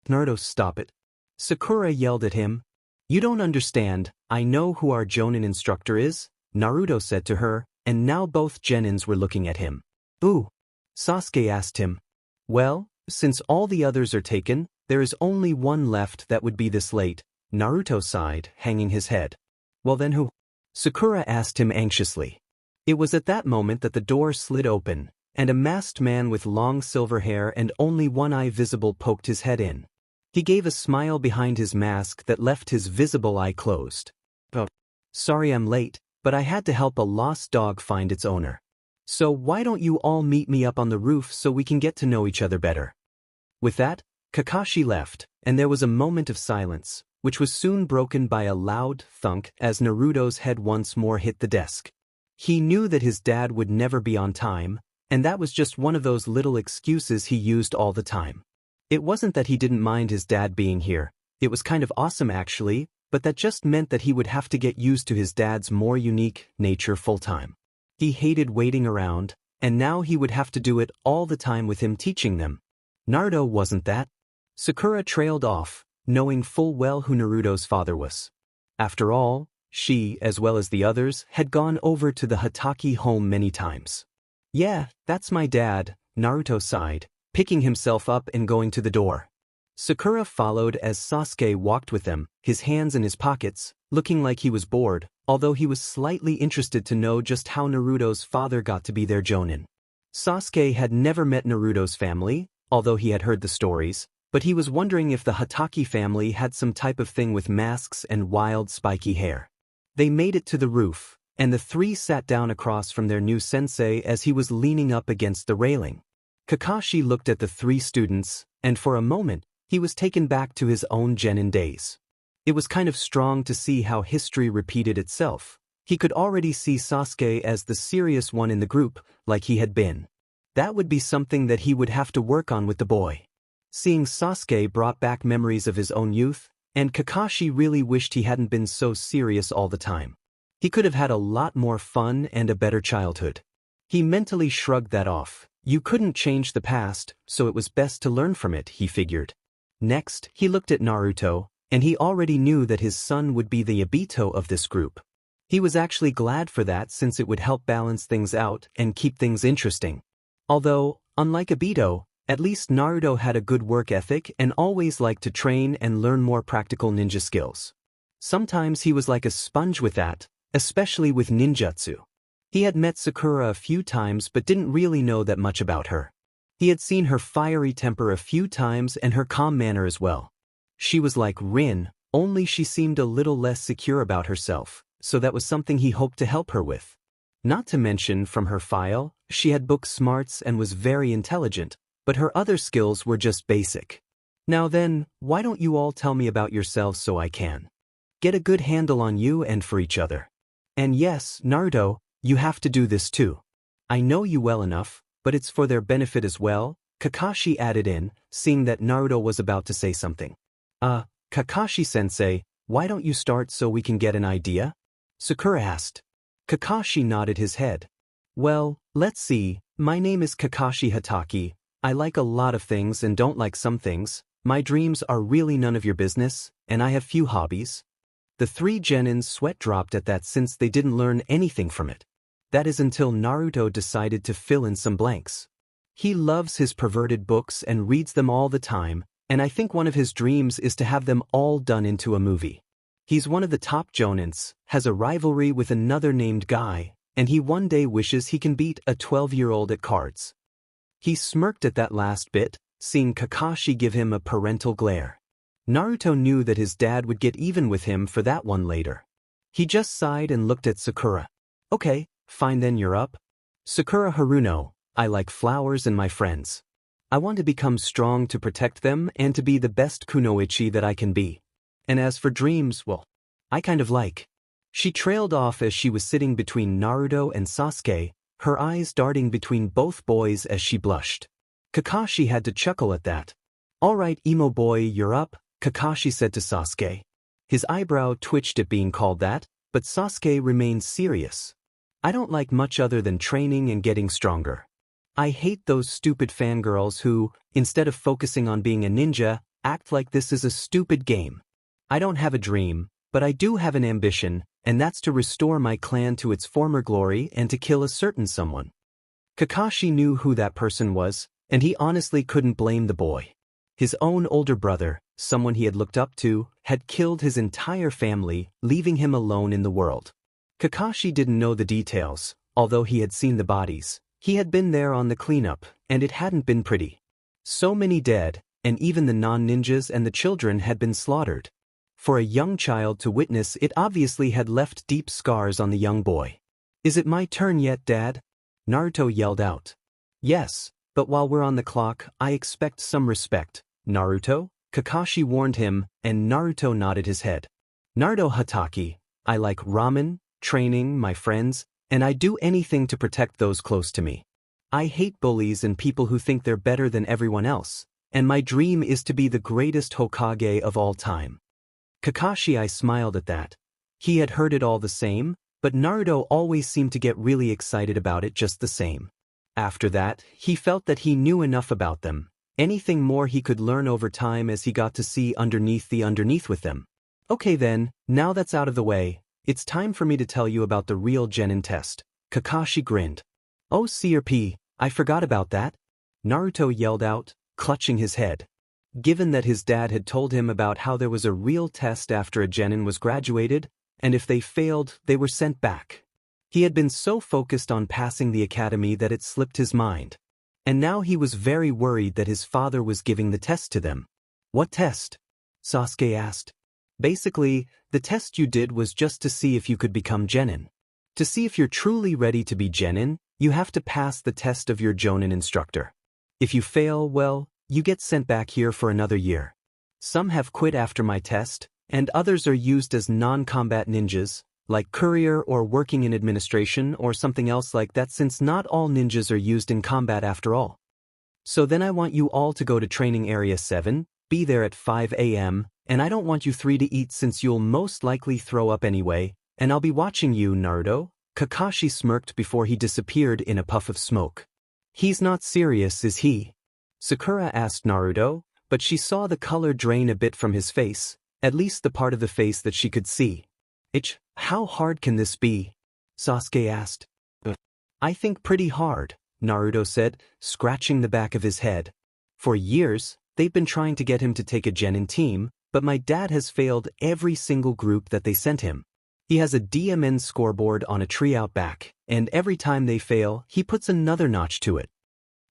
Naruto, stop it. Sakura yelled at him. You don't understand, I know who our Jonin instructor is, Naruto said to her, and now both Genins were looking at him. Ooh. Sasuke asked him. Well, since all the others are taken, there is only one left that would be this late, Naruto sighed, hanging his head. Well then who? Sakura asked him anxiously. It was at that moment that the door slid open, and a masked man with long silver hair and only one eye visible poked his head in. He gave a smile behind his mask that left his visible eye closed. Oh, sorry I'm late, but I had to help a lost dog find its owner. So why don't you all meet me up on the roof so we can get to know each other better? With that, Kakashi left, and there was a moment of silence, which was soon broken by a loud thunk as Naruto's head once more hit the desk. He knew that his dad would never be on time, and that was just one of those little excuses he used all the time. It wasn't that he didn't mind his dad being here, it was kind of awesome actually, but that just meant that he would have to get used to his dad's more unique nature full-time. He hated waiting around, and now he would have to do it all the time with him teaching them. Naruto wasn't that. Sakura trailed off, knowing full well who Naruto's father was. After all, she, as well as the others, had gone over to the Hatake home many times. Yeah, that's my dad, Naruto sighed, picking himself up and going to the door. Sakura followed as Sasuke walked with them, his hands in his pockets, looking like he was bored, although he was slightly interested to know just how Naruto's father got to be their Jonin. Sasuke had never met Naruto's family, although he had heard the stories, but he was wondering if the Hatake family had some type of thing with masks and wild spiky hair. They made it to the roof, and the three sat down across from their new sensei as he was leaning up against the railing. Kakashi looked at the three students, and for a moment, he was taken back to his own genin days. It was kind of strong to see how history repeated itself. He could already see Sasuke as the serious one in the group, like he had been. That would be something that he would have to work on with the boy. Seeing Sasuke brought back memories of his own youth, and Kakashi really wished he hadn't been so serious all the time. He could have had a lot more fun and a better childhood. He mentally shrugged that off. You couldn't change the past, so it was best to learn from it, he figured. Next, he looked at Naruto, and he already knew that his son would be the Obito of this group. He was actually glad for that since it would help balance things out and keep things interesting. Although, unlike Obito, at least Naruto had a good work ethic and always liked to train and learn more practical ninja skills. Sometimes he was like a sponge with that, especially with ninjutsu. He had met Sakura a few times but didn't really know that much about her. He had seen her fiery temper a few times and her calm manner as well. She was like Rin, only she seemed a little less secure about herself, so that was something he hoped to help her with. Not to mention, from her file, she had book smarts and was very intelligent, but her other skills were just basic. Now then, why don't you all tell me about yourselves so I can get a good handle on you and for each other? And yes, Naruto, you have to do this too. I know you well enough, but it's for their benefit as well, Kakashi added in, seeing that Naruto was about to say something. Kakashi-sensei, why don't you start so we can get an idea? Sakura asked. Kakashi nodded his head. Well, let's see, my name is Kakashi Hatake. I like a lot of things and don't like some things, My dreams are really none of your business, and I have few hobbies. The three genins sweat dropped at that since they didn't learn anything from it. That is until Naruto decided to fill in some blanks. He loves his perverted books and reads them all the time, and I think one of his dreams is to have them all done into a movie. He's one of the top jonins, has a rivalry with another named Guy, and he one day wishes he can beat a 12-year-old at cards. He smirked at that last bit, seeing Kakashi give him a parental glare. Naruto knew that his dad would get even with him for that one later. He just sighed and looked at Sakura. Okay, fine then, you're up. Sakura Haruno, I like flowers and my friends. I want to become strong to protect them and to be the best kunoichi that I can be. And as for dreams, well, I kind of like. She trailed off as she was sitting between Naruto and Sasuke, her eyes darting between both boys as she blushed. Kakashi had to chuckle at that. All right, emo boy, you're up, Kakashi said to Sasuke. His eyebrow twitched at being called that, but Sasuke remained serious. I don't like much other than training and getting stronger. I hate those stupid fangirls who, instead of focusing on being a ninja, act like this is a stupid game. I don't have a dream, but I do have an ambition, and that's to restore my clan to its former glory and to kill a certain someone. Kakashi knew who that person was, and he honestly couldn't blame the boy. His own older brother, someone he had looked up to, had killed his entire family, leaving him alone in the world. Kakashi didn't know the details, although he had seen the bodies. He had been there on the cleanup, and it hadn't been pretty. So many dead, and even the non-ninjas and the children had been slaughtered. For a young child to witness it obviously had left deep scars on the young boy. Is it my turn yet, Dad? Naruto yelled out. Yes, but while we're on the clock, I expect some respect, Naruto, Kakashi warned him, and Naruto nodded his head. Naruto Hatake, I like ramen, training, my friends, and I do anything to protect those close to me. I hate bullies and people who think they're better than everyone else, and my dream is to be the greatest Hokage of all time. Kakashi I smiled at that. He had heard it all the same, but Naruto always seemed to get really excited about it just the same. After that, he felt that he knew enough about them. Anything more he could learn over time as he got to see underneath with them. Okay then, now that's out of the way, it's time for me to tell you about the real Genin test. Kakashi grinned. Oh CRP, I forgot about that. Naruto yelled out, clutching his head. Given that his dad had told him about how there was a real test after a Genin was graduated, and if they failed, they were sent back. He had been so focused on passing the academy that it slipped his mind. And now he was very worried that his father was giving the test to them. What test? Sasuke asked. Basically, the test you did was just to see if you could become Genin. To see if you're truly ready to be Genin, you have to pass the test of your Jonin instructor. If you fail, well, you get sent back here for another year. Some have quit after my test, and others are used as non-combat ninjas, like courier or working in administration or something else like that, since not all ninjas are used in combat after all. So then I want you all to go to training area 7, be there at 5 a.m., and I don't want you 3 to eat since you'll most likely throw up anyway, and I'll be watching you, Naruto. Kakashi smirked before he disappeared in a puff of smoke. He's not serious, is he? Sakura asked Naruto, but she saw the color drain a bit from his face, at least the part of the face that she could see. How hard can this be? Sasuke asked. I think pretty hard, Naruto said, scratching the back of his head. For years, they've been trying to get him to take a Genin team, but my dad has failed every single group that they sent him. He has a DMN scoreboard on a tree out back, and every time they fail, he puts another notch to it.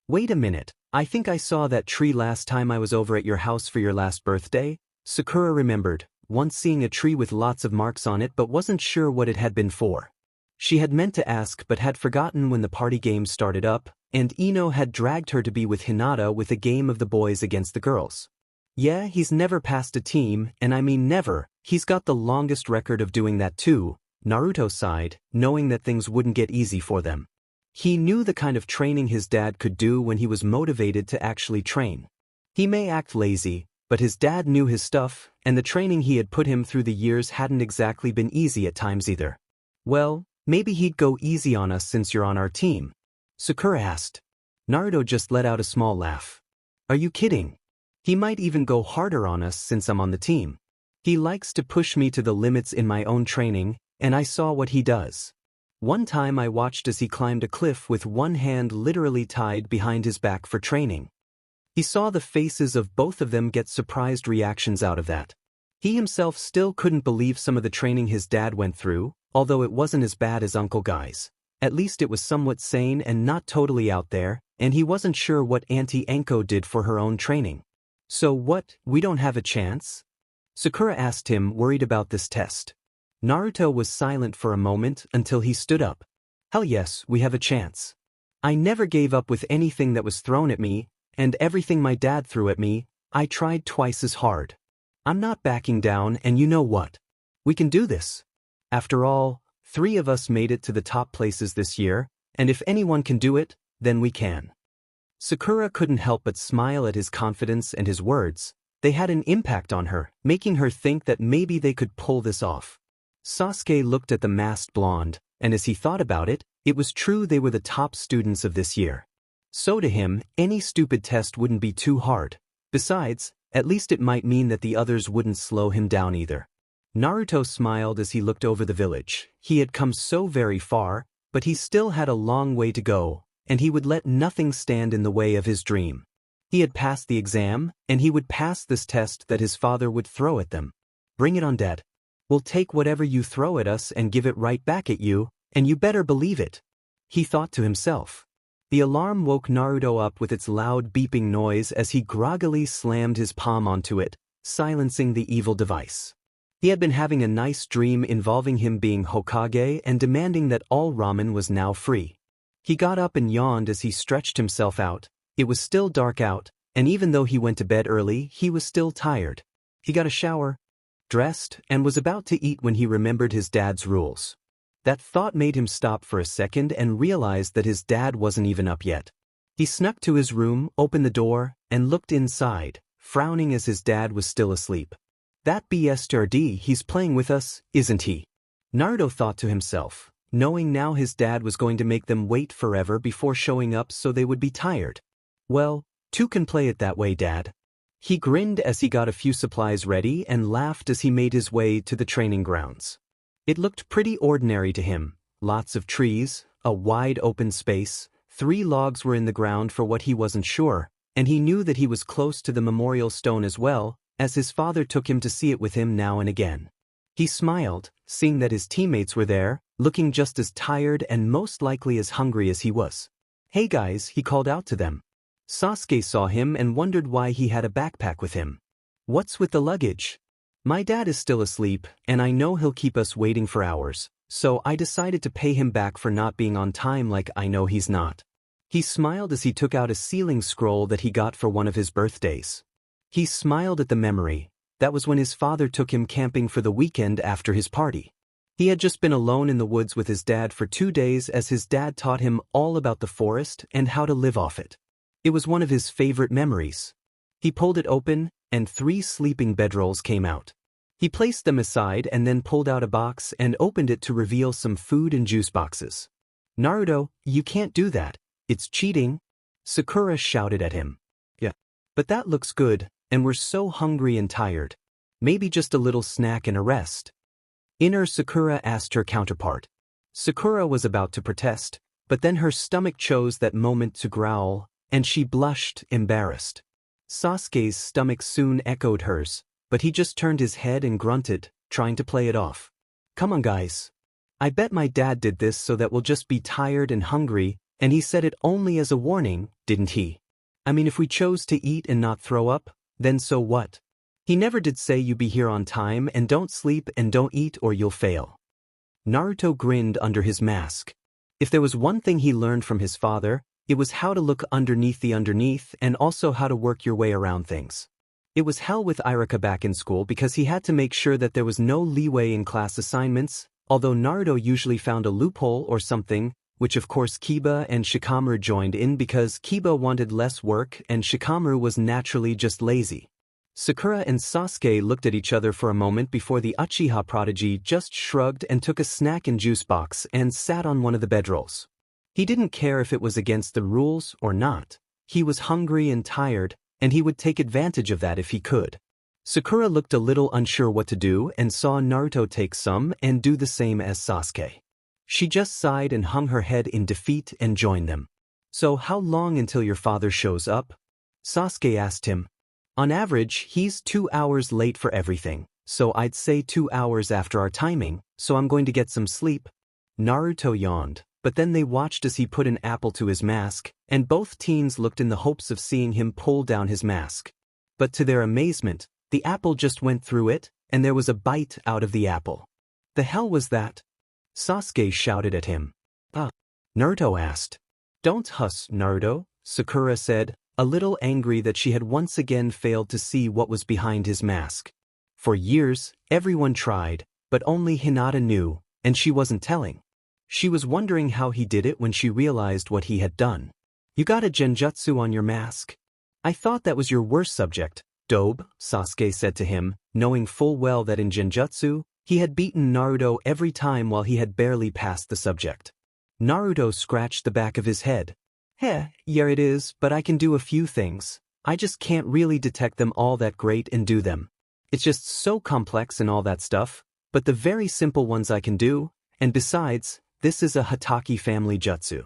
Wait a minute, I think I saw that tree last time I was over at your house for your last birthday. Sakura remembered, once seeing a tree with lots of marks on it but wasn't sure what it had been for. She had meant to ask but had forgotten when the party game started up, and Ino had dragged her to be with Hinata with a game of the boys against the girls. Yeah, he's never passed a team, and I mean never, he's got the longest record of doing that too, Naruto sighed, knowing that things wouldn't get easy for them. He knew the kind of training his dad could do when he was motivated to actually train. He may act lazy, but his dad knew his stuff, and the training he had put him through the years hadn't exactly been easy at times either. Well, maybe he'd go easy on us since you're on our team, Sakura asked. Naruto just let out a small laugh. Are you kidding? He might even go harder on us since I'm on the team. He likes to push me to the limits in my own training, and I saw what he does. One time I watched as he climbed a cliff with one hand literally tied behind his back for training. He saw the faces of both of them get surprised reactions out of that. He himself still couldn't believe some of the training his dad went through, although it wasn't as bad as Uncle Guy's. At least it was somewhat sane and not totally out there, and he wasn't sure what Auntie Enko did for her own training. So what, we don't have a chance? Sakura asked him, worried about this test. Naruto was silent for a moment until he stood up. Hell yes, we have a chance. I never gave up with anything that was thrown at me, and everything my dad threw at me, I tried twice as hard. I'm not backing down, and you know what? We can do this. After all, 3 of us made it to the top places this year, and if anyone can do it, then we can. Sakura couldn't help but smile at his confidence and his words. They had an impact on her, making her think that maybe they could pull this off. Sasuke looked at the masked blonde, and as he thought about it, it was true they were the top students of this year. So to him, any stupid test wouldn't be too hard. Besides, at least it might mean that the others wouldn't slow him down either. Naruto smiled as he looked over the village. He had come so very far, but he still had a long way to go, and he would let nothing stand in the way of his dream. He had passed the exam, and he would pass this test that his father would throw at them. Bring it on, Dad. We'll take whatever you throw at us and give it right back at you, and you better believe it. He thought to himself. The alarm woke Naruto up with its loud beeping noise as he groggily slammed his palm onto it, silencing the evil device. He had been having a nice dream involving him being Hokage and demanding that all ramen was now free. He got up and yawned as he stretched himself out. It was still dark out, and even though he went to bed early, he was still tired. He got a shower, dressed, and was about to eat when he remembered his dad's rules. That thought made him stop for a second and realized that his dad wasn't even up yet. He snuck to his room, opened the door, and looked inside, frowning as his dad was still asleep. That BSTRD, he's playing with us, isn't he? Naruto thought to himself, knowing now his dad was going to make them wait forever before showing up so they would be tired. Well, 2 can play it that way, Dad. He grinned as he got a few supplies ready and laughed as he made his way to the training grounds. It looked pretty ordinary to him. Lots of trees, a wide open space, 3 logs were in the ground for what he wasn't sure, and he knew that he was close to the memorial stone as well, as his father took him to see it with him now and again. He smiled, seeing that his teammates were there, looking just as tired and most likely as hungry as he was. Hey guys, he called out to them. Sasuke saw him and wondered why he had a backpack with him. What's with the luggage? My dad is still asleep, and I know he'll keep us waiting for hours, so I decided to pay him back for not being on time like I know he's not. He smiled as he took out a sealing scroll that he got for one of his birthdays. He smiled at the memory. That was when his father took him camping for the weekend after his party. He had just been alone in the woods with his dad for 2 days as his dad taught him all about the forest and how to live off it. It was one of his favorite memories. He pulled it open, and 3 sleeping bedrolls came out. He placed them aside and then pulled out a box and opened it to reveal some food and juice boxes. Naruto, you can't do that. It's cheating. Sakura shouted at him. Yeah. But that looks good, and we're so hungry and tired. Maybe just a little snack and a rest. Inner Sakura asked her counterpart. Sakura was about to protest, but then her stomach chose that moment to growl, and she blushed, embarrassed. Sasuke's stomach soon echoed hers, but he just turned his head and grunted, trying to play it off. Come on guys. I bet my dad did this so that we'll just be tired and hungry, and he said it only as a warning, didn't he? I mean, if we chose to eat and not throw up, then so what? He never did say you be here on time and don't sleep and don't eat or you'll fail. Naruto grinned under his mask. If there was one thing he learned from his father, it was how to look underneath the underneath and also how to work your way around things. It was hell with Iruka back in school because he had to make sure that there was no leeway in class assignments, although Naruto usually found a loophole or something, which of course Kiba and Shikamaru joined in because Kiba wanted less work and Shikamaru was naturally just lazy. Sakura and Sasuke looked at each other for a moment before the Uchiha prodigy just shrugged and took a snack and juice box and sat on one of the bedrolls. He didn't care if it was against the rules or not. He was hungry and tired, and he would take advantage of that if he could. Sakura looked a little unsure what to do and saw Naruto take some and do the same as Sasuke. She just sighed and hung her head in defeat and joined them. "So how long until your father shows up?" Sasuke asked him. "On average, he's 2 hours late for everything, so I'd say 2 hours after our timing, so I'm going to get some sleep." Naruto yawned, but then they watched as he put an apple to his mask, and both teens looked in the hopes of seeing him pull down his mask. But to their amazement, the apple just went through it, and there was a bite out of the apple. "The hell was that?" Sasuke shouted at him. Naruto asked. "Don't huss, Naruto," Sakura said, a little angry that she had once again failed to see what was behind his mask. For years, everyone tried, but only Hinata knew, and she wasn't telling. She was wondering how he did it when she realized what he had done. "You got a genjutsu on your mask? I thought that was your worst subject, Dobe," Sasuke said to him, knowing full well that in genjutsu, he had beaten Naruto every time while he had barely passed the subject. Naruto scratched the back of his head. Yeah, it is, but I can do a few things. I just can't really detect them all that great and do them. It's just so complex and all that stuff, but the very simple ones I can do, and besides, this is a Hatake family jutsu."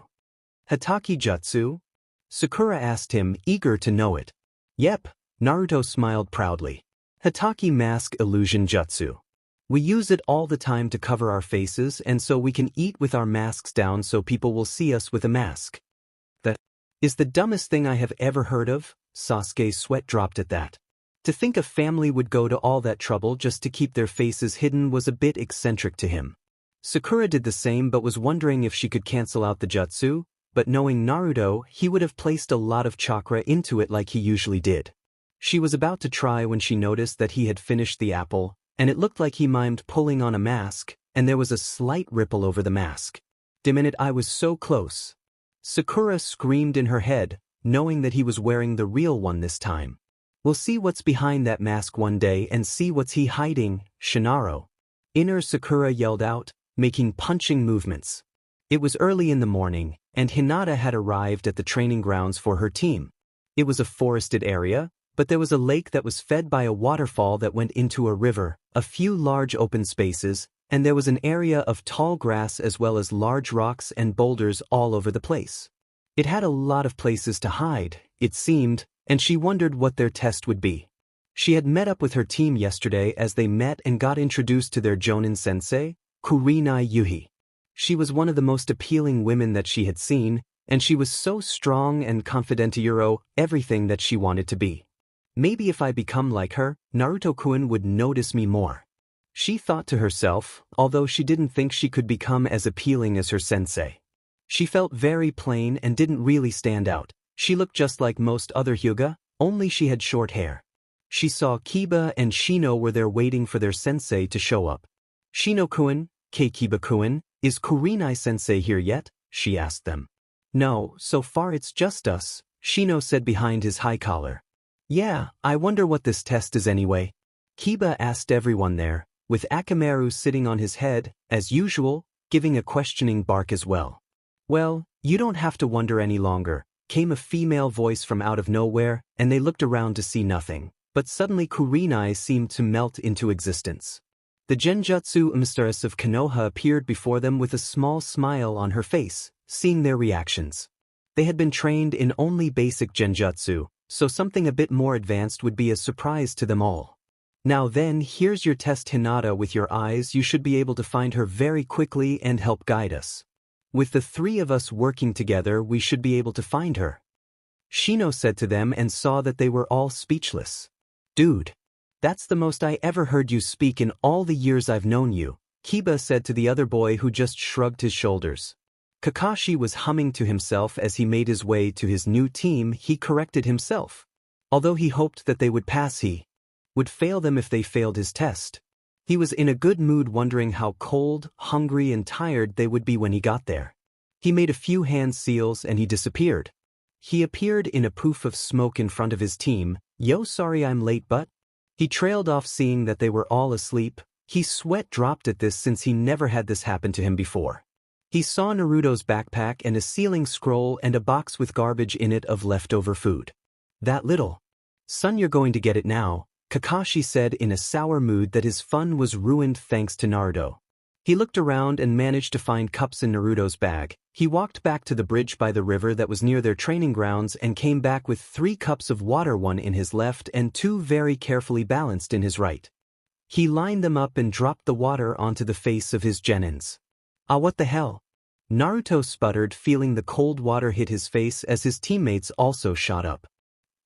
"Hatake jutsu?" Sakura asked him, eager to know it. "Yep," Naruto smiled proudly. "Hatake mask illusion jutsu. We use it all the time to cover our faces and so we can eat with our masks down so people will see us with a mask." "That is the dumbest thing I have ever heard of," Sasuke's sweat dropped at that. To think a family would go to all that trouble just to keep their faces hidden was a bit eccentric to him. Sakura did the same but was wondering if she could cancel out the jutsu, but knowing Naruto, he would have placed a lot of chakra into it like he usually did. She was about to try when she noticed that he had finished the apple, and it looked like he mimed pulling on a mask, and there was a slight ripple over the mask. "Damn it, I was so close." Sakura screamed in her head, knowing that he was wearing the real one this time. "We'll see what's behind that mask one day and see what's he hiding, Shinaro." Inner Sakura yelled out, making punching movements. It was early in the morning, and Hinata had arrived at the training grounds for her team. It was a forested area, but there was a lake that was fed by a waterfall that went into a river, a few large open spaces, and there was an area of tall grass as well as large rocks and boulders all over the place. It had a lot of places to hide, it seemed, and she wondered what their test would be. She had met up with her team yesterday as they met and got introduced to their Jonin sensei, Kurenai Yuhi. She was one of the most appealing women that she had seen, and she was so strong and confidentiero, everything that she wanted to be. "Maybe if I become like her, Naruto-kun would notice me more," she thought to herself, although she didn't think she could become as appealing as her sensei. She felt very plain and didn't really stand out. She looked just like most other Hyuga, only she had short hair. She saw Kiba and Shino were there waiting for their sensei to show up. "Shino-kun, Kiba-kun, is Kurenai-sensei here yet?" she asked them. "No, so far it's just us," Shino said behind his high collar. "Yeah, I wonder what this test is anyway." Kiba asked everyone there, with Akamaru sitting on his head, as usual, giving a questioning bark as well. "Well, you don't have to wonder any longer," came a female voice from out of nowhere, and they looked around to see nothing, but suddenly Kurenai seemed to melt into existence. The Genjutsu Mistress of Konoha appeared before them with a small smile on her face, seeing their reactions. They had been trained in only basic Genjutsu, so something a bit more advanced would be a surprise to them all. "Now then, here's your test, Hinata. With your eyes you should be able to find her very quickly and help guide us. With the three of us working together we should be able to find her." Shino said to them and saw that they were all speechless. "Dude, that's the most I ever heard you speak in all the years I've known you," Kiba said to the other boy who just shrugged his shoulders. Kakashi was humming to himself as he made his way to his new team. He corrected himself. Although he hoped that they would pass, he would fail them if they failed his test. He was in a good mood, wondering how cold, hungry and tired they would be when he got there. He made a few hand seals and he disappeared. He appeared in a poof of smoke in front of his team. "Yo, sorry I'm late, but..." He trailed off seeing that they were all asleep. His sweat dropped at this since he never had this happen to him before. He saw Naruto's backpack and a ceiling scroll and a box with garbage in it of leftover food. "That little?" Son, you're going to get it now, Kakashi said in a sour mood that his fun was ruined thanks to Naruto. He looked around and managed to find cups in Naruto's bag. He walked back to the bridge by the river that was near their training grounds and came back with 3 cups of water, 1 in his left and 2 very carefully balanced in his right. He lined them up and dropped the water onto the face of his genins. Ah, what the hell? Naruto sputtered, feeling the cold water hit his face as his teammates also shot up.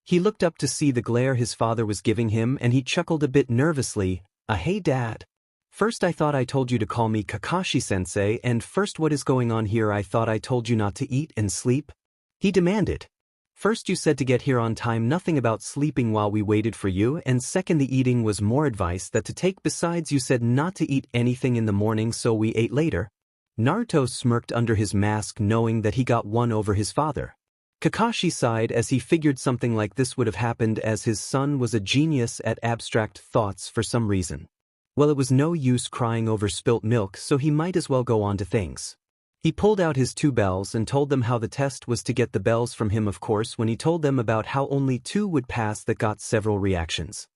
He looked up to see the glare his father was giving him and he chuckled a bit nervously. Hey dad. First I thought I told you to call me Kakashi-sensei, and first what is going on here? I thought I told you not to eat and sleep? He demanded. First you said to get here on time, nothing about sleeping while we waited for you, and second the eating was more advice that to take, besides you said not to eat anything in the morning so we ate later. Naruto smirked under his mask, knowing that he got one over his father. Kakashi sighed as he figured something like this would have happened, as his son was a genius at abstract thoughts for some reason. Well, it was no use crying over spilt milk, so he might as well go on to things. He pulled out his 2 bells and told them how the test was to get the bells from him. Of course, when he told them about how only 2 would pass, that got several reactions.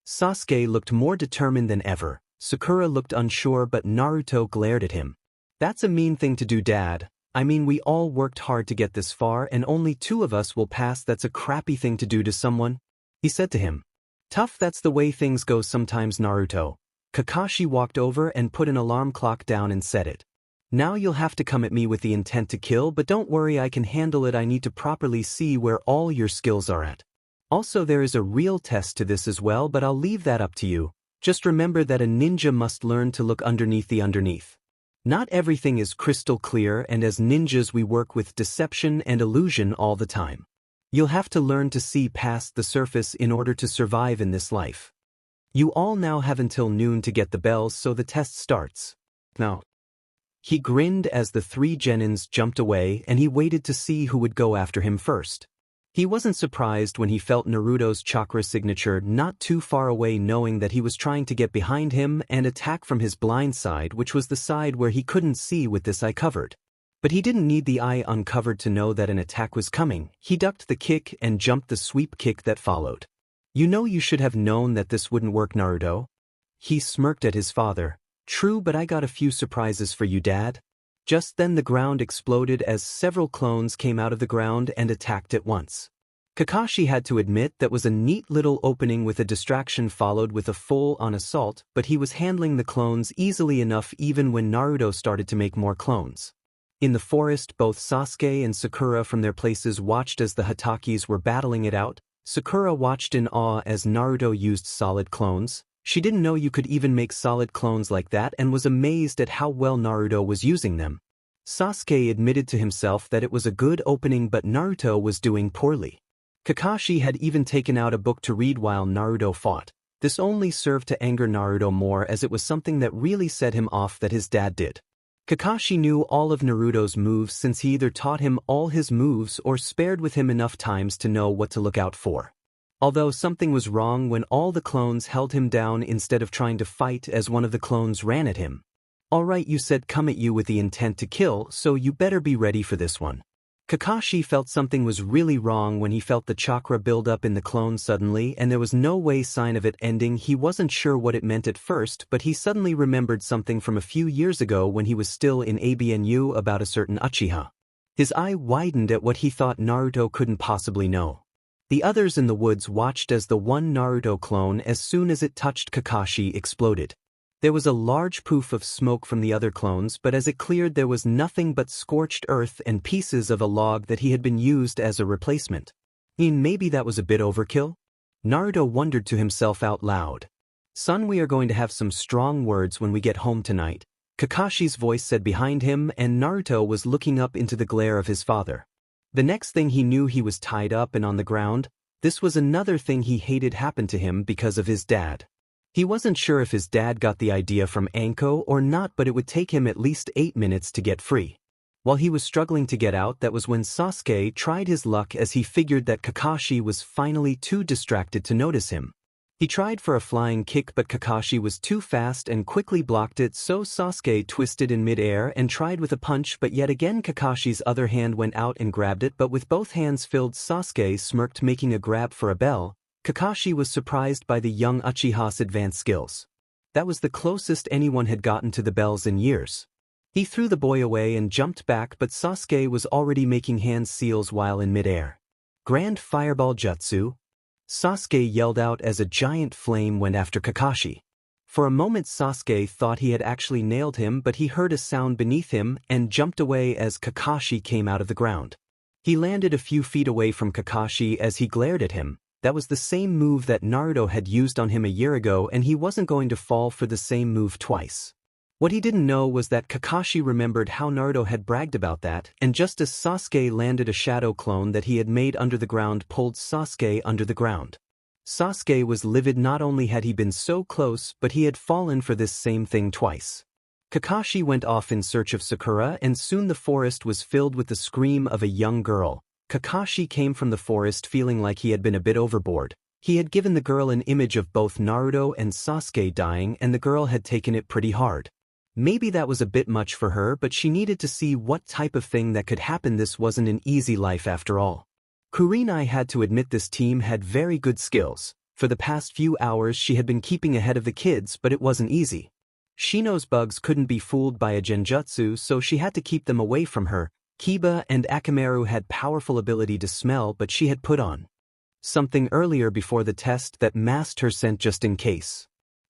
Sasuke looked more determined than ever. Sakura looked unsure, but Naruto glared at him. That's a mean thing to do, Dad. I mean, we all worked hard to get this far and only 2 of us will pass. That's a crappy thing to do to someone, he said to him. Tough, that's the way things go sometimes, Naruto. Kakashi walked over and put an alarm clock down and set it. Now you'll have to come at me with the intent to kill, but don't worry, I can handle it. I need to properly see where all your skills are at. Also, there is a real test to this as well, but I'll leave that up to you. Just remember that a ninja must learn to look underneath the underneath. Not everything is crystal clear, and as ninjas we work with deception and illusion all the time. You'll have to learn to see past the surface in order to survive in this life. You all now have until noon to get the bells, so the test starts. Now. He grinned as the 3 genins jumped away and he waited to see who would go after him first. He wasn't surprised when he felt Naruto's chakra signature not too far away, knowing that he was trying to get behind him and attack from his blind side, which was the side where he couldn't see with this eye covered. But he didn't need the eye uncovered to know that an attack was coming. He ducked the kick and jumped the sweep kick that followed. You know, you should have known that this wouldn't work, Naruto. He smirked at his father. True, but I got a few surprises for you, Dad. Just then the ground exploded as several clones came out of the ground and attacked at once. Kakashi had to admit that was a neat little opening with a distraction followed with a full-on assault, but he was handling the clones easily enough even when Naruto started to make more clones. In the forest, both Sasuke and Sakura from their places watched as the Hatakes were battling it out. Sakura watched in awe as Naruto used solid clones. She didn't know you could even make solid clones like that and was amazed at how well Naruto was using them. Sasuke admitted to himself that it was a good opening, but Naruto was doing poorly. Kakashi had even taken out a book to read while Naruto fought. This only served to anger Naruto more, as it was something that really set him off that his dad did. Kakashi knew all of Naruto's moves, since he either taught him all his moves or spared with him enough times to know what to look out for. Although something was wrong when all the clones held him down instead of trying to fight, as one of the clones ran at him. Alright, you said come at you with the intent to kill, so you better be ready for this one. Kakashi felt something was really wrong when he felt the chakra build up in the clone suddenly, and there was no way sign of it ending. He wasn't sure what it meant at first, but he suddenly remembered something from a few years ago when he was still in ABNU about a certain Uchiha. His eye widened at what he thought Naruto couldn't possibly know. The others in the woods watched as the one Naruto clone, as soon as it touched Kakashi, exploded. There was a large poof of smoke from the other clones, but as it cleared there was nothing but scorched earth and pieces of a log that he had been used as a replacement. Maybe that was a bit overkill? Naruto wondered to himself out loud. Son, we are going to have some strong words when we get home tonight, Kakashi's voice said behind him, and Naruto was looking up into the glare of his father. The next thing he knew, he was tied up and on the ground. This was another thing he hated happened to him because of his dad. He wasn't sure if his dad got the idea from Anko or not, but it would take him at least 8 minutes to get free. While he was struggling to get out, that was when Sasuke tried his luck, as he figured that Kakashi was finally too distracted to notice him. He tried for a flying kick, but Kakashi was too fast and quickly blocked it, so Sasuke twisted in midair and tried with a punch, but yet again Kakashi's other hand went out and grabbed it, but with both hands filled. Sasuke smirked, making a grab for a bell. Kakashi was surprised by the young Uchiha's advanced skills. That was the closest anyone had gotten to the bells in years. He threw the boy away and jumped back, but Sasuke was already making hand seals while in midair. Grand Fireball Jutsu! Sasuke yelled out as a giant flame went after Kakashi. For a moment Sasuke thought he had actually nailed him, but he heard a sound beneath him and jumped away as Kakashi came out of the ground. He landed a few feet away from Kakashi as he glared at him. That was the same move that Naruto had used on him a year ago, and he wasn't going to fall for the same move twice. What he didn't know was that Kakashi remembered how Naruto had bragged about that, and just as Sasuke landed, a shadow clone that he had made under the ground pulled Sasuke under the ground. Sasuke was livid. Not only had he been so close, but he had fallen for this same thing twice. Kakashi went off in search of Sakura, and soon the forest was filled with the scream of a young girl. Kakashi came from the forest feeling like he had been a bit overboard. He had given the girl an image of both Naruto and Sasuke dying, and the girl had taken it pretty hard. Maybe that was a bit much for her, but she needed to see what type of thing that could happen. This wasn't an easy life after all. Kurenai had to admit this team had very good skills. For the past few hours she had been keeping ahead of the kids, but it wasn't easy. Shino's bugs couldn't be fooled by a genjutsu, so she had to keep them away from her. Kiba and Akamaru had powerful ability to smell, but she had put on something earlier before the test that masked her scent just in case.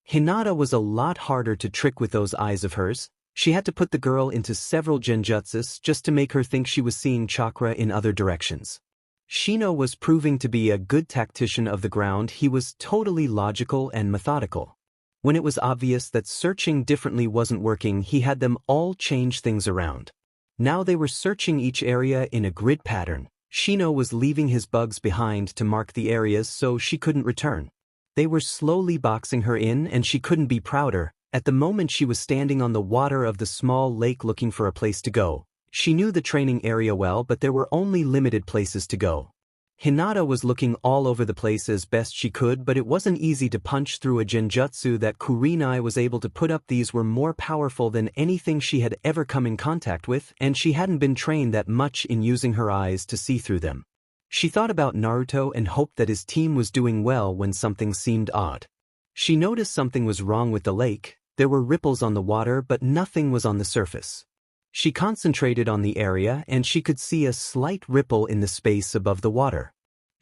Hinata was a lot harder to trick with those eyes of hers. She had to put the girl into several genjutsus just to make her think she was seeing chakra in other directions. Shino was proving to be a good tactician of the ground. He was totally logical and methodical. When it was obvious that searching differently wasn't working, he had them all change things around. Now they were searching each area in a grid pattern. Shino was leaving his bugs behind to mark the areas so she couldn't return. They were slowly boxing her in, and she couldn't be prouder. At the moment she was standing on the water of the small lake looking for a place to go. She knew the training area well, but there were only limited places to go. Hinata was looking all over the place as best she could, but it wasn't easy to punch through a genjutsu that Kurenai was able to put up. These were more powerful than anything she had ever come in contact with, and she hadn't been trained that much in using her eyes to see through them. She thought about Naruto and hoped that his team was doing well when something seemed odd. She noticed something was wrong with the lake. There were ripples on the water, but nothing was on the surface. She concentrated on the area, and she could see a slight ripple in the space above the water.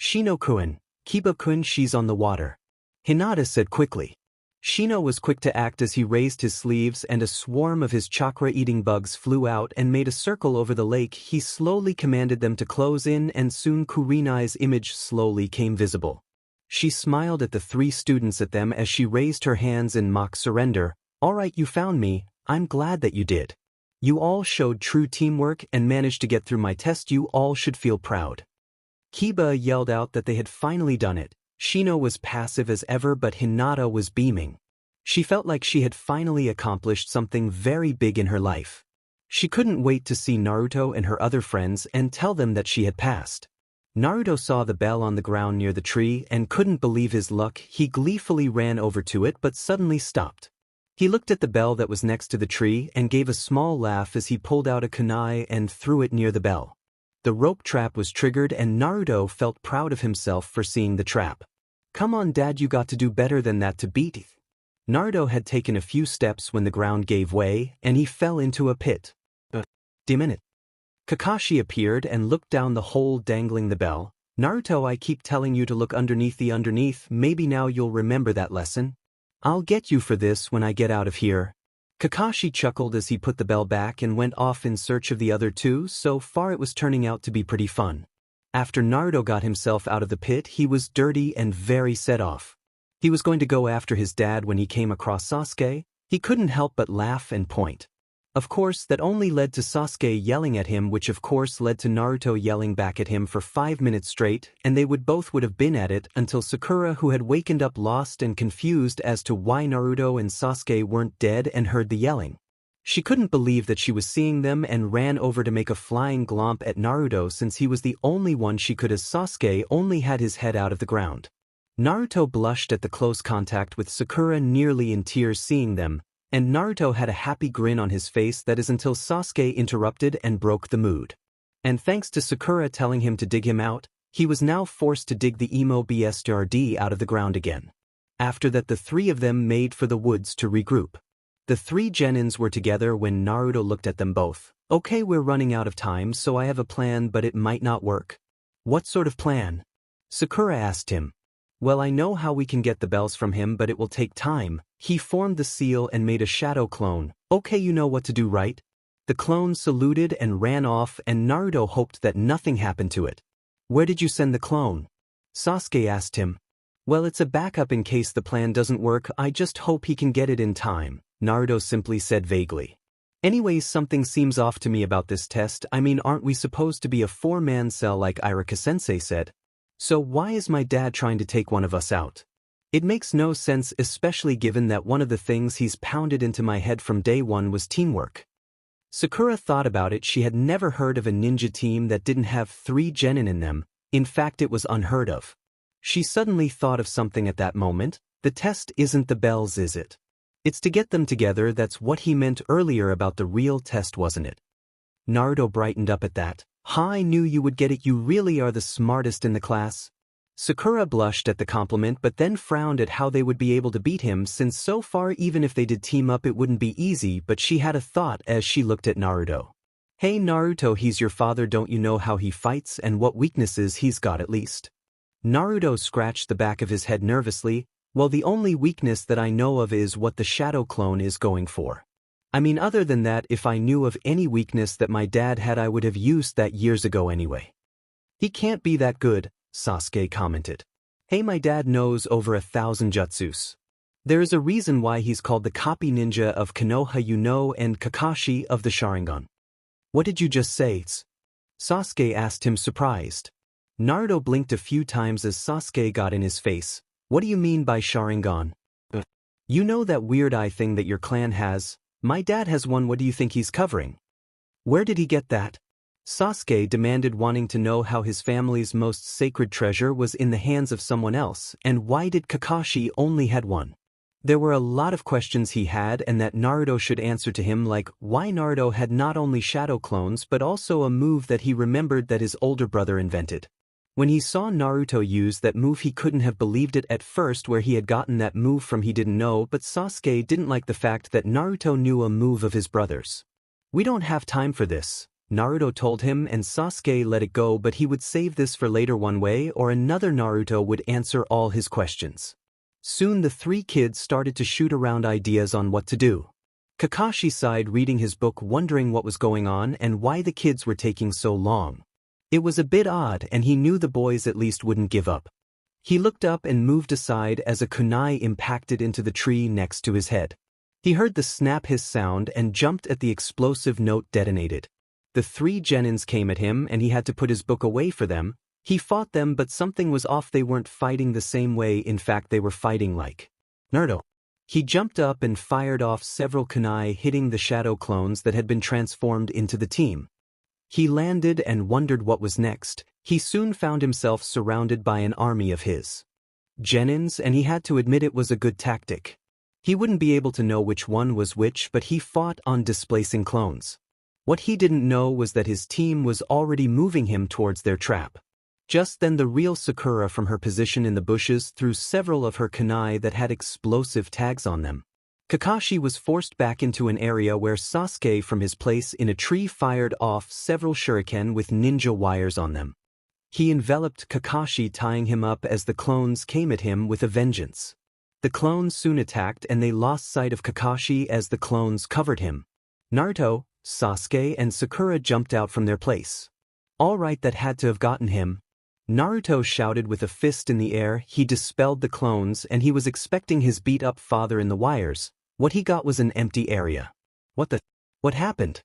Shino-kun, Kiba-kun, she's on the water, Hinata said quickly. Shino was quick to act as he raised his sleeves, and a swarm of his chakra-eating bugs flew out and made a circle over the lake. He slowly commanded them to close in, and soon Kurenai's image slowly came visible. She smiled at the three students at them as she raised her hands in mock surrender. All right, you found me. I'm glad that you did. You all showed true teamwork and managed to get through my test. You all should feel proud. Kiba yelled out that they had finally done it. Shino was passive as ever, but Hinata was beaming. She felt like she had finally accomplished something very big in her life. She couldn't wait to see Naruto and her other friends and tell them that she had passed. Naruto saw the bell on the ground near the tree and couldn't believe his luck. He gleefully ran over to it but suddenly stopped. He looked at the bell that was next to the tree and gave a small laugh as he pulled out a kunai and threw it near the bell. The rope trap was triggered, and Naruto felt proud of himself for seeing the trap. Come on, Dad, you got to do better than that to beat it. Naruto had taken a few steps when the ground gave way, and he fell into a pit. Damn it. Kakashi appeared and looked down the hole dangling the bell. Naruto, I keep telling you to look underneath the underneath. Maybe now you'll remember that lesson. I'll get you for this when I get out of here. Kakashi chuckled as he put the bell back and went off in search of the other two. So far it was turning out to be pretty fun. After Naruto got himself out of the pit, he was dirty and very set off. He was going to go after his dad when he came across Sasuke. He couldn't help but laugh and point. Of course, that only led to Sasuke yelling at him, which of course led to Naruto yelling back at him for 5 minutes straight, and they would have been at it until Sakura, who had wakened up lost and confused as to why Naruto and Sasuke weren't dead, and heard the yelling. She couldn't believe that she was seeing them and ran over to make a flying glomp at Naruto since he was the only one she could, as Sasuke only had his head out of the ground. Naruto blushed at the close contact with Sakura, nearly in tears seeing them, and Naruto had a happy grin on his face, that is until Sasuke interrupted and broke the mood. And thanks to Sakura telling him to dig him out, He was now forced to dig the emo BSTRD out of the ground again. After that, the three of them made for the woods to regroup. The three genins were together when Naruto looked at them both. Okay, we're running out of time, so I have a plan, but it might not work. What sort of plan? Sakura asked him. Well, I know how we can get the bells from him, but it will take time. He formed the seal and made a shadow clone. Okay, you know what to do, right? The clone saluted and ran off, and Naruto hoped that nothing happened to it. Where did you send the clone? Sasuke asked him. Well, it's a backup in case the plan doesn't work. I just hope he can get it in time, Naruto simply said vaguely. Anyways, something seems off to me about this test. I mean, aren't we supposed to be a four-man cell like Irika-sensei said? So why is my dad trying to take one of us out? It makes no sense, especially given that one of the things he's pounded into my head from day one was teamwork. Sakura thought about it. She had never heard of a ninja team that didn't have 3 genin in them. In fact, it was unheard of. She suddenly thought of something at that moment. The test isn't the bells, is it? It's to get them together. That's what he meant earlier about the real test, wasn't it? Naruto brightened up at that. I knew you would get it. You really are the smartest in the class. Sakura blushed at the compliment but then frowned at how they would be able to beat him, since so far even if they did team up it wouldn't be easy. But she had a thought as she looked at Naruto. Hey Naruto, he's your father. Don't you know how he fights and what weaknesses he's got at least? Naruto scratched the back of his head nervously. Well, the only weakness that I know of is what the shadow clone is going for. I mean, other than that, if I knew of any weakness that my dad had, I would have used that years ago anyway. He can't be that good, Sasuke commented. Hey, my dad knows over 1,000 jutsus. There is a reason why he's called the copy ninja of Konoha, you know, and Kakashi of the Sharingan. What did you just say? Sasuke asked him, surprised. Naruto blinked a few times as Sasuke got in his face. What do you mean by Sharingan? You know that weird eye thing that your clan has? My dad has one. What do you think he's covering? Where did he get that? Sasuke demanded, wanting to know how his family's most sacred treasure was in the hands of someone else, and why did Kakashi only had one? There were a lot of questions he had and that Naruto should answer to him, like why Naruto had not only shadow clones but also a move that he remembered that his older brother invented. When he saw Naruto use that move, he couldn't have believed it at first where he had gotten that move from. He didn't know, but Sasuke didn't like the fact that Naruto knew a move of his brother's. We don't have time for this, Naruto told him, and Sasuke let it go, but he would save this for later. One way or another, Naruto would answer all his questions. Soon the 3 kids started to shoot around ideas on what to do. Kakashi sighed, reading his book, wondering what was going on and why the kids were taking so long. It was a bit odd, and he knew the boys at least wouldn't give up. He looked up and moved aside as a kunai impacted into the tree next to his head. He heard the snap hiss sound and jumped at the explosive note detonated. The 3 genins came at him and he had to put his book away for them. He fought them, but something was off. They weren't fighting the same way. In fact, they were fighting like Naruto. He jumped up and fired off several kunai, hitting the shadow clones that had been transformed into the team. He landed and wondered what was next. He soon found himself surrounded by an army of his genins, and he had to admit it was a good tactic. He wouldn't be able to know which one was which, but he fought on displacing clones. What he didn't know was that his team was already moving him towards their trap. Just then the real Sakura from her position in the bushes threw several of her kunai that had explosive tags on them. Kakashi was forced back into an area where Sasuke from his place in a tree fired off several shuriken with ninja wires on them. He enveloped Kakashi, tying him up as the clones came at him with a vengeance. The clones soon attacked and they lost sight of Kakashi as the clones covered him. Naruto, Sasuke and Sakura jumped out from their place. All right, that had to have gotten him. Naruto shouted with a fist in the air. He dispelled the clones and he was expecting his beat-up father in the wires. What he got was an empty area. What happened?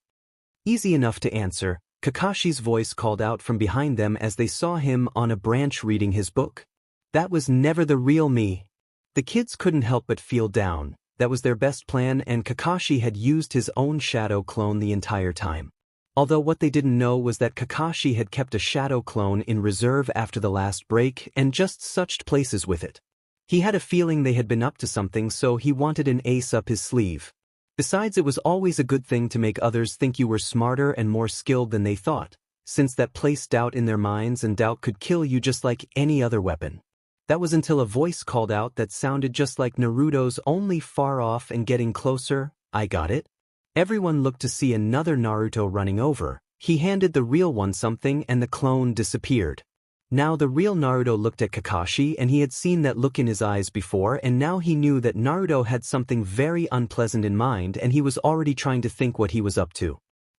Easy enough to answer, Kakashi's voice called out from behind them as they saw him on a branch reading his book. That was never the real me. The kids couldn't help but feel down. That was their best plan, and Kakashi had used his own shadow clone the entire time. Although what they didn't know was that Kakashi had kept a shadow clone in reserve after the last break and just switched places with it. He had a feeling they had been up to something, so he wanted an ace up his sleeve. Besides, it was always a good thing to make others think you were smarter and more skilled than they thought. since that placed doubt in their minds and doubt could kill you just like any other weapon. That was until a voice called out that sounded just like Naruto's, only far off and getting closer. I got it. Everyone looked to see another Naruto running over. He handed the real one something and the clone disappeared. Now the real Naruto looked at Kakashi and he had seen that look in his eyes before, and now he knew that Naruto had something very unpleasant in mind and he was already trying to think what he was up to.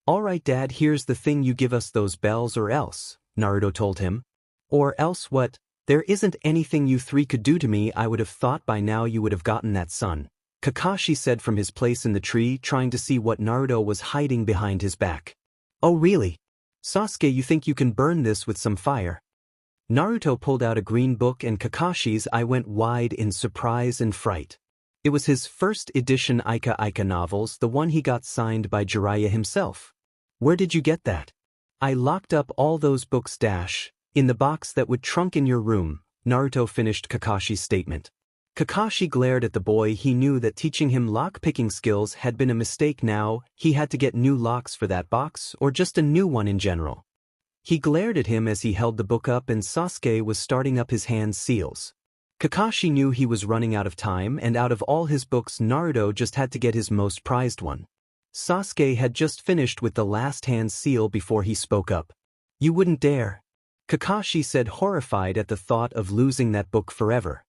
"Alright Dad, here's the thing, you give us those bells or else," Naruto told him. "Or else what? There isn't anything you three could do to me. I would have thought by now you would have gotten that son," Kakashi said from his place in the tree, trying to see what Naruto was hiding behind his back. "Oh really? Sasuke, you think you can burn this with some fire?" Naruto pulled out a green book and Kakashi's eye went wide in surprise and fright. It was his first edition Ika Ika novels, the one he got signed by Jiraiya himself. "Where did you get that?" "I locked up all those books in the box that would trunk in your room," Naruto finished Kakashi's statement. Kakashi glared at the boy. He knew that teaching him lock-picking skills had been a mistake. Now he had to get new locks for that box, or just a new one in general. He glared at him as he held the book up and Sasuke was starting up his hand seals. Kakashi knew he was running out of time, and out of all his books Naruto just had to get his most prized one. Sasuke had just finished with the last hand seal before he spoke up. "You wouldn't dare," Kakashi said, horrified at the thought of losing that book forever.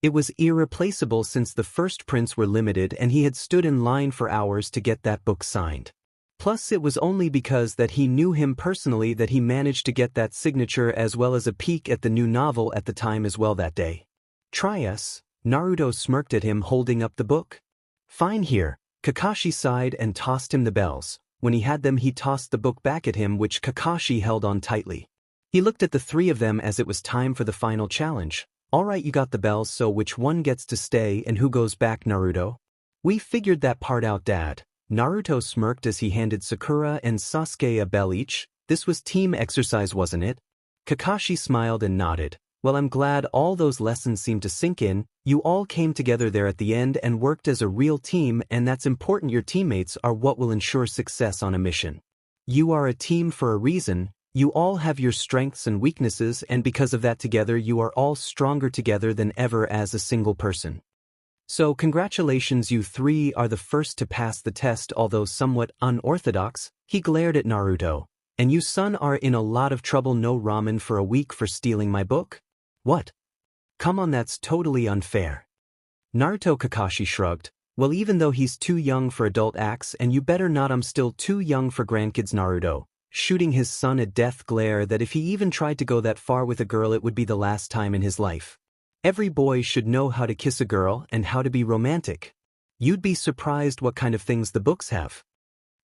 It was irreplaceable since the first prints were limited and he had stood in line for hours to get that book signed. Plus it was only because that he knew him personally that he managed to get that signature, as well as a peek at the new novel at the time as well that day. "Try us," Naruto smirked at him, holding up the book. "Fine here," Kakashi sighed and tossed him the bells. When he had them he tossed the book back at him, which Kakashi held on tightly. He looked at the three of them as it was time for the final challenge. "Alright, you got the bells, so which one gets to stay and who goes back, Naruto?" "We figured that part out, Dad." Naruto smirked as he handed Sakura and Sasuke a bell each. "This was team exercise, wasn't it?" Kakashi smiled and nodded. "Well, I'm glad all those lessons seemed to sink in. You all came together there at the end and worked as a real team, and that's important. Your teammates are what will ensure success on a mission. You are a team for a reason. You all have your strengths and weaknesses, and because of that together you are all stronger together than ever as a single person. So congratulations, you three are the first to pass the test, although somewhat unorthodox." He glared at Naruto. "And you son are in a lot of trouble. No ramen for a week for stealing my book?" "What? Come on, that's totally unfair." Naruto Kakashi shrugged. "Well, even though he's too young for adult acts, and you better not, I'm still too young for grandkids." Naruto, shooting his son a death glare that if he even tried to go that far with a girl it would be the last time in his life. Every boy should know how to kiss a girl and how to be romantic. You'd be surprised what kind of things the books have.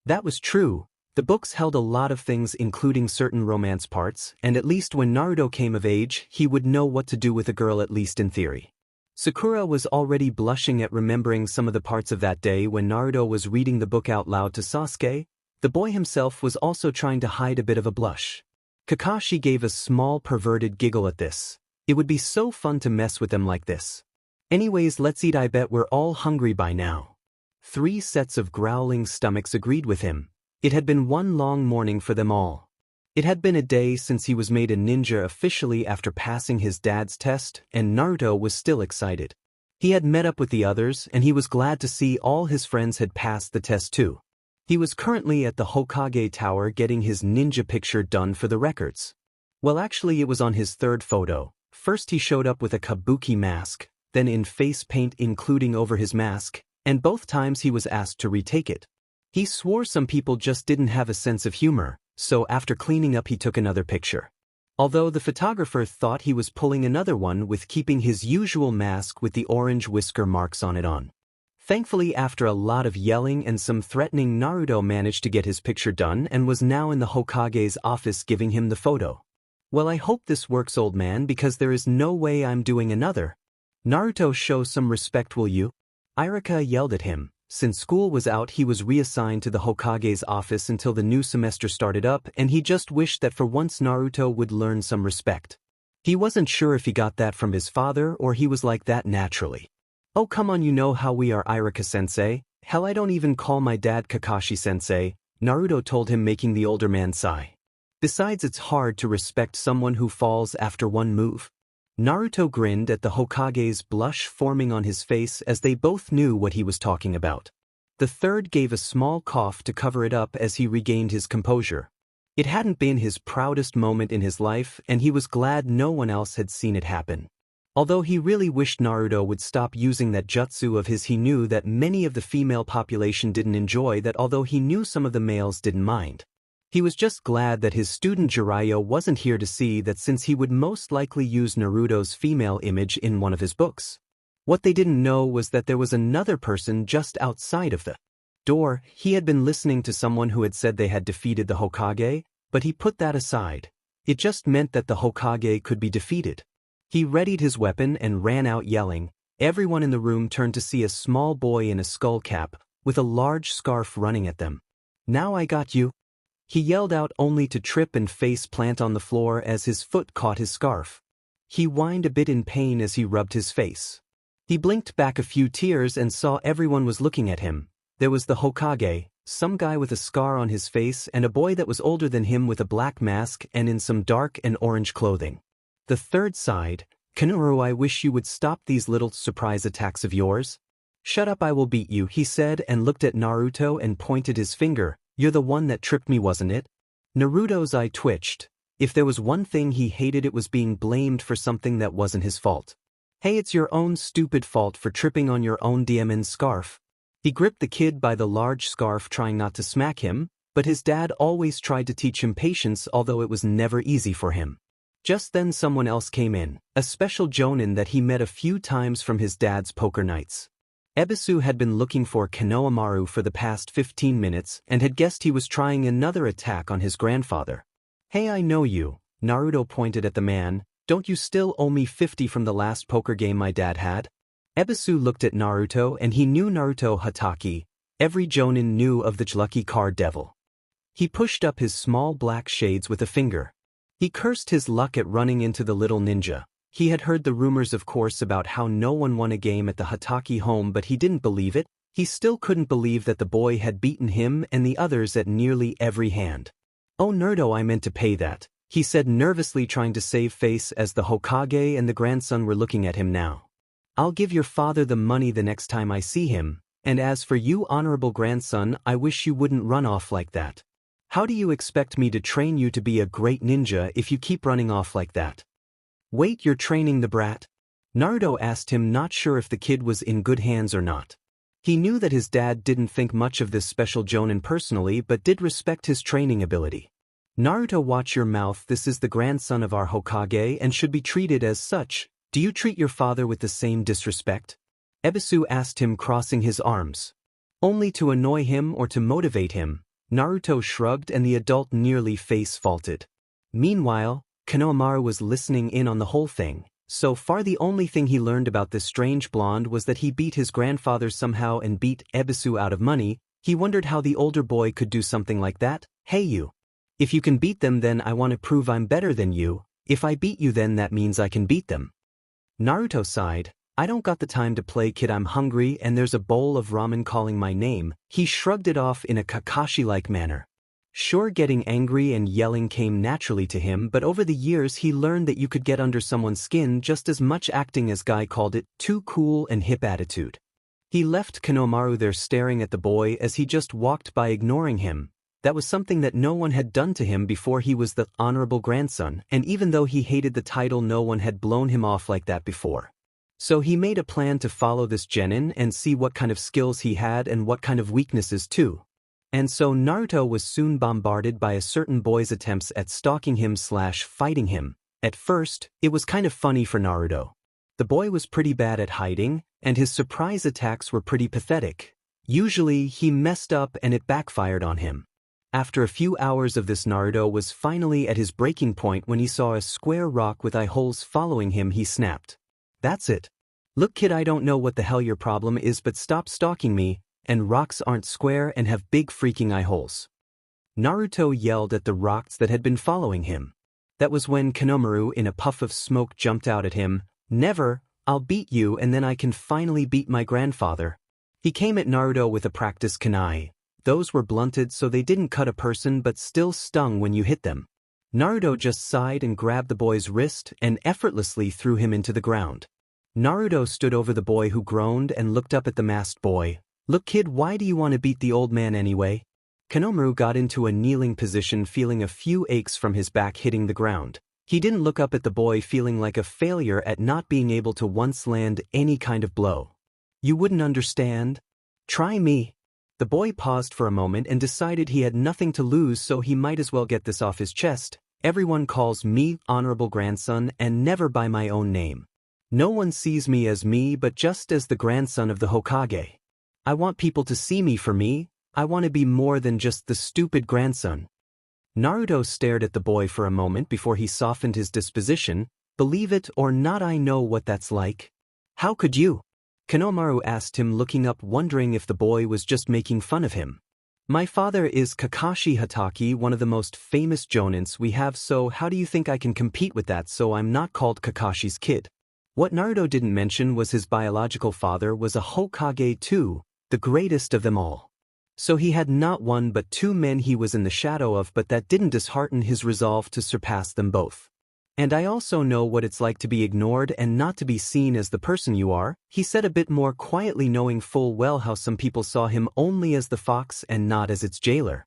That was true. The books held a lot of things, including certain romance parts, and at least when Naruto came of age he would know what to do with a girl, at least in theory. Sakura was already blushing at remembering some of the parts of that day when Naruto was reading the book out loud to Sasuke. The boy himself was also trying to hide a bit of a blush. Kakashi gave a small perverted giggle at this. It would be so fun to mess with them like this. "Anyways, let's eat. I bet we're all hungry by now." 3 sets of growling stomachs agreed with him. It had been one long morning for them all. It had been a day since he was made a ninja officially after passing his dad's test, and Naruto was still excited. He had met up with the others and he was glad to see all his friends had passed the test too. He was currently at the Hokage Tower getting his ninja picture done for the records. Well, actually it was on his 3rd photo. First he showed up with a kabuki mask, then in face paint including over his mask, and both times he was asked to retake it. He swore some people just didn't have a sense of humor, so after cleaning up he took another picture. Although the photographer thought he was pulling another one with keeping his usual mask with the orange whisker marks on it on. Thankfully, after a lot of yelling and some threatening, Naruto managed to get his picture done and was now in the Hokage's office giving him the photo. "Well, I hope this works, old man, because there is no way I'm doing another." "Naruto, show some respect, will you?" Irika yelled at him. Since school was out he was reassigned to the Hokage's office until the new semester started up, and he just wished that for once Naruto would learn some respect. He wasn't sure if he got that from his father or he was like that naturally. "Oh come on, you know how we are, Irika-sensei. Hell, I don't even call my dad Kakashi-sensei," Naruto told him, making the older man sigh. Besides, it's hard to respect someone who falls after one move. Naruto grinned at the Hokage's blush forming on his face as they both knew what he was talking about. The third gave a small cough to cover it up as he regained his composure. It hadn't been his proudest moment in his life, and he was glad no one else had seen it happen. Although he really wished Naruto would stop using that jutsu of his, he knew that many of the female population didn't enjoy that, although he knew some of the males didn't mind. He was just glad that his student Jiraiya wasn't here to see that, since he would most likely use Naruto's female image in one of his books. What they didn't know was that there was another person just outside of the door. He had been listening to someone who had said they had defeated the Hokage, but he put that aside. It just meant that the Hokage could be defeated. He readied his weapon and ran out yelling. Everyone in the room turned to see a small boy in a skull cap, with a large scarf running at them. "Now I got you!" He yelled out, only to trip and face plant on the floor as his foot caught his scarf. He whined a bit in pain as he rubbed his face. He blinked back a few tears and saw everyone was looking at him. There was the Hokage, some guy with a scar on his face, and a boy that was older than him with a black mask and in some dark and orange clothing. The third sighed, "Kanomaru, I wish you would stop these little surprise attacks of yours." "Shut up, I will beat you," he said, and looked at Naruto and pointed his finger. "You're the one that tripped me, wasn't it?" Naruto's eye twitched. If there was one thing he hated, it was being blamed for something that wasn't his fault. "Hey, it's your own stupid fault for tripping on your own diamond scarf." He gripped the kid by the large scarf, trying not to smack him, but his dad always tried to teach him patience, although it was never easy for him. Just then someone else came in, a special jonin that he met a few times from his dad's poker nights. Ebisu had been looking for Konohamaru for the past 15 minutes and had guessed he was trying another attack on his grandfather. "Hey, I know you," Naruto pointed at the man. "Don't you still owe me 50 from the last poker game my dad had?" Ebisu looked at Naruto, and he knew Naruto Hatake. Every jonin knew of the lucky card devil. He pushed up his small black shades with a finger. He cursed his luck at running into the little ninja. He had heard the rumors, of course, about how no one won a game at the Hatake home, but he didn't believe it. He still couldn't believe that the boy had beaten him and the others at nearly every hand. "Oh, Naruto, I meant to pay that," he said nervously, trying to save face as the Hokage and the grandson were looking at him now. "I'll give your father the money the next time I see him, and as for you, honorable grandson, I wish you wouldn't run off like that. How do you expect me to train you to be a great ninja if you keep running off like that?" "Wait, you're training the brat?" Naruto asked him, not sure if the kid was in good hands or not. He knew that his dad didn't think much of this special jonin personally, but did respect his training ability. "Naruto, watch your mouth. This is the grandson of our Hokage and should be treated as such. Do you treat your father with the same disrespect?" Ebisu asked him, crossing his arms. Only to annoy him or to motivate him, Naruto shrugged and the adult nearly face-faulted. Meanwhile, Konohamaru was listening in on the whole thing. So far the only thing he learned about this strange blonde was that he beat his grandfather somehow and beat Ebisu out of money. He wondered how the older boy could do something like that. "Hey you. If you can beat them, then I want to prove I'm better than you. If I beat you, then that means I can beat them." Naruto sighed. "I don't got the time to play, kid. I'm hungry and there's a bowl of ramen calling my name." He shrugged it off in a Kakashi-like manner. Sure, getting angry and yelling came naturally to him, but over the years he learned that you could get under someone's skin just as much, acting, as Guy called it, too cool and hip attitude. He left Konohamaru there staring at the boy as he just walked by, ignoring him. That was something that no one had done to him before. He was the honorable grandson, and even though he hated the title, no one had blown him off like that before. So he made a plan to follow this genin and see what kind of skills he had and what kind of weaknesses too. And so Naruto was soon bombarded by a certain boy's attempts at stalking him/fighting him. At first, it was kind of funny for Naruto. The boy was pretty bad at hiding, and his surprise attacks were pretty pathetic. Usually, he messed up and it backfired on him. After a few hours of this, Naruto was finally at his breaking point when he saw a square rock with eye holes following him. He snapped. "That's it. Look, kid, I don't know what the hell your problem is, but stop stalking me. And rocks aren't square and have big freaking eye holes." Naruto yelled at the rocks that had been following him. That was when Konohamaru, in a puff of smoke, jumped out at him. "Never, I'll beat you and then I can finally beat my grandfather." He came at Naruto with a practice kunai. Those were blunted so they didn't cut a person but still stung when you hit them. Naruto just sighed and grabbed the boy's wrist and effortlessly threw him into the ground. Naruto stood over the boy who groaned and looked up at the masked boy. "Look kid, why do you want to beat the old man anyway?" Konomaru got into a kneeling position, feeling a few aches from his back hitting the ground. He didn't look up at the boy, feeling like a failure at not being able to once land any kind of blow. "You wouldn't understand. Try me." The boy paused for a moment and decided he had nothing to lose, so he might as well get this off his chest. "Everyone calls me honorable grandson and never by my own name. No one sees me as me but just as the grandson of the Hokage. I want people to see me for me. I want to be more than just the stupid grandson." Naruto stared at the boy for a moment before he softened his disposition. "Believe it or not, I know what that's like." "How could you?" Konomaru asked him, looking up, wondering if the boy was just making fun of him. "My father is Kakashi Hatake, one of the most famous jonins we have, so how do you think I can compete with that? So I'm not called Kakashi's kid." What Naruto didn't mention was his biological father was a Hokage too, the greatest of them all. So he had not one but two men he was in the shadow of, but that didn't dishearten his resolve to surpass them both. "And I also know what it's like to be ignored and not to be seen as the person you are," he said a bit more quietly, knowing full well how some people saw him only as the fox and not as its jailer.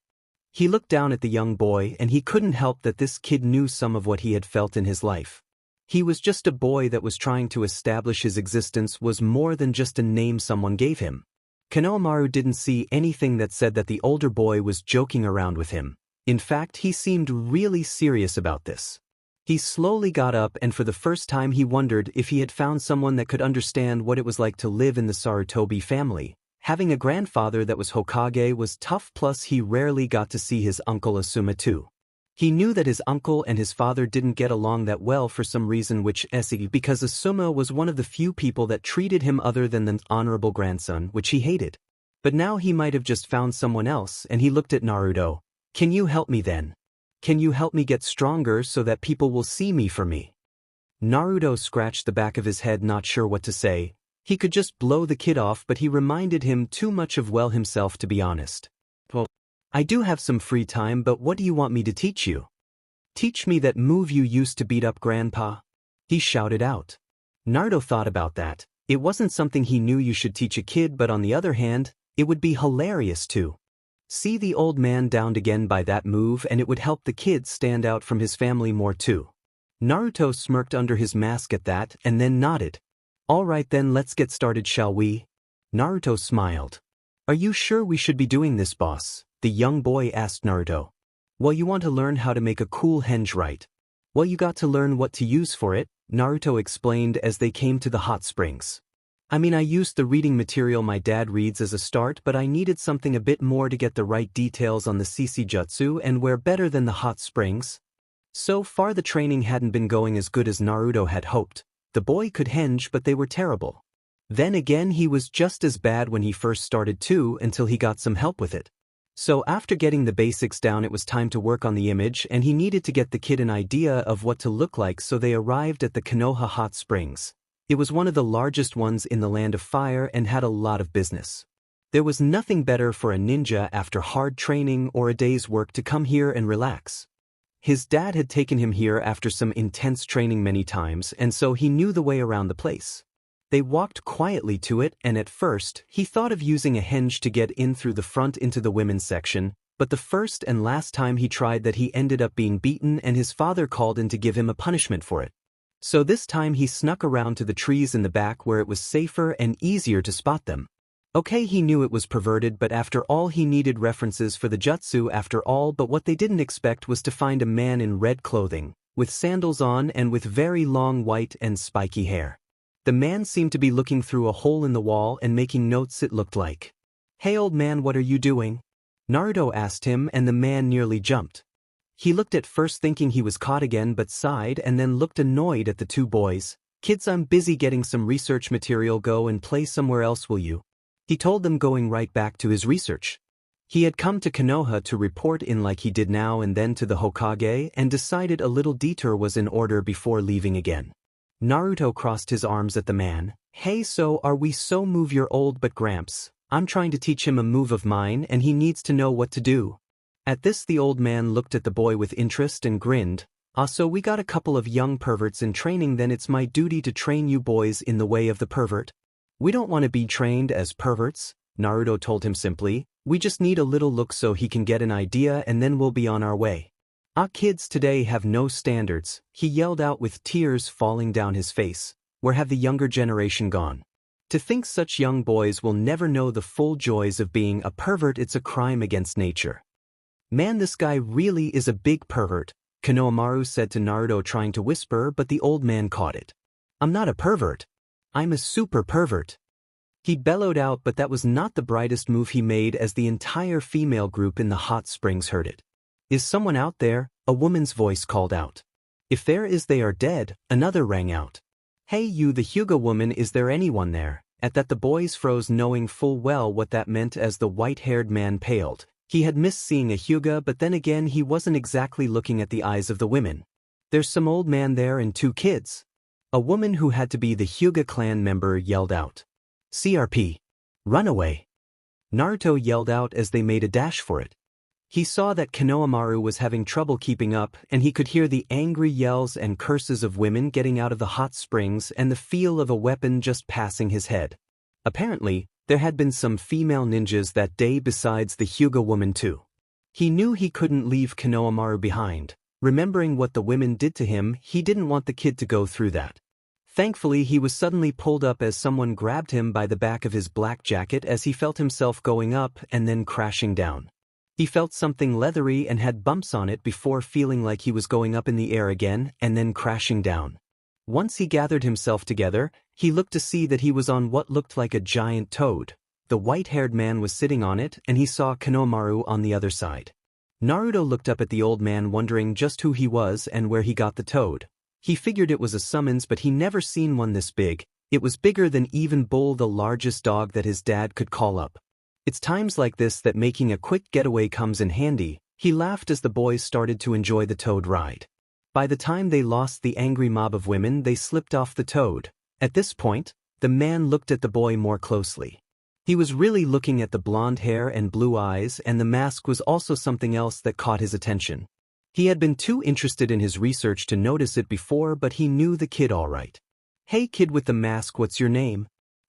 He looked down at the young boy and he couldn't help that this kid knew some of what he had felt in his life. He was just a boy that was trying to establish his existence was more than just a name someone gave him. Konomaru didn't see anything that said that the older boy was joking around with him. In fact, he seemed really serious about this. He slowly got up, and for the first time he wondered if he had found someone that could understand what it was like to live in the Sarutobi family. Having a grandfather that was Hokage was tough, plus he rarely got to see his uncle Asuma too. He knew that his uncle and his father didn't get along that well for some reason, because Asuma was one of the few people that treated him other than the honorable grandson, which he hated. But now he might have just found someone else, and he looked at Naruto. "Can you help me then? Can you help me get stronger so that people will see me for me?" Naruto scratched the back of his head, not sure what to say. He could just blow the kid off, but he reminded him too much of well himself to be honest. "Well, I do have some free time, but what do you want me to teach you?" "Teach me that move you used to beat up Grandpa," he shouted out. Naruto thought about that. It wasn't something he knew you should teach a kid, but on the other hand, it would be hilarious too. See the old man downed again by that move, and it would help the kid stand out from his family more too. Naruto smirked under his mask at that and then nodded. "All right then, let's get started, shall we?" Naruto smiled. "Are you sure we should be doing this, boss?" the young boy asked Naruto. "Well, you want to learn how to make a cool henge, right? Well, you got to learn what to use for it," Naruto explained as they came to the hot springs. "I mean, I used the reading material my dad reads as a start, but I needed something a bit more to get the right details on the CC jutsu, and where better than the hot springs?" So far the training hadn't been going as good as Naruto had hoped. The boy could henge, but they were terrible. Then again, he was just as bad when he first started too, until he got some help with it. So after getting the basics down, it was time to work on the image, and he needed to get the kid an idea of what to look like, so they arrived at the Konoha Hot Springs. It was one of the largest ones in the Land of Fire and had a lot of business. There was nothing better for a ninja after hard training or a day's work to come here and relax. His dad had taken him here after some intense training many times, and so he knew the way around the place. They walked quietly to it, and at first, he thought of using a henge to get in through the front into the women's section, but the first and last time he tried that, he ended up being beaten, and his father called in to give him a punishment for it. So this time he snuck around to the trees in the back where it was safer and easier to spot them. Okay, he knew it was perverted, but after all, he needed references for the jutsu after all, but what they didn't expect was to find a man in red clothing, with sandals on and with very long white and spiky hair. The man seemed to be looking through a hole in the wall and making notes, it looked like. "Hey old man, what are you doing?" Naruto asked him, and the man nearly jumped. He looked at first thinking he was caught again, but sighed and then looked annoyed at the two boys. "Kids, I'm busy getting some research material, go and play somewhere else, will you?" He told them, going right back to his research. He had come to Konoha to report in like he did now and then to the Hokage, and decided a little detour was in order before leaving again. Naruto crossed his arms at the man. "Hey, so are we so move your old but Gramps? I'm trying to teach him a move of mine and he needs to know what to do." At this the old man looked at the boy with interest and grinned. "Ah, so we got a couple of young perverts in training, then it's my duty to train you boys in the way of the pervert." "We don't want to be trained as perverts," Naruto told him simply. "We just need a little look so he can get an idea and then we'll be on our way." "Ah, kids today have no standards," he yelled out with tears falling down his face. "Where have the younger generation gone? To think such young boys will never know the full joys of being a pervert. It's a crime against nature." "Man, this guy really is a big pervert," Konohamaru said to Naruto, trying to whisper, but the old man caught it. "I'm not a pervert. I'm a super pervert," he bellowed out, but that was not the brightest move he made as the entire female group in the hot springs heard it. "Is someone out there?" a woman's voice called out. "If there is, they are dead," another rang out. "Hey you, the Hyuga woman, is there anyone there?" At that the boys froze, knowing full well what that meant as the white-haired man paled. He had missed seeing a Hyuga, but then again he wasn't exactly looking at the eyes of the women. "There's some old man there and 2 kids. A woman who had to be the Hyuga clan member yelled out. "CRP! Run away!" Naruto yelled out as they made a dash for it. He saw that Konohamaru was having trouble keeping up, and he could hear the angry yells and curses of women getting out of the hot springs and the feel of a weapon just passing his head. Apparently, there had been some female ninjas that day besides the Hyuga woman too. He knew he couldn't leave Konohamaru behind. Remembering what the women did to him, he didn't want the kid to go through that. Thankfully, he was suddenly pulled up as someone grabbed him by the back of his black jacket as he felt himself going up and then crashing down. He felt something leathery and had bumps on it before feeling like he was going up in the air again and then crashing down. Once he gathered himself together, he looked to see that he was on what looked like a giant toad. The white-haired man was sitting on it, and he saw Konohamaru on the other side. Naruto looked up at the old man, wondering just who he was and where he got the toad. He figured it was a summons, but he never seen one this big. It was bigger than even Bull, the largest dog that his dad could call up. It's times like this that making a quick getaway comes in handy. He laughed as the boys started to enjoy the toad ride. By the time they lost the angry mob of women, they slipped off the toad. At this point, the man looked at the boy more closely. He was really looking at the blonde hair and blue eyes, and the mask was also something else that caught his attention. He had been too interested in his research to notice it before, but he knew the kid all right. "Hey kid with the mask, what's your name?"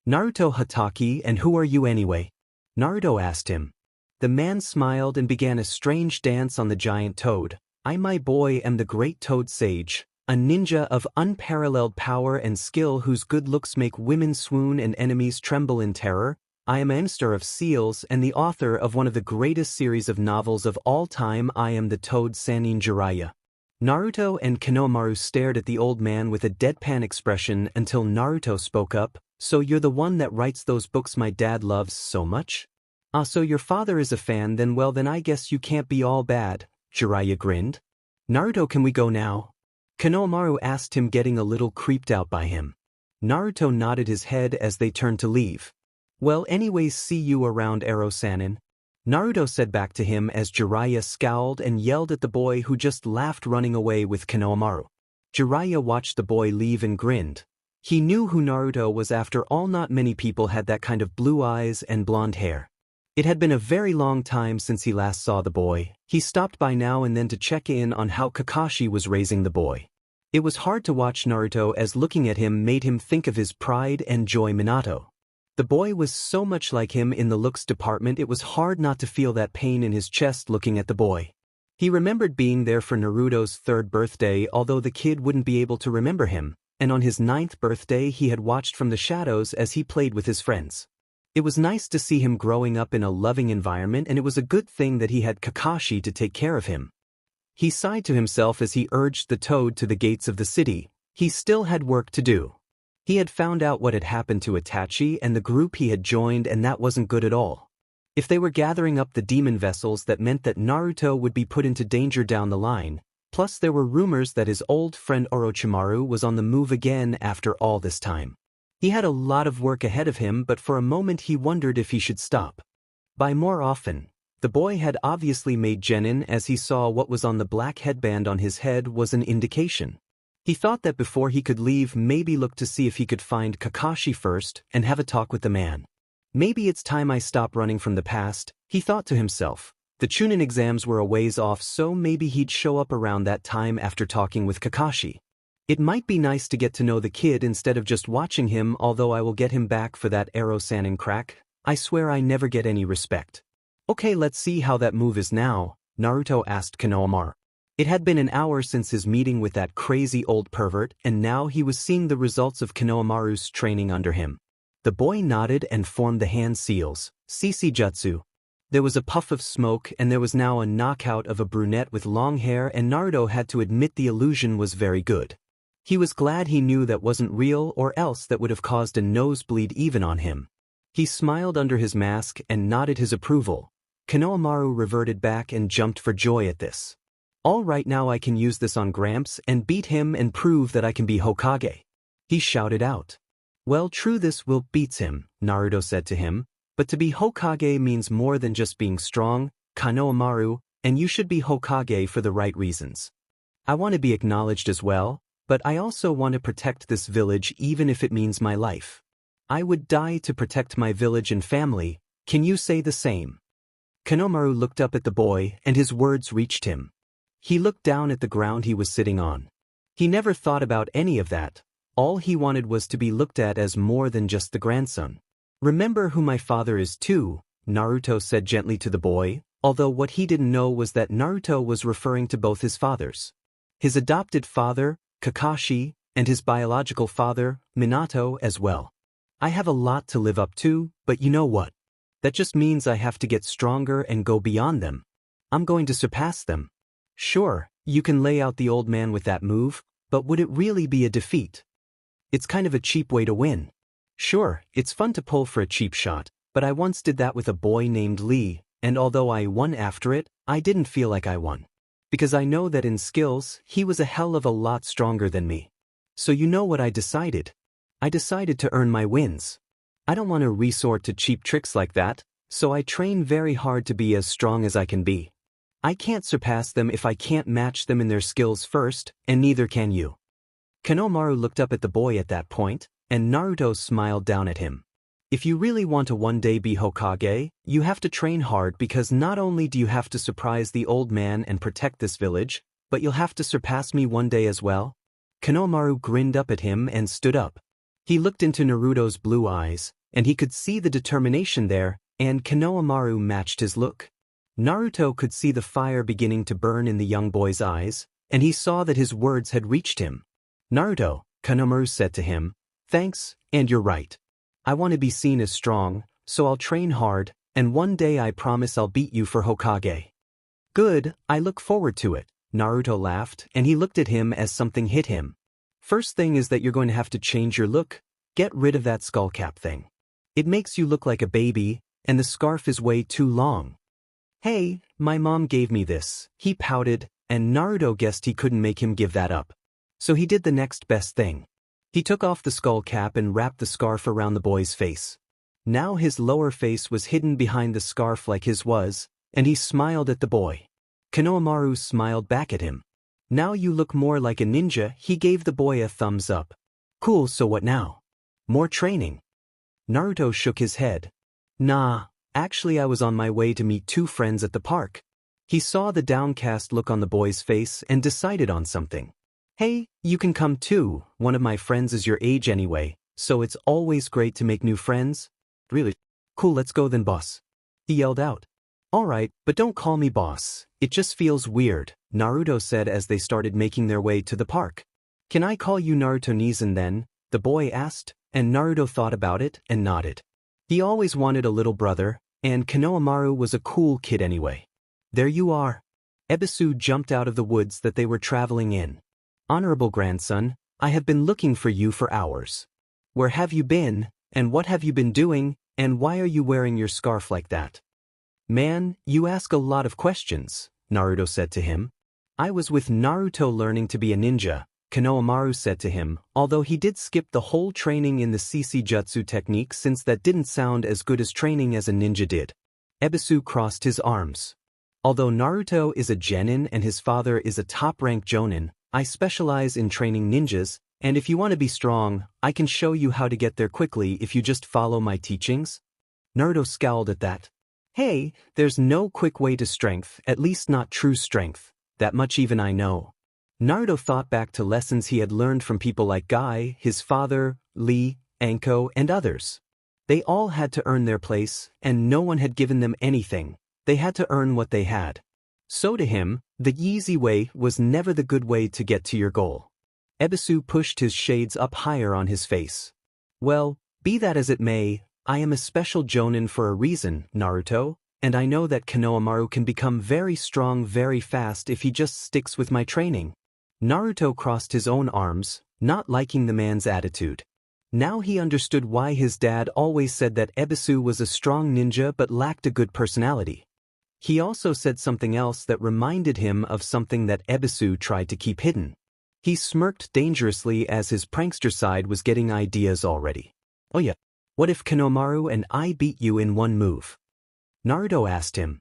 "Naruto Hatake, and who are you anyway?" Naruto asked him. The man smiled and began a strange dance on the giant toad. "I, my boy, am the great toad sage, a ninja of unparalleled power and skill whose good looks make women swoon and enemies tremble in terror. I am a master of seals and the author of one of the greatest series of novels of all time. I am the Toad Sannin Jiraiya." Naruto and Konohamaru stared at the old man with a deadpan expression until Naruto spoke up. "So you're the one that writes those books my dad loves so much?" "Ah, so your father is a fan then? Well then I guess you can't be all bad," Jiraiya grinned. "Naruto, can we go now?" Konohamaru asked him, getting a little creeped out by him. Naruto nodded his head as they turned to leave. "Well anyways, see you around, Ero-sanin," Naruto said back to him as Jiraiya scowled and yelled at the boy who just laughed, running away with Konohamaru. Jiraiya watched the boy leave and grinned. He knew who Naruto was. After all, not many people had that kind of blue eyes and blonde hair. It had been a very long time since he last saw the boy. He stopped by now and then to check in on how Kakashi was raising the boy. It was hard to watch Naruto as looking at him made him think of his pride and joy Minato. The boy was so much like him in the looks department, it was hard not to feel that pain in his chest looking at the boy. He remembered being there for Naruto's 3rd birthday, although the kid wouldn't be able to remember him. And on his 9th birthday he had watched from the shadows as he played with his friends. It was nice to see him growing up in a loving environment, and it was a good thing that he had Kakashi to take care of him. He sighed to himself as he urged the toad to the gates of the city. He still had work to do. He had found out what had happened to Itachi and the group he had joined, and that wasn't good at all. If they were gathering up the demon vessels, that meant that Naruto would be put into danger down the line. Plus there were rumors that his old friend Orochimaru was on the move again after all this time. He had a lot of work ahead of him, but for a moment he wondered if he should stop. By more often, the boy had obviously made genin, as he saw what was on the black headband on his head was an indication. He thought that before he could leave, maybe look to see if he could find Kakashi first and have a talk with the man. "Maybe it's time I stop running from the past," he thought to himself. The Chunin exams were a ways off, so maybe he'd show up around that time after talking with Kakashi. It might be nice to get to know the kid instead of just watching him, although I will get him back for that arrow Sannin crack. I swear I never get any respect. Okay, let's see how that move is now, Naruto asked Konohamaru. It had been an hour since his meeting with that crazy old pervert, and now he was seeing the results of Konohamaru's training under him. The boy nodded and formed the hand seals, CC Jutsu. There was a puff of smoke and there was now a knockout of a brunette with long hair, and Naruto had to admit the illusion was very good. He was glad he knew that wasn't real, or else that would have caused a nosebleed even on him. He smiled under his mask and nodded his approval. Konohamaru reverted back and jumped for joy at this. All right, now I can use this on Gramps and beat him and prove that I can be Hokage. He shouted out. Well, true, this will beats him, Naruto said to him, but to be Hokage means more than just being strong, Konohamaru, and you should be Hokage for the right reasons. I want to be acknowledged as well, but I also want to protect this village even if it means my life. I would die to protect my village and family. Can you say the same? Konohamaru looked up at the boy and his words reached him. He looked down at the ground he was sitting on. He never thought about any of that. All he wanted was to be looked at as more than just the grandson. Remember who my father is too, Naruto said gently to the boy, although what he didn't know was that Naruto was referring to both his fathers. His adopted father, Kakashi, and his biological father, Minato, as well. I have a lot to live up to, but you know what? That just means I have to get stronger and go beyond them. I'm going to surpass them. Sure, you can lay out the old man with that move, but would it really be a defeat? It's kind of a cheap way to win. Sure, it's fun to pull for a cheap shot, but I once did that with a boy named Lee, and although I won after it, I didn't feel like I won. Because I know that in skills, he was a hell of a lot stronger than me. So you know what I decided? I decided to earn my wins. I don't want to resort to cheap tricks like that, so I train very hard to be as strong as I can be. I can't surpass them if I can't match them in their skills first, and neither can you. Konohamaru looked up at the boy at that point, and Naruto smiled down at him. If you really want to one day be Hokage, you have to train hard, because not only do you have to surprise the old man and protect this village, but you'll have to surpass me one day as well. Konohamaru grinned up at him and stood up. He looked into Naruto's blue eyes, and he could see the determination there, and Konohamaru matched his look. Naruto could see the fire beginning to burn in the young boy's eyes, and he saw that his words had reached him. Naruto, Konohamaru said to him, thanks, and you're right. I want to be seen as strong, so I'll train hard, and one day I promise I'll beat you for Hokage. Good, I look forward to it, Naruto laughed, and he looked at him as something hit him. First thing is that you're going to have to change your look. Get rid of that skull cap thing. It makes you look like a baby, and the scarf is way too long. Hey, my mom gave me this, he pouted, and Naruto guessed he couldn't make him give that up. So he did the next best thing. He took off the skull cap and wrapped the scarf around the boy's face. Now his lower face was hidden behind the scarf like his was, and he smiled at the boy. Konohamaru smiled back at him. Now you look more like a ninja, he gave the boy a thumbs up. Cool, so what now? More training? Naruto shook his head. Nah, actually I was on my way to meet two friends at the park. He saw the downcast look on the boy's face and decided on something. Hey, you can come too, one of my friends is your age anyway, so it's always great to make new friends. Really? Cool, let's go then, boss. He yelled out. Alright, but don't call me boss, it just feels weird, Naruto said as they started making their way to the park. Can I call you Naruto-Nizan then? The boy asked, and Naruto thought about it and nodded. He always wanted a little brother, and Konohamaru was a cool kid anyway. There you are. Ebisu jumped out of the woods that they were traveling in. Honorable grandson, I have been looking for you for hours. Where have you been, and what have you been doing, and why are you wearing your scarf like that? Man, you ask a lot of questions, Naruto said to him. I was with Naruto learning to be a ninja, Konohamaru said to him, although he did skip the whole training in the CC Jutsu technique since that didn't sound as good as training as a ninja did. Ebisu crossed his arms. Although Naruto is a genin and his father is a top-rank jonin, I specialize in training ninjas, and if you want to be strong, I can show you how to get there quickly if you just follow my teachings. Naruto scowled at that. Hey, there's no quick way to strength, at least not true strength. That much even I know. Naruto thought back to lessons he had learned from people like Guy, his father, Lee, Anko, and others. They all had to earn their place, and no one had given them anything. They had to earn what they had. So to him, the easy way was never the good way to get to your goal. Ebisu pushed his shades up higher on his face. Well, be that as it may, I am a special jonin for a reason, Naruto, and I know that Konohamaru can become very strong very fast if he just sticks with my training. Naruto crossed his own arms, not liking the man's attitude. Now he understood why his dad always said that Ebisu was a strong ninja but lacked a good personality. He also said something else that reminded him of something that Ebisu tried to keep hidden. He smirked dangerously as his prankster side was getting ideas already. Oh yeah, what if Konohamaru and I beat you in one move? Naruto asked him.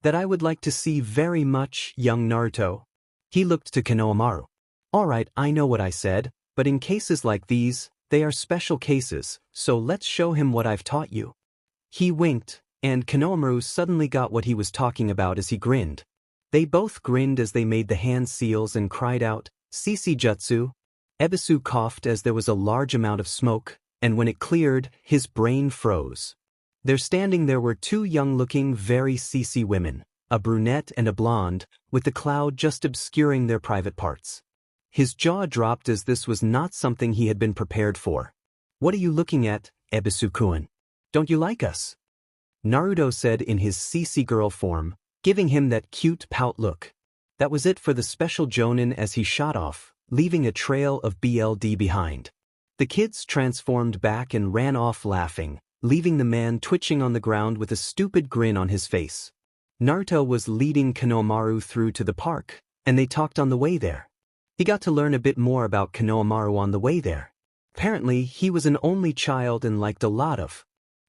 That I would like to see very much, young Naruto. He looked to Konohamaru. Alright, I know what I said, but in cases like these, they are special cases, so let's show him what I've taught you. He winked, and Konohamaru suddenly got what he was talking about as he grinned. They both grinned as they made the hand seals and cried out, "Sisi Jutsu." Ebisu coughed as there was a large amount of smoke, and when it cleared, his brain froze. There standing there were two young-looking, very Sisi women, a brunette and a blonde, with the cloud just obscuring their private parts. His jaw dropped as this was not something he had been prepared for. What are you looking at, Ebisu-kun? Don't you like us? Naruto said in his Sisi girl form, giving him that cute pout look. That was it for the special jonin as he shot off, leaving a trail of BLD behind. The kids transformed back and ran off laughing, leaving the man twitching on the ground with a stupid grin on his face. Naruto was leading Konohamaru through to the park, and they talked on the way there. He got to learn a bit more about Konohamaru on the way there. Apparently, he was an only child and liked a lot of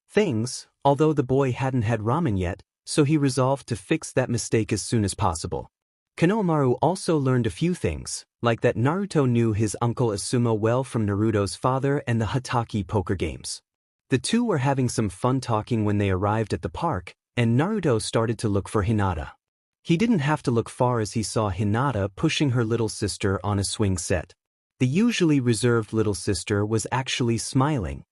things, although the boy hadn't had ramen yet, so he resolved to fix that mistake as soon as possible. Konohamaru also learned a few things, like that Naruto knew his uncle Asuma well from Naruto's father and the Hatake poker games. The two were having some fun talking when they arrived at the park, and Naruto started to look for Hinata. He didn't have to look far as he saw Hinata pushing her little sister on a swing set. The usually reserved little sister was actually smiling.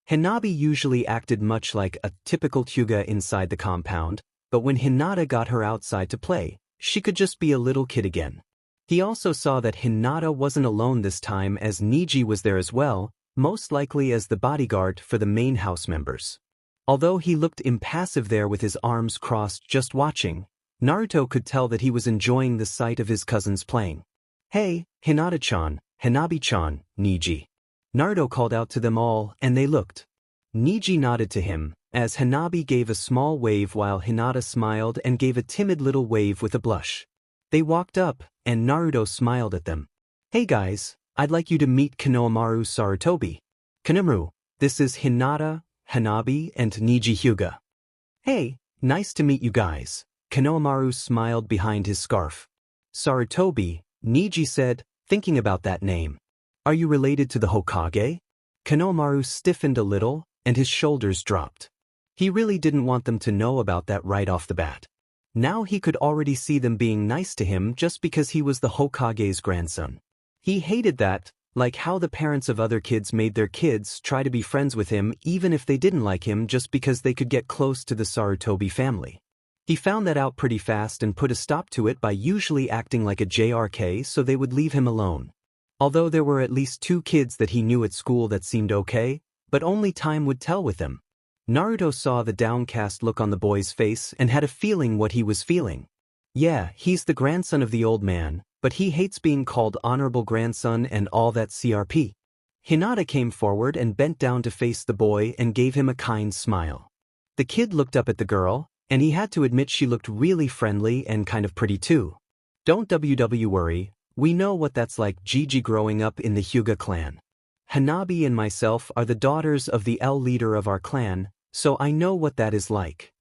Hanabi usually acted much like a typical Hyuga inside the compound, but when Hinata got her outside to play, she could just be a little kid again. He also saw that Hinata wasn't alone this time as Niji was there as well, most likely as the bodyguard for the main house members. Although he looked impassive there with his arms crossed just watching, Naruto could tell that he was enjoying the sight of his cousins playing. Hey, Hinata-chan, Hanabi-chan, Niji. Naruto called out to them all, and they looked. Niji nodded to him, as Hanabi gave a small wave while Hinata smiled and gave a timid little wave with a blush. They walked up, and Naruto smiled at them. Hey guys, I'd like you to meet Konohamaru Sarutobi. Konohamaru, this is Hinata, Hanabi, and Niji Hyuga. Hey, nice to meet you guys. Konohamaru smiled behind his scarf. Sarutobi, Niji said, thinking about that name. Are you related to the Hokage? Konohamaru stiffened a little, and his shoulders dropped. He really didn't want them to know about that right off the bat. Now he could already see them being nice to him just because he was the Hokage's grandson. He hated that, like how the parents of other kids made their kids try to be friends with him even if they didn't like him just because they could get close to the Sarutobi family. He found that out pretty fast and put a stop to it by usually acting like a JRK so they would leave him alone. Although there were at least 2 kids that he knew at school that seemed okay, but only time would tell with them. Naruto saw the downcast look on the boy's face and had a feeling what he was feeling. Yeah, he's the grandson of the old man, but he hates being called honorable grandson and all that CRP. Hinata came forward and bent down to face the boy and gave him a kind smile. The kid looked up at the girl, and he had to admit she looked really friendly and kind of pretty too. Don't worry, we know what that's like. Gigi growing up in the Hyuga clan. Hanabi and myself are the daughters of the L leader of our clan, so I know what that is like.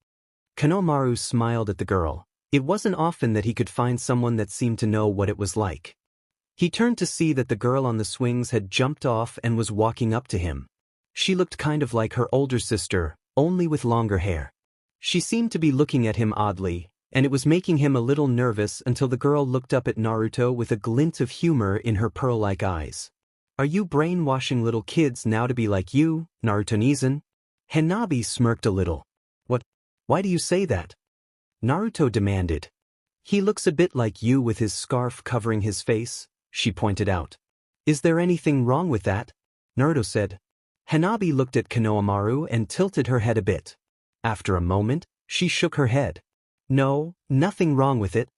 Konohamaru smiled at the girl. It wasn't often that he could find someone that seemed to know what it was like. He turned to see that the girl on the swings had jumped off and was walking up to him. She looked kind of like her older sister, only with longer hair. She seemed to be looking at him oddly, and it was making him a little nervous until the girl looked up at Naruto with a glint of humor in her pearl-like eyes. "Are you brainwashing little kids now to be like you, Naruto-Nizan?" Hanabi smirked a little. "What? Why do you say that?" Naruto demanded. "He looks a bit like you with his scarf covering his face," she pointed out. "Is there anything wrong with that?" Naruto said. Hanabi looked at Konohamaru and tilted her head a bit. After a moment, she shook her head. "No, nothing wrong with it."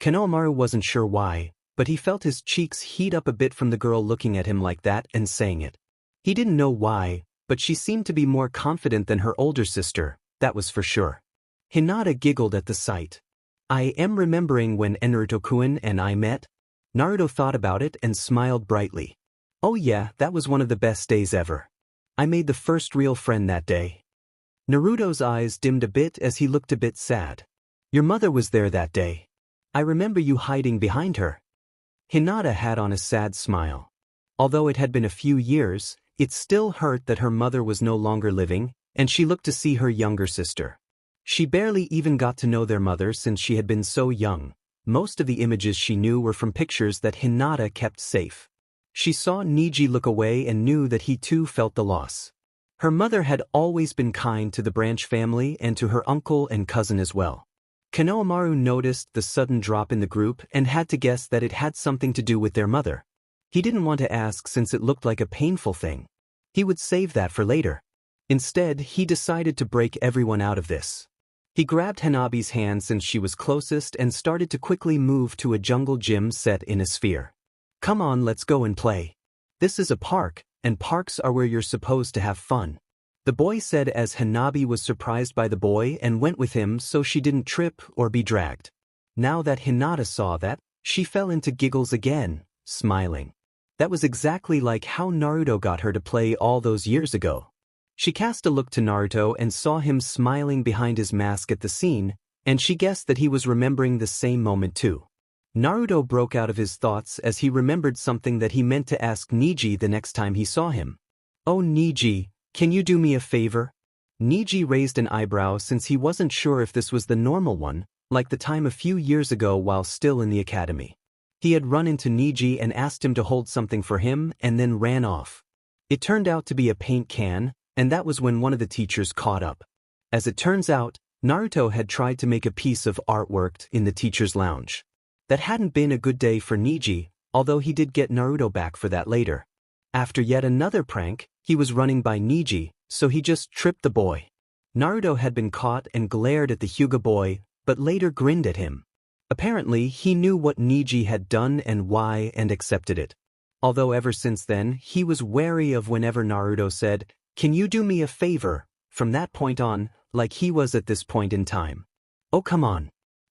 Konohamaru wasn't sure why, but he felt his cheeks heat up a bit from the girl looking at him like that and saying it. He didn't know why, but she seemed to be more confident than her older sister, that was for sure. Hinata giggled at the sight. "I am remembering when Naruto-kun and I met." Naruto thought about it and smiled brightly. "Oh yeah, that was one of the best days ever. I made the first real friend that day." Naruto's eyes dimmed a bit as he looked a bit sad. "Your mother was there that day. I remember you hiding behind her." Hinata had on a sad smile. Although it had been a few years, it still hurt that her mother was no longer living, and she looked to see her younger sister. She barely even got to know their mother since she had been so young. Most of the images she knew were from pictures that Hinata kept safe. She saw Niji look away and knew that he too felt the loss. Her mother had always been kind to the Branch family and to her uncle and cousin as well. Konohamaru noticed the sudden drop in the group and had to guess that it had something to do with their mother. He didn't want to ask since it looked like a painful thing. He would save that for later. Instead, he decided to break everyone out of this. He grabbed Hanabi's hand since she was closest and started to quickly move to a jungle gym set in a sphere. "Come on, let's go and play. This is a park, and parks are where you're supposed to have fun," the boy said as Hanabi was surprised by the boy and went with him so she didn't trip or be dragged. Now that Hinata saw that, she fell into giggles again, smiling. That was exactly like how Naruto got her to play all those years ago. She cast a look to Naruto and saw him smiling behind his mask at the scene, and she guessed that he was remembering the same moment too. Naruto broke out of his thoughts as he remembered something that he meant to ask Niji the next time he saw him. "Oh Niji, can you do me a favor?" Niji raised an eyebrow since he wasn't sure if this was the normal one, like the time a few years ago while still in the academy. He had run into Niji and asked him to hold something for him and then ran off. It turned out to be a paint can, and that was when one of the teachers caught up. As it turns out, Naruto had tried to make a piece of artwork in the teacher's lounge. That hadn't been a good day for Niji, although he did get Naruto back for that later. After yet another prank, he was running by Niji, so he just tripped the boy. Naruto had been caught and glared at the Hyuga boy, but later grinned at him. Apparently, he knew what Niji had done and why and accepted it. Although ever since then, he was wary of whenever Naruto said, "Can you do me a favor?" from that point on, like he was at this point in time. "Oh come on.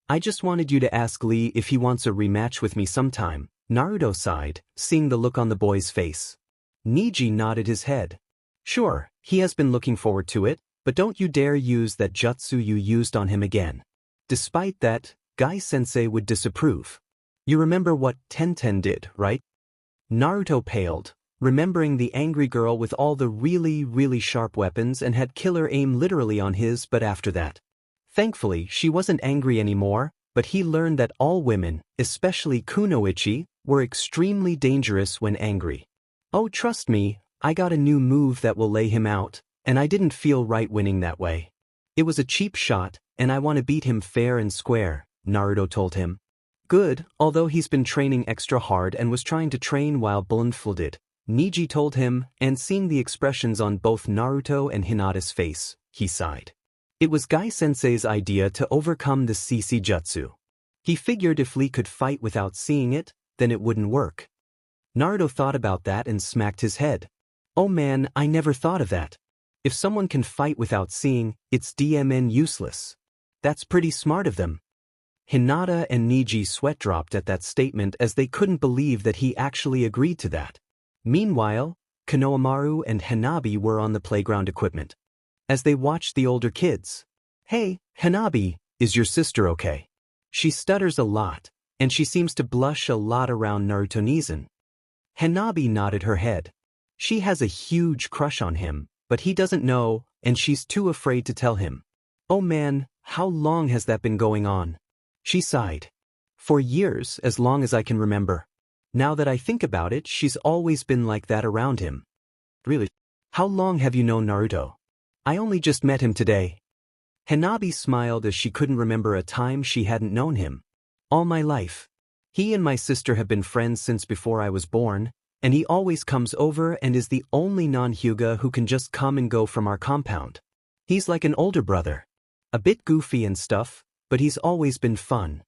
I just wanted you to ask Lee if he wants a rematch with me sometime," Naruto sighed, seeing the look on the boy's face. Niji nodded his head. "Sure, he has been looking forward to it, but don't you dare use that jutsu you used on him again." Despite that, Guy-sensei would disapprove. "You remember what Tenten did, right?" Naruto paled, remembering the angry girl with all the really sharp weapons and had killer aim literally on his, but after that. Thankfully, she wasn't angry anymore, but he learned that all women, especially Kunoichi, were extremely dangerous when angry. "Oh trust me, I got a new move that will lay him out, and I didn't feel right winning that way. It was a cheap shot, and I want to beat him fair and square," Naruto told him. "Good, although he's been training extra hard and was trying to train while blindfolded," Niji told him, and seeing the expressions on both Naruto and Hinata's face, he sighed. It was Guy-sensei's idea to overcome the CC jutsu. He figured if Lee could fight without seeing it, then it wouldn't work. Naruto thought about that and smacked his head. "Oh man, I never thought of that. If someone can fight without seeing, it's DMN useless. That's pretty smart of them." Hinata and Niji sweat dropped at that statement as they couldn't believe that he actually agreed to that. Meanwhile, Konohamaru and Hanabi were on the playground equipment. As they watched the older kids, "Hey, Hanabi, is your sister okay? She stutters a lot, and she seems to blush a lot around Naruto-Nizan." Hanabi nodded her head. She has a huge crush on him, but he doesn't know, and she's too afraid to tell him. Oh man, how long has that been going on? She sighed. For years, as long as I can remember. Now that I think about it, she's always been like that around him. Really? How long have you known Naruto? I only just met him today. Hanabi smiled as she couldn't remember a time she hadn't known him. All my life. He and my sister have been friends since before I was born, and he always comes over and is the only non-Hyuga who can just come and go from our compound. He's like an older brother. A bit goofy and stuff, but he's always been fun.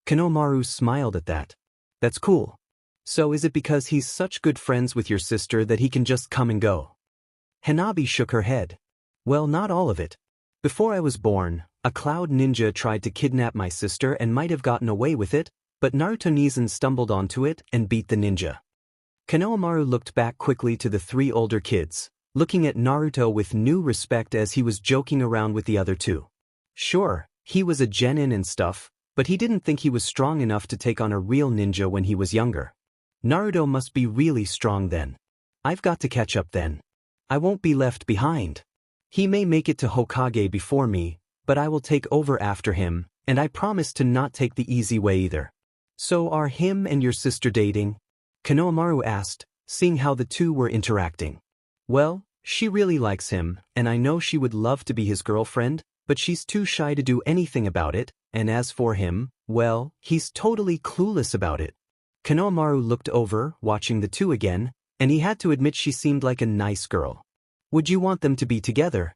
Konohamaru smiled at that. That's cool. So is it because he's such good friends with your sister that he can just come and go? Hanabi shook her head. Well, not all of it. Before I was born, a cloud ninja tried to kidnap my sister and might have gotten away with it, but Naruto Nizan stumbled onto it and beat the ninja. Konohamaru looked back quickly to the three older kids, looking at Naruto with new respect as he was joking around with the other two. Sure, he was a genin and stuff, but he didn't think he was strong enough to take on a real ninja when he was younger. Naruto must be really strong then. I've got to catch up then. I won't be left behind. He may make it to Hokage before me, but I will take over after him, and I promise to not take the easy way either. So are him and your sister dating? Konohamaru asked, seeing how the two were interacting. Well, she really likes him, and I know she would love to be his girlfriend, but she's too shy to do anything about it, and as for him, well, he's totally clueless about it. Konohamaru looked over, watching the two again, and he had to admit she seemed like a nice girl. Would you want them to be together?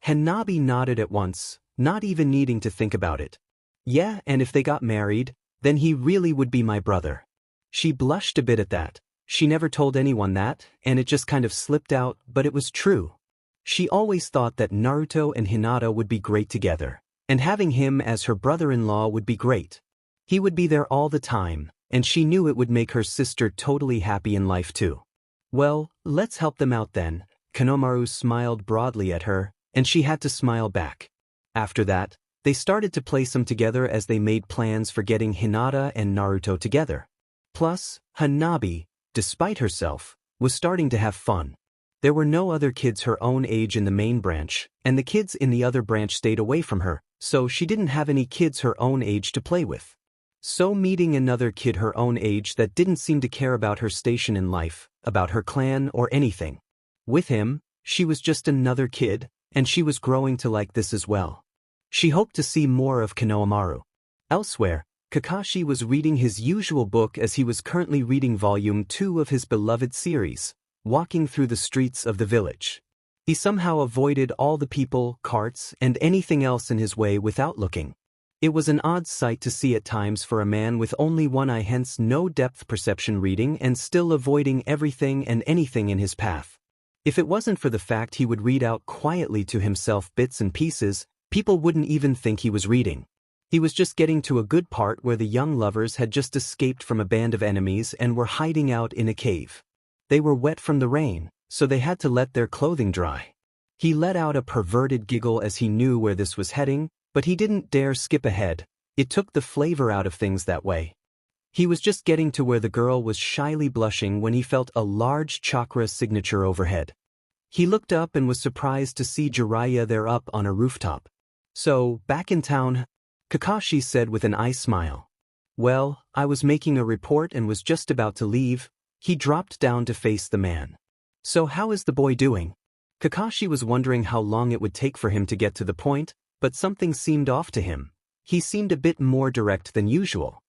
Hanabi nodded at once, not even needing to think about it. Yeah, and if they got married, then he really would be my brother. She blushed a bit at that. She never told anyone that, and it just kind of slipped out, but it was true. She always thought that Naruto and Hinata would be great together, and having him as her brother-in-law would be great. He would be there all the time, and she knew it would make her sister totally happy in life too. Well, let's help them out then. Konohamaru smiled broadly at her, and she had to smile back. After that, they started to place them together as they made plans for getting Hinata and Naruto together. Plus, Hanabi, despite herself, was starting to have fun. There were no other kids her own age in the main branch, and the kids in the other branch stayed away from her, so she didn't have any kids her own age to play with. So meeting another kid her own age that didn't seem to care about her station in life, about her clan or anything. With him, she was just another kid, and she was growing to like this as well. She hoped to see more of Konohamaru. Elsewhere, Kakashi was reading his usual book as he was currently reading volume 2 of his beloved series, walking through the streets of the village. He somehow avoided all the people, carts, and anything else in his way without looking. It was an odd sight to see at times for a man with only one eye, hence no depth perception reading, and still avoiding everything and anything in his path. If it wasn't for the fact he would read out quietly to himself bits and pieces, people wouldn't even think he was reading. He was just getting to a good part where the young lovers had just escaped from a band of enemies and were hiding out in a cave. They were wet from the rain, so they had to let their clothing dry. He let out a perverted giggle as he knew where this was heading, but he didn't dare skip ahead. It took the flavor out of things that way. He was just getting to where the girl was shyly blushing when he felt a large chakra signature overhead. He looked up and was surprised to see Jiraiya there up on a rooftop. So, back in town? Kakashi said with an eye smile. Well, I was making a report and was just about to leave. He dropped down to face the man. So how is the boy doing? Kakashi was wondering how long it would take for him to get to the point, but something seemed off to him. He seemed a bit more direct than usual.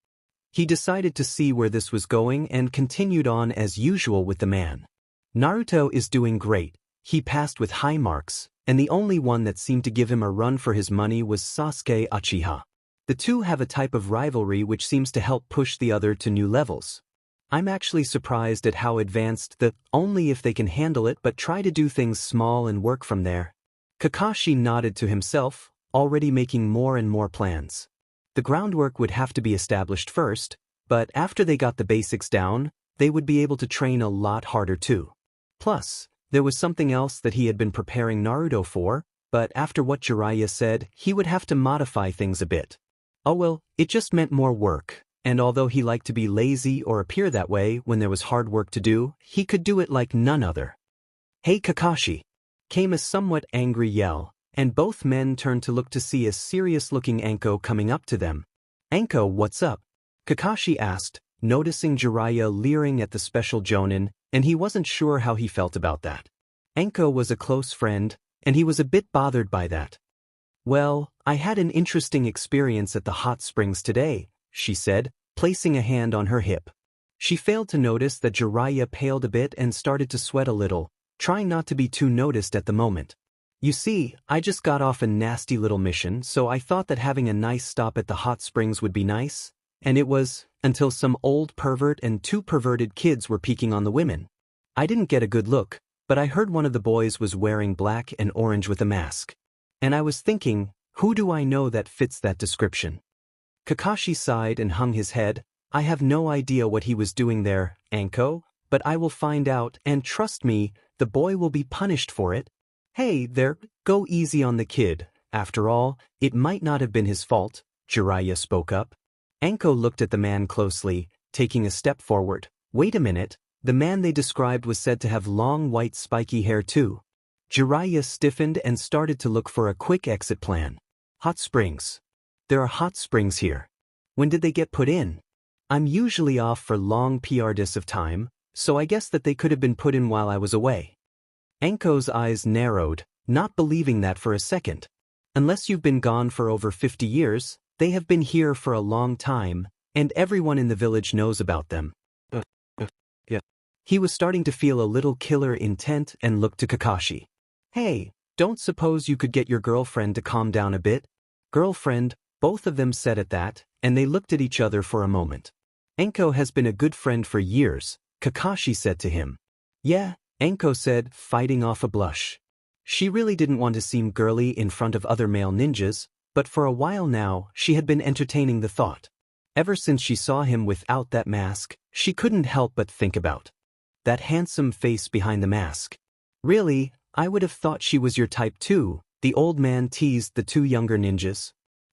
He decided to see where this was going and continued on as usual with the man. Naruto is doing great. He passed with high marks, and the only one that seemed to give him a run for his money was Sasuke Uchiha. The two have a type of rivalry which seems to help push the other to new levels. I'm actually surprised at how advanced the only if they can handle it but try to do things small and work from there. Kakashi nodded to himself, already making more and more plans. The groundwork would have to be established first, but after they got the basics down, they would be able to train a lot harder too. Plus, there was something else that he had been preparing Naruto for, but after what Jiraiya said, he would have to modify things a bit. Oh well, it just meant more work, and although he liked to be lazy or appear that way when there was hard work to do, he could do it like none other. Hey Kakashi! Came a somewhat angry yell, and both men turned to look to see a serious-looking Anko coming up to them. "Anko, what's up?" Kakashi asked, noticing Jiraiya leering at the special Jonin, and he wasn't sure how he felt about that. Anko was a close friend, and he was a bit bothered by that. "Well, I had an interesting experience at the hot springs today," she said, placing a hand on her hip. She failed to notice that Jiraiya paled a bit and started to sweat a little, trying not to be too noticed at the moment. "You see, I just got off a nasty little mission, so I thought that having a nice stop at the hot springs would be nice, and it was, until some old pervert and two perverted kids were peeking on the women. I didn't get a good look, but I heard one of the boys was wearing black and orange with a mask. And I was thinking, who do I know that fits that description?" Kakashi sighed and hung his head. "I have no idea what he was doing there, Anko, but I will find out, and trust me, the boy will be punished for it." "Hey there, go easy on the kid. After all, it might not have been his fault," Jiraiya spoke up. Anko looked at the man closely, taking a step forward. "Wait a minute, the man they described was said to have long white spiky hair too." Jiraiya stiffened and started to look for a quick exit plan. "Hot springs. There are hot springs here. When did they get put in? I'm usually off for long periods of time, so I guess that they could have been put in while I was away." Anko's eyes narrowed, not believing that for a second. "Unless you've been gone for over 50 years, they have been here for a long time, and everyone in the village knows about them." Yeah. He was starting to feel a little killer intent and looked to Kakashi. "Hey, don't suppose you could get your girlfriend to calm down a bit?" "Girlfriend," both of them said at that, and they looked at each other for a moment. "Anko has been a good friend for years," Kakashi said to him. "Yeah," Anko said, fighting off a blush. She really didn't want to seem girly in front of other male ninjas, but for a while now, she had been entertaining the thought. Ever since she saw him without that mask, she couldn't help but think about that handsome face behind the mask. "Really, I would have thought she was your type too," the old man teased the two younger ninjas.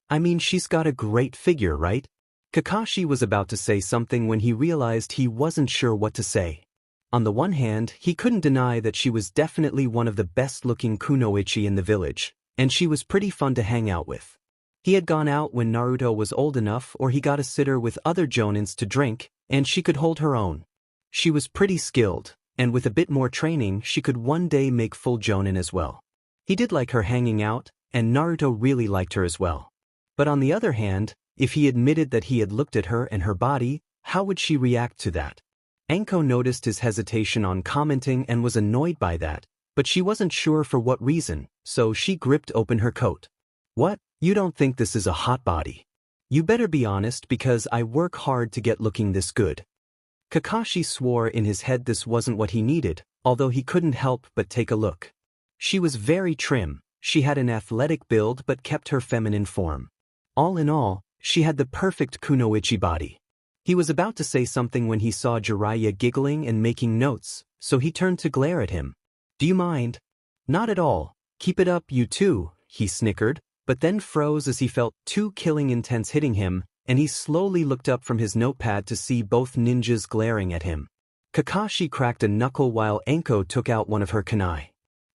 "I mean, she's got a great figure, right?" Kakashi was about to say something when he realized he wasn't sure what to say. On the one hand, he couldn't deny that she was definitely one of the best-looking kunoichi in the village, and she was pretty fun to hang out with. He had gone out when Naruto was old enough, or he got a sitter with other jonins to drink, and she could hold her own. She was pretty skilled, and with a bit more training she could one day make full jonin as well. He did like her hanging out, and Naruto really liked her as well. But on the other hand, if he admitted that he had looked at her and her body, how would she react to that? Anko noticed his hesitation on commenting and was annoyed by that, but she wasn't sure for what reason, so she gripped open her coat. "What? You don't think this is a hot body? You better be honest, because I work hard to get looking this good." Kakashi swore in his head this wasn't what he needed, although he couldn't help but take a look. She was very trim, she had an athletic build but kept her feminine form. All in all, she had the perfect kunoichi body. He was about to say something when he saw Jiraiya giggling and making notes, so he turned to glare at him. "Do you mind?" "Not at all. Keep it up, you two," he snickered, but then froze as he felt two killing intents hitting him, and he slowly looked up from his notepad to see both ninjas glaring at him. Kakashi cracked a knuckle while Anko took out one of her kunai.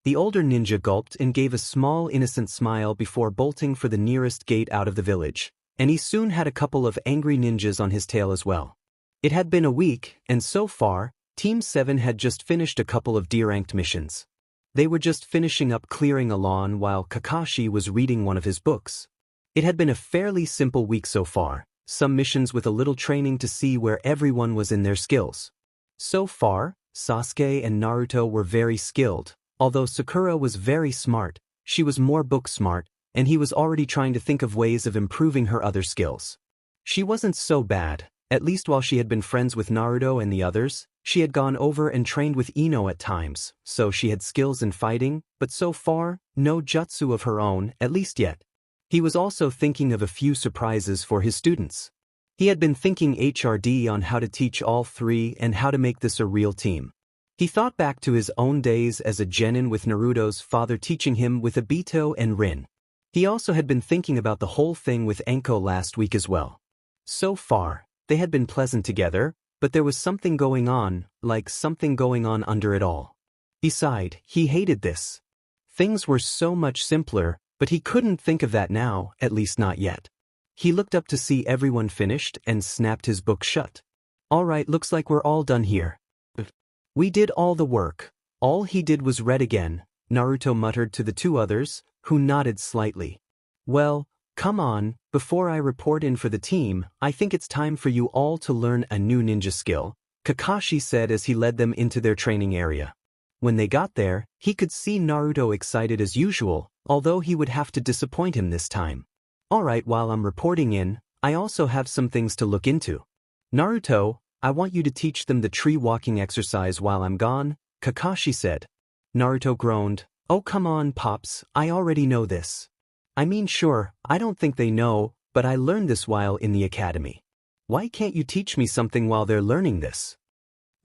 The older ninja gulped and gave a small innocent smile before bolting for the nearest gate out of the village, and he soon had a couple of angry ninjas on his tail as well. It had been a week, and so far, Team 7 had just finished a couple of D-ranked missions. They were just finishing up clearing a lawn while Kakashi was reading one of his books. It had been a fairly simple week so far, some missions with a little training to see where everyone was in their skills. So far, Sasuke and Naruto were very skilled, although Sakura was very smart, she was more book smart, and he was already trying to think of ways of improving her other skills. She wasn't so bad, at least while she had been friends with Naruto and the others. She had gone over and trained with Ino at times, so she had skills in fighting, but so far, no jutsu of her own, at least yet. He was also thinking of a few surprises for his students. He had been thinking HRD on how to teach all three and how to make this a real team. He thought back to his own days as a genin with Naruto's father teaching him with Obito and Rin. He also had been thinking about the whole thing with Anko last week as well. So far, they had been pleasant together, but there was something going on, like something going on under it all. Besides, he hated this Things were so much simpler, but he couldn't think of that now, at least not yet. He looked up to see everyone finished and snapped his book shut. Alright, looks like we're all done here. We did all the work. All he did was read again, Naruto muttered to the two others, who nodded slightly. Well, come on, before I report in for the team, I think it's time for you all to learn a new ninja skill, Kakashi said as he led them into their training area. When they got there, he could see Naruto excited as usual, although he would have to disappoint him this time. Alright, while I'm reporting in, I also have some things to look into. Naruto, I want you to teach them the tree walking exercise while I'm gone, Kakashi said. Naruto groaned, oh come on Pops, I already know this. I mean sure, I don't think they know, but I learned this while in the academy. Why can't you teach me something while they're learning this?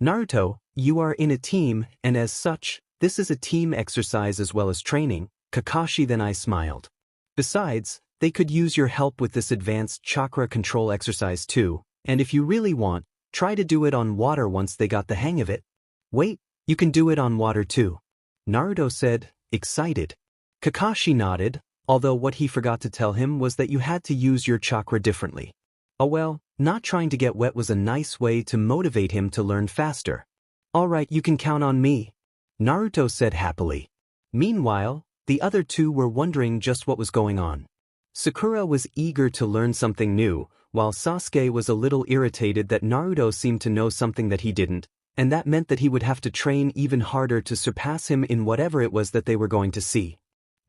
Naruto, you are in a team, and as such, this is a team exercise as well as training, Kakashi then I smiled. Besides, they could use your help with this advanced chakra control exercise too, and if you really want, try to do it on water once they got the hang of it. Wait, you can do it on water too, Naruto said, excited. Kakashi nodded, although what he forgot to tell him was that you had to use your chakra differently. Oh well, not trying to get wet was a nice way to motivate him to learn faster. Alright, you can count on me, Naruto said happily. Meanwhile, the other two were wondering just what was going on. Sakura was eager to learn something new, while Sasuke was a little irritated that Naruto seemed to know something that he didn't, and that meant that he would have to train even harder to surpass him in whatever it was that they were going to see.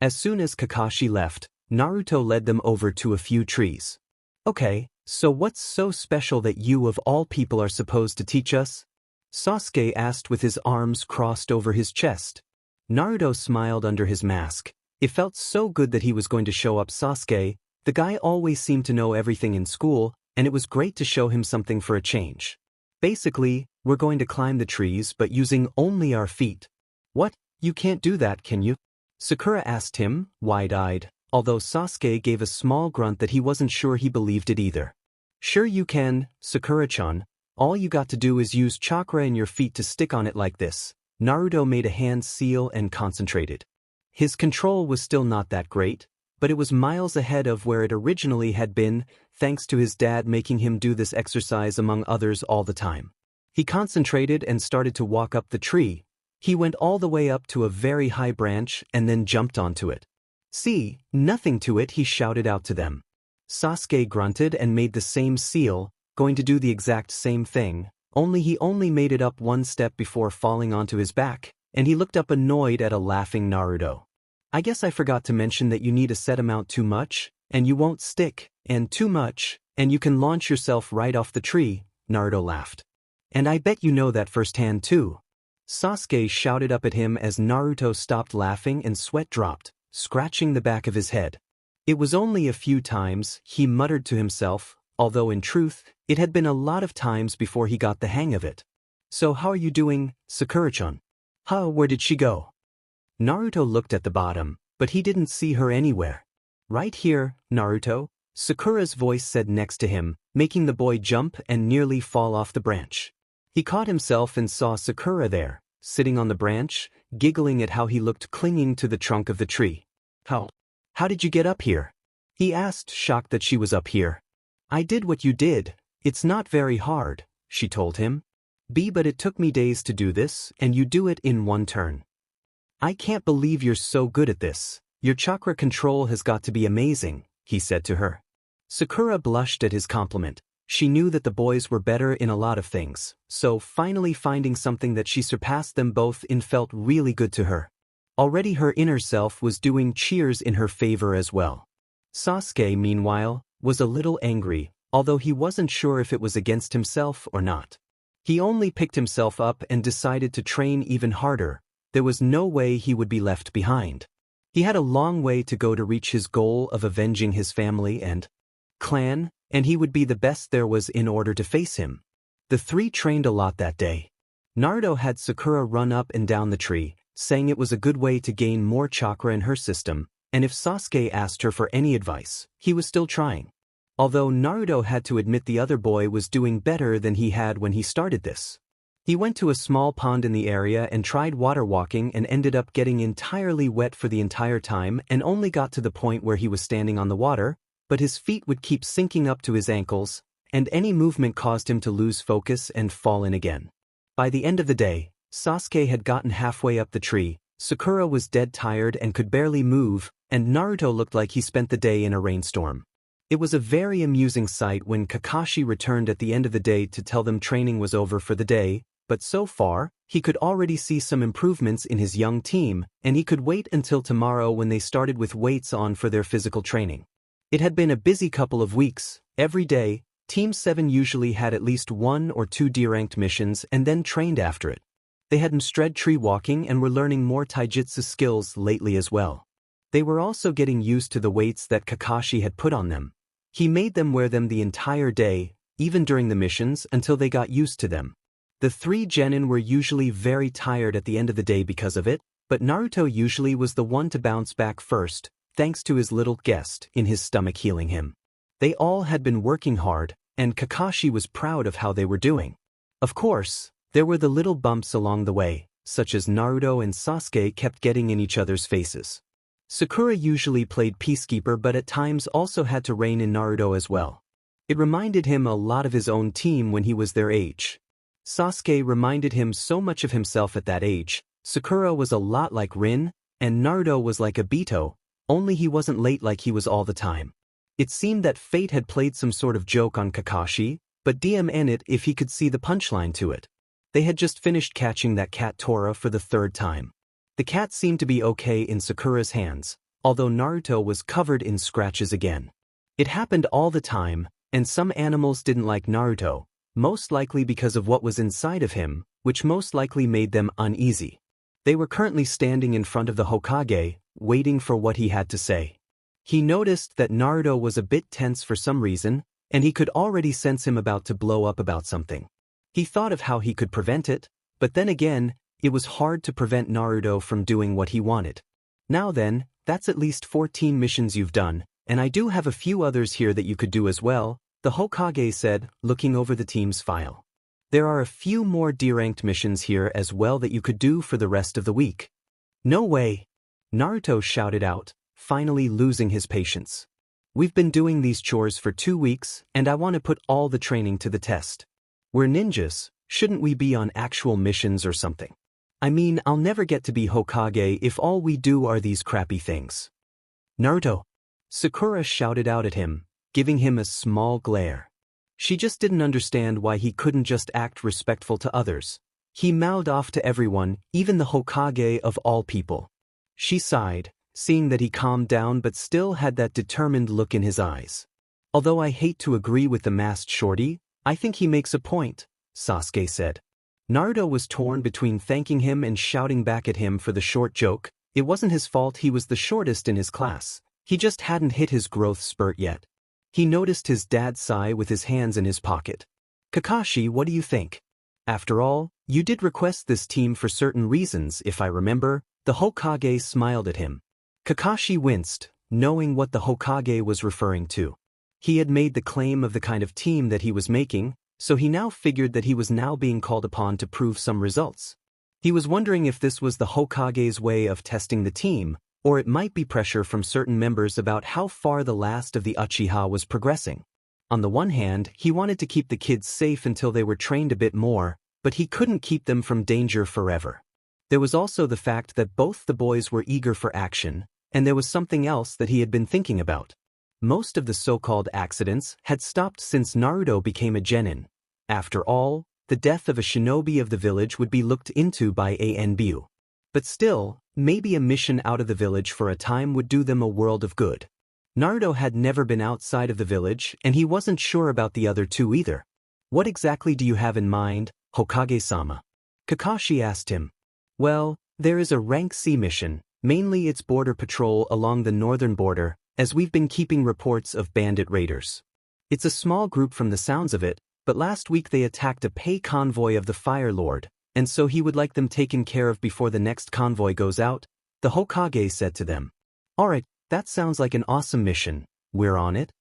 As soon as Kakashi left, Naruto led them over to a few trees. Okay, so what's so special that you of all people are supposed to teach us? Sasuke asked with his arms crossed over his chest. Naruto smiled under his mask. It felt so good that he was going to show up Sasuke. The guy always seemed to know everything in school, and it was great to show him something for a change. Basically, we're going to climb the trees but using only our feet. What? You can't do that, can you? Sakura asked him, wide-eyed, although Sasuke gave a small grunt that he wasn't sure he believed it either. Sure you can, Sakura-chan. All you got to do is use chakra in your feet to stick on it like this. Naruto made a hand seal and concentrated. His control was still not that great, but it was miles ahead of where it originally had been, thanks to his dad making him do this exercise among others all the time. He concentrated and started to walk up the tree. He went all the way up to a very high branch and then jumped onto it. See, nothing to it, he shouted out to them. Sasuke grunted and made the same seal, going to do the exact same thing, only he only made it up one step before falling onto his back, and he looked up annoyed at a laughing Naruto. I guess I forgot to mention that you need a set amount too much, and you won't stick, and too much, and you can launch yourself right off the tree, Naruto laughed. And I bet you know that firsthand too. Sasuke shouted up at him as Naruto stopped laughing and sweat dropped, scratching the back of his head. It was only a few times, he muttered to himself, although in truth, it had been a lot of times before he got the hang of it. So how are you doing, Sakura-chan? Huh, where did she go? Naruto looked at the bottom, but he didn't see her anywhere. Right here, Naruto, Sakura's voice said next to him, making the boy jump and nearly fall off the branch. He caught himself and saw Sakura there, sitting on the branch, giggling at how he looked clinging to the trunk of the tree. How did you get up here? He asked, shocked that she was up here. I did what you did. It's not very hard, she told him. But it took me days to do this, and you do it in one turn. I can't believe you're so good at this. Your chakra control has got to be amazing, he said to her. Sakura blushed at his compliment. She knew that the boys were better in a lot of things, so finally finding something that she surpassed them both in felt really good to her. Already her inner self was doing cheers in her favor as well. Sasuke, meanwhile, was a little angry, although he wasn't sure if it was against himself or not. He only picked himself up and decided to train even harder. There was no way he would be left behind. He had a long way to go to reach his goal of avenging his family and clan, and he would be the best there was in order to face him. The three trained a lot that day. Naruto had Sakura run up and down the tree, saying it was a good way to gain more chakra in her system, and if Sasuke asked her for any advice, he was still trying. Although Naruto had to admit the other boy was doing better than he had when he started this. He went to a small pond in the area and tried water walking and ended up getting entirely wet for the entire time and only got to the point where he was standing on the water, but his feet would keep sinking up to his ankles, and any movement caused him to lose focus and fall in again. By the end of the day, Sasuke had gotten halfway up the tree, Sakura was dead tired and could barely move, and Naruto looked like he spent the day in a rainstorm. It was a very amusing sight when Kakashi returned at the end of the day to tell them training was over for the day, but so far, he could already see some improvements in his young team, and he could wait until tomorrow when they started with weights on for their physical training. It had been a busy couple of weeks. Every day, Team 7 usually had at least 1 or 2 D-ranked missions and then trained after it. They had shred tree walking and were learning more taijutsu skills lately as well. They were also getting used to the weights that Kakashi had put on them. He made them wear them the entire day, even during the missions, until they got used to them. The 3 genin were usually very tired at the end of the day because of it, but Naruto usually was the one to bounce back first, thanks to his little guest in his stomach healing him. They all had been working hard, and Kakashi was proud of how they were doing. Of course, there were the little bumps along the way, such as Naruto and Sasuke kept getting in each other's faces. Sakura usually played peacekeeper but at times also had to rein in Naruto as well. It reminded him a lot of his own team when he was their age. Sasuke reminded him so much of himself at that age. Sakura was a lot like Rin, and Naruto was like Obito, only he wasn't late like he was all the time. It seemed that fate had played some sort of joke on Kakashi, but DMN it if he could see the punchline to it. They had just finished catching that cat Tora for the 3rd time. The cat seemed to be okay in Sakura's hands, although Naruto was covered in scratches again. It happened all the time, and some animals didn't like Naruto, most likely because of what was inside of him, which most likely made them uneasy. They were currently standing in front of the Hokage, waiting for what he had to say. He noticed that Naruto was a bit tense for some reason, and he could already sense him about to blow up about something. He thought of how he could prevent it, but then again, it was hard to prevent Naruto from doing what he wanted. Now then, that's at least 14 missions you've done, and I do have a few others here that you could do as well, the Hokage said, looking over the team's file. There are a few more D-ranked missions here as well that you could do for the rest of the week. No way! Naruto shouted out, finally losing his patience. We've been doing these chores for 2 weeks, and I want to put all the training to the test. We're ninjas, shouldn't we be on actual missions or something? I mean, I'll never get to be Hokage if all we do are these crappy things. Naruto! Sakura shouted out at him, giving him a small glare. She just didn't understand why he couldn't just act respectful to others. He mouthed off to everyone, even the Hokage of all people. She sighed, seeing that he calmed down but still had that determined look in his eyes. Although I hate to agree with the masked shorty, I think he makes a point, Sasuke said. Naruto was torn between thanking him and shouting back at him for the short joke. It wasn't his fault he was the shortest in his class. He just hadn't hit his growth spurt yet. He noticed his dad sigh with his hands in his pocket. Kakashi, what do you think? After all, you did request this team for certain reasons, if I remember. The Hokage smiled at him. Kakashi winced, knowing what the Hokage was referring to. He had made the claim of the kind of team that he was making, so he now figured that he was now being called upon to prove some results. He was wondering if this was the Hokage's way of testing the team, or it might be pressure from certain members about how far the last of the Uchiha was progressing. On the one hand, he wanted to keep the kids safe until they were trained a bit more, but he couldn't keep them from danger forever. There was also the fact that both the boys were eager for action, and there was something else that he had been thinking about. Most of the so-called accidents had stopped since Naruto became a genin. After all, the death of a shinobi of the village would be looked into by Anbu. But still, maybe a mission out of the village for a time would do them a world of good. Naruto had never been outside of the village, and he wasn't sure about the other two either. What exactly do you have in mind, Hokage-sama? Kakashi asked him. Well, there is a rank C mission, mainly it's border patrol along the northern border, as we've been keeping reports of bandit raiders. It's a small group from the sounds of it, but last week they attacked a pay convoy of the Fire Lord, and so he would like them taken care of before the next convoy goes out, the Hokage said to them. Alright, that sounds like an awesome mission, we're on it.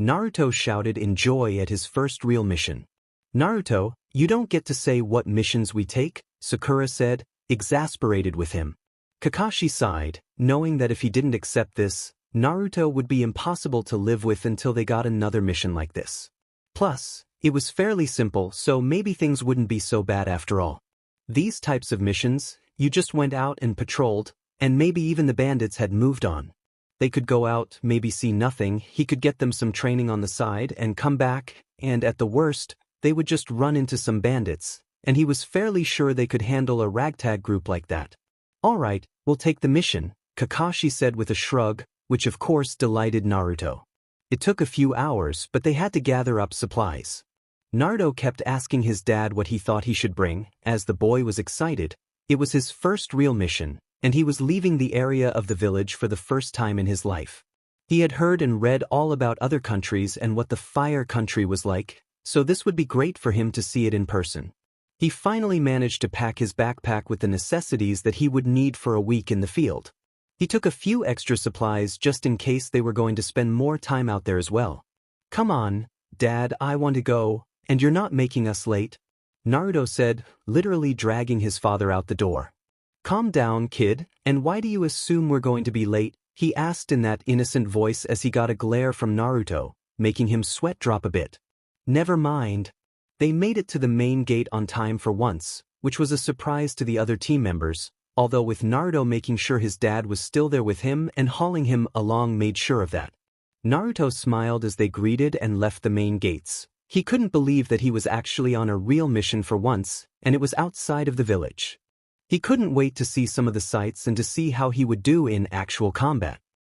Naruto shouted in joy at his first real mission. Naruto, you don't get to say what missions we take, Sakura said, exasperated with him. Kakashi sighed, knowing that if he didn't accept this, Naruto would be impossible to live with until they got another mission like this. Plus, it was fairly simple, so maybe things wouldn't be so bad after all. These types of missions, you just went out and patrolled, and maybe even the bandits had moved on. They could go out, maybe see nothing, he could get them some training on the side and come back, and at the worst, they would just run into some bandits, and he was fairly sure they could handle a ragtag group like that. Alright, we'll take the mission, Kakashi said with a shrug, which of course delighted Naruto. It took a few hours, but they had to gather up supplies. Naruto kept asking his dad what he thought he should bring, as the boy was excited. It was his first real mission, and he was leaving the area of the village for the first time in his life. He had heard and read all about other countries and what the fire country was like, so this would be great for him to see it in person. He finally managed to pack his backpack with the necessities that he would need for a week in the field. He took a few extra supplies just in case they were going to spend more time out there as well. Come on, Dad, I want to go, and you're not making us late, Naruto said, literally dragging his father out the door. Calm down, kid, and why do you assume we're going to be late? He asked in that innocent voice as he got a glare from Naruto, making him sweat drop a bit. Never mind. They made it to the main gate on time for once, which was a surprise to the other team members, although with Naruto making sure his dad was still there with him and hauling him along made sure of that. Naruto smiled as they greeted and left the main gates. He couldn't believe that he was actually on a real mission for once, and it was outside of the village. He couldn't wait to see some of the sights and to see how he would do in actual combat.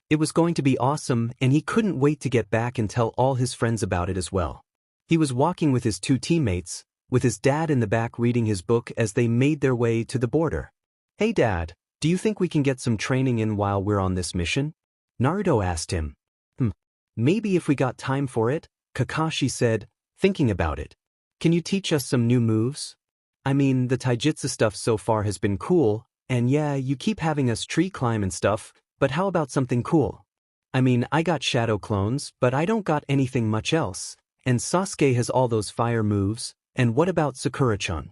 It was going to be awesome, and he couldn't wait to get back and tell all his friends about it as well. He was walking with his two teammates, with his dad in the back reading his book as they made their way to the border. Hey Dad, do you think we can get some training in while we're on this mission? Naruto asked him. Maybe if we got time for it, Kakashi said, thinking about it. Can you teach us some new moves? I mean, the taijutsu stuff so far has been cool, and yeah, you keep having us tree climb and stuff, but how about something cool? I mean, I got shadow clones, but I don't got anything much else, and Sasuke has all those fire moves, and what about Sakura-chan?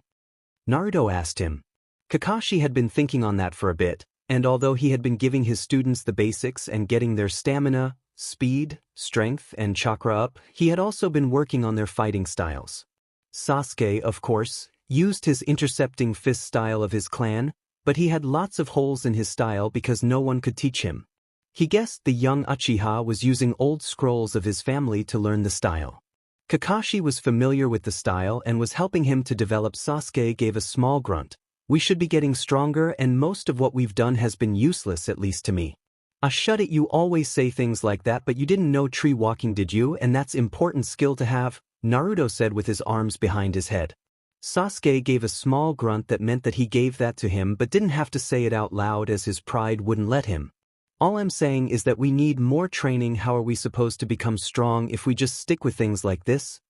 Naruto asked him. Kakashi had been thinking on that for a bit, and although he had been giving his students the basics and getting their stamina, speed, strength, and chakra up, he had also been working on their fighting styles. Sasuke, of course, used his intercepting fist style of his clan, but he had lots of holes in his style because no one could teach him. He guessed the young Uchiha was using old scrolls of his family to learn the style. Kakashi was familiar with the style and was helping him to develop. Sasuke gave a small grunt. We should be getting stronger, and most of what we've done has been useless, at least to me. Shut it, you always say things like that, but you didn't know tree walking, did you? And that's important skill to have, Naruto said with his arms behind his head. Sasuke gave a small grunt that meant that he gave that to him but didn't have to say it out loud as his pride wouldn't let him. All I'm saying is that we need more training. How are we supposed to become strong if we just stick with things like this?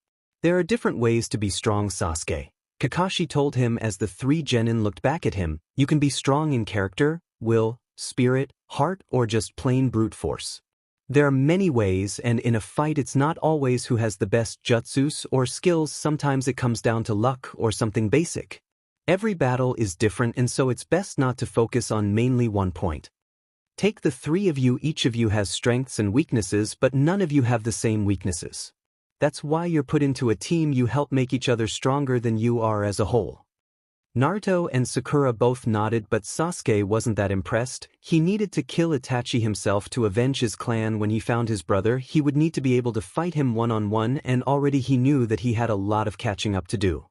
There are different ways to be strong, Sasuke. Kakashi told him as the three genin looked back at him. You can be strong in character, will, spirit, heart, or just plain brute force. There are many ways, and in a fight it's not always who has the best jutsus or skills. Sometimes it comes down to luck or something basic. Every battle is different, and so it's best not to focus on mainly one point. Take the three of you, each of you has strengths and weaknesses, but none of you have the same weaknesses. That's why you're put into a team. You help make each other stronger than you are as a whole. Naruto and Sakura both nodded, but Sasuke wasn't that impressed. He needed to kill Itachi himself to avenge his clan. When he found his brother, he would need to be able to fight him one-on-one, and already he knew that he had a lot of catching up to do.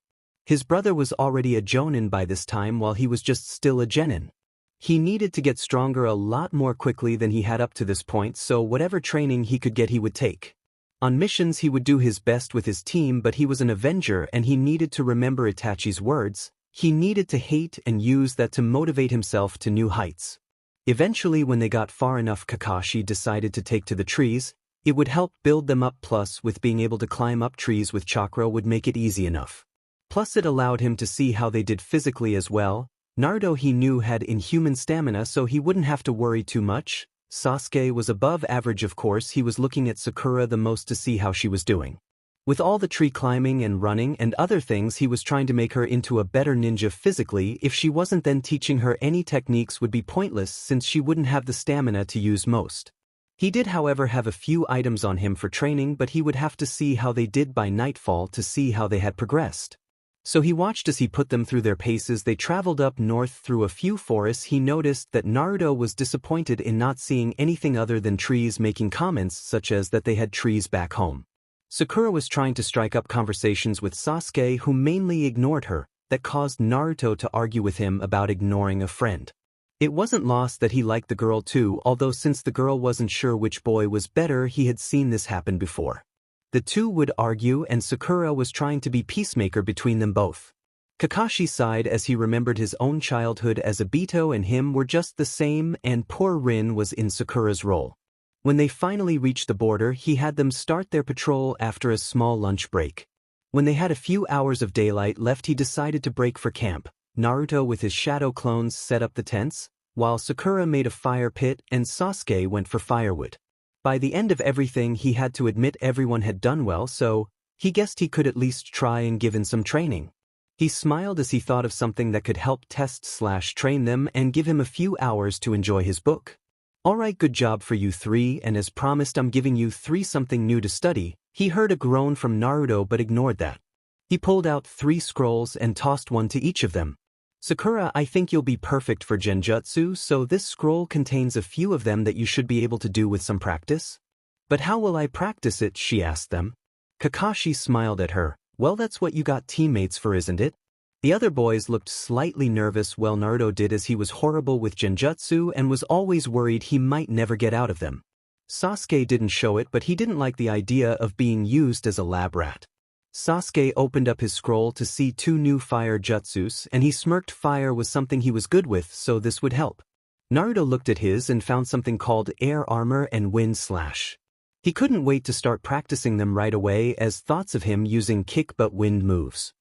His brother was already a Jonin by this time while he was just still a Genin. He needed to get stronger a lot more quickly than he had up to this point, so whatever training he could get he would take. On missions he would do his best with his team, but he was an Avenger and he needed to remember Itachi's words. He needed to hate and use that to motivate himself to new heights. Eventually, when they got far enough, Kakashi decided to take to the trees. It would help build them up, plus with being able to climb up trees with chakra would make it easy enough. Plus it allowed him to see how they did physically as well. Naruto he knew had inhuman stamina, so he wouldn't have to worry too much. Sasuke was above average, of course. He was looking at Sakura the most to see how she was doing. With all the tree climbing and running and other things, he was trying to make her into a better ninja physically. If she wasn't, then teaching her any techniques would be pointless since she wouldn't have the stamina to use most. He did, however, have a few items on him for training, but he would have to see how they did by nightfall to see how they had progressed. So he watched as he put them through their paces. They traveled up north through a few forests. He noticed that Naruto was disappointed in not seeing anything other than trees, making comments such as that they had trees back home. Sakura was trying to strike up conversations with Sasuke, who mainly ignored her, that caused Naruto to argue with him about ignoring a friend. It wasn't lost that he liked the girl too, although since the girl wasn't sure which boy was better, he had seen this happen before. The two would argue, and Sakura was trying to be peacemaker between them both. Kakashi sighed as he remembered his own childhood, as Obito and him were just the same, and poor Rin was in Sakura's role. When they finally reached the border, he had them start their patrol after a small lunch break. When they had a few hours of daylight left, he decided to break for camp. Naruto with his shadow clones set up the tents, while Sakura made a fire pit and Sasuke went for firewood. By the end of everything, he had to admit everyone had done well, so he guessed he could at least try and give in some training. He smiled as he thought of something that could help test/train them and give him a few hours to enjoy his book. "Alright, good job for you three, and as promised, I'm giving you three something new to study." He heard a groan from Naruto but ignored that. He pulled out 3 scrolls and tossed one to each of them. "Sakura, I think you'll be perfect for genjutsu, so this scroll contains a few of them that you should be able to do with some practice." "But how will I practice it?" she asked them. Kakashi smiled at her. "Well, that's what you got teammates for, isn't it?" The other boys looked slightly nervous. Well, Naruto did, as he was horrible with genjutsu and was always worried he might never get out of them. Sasuke didn't show it, but he didn't like the idea of being used as a lab rat. Sasuke opened up his scroll to see 2 new fire jutsus, and he smirked. Fire was something he was good with, so this would help. Naruto looked at his and found something called air armor and wind slash. He couldn't wait to start practicing them right away, as thoughts of him using kick but wind moves.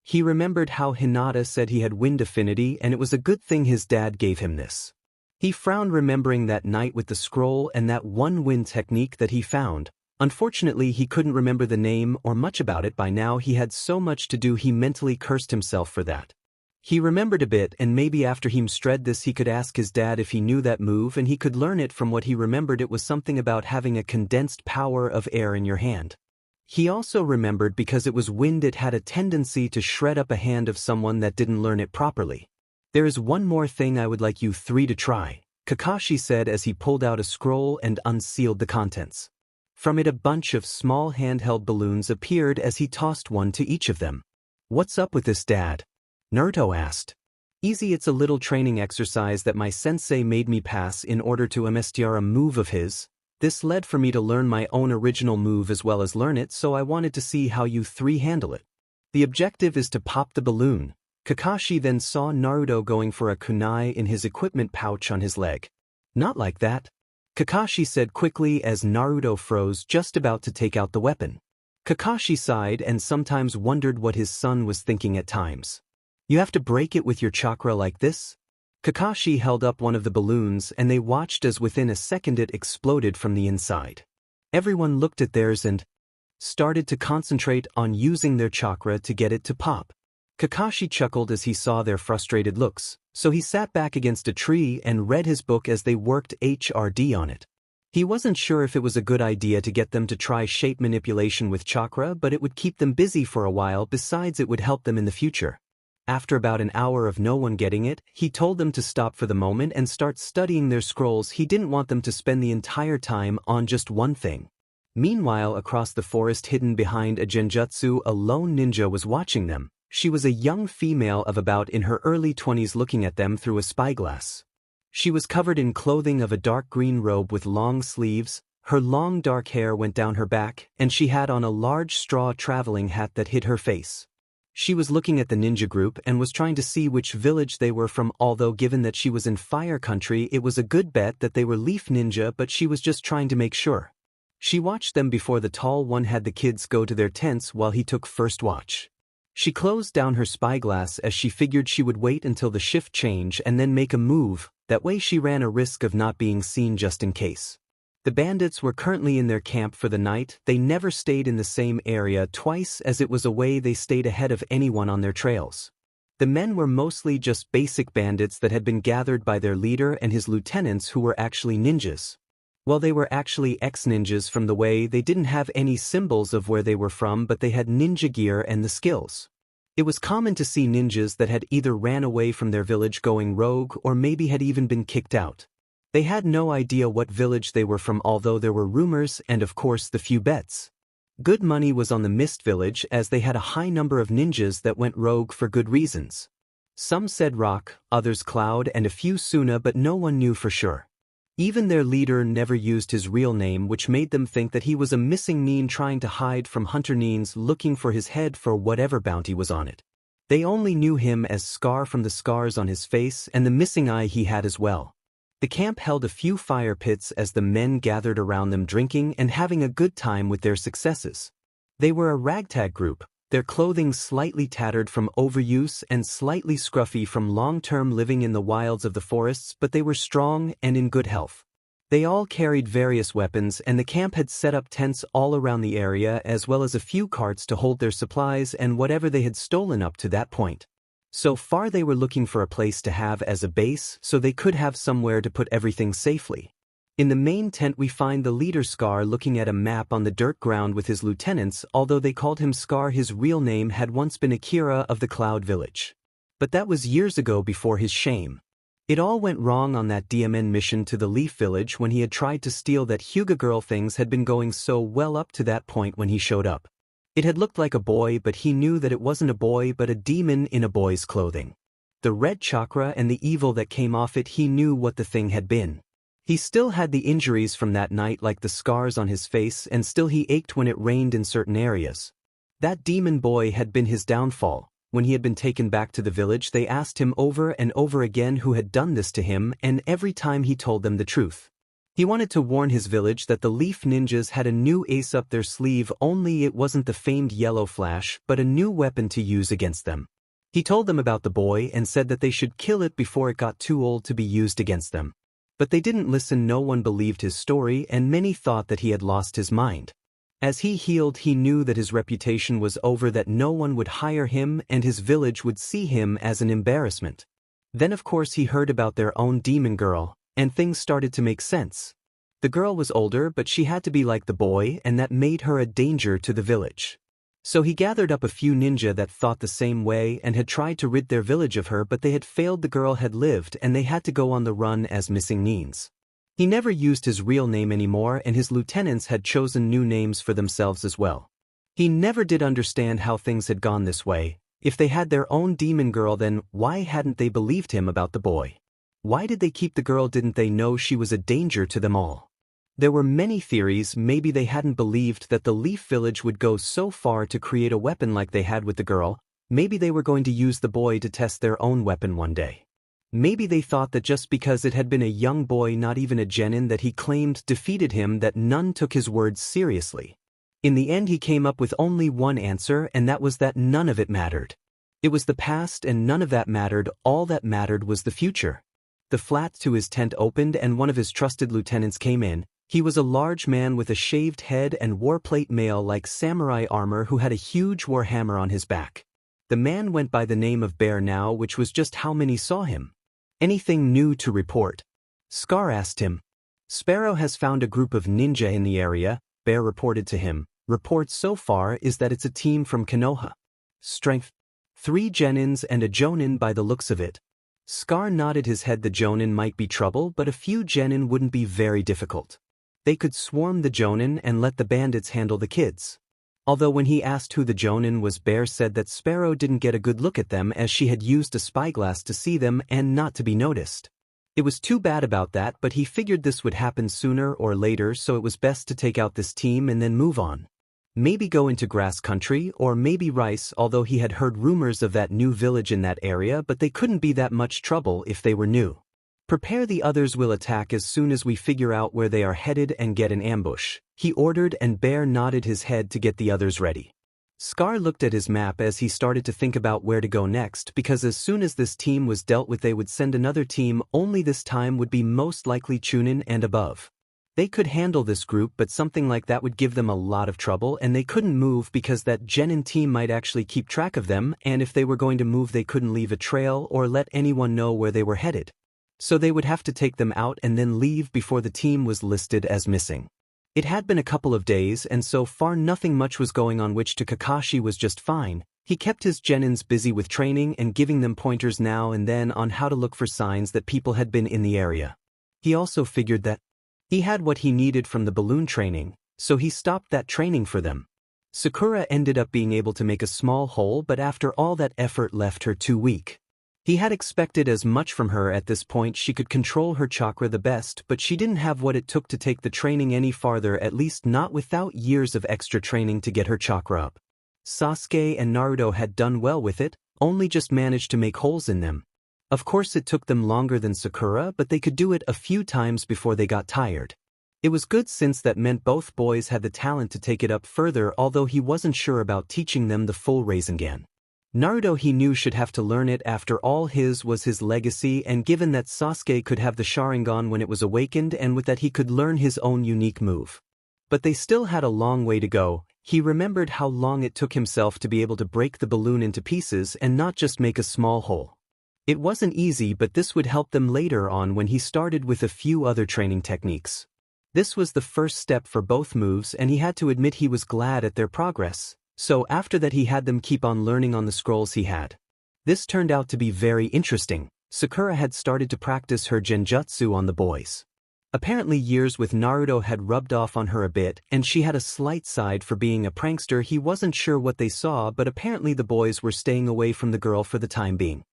He remembered how Hinata said he had wind affinity, and it was a good thing his dad gave him this. He frowned, remembering that night with the scroll and that one wind technique that he found. Unfortunately, he couldn't remember the name or much about it by now. He had so much to do. He mentally cursed himself for that. He remembered a bit, and maybe after he mastered this he could ask his dad if he knew that move, and he could learn it. From what he remembered, it was something about having a condensed power of air in your hand. He also remembered because it was wind, it had a tendency to shred up a hand of someone that didn't learn it properly. "There is one more thing I would like you 3 to try," Kakashi said as he pulled out a scroll and unsealed the contents. From it, a bunch of small handheld balloons appeared as he tossed one to each of them. "What's up with this, Dad?" Naruto asked. "Easy, it's a little training exercise that my sensei made me pass in order to master a move of his. This led for me to learn my own original move as well as learn it, so I wanted to see how you 3 handle it. The objective is to pop the balloon." Kakashi then saw Naruto going for a kunai in his equipment pouch on his leg. "Not like that," Kakashi said quickly as Naruto froze, just about to take out the weapon. Kakashi sighed and sometimes wondered what his son was thinking at times. "You have to break it with your chakra like this?" Kakashi held up one of the balloons and they watched as within a second it exploded from the inside. Everyone looked at theirs and started to concentrate on using their chakra to get it to pop. Kakashi chuckled as he saw their frustrated looks, so he sat back against a tree and read his book as they worked HRD on it. He wasn't sure if it was a good idea to get them to try shape manipulation with chakra, but it would keep them busy for a while. Besides, it would help them in the future. After about an hour of no one getting it, he told them to stop for the moment and start studying their scrolls. He didn't want them to spend the entire time on just one thing. Meanwhile, across the forest, hidden behind a genjutsu, a lone ninja was watching them. She was a young female of about in her early 20s, looking at them through a spyglass. She was covered in clothing of a dark green robe with long sleeves, her long dark hair went down her back, and she had on a large straw traveling hat that hid her face. She was looking at the ninja group and was trying to see which village they were from, although given that she was in Fire Country it was a good bet that they were Leaf Ninja, but she was just trying to make sure. She watched them before the tall one had the kids go to their tents while he took first watch. She closed down her spyglass as she figured she would wait until the shift change and then make a move. That way she ran a risk of not being seen just in case. The bandits were currently in their camp for the night. They never stayed in the same area twice, as it was a way they stayed ahead of anyone on their trails. The men were mostly just basic bandits that had been gathered by their leader and his lieutenants, who were actually ninjas. Well, they were actually ex-ninjas from the way they didn't have any symbols of where they were from, but they had ninja gear and the skills. It was common to see ninjas that had either ran away from their village going rogue or maybe had even been kicked out. They had no idea what village they were from, although there were rumors and of course the few bets. Good money was on the Mist Village, as they had a high number of ninjas that went rogue for good reasons. Some said Rock, others Cloud, and a few Suna, but no one knew for sure. Even their leader never used his real name, which made them think that he was a missing nin trying to hide from hunter nins looking for his head for whatever bounty was on it. They only knew him as Scar from the scars on his face and the missing eye he had as well. The camp held a few fire pits as the men gathered around them, drinking and having a good time with their successes. They were a ragtag group, their clothing slightly tattered from overuse and slightly scruffy from long-term living in the wilds of the forests, but they were strong and in good health. They all carried various weapons, and the camp had set up tents all around the area, as well as a few carts to hold their supplies and whatever they had stolen up to that point. So far they were looking for a place to have as a base so they could have somewhere to put everything safely. In the main tent we find the leader Scar looking at a map on the dirt ground with his lieutenants. Although they called him Scar, his real name had once been Akira of the Cloud Village. But that was years ago, before his shame. It all went wrong on that DMN mission to the Leaf Village when he had tried to steal that Hyuga girl. Things had been going so well up to that point when he showed up. It had looked like a boy, but he knew that it wasn't a boy but a demon in a boy's clothing. The red chakra and the evil that came off it, he knew what the thing had been. He still had the injuries from that night, like the scars on his face, and still he ached when it rained in certain areas. That demon boy had been his downfall. When he had been taken back to the village, they asked him over and over again who had done this to him, and every time he told them the truth. He wanted to warn his village that the Leaf Ninjas had a new ace up their sleeve, only it wasn't the famed Yellow Flash, but a new weapon to use against them. He told them about the boy and said that they should kill it before it got too old to be used against them. But they didn't listen. No one believed his story, and many thought that he had lost his mind. As he healed, he knew that his reputation was over, that no one would hire him and his village would see him as an embarrassment. Then of course he heard about their own demon girl, and things started to make sense. The girl was older, but she had to be like the boy, and that made her a danger to the village. So he gathered up a few ninja that thought the same way and had tried to rid their village of her, but they had failed. The girl had lived and they had to go on the run as missing nins. He never used his real name anymore, and his lieutenants had chosen new names for themselves as well. He never did understand how things had gone this way. If they had their own demon girl, then why hadn't they believed him about the boy? Why did they keep the girl? Didn't they know she was a danger to them all? There were many theories. Maybe they hadn't believed that the Leaf Village would go so far to create a weapon like they had with the girl. Maybe they were going to use the boy to test their own weapon one day. Maybe they thought that just because it had been a young boy, not even a genin that he claimed defeated him, that none took his words seriously. In the end he came up with only one answer, and that was that none of it mattered. It was the past and none of that mattered. All that mattered was the future. The flat to his tent opened and one of his trusted lieutenants came in. He was a large man with a shaved head and wore plate mail like samurai armor, who had a huge war hammer on his back. The man went by the name of Bear now, which was just how many saw him. Anything new to report? Scar asked him. Sparrow has found a group of ninja in the area, Bear reported to him. Report so far is that it's a team from Konoha. Strength 3 genins and a jonin by the looks of it. Scar nodded his head. The jonin might be trouble, but a few genin wouldn't be very difficult. They could swarm the jonin and let the bandits handle the kids. Although when he asked who the jonin was, Bear said that Sparrow didn't get a good look at them, as she had used a spyglass to see them and not to be noticed. It was too bad about that, but he figured this would happen sooner or later, so it was best to take out this team and then move on. Maybe go into grass country, or maybe rice, although he had heard rumors of that new village in that area, but they couldn't be that much trouble if they were new. Prepare, the others will attack as soon as we figure out where they are headed and get an ambush, he ordered, and Bear nodded his head to get the others ready. Scar looked at his map as he started to think about where to go next, because as soon as this team was dealt with they would send another team, only this time would be most likely Chunin and above. They could handle this group, but something like that would give them a lot of trouble, and they couldn't move because that genin team might actually keep track of them, and if they were going to move they couldn't leave a trail or let anyone know where they were headed. So they would have to take them out and then leave before the team was listed as missing. It had been a couple of days, and so far nothing much was going on, which to Kakashi was just fine. He kept his genins busy with training and giving them pointers now and then on how to look for signs that people had been in the area. He also figured that he had what he needed from the balloon training, so he stopped that training for them. Sakura ended up being able to make a small hole, but after all that effort left her too weak. He had expected as much from her at this point. She could control her chakra the best, but she didn't have what it took to take the training any farther, at least not without years of extra training to get her chakra up. Sasuke and Naruto had done well with it, only just managed to make holes in them. Of course it took them longer than Sakura, but they could do it a few times before they got tired. It was good since that meant both boys had the talent to take it up further, although he wasn't sure about teaching them the full Rasengan. Naruto he knew should have to learn it, after all his was his legacy, and given that Sasuke could have the Sharingan when it was awakened, and with that he could learn his own unique move. But they still had a long way to go. He remembered how long it took himself to be able to break the balloon into pieces and not just make a small hole. It wasn't easy, but this would help them later on when he started with a few other training techniques. This was the first step for both moves, and he had to admit he was glad at their progress. So after that he had them keep on learning on the scrolls he had. This turned out to be very interesting. Sakura had started to practice her genjutsu on the boys. Apparently years with Naruto had rubbed off on her a bit, and she had a slight side for being a prankster. He wasn't sure what they saw, but apparently the boys were staying away from the girl for the time being.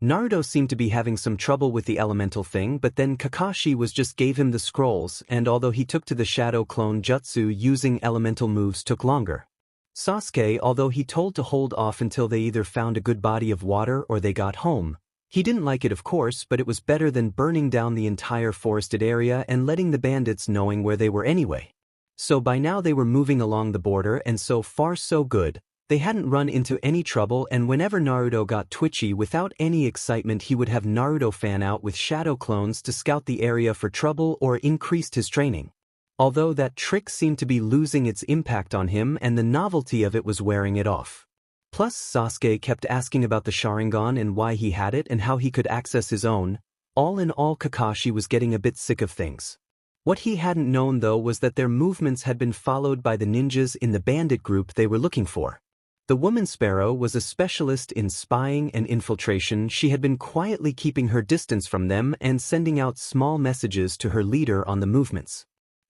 Naruto seemed to be having some trouble with the elemental thing, but then Kakashi just gave him the scrolls, and although he took to the shadow clone jutsu using elemental moves took longer. Sasuke, although he told to hold off until they either found a good body of water or they got home. He didn't like it, of course, but it was better than burning down the entire forested area and letting the bandits knowing where they were anyway. So by now they were moving along the border, and so far so good. They hadn't run into any trouble, and whenever Naruto got twitchy without any excitement he would have Naruto fan out with shadow clones to scout the area for trouble or increased his training. Although that trick seemed to be losing its impact on him and the novelty of it was wearing it off. Plus Sasuke kept asking about the Sharingan and why he had it and how he could access his own. All in all, Kakashi was getting a bit sick of things. What he hadn't known though was that their movements had been followed by the ninjas in the bandit group they were looking for. The woman Sparrow was a specialist in spying and infiltration. She had been quietly keeping her distance from them and sending out small messages to her leader on the movements.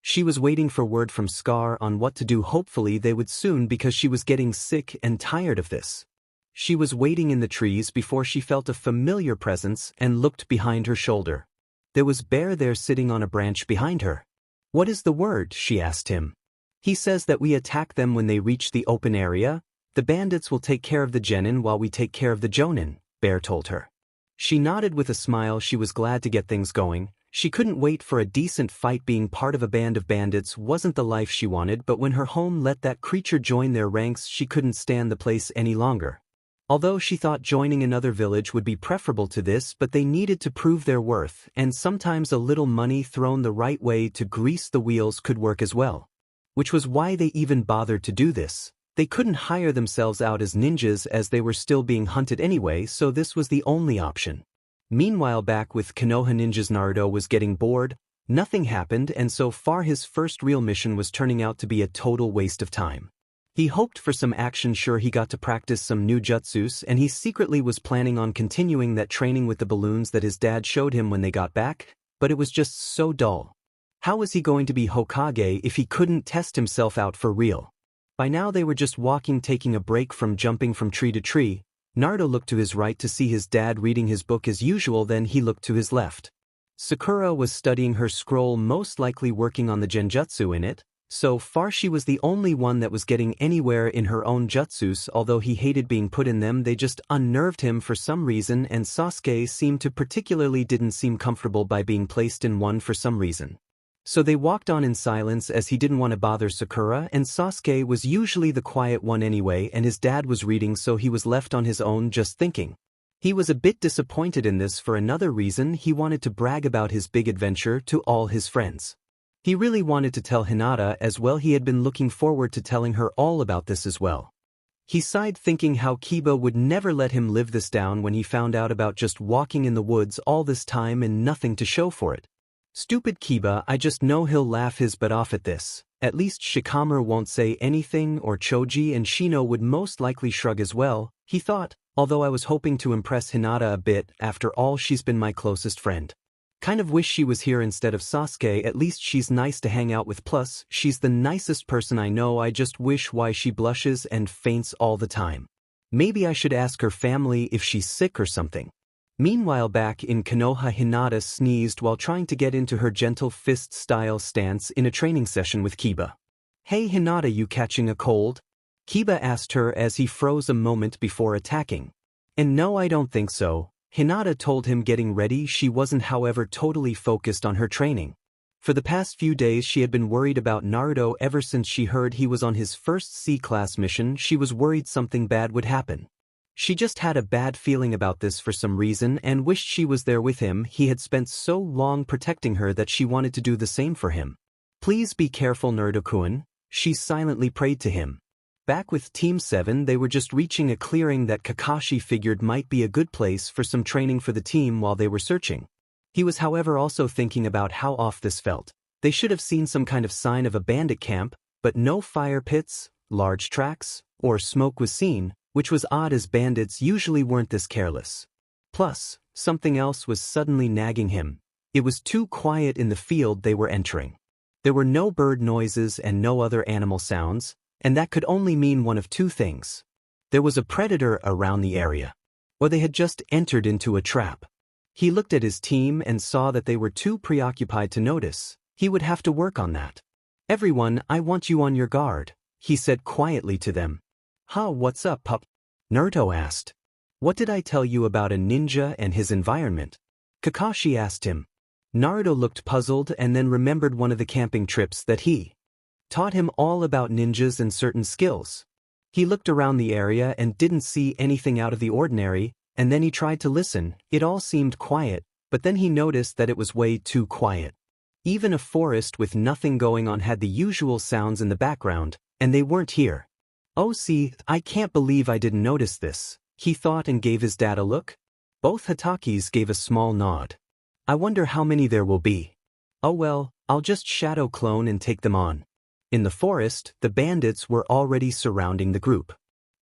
She was waiting for word from Scar on what to do. Hopefully they would soon, because she was getting sick and tired of this. She was waiting in the trees before she felt a familiar presence and looked behind her shoulder. There was Bear there sitting on a branch behind her. "What is the word?" she asked him. "He says that we attack them when they reach the open area. The bandits will take care of the genin while we take care of the jonin," Bear told her. She nodded with a smile. She was glad to get things going. She couldn't wait for a decent fight. Being part of a band of bandits wasn't the life she wanted, but when her home let that creature join their ranks she couldn't stand the place any longer. Although she thought joining another village would be preferable to this, but they needed to prove their worth, and sometimes a little money thrown the right way to grease the wheels could work as well. Which was why they even bothered to do this. They couldn't hire themselves out as ninjas as they were still being hunted anyway, so this was the only option. Meanwhile, back with Konoha ninjas, Naruto was getting bored. Nothing happened, and so far his first real mission was turning out to be a total waste of time. He hoped for some action. Sure, he got to practice some new jutsus, and he secretly was planning on continuing that training with the balloons that his dad showed him when they got back, but it was just so dull. How was he going to be Hokage if he couldn't test himself out for real? By now they were just walking, taking a break from jumping from tree to tree. Naruto looked to his right to see his dad reading his book as usual, then he looked to his left. Sakura was studying her scroll, most likely working on the genjutsu in it. So far she was the only one that was getting anywhere in her own jutsus. Although he hated being put in them, they just unnerved him for some reason, and Sasuke seemed to particularly didn't seem comfortable by being placed in one for some reason. So they walked on in silence as he didn't want to bother Sakura, and Sasuke was usually the quiet one anyway, and his dad was reading, so he was left on his own just thinking. He was a bit disappointed in this for another reason. He wanted to brag about his big adventure to all his friends. He really wanted to tell Hinata as well. He had been looking forward to telling her all about this as well. He sighed thinking how Kiba would never let him live this down when he found out about just walking in the woods all this time and nothing to show for it. Stupid Kiba, I just know he'll laugh his butt off at this. At least Shikamaru won't say anything, or Choji and Shino would most likely shrug as well, he thought, although I was hoping to impress Hinata a bit. After all, she's been my closest friend. Kind of wish she was here instead of Sasuke. At least she's nice to hang out with, plus she's the nicest person I know. I just wish why she blushes and faints all the time. Maybe I should ask her family if she's sick or something. Meanwhile, back in Konoha, Hinata sneezed while trying to get into her gentle fist-style stance in a training session with Kiba. Hey Hinata, you catching a cold? Kiba asked her as he froze a moment before attacking. And no, I don't think so, Hinata told him, getting ready. She wasn't, however, totally focused on her training. For the past few days she had been worried about Naruto. Ever since she heard he was on his first C-class mission, she was worried something bad would happen. She just had a bad feeling about this for some reason and wished she was there with him. He had spent so long protecting her that she wanted to do the same for him. Please be careful, Naruto-kun, she silently prayed to him. Back with Team 7, they were just reaching a clearing that Kakashi figured might be a good place for some training for the team while they were searching. He was, however, also thinking about how off this felt. They should have seen some kind of sign of a bandit camp, but no fire pits, large tracks, or smoke was seen, which was odd as bandits usually weren't this careless. Plus, something else was suddenly nagging him. It was too quiet in the field they were entering. There were no bird noises and no other animal sounds, and that could only mean one of two things. There was a predator around the area, or they had just entered into a trap. He looked at his team and saw that they were too preoccupied to notice. He would have to work on that. Everyone, I want you on your guard, he said quietly to them. Huh, what's up, pup? Naruto asked. What did I tell you about a ninja and his environment? Kakashi asked him. Naruto looked puzzled and then remembered one of the camping trips that he taught him all about ninjas and certain skills. He looked around the area and didn't see anything out of the ordinary, and then he tried to listen. It all seemed quiet, but then he noticed that it was way too quiet. Even a forest with nothing going on had the usual sounds in the background, and they weren't here. Oh, see, I can't believe I didn't notice this, he thought and gave his dad a look. Both Hatakes gave a small nod. I wonder how many there will be. Oh well, I'll just shadow clone and take them on. In the forest, the bandits were already surrounding the group.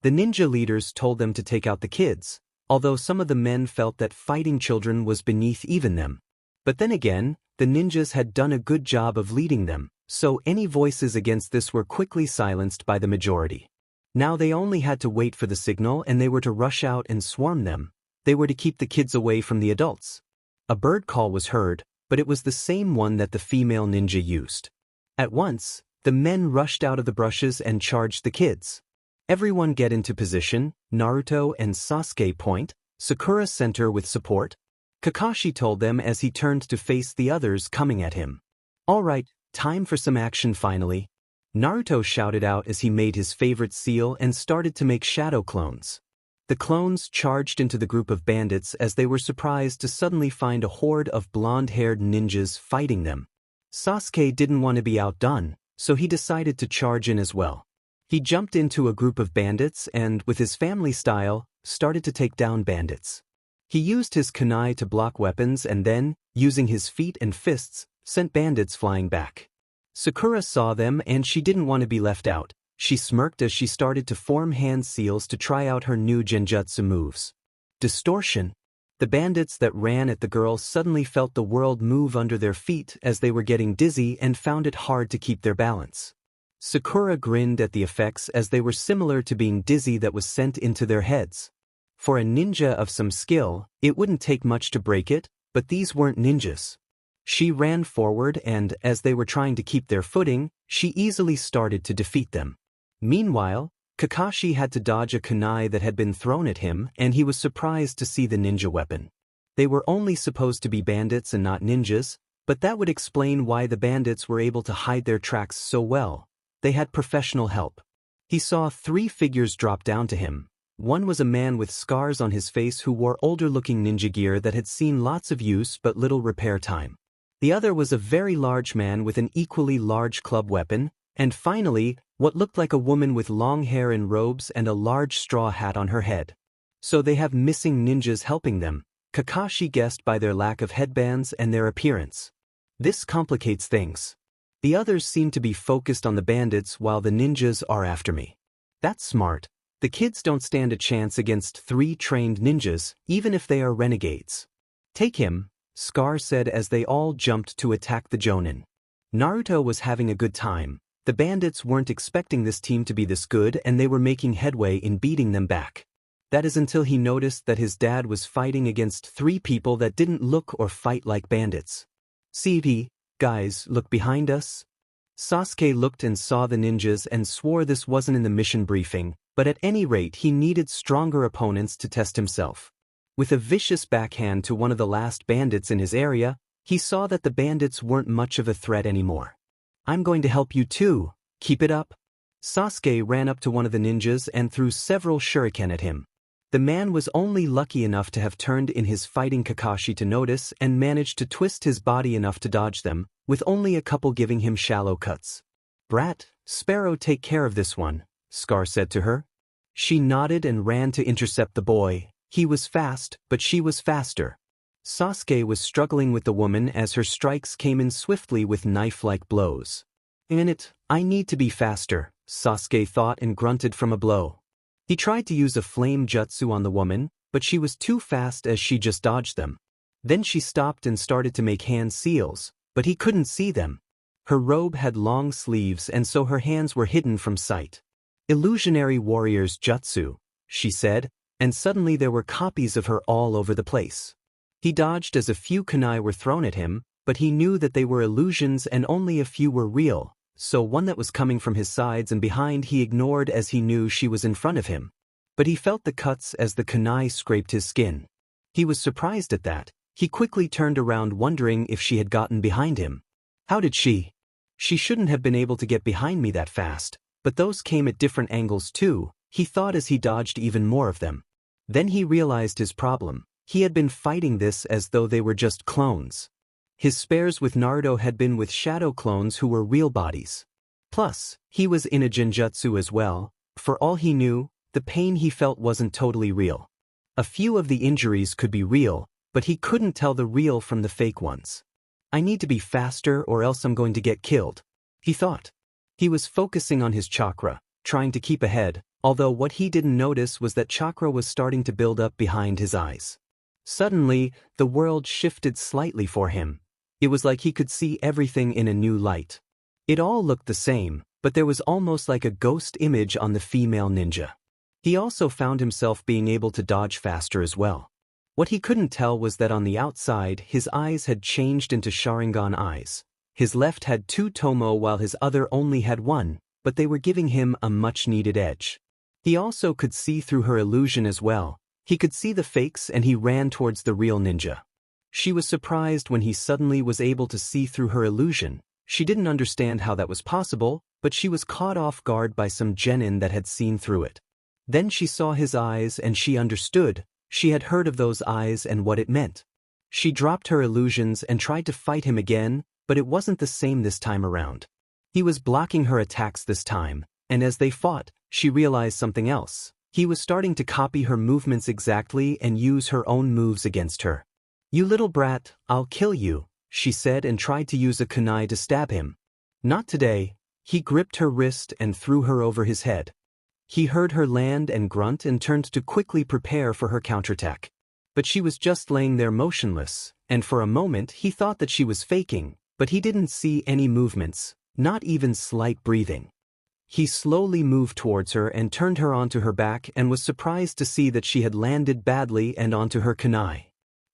The ninja leaders told them to take out the kids, although some of the men felt that fighting children was beneath even them. But then again, the ninjas had done a good job of leading them, so any voices against this were quickly silenced by the majority. Now they only had to wait for the signal and they were to rush out and swarm them. They were to keep the kids away from the adults. A bird call was heard, but it was the same one that the female ninja used. At once, the men rushed out of the brushes and charged the kids. Everyone get into position, Naruto and Sasuke point, Sakura center with support. Kakashi told them as he turned to face the others coming at him. Alright, time for some action finally. Naruto shouted out as he made his favorite seal and started to make shadow clones. The clones charged into the group of bandits as they were surprised to suddenly find a horde of blonde-haired ninjas fighting them. Sasuke didn't want to be outdone, so he decided to charge in as well. He jumped into a group of bandits and, with his family style, started to take down bandits. He used his kunai to block weapons and then, using his feet and fists, sent bandits flying back. Sakura saw them and she didn't want to be left out. She smirked as she started to form hand seals to try out her new genjutsu moves. Distortion. The bandits that ran at the girl suddenly felt the world move under their feet as they were getting dizzy and found it hard to keep their balance. Sakura grinned at the effects as they were similar to being dizzy that was sent into their heads. For a ninja of some skill, it wouldn't take much to break it, but these weren't ninjas. She ran forward and, as they were trying to keep their footing, she easily started to defeat them. Meanwhile, Kakashi had to dodge a kunai that had been thrown at him, and he was surprised to see the ninja weapon. They were only supposed to be bandits and not ninjas, but that would explain why the bandits were able to hide their tracks so well. They had professional help. He saw 3 figures drop down to him. One was a man with scars on his face who wore older-looking ninja gear that had seen lots of use but little repair time. The other was a very large man with an equally large club weapon, and finally, what looked like a woman with long hair and robes and a large straw hat on her head. So they have missing ninjas helping them, Kakashi guessed by their lack of headbands and their appearance. This complicates things. The others seem to be focused on the bandits while the ninjas are after me. That's smart. The kids don't stand a chance against 3 trained ninjas, even if they are renegades. Take him, Scar said as they all jumped to attack the Jonin. Naruto was having a good time. The bandits weren't expecting this team to be this good and they were making headway in beating them back. That is until he noticed that his dad was fighting against 3 people that didn't look or fight like bandits. "See, guys, look behind us." Sasuke looked and saw the ninjas and swore this wasn't in the mission briefing, but at any rate he needed stronger opponents to test himself. With a vicious backhand to one of the last bandits in his area, he saw that the bandits weren't much of a threat anymore. "I'm going to help you too, keep it up." Sasuke ran up to one of the ninjas and threw several shuriken at him. The man was only lucky enough to have turned in his fighting Kakashi to notice and managed to twist his body enough to dodge them, with only a couple giving him shallow cuts. "Brat, Sparrow, take care of this one," Scar said to her. She nodded and ran to intercept the boy. He was fast, but she was faster. Sasuke was struggling with the woman as her strikes came in swiftly with knife-like blows. I need to be faster," Sasuke thought and grunted from a blow. He tried to use a flame jutsu on the woman, but she was too fast as she just dodged them. Then she stopped and started to make hand seals, but he couldn't see them. Her robe had long sleeves and so her hands were hidden from sight. "Illusionary warrior's jutsu," she said, and suddenly there were copies of her all over the place. He dodged as a few kunai were thrown at him, but he knew that they were illusions and only a few were real. So one that was coming from his sides and behind he ignored as he knew she was in front of him. But he felt the cuts as the kunai scraped his skin. He was surprised at that. He quickly turned around wondering if she had gotten behind him. How did she? She shouldn't have been able to get behind me that fast, but those came at different angles too, he thought as he dodged even more of them. Then he realized his problem. He had been fighting this as though they were just clones. His spares with Naruto had been with shadow clones who were real bodies. Plus, he was in a genjutsu as well. For all he knew, the pain he felt wasn't totally real. A few of the injuries could be real, but he couldn't tell the real from the fake ones. "I need to be faster or else I'm going to get killed," he thought. He was focusing on his chakra, trying to keep ahead, although what he didn't notice was that chakra was starting to build up behind his eyes. Suddenly, the world shifted slightly for him. It was like he could see everything in a new light. It all looked the same, but there was almost like a ghost image on the female ninja. He also found himself being able to dodge faster as well. What he couldn't tell was that on the outside, his eyes had changed into Sharingan eyes. His left had 2 tomo while his other only had 1, but they were giving him a much-needed edge. He also could see through her illusion as well. He could see the fakes and he ran towards the real ninja. She was surprised when he suddenly was able to see through her illusion. She didn't understand how that was possible, but she was caught off guard by some genin that had seen through it. Then she saw his eyes and she understood. She had heard of those eyes and what it meant. She dropped her illusions and tried to fight him again, but it wasn't the same this time around. He was blocking her attacks this time, and as they fought, she realized something else. He was starting to copy her movements exactly and use her own moves against her. "You little brat, I'll kill you," she said and tried to use a kunai to stab him. "Not today." He gripped her wrist and threw her over his head. He heard her land and grunt and turned to quickly prepare for her counterattack. But she was just laying there motionless, and for a moment he thought that she was faking, but he didn't see any movements, not even slight breathing. He slowly moved towards her and turned her onto her back and was surprised to see that she had landed badly and onto her kunai.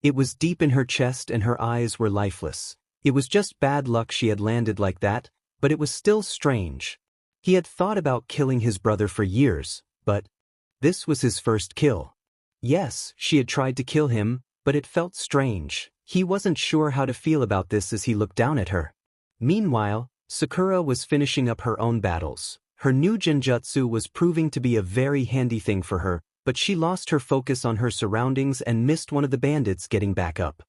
It was deep in her chest and her eyes were lifeless. It was just bad luck she had landed like that, but it was still strange. He had thought about killing his brother for years, but this was his first kill. Yes, she had tried to kill him, but it felt strange. He wasn't sure how to feel about this as he looked down at her. Meanwhile, Sakura was finishing up her own battles. Her new genjutsu was proving to be a very handy thing for her, but she lost her focus on her surroundings and missed one of the bandits getting back up.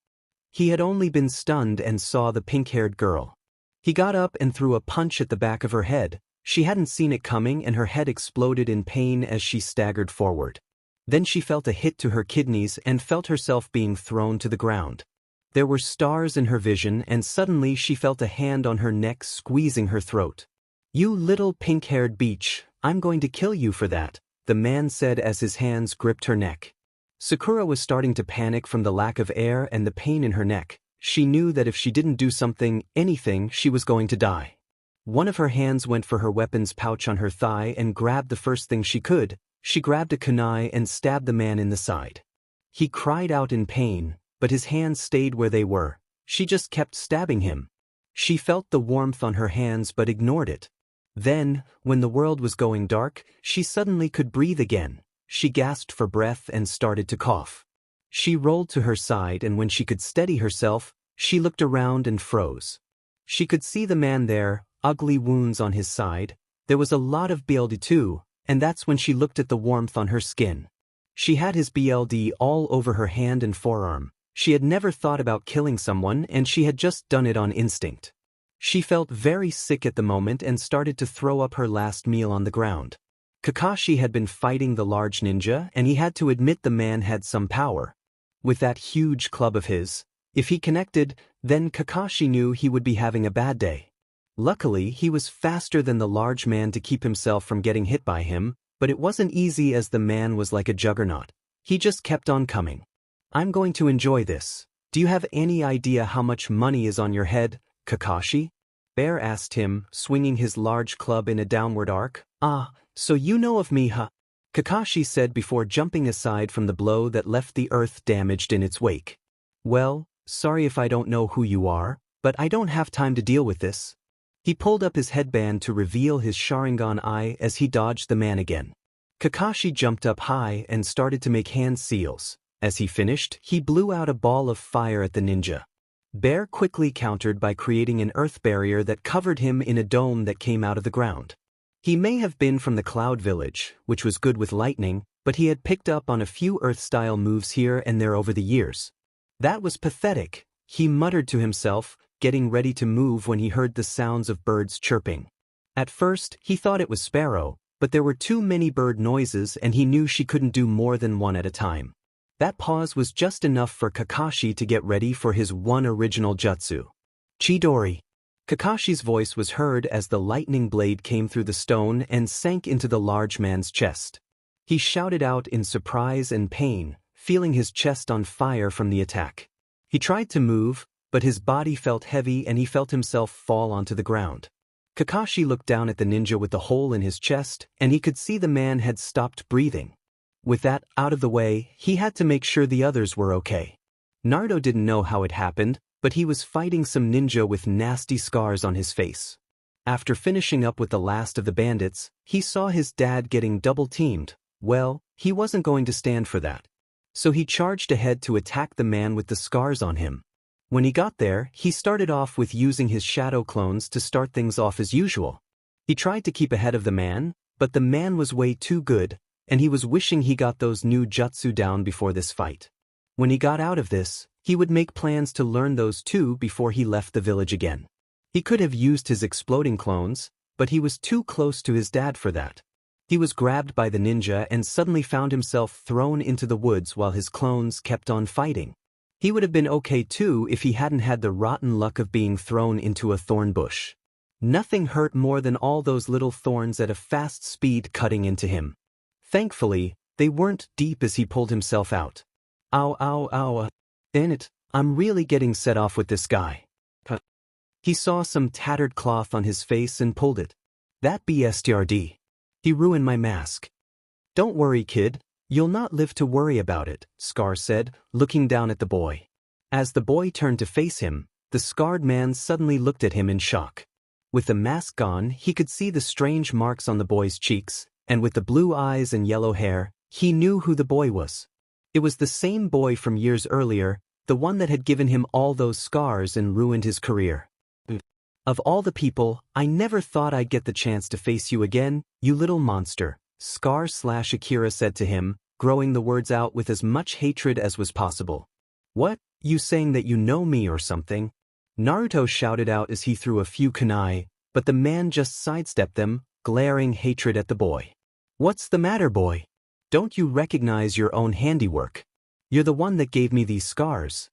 He had only been stunned and saw the pink-haired girl. He got up and threw a punch at the back of her head. She hadn't seen it coming and her head exploded in pain as she staggered forward. Then she felt a hit to her kidneys and felt herself being thrown to the ground. There were stars in her vision and suddenly she felt a hand on her neck squeezing her throat. "You little pink-haired beach, I'm going to kill you for that," the man said as his hands gripped her neck. Sakura was starting to panic from the lack of air and the pain in her neck. She knew that if she didn't do anything, she was going to die. One of her hands went for her weapons pouch on her thigh and grabbed the first thing she could. She grabbed a kunai and stabbed the man in the side. He cried out in pain, but his hands stayed where they were. She just kept stabbing him. She felt the warmth on her hands but ignored it. Then, when the world was going dark, she suddenly could breathe again. She gasped for breath and started to cough. She rolled to her side and when she could steady herself, she looked around and froze. She could see the man there, ugly wounds on his side. There was a lot of blood too, and that's when she looked at the warmth on her skin. She had his blood all over her hand and forearm. She had never thought about killing someone and she had just done it on instinct. She felt very sick at the moment and started to throw up her last meal on the ground. Kakashi had been fighting the large ninja and he had to admit the man had some power. With that huge club of his, if he connected, then Kakashi knew he would be having a bad day. Luckily, he was faster than the large man to keep himself from getting hit by him, but it wasn't easy as the man was like a juggernaut. He just kept on coming. "I'm going to enjoy this. Do you have any idea how much money is on your head, Kakashi?" Bear asked him, swinging his large club in a downward arc. "Ah, so you know of me, huh?" Kakashi said before jumping aside from the blow that left the earth damaged in its wake. "Well, sorry if I don't know who you are, but I don't have time to deal with this." He pulled up his headband to reveal his Sharingan eye as he dodged the man again. Kakashi jumped up high and started to make hand seals. As he finished, he blew out a ball of fire at the ninja. Bear quickly countered by creating an earth barrier that covered him in a dome that came out of the ground. He may have been from the Cloud Village, which was good with lightning, but he had picked up on a few Earth-style moves here and there over the years. That was pathetic, he muttered to himself, getting ready to move when he heard the sounds of birds chirping. At first, he thought it was Sparrow, but there were too many bird noises and he knew she couldn't do more than one at a time. That pause was just enough for Kakashi to get ready for his one original jutsu. Chidori. Kakashi's voice was heard as the lightning blade came through the stone and sank into the large man's chest. He shouted out in surprise and pain, feeling his chest on fire from the attack. He tried to move, but his body felt heavy and he felt himself fall onto the ground. Kakashi looked down at the ninja with the hole in his chest, and he could see the man had stopped breathing. With that out of the way, he had to make sure the others were okay. Naruto didn't know how it happened, but he was fighting some ninja with nasty scars on his face. After finishing up with the last of the bandits, he saw his dad getting double-teamed. Well, he wasn't going to stand for that. So he charged ahead to attack the man with the scars on him. When he got there, he started off with using his shadow clones to start things off as usual. He tried to keep ahead of the man, but the man was way too good, and he was wishing he got those new jutsu down before this fight. When he got out of this, he would make plans to learn those too before he left the village again. He could have used his exploding clones, but he was too close to his dad for that. He was grabbed by the ninja and suddenly found himself thrown into the woods while his clones kept on fighting. He would have been okay too if he hadn't had the rotten luck of being thrown into a thorn bush. Nothing hurt more than all those little thorns at a fast speed cutting into him. Thankfully, they weren't deep as he pulled himself out. Ow, ow, ow. Damn it, I'm really getting set off with this guy. He saw some tattered cloth on his face and pulled it. That BSTRD. He ruined my mask. Don't worry, kid. You'll not live to worry about it, Scar said, looking down at the boy. As the boy turned to face him, the scarred man suddenly looked at him in shock. With the mask gone, he could see the strange marks on the boy's cheeks, and with the blue eyes and yellow hair, he knew who the boy was. It was the same boy from years earlier, the one that had given him all those scars and ruined his career. Of all the people, I never thought I'd get the chance to face you again, you little monster, Scar/Akira said to him, growing the words out with as much hatred as was possible. What? You saying that you know me or something? Naruto shouted out as he threw a few kunai, but the man just sidestepped them, glaring hatred at the boy. What's the matter, boy? Don't you recognize your own handiwork? You're the one that gave me these scars.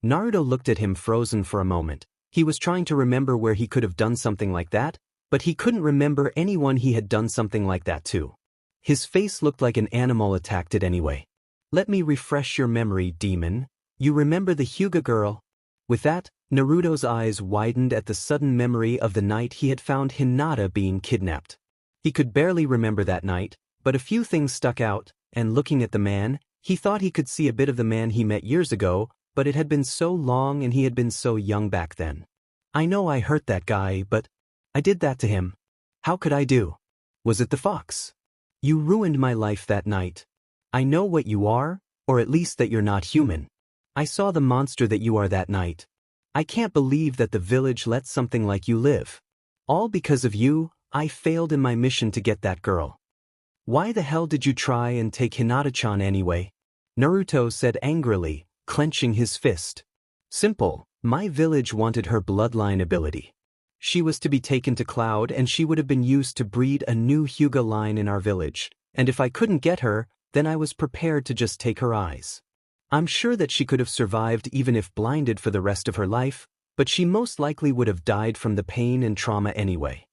Naruto looked at him frozen for a moment. He was trying to remember where he could have done something like that, but he couldn't remember anyone he had done something like that to. His face looked like an animal attacked it anyway. Let me refresh your memory, demon. You remember the Hyuga girl? With that, Naruto's eyes widened at the sudden memory of the night he had found Hinata being kidnapped. He could barely remember that night, but a few things stuck out, and looking at the man, he thought he could see a bit of the man he met years ago, but it had been so long and he had been so young back then. I know I hurt that guy, but I did that to him. How could I do? Was it the fox? You ruined my life that night. I know what you are, or at least that you're not human. I saw the monster that you are that night. I can't believe that the village let something like you live. All because of you, I failed in my mission to get that girl. Why the hell did you try and take Hinata-chan anyway? Naruto said angrily, clenching his fist. Simple, my village wanted her bloodline ability. She was to be taken to Cloud and she would have been used to breed a new Hyuga line in our village, and if I couldn't get her, then I was prepared to just take her eyes. I'm sure that she could have survived even if blinded for the rest of her life, but she most likely would have died from the pain and trauma anyway.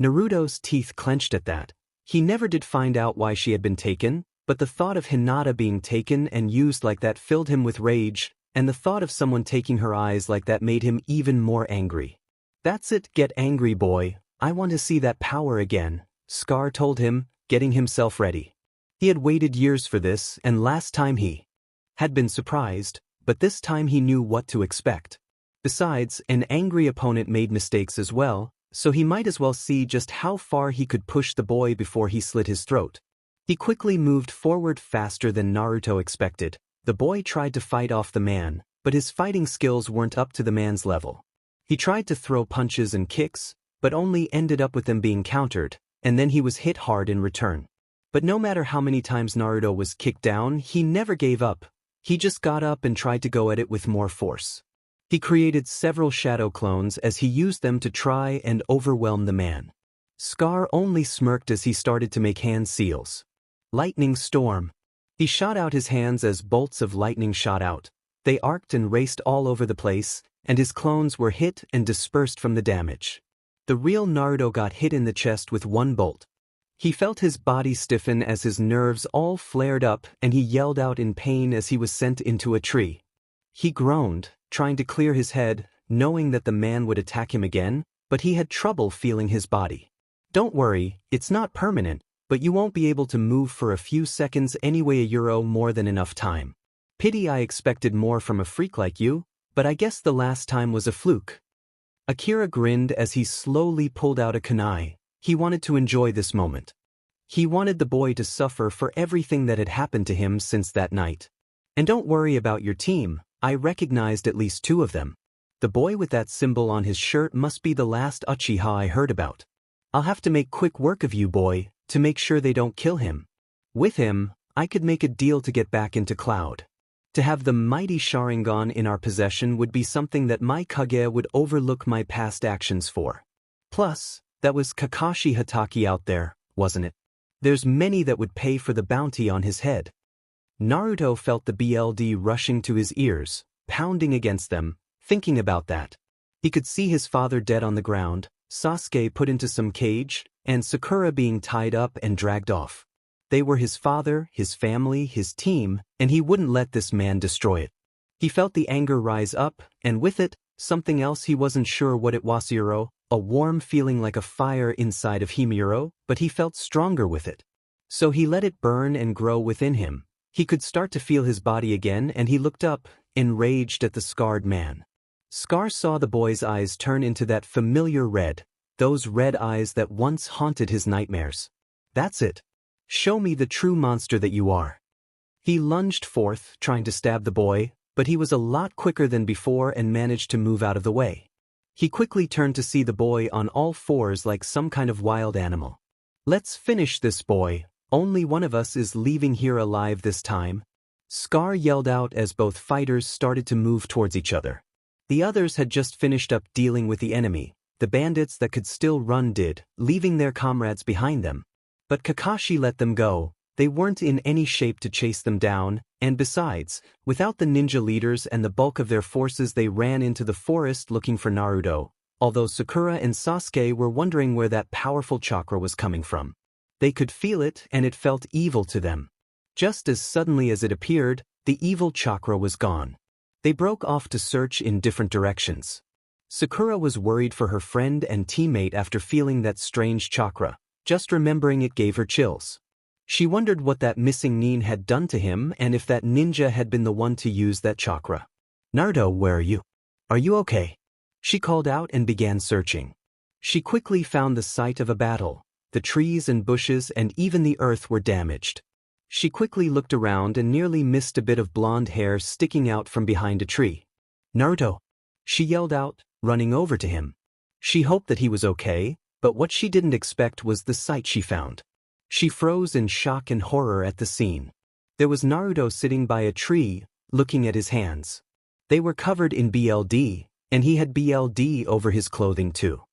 Naruto's teeth clenched at that. He never did find out why she had been taken, but the thought of Hinata being taken and used like that filled him with rage, and the thought of someone taking her eyes like that made him even more angry. That's it, get angry, boy. I want to see that power again, Scar told him, getting himself ready. He had waited years for this, and last time he had been surprised, but this time he knew what to expect. Besides, an angry opponent made mistakes as well, so he might as well see just how far he could push the boy before he slit his throat. He quickly moved forward faster than Naruto expected. The boy tried to fight off the man, but his fighting skills weren't up to the man's level. He tried to throw punches and kicks, but only ended up with them being countered, and then he was hit hard in return. But no matter how many times Naruto was kicked down, he never gave up. He just got up and tried to go at it with more force. He created several shadow clones as he used them to try and overwhelm the man. Scar only smirked as he started to make hand seals. Lightning storm. He shot out his hands as bolts of lightning shot out. They arced and raced all over the place, and his clones were hit and dispersed from the damage. The real Naruto got hit in the chest with one bolt. He felt his body stiffen as his nerves all flared up and he yelled out in pain as he was sent into a tree. He groaned, trying to clear his head, knowing that the man would attack him again, but he had trouble feeling his body. Don't worry, it's not permanent, but you won't be able to move for a few seconds anyway. More than enough time. Pity I expected more from a freak like you, but I guess the last time was a fluke. Akira grinned as he slowly pulled out a kunai. He wanted to enjoy this moment. He wanted the boy to suffer for everything that had happened to him since that night. And don't worry about your team, I recognized at least two of them. The boy with that symbol on his shirt must be the last Uchiha I heard about. I'll have to make quick work of you, boy, to make sure they don't kill him. With him, I could make a deal to get back into Cloud. To have the mighty Sharingan in our possession would be something that my Kage would overlook my past actions for. Plus, that was Kakashi Hatake out there, wasn't it? There's many that would pay for the bounty on his head. Naruto felt the BLD rushing to his ears, pounding against them, thinking about that. He could see his father dead on the ground, Sasuke put into some cage, and Sakura being tied up and dragged off. They were his father, his family, his team, and he wouldn't let this man destroy it. He felt the anger rise up, and with it, something else he wasn't sure what it was. A warm feeling like a fire inside of him, but he felt stronger with it. So he let it burn and grow within him. He could start to feel his body again and he looked up, enraged at the scarred man. Scar saw the boy's eyes turn into that familiar red, those red eyes that once haunted his nightmares. That's it. Show me the true monster that you are. He lunged forth, trying to stab the boy, but he was a lot quicker than before and managed to move out of the way. He quickly turned to see the boy on all fours like some kind of wild animal. Let's finish this, boy. Only one of us is leaving here alive this time. Scar yelled out as both fighters started to move towards each other. The others had just finished up dealing with the enemy. The bandits that could still run did, leaving their comrades behind them. But Kakashi let them go. They weren't in any shape to chase them down, and besides, without the ninja leaders and the bulk of their forces, they ran into the forest looking for Naruto, although Sakura and Sasuke were wondering where that powerful chakra was coming from. They could feel it, and it felt evil to them. Just as suddenly as it appeared, the evil chakra was gone. They broke off to search in different directions. Sakura was worried for her friend and teammate after feeling that strange chakra. Just remembering it gave her chills. She wondered what that missing nin had done to him and if that ninja had been the one to use that chakra. "Naruto, where are you? Are you okay?" She called out and began searching. She quickly found the site of a battle. The trees and bushes and even the earth were damaged. She quickly looked around and nearly missed a bit of blonde hair sticking out from behind a tree. "Naruto!" She yelled out, running over to him. She hoped that he was okay, but what she didn't expect was the sight she found. She froze in shock and horror at the scene. There was Naruto sitting by a tree, looking at his hands. They were covered in BLD, and he had BLD over his clothing too.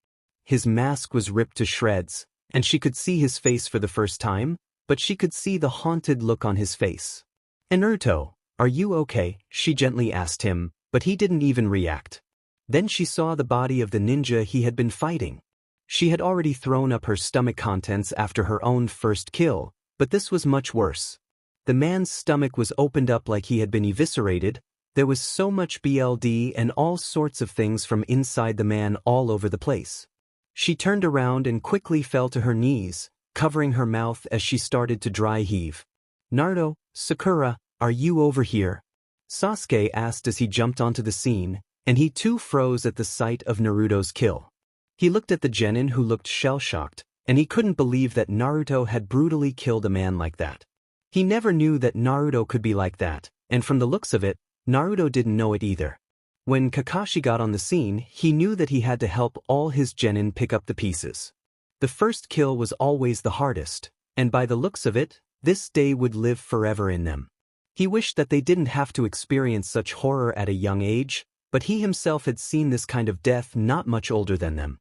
His mask was ripped to shreds, and she could see his face for the first time, but she could see the haunted look on his face. "Naruto, are you okay?" she gently asked him, but he didn't even react. Then she saw the body of the ninja he had been fighting. She had already thrown up her stomach contents after her own first kill, but this was much worse. The man's stomach was opened up like he had been eviscerated. There was so much BLD and all sorts of things from inside the man all over the place. She turned around and quickly fell to her knees, covering her mouth as she started to dry heave. "Naruto, Sakura, are you over here?" Sasuke asked as he jumped onto the scene, and he too froze at the sight of Naruto's kill. He looked at the genin who looked shell-shocked, and he couldn't believe that Naruto had brutally killed a man like that. He never knew that Naruto could be like that, and from the looks of it, Naruto didn't know it either. When Kakashi got on the scene, he knew that he had to help all his genin pick up the pieces. The first kill was always the hardest, and by the looks of it, this day would live forever in them. He wished that they didn't have to experience such horror at a young age, but he himself had seen this kind of death not much older than them.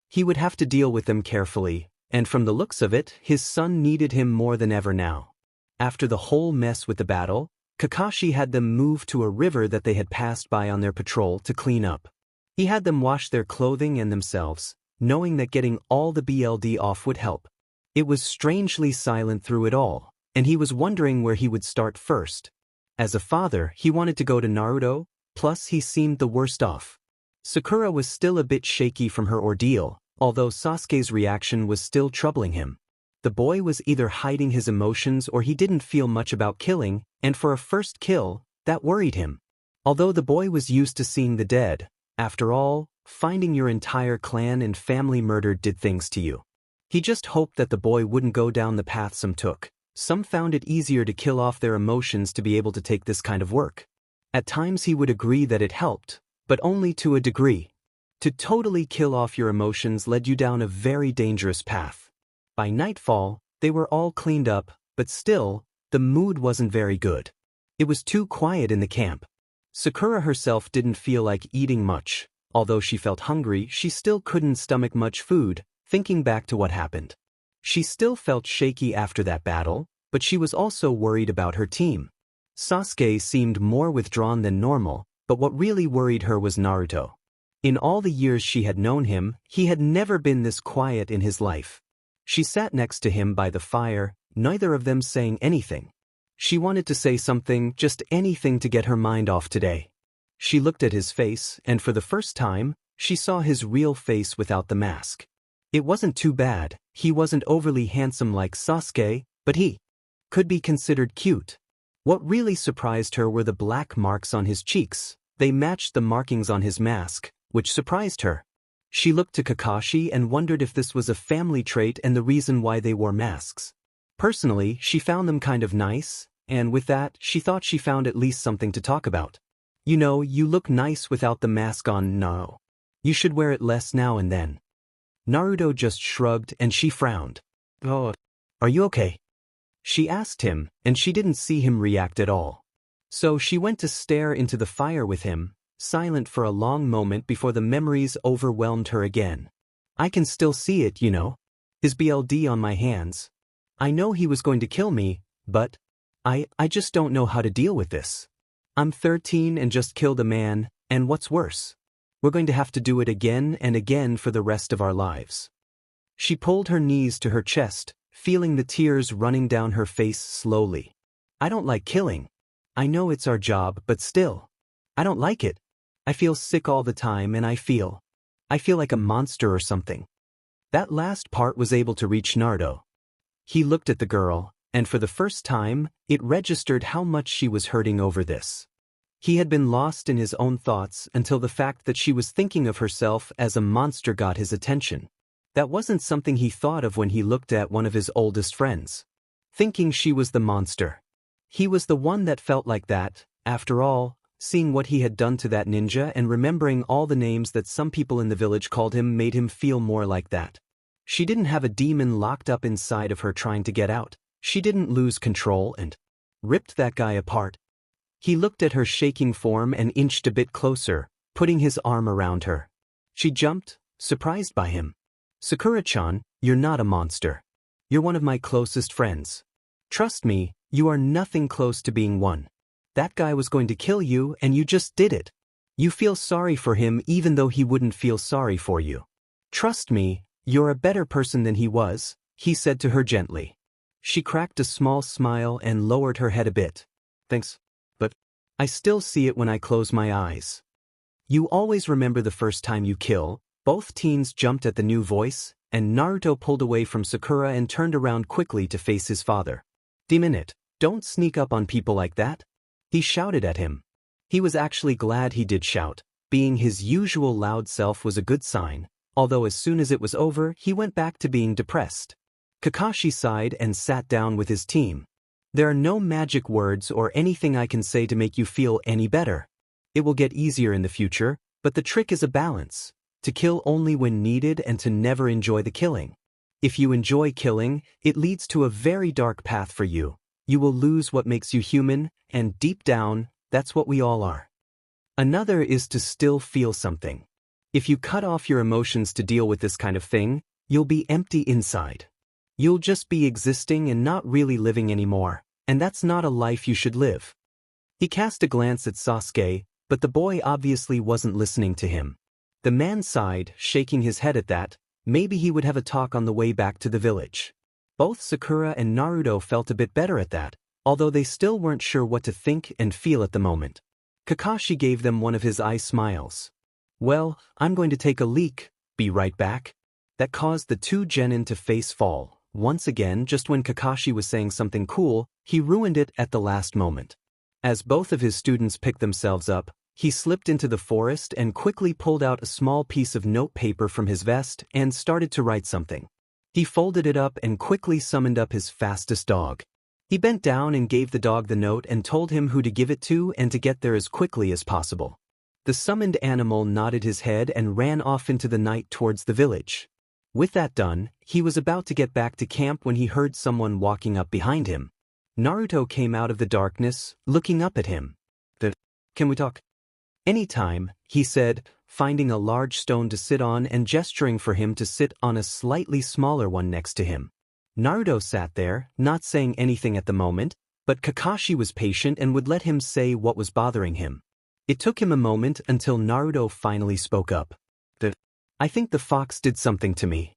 He would have to deal with them carefully, and from the looks of it, his son needed him more than ever now. After the whole mess with the battle, Kakashi had them move to a river that they had passed by on their patrol to clean up. He had them wash their clothing and themselves, knowing that getting all the BLD off would help. It was strangely silent through it all, and he was wondering where he would start first. As a father, he wanted to go to Naruto, plus he seemed the worst off. Sakura was still a bit shaky from her ordeal, although Sasuke's reaction was still troubling him. The boy was either hiding his emotions or he didn't feel much about killing, and for a first kill, that worried him. Although the boy was used to seeing the dead, after all, finding your entire clan and family murdered did things to you. He just hoped that the boy wouldn't go down the path some took. Some found it easier to kill off their emotions to be able to take this kind of work. At times he would agree that it helped, but only to a degree. To totally kill off your emotions led you down a very dangerous path. By nightfall, they were all cleaned up, but still, the mood wasn't very good. It was too quiet in the camp. Sakura herself didn't feel like eating much. Although she felt hungry, she still couldn't stomach much food, thinking back to what happened. She still felt shaky after that battle, but she was also worried about her team. Sasuke seemed more withdrawn than normal, but what really worried her was Naruto. In all the years she had known him, he had never been this quiet in his life. She sat next to him by the fire, neither of them saying anything. She wanted to say something, just anything to get her mind off today. She looked at his face, and for the first time, she saw his real face without the mask. It wasn't too bad. He wasn't overly handsome like Sasuke, but he could be considered cute. What really surprised her were the black marks on his cheeks. They matched the markings on his mask, which surprised her. She looked to Kakashi and wondered if this was a family trait and the reason why they wore masks. Personally, she found them kind of nice, and with that, she thought she found at least something to talk about. "You know, you look nice without the mask on. No. You should wear it less now and then." Naruto just shrugged and she frowned. "Oh, are you okay?" She asked him, and she didn't see him react at all. So she went to stare into the fire with him, silent for a long moment before the memories overwhelmed her again. I can still see it, you know. His BLD on my hands. I know he was going to kill me, but I just don't know how to deal with this. I'm 13 and just killed a man, and what's worse? We're going to have to do it again and again for the rest of our lives. She pulled her knees to her chest, feeling the tears running down her face slowly. I don't like killing. I know it's our job, but still. I don't like it. I feel sick all the time and I feel like a monster or something. That last part was able to reach Naruto. He looked at the girl, and for the first time, it registered how much she was hurting over this. He had been lost in his own thoughts until the fact that she was thinking of herself as a monster got his attention. That wasn't something he thought of when he looked at one of his oldest friends. Thinking she was the monster. He was the one that felt like that, after all, seeing what he had done to that ninja and remembering all the names that some people in the village called him made him feel more like that. She didn't have a demon locked up inside of her trying to get out. She didn't lose control and ripped that guy apart. He looked at her shaking form and inched a bit closer, putting his arm around her. She jumped, surprised by him. Sakura-chan, you're not a monster. You're one of my closest friends. Trust me, you are nothing close to being one. That guy was going to kill you and you just did it. You feel sorry for him even though he wouldn't feel sorry for you. Trust me, you're a better person than he was, he said to her gently. She cracked a small smile and lowered her head a bit. Thanks, but I still see it when I close my eyes. You always remember the first time you kill. Both teens jumped at the new voice, and Naruto pulled away from Sakura and turned around quickly to face his father. Demon, don't sneak up on people like that. He shouted at him. He was actually glad he did shout. Being his usual loud self was a good sign, although as soon as it was over, he went back to being depressed. Kakashi sighed and sat down with his team. There are no magic words or anything I can say to make you feel any better. It will get easier in the future, but the trick is a balance. To kill only when needed and to never enjoy the killing. If you enjoy killing, it leads to a very dark path for you. You will lose what makes you human, and deep down, that's what we all are. Another is to still feel something. If you cut off your emotions to deal with this kind of thing, you'll be empty inside. You'll just be existing and not really living anymore, and that's not a life you should live. He cast a glance at Sasuke, but the boy obviously wasn't listening to him. The man sighed, shaking his head at that. Maybe he would have a talk on the way back to the village. Both Sakura and Naruto felt a bit better at that, although they still weren't sure what to think and feel at the moment. Kakashi gave them one of his eye smiles. Well, I'm going to take a leak, be right back. That caused the two genin to face fall. Once again, just when Kakashi was saying something cool, he ruined it at the last moment. As both of his students picked themselves up, he slipped into the forest and quickly pulled out a small piece of notepaper from his vest and started to write something. He folded it up and quickly summoned up his fastest dog. He bent down and gave the dog the note and told him who to give it to and to get there as quickly as possible. The summoned animal nodded his head and ran off into the night towards the village. With that done, he was about to get back to camp when he heard someone walking up behind him. Naruto came out of the darkness, looking up at him. Can we talk? Anytime, he said, finding a large stone to sit on and gesturing for him to sit on a slightly smaller one next to him. Naruto sat there, not saying anything at the moment, but Kakashi was patient and would let him say what was bothering him. It took him a moment until Naruto finally spoke up. I think the fox did something to me.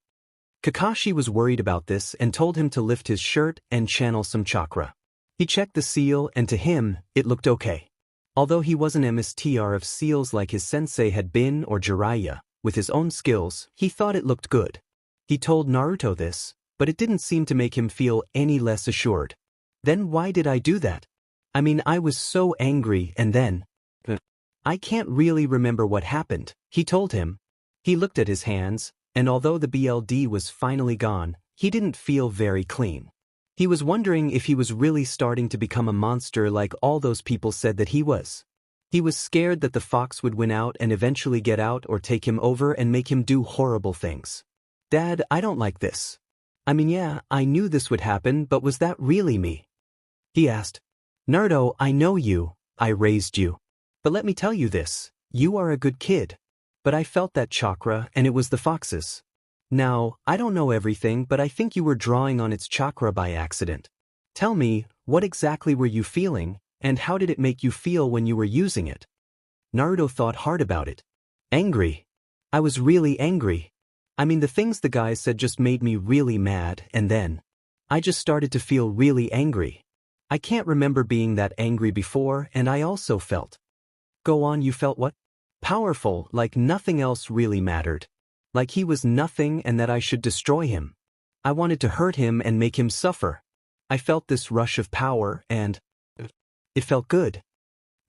Kakashi was worried about this and told him to lift his shirt and channel some chakra. He checked the seal and to him, it looked okay. Although he wasn't MSTR of seals like his sensei had been or Jiraiya, with his own skills, he thought it looked good. He told Naruto this, but it didn't seem to make him feel any less assured. Then why did I do that? I mean, I was so angry and then... I can't really remember what happened, he told him. He looked at his hands, and although the BLD was finally gone, he didn't feel very clean. He was wondering if he was really starting to become a monster like all those people said that he was. He was scared that the fox would win out and eventually get out or take him over and make him do horrible things. Dad, I don't like this. I mean, yeah, I knew this would happen, but was that really me? He asked. Naruto, I know you, I raised you. But let me tell you this, you are a good kid. But I felt that chakra and it was the fox's. Now, I don't know everything, but I think you were drawing on its chakra by accident. Tell me, what exactly were you feeling, and how did it make you feel when you were using it? Naruto thought hard about it. Angry. I was really angry. I mean, the things the guys said just made me really mad, and then I just started to feel really angry. I can't remember being that angry before, and I also felt. Go on, you felt what? Powerful, like nothing else really mattered. Like he was nothing and that I should destroy him. I wanted to hurt him and make him suffer. I felt this rush of power and it felt good.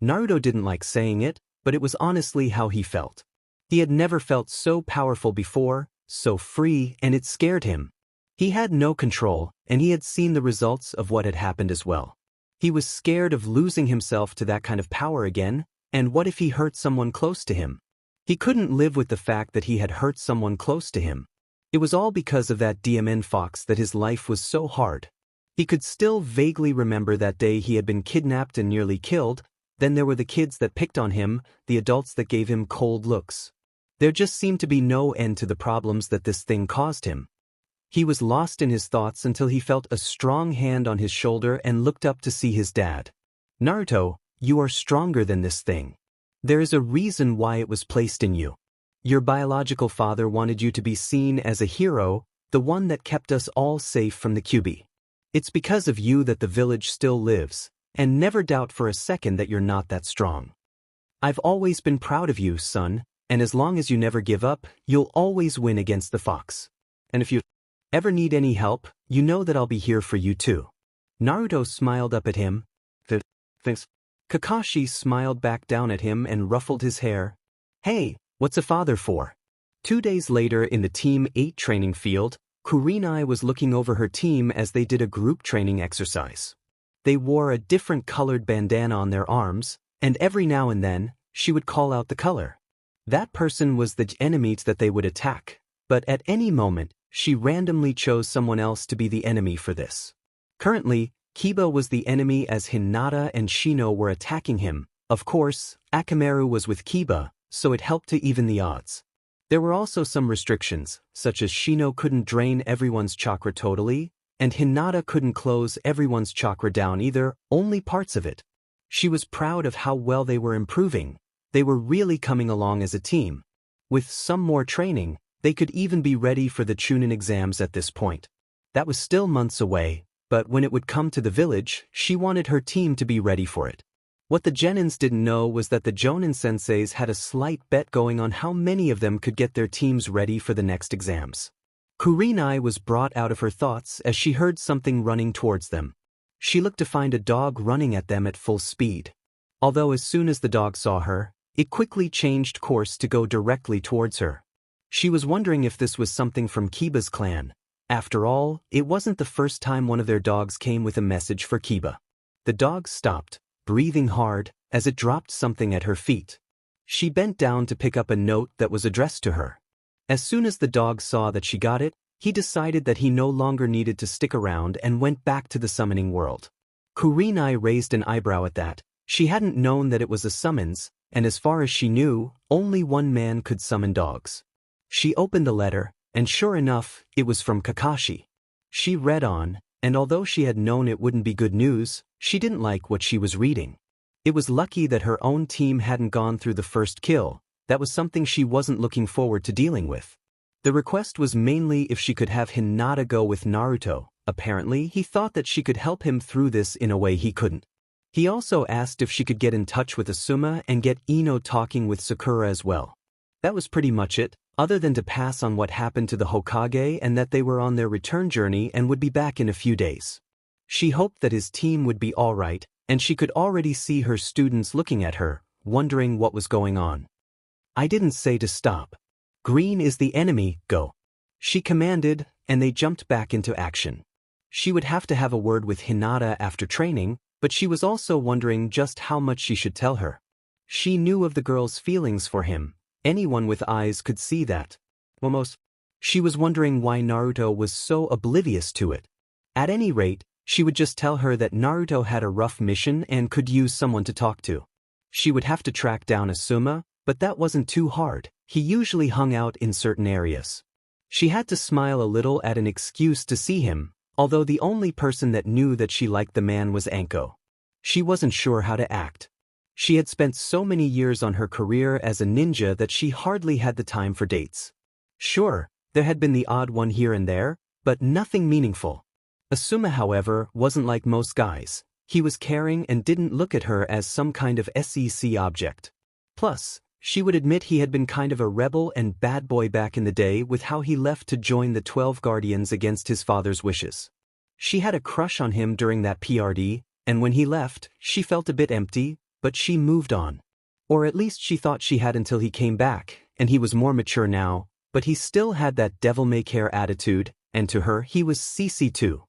Naruto didn't like saying it, but it was honestly how he felt. He had never felt so powerful before, so free, and it scared him. He had no control, and he had seen the results of what had happened as well. He was scared of losing himself to that kind of power again, and what if he hurt someone close to him? He couldn't live with the fact that he had hurt someone close to him. It was all because of that DMN fox that his life was so hard. He could still vaguely remember that day he had been kidnapped and nearly killed. Then there were the kids that picked on him, the adults that gave him cold looks. There just seemed to be no end to the problems that this thing caused him. He was lost in his thoughts until he felt a strong hand on his shoulder and looked up to see his dad. Naruto, you are stronger than this thing. There is a reason why it was placed in you. Your biological father wanted you to be seen as a hero, the one that kept us all safe from the Kyuubi. It's because of you that the village still lives, and never doubt for a second that you're not that strong. I've always been proud of you, son, and as long as you never give up, you'll always win against the fox. And if you ever need any help, you know that I'll be here for you too. Naruto smiled up at him. Thanks. Kakashi smiled back down at him and ruffled his hair. Hey, what's a father for? 2 days later in the Team 8 training field, Kurenai was looking over her team as they did a group training exercise. They wore a different colored bandana on their arms, and every now and then, she would call out the color. That person was the enemy that they would attack, but at any moment, she randomly chose someone else to be the enemy for this. Currently, Kiba was the enemy as Hinata and Shino were attacking him. Of course, Akamaru was with Kiba, so it helped to even the odds. There were also some restrictions, such as Shino couldn't drain everyone's chakra totally, and Hinata couldn't close everyone's chakra down either, only parts of it. She was proud of how well they were improving. They were really coming along as a team. With some more training, they could even be ready for the Chunin exams at this point. That was still months away, but when it would come to the village, she wanted her team to be ready for it. What the Genins didn't know was that the Jonin senseis had a slight bet going on how many of them could get their teams ready for the next exams. Kurenai was brought out of her thoughts as she heard something running towards them. She looked to find a dog running at them at full speed. Although as soon as the dog saw her, it quickly changed course to go directly towards her. She was wondering if this was something from Kiba's clan. After all, it wasn't the first time one of their dogs came with a message for Kiba. The dog stopped, breathing hard, as it dropped something at her feet. She bent down to pick up a note that was addressed to her. As soon as the dog saw that she got it, he decided that he no longer needed to stick around and went back to the summoning world. Kurenai raised an eyebrow at that. She hadn't known that it was a summons, and as far as she knew, only one man could summon dogs. She opened the letter, and sure enough, it was from Kakashi. She read on, and although she had known it wouldn't be good news, she didn't like what she was reading. It was lucky that her own team hadn't gone through the first kill. That was something she wasn't looking forward to dealing with. The request was mainly if she could have Hinata go with Naruto. Apparently, he thought that she could help him through this in a way he couldn't. He also asked if she could get in touch with Asuma and get Ino talking with Sakura as well. That was pretty much it, other than to pass on what happened to the Hokage and that they were on their return journey and would be back in a few days. She hoped that his team would be alright, and she could already see her students looking at her, wondering what was going on. I didn't say to stop. Green is the enemy, go. She commanded, and they jumped back into action. She would have to have a word with Hinata after training, but she was also wondering just how much she should tell her. She knew of the girl's feelings for him. Anyone with eyes could see that. Almost. She was wondering why Naruto was so oblivious to it. At any rate, She would just tell her that Naruto had a rough mission and could use someone to talk to. She would have to track down Asuma, but that wasn't too hard. He usually hung out in certain areas. She had to smile a little at an excuse to see him, although the only person that knew that she liked the man was Anko. She wasn't sure how to act. She had spent so many years on her career as a ninja that she hardly had the time for dates. Sure, there had been the odd one here and there, but nothing meaningful. Asuma, however, wasn't like most guys. He was caring and didn't look at her as some kind of SEC object. Plus, she would admit he had been kind of a rebel and bad boy back in the day with how he left to join the 12 Guardians against his father's wishes. She had a crush on him during that PRD, and when he left, she felt a bit empty, but she moved on. Or at least she thought she had until he came back, and he was more mature now, but he still had that devil-may-care attitude, and to her he was CC too.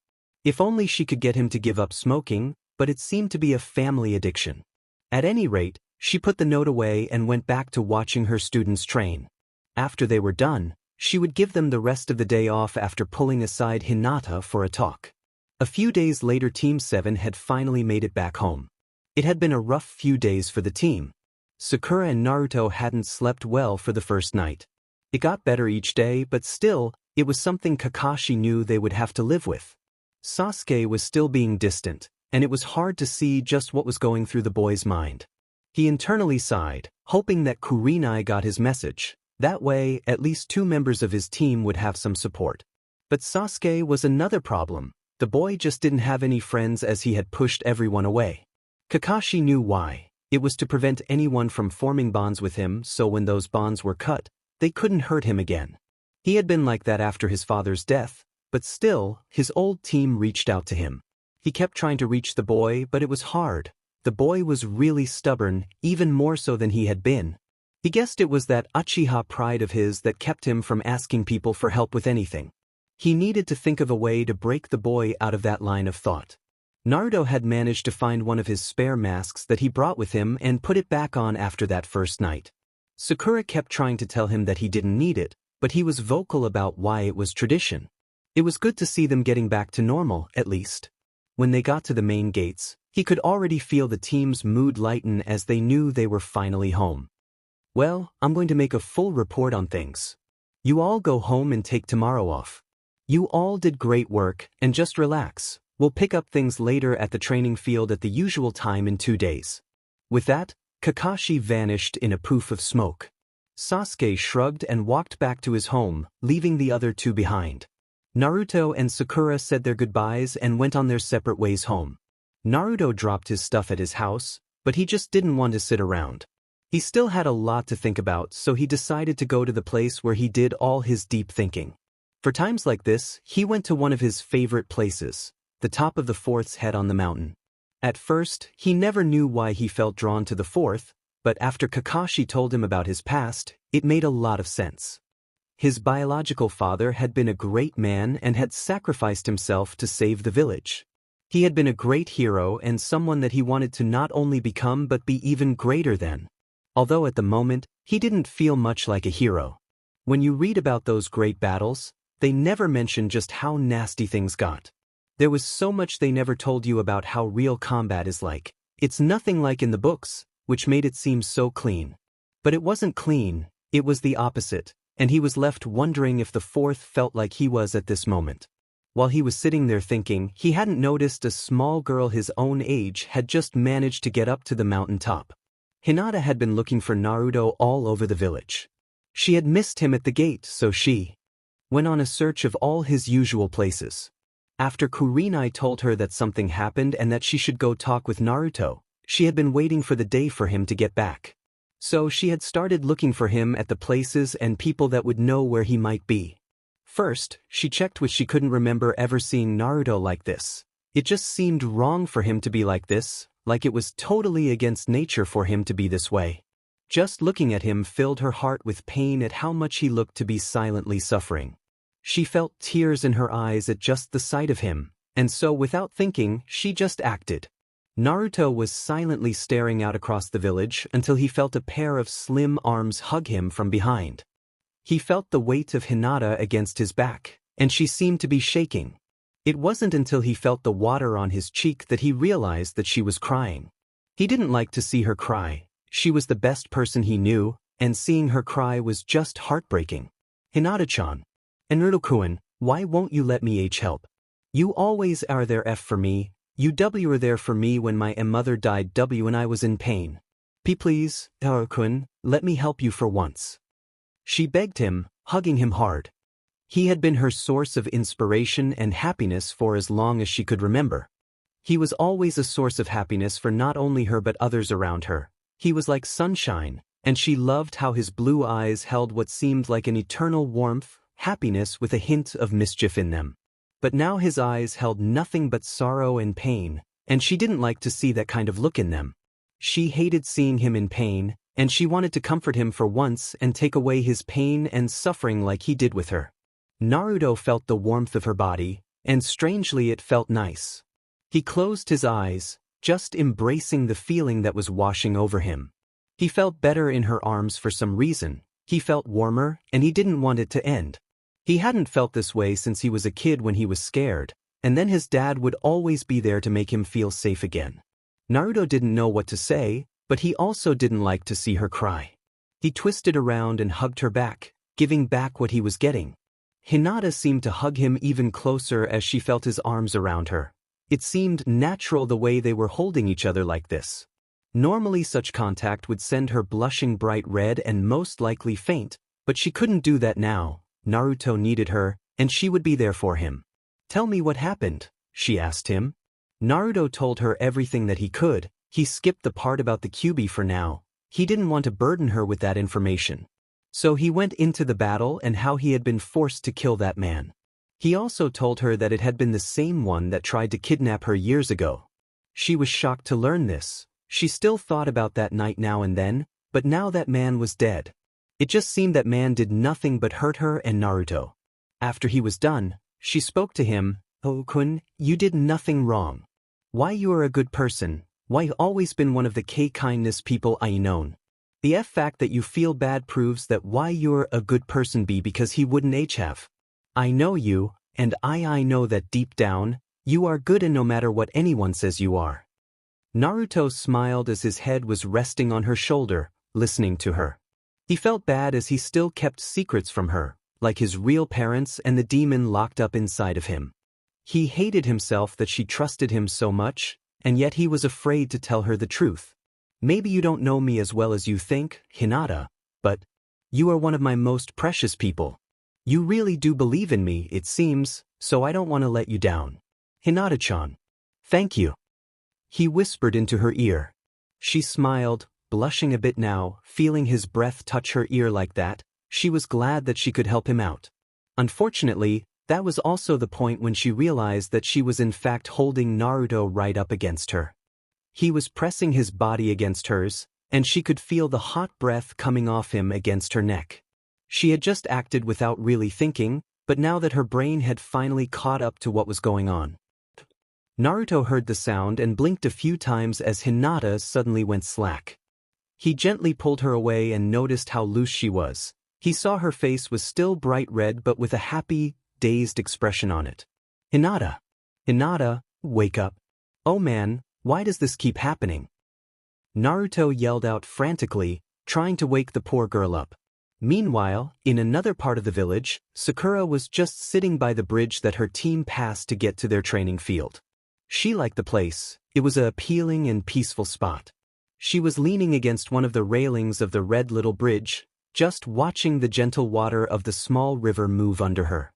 If only she could get him to give up smoking, but it seemed to be a family addiction. At any rate, she put the note away and went back to watching her students train. After they were done, she would give them the rest of the day off after pulling aside Hinata for a talk. A few days later, Team 7 had finally made it back home. It had been a rough few days for the team. Sakura and Naruto hadn't slept well for the first night. It got better each day, but still, it was something Kakashi knew they would have to live with. Sasuke was still being distant, and it was hard to see just what was going through the boy's mind. He internally sighed, hoping that Kurenai got his message. That way, at least 2 members of his team would have some support. But Sasuke was another problem. The boy just didn't have any friends as he had pushed everyone away. Kakashi knew why. It was to prevent anyone from forming bonds with him, so when those bonds were cut, they couldn't hurt him again. He had been like that after his father's death, but still, his old team reached out to him. He kept trying to reach the boy, but it was hard. The boy was really stubborn, even more so than he had been. He guessed it was that Uchiha pride of his that kept him from asking people for help with anything. He needed to think of a way to break the boy out of that line of thought. Naruto had managed to find one of his spare masks that he brought with him and put it back on after that first night. Sakura kept trying to tell him that he didn't need it, but he was vocal about why it was tradition. It was good to see them getting back to normal, at least. When they got to the main gates, he could already feel the team's mood lighten as they knew they were finally home. Well, I'm going to make a full report on things. You all go home and take tomorrow off. You all did great work, and just relax. We'll pick up things later at the training field at the usual time in 2 days. With that, Kakashi vanished in a poof of smoke. Sasuke shrugged and walked back to his home, leaving the other 2 behind. Naruto and Sakura said their goodbyes and went on their separate ways home. Naruto dropped his stuff at his house, but he just didn't want to sit around. He still had a lot to think about, so he decided to go to the place where he did all his deep thinking. For times like this, he went to one of his favorite places, the top of the 4th's head on the mountain. At first, he never knew why he felt drawn to the 4th, but after Kakashi told him about his past, it made a lot of sense. His biological father had been a great man and had sacrificed himself to save the village. He had been a great hero and someone that he wanted to not only become but be even greater than. Although at the moment, he didn't feel much like a hero. When you read about those great battles, they never mention just how nasty things got. There was so much they never told you about how real combat is like. It's nothing like in the books, which made it seem so clean. But it wasn't clean, it was the opposite, and he was left wondering if the 4th felt like he was at this moment. While he was sitting there thinking, he hadn't noticed a small girl his own age had just managed to get up to the mountain top. Hinata had been looking for Naruto all over the village. She had missed him at the gate, so she went on a search of all his usual places. After Kurenai told her that something happened and that she should go talk with Naruto, she had been waiting for the day for him to get back. So she had started looking for him at the places and people that would know where he might be. First, she checked which she couldn't remember ever seeing Naruto like this. It just seemed wrong for him to be like this, like it was totally against nature for him to be this way. Just looking at him filled her heart with pain at how much he looked to be silently suffering. She felt tears in her eyes at just the sight of him, and so without thinking, she just acted. Naruto was silently staring out across the village until he felt a pair of slim arms hug him from behind. He felt the weight of Hinata against his back, and she seemed to be shaking. It wasn't until he felt the water on his cheek that he realized that she was crying. He didn't like to see her cry. She was the best person he knew, and seeing her cry was just heartbreaking. Hinata-chan. Naruto-kun, why won't you let me help? You always are there for me. You were there for me when my mother died and I was in pain. Please, Naruto-kun, let me help you for once. She begged him, hugging him hard. He had been her source of inspiration and happiness for as long as she could remember. He was always a source of happiness for not only her but others around her. He was like sunshine, and she loved how his blue eyes held what seemed like an eternal warmth, happiness with a hint of mischief in them. But now his eyes held nothing but sorrow and pain, and she didn't like to see that kind of look in them. She hated seeing him in pain, and she wanted to comfort him for once and take away his pain and suffering like he did with her. Naruto felt the warmth of her body, and strangely it felt nice. He closed his eyes, just embracing the feeling that was washing over him. He felt better in her arms for some reason. He felt warmer, and he didn't want it to end. He hadn't felt this way since he was a kid when he was scared, and then his dad would always be there to make him feel safe again. Naruto didn't know what to say, but he also didn't like to see her cry. He twisted around and hugged her back, giving back what he was getting. Hinata seemed to hug him even closer as she felt his arms around her. It seemed natural the way they were holding each other like this. Normally such contact would send her blushing bright red and most likely faint, but she couldn't do that now. Naruto needed her, and she would be there for him. Tell me what happened, she asked him. Naruto told her everything that he could. He skipped the part about the Kyuubi for now. He didn't want to burden her with that information. So he went into the battle and how he had been forced to kill that man. He also told her that it had been the same one that tried to kidnap her years ago. She was shocked to learn this. She still thought about that night now and then, but now that man was dead. It just seemed that man did nothing but hurt her and Naruto. After he was done, she spoke to him. Oh-kun, you did nothing wrong. Why you are a good person, why always been one of the kindness people I known. The fact that you feel bad proves that why you're a good person because he wouldn't have. I know you, and I know that deep down, you are good and no matter what anyone says you are. Naruto smiled as his head was resting on her shoulder, listening to her. He felt bad as he still kept secrets from her, like his real parents and the demon locked up inside of him. He hated himself that she trusted him so much, and yet he was afraid to tell her the truth. Maybe you don't know me as well as you think, Hinata, but you are one of my most precious people. You really do believe in me, it seems, so I don't want to let you down. Hinata-chan. Thank you. He whispered into her ear. She smiled, blushing a bit now, feeling his breath touch her ear like that. She was glad that she could help him out. Unfortunately, that was also the point when she realized that she was in fact holding Naruto right up against her. He was pressing his body against hers, and she could feel the hot breath coming off him against her neck. She had just acted without really thinking, but now that her brain had finally caught up to what was going on. Naruto heard the sound and blinked a few times as Hinata suddenly went slack. He gently pulled her away and noticed how loose she was. He saw her face was still bright red but with a happy, dazed expression on it. Hinata! Hinata, wake up. Oh man, why does this keep happening? Naruto yelled out frantically, trying to wake the poor girl up. Meanwhile, in another part of the village, Sakura was just sitting by the bridge that her team passed to get to their training field. She liked the place. It was a appealing and peaceful spot. She was leaning against one of the railings of the red little bridge, just watching the gentle water of the small river move under her.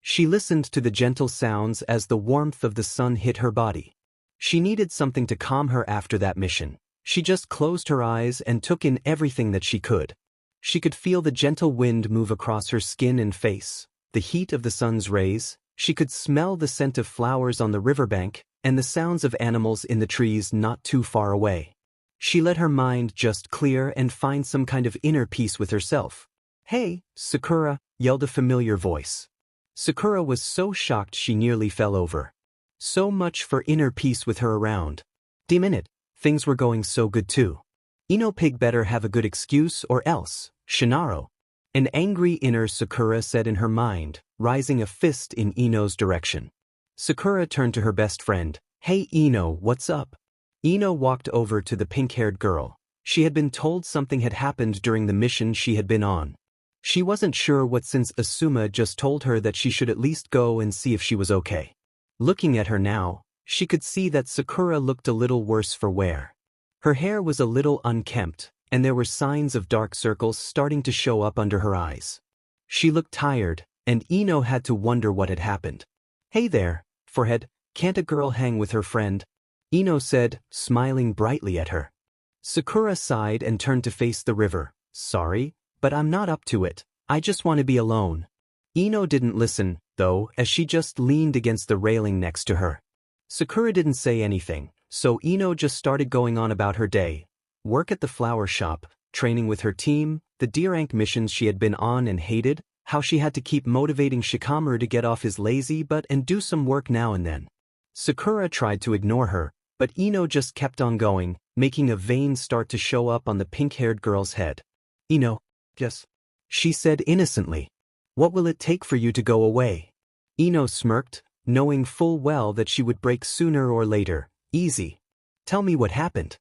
She listened to the gentle sounds as the warmth of the sun hit her body. She needed something to calm her after that mission. She just closed her eyes and took in everything that she could. She could feel the gentle wind move across her skin and face, the heat of the sun's rays. She could smell the scent of flowers on the riverbank and the sounds of animals in the trees not too far away. She let her mind just clear and find some kind of inner peace with herself. Hey, Sakura, yelled a familiar voice. Sakura was so shocked she nearly fell over. So much for inner peace with her around. Damn it, things were going so good too. Ino Pig better have a good excuse or else, Shinaro. An angry inner Sakura said in her mind, rising a fist in Ino's direction. Sakura turned to her best friend. Hey Ino, what's up? Ino walked over to the pink-haired girl. She had been told something had happened during the mission she had been on. She wasn't sure what since Asuma just told her that she should at least go and see if she was okay. Looking at her now, she could see that Sakura looked a little worse for wear. Her hair was a little unkempt, and there were signs of dark circles starting to show up under her eyes. She looked tired, and Ino had to wonder what had happened. Hey there, forehead, can't a girl hang with her friend? Ino said, smiling brightly at her. Sakura sighed and turned to face the river. Sorry, but I'm not up to it. I just want to be alone. Ino didn't listen, though, as she just leaned against the railing next to her. Sakura didn't say anything, so Ino just started going on about her day. Work at the flower shop, training with her team, the D-rank missions she had been on and hated, how she had to keep motivating Shikamaru to get off his lazy butt and do some work now and then. Sakura tried to ignore her, but Ino just kept on going, making a vein start to show up on the pink-haired girl's head. Ino, yes? She said innocently. What will it take for you to go away? Ino smirked, knowing full well that she would break sooner or later. Easy. Tell me what happened.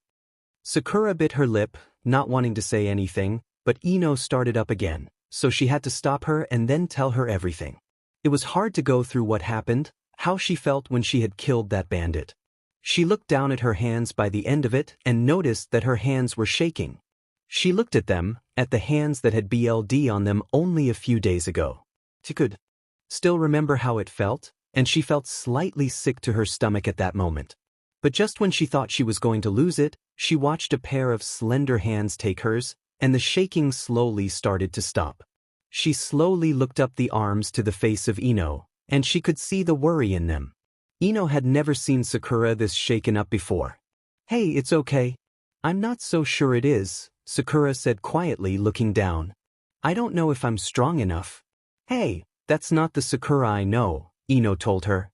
Sakura bit her lip, not wanting to say anything, but Ino started up again, so she had to stop her and then tell her everything. It was hard to go through what happened, how she felt when she had killed that bandit. She looked down at her hands by the end of it and noticed that her hands were shaking. She looked at them, at the hands that had BLD on them only a few days ago. She could still remember how it felt, and she felt slightly sick to her stomach at that moment. But just when she thought she was going to lose it, she watched a pair of slender hands take hers, and the shaking slowly started to stop. She slowly looked up the arms to the face of Ino, and she could see the worry in them. Ino had never seen Sakura this shaken up before. Hey, it's okay. I'm not so sure it is, Sakura said quietly, looking down. I don't know if I'm strong enough. Hey, that's not the Sakura I know, Ino told her.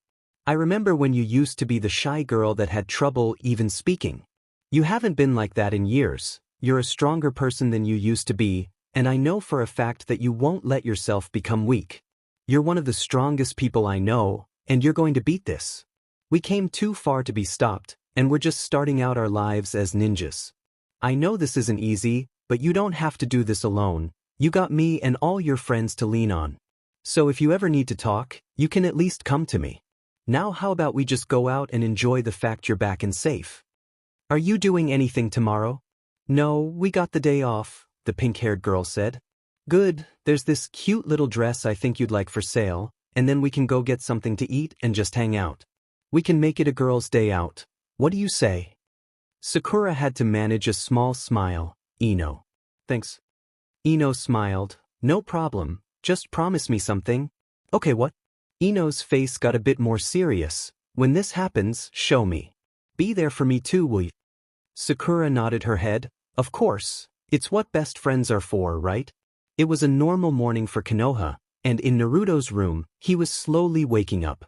I remember when you used to be the shy girl that had trouble even speaking. You haven't been like that in years. You're a stronger person than you used to be, and I know for a fact that you won't let yourself become weak. You're one of the strongest people I know, and you're going to beat this. We came too far to be stopped, and we're just starting out our lives as ninjas. I know this isn't easy, but you don't have to do this alone. You got me and all your friends to lean on. So if you ever need to talk, you can at least come to me. Now how about we just go out and enjoy the fact you're back and safe? Are you doing anything tomorrow? No, we got the day off, the pink-haired girl said. Good, there's this cute little dress I think you'd like for sale, and then we can go get something to eat and just hang out. We can make it a girl's day out. What do you say? Sakura had to manage a small smile. Ino. Thanks. Ino smiled. No problem, just promise me something. Okay, what? Ino's face got a bit more serious. When this happens, show me. Be there for me too, will you? Sakura nodded her head. Of course, it's what best friends are for, right? It was a normal morning for Konoha, and in Naruto's room, he was slowly waking up.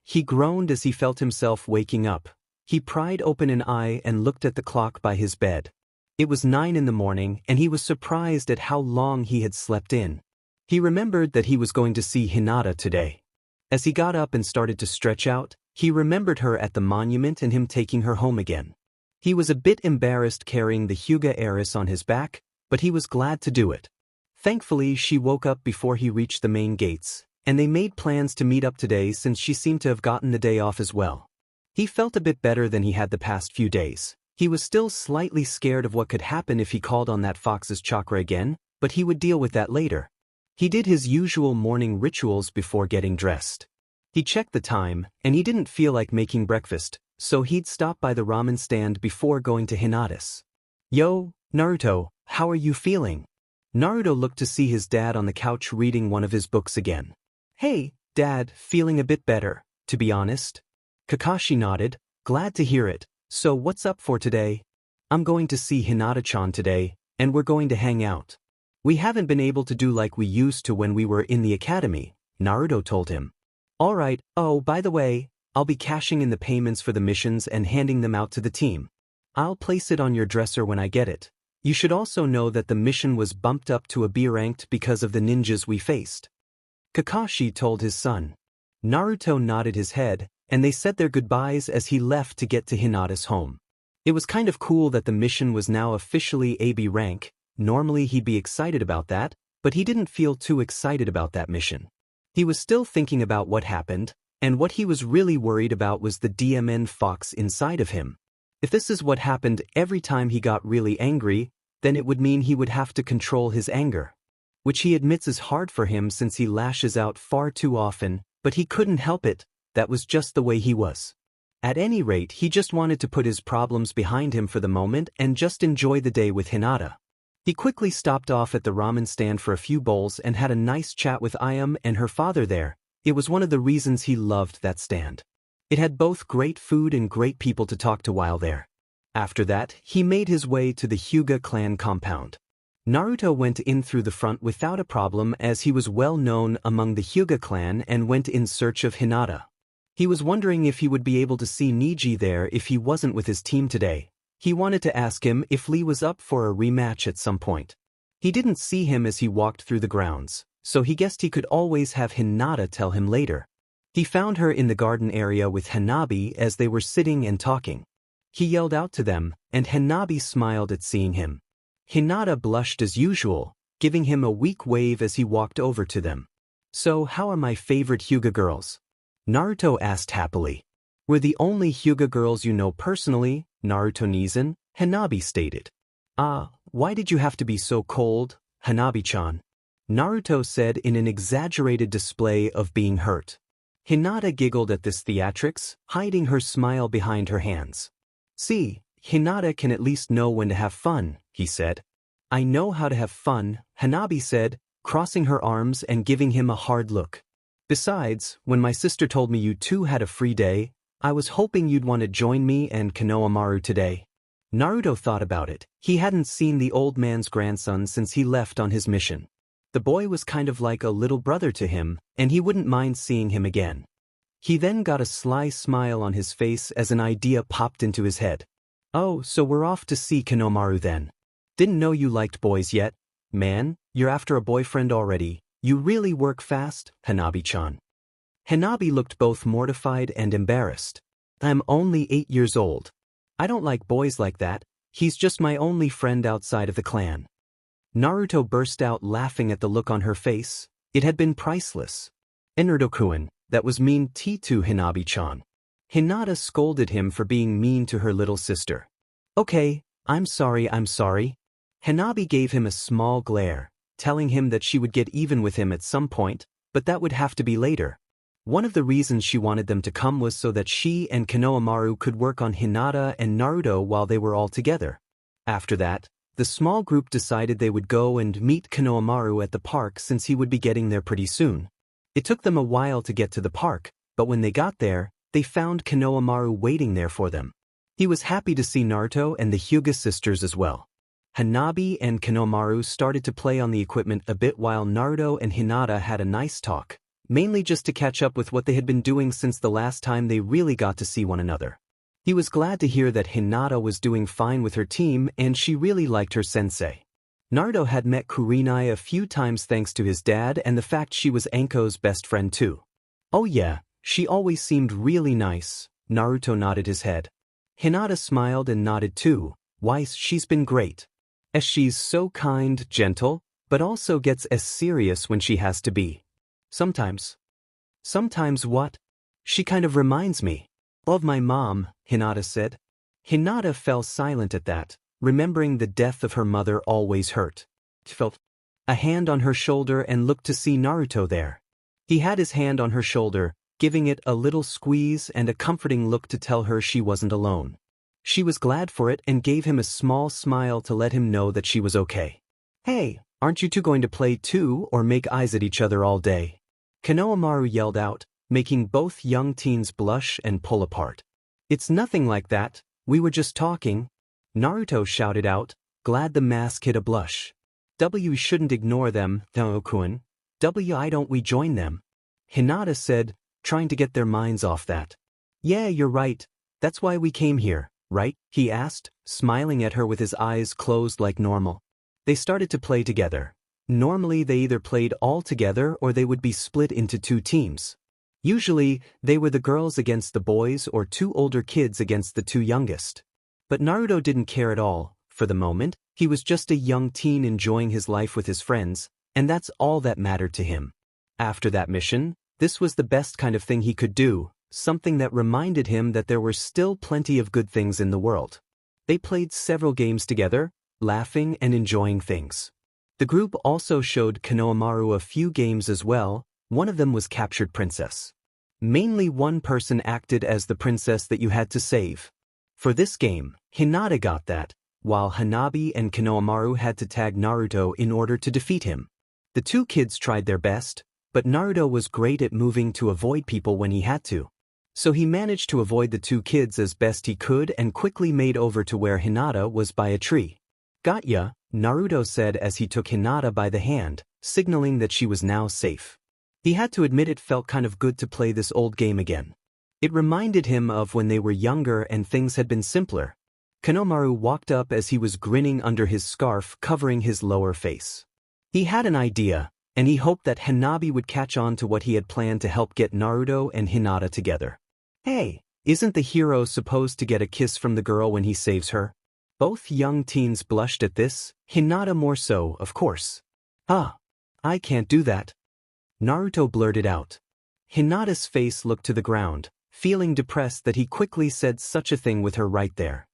He groaned as he felt himself waking up. He pried open an eye and looked at the clock by his bed. It was 9 in the morning, and he was surprised at how long he had slept in. He remembered that he was going to see Hinata today. As he got up and started to stretch out, he remembered her at the monument and him taking her home again. He was a bit embarrassed carrying the Hyuga heiress on his back, but he was glad to do it. Thankfully, she woke up before he reached the main gates, and they made plans to meet up today since she seemed to have gotten the day off as well. He felt a bit better than he had the past few days. He was still slightly scared of what could happen if he called on that fox's chakra again, but he would deal with that later. He did his usual morning rituals before getting dressed. He checked the time, and he didn't feel like making breakfast, so he'd stop by the ramen stand before going to Hinata's. Yo, Naruto, how are you feeling? Naruto looked to see his dad on the couch reading one of his books again. Hey, Dad, feeling a bit better, to be honest. Kakashi nodded, glad to hear it. So what's up for today? I'm going to see Hinata-chan today, and we're going to hang out. We haven't been able to do like we used to when we were in the academy, Naruto told him. Alright, oh, by the way, I'll be cashing in the payments for the missions and handing them out to the team. I'll place it on your dresser when I get it. You should also know that the mission was bumped up to a B ranked because of the ninjas we faced. Kakashi told his son. Naruto nodded his head, and they said their goodbyes as he left to get to Hinata's home. It was kind of cool that the mission was now officially AB rank. Normally he'd be excited about that, but he didn't feel too excited about that mission. He was still thinking about what happened, and what he was really worried about was the DMN fox inside of him. If this is what happened every time he got really angry, then it would mean he would have to control his anger, which he admits is hard for him since he lashes out far too often, but he couldn't help it, that was just the way he was. At any rate, he just wanted to put his problems behind him for the moment and just enjoy the day with Hinata. He quickly stopped off at the ramen stand for a few bowls and had a nice chat with Ayam and her father there. It was one of the reasons he loved that stand. It had both great food and great people to talk to while there. After that, he made his way to the Hyuga clan compound. Naruto went in through the front without a problem as he was well known among the Hyuga clan and went in search of Hinata. He was wondering if he would be able to see Niji there if he wasn't with his team today. He wanted to ask him if Lee was up for a rematch at some point. He didn't see him as he walked through the grounds, so he guessed he could always have Hinata tell him later. He found her in the garden area with Hanabi as they were sitting and talking. He yelled out to them, and Hanabi smiled at seeing him. Hinata blushed as usual, giving him a weak wave as he walked over to them. "So how are my favorite Hyuga girls?" Naruto asked happily. "We're the only Hyuga girls you know personally, Naruto-Nizan," Hanabi stated. "Ah, why did you have to be so cold, Hanabi-chan?" Naruto said in an exaggerated display of being hurt. Hinata giggled at this theatrics, hiding her smile behind her hands. "See, Hinata can at least know when to have fun," he said. "I know how to have fun," Hanabi said, crossing her arms and giving him a hard look. "Besides, when my sister told me you two had a free day, I was hoping you'd want to join me and Konohamaru today." Naruto thought about it. He hadn't seen the old man's grandson since he left on his mission. The boy was kind of like a little brother to him, and he wouldn't mind seeing him again. He then got a sly smile on his face as an idea popped into his head. "Oh, so we're off to see Konohamaru then. Didn't know you liked boys yet. Man, you're after a boyfriend already. You really work fast, Hanabi-chan." Hanabi looked both mortified and embarrassed. "I'm only 8 years old. I don't like boys like that. He's just my only friend outside of the clan." Naruto burst out laughing at the look on her face. It had been priceless. "Naruto-kun, that was mean to Hanabi-chan." Hinata scolded him for being mean to her little sister. "Okay, I'm sorry. Hanabi gave him a small glare, telling him that she would get even with him at some point, but that would have to be later. One of the reasons she wanted them to come was so that she and Konohamaru could work on Hinata and Naruto while they were all together. After that, the small group decided they would go and meet Konohamaru at the park since he would be getting there pretty soon. It took them a while to get to the park, but when they got there, they found Konohamaru waiting there for them. He was happy to see Naruto and the Hyuga sisters as well. Hanabi and Konohamaru started to play on the equipment a bit while Naruto and Hinata had a nice talk, mainly just to catch up with what they had been doing since the last time they really got to see one another. He was glad to hear that Hinata was doing fine with her team and she really liked her sensei. Naruto had met Kurenai a few times thanks to his dad and the fact she was Anko's best friend too. "Oh yeah, she always seemed really nice," Naruto nodded his head. Hinata smiled and nodded too. "Why, she's been great. As she's so kind, gentle, but also gets as serious when she has to be. Sometimes." "Sometimes what?" "She kind of reminds me of my mom," Hinata said. Hinata fell silent at that, remembering the death of her mother always hurt. She felt a hand on her shoulder and looked to see Naruto there. He had his hand on her shoulder, giving it a little squeeze and a comforting look to tell her she wasn't alone. She was glad for it and gave him a small smile to let him know that she was okay. "Hey, aren't you two going to play too or make eyes at each other all day?" Konohamaru yelled out, making both young teens blush and pull apart. "It's nothing like that, we were just talking," Naruto shouted out, glad the mask hid a blush. "W shouldn't ignore them, Naruto-kun. Why don't we join them?" Hinata said, trying to get their minds off that. "Yeah, you're right, that's why we came here, right?" he asked, smiling at her with his eyes closed like normal. They started to play together. Normally they either played all together or they would be split into two teams. Usually, they were the girls against the boys or two older kids against the two youngest. But Naruto didn't care at all. For the moment, he was just a young teen enjoying his life with his friends, and that's all that mattered to him. After that mission, this was the best kind of thing he could do, something that reminded him that there were still plenty of good things in the world. They played several games together, laughing and enjoying things. The group also showed Konohamaru a few games as well. One of them was Captured Princess. Mainly one person acted as the princess that you had to save. For this game, Hinata got that, while Hanabi and Konohamaru had to tag Naruto in order to defeat him. The two kids tried their best, but Naruto was great at moving to avoid people when he had to. So he managed to avoid the two kids as best he could and quickly made over to where Hinata was by a tree. "Got ya," Naruto said as he took Hinata by the hand, signaling that she was now safe. He had to admit it felt kind of good to play this old game again. It reminded him of when they were younger and things had been simpler. Konohamaru walked up as he was grinning under his scarf covering his lower face. He had an idea, and he hoped that Hanabi would catch on to what he had planned to help get Naruto and Hinata together. "Hey, isn't the hero supposed to get a kiss from the girl when he saves her?" Both young teens blushed at this, Hinata more so, of course. I can't do that," Naruto blurted out. Hinata's face looked to the ground, feeling depressed that he quickly said such a thing with her right there.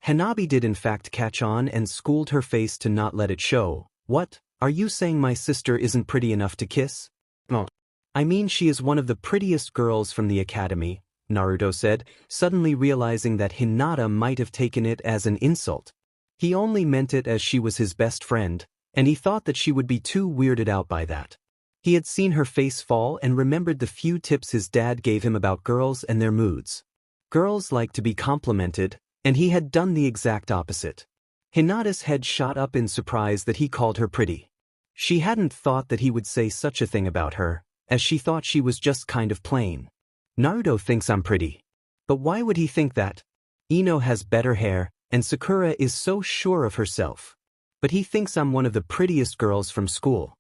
Hanabi did in fact catch on and schooled her face to not let it show. "What, are you saying my sister isn't pretty enough to kiss?" "No. I mean she is one of the prettiest girls from the academy," Naruto said, suddenly realizing that Hinata might have taken it as an insult. He only meant it as she was his best friend, and he thought that she would be too weirded out by that. He had seen her face fall and remembered the few tips his dad gave him about girls and their moods. Girls like to be complimented, and he had done the exact opposite. Hinata's head shot up in surprise that he called her pretty. She hadn't thought that he would say such a thing about her, as she thought she was just kind of plain. "Naruto thinks I'm pretty. But why would he think that? Ino has better hair, and Sakura is so sure of herself. But he thinks I'm one of the prettiest girls from school."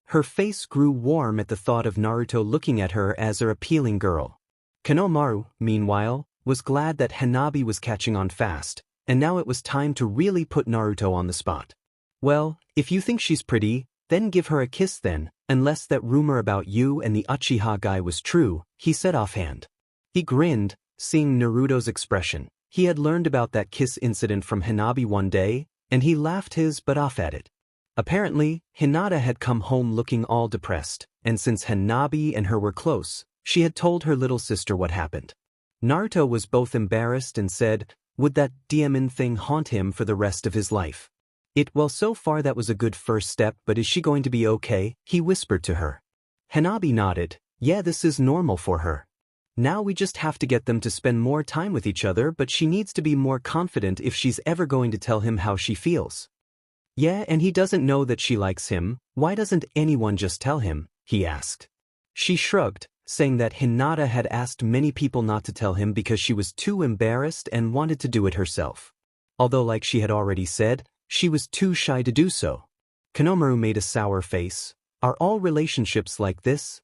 Her face grew warm at the thought of Naruto looking at her as an appealing girl. Konohamaru, meanwhile, was glad that Hanabi was catching on fast, and now it was time to really put Naruto on the spot. "Well, if you think she's pretty, then give her a kiss then, unless that rumor about you and the Uchiha guy was true," he said offhand. He grinned, seeing Naruto's expression. He had learned about that kiss incident from Hanabi one day, and he laughed his butt off at it. Apparently, Hinata had come home looking all depressed, and since Hanabi and her were close, she had told her little sister what happened. Naruto was both embarrassed and said, would that demon thing haunt him for the rest of his life? Well, so far that was a good first step, but is she going to be okay? He whispered to her. Hanabi nodded. Yeah, this is normal for her. Now we just have to get them to spend more time with each other, but she needs to be more confident if she's ever going to tell him how she feels. Yeah, and he doesn't know that she likes him. Why doesn't anyone just tell him? He asked. She shrugged, saying that Hinata had asked many people not to tell him because she was too embarrassed and wanted to do it herself. Although, like she had already said, she was too shy to do so. Konohamaru made a sour face. Are all relationships like this?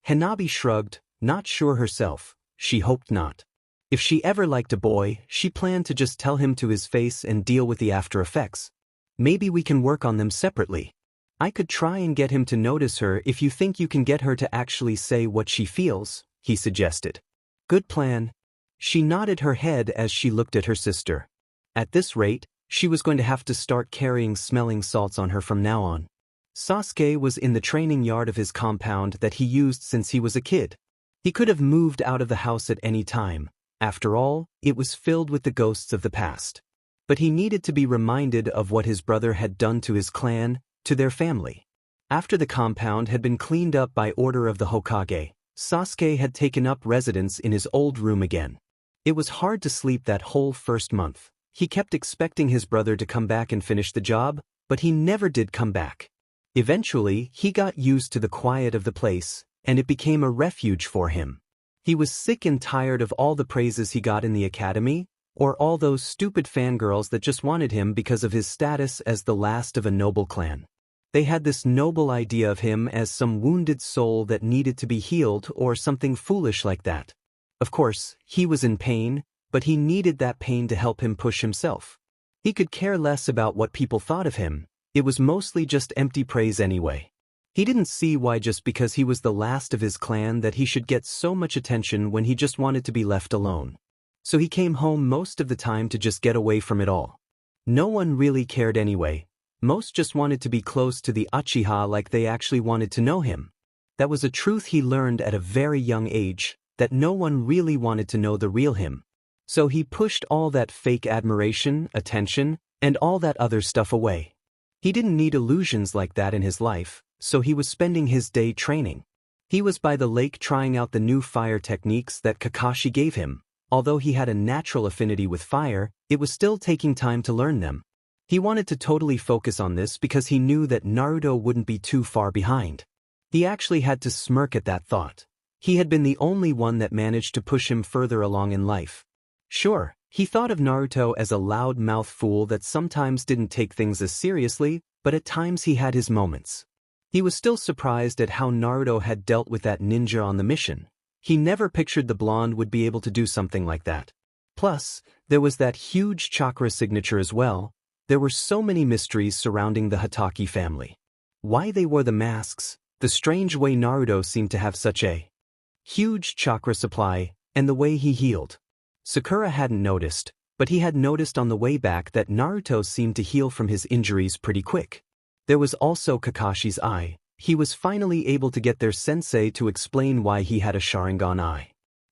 Hanabi shrugged, not sure herself. She hoped not. If she ever liked a boy, she planned to just tell him to his face and deal with the after effects. Maybe we can work on them separately. I could try and get him to notice her if you think you can get her to actually say what she feels, he suggested. Good plan. She nodded her head as she looked at her sister. At this rate, she was going to have to start carrying smelling salts on her from now on. Sasuke was in the training yard of his compound that he used since he was a kid. He could have moved out of the house at any time. After all, it was filled with the ghosts of the past. But he needed to be reminded of what his brother had done to his clan, to their family. After the compound had been cleaned up by order of the Hokage, Sasuke had taken up residence in his old room again. It was hard to sleep that whole first month. He kept expecting his brother to come back and finish the job, but he never did come back. Eventually, he got used to the quiet of the place, and it became a refuge for him. He was sick and tired of all the praises he got in the academy, or all those stupid fangirls that just wanted him because of his status as the last of a noble clan. They had this noble idea of him as some wounded soul that needed to be healed or something foolish like that. Of course, he was in pain, but he needed that pain to help him push himself. He could care less about what people thought of him. It was mostly just empty praise anyway. He didn't see why just because he was the last of his clan that he should get so much attention when he just wanted to be left alone. So he came home most of the time to just get away from it all. No one really cared anyway. Most just wanted to be close to the Uchiha like they actually wanted to know him. That was a truth he learned at a very young age, that no one really wanted to know the real him. So he pushed all that fake admiration, attention, and all that other stuff away. He didn't need illusions like that in his life, so he was spending his day training. He was by the lake trying out the new fire techniques that Kakashi gave him. Although he had a natural affinity with fire, it was still taking time to learn them. He wanted to totally focus on this because he knew that Naruto wouldn't be too far behind. He actually had to smirk at that thought. He had been the only one that managed to push him further along in life. Sure, he thought of Naruto as a loud-mouthed fool that sometimes didn't take things as seriously, but at times he had his moments. He was still surprised at how Naruto had dealt with that ninja on the mission. He never pictured the blonde would be able to do something like that. Plus, there was that huge chakra signature as well. There were so many mysteries surrounding the Hatake family. Why they wore the masks, the strange way Naruto seemed to have such a huge chakra supply, and the way he healed. Sakura hadn't noticed, but he had noticed on the way back that Naruto seemed to heal from his injuries pretty quick. There was also Kakashi's eye. He was finally able to get their sensei to explain why he had a Sharingan eye.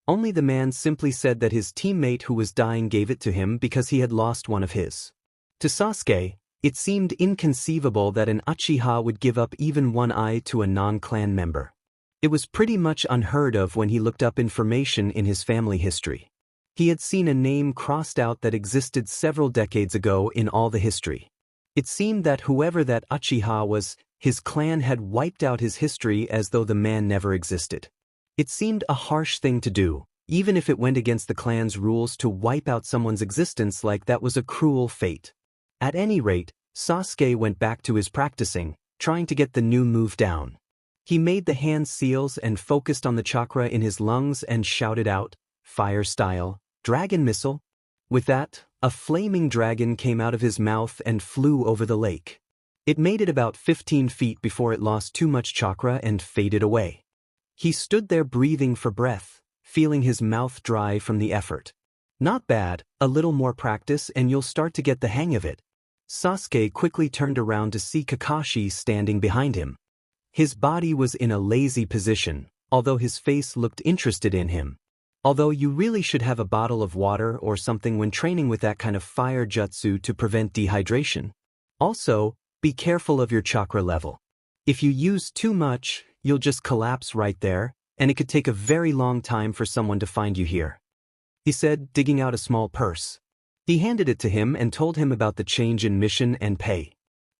Only the man simply said that his teammate who was dying gave it to him because he had lost one of his. To Sasuke, it seemed inconceivable that an Uchiha would give up even one eye to a non-clan member. It was pretty much unheard of when he looked up information in his family history. He had seen a name crossed out that existed several decades ago in all the history. It seemed that whoever that Uchiha was, his clan had wiped out his history as though the man never existed. It seemed a harsh thing to do, even if it went against the clan's rules to wipe out someone's existence like that was a cruel fate. At any rate, Sasuke went back to his practicing, trying to get the new move down. He made the hand seals and focused on the chakra in his lungs and shouted out, "Fire style, dragon missile." With that, a flaming dragon came out of his mouth and flew over the lake. It made it about 15 feet before it lost too much chakra and faded away. He stood there breathing for breath, feeling his mouth dry from the effort. Not bad, a little more practice and you'll start to get the hang of it. Sasuke quickly turned around to see Kakashi standing behind him. His body was in a lazy position, although his face looked interested in him. Although you really should have a bottle of water or something when training with that kind of fire jutsu to prevent dehydration. Also, be careful of your chakra level. If you use too much, you'll just collapse right there, and it could take a very long time for someone to find you here," he said, digging out a small purse. He handed it to him and told him about the change in mission and pay.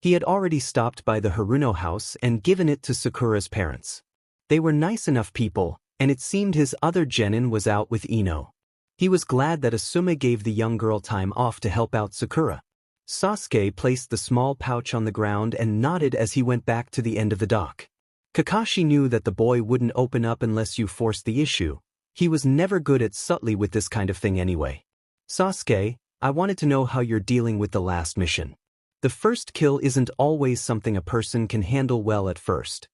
He had already stopped by the Haruno house and given it to Sakura's parents. They were nice enough people, and it seemed his other genin was out with Ino. He was glad that Asuma gave the young girl time off to help out Sakura. Sasuke placed the small pouch on the ground and nodded as he went back to the end of the dock. Kakashi knew that the boy wouldn't open up unless you forced the issue. He was never good at subtly with this kind of thing anyway. "Sasuke, I wanted to know how you're dealing with the last mission. The first kill isn't always something a person can handle well at first."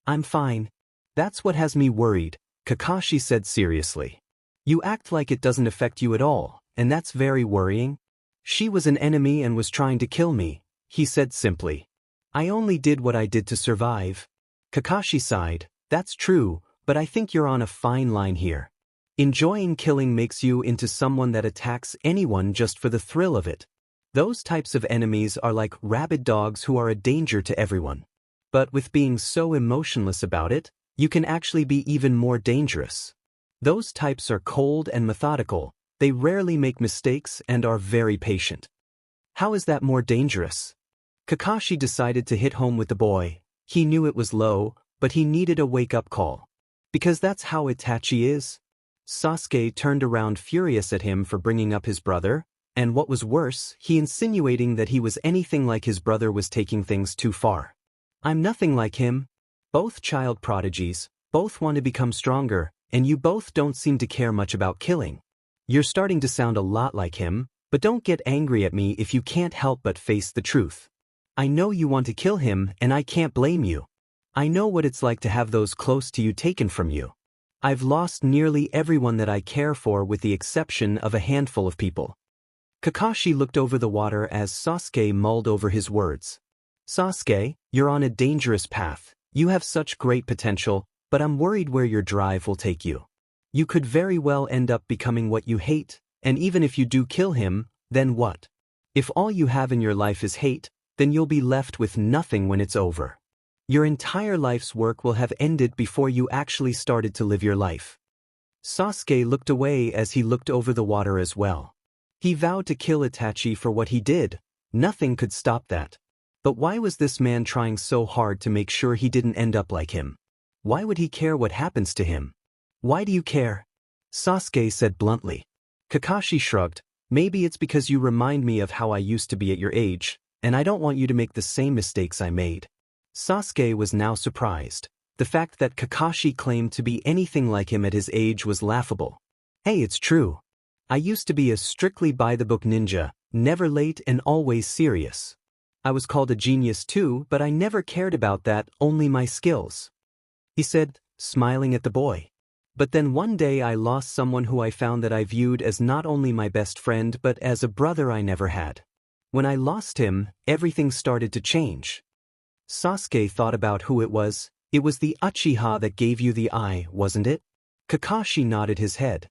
"I'm fine. That's what has me worried," Kakashi said seriously. "You act like it doesn't affect you at all, and that's very worrying." "She was an enemy and was trying to kill me," he said simply. "I only did what I did to survive." Kakashi sighed. "That's true, but I think you're on a fine line here. Enjoying killing makes you into someone that attacks anyone just for the thrill of it. Those types of enemies are like rabid dogs who are a danger to everyone. But with being so emotionless about it, you can actually be even more dangerous. Those types are cold and methodical, they rarely make mistakes and are very patient." "How is that more dangerous?" Kakashi decided to hit home with the boy. He knew it was low, but he needed a wake-up call. "Because that's how Itachi is." Sasuke turned around furious at him for bringing up his brother, and what was worse, he insinuating that he was anything like his brother was taking things too far. I'm nothing like him. Both child prodigies, both want to become stronger, and you both don't seem to care much about killing. You're starting to sound a lot like him, but don't get angry at me if you can't help but face the truth. I know you want to kill him, and I can't blame you. I know what it's like to have those close to you taken from you. I've lost nearly everyone that I care for with the exception of a handful of people. Kakashi looked over the water as Sasuke mulled over his words. Sasuke, you're on a dangerous path. You have such great potential, but I'm worried where your drive will take you. You could very well end up becoming what you hate, and even if you do kill him, then what? If all you have in your life is hate, then you'll be left with nothing when it's over. Your entire life's work will have ended before you actually started to live your life. Sasuke looked away as he looked over the water as well. He vowed to kill Itachi for what he did. Nothing could stop that. But why was this man trying so hard to make sure he didn't end up like him? Why would he care what happens to him? Why do you care? Sasuke said bluntly. Kakashi shrugged. Maybe it's because you remind me of how I used to be at your age, and I don't want you to make the same mistakes I made. Sasuke was now surprised. The fact that Kakashi claimed to be anything like him at his age was laughable. Hey, it's true. I used to be a strictly by-the-book ninja, never late and always serious. I was called a genius too, but I never cared about that, only my skills. He said, smiling at the boy. But then one day I lost someone who I found that I viewed as not only my best friend but as a brother I never had. When I lost him, everything started to change. Sasuke thought about who it was. It was the Uchiha that gave you the eye, wasn't it? Kakashi nodded his head.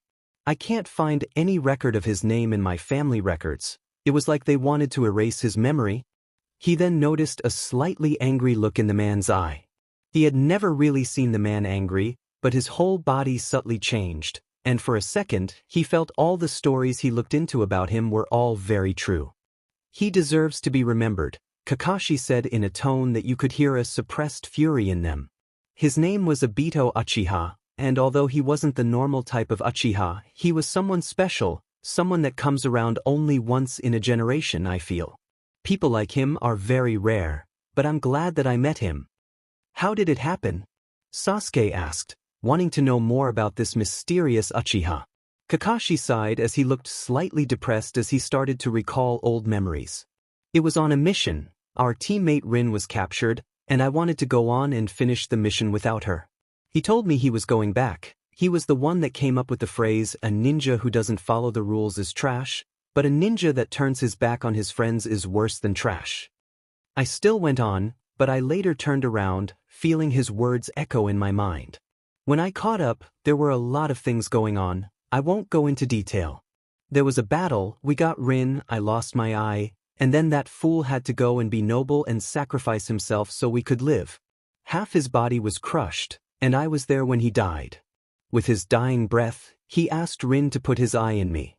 I can't find any record of his name in my family records. It was like they wanted to erase his memory. He then noticed a slightly angry look in the man's eye. He had never really seen the man angry, but his whole body subtly changed, and for a second, he felt all the stories he looked into about him were all very true. He deserves to be remembered, Kakashi said in a tone that you could hear a suppressed fury in them. His name was Obito Uchiha, and although he wasn't the normal type of Uchiha, he was someone special, someone that comes around only once in a generation, I feel. People like him are very rare, but I'm glad that I met him. How did it happen? Sasuke asked, wanting to know more about this mysterious Uchiha. Kakashi sighed as he looked slightly depressed as he started to recall old memories. It was on a mission. Our teammate Rin was captured, and I wanted to go on and finish the mission without her. He told me he was going back. He was the one that came up with the phrase, a ninja who doesn't follow the rules is trash, but a ninja that turns his back on his friends is worse than trash. I still went on, but I later turned around, feeling his words echo in my mind. When I caught up, there were a lot of things going on. I won't go into detail. There was a battle, we got Rin, I lost my eye, and then that fool had to go and be noble and sacrifice himself so we could live. Half his body was crushed, and I was there when he died. With his dying breath, he asked Rin to put his eye in me.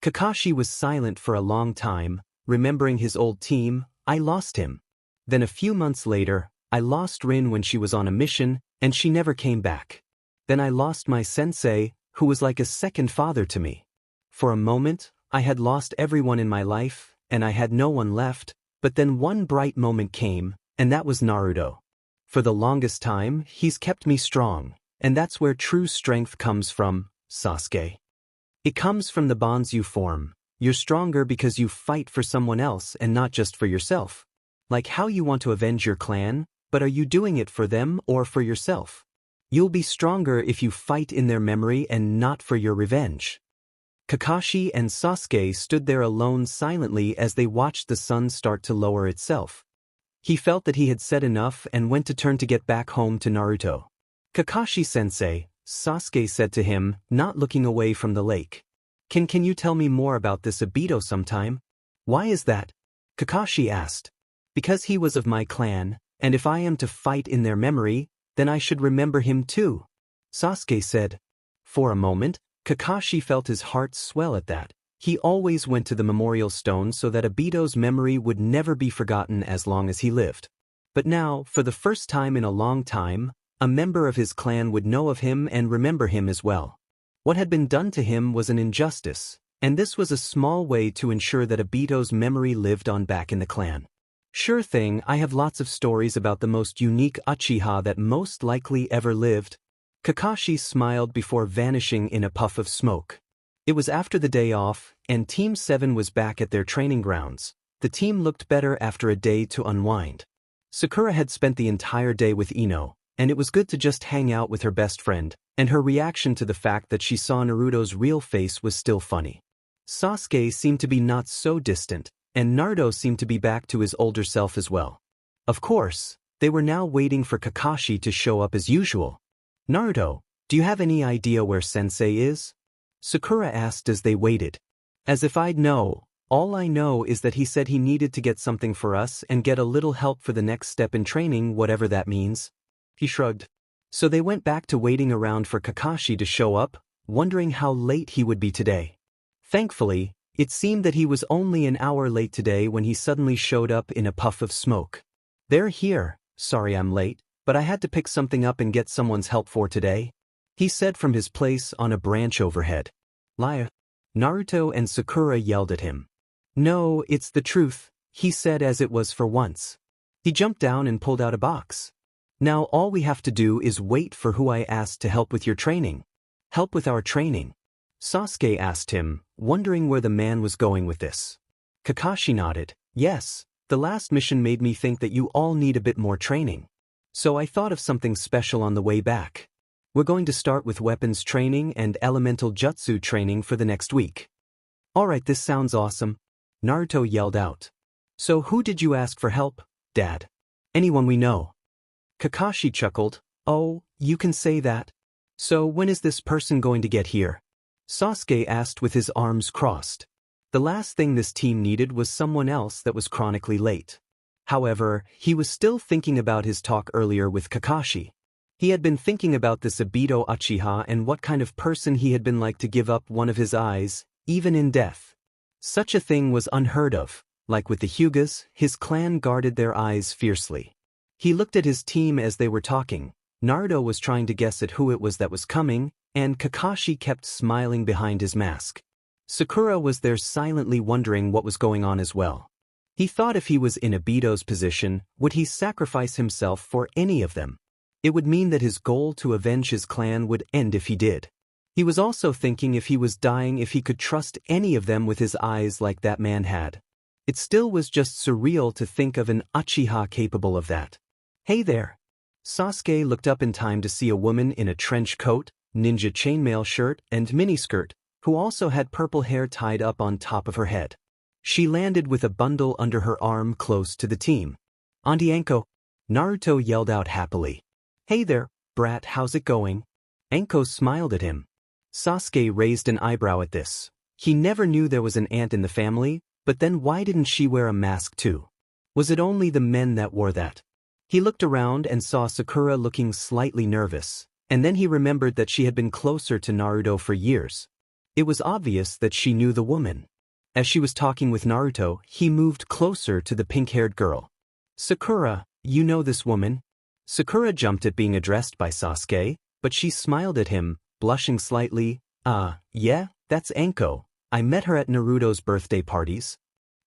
Kakashi was silent for a long time, remembering his old team. I lost him. Then a few months later, I lost Rin when she was on a mission, and she never came back. Then I lost my sensei, who was like a second father to me. For a moment, I had lost everyone in my life, and I had no one left, but then one bright moment came, and that was Naruto. For the longest time, he's kept me strong, and that's where true strength comes from, Sasuke. It comes from the bonds you form. You're stronger because you fight for someone else and not just for yourself. Like how you want to avenge your clan, but are you doing it for them or for yourself? You'll be stronger if you fight in their memory and not for your revenge. Kakashi and Sasuke stood there alone silently as they watched the sun start to lower itself. He felt that he had said enough and went to turn to get back home to Naruto. Kakashi-sensei, Sasuke said to him, not looking away from the lake. Can you tell me more about this Obito sometime? Why is that? Kakashi asked. Because he was of my clan, and if I am to fight in their memory, then I should remember him too, Sasuke said. For a moment, Kakashi felt his heart swell at that. He always went to the memorial stone so that Obito's memory would never be forgotten as long as he lived. But now, for the first time in a long time, a member of his clan would know of him and remember him as well. What had been done to him was an injustice, and this was a small way to ensure that Obito's memory lived on back in the clan. Sure thing, I have lots of stories about the most unique Uchiha that most likely ever lived. Kakashi smiled before vanishing in a puff of smoke. It was after the day off, and Team 7 was back at their training grounds. The team looked better after a day to unwind. Sakura had spent the entire day with Ino, and it was good to just hang out with her best friend, and her reaction to the fact that she saw Naruto's real face was still funny. Sasuke seemed to be not so distant, and Naruto seemed to be back to his older self as well. Of course, they were now waiting for Kakashi to show up as usual. Naruto, do you have any idea where Sensei is? Sakura asked as they waited. As if I'd know. All I know is that he said he needed to get something for us and get a little help for the next step in training, whatever that means. He shrugged. So they went back to waiting around for Kakashi to show up, wondering how late he would be today. Thankfully, it seemed that he was only an hour late today when he suddenly showed up in a puff of smoke. They're here, sorry I'm late, but I had to pick something up and get someone's help for today, he said from his place on a branch overhead. Liar. Naruto and Sakura yelled at him. No, it's the truth, he said as it was for once. He jumped down and pulled out a box. Now all we have to do is wait for who I asked to help with your training. Help with our training? Sasuke asked him, wondering where the man was going with this. Kakashi nodded. Yes, the last mission made me think that you all need a bit more training. So I thought of something special on the way back. We're going to start with weapons training and elemental jutsu training for the next week. Alright, this sounds awesome. Naruto yelled out. So who did you ask for help, Dad? Anyone we know. Kakashi chuckled. Oh, you can say that. So when is this person going to get here? Sasuke asked with his arms crossed. The last thing this team needed was someone else that was chronically late. However, he was still thinking about his talk earlier with Kakashi. He had been thinking about this Obito Uchiha and what kind of person he had been like to give up one of his eyes, even in death. Such a thing was unheard of. Like with the Hyugas, his clan guarded their eyes fiercely. He looked at his team as they were talking. Naruto was trying to guess at who it was that was coming, and Kakashi kept smiling behind his mask. Sakura was there silently wondering what was going on as well. He thought if he was in Obito's position, would he sacrifice himself for any of them? It would mean that his goal to avenge his clan would end if he did. He was also thinking if he was dying if he could trust any of them with his eyes like that man had. It still was just surreal to think of an Uchiha capable of that. Hey there! Sasuke looked up in time to see a woman in a trench coat, ninja chainmail shirt, and miniskirt, who also had purple hair tied up on top of her head. She landed with a bundle under her arm close to the team. Auntie Anko! Naruto yelled out happily. Hey there, brat, how's it going? Anko smiled at him. Sasuke raised an eyebrow at this. He never knew there was an aunt in the family, but then why didn't she wear a mask too? Was it only the men that wore that? He looked around and saw Sakura looking slightly nervous, and then he remembered that she had been closer to Naruto for years. It was obvious that she knew the woman. As she was talking with Naruto, he moved closer to the pink-haired girl. Sakura, you know this woman? Sakura jumped at being addressed by Sasuke, but she smiled at him, blushing slightly. Yeah, that's Anko. I met her at Naruto's birthday parties.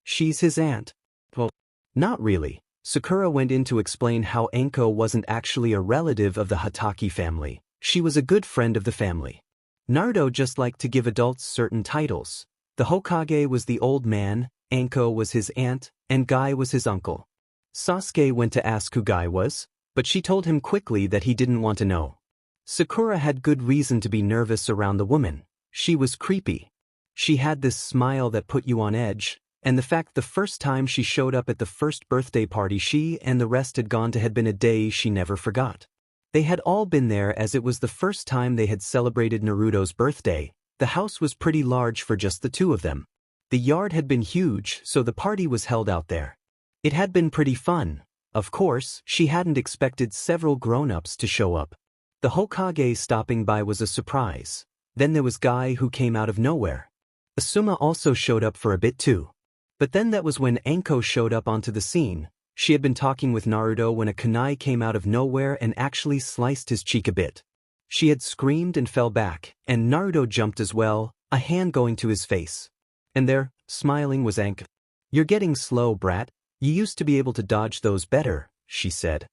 She's his aunt. Well, not really. Sakura went in to explain how Anko wasn't actually a relative of the Hatake family. She was a good friend of the family. Naruto just liked to give adults certain titles. The Hokage was the old man, Anko was his aunt, and Guy was his uncle. Sasuke went to ask who Guy was, but she told him quickly that he didn't want to know. Sakura had good reason to be nervous around the woman. She was creepy. She had this smile that put you on edge, and the fact the first time she showed up at the first birthday party she and the rest had gone to had been a day she never forgot. They had all been there as it was the first time they had celebrated Naruto's birthday. The house was pretty large for just the two of them. The yard had been huge, so the party was held out there. It had been pretty fun. Of course, she hadn't expected several grown-ups to show up. The Hokage stopping by was a surprise. Then there was Guy who came out of nowhere. Asuma also showed up for a bit too. But then that was when Anko showed up onto the scene. She had been talking with Naruto when a kunai came out of nowhere and actually sliced his cheek a bit. She had screamed and fell back, and Naruto jumped as well, a hand going to his face. And there, smiling, was Anko. You're getting slow, brat. You used to be able to dodge those better, she said.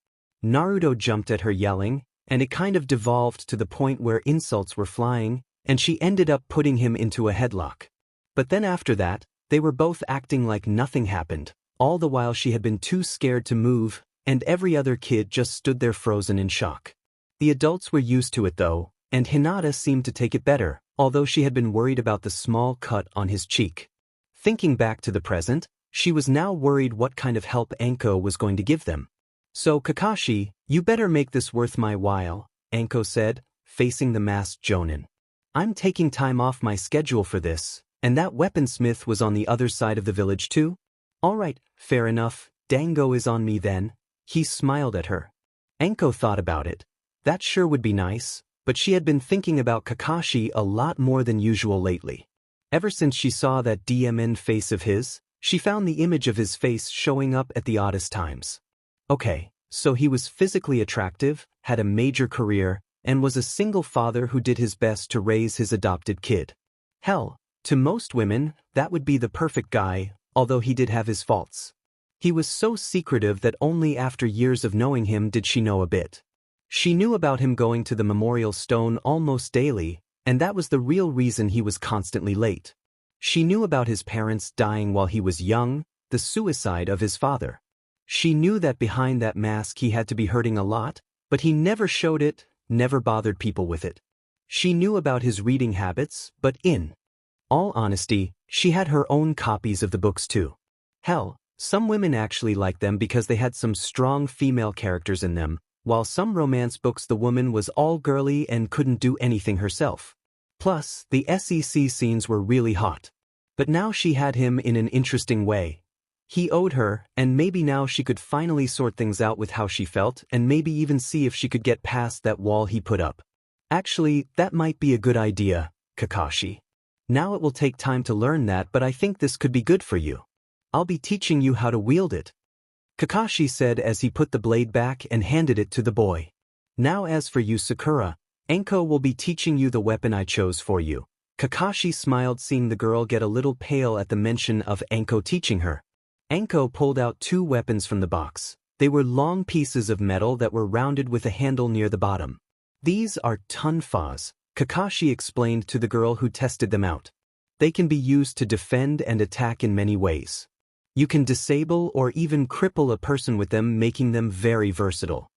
Naruto jumped at her yelling, and it kind of devolved to the point where insults were flying, and she ended up putting him into a headlock. But then after that, they were both acting like nothing happened, all the while she had been too scared to move, and every other kid just stood there frozen in shock. The adults were used to it though, and Hinata seemed to take it better, although she had been worried about the small cut on his cheek. Thinking back to the present, she was now worried what kind of help Anko was going to give them. So Kakashi, you better make this worth my while, Anko said, facing the masked Jonin. I'm taking time off my schedule for this, and that weaponsmith was on the other side of the village too? Alright, fair enough, Dango is on me then. He smiled at her. Anko thought about it. That sure would be nice, but she had been thinking about Kakashi a lot more than usual lately. Ever since she saw that DMN face of his, she found the image of his face showing up at the oddest times. Okay, so he was physically attractive, had a major career, and was a single father who did his best to raise his adopted kid. Hell, to most women, that would be the perfect guy, although he did have his faults. He was so secretive that only after years of knowing him did she know a bit. She knew about him going to the memorial stone almost daily, and that was the real reason he was constantly late. She knew about his parents dying while he was young, the suicide of his father. She knew that behind that mask he had to be hurting a lot, but he never showed it, never bothered people with it. She knew about his reading habits, but in all honesty, she had her own copies of the books too. Hell, some women actually liked them because they had some strong female characters in them, while some romance books the woman was all girly and couldn't do anything herself. Plus, the SEC scenes were really hot. But now she had him in an interesting way. He owed her, and maybe now she could finally sort things out with how she felt and maybe even see if she could get past that wall he put up. Actually, that might be a good idea, Kakashi. Now it will take time to learn that, but I think this could be good for you. I'll be teaching you how to wield it. Kakashi said as he put the blade back and handed it to the boy. Now as for you Sakura, Anko will be teaching you the weapon I chose for you. Kakashi smiled seeing the girl get a little pale at the mention of Anko teaching her. Anko pulled out 2 weapons from the box. They were long pieces of metal that were rounded with a handle near the bottom. These are tonfas, Kakashi explained to the girl who tested them out. They can be used to defend and attack in many ways. You can disable or even cripple a person with them, making them very versatile.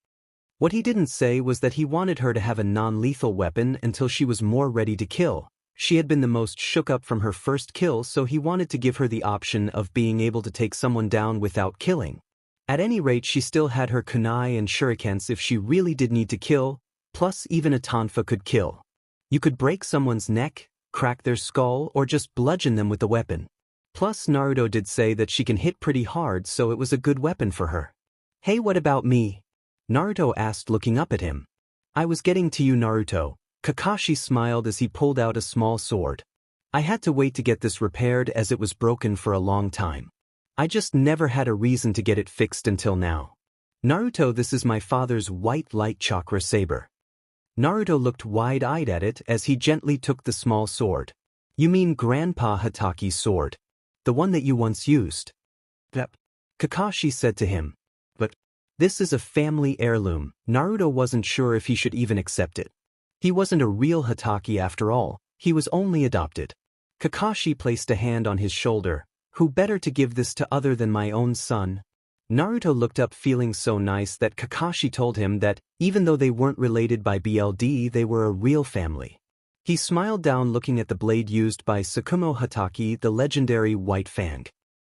What he didn't say was that he wanted her to have a non-lethal weapon until she was more ready to kill. She had been the most shook up from her first kill, so he wanted to give her the option of being able to take someone down without killing. At any rate, she still had her kunai and shurikens if she really did need to kill, plus even a tonfa could kill. You could break someone's neck, crack their skull, or just bludgeon them with the weapon. Plus Naruto did say that she can hit pretty hard, so it was a good weapon for her. Hey, what about me? Naruto asked looking up at him. I was getting to you, Naruto. Kakashi smiled as he pulled out a small sword. I had to wait to get this repaired as it was broken for a long time. I just never had a reason to get it fixed until now. Naruto, this is my father's white light chakra saber. Naruto looked wide-eyed at it as he gently took the small sword. You mean Grandpa Hatake's sword? The one that you once used? Yep. Kakashi said to him. But this is a family heirloom. Naruto wasn't sure if he should even accept it. He wasn't a real Hatake after all, he was only adopted. Kakashi placed a hand on his shoulder. Who better to give this to other than my own son? Naruto looked up feeling so nice that Kakashi told him that even though they weren't related by blood, they were a real family. He smiled down looking at the blade used by Tsukumo Hatake, the legendary White Fang.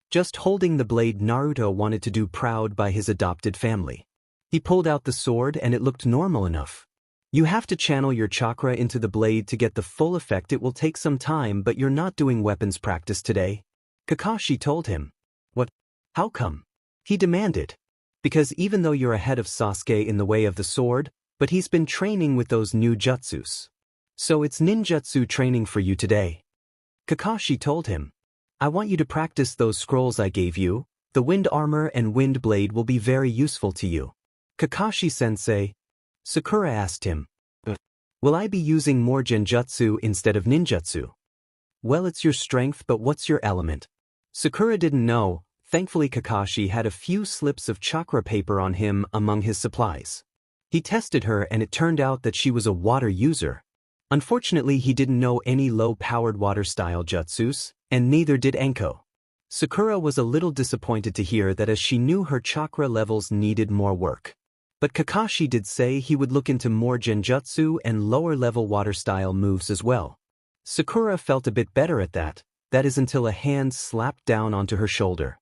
Just holding the blade, Naruto wanted to do proud by his adopted family. He pulled out the sword and it looked normal enough. You have to channel your chakra into the blade to get the full effect. It will take some time, but you're not doing weapons practice today. Kakashi told him. What? How come? He demanded. Because even though you're ahead of Sasuke in the way of the sword, but he's been training with those new jutsus. So it's ninjutsu training for you today. Kakashi told him. I want you to practice those scrolls I gave you. The wind armor and wind blade will be very useful to you. Kakashi-sensei. Sakura asked him. Will I be using more genjutsu instead of ninjutsu? Well, it's your strength, but what's your element? Sakura didn't know, Thankfully Kakashi had a few slips of chakra paper on him among his supplies. He tested her and it turned out that she was a water user. Unfortunately he didn't know any low-powered water-style jutsus, and neither did Anko. Sakura was a little disappointed to hear that as she knew her chakra levels needed more work. But Kakashi did say he would look into more genjutsu and lower-level water-style moves as well. Sakura felt a bit better at that is until a hand slapped down onto her shoulder.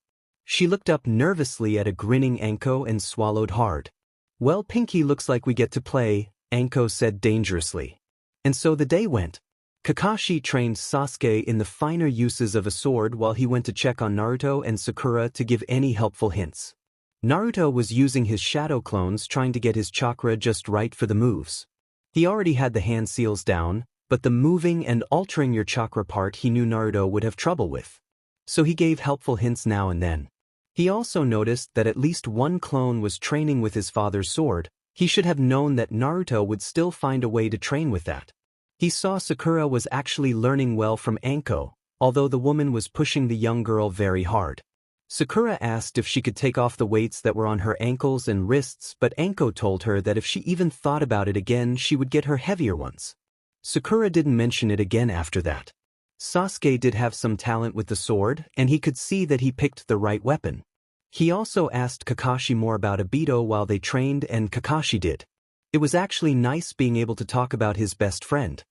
She looked up nervously at a grinning Anko and swallowed hard. "Well, Pinky, looks like we get to play," Anko said dangerously. And so the day went. Kakashi trained Sasuke in the finer uses of a sword while he went to check on Naruto and Sakura to give any helpful hints. Naruto was using his shadow clones trying to get his chakra just right for the moves. He already had the hand seals down, but the moving and altering your chakra part he knew Naruto would have trouble with. So he gave helpful hints now and then. He also noticed that at least one clone was training with his father's sword. He should have known that Naruto would still find a way to train with that. He saw Sakura was actually learning well from Anko, although the woman was pushing the young girl very hard. Sakura asked if she could take off the weights that were on her ankles and wrists, but Anko told her that if she even thought about it again she would get her heavier ones. Sakura didn't mention it again after that. Sasuke did have some talent with the sword, and he could see that he picked the right weapon. He also asked Kakashi more about Obito while they trained, and Kakashi did. It was actually nice being able to talk about his best friend.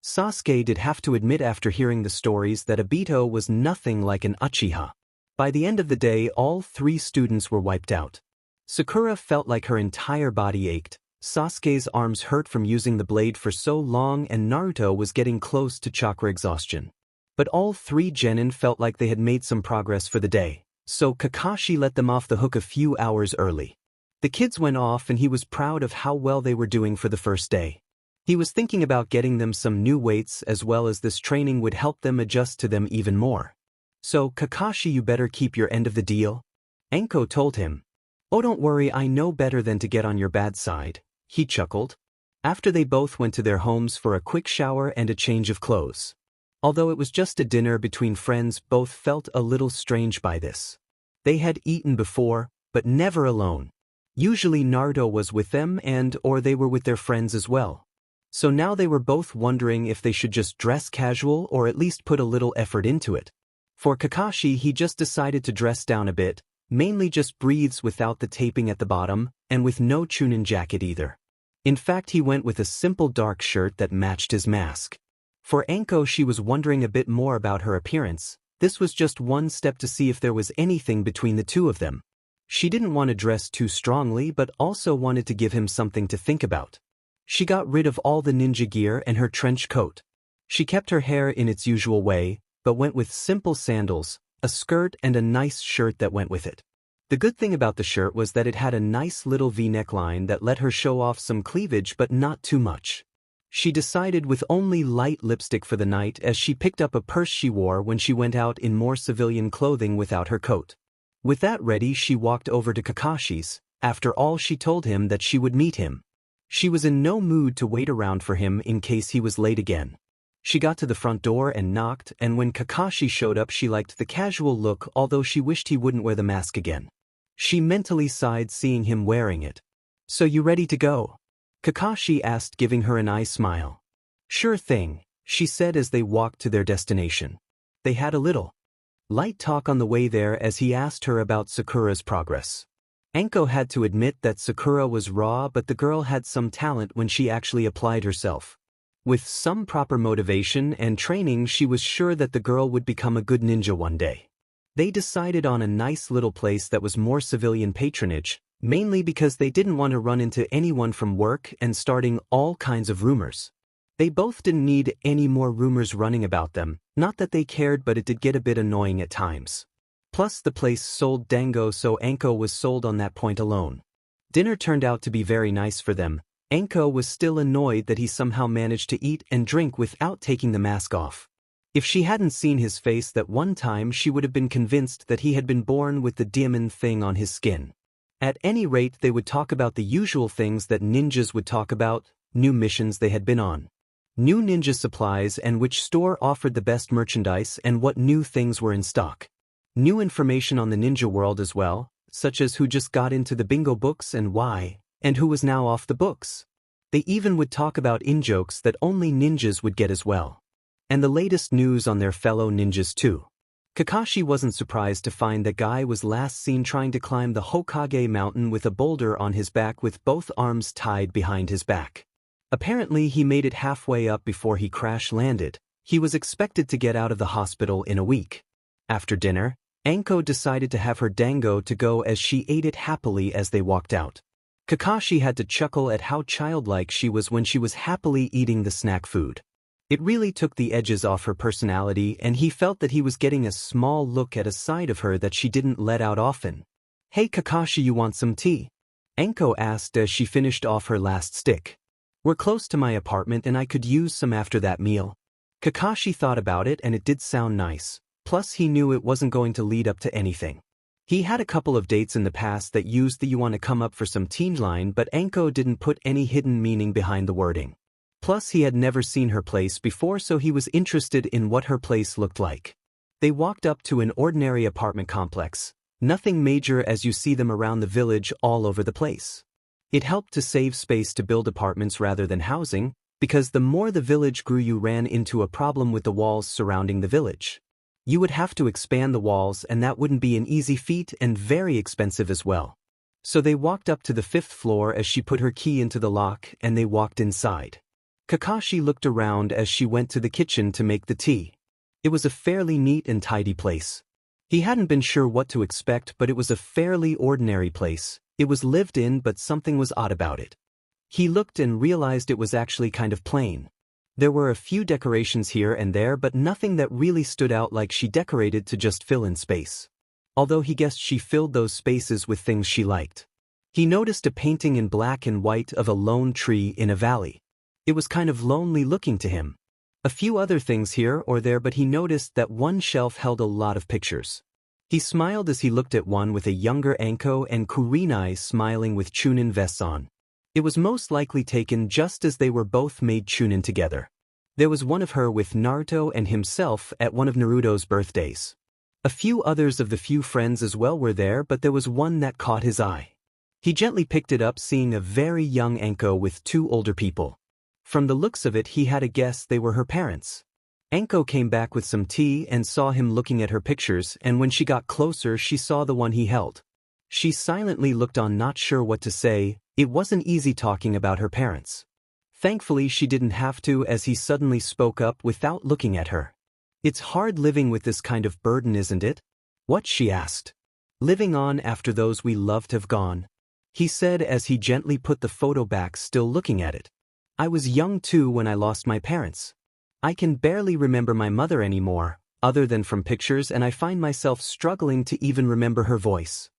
Sasuke did have to admit after hearing the stories that Obito was nothing like an Uchiha. By the end of the day all 3 students were wiped out. Sakura felt like her entire body ached. Sasuke's arms hurt from using the blade for so long, and Naruto was getting close to chakra exhaustion. But all 3 genin felt like they had made some progress for the day, so Kakashi let them off the hook a few hours early. The kids went off and he was proud of how well they were doing for the first day. He was thinking about getting them some new weights as well, as this training would help them adjust to them even more. "So, Kakashi, you better keep your end of the deal," Anko told him. "Oh, don't worry, I know better than to get on your bad side," he chuckled. After they both went to their homes for a quick shower and a change of clothes. Although it was just a dinner between friends, both felt a little strange by this. They had eaten before, but never alone. Usually Naruto was with them or they were with their friends as well. So now they were both wondering if they should just dress casual or at least put a little effort into it. For Kakashi, he just decided to dress down a bit, mainly just briefs without the taping at the bottom, and with no chunin jacket either. In fact, he went with a simple dark shirt that matched his mask. For Anko, she was wondering a bit more about her appearance. This was just one step to see if there was anything between the two of them. She didn't want to dress too strongly but also wanted to give him something to think about. She got rid of all the ninja gear and her trench coat. She kept her hair in its usual way, but went with simple sandals, a skirt and a nice shirt that went with it. The good thing about the shirt was that it had a nice little V-neck line that let her show off some cleavage but not too much. She decided with only light lipstick for the night, as she picked up a purse she wore when she went out in more civilian clothing without her coat. With that ready, she walked over to Kakashi's. After all, she told him that she would meet him. She was in no mood to wait around for him in case he was late again. She got to the front door and knocked, and when Kakashi showed up she liked the casual look, although she wished he wouldn't wear the mask again. She mentally sighed seeing him wearing it. "So you ready to go?" Kakashi asked, giving her an eye smile. "Sure thing," she said as they walked to their destination. They had a little light talk on the way there as he asked her about Sakura's progress. Anko had to admit that Sakura was raw, but the girl had some talent when she actually applied herself. With some proper motivation and training, she was sure that the girl would become a good ninja one day. They decided on a nice little place that was more civilian patronage, mainly because they didn't want to run into anyone from work and starting all kinds of rumors. They both didn't need any more rumors running about them, not that they cared, but it did get a bit annoying at times. Plus the place sold dango, so Anko was sold on that point alone. Dinner turned out to be very nice for them. Anko was still annoyed that he somehow managed to eat and drink without taking the mask off. If she hadn't seen his face that one time, she would have been convinced that he had been born with the demon thing on his skin. At any rate, they would talk about the usual things that ninjas would talk about: new missions they had been on, new ninja supplies and which store offered the best merchandise and what new things were in stock. New information on the ninja world as well, such as who just got into the bingo books and why, and who was now off the books. They even would talk about in-jokes that only ninjas would get as well. And the latest news on their fellow ninjas too. Kakashi wasn't surprised to find that Guy was last seen trying to climb the Hokage mountain with a boulder on his back with both arms tied behind his back. Apparently he made it halfway up before he crash-landed. He was expected to get out of the hospital in a week. After dinner, Anko decided to have her dango to go as she ate it happily as they walked out. Kakashi had to chuckle at how childlike she was when she was happily eating the snack food. It really took the edges off her personality, and he felt that he was getting a small look at a side of her that she didn't let out often. "Hey Kakashi, you want some tea?" Anko asked as she finished off her last stick. "We're close to my apartment and I could use some after that meal." Kakashi thought about it and it did sound nice, plus he knew it wasn't going to lead up to anything. He had a couple of dates in the past that used the "you wanna come up for some tea" line, but Anko didn't put any hidden meaning behind the wording. Plus he had never seen her place before, so he was interested in what her place looked like. They walked up to an ordinary apartment complex, nothing major as you see them around the village all over the place. It helped to save space to build apartments rather than housing, because the more the village grew you ran into a problem with the walls surrounding the village. You would have to expand the walls and that wouldn't be an easy feat and very expensive as well. So they walked up to the 5th floor as she put her key into the lock and they walked inside. Kakashi looked around as she went to the kitchen to make the tea. It was a fairly neat and tidy place. He hadn't been sure what to expect, but it was a fairly ordinary place. It was lived in, but something was odd about it. He looked and realized it was actually kind of plain. There were a few decorations here and there, but nothing that really stood out like she decorated to just fill in space. Although he guessed she filled those spaces with things she liked. He noticed a painting in black and white of a lone tree in a valley. It was kind of lonely looking to him. A few other things here or there, but he noticed that one shelf held a lot of pictures. He smiled as he looked at one with a younger Anko and Kurenai smiling with Chunin vests on. It was most likely taken just as they were both made Chunin together. There was one of her with Naruto and himself at one of Naruto's birthdays. A few others of the few friends as well were there, but there was one that caught his eye. He gently picked it up, seeing a very young Anko with 2 older people. From the looks of it, he had a guess they were her parents. Anko came back with some tea and saw him looking at her pictures, and when she got closer she saw the one he held. She silently looked on, not sure what to say. It wasn't easy talking about her parents. Thankfully she didn't have to, as he suddenly spoke up without looking at her. "It's hard living with this kind of burden, isn't it?" "What?" she asked. "Living on after those we loved have gone," he said as he gently put the photo back, still looking at it. "I was young too when I lost my parents. I can barely remember my mother anymore, other than from pictures, and I find myself struggling to even remember her voice."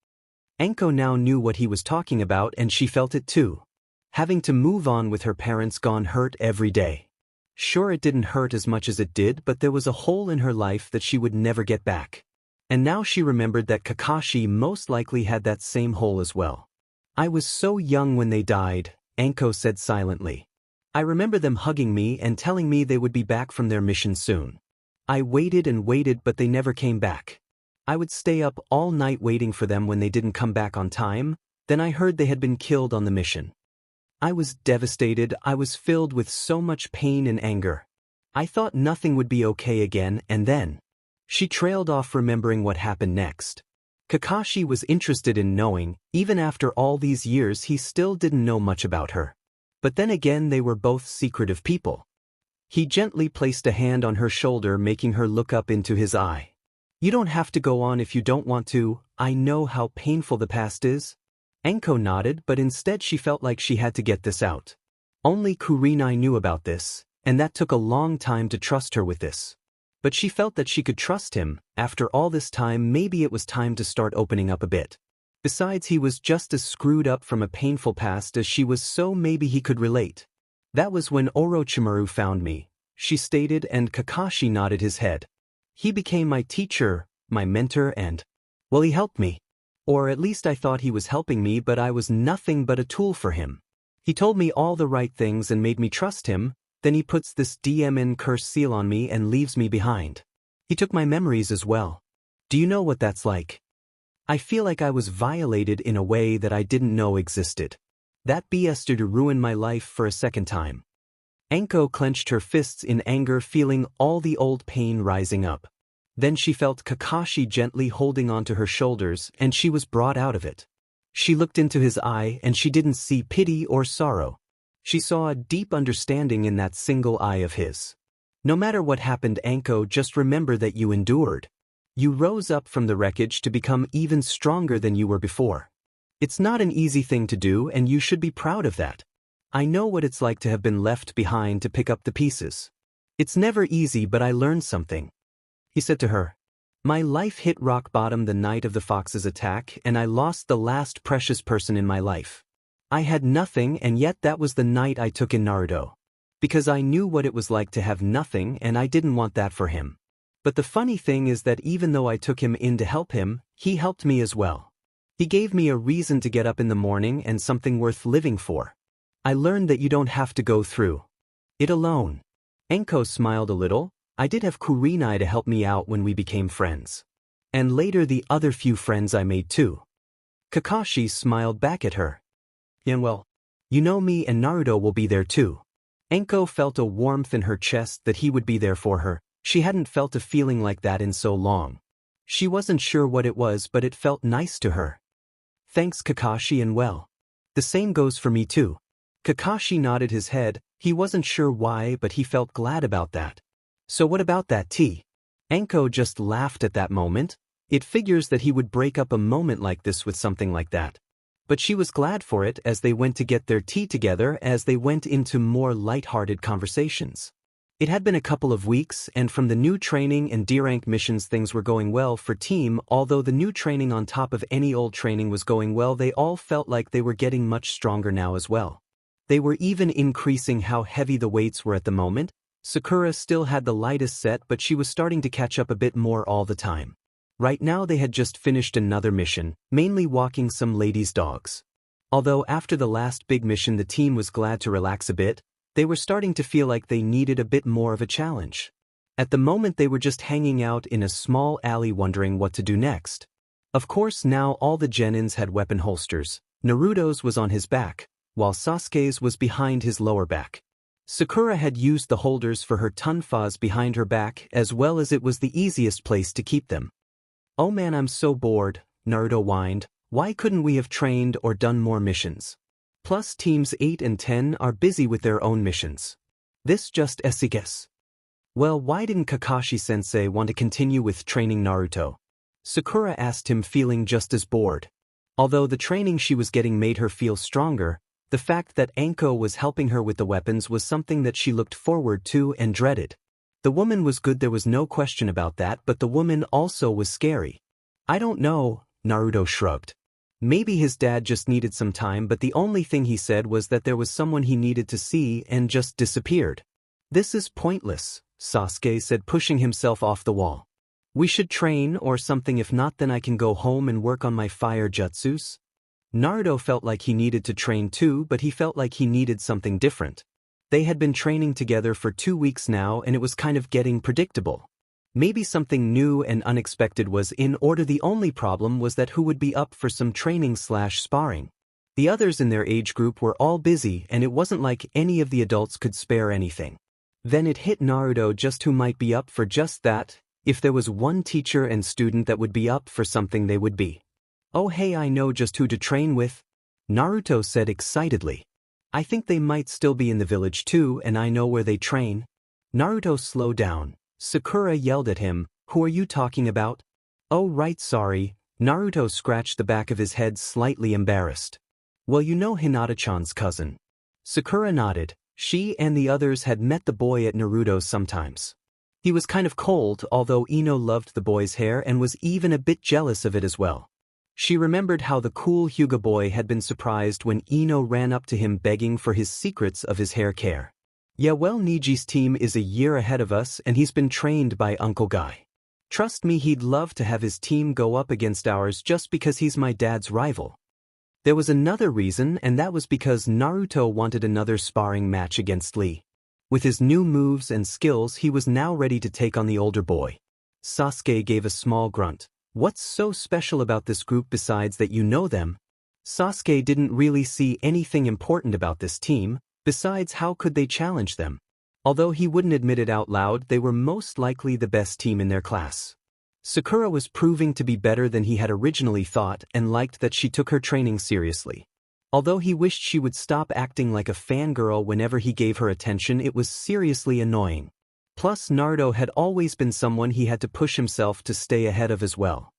Anko now knew what he was talking about, and she felt it too. Having to move on with her parents gone hurt every day. Sure, it didn't hurt as much as it did, but there was a hole in her life that she would never get back. And now she remembered that Kakashi most likely had that same hole as well. "I was so young when they died," Anko said silently. "I remember them hugging me and telling me they would be back from their mission soon. I waited and waited, but they never came back. I would stay up all night waiting for them when they didn't come back on time. Then I heard they had been killed on the mission. I was devastated. I was filled with so much pain and anger. I thought nothing would be okay again, and then..." She trailed off, remembering what happened next. Kakashi was interested in knowing. Even after all these years he still didn't know much about her. But then again, they were both secretive people. He gently placed a hand on her shoulder, making her look up into his eye. "You don't have to go on if you don't want to. I know how painful the past is." Anko nodded, but instead she felt like she had to get this out. Only Kurenai knew about this, and that took a long time to trust her with this. But she felt that she could trust him. After all this time, maybe it was time to start opening up a bit. Besides, he was just as screwed up from a painful past as she was, so maybe he could relate. "That was when Orochimaru found me," she stated, and Kakashi nodded his head. "He became my teacher, my mentor, and, well, he helped me. Or at least I thought he was helping me, but I was nothing but a tool for him. He told me all the right things and made me trust him, then he puts this DMN curse seal on me and leaves me behind. He took my memories as well. Do you know what that's like? I feel like I was violated in a way that I didn't know existed. That BS to ruin my life for a second time. Anko clenched her fists in anger, feeling all the old pain rising up. Then she felt Kakashi gently holding onto her shoulders, and she was brought out of it. She looked into his eye and she didn't see pity or sorrow. She saw a deep understanding in that single eye of his. No matter what happened, Anko, just remember that you endured. You rose up from the wreckage to become even stronger than you were before. It's not an easy thing to do, and you should be proud of that. I know what it's like to have been left behind to pick up the pieces. It's never easy, but I learned something. He said to her, my life hit rock bottom the night of the fox's attack, and I lost the last precious person in my life. I had nothing, and yet that was the night I took in Naruto. Because I knew what it was like to have nothing, and I didn't want that for him. But the funny thing is that even though I took him in to help him, he helped me as well. He gave me a reason to get up in the morning and something worth living for. I learned that you don't have to go through it alone. Anko smiled a little. I did have Kurenai to help me out when we became friends. And later the other few friends I made too. Kakashi smiled back at her. And well, you know, me and Naruto will be there too. Anko felt a warmth in her chest that he would be there for her. She hadn't felt a feeling like that in so long. She wasn't sure what it was, but it felt nice to her. Thanks, Kakashi, and well, the same goes for me too. Kakashi nodded his head. He wasn't sure why, but he felt glad about that. So what about that tea? Anko just laughed at that moment. It figures that he would break up a moment like this with something like that. But she was glad for it as they went to get their tea together, as they went into more light-hearted conversations. It had been a couple of weeks, and from the new training and D-rank missions things were going well for team. Although the new training on top of any old training was going well, they all felt like they were getting much stronger now as well. They were even increasing how heavy the weights were at the moment. Sakura still had the lightest set, but she was starting to catch up a bit more all the time. Right now they had just finished another mission, mainly walking some ladies' dogs. Although after the last big mission the team was glad to relax a bit, they were starting to feel like they needed a bit more of a challenge. At the moment they were just hanging out in a small alley wondering what to do next. Of course now all the genins had weapon holsters. Naruto's was on his back, while Sasuke's was behind his lower back. Sakura had used the holders for her tonfas behind her back, as well as it was the easiest place to keep them. Oh man, I'm so bored, Naruto whined. Why couldn't we have trained or done more missions? Plus teams 8 and 10 are busy with their own missions. This just esiges. Well, why didn't Kakashi-sensei want to continue with training Naruto? Sakura asked him, feeling just as bored. Although the training she was getting made her feel stronger, the fact that Anko was helping her with the weapons was something that she looked forward to and dreaded. The woman was good, there was no question about that, but the woman also was scary. I don't know, Naruto shrugged. Maybe his dad just needed some time, but the only thing he said was that there was someone he needed to see and just disappeared. This is pointless, Sasuke said, pushing himself off the wall. We should train or something, if not then I can go home and work on my fire jutsus. Naruto felt like he needed to train too, but he felt like he needed something different. They had been training together for 2 weeks now, and it was kind of getting predictable. Maybe something new and unexpected was in order. The only problem was that who would be up for some training/sparring? The others in their age group were all busy, and it wasn't like any of the adults could spare anything. Then it hit Naruto just who might be up for just that. If there was one teacher and student that would be up for something, they would be. Oh hey, I know just who to train with, Naruto said excitedly. I think they might still be in the village too, and I know where they train. Naruto slowed down. Sakura yelled at him, who are you talking about? Oh right, sorry. Naruto scratched the back of his head, slightly embarrassed. Well, you know Hinata-chan's cousin. Sakura nodded. She and the others had met the boy at Naruto's sometimes. He was kind of cold, although Ino loved the boy's hair and was even a bit jealous of it as well. She remembered how the cool Hyuga boy had been surprised when Ino ran up to him begging for his secrets of his hair care. Yeah, well, Niji's team is a year ahead of us and he's been trained by Uncle Guy. Trust me, he'd love to have his team go up against ours just because he's my dad's rival. There was another reason, and that was because Naruto wanted another sparring match against Lee. With his new moves and skills, he was now ready to take on the older boy. Sasuke gave a small grunt. What's so special about this group besides that you know them? Sasuke didn't really see anything important about this team, besides how could they challenge them? Although he wouldn't admit it out loud, they were most likely the best team in their class. Sakura was proving to be better than he had originally thought and liked that she took her training seriously. Although he wished she would stop acting like a fangirl whenever he gave her attention, it was seriously annoying. Plus, Naruto had always been someone he had to push himself to stay ahead of as well.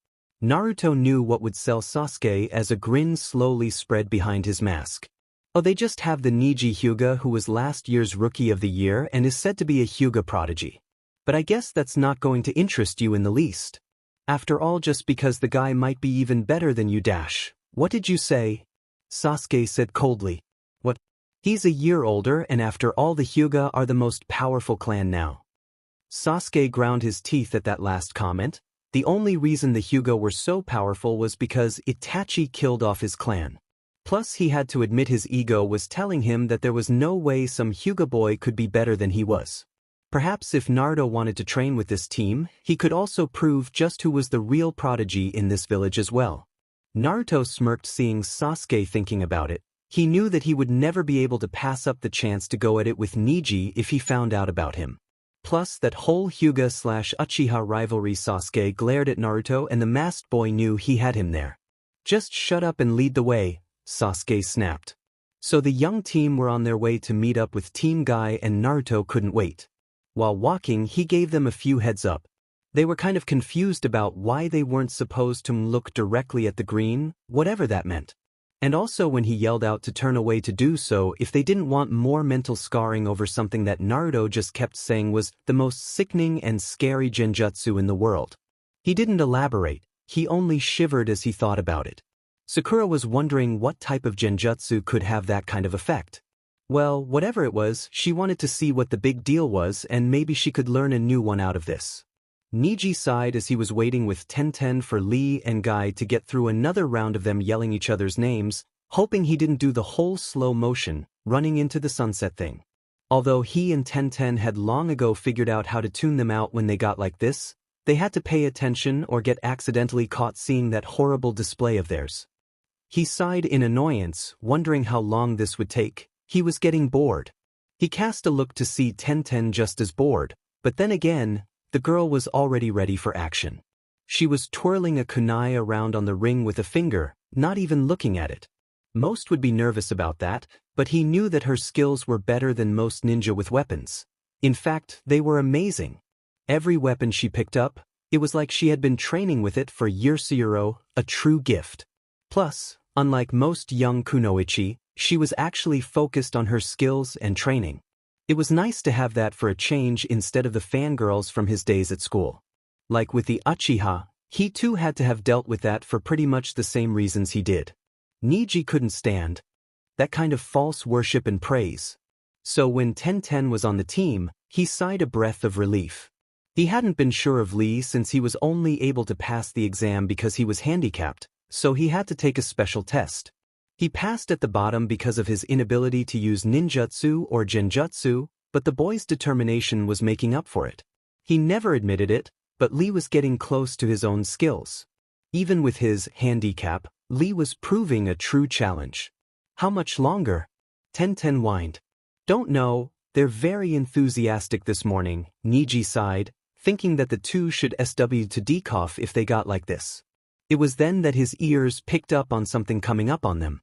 Naruto knew what would sell Sasuke as a grin slowly spread behind his mask. Oh, they just have the Neji Hyuga who was last year's Rookie of the Year and is said to be a Hyuga prodigy. But I guess that's not going to interest you in the least. After all, just because the guy might be even better than you dash. What did you say? Sasuke said coldly. What? He's a year older, and after all, the Hyuga are the most powerful clan now. Sasuke ground his teeth at that last comment. The only reason the Hyuga were so powerful was because Itachi killed off his clan. Plus, he had to admit his ego was telling him that there was no way some Hyuga boy could be better than he was. Perhaps if Naruto wanted to train with this team, he could also prove just who was the real prodigy in this village as well. Naruto smirked seeing Sasuke thinking about it. He knew that he would never be able to pass up the chance to go at it with Neji if he found out about him. Plus, that whole Hyuga/Uchiha rivalry. Sasuke glared at Naruto and the masked boy knew he had him there. Just shut up and lead the way, Sasuke snapped. So the young team were on their way to meet up with Team Guy and Naruto couldn't wait. While walking, he gave them a few heads up. They were kind of confused about why they weren't supposed to look directly at the green, whatever that meant. And also when he yelled out to turn away to do so if they didn't want more mental scarring over something that Naruto just kept saying was the most sickening and scary genjutsu in the world. He didn't elaborate, he only shivered as he thought about it. Sakura was wondering what type of genjutsu could have that kind of effect. Well, whatever it was, she wanted to see what the big deal was and maybe she could learn a new one out of this. Neji sighed as he was waiting with Tenten for Lee and Guy to get through another round of them yelling each other's names, hoping he didn't do the whole slow motion, running into the sunset thing. Although he and Tenten had long ago figured out how to tune them out when they got like this, they had to pay attention or get accidentally caught seeing that horrible display of theirs. He sighed in annoyance, wondering how long this would take. He was getting bored. He cast a look to see Tenten just as bored, but then again, the girl was already ready for action. She was twirling a kunai around on the ring with a finger, not even looking at it. Most would be nervous about that, but he knew that her skills were better than most ninja with weapons. In fact, they were amazing. Every weapon she picked up, it was like she had been training with it for years. A true gift. Plus, unlike most young kunoichi, she was actually focused on her skills and training. It was nice to have that for a change instead of the fangirls from his days at school. Like with the Uchiha, he too had to have dealt with that for pretty much the same reasons he did. Neji couldn't stand that kind of false worship and praise. So when Tenten was on the team, he sighed a breath of relief. He hadn't been sure of Lee since he was only able to pass the exam because he was handicapped, so he had to take a special test. He passed at the bottom because of his inability to use ninjutsu or genjutsu, but the boy's determination was making up for it. He never admitted it, but Lee was getting close to his own skills. Even with his handicap, Lee was proving a true challenge. How much longer? Tenten whined. Don't know, they're very enthusiastic this morning, Neji sighed, thinking that the two should SW to decough if they got like this. It was then that his ears picked up on something coming up on them.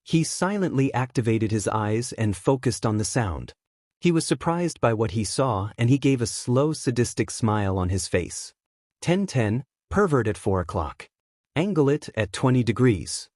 He silently activated his eyes and focused on the sound. He was surprised by what he saw and he gave a slow sadistic smile on his face. 10-10, pervert at 4 o'clock. Angle it at 20 degrees.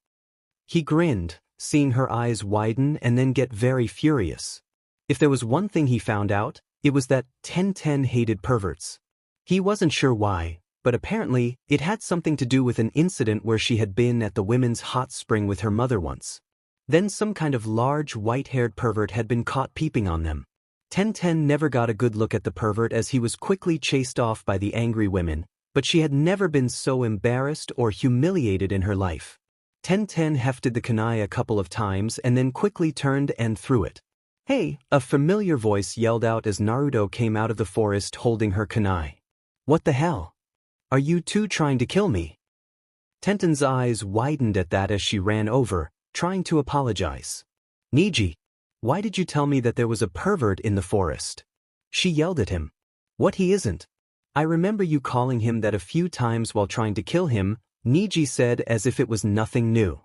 He grinned, seeing her eyes widen and then get very furious. If there was one thing he found out, it was that 10-10 hated perverts. He wasn't sure why, but apparently it had something to do with an incident where she had been at the women's hot spring with her mother once. Then some kind of large white-haired pervert had been caught peeping on them. 10-10 never got a good look at the pervert as he was quickly chased off by the angry women, but she had never been so embarrassed or humiliated in her life. 10-10 hefted the kunai a couple of times and then quickly turned and threw it. Hey, a familiar voice yelled out as Naruto came out of the forest holding her kunai. What the hell? Are you two trying to kill me? Tenten's eyes widened at that as she ran over, trying to apologize. Niji, why did you tell me that there was a pervert in the forest? She yelled at him. What, he isn't? I remember you calling him that a few times while trying to kill him, Niji said as if it was nothing new.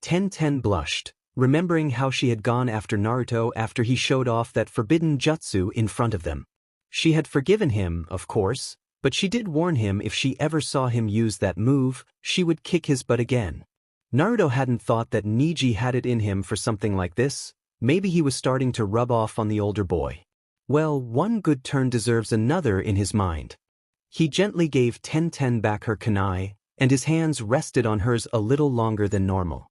Tenten blushed, remembering how she had gone after Naruto after he showed off that forbidden jutsu in front of them. She had forgiven him, of course, but she did warn him if she ever saw him use that move, she would kick his butt again. Naruto hadn't thought that Niji had it in him for something like this. Maybe he was starting to rub off on the older boy. Well, one good turn deserves another in his mind. He gently gave Tenten back her kunai, and his hands rested on hers a little longer than normal.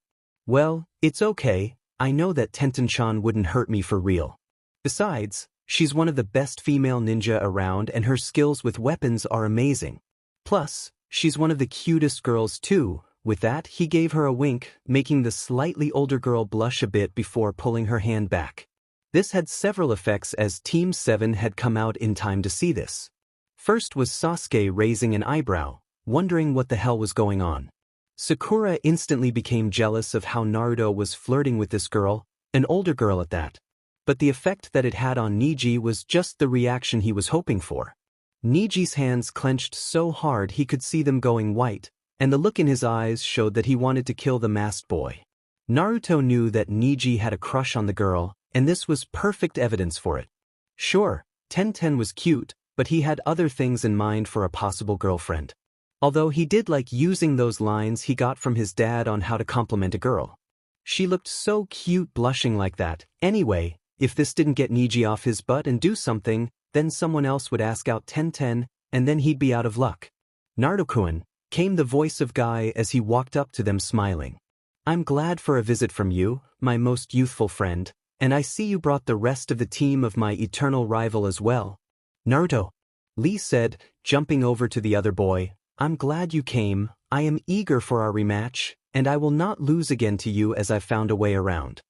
Well, it's okay, I know that Tenten-chan wouldn't hurt me for real. Besides, she's one of the best female ninja around and her skills with weapons are amazing. Plus, she's one of the cutest girls too. With that, he gave her a wink, making the slightly older girl blush a bit before pulling her hand back. This had several effects as Team 7 had come out in time to see this. First was Sasuke raising an eyebrow, wondering what the hell was going on. Sakura instantly became jealous of how Naruto was flirting with this girl, an older girl at that. But the effect that it had on Niji was just the reaction he was hoping for. Niji's hands clenched so hard he could see them going white, and the look in his eyes showed that he wanted to kill the masked boy. Naruto knew that Niji had a crush on the girl, and this was perfect evidence for it. Sure, Tenten was cute, but he had other things in mind for a possible girlfriend. Although he did like using those lines he got from his dad on how to compliment a girl. She looked so cute blushing like that. Anyway, if this didn't get Niji off his butt and do something, then someone else would ask out Tenten, and then he'd be out of luck. Naruto-kun, came the voice of Guy as he walked up to them smiling. I'm glad for a visit from you, my most youthful friend, and I see you brought the rest of the team of my eternal rival as well. Naruto, Lee said, jumping over to the other boy, I'm glad you came, I am eager for our rematch, and I will not lose again to you as I've found a way around.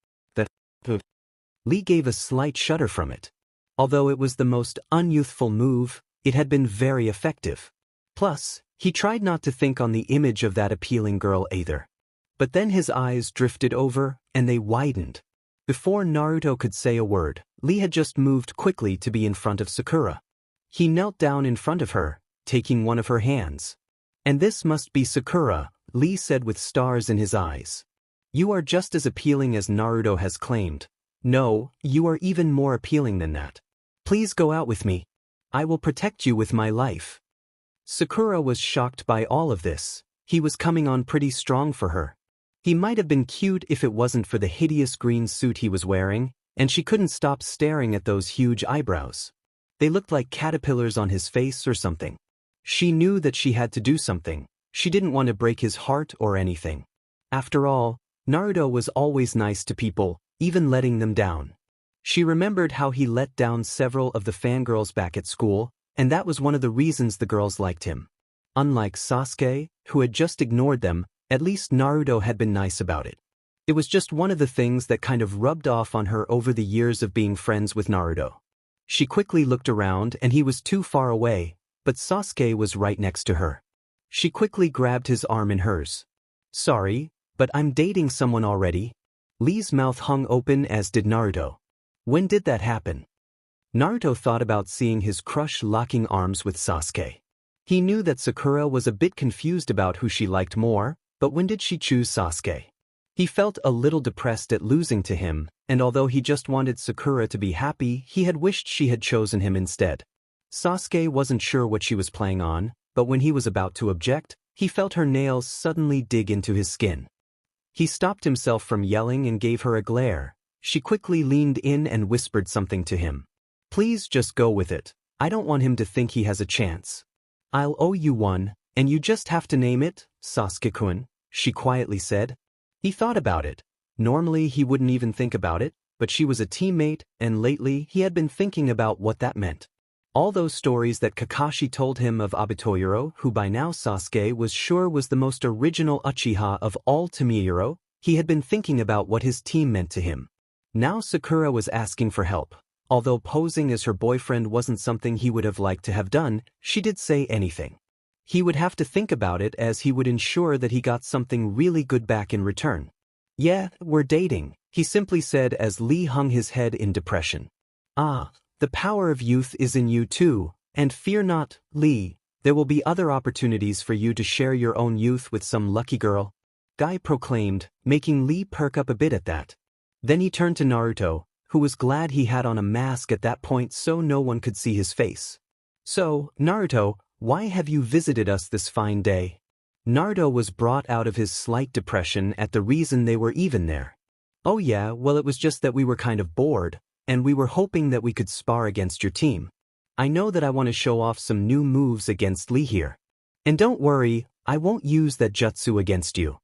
Lee gave a slight shudder from it. Although it was the most unyouthful move, it had been very effective. Plus, he tried not to think on the image of that appealing girl either. But then his eyes drifted over, and they widened. Before Naruto could say a word, Lee had just moved quickly to be in front of Sakura. He knelt down in front of her, taking one of her hands. And this must be Sakura, Lee said with stars in his eyes. You are just as appealing as Naruto has claimed. No, you are even more appealing than that. Please go out with me. I will protect you with my life. Sakura was shocked by all of this. He was coming on pretty strong for her. He might have been cute if it wasn't for the hideous green suit he was wearing, and she couldn't stop staring at those huge eyebrows. They looked like caterpillars on his face or something. She knew that she had to do something. She didn't want to break his heart or anything. After all, Naruto was always nice to people, even letting them down. She remembered how he let down several of the fangirls back at school, and that was one of the reasons the girls liked him. Unlike Sasuke, who had just ignored them, at least Naruto had been nice about it. It was just one of the things that kind of rubbed off on her over the years of being friends with Naruto. She quickly looked around and he was too far away, but Sasuke was right next to her. She quickly grabbed his arm in hers. Sorry, but I'm dating someone already. Lee's mouth hung open as did Naruto. When did that happen? Naruto thought about seeing his crush locking arms with Sasuke. He knew that Sakura was a bit confused about who she liked more, but when did she choose Sasuke? He felt a little depressed at losing to him, and although he just wanted Sakura to be happy, he had wished she had chosen him instead. Sasuke wasn't sure what she was playing on, but when he was about to object, he felt her nails suddenly dig into his skin. He stopped himself from yelling and gave her a glare. She quickly leaned in and whispered something to him. Please just go with it. I don't want him to think he has a chance. I'll owe you one, and you just have to name it, Sasuke-kun, she quietly said. He thought about it. Normally he wouldn't even think about it, but she was a teammate, and lately he had been thinking about what that meant. All those stories that Kakashi told him of Obitoyoro, who by now Sasuke was sure was the most original Uchiha of all Tomiyoro, he had been thinking about what his team meant to him. Now Sakura was asking for help. Although posing as her boyfriend wasn't something he would have liked to have done, she did say anything. He would have to think about it as he would ensure that he got something really good back in return. Yeah, we're dating, he simply said as Lee hung his head in depression. Ah, the power of youth is in you too, and fear not, Lee, there will be other opportunities for you to share your own youth with some lucky girl, Guy proclaimed, making Lee perk up a bit at that. Then he turned to Naruto, who was glad he had on a mask at that point so no one could see his face. So, Naruto, why have you visited us this fine day? Naruto was brought out of his slight depression at the reason they were even there. Oh yeah, well it was just that we were kind of bored, and we were hoping that we could spar against your team. I know that I want to show off some new moves against Lee here. And don't worry, I won't use that jutsu against you.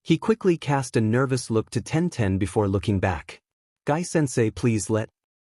He quickly cast a nervous look to Tenten before looking back. Guy-sensei, please let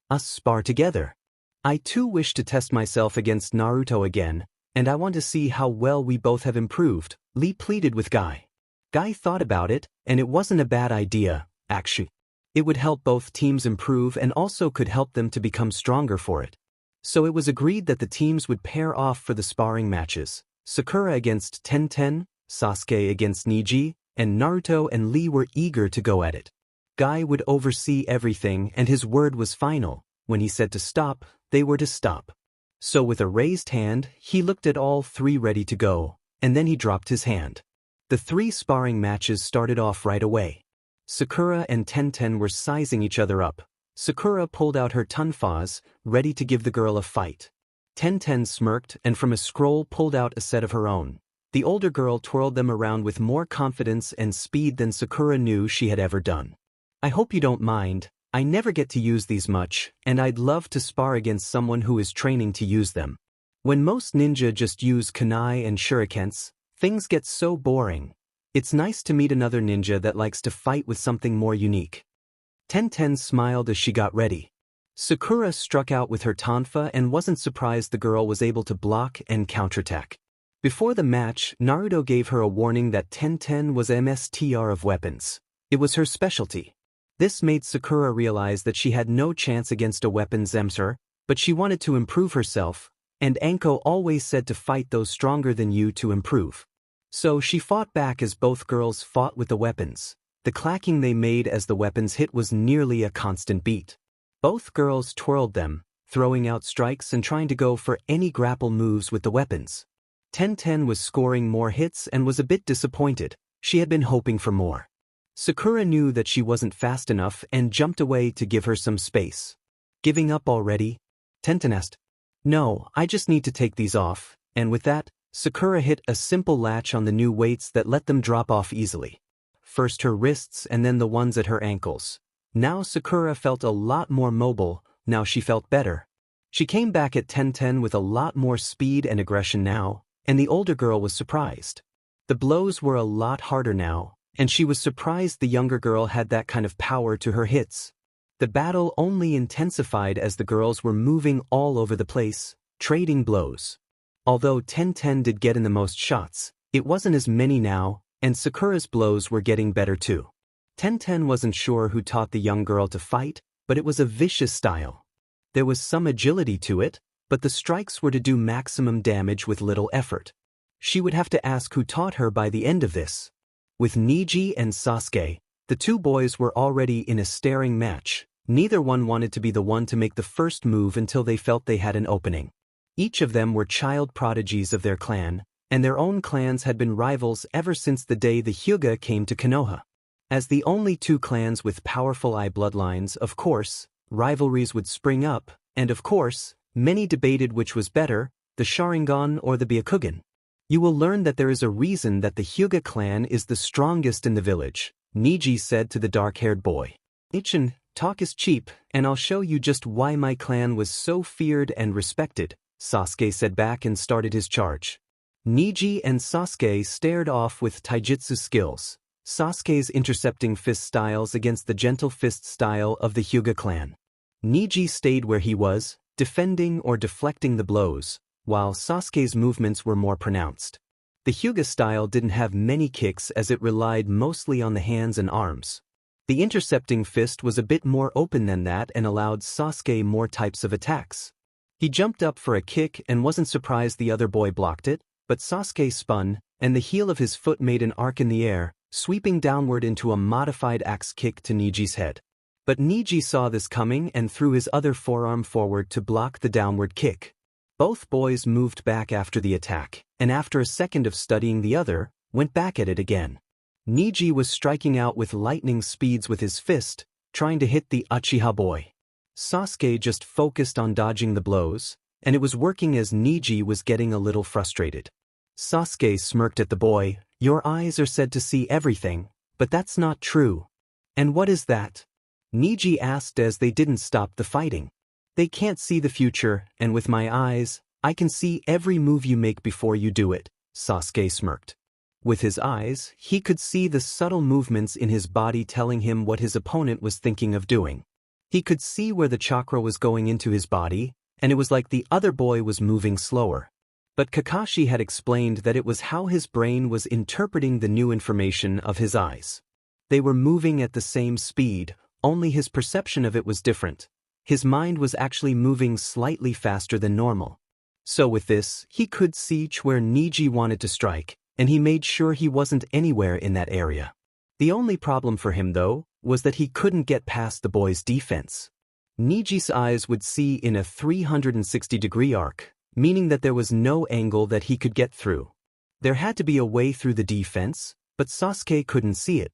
us spar together. I too wish to test myself against Naruto again, and I want to see how well we both have improved, Lee pleaded with Guy. Guy thought about it, and it wasn't a bad idea, actually. It would help both teams improve and also could help them to become stronger for it. So it was agreed that the teams would pair off for the sparring matches, Sakura against Tenten, Sasuke against Neji, and Naruto and Lee were eager to go at it. Guy would oversee everything and his word was final. When he said to stop, they were to stop. So with a raised hand, he looked at all three ready to go, and then he dropped his hand. The three sparring matches started off right away. Sakura and Tenten were sizing each other up. Sakura pulled out her tonfas, ready to give the girl a fight. Tenten smirked and from a scroll pulled out a set of her own. The older girl twirled them around with more confidence and speed than Sakura knew she had ever done. I hope you don't mind, I never get to use these much, and I'd love to spar against someone who is training to use them. When most ninja just use kunai and shurikens, things get so boring. It's nice to meet another ninja that likes to fight with something more unique. Tenten smiled as she got ready. Sakura struck out with her tonfa and wasn't surprised the girl was able to block and counterattack. Before the match, Naruto gave her a warning that Tenten was MSTR of weapons. It was her specialty. This made Sakura realize that she had no chance against a weapons emser, but she wanted to improve herself, and Anko always said to fight those stronger than you to improve. So she fought back as both girls fought with the weapons. The clacking they made as the weapons hit was nearly a constant beat. Both girls twirled them, throwing out strikes and trying to go for any grapple moves with the weapons. Tenten was scoring more hits and was a bit disappointed. She had been hoping for more. Sakura knew that she wasn't fast enough and jumped away to give her some space. Giving up already? Tenten asked. No, I just need to take these off, and with that, Sakura hit a simple latch on the new weights that let them drop off easily. First her wrists and then the ones at her ankles. Now Sakura felt a lot more mobile, now she felt better. She came back at Tenten with a lot more speed and aggression now, and the older girl was surprised. The blows were a lot harder now, and she was surprised the younger girl had that kind of power to her hits. The battle only intensified as the girls were moving all over the place, trading blows. Although Tenten did get in the most shots, it wasn't as many now, and Sakura's blows were getting better too. Tenten wasn't sure who taught the young girl to fight, but it was a vicious style. There was some agility to it, but the strikes were to do maximum damage with little effort. She would have to ask who taught her by the end of this. With Neji and Sasuke, the two boys were already in a staring match. Neither one wanted to be the one to make the first move until they felt they had an opening. Each of them were child prodigies of their clan, and their own clans had been rivals ever since the day the Hyuga came to Konoha. As the only two clans with powerful eye bloodlines, of course, rivalries would spring up, and of course, many debated which was better, the Sharingan or the Byakugan. You will learn that there is a reason that the Hyuga clan is the strongest in the village, Neji said to the dark-haired boy. Ichin, talk is cheap, and I'll show you just why my clan was so feared and respected, Sasuke said back and started his charge. Neji and Sasuke stared off with taijutsu skills, Sasuke's intercepting fist styles against the gentle fist style of the Hyuga clan. Neji stayed where he was, defending or deflecting the blows, while Sasuke's movements were more pronounced. The Hyuga style didn't have many kicks as it relied mostly on the hands and arms. The intercepting fist was a bit more open than that and allowed Sasuke more types of attacks. He jumped up for a kick and wasn't surprised the other boy blocked it, but Sasuke spun, and the heel of his foot made an arc in the air, sweeping downward into a modified axe kick to Niji's head. But Niji saw this coming and threw his other forearm forward to block the downward kick. Both boys moved back after the attack, and after a second of studying the other, went back at it again. Niji was striking out with lightning speeds with his fist, trying to hit the Uchiha boy. Sasuke just focused on dodging the blows, and it was working as Niji was getting a little frustrated. Sasuke smirked at the boy. "Your eyes are said to see everything, but that's not true." "And what is that?" Niji asked as they didn't stop the fighting. "They can't see the future, and with my eyes, I can see every move you make before you do it," Sasuke smirked. With his eyes, he could see the subtle movements in his body telling him what his opponent was thinking of doing. He could see where the chakra was going into his body, and it was like the other boy was moving slower. But Kakashi had explained that it was how his brain was interpreting the new information of his eyes. They were moving at the same speed, only his perception of it was different. His mind was actually moving slightly faster than normal. So with this, he could see where Niji wanted to strike, and he made sure he wasn't anywhere in that area. The only problem for him, though, was that he couldn't get past the boy's defense. Niji's eyes would see in a 360-degree arc, meaning that there was no angle that he could get through. There had to be a way through the defense, but Sasuke couldn't see it.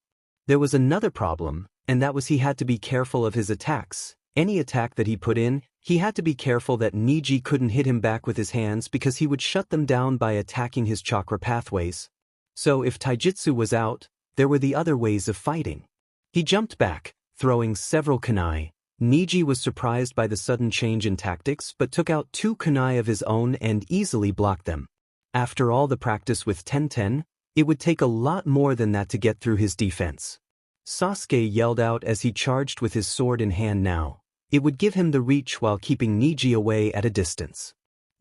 There was another problem, and that was he had to be careful of his attacks. Any attack that he put in, he had to be careful that Niji couldn't hit him back with his hands because he would shut them down by attacking his chakra pathways. So if taijutsu was out, there were the other ways of fighting. He jumped back, throwing several kunai. Niji was surprised by the sudden change in tactics but took out 2 kunai of his own and easily blocked them. After all the practice with Tenten, it would take a lot more than that to get through his defense. Sasuke yelled out as he charged with his sword in hand now. It would give him the reach while keeping Niji away at a distance.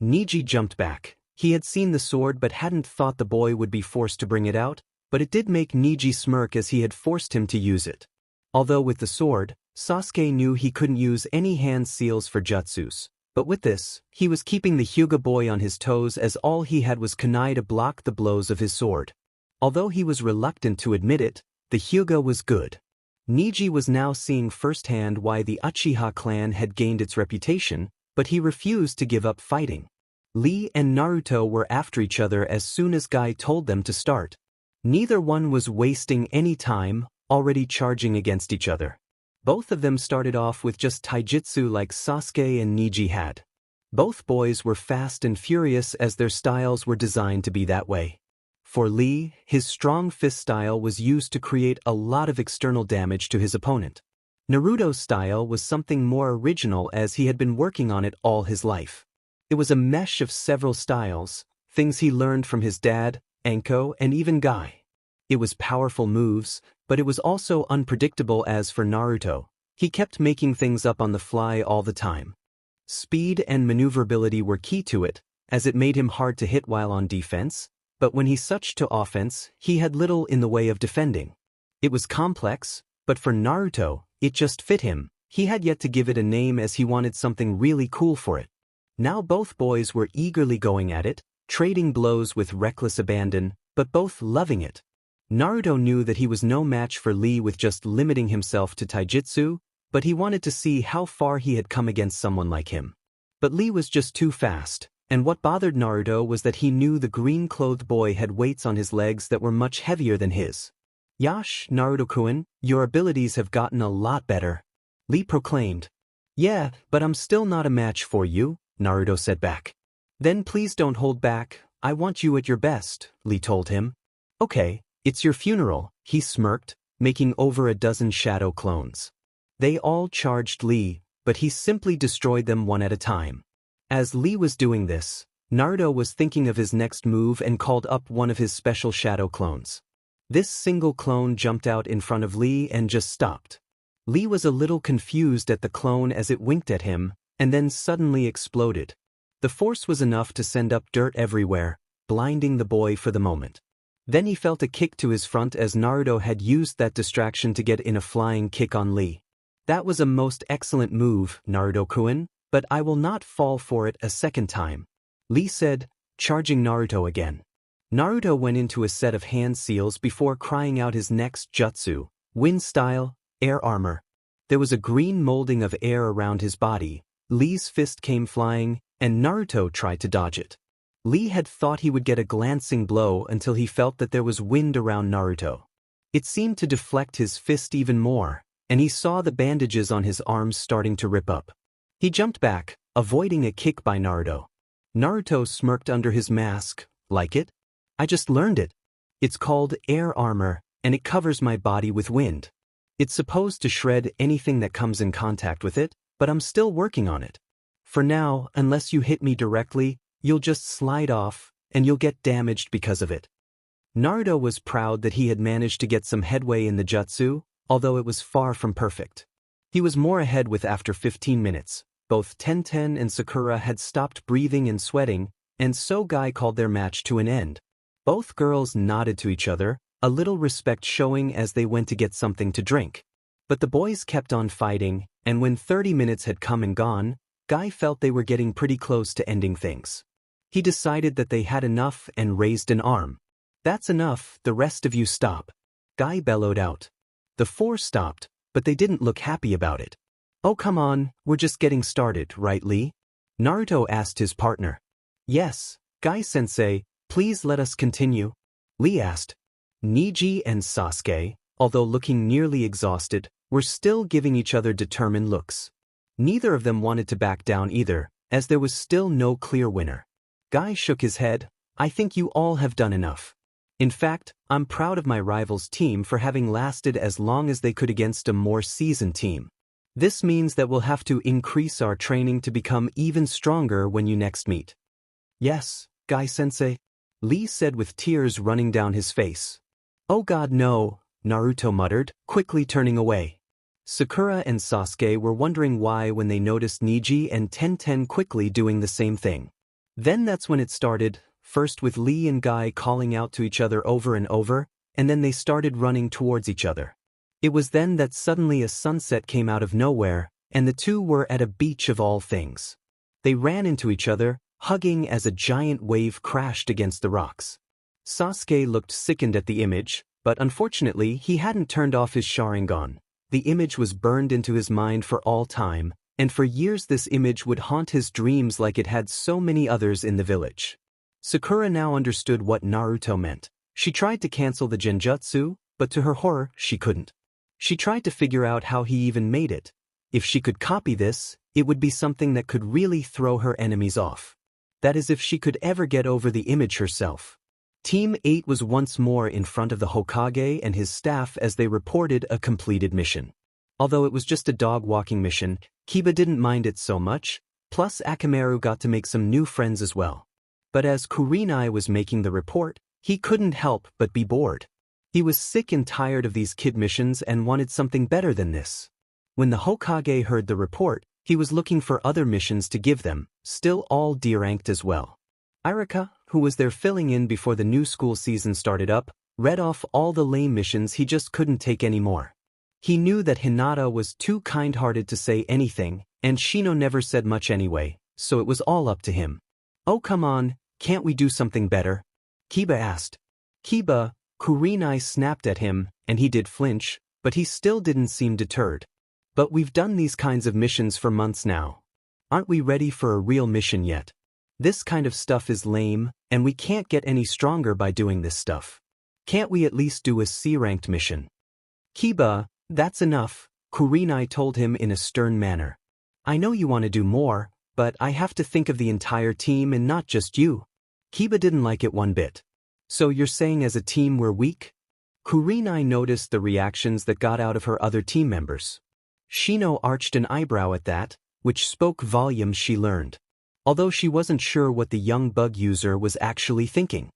Niji jumped back. He had seen the sword but hadn't thought the boy would be forced to bring it out, but it did make Niji smirk as he had forced him to use it. Although with the sword, Sasuke knew he couldn't use any hand seals for jutsus, but with this, he was keeping the Hyuga boy on his toes as all he had was kunai to block the blows of his sword. Although he was reluctant to admit it, the Hyuga was good. Niji was now seeing firsthand why the Uchiha clan had gained its reputation, but he refused to give up fighting. Lee and Naruto were after each other as soon as Guy told them to start. Neither one was wasting any time, already charging against each other. Both of them started off with just taijutsu like Sasuke and Niji had. Both boys were fast and furious as their styles were designed to be that way. For Lee, his strong fist style was used to create a lot of external damage to his opponent. Naruto's style was something more original as he had been working on it all his life. It was a mesh of several styles, things he learned from his dad, Anko, and even Guy. It was powerful moves, but it was also unpredictable as for Naruto. He kept making things up on the fly all the time. Speed and maneuverability were key to it, as it made him hard to hit while on defense, but when he switched to offense, he had little in the way of defending. It was complex, but for Naruto, it just fit him. He had yet to give it a name as he wanted something really cool for it. Now both boys were eagerly going at it, trading blows with reckless abandon, but both loving it. Naruto knew that he was no match for Lee with just limiting himself to taijutsu, but he wanted to see how far he had come against someone like him. But Lee was just too fast, and what bothered Naruto was that he knew the green-clothed boy had weights on his legs that were much heavier than his. "Yash, Naruto-kun, your abilities have gotten a lot better," Lee proclaimed. "Yeah, but I'm still not a match for you," Naruto said back. "Then please don't hold back, I want you at your best," Lee told him. "Okay, it's your funeral," he smirked, making over a dozen shadow clones. They all charged Lee, but he simply destroyed them one at a time. As Lee was doing this, Naruto was thinking of his next move and called up one of his special shadow clones. This single clone jumped out in front of Lee and just stopped. Lee was a little confused at the clone as it winked at him, and then suddenly exploded. The force was enough to send up dirt everywhere, blinding the boy for the moment. Then he felt a kick to his front as Naruto had used that distraction to get in a flying kick on Lee. "That was a most excellent move, Naruto-kun, but I will not fall for it a second time," Lee said, charging Naruto again. Naruto went into a set of hand seals before crying out his next jutsu, wind style, air armor. There was a green molding of air around his body. Lee's fist came flying, and Naruto tried to dodge it. Lee had thought he would get a glancing blow until he felt that there was wind around Naruto. It seemed to deflect his fist even more, and he saw the bandages on his arms starting to rip up. He jumped back, avoiding a kick by Naruto. Naruto smirked under his mask. Like it? I just learned it. It's called air armor, and it covers my body with wind. It's supposed to shred anything that comes in contact with it, but I'm still working on it. For now, unless you hit me directly, you'll just slide off, and you'll get damaged because of it. Naruto was proud that he had managed to get some headway in the jutsu, although it was far from perfect. He was more ahead with after 15 minutes. Both Tenten and Sakura had stopped breathing and sweating, and so Guy called their match to an end. Both girls nodded to each other, a little respect showing as they went to get something to drink. But the boys kept on fighting, and when 30 minutes had come and gone, Guy felt they were getting pretty close to ending things. He decided that they had enough and raised an arm. That's enough, the rest of you stop. Guy bellowed out. The four stopped, but they didn't look happy about it. Oh come on, we're just getting started, right Lee? Naruto asked his partner. Yes, Guy-sensei, please let us continue. Lee asked. Neji and Sasuke, although looking nearly exhausted, were still giving each other determined looks. Neither of them wanted to back down either, as there was still no clear winner. Guy shook his head. I think you all have done enough. In fact, I'm proud of my rival's team for having lasted as long as they could against a more seasoned team. This means that we'll have to increase our training to become even stronger when you next meet. Yes, Guy-sensei, Lee said with tears running down his face. Oh God no, Naruto muttered, quickly turning away. Sakura and Sasuke were wondering why when they noticed Neji and Tenten quickly doing the same thing. Then that's when it started, first with Lee and Guy calling out to each other over and over, and then they started running towards each other. It was then that suddenly a sunset came out of nowhere, and the two were at a beach of all things. They ran into each other, hugging as a giant wave crashed against the rocks. Sasuke looked sickened at the image, but unfortunately he hadn't turned off his Sharingan. The image was burned into his mind for all time, and for years this image would haunt his dreams like it had so many others in the village. Sakura now understood what Naruto meant. She tried to cancel the genjutsu, but to her horror, she couldn't. She tried to figure out how he even made it. If she could copy this, it would be something that could really throw her enemies off. That is if she could ever get over the image herself. Team 8 was once more in front of the Hokage and his staff as they reported a completed mission. Although it was just a dog-walking mission, Kiba didn't mind it so much, plus Akamaru got to make some new friends as well. But as Kurenai was making the report, he couldn't help but be bored. He was sick and tired of these kid missions and wanted something better than this. When the Hokage heard the report, he was looking for other missions to give them, still all D-ranked as well. Irika, who was there filling in before the new school season started up, read off all the lame missions he just couldn't take anymore. He knew that Hinata was too kind-hearted to say anything, and Shino never said much anyway, so it was all up to him. Oh come on, can't we do something better? Kiba asked. Kiba, Kurenai snapped at him, and he did flinch, but he still didn't seem deterred. But we've done these kinds of missions for months now. Aren't we ready for a real mission yet? This kind of stuff is lame, and we can't get any stronger by doing this stuff. Can't we at least do a C-ranked mission? Kiba, that's enough, Kurenai told him in a stern manner. I know you want to do more, but I have to think of the entire team and not just you. Kiba didn't like it one bit. So you're saying as a team we're weak? Kurenai noticed the reactions that got out of her other team members. Shino arched an eyebrow at that, which spoke volumes she learned. Although she wasn't sure what the young bug user was actually thinking.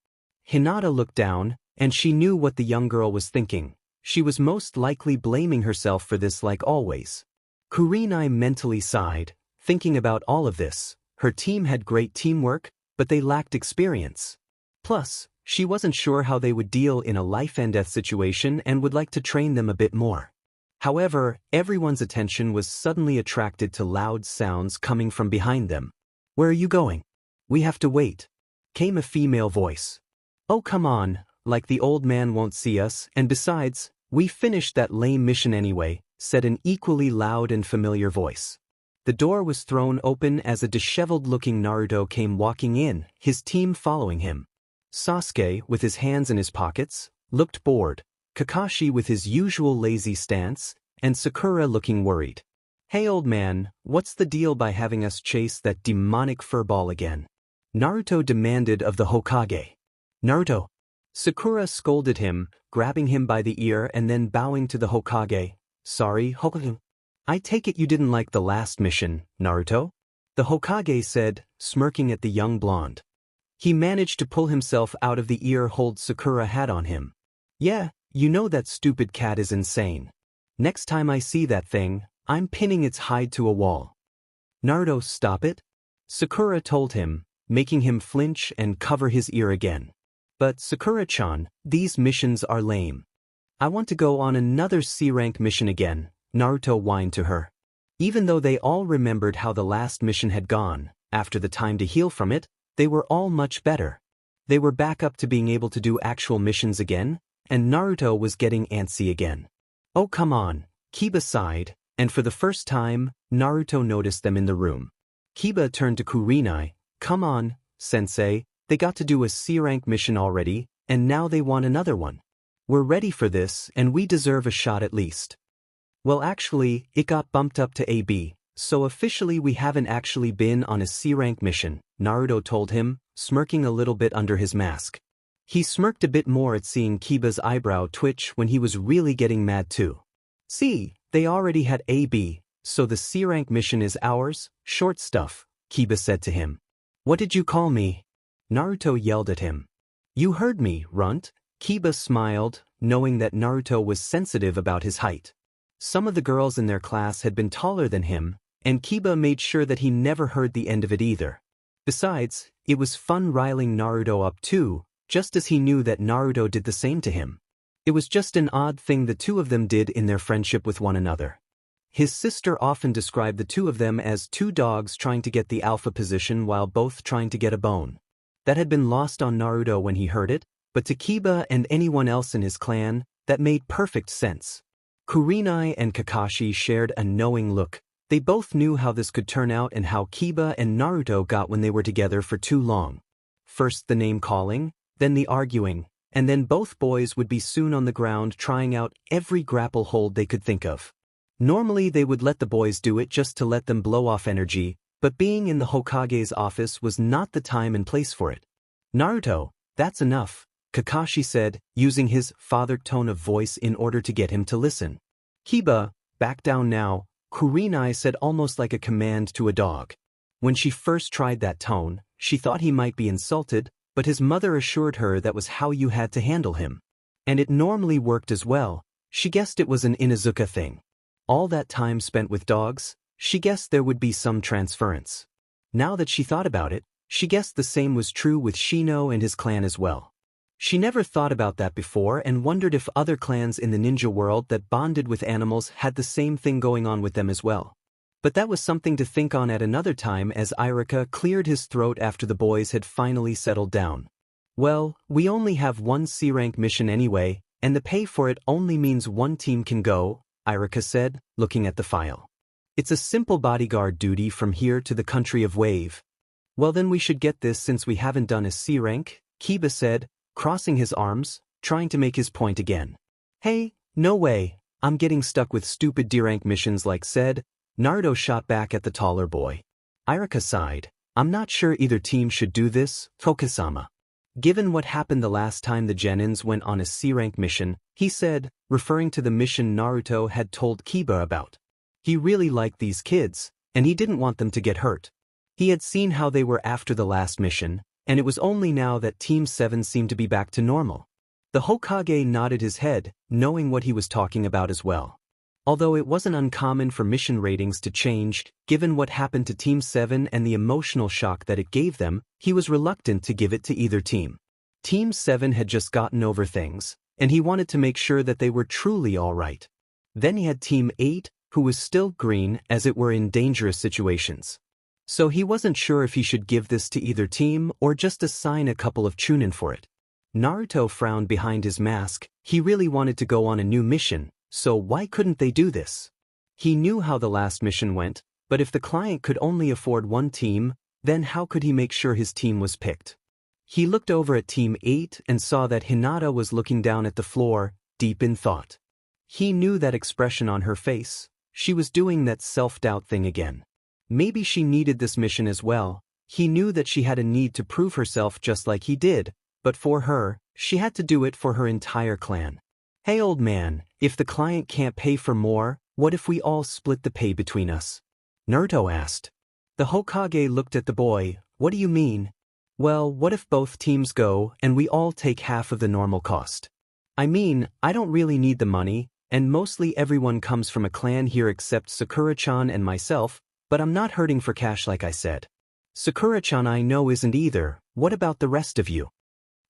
Hinata looked down, and she knew what the young girl was thinking. She was most likely blaming herself for this like always. Kurenai mentally sighed, thinking about all of this. Her team had great teamwork, but they lacked experience. Plus, she wasn't sure how they would deal in a life-and-death situation and would like to train them a bit more. However, everyone's attention was suddenly attracted to loud sounds coming from behind them. Where are you going? We have to wait, came a female voice. Oh come on, like the old man won't see us, and besides, we finished that lame mission anyway, said an equally loud and familiar voice. The door was thrown open as a disheveled-looking Naruto came walking in, his team following him. Sasuke, with his hands in his pockets, looked bored, Kakashi with his usual lazy stance, and Sakura looking worried. Hey old man, what's the deal by having us chase that demonic furball again? Naruto demanded of the Hokage. Naruto. Sakura scolded him, grabbing him by the ear and then bowing to the Hokage. Sorry, Hokage. I take it you didn't like the last mission, Naruto? The Hokage said, smirking at the young blonde. He managed to pull himself out of the ear-hold Sakura had on him. Yeah, you know that stupid cat is insane. Next time I see that thing, I'm pinning its hide to a wall. Naruto, stop it? Sakura told him, making him flinch and cover his ear again. But Sakura-chan, these missions are lame. I want to go on another C-rank mission again, Naruto whined to her. Even though they all remembered how the last mission had gone, after the time to heal from it, they were all much better. They were back up to being able to do actual missions again, and Naruto was getting antsy again. Oh come on, Kiba sighed, and for the first time, Naruto noticed them in the room. Kiba turned to Kurenai. Come on, sensei, they got to do a C-rank mission already, and now they want another one. We're ready for this, and we deserve a shot at least. Well actually, it got bumped up to AB, so officially we haven't actually been on a C-rank mission, Naruto told him, smirking a little bit under his mask. He smirked a bit more at seeing Kiba's eyebrow twitch when he was really getting mad too. See, they already had AB, so the C-rank mission is ours, short stuff, Kiba said to him. What did you call me? Naruto yelled at him. You heard me, runt. Kiba smiled, knowing that Naruto was sensitive about his height. Some of the girls in their class had been taller than him, and Kiba made sure that he never heard the end of it either. Besides, it was fun riling Naruto up too, just as he knew that Naruto did the same to him. It was just an odd thing the two of them did in their friendship with one another. His sister often described the two of them as two dogs trying to get the alpha position while both trying to get a bone. That had been lost on Naruto when he heard it, but to Kiba and anyone else in his clan, that made perfect sense. Kurenai and Kakashi shared a knowing look. They both knew how this could turn out and how Kiba and Naruto got when they were together for too long. First the name-calling, then the arguing, and then both boys would be soon on the ground trying out every grapple hold they could think of. Normally they would let the boys do it just to let them blow off energy, but being in the Hokage's office was not the time and place for it. Naruto, that's enough, Kakashi said, using his father tone of voice in order to get him to listen. Kiba, back down now, Kurenai said almost like a command to a dog. When she first tried that tone, she thought he might be insulted, but his mother assured her that was how you had to handle him. And it normally worked as well. She guessed it was an Inuzuka thing. All that time spent with dogs, she guessed there would be some transference. Now that she thought about it, she guessed the same was true with Shino and his clan as well. She never thought about that before and wondered if other clans in the ninja world that bonded with animals had the same thing going on with them as well. But that was something to think on at another time as Irika cleared his throat after the boys had finally settled down. Well, we only have one C-rank mission anyway, and the pay for it only means one team can go, Irika said, looking at the file. It's a simple bodyguard duty from here to the country of Wave. Well then we should get this since we haven't done a C-rank, Kiba said, crossing his arms, trying to make his point again. Hey, no way, I'm getting stuck with stupid D-rank missions like said, Naruto shot back at the taller boy. Irika sighed, I'm not sure either team should do this, Tokisama. Given what happened the last time the Genins went on a C-rank mission, he said, referring to the mission Naruto had told Kiba about. He really liked these kids, and he didn't want them to get hurt. He had seen how they were after the last mission, and it was only now that Team 7 seemed to be back to normal. The Hokage nodded his head, knowing what he was talking about as well. Although it wasn't uncommon for mission ratings to change, given what happened to Team 7 and the emotional shock that it gave them, he was reluctant to give it to either team. Team 7 had just gotten over things, and he wanted to make sure that they were truly all right. Then he had Team 8, who was still green as it were in dangerous situations. So he wasn't sure if he should give this to either team or just assign a couple of chunin for it. Naruto frowned behind his mask. He really wanted to go on a new mission, so why couldn't they do this? He knew how the last mission went, but if the client could only afford one team, then how could he make sure his team was picked? He looked over at Team 8 and saw that Hinata was looking down at the floor, deep in thought. He knew that expression on her face. She was doing that self-doubt thing again. Maybe she needed this mission as well. He knew that she had a need to prove herself just like he did, but for her, she had to do it for her entire clan. Hey old man, if the client can't pay for more, what if we all split the pay between us? Naruto asked. The Hokage looked at the boy. What do you mean? Well, what if both teams go and we all take half of the normal cost? I mean, I don't really need the money, and mostly everyone comes from a clan here except Sakura-chan and myself, but I'm not hurting for cash like I said. Sakura-chan I know isn't either. What about the rest of you?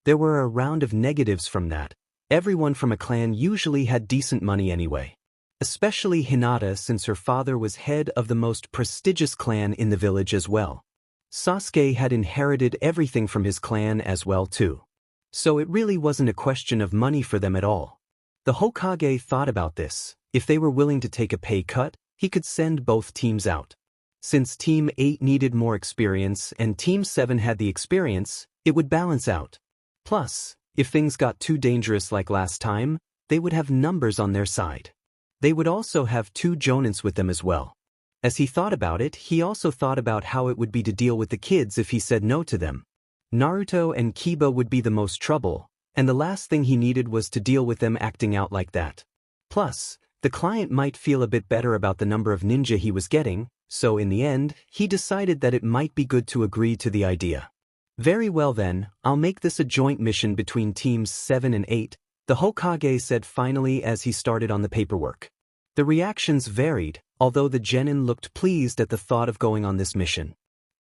There were a round of negatives from that. Everyone from a clan usually had decent money anyway. Especially Hinata since her father was head of the most prestigious clan in the village as well. Sasuke had inherited everything from his clan as well too. So it really wasn't a question of money for them at all. The Hokage thought about this. If they were willing to take a pay cut, he could send both teams out. Since Team 8 needed more experience and Team 7 had the experience, it would balance out. Plus, if things got too dangerous like last time, they would have numbers on their side. They would also have 2 Jonins with them as well. As he thought about it, he also thought about how it would be to deal with the kids if he said no to them. Naruto and Kiba would be the most trouble, and the last thing he needed was to deal with them acting out like that. Plus, the client might feel a bit better about the number of ninja he was getting, so in the end, he decided that it might be good to agree to the idea. Very well then, I'll make this a joint mission between teams 7 and 8, the Hokage said finally as he started on the paperwork. The reactions varied, although the genin looked pleased at the thought of going on this mission.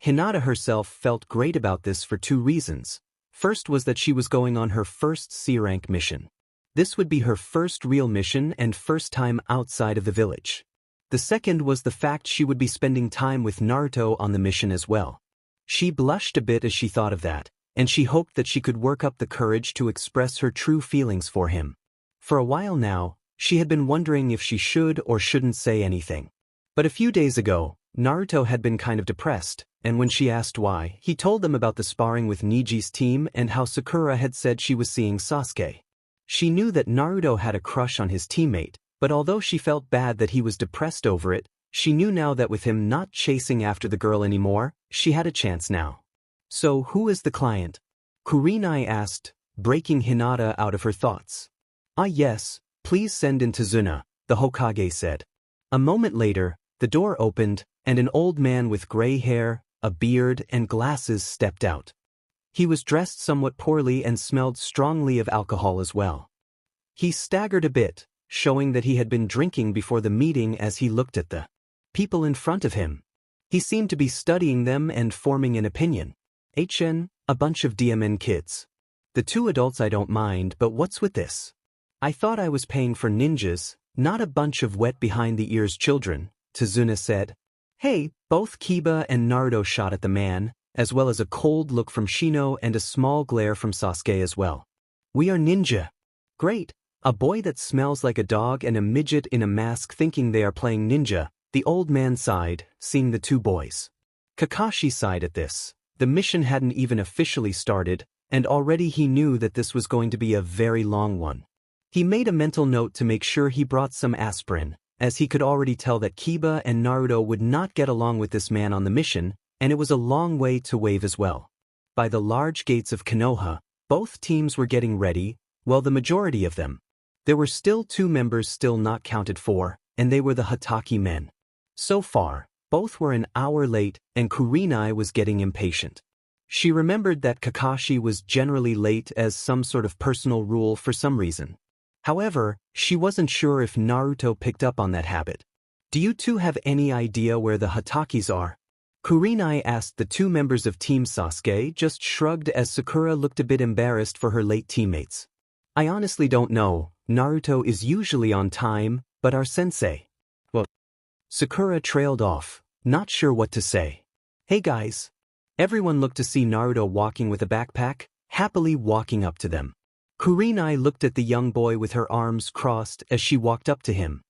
Hinata herself felt great about this for 2 reasons. First was that she was going on her first C-rank mission. This would be her first real mission and first time outside of the village. The second was the fact she would be spending time with Naruto on the mission as well. She blushed a bit as she thought of that, and she hoped that she could work up the courage to express her true feelings for him. For a while now, she had been wondering if she should or shouldn't say anything. But a few days ago, Naruto had been kind of depressed, and when she asked why, he told them about the sparring with Niji's team and how Sakura had said she was seeing Sasuke. She knew that Naruto had a crush on his teammate, but although she felt bad that he was depressed over it, she knew now that with him not chasing after the girl anymore, she had a chance now. So who is the client? Kurenai asked, breaking Hinata out of her thoughts. Ah yes, please send in Tazuna, the Hokage said. A moment later, the door opened, and an old man with gray hair, a beard and glasses stepped out. He was dressed somewhat poorly and smelled strongly of alcohol as well. He staggered a bit, showing that he had been drinking before the meeting as he looked at the people in front of him. He seemed to be studying them and forming an opinion. A bunch of DMN kids. The 2 adults I don't mind, but what's with this? I thought I was paying for ninjas, not a bunch of wet behind the ears children, Tazuna said. Hey, both Kiba and Naruto shot at the man, as well as a cold look from Shino and a small glare from Sasuke as well. We are ninja. Great, a boy that smells like a dog and a midget in a mask thinking they are playing ninja, the old man sighed, seeing the 2 boys. Kakashi sighed at this. The mission hadn't even officially started, and already he knew that this was going to be a very long one. He made a mental note to make sure he brought some aspirin, as he could already tell that Kiba and Naruto would not get along with this man on the mission, and it was a long way to wave as well. By the large gates of Konoha, both teams were getting ready, well the majority of them. There were still 2 members still not counted for, and they were the Hatake men. So far, both were an hour late, and Kurenai was getting impatient. She remembered that Kakashi was generally late as some sort of personal rule for some reason. However, she wasn't sure if Naruto picked up on that habit. Do you 2 have any idea where the Hatakes are? Kurenai asked. The 2 members of Team Sasuke just shrugged as Sakura looked a bit embarrassed for her late teammates. I honestly don't know. Naruto is usually on time, but our sensei. Well, Sakura trailed off, not sure what to say. Hey guys. Everyone looked to see Naruto walking with a backpack, happily walking up to them. Kurenai looked at the young boy with her arms crossed as she walked up to him.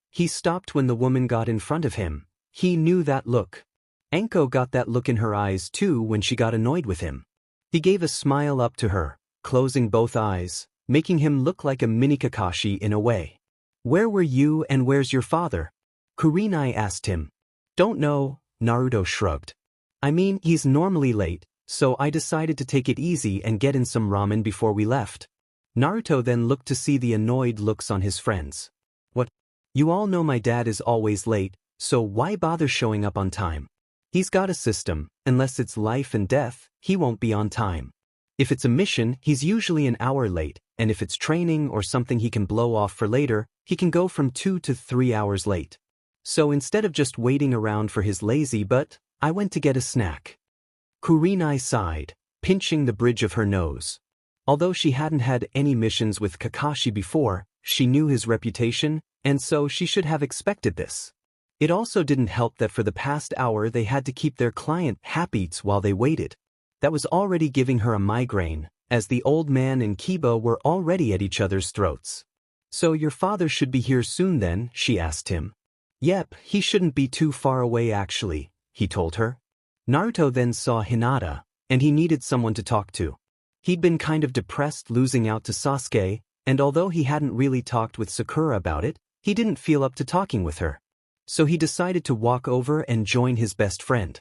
He stopped when the woman got in front of him. He knew that look. Anko got that look in her eyes too when she got annoyed with him. He gave a smile up to her, closing both eyes, making him look like a mini Kakashi in a way. "Where were you and where's your father?" Kurenai asked him. "Don't know," Naruto shrugged. "I mean, he's normally late, so I decided to take it easy and get in some ramen before we left." Naruto then looked to see the annoyed looks on his friends. "What? You all know my dad is always late, so why bother showing up on time? He's got a system, unless it's life and death, he won't be on time. If it's a mission, he's usually an hour late, and if it's training or something he can blow off for later, he can go from 2 to 3 hours late. So instead of just waiting around for his lazy butt, I went to get a snack." Kurenai sighed, pinching the bridge of her nose. Although she hadn't had any missions with Kakashi before, she knew his reputation, and so she should have expected this. It also didn't help that for the past hour they had to keep their client happy while they waited. That was already giving her a migraine, as the old man and Kiba were already at each other's throats. "So your father should be here soon then?" she asked him. "Yep, he shouldn't be too far away actually," he told her. Naruto then saw Hinata, and he needed someone to talk to. He'd been kind of depressed losing out to Sasuke, and although he hadn't really talked with Sakura about it, he didn't feel up to talking with her. So he decided to walk over and join his best friend.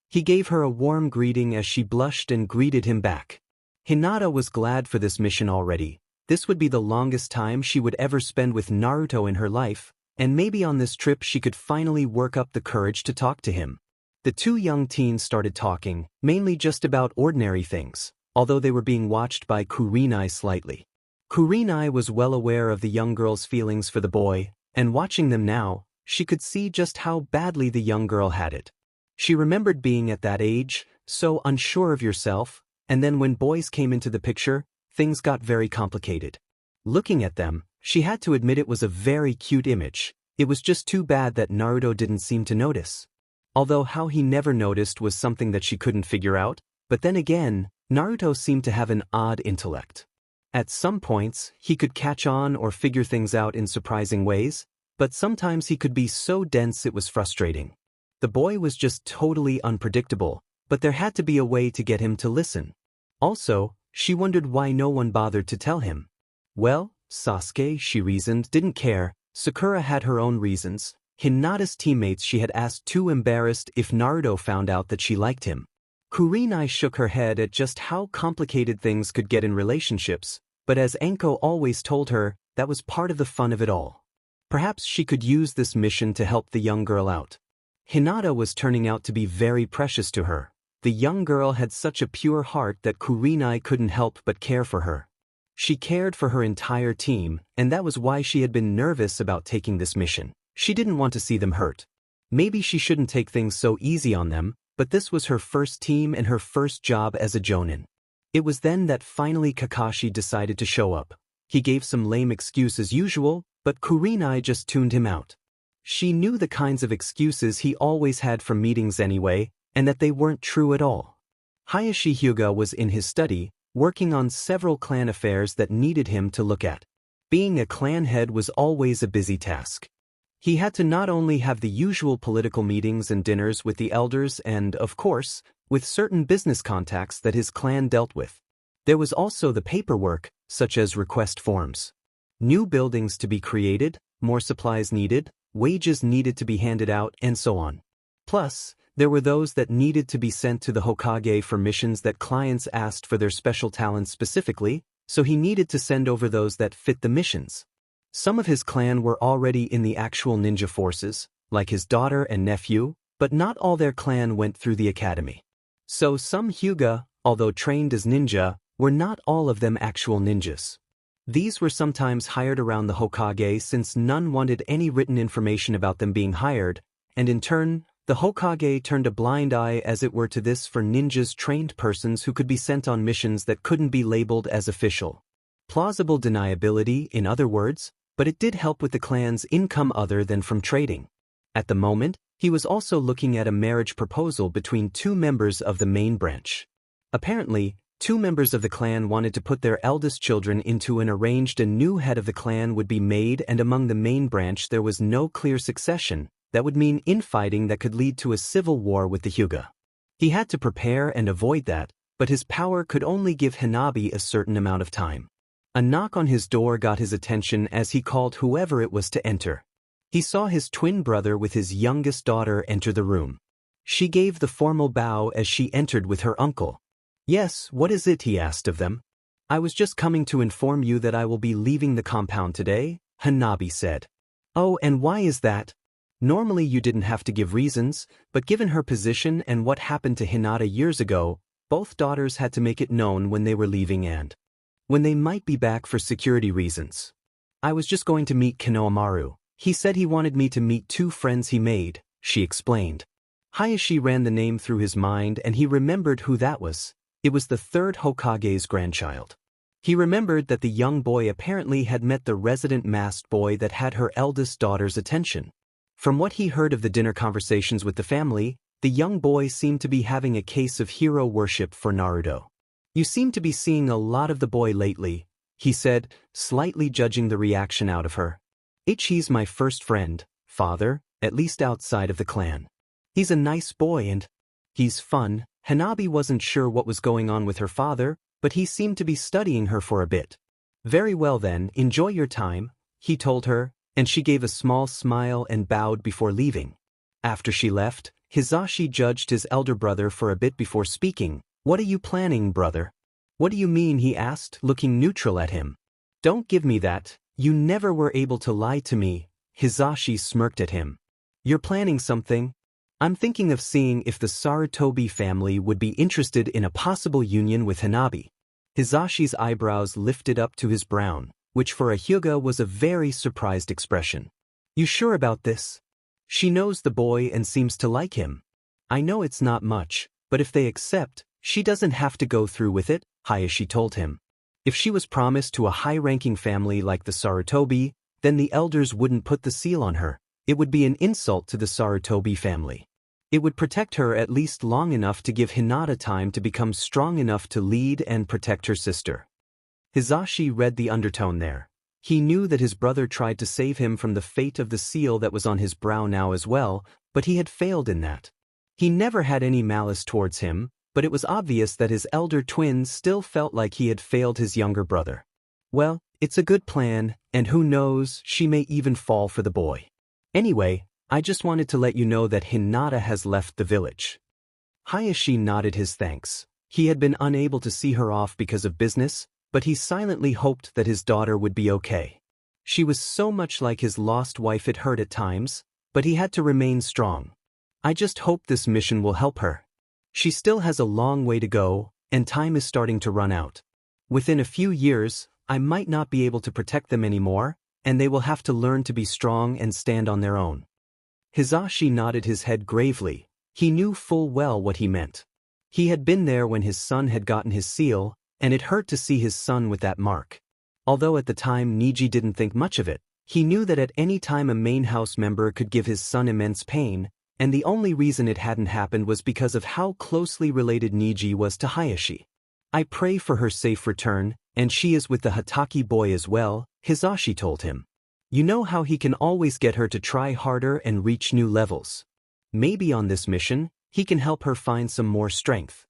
He gave her a warm greeting as she blushed and greeted him back. Hinata was glad for this mission already. This would be the longest time she would ever spend with Naruto in her life, and maybe on this trip she could finally work up the courage to talk to him. The two young teens started talking, mainly just about ordinary things, although they were being watched by Kurenai slightly. Kurenai was well aware of the young girl's feelings for the boy, and watching them now, she could see just how badly the young girl had it. She remembered being at that age, so unsure of yourself, and then when boys came into the picture, things got very complicated. Looking at them, she had to admit it was a very cute image. It was just too bad that Naruto didn't seem to notice. Although how he never noticed was something that she couldn't figure out, but then again, Naruto seemed to have an odd intellect. At some points, he could catch on or figure things out in surprising ways, but sometimes he could be so dense it was frustrating. The boy was just totally unpredictable, but there had to be a way to get him to listen. Also, she wondered why no one bothered to tell him. Well, Sasuke, she reasoned, didn't care. Sakura had her own reasons. Hinata's teammates she had asked too embarrassed if Naruto found out that she liked him. Kurenai shook her head at just how complicated things could get in relationships, but as Anko always told her, that was part of the fun of it all. Perhaps she could use this mission to help the young girl out. Hinata was turning out to be very precious to her. The young girl had such a pure heart that Kurenai couldn't help but care for her. She cared for her entire team, and that was why she had been nervous about taking this mission. She didn't want to see them hurt. Maybe she shouldn't take things so easy on them, but this was her first team and her first job as a jonin. It was then that finally Kakashi decided to show up. He gave some lame excuse as usual, but Kurenai just tuned him out. She knew the kinds of excuses he always had from meetings anyway, and that they weren't true at all. Hayashi Hyuga was in his study, working on several clan affairs that needed him to look at. Being a clan head was always a busy task. He had to not only have the usual political meetings and dinners with the elders and, of course, with certain business contacts that his clan dealt with. There was also the paperwork, such as request forms. New buildings to be created, more supplies needed, wages needed to be handed out, and so on. Plus, there were those that needed to be sent to the Hokage for missions that clients asked for their special talents specifically, so he needed to send over those that fit the missions. Some of his clan were already in the actual ninja forces, like his daughter and nephew, but not all their clan went through the academy. So some Hyuga, although trained as ninja, were not all of them actual ninjas. These were sometimes hired around the Hokage since none wanted any written information about them being hired, and in turn, the Hokage turned a blind eye as it were to this for ninjas trained persons who could be sent on missions that couldn't be labeled as official. Plausible deniability, in other words, but it did help with the clan's income other than from trading. At the moment, he was also looking at a marriage proposal between two members of the main branch. Apparently, Two members of the clan wanted to put their eldest children into an arranged. A new head of the clan would be made, and among the main branch there was no clear succession. That would mean infighting that could lead to a civil war with the Hyuga. He had to prepare and avoid that, but his power could only give Hanabi a certain amount of time. A knock on his door got his attention as he called whoever it was to enter. He saw his twin brother with his youngest daughter enter the room. She gave the formal bow as she entered with her uncle. "Yes, what is it?" he asked of them. "I was just coming to inform you that I will be leaving the compound today," Hanabi said. "Oh, and why is that?" Normally you didn't have to give reasons, but given her position and what happened to Hinata years ago, both daughters had to make it known when they were leaving and when they might be back for security reasons. "I was just going to meet Kanoamaru. He said he wanted me to meet two friends he made," she explained. Hayashi ran the name through his mind and he remembered who that was. It was the third Hokage's grandchild. He remembered that the young boy apparently had met the resident masked boy that had her eldest daughter's attention. From what he heard of the dinner conversations with the family, the young boy seemed to be having a case of hero worship for Naruto. "You seem to be seeing a lot of the boy lately," he said, slightly judging the reaction out of her. "He's my first friend, father, at least outside of the clan. He's a nice boy and he's fun." Hanabi wasn't sure what was going on with her father, but he seemed to be studying her for a bit. "Very well then, enjoy your time," he told her, and she gave a small smile and bowed before leaving. After she left, Hizashi judged his elder brother for a bit before speaking. "What are you planning, brother?" "What do you mean?" he asked, looking neutral at him. "Don't give me that. You never were able to lie to me." Hizashi smirked at him. "You're planning something?" "I'm thinking of seeing if the Sarutobi family would be interested in a possible union with Hanabi." Hizashi's eyebrows lifted up to his brown, which for a Hyuga was a very surprised expression. "You sure about this?" "She knows the boy and seems to like him." "I know it's not much, but if they accept, she doesn't have to go through with it," Hayashi told him. If she was promised to a high-ranking family like the Sarutobi, then the elders wouldn't put the seal on her. It would be an insult to the Sarutobi family. It would protect her at least long enough to give Hinata time to become strong enough to lead and protect her sister. Hizashi read the undertone there. He knew that his brother tried to save him from the fate of the seal that was on his brow now as well, but he had failed in that. He never had any malice towards him, but it was obvious that his elder twin still felt like he had failed his younger brother. "Well, it's a good plan, and who knows, she may even fall for the boy. Anyway, I just wanted to let you know that Hinata has left the village." Hayashi nodded his thanks. He had been unable to see her off because of business, but he silently hoped that his daughter would be okay. She was so much like his lost wife it hurt at times, but he had to remain strong. "I just hope this mission will help her. She still has a long way to go, and time is starting to run out. Within a few years, I might not be able to protect them anymore, and they will have to learn to be strong and stand on their own." Hizashi nodded his head gravely. He knew full well what he meant. He had been there when his son had gotten his seal, and it hurt to see his son with that mark. Although at the time Niji didn't think much of it, he knew that at any time a main house member could give his son immense pain, and the only reason it hadn't happened was because of how closely related Niji was to Hayashi. "I pray for her safe return, and she is with the Hatake boy as well," Hizashi told him. "You know how he can always get her to try harder and reach new levels. Maybe on this mission, he can help her find some more strength."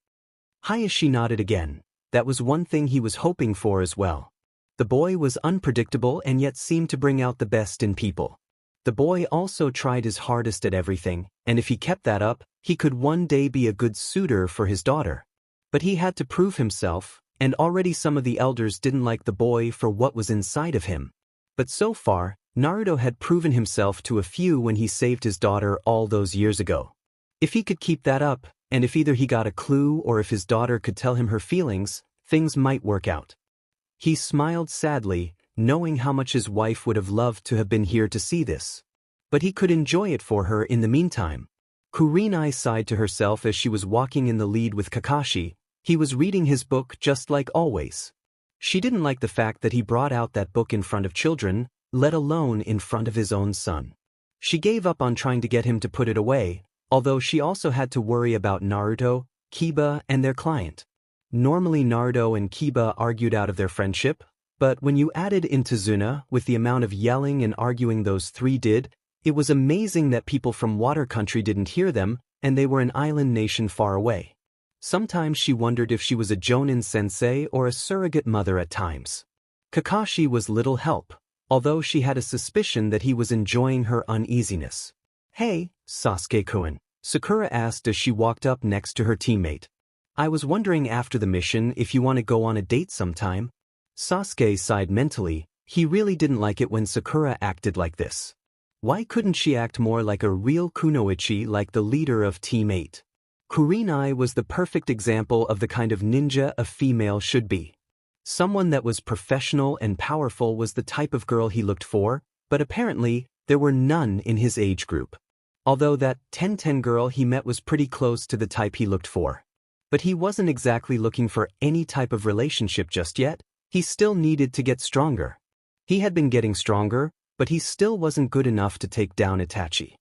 Hayashi nodded again. That was one thing he was hoping for as well. The boy was unpredictable and yet seemed to bring out the best in people. The boy also tried his hardest at everything, and if he kept that up, he could one day be a good suitor for his daughter. But he had to prove himself, and already some of the elders didn't like the boy for what was inside of him. But so far, Naruto had proven himself to a few when he saved his daughter all those years ago. If he could keep that up, and if either he got a clue or if his daughter could tell him her feelings, things might work out. He smiled sadly, knowing how much his wife would have loved to have been here to see this. But he could enjoy it for her in the meantime. Kurenai sighed to herself as she was walking in the lead with Kakashi. He was reading his book just like always. She didn't like the fact that he brought out that book in front of children, let alone in front of his own son. She gave up on trying to get him to put it away, although she also had to worry about Naruto, Kiba, and their client. Normally Naruto and Kiba argued out of their friendship, but when you added in Tazuna, with the amount of yelling and arguing those three did, it was amazing that people from Water Country didn't hear them, and they were an island nation far away. Sometimes she wondered if she was a Jonin sensei or a surrogate mother at times. Kakashi was little help, although she had a suspicion that he was enjoying her uneasiness. "Hey, Sasuke-kun," Sakura asked as she walked up next to her teammate. "I was wondering after the mission if you want to go on a date sometime." Sasuke sighed mentally. He really didn't like it when Sakura acted like this. Why couldn't she act more like a real kunoichi, like the leader of Team 8? Kurenai was the perfect example of the kind of ninja a female should be. Someone that was professional and powerful was the type of girl he looked for, but apparently, there were none in his age group. Although that 10-10 girl he met was pretty close to the type he looked for. But he wasn't exactly looking for any type of relationship just yet. He still needed to get stronger. He had been getting stronger, but he still wasn't good enough to take down Itachi.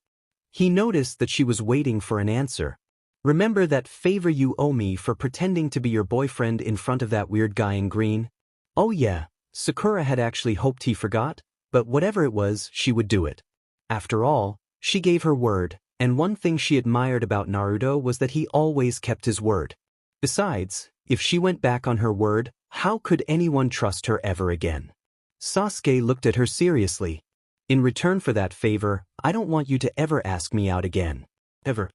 He noticed that she was waiting for an answer. "Remember that favor you owe me for pretending to be your boyfriend in front of that weird guy in green?" Oh yeah, Sakura had actually hoped he forgot, but whatever it was, she would do it. After all, she gave her word, and one thing she admired about Naruto was that he always kept his word. Besides, if she went back on her word, how could anyone trust her ever again? Sasuke looked at her seriously. "In return for that favor, I don't want you to ever ask me out again. Ever."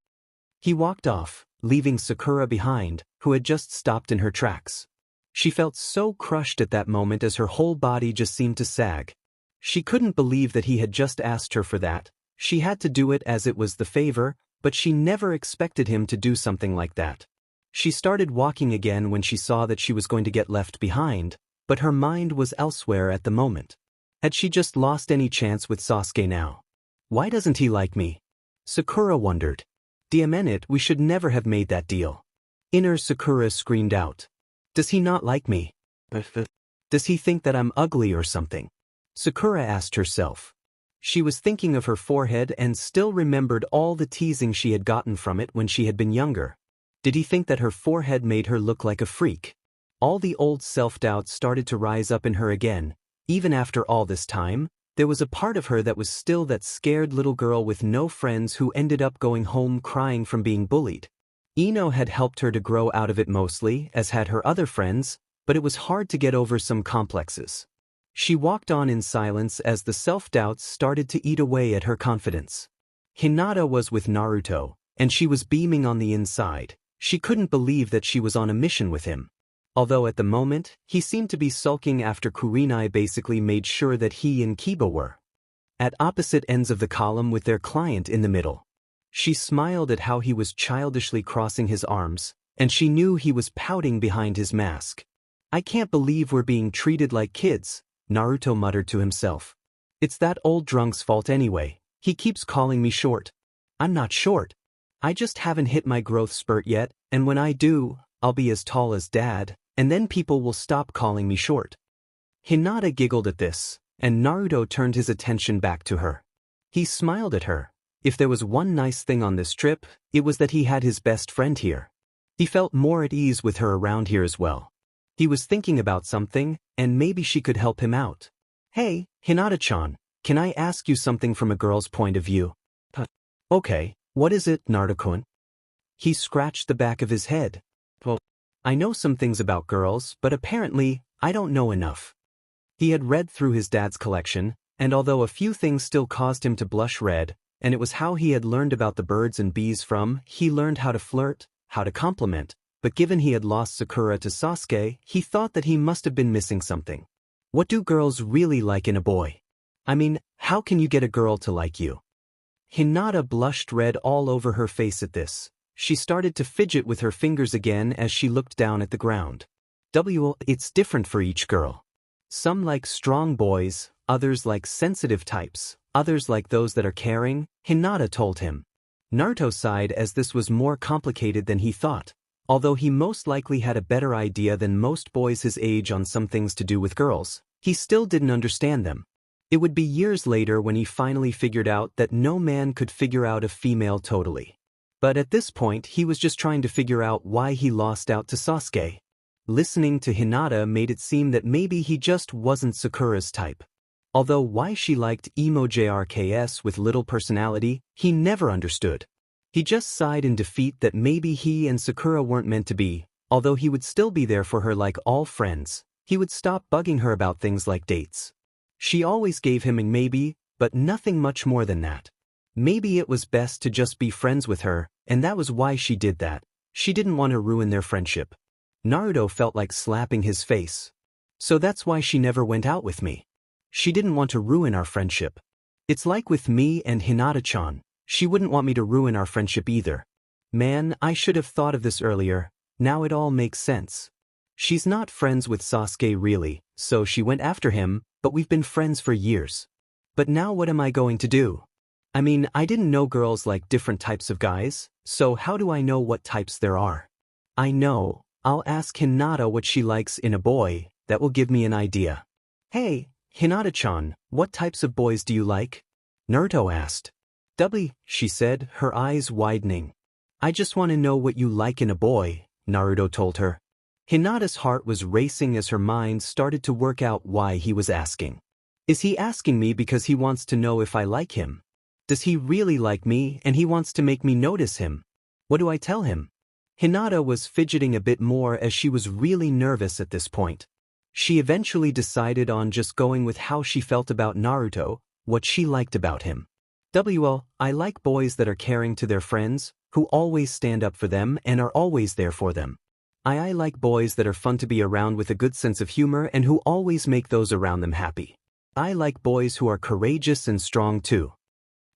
He walked off, leaving Sakura behind, who had just stopped in her tracks. She felt so crushed at that moment as her whole body just seemed to sag. She couldn't believe that he had just asked her for that. She had to do it as it was the favor, but she never expected him to do something like that. She started walking again when she saw that she was going to get left behind, but her mind was elsewhere at the moment. Had she just lost any chance with Sasuke now? Why doesn't he like me? Sakura wondered. Damn it, we should never have made that deal. Inner Sakura screamed out. Does he not like me? Does he think that I'm ugly or something? Sakura asked herself. She was thinking of her forehead and still remembered all the teasing she had gotten from it when she had been younger. Did he think that her forehead made her look like a freak? All the old self-doubt started to rise up in her again. Even after all this time, there was a part of her that was still that scared little girl with no friends who ended up going home crying from being bullied. Ino had helped her to grow out of it mostly, as had her other friends, but it was hard to get over some complexes. She walked on in silence as the self-doubts started to eat away at her confidence. Hinata was with Naruto, and she was beaming on the inside. She couldn't believe that she was on a mission with him. Although at the moment, he seemed to be sulking after Kurenai basically made sure that he and Kiba were at opposite ends of the column with their client in the middle. She smiled at how he was childishly crossing his arms, and she knew he was pouting behind his mask. "I can't believe we're being treated like kids," Naruto muttered to himself. "It's that old drunk's fault anyway. He keeps calling me short. I'm not short. I just haven't hit my growth spurt yet, and when I do, I'll be as tall as Dad, and then people will stop calling me short." Hinata giggled at this, and Naruto turned his attention back to her. He smiled at her. If there was one nice thing on this trip, it was that he had his best friend here. He felt more at ease with her around here as well. He was thinking about something, and maybe she could help him out. "Hey, Hinata-chan, can I ask you something from a girl's point of view?" Okay, what is it, Naruto-kun?" He scratched the back of his head. "Well, I know some things about girls, but apparently, I don't know enough." He had read through his dad's collection, and although a few things still caused him to blush red, and it was how he had learned about the birds and bees from, he learned how to flirt, how to compliment, but given he had lost Sakura to Sasuke, he thought that he must have been missing something. What do girls really like in a boy? I mean, how can you get a girl to like you? Hinata blushed red all over her face at this. She started to fidget with her fingers again as she looked down at the ground. It's different for each girl. Some like strong boys, others like sensitive types, others like those that are caring, Hinata told him. Naruto sighed as this was more complicated than he thought. Although he most likely had a better idea than most boys his age on some things to do with girls, he still didn't understand them. It would be years later when he finally figured out that no man could figure out a female totally. But at this point he was just trying to figure out why he lost out to Sasuke. Listening to Hinata made it seem that maybe he just wasn't Sakura's type. Although why she liked emo JRKS with little personality, he never understood. He just sighed in defeat that maybe he and Sakura weren't meant to be, although he would still be there for her like all friends. He would stop bugging her about things like dates. She always gave him a maybe, but nothing much more than that. Maybe it was best to just be friends with her, and that was why she did that. She didn't want to ruin their friendship. Naruto felt like slapping his face. So that's why she never went out with me. She didn't want to ruin our friendship. It's like with me and Hinata-chan. She wouldn't want me to ruin our friendship either. Man, I should have thought of this earlier. Now it all makes sense. She's not friends with Sasuke really, so she went after him, but we've been friends for years. But now what am I going to do? I mean, I didn't know girls like different types of guys, so how do I know what types there are? I know, I'll ask Hinata what she likes in a boy, that will give me an idea. Hey, Hinata-chan, what types of boys do you like? Naruto asked. W, she said, her eyes widening. I just want to know what you like in a boy, Naruto told her. Hinata's heart was racing as her mind started to work out why he was asking. Is he asking me because he wants to know if I like him? Does he really like me and he wants to make me notice him? What do I tell him? Hinata was fidgeting a bit more as she was really nervous at this point. She eventually decided on just going with how she felt about Naruto, what she liked about him. Well, I like boys that are caring to their friends, who always stand up for them and are always there for them. I like boys that are fun to be around with a good sense of humor and who always make those around them happy. I like boys who are courageous and strong too.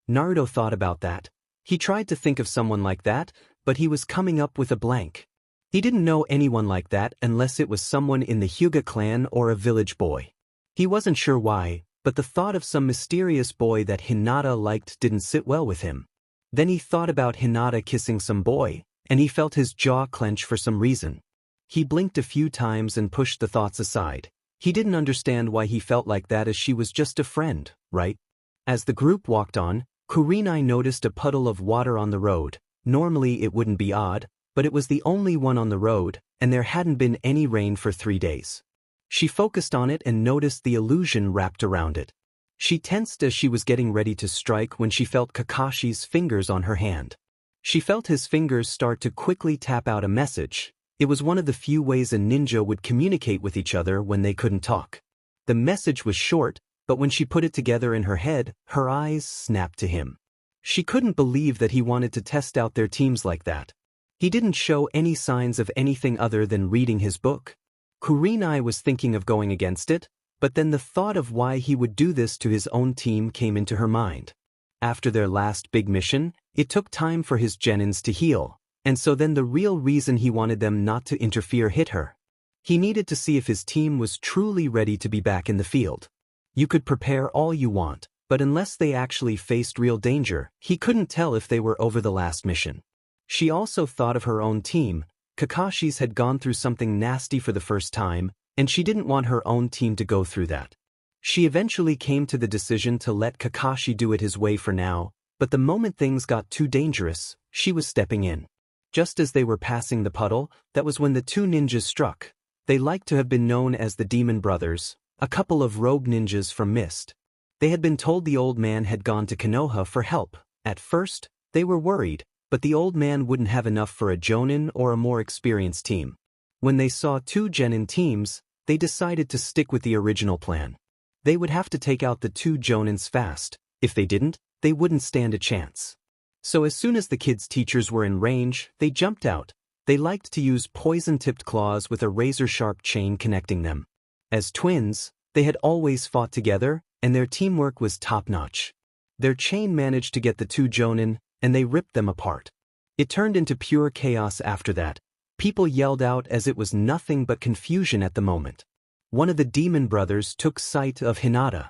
Naruto thought about that. He tried to think of someone like that, but he was coming up with a blank. He didn't know anyone like that unless it was someone in the Hyuga clan or a village boy. He wasn't sure why, but the thought of some mysterious boy that Hinata liked didn't sit well with him. Then he thought about Hinata kissing some boy, and he felt his jaw clench for some reason. He blinked a few times and pushed the thoughts aside. He didn't understand why he felt like that as she was just a friend, right? As the group walked on, Kurenai noticed a puddle of water on the road. Normally it wouldn't be odd, but it was the only one on the road, and there hadn't been any rain for 3 days. She focused on it and noticed the illusion wrapped around it. She tensed as she was getting ready to strike when she felt Kakashi's fingers on her hand. She felt his fingers start to quickly tap out a message. It was one of the few ways a ninja would communicate with each other when they couldn't talk. The message was short, but when she put it together in her head, her eyes snapped to him. She couldn't believe that he wanted to test out their teams like that. He didn't show any signs of anything other than reading his book. Kurenai was thinking of going against it, but then the thought of why he would do this to his own team came into her mind. After their last big mission, it took time for his genins to heal, and so then the real reason he wanted them not to interfere hit her. He needed to see if his team was truly ready to be back in the field. You could prepare all you want, but unless they actually faced real danger, he couldn't tell if they were over the last mission. She also thought of her own team. Kakashi's had gone through something nasty for the first time, and she didn't want her own team to go through that. She eventually came to the decision to let Kakashi do it his way for now, but the moment things got too dangerous, she was stepping in. Just as they were passing the puddle, that was when the two ninjas struck. They liked to have been known as the Demon Brothers, a couple of rogue ninjas from Mist. They had been told the old man had gone to Konoha for help. At first, they were worried, but the old man wouldn't have enough for a Jonin or a more experienced team. When they saw 2 Genin teams, they decided to stick with the original plan. They would have to take out the 2 Jonins fast. If they didn't, they wouldn't stand a chance. So as soon as the kids' teachers were in range, they jumped out. They liked to use poison-tipped claws with a razor-sharp chain connecting them. As twins, they had always fought together, and their teamwork was top-notch. Their chain managed to get the 2 Jonin, and they ripped them apart. It turned into pure chaos after that. People yelled out as it was nothing but confusion at the moment. One of the Demon Brothers took sight of Hinata.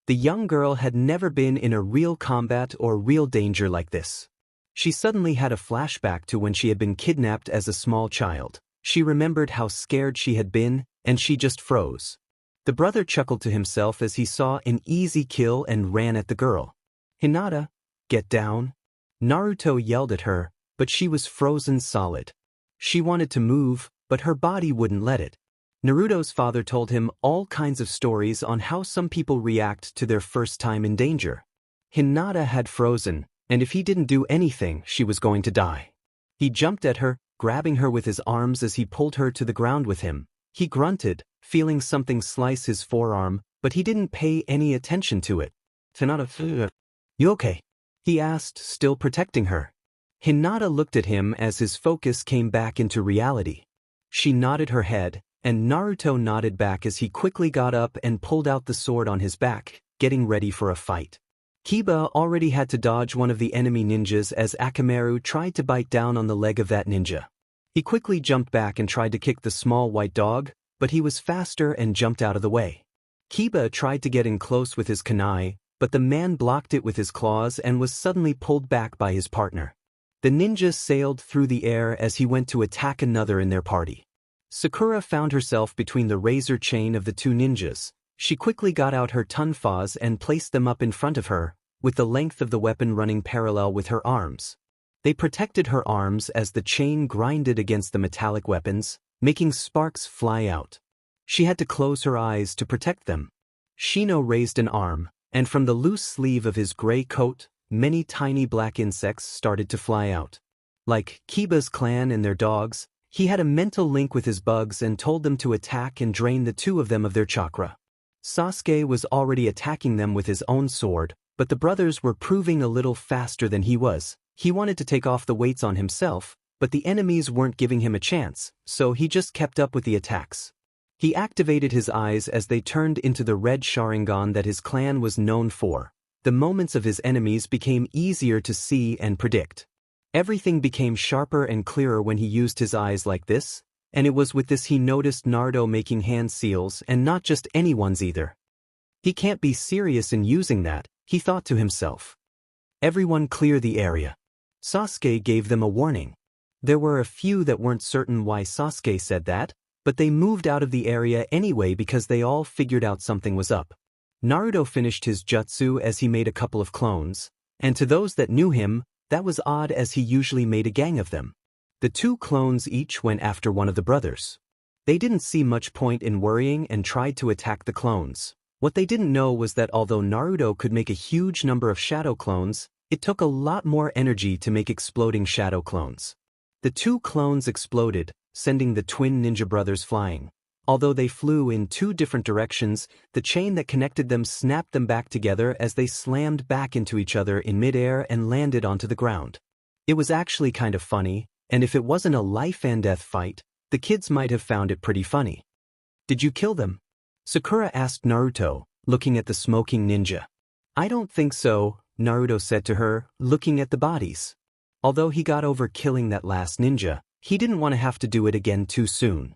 The young girl had never been in a real combat or real danger like this. She suddenly had a flashback to when she had been kidnapped as a small child. She remembered how scared she had been, and she just froze. The brother chuckled to himself as he saw an easy kill and ran at the girl. "Hinata, get down." Naruto yelled at her, but she was frozen solid. She wanted to move, but her body wouldn't let it. Naruto's father told him all kinds of stories on how some people react to their first time in danger. Hinata had frozen, and if he didn't do anything, she was going to die. He jumped at her, grabbing her with his arms as he pulled her to the ground with him. He grunted, feeling something slice his forearm, but he didn't pay any attention to it. Hinata, you okay? He asked, still protecting her. Hinata looked at him as his focus came back into reality. She nodded her head, and Naruto nodded back as he quickly got up and pulled out the sword on his back, getting ready for a fight. Kiba already had to dodge one of the enemy ninjas as Akamaru tried to bite down on the leg of that ninja. He quickly jumped back and tried to kick the small white dog, but he was faster and jumped out of the way. Kiba tried to get in close with his kunai, but the man blocked it with his claws and was suddenly pulled back by his partner. The ninja sailed through the air as he went to attack another in their party. Sakura found herself between the razor chain of the two ninjas. She quickly got out her tonfas and placed them up in front of her, with the length of the weapon running parallel with her arms. They protected her arms as the chain grinded against the metallic weapons, making sparks fly out. She had to close her eyes to protect them. Shino raised an arm, and from the loose sleeve of his gray coat, many tiny black insects started to fly out. Like Kiba's clan and their dogs, he had a mental link with his bugs and told them to attack and drain the two of them of their chakra. Sasuke was already attacking them with his own sword, but the brothers were proving a little faster than he was. He wanted to take off the weights on himself, but the enemies weren't giving him a chance, so he just kept up with the attacks. He activated his eyes as they turned into the red Sharingan that his clan was known for. The movements of his enemies became easier to see and predict. Everything became sharper and clearer when he used his eyes like this, and it was with this he noticed Naruto making hand seals, and not just anyone's either. He can't be serious in using that, he thought to himself. Everyone clear the area. Sasuke gave them a warning. There were a few that weren't certain why Sasuke said that, but they moved out of the area anyway because they all figured out something was up. Naruto finished his jutsu as he made a couple of clones, and to those that knew him, that was odd as he usually made a gang of them. The two clones each went after one of the brothers. They didn't see much point in worrying and tried to attack the clones. What they didn't know was that although Naruto could make a huge number of shadow clones, it took a lot more energy to make exploding shadow clones. The two clones exploded, sending the twin ninja brothers flying. Although they flew in two different directions, the chain that connected them snapped them back together as they slammed back into each other in midair and landed onto the ground. It was actually kind of funny, and if it wasn't a life-and-death fight, the kids might have found it pretty funny. "Did you kill them?" Sakura asked Naruto, looking at the smoking ninja. "I don't think so," Naruto said to her, looking at the bodies. Although he got over killing that last ninja, he didn't want to have to do it again too soon.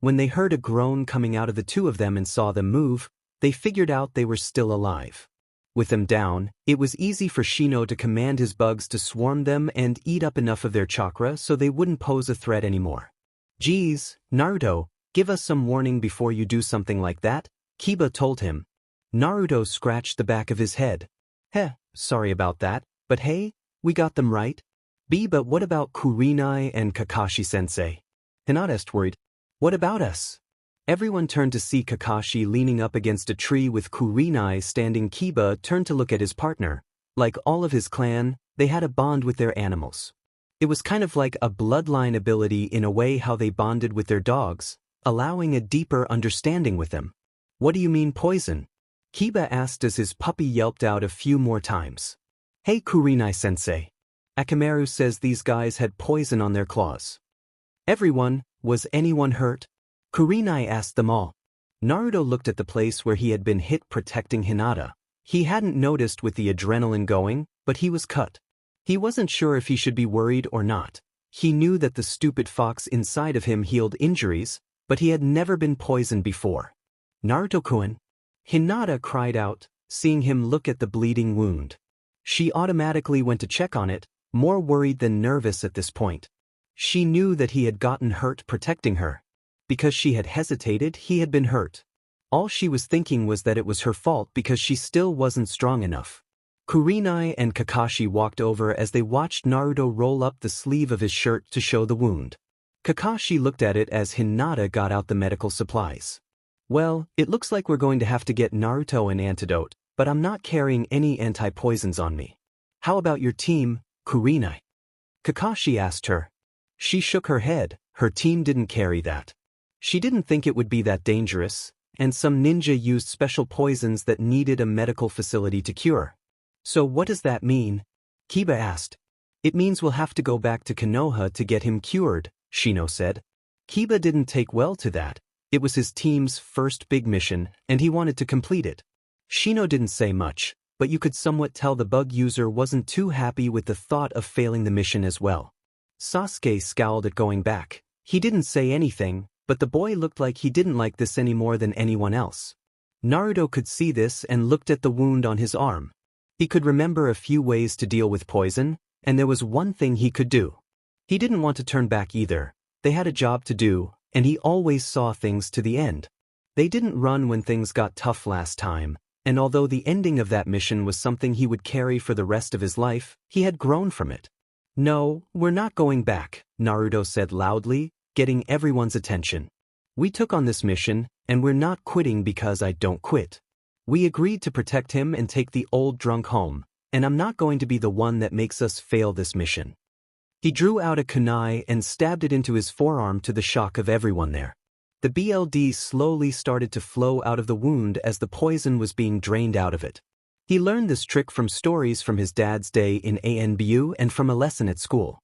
When they heard a groan coming out of the two of them and saw them move, they figured out they were still alive. With them down, it was easy for Shino to command his bugs to swarm them and eat up enough of their chakra so they wouldn't pose a threat anymore. "Geez, Naruto, give us some warning before you do something like that," Kiba told him. Naruto scratched the back of his head. Sorry about that, but hey, we got them right." But what about Kurenai and Kakashi-sensei?" Hinata asked worried. "What about us?" Everyone turned to see Kakashi leaning up against a tree with Kurenai standing. Kiba turned to look at his partner. Like all of his clan, they had a bond with their animals. It was kind of like a bloodline ability in a way how they bonded with their dogs, allowing a deeper understanding with them. "What do you mean poison?" Kiba asked as his puppy yelped out a few more times. "Hey Kurenai-sensei. Akamaru says these guys had poison on their claws." "Everyone, was anyone hurt?" Kurenai asked them all. Naruto looked at the place where he had been hit protecting Hinata. He hadn't noticed with the adrenaline going, but he was cut. He wasn't sure if he should be worried or not. He knew that the stupid fox inside of him healed injuries, but he had never been poisoned before. "Naruto-kun!" Hinata cried out, seeing him look at the bleeding wound. She automatically went to check on it, more worried than nervous at this point. She knew that he had gotten hurt protecting her. Because she had hesitated, he had been hurt. All she was thinking was that it was her fault because she still wasn't strong enough. Kurenai and Kakashi walked over as they watched Naruto roll up the sleeve of his shirt to show the wound. Kakashi looked at it as Hinata got out the medical supplies. Well, it looks like we're going to have to get Naruto an antidote, but I'm not carrying any anti-poisons on me. How about your team, Kurenai? Kakashi asked her. She shook her head, her team didn't carry that. She didn't think it would be that dangerous, and some ninja used special poisons that needed a medical facility to cure. So what does that mean? Kiba asked. It means we'll have to go back to Konoha to get him cured, Shino said. Kiba didn't take well to that. It was his team's first big mission, and he wanted to complete it. Shino didn't say much, but you could somewhat tell the bug user wasn't too happy with the thought of failing the mission as well. Sasuke scowled at going back. He didn't say anything, but the boy looked like he didn't like this any more than anyone else. Naruto could see this and looked at the wound on his arm. He could remember a few ways to deal with poison, and there was one thing he could do. He didn't want to turn back either. They had a job to do, and he always saw things to the end. They didn't run when things got tough last time, and although the ending of that mission was something he would carry for the rest of his life, he had grown from it. No, we're not going back, Naruto said loudly, getting everyone's attention. We took on this mission, and we're not quitting because I don't quit. We agreed to protect him and take the old drunk home, and I'm not going to be the one that makes us fail this mission. He drew out a kunai and stabbed it into his forearm to the shock of everyone there. The BLD slowly started to flow out of the wound as the poison was being drained out of it. He learned this trick from stories from his dad's day in ANBU and from a lesson at school.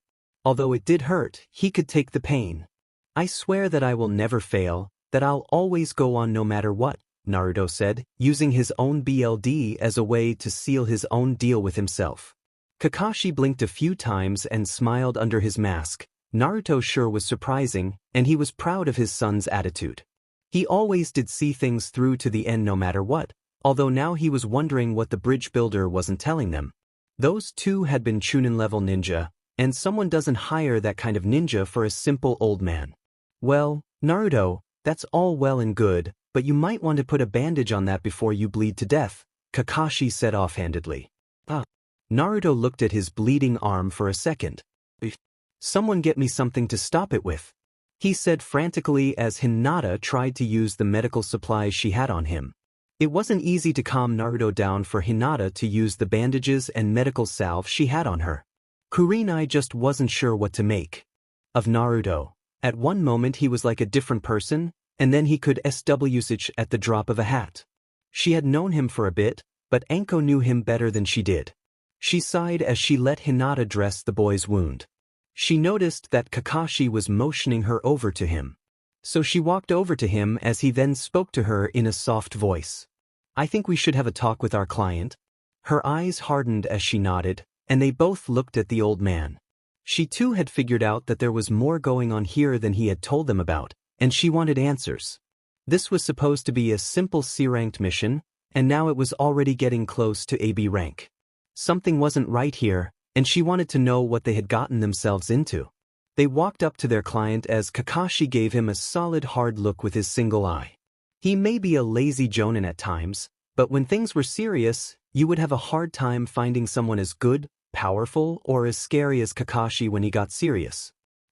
Although it did hurt, he could take the pain. I swear that I will never fail, that I'll always go on no matter what, Naruto said, using his own BLD as a way to seal his own deal with himself. Kakashi blinked a few times and smiled under his mask. Naruto sure was surprising, and he was proud of his son's attitude. He always did see things through to the end no matter what, although now he was wondering what the bridge builder wasn't telling them. Those two had been Chunin-level ninja, and someone doesn't hire that kind of ninja for a simple old man. Well, Naruto, that's all well and good, but you might want to put a bandage on that before you bleed to death, Kakashi said offhandedly. Naruto looked at his bleeding arm for a second. Someone get me something to stop it with, he said frantically as Hinata tried to use the medical supplies she had on him. It wasn't easy to calm Naruto down for Hinata to use the bandages and medical salve she had on her. Kurenai just wasn't sure what to make of Naruto. At one moment he was like a different person, and then he could switch at the drop of a hat. She had known him for a bit, but Anko knew him better than she did. She sighed as she let Hinata dress the boy's wound. She noticed that Kakashi was motioning her over to him. So she walked over to him as he then spoke to her in a soft voice. I think we should have a talk with our client. Her eyes hardened as she nodded, and they both looked at the old man. She too had figured out that there was more going on here than he had told them about, and she wanted answers. This was supposed to be a simple C-ranked mission, and now it was already getting close to AB rank. Something wasn't right here, and she wanted to know what they had gotten themselves into. They walked up to their client as Kakashi gave him a solid hard look with his single eye. He may be a lazy jonin at times, but when things were serious, you would have a hard time finding someone as good, powerful, or as scary as Kakashi when he got serious.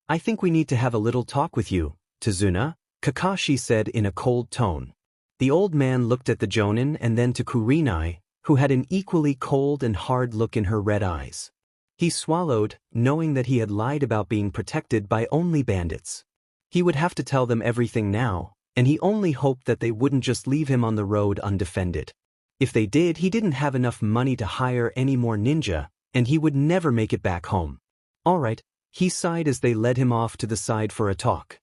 I think we need to have a little talk with you, Tazuna, Kakashi said in a cold tone. The old man looked at the jonin and then to Kurenai, who had an equally cold and hard look in her red eyes. He swallowed, knowing that he had lied about being protected by only bandits. He would have to tell them everything now, and he only hoped that they wouldn't just leave him on the road undefended. If they did, he didn't have enough money to hire any more ninja, and he would never make it back home. All right, he sighed as they led him off to the side for a talk.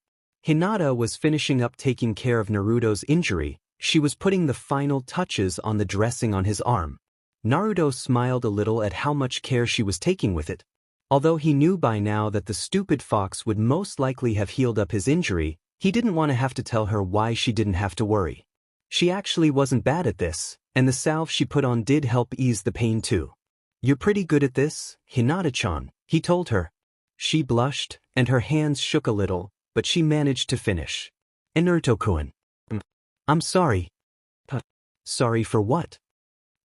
Hinata was finishing up taking care of Naruto's injury. She was putting the final touches on the dressing on his arm. Naruto smiled a little at how much care she was taking with it. Although he knew by now that the stupid fox would most likely have healed up his injury, he didn't want to have to tell her why she didn't have to worry. She actually wasn't bad at this, and the salve she put on did help ease the pain too. You're pretty good at this, Hinata-chan, he told her. She blushed, and her hands shook a little, but she managed to finish. Naruto-kun. I'm sorry. Sorry for what?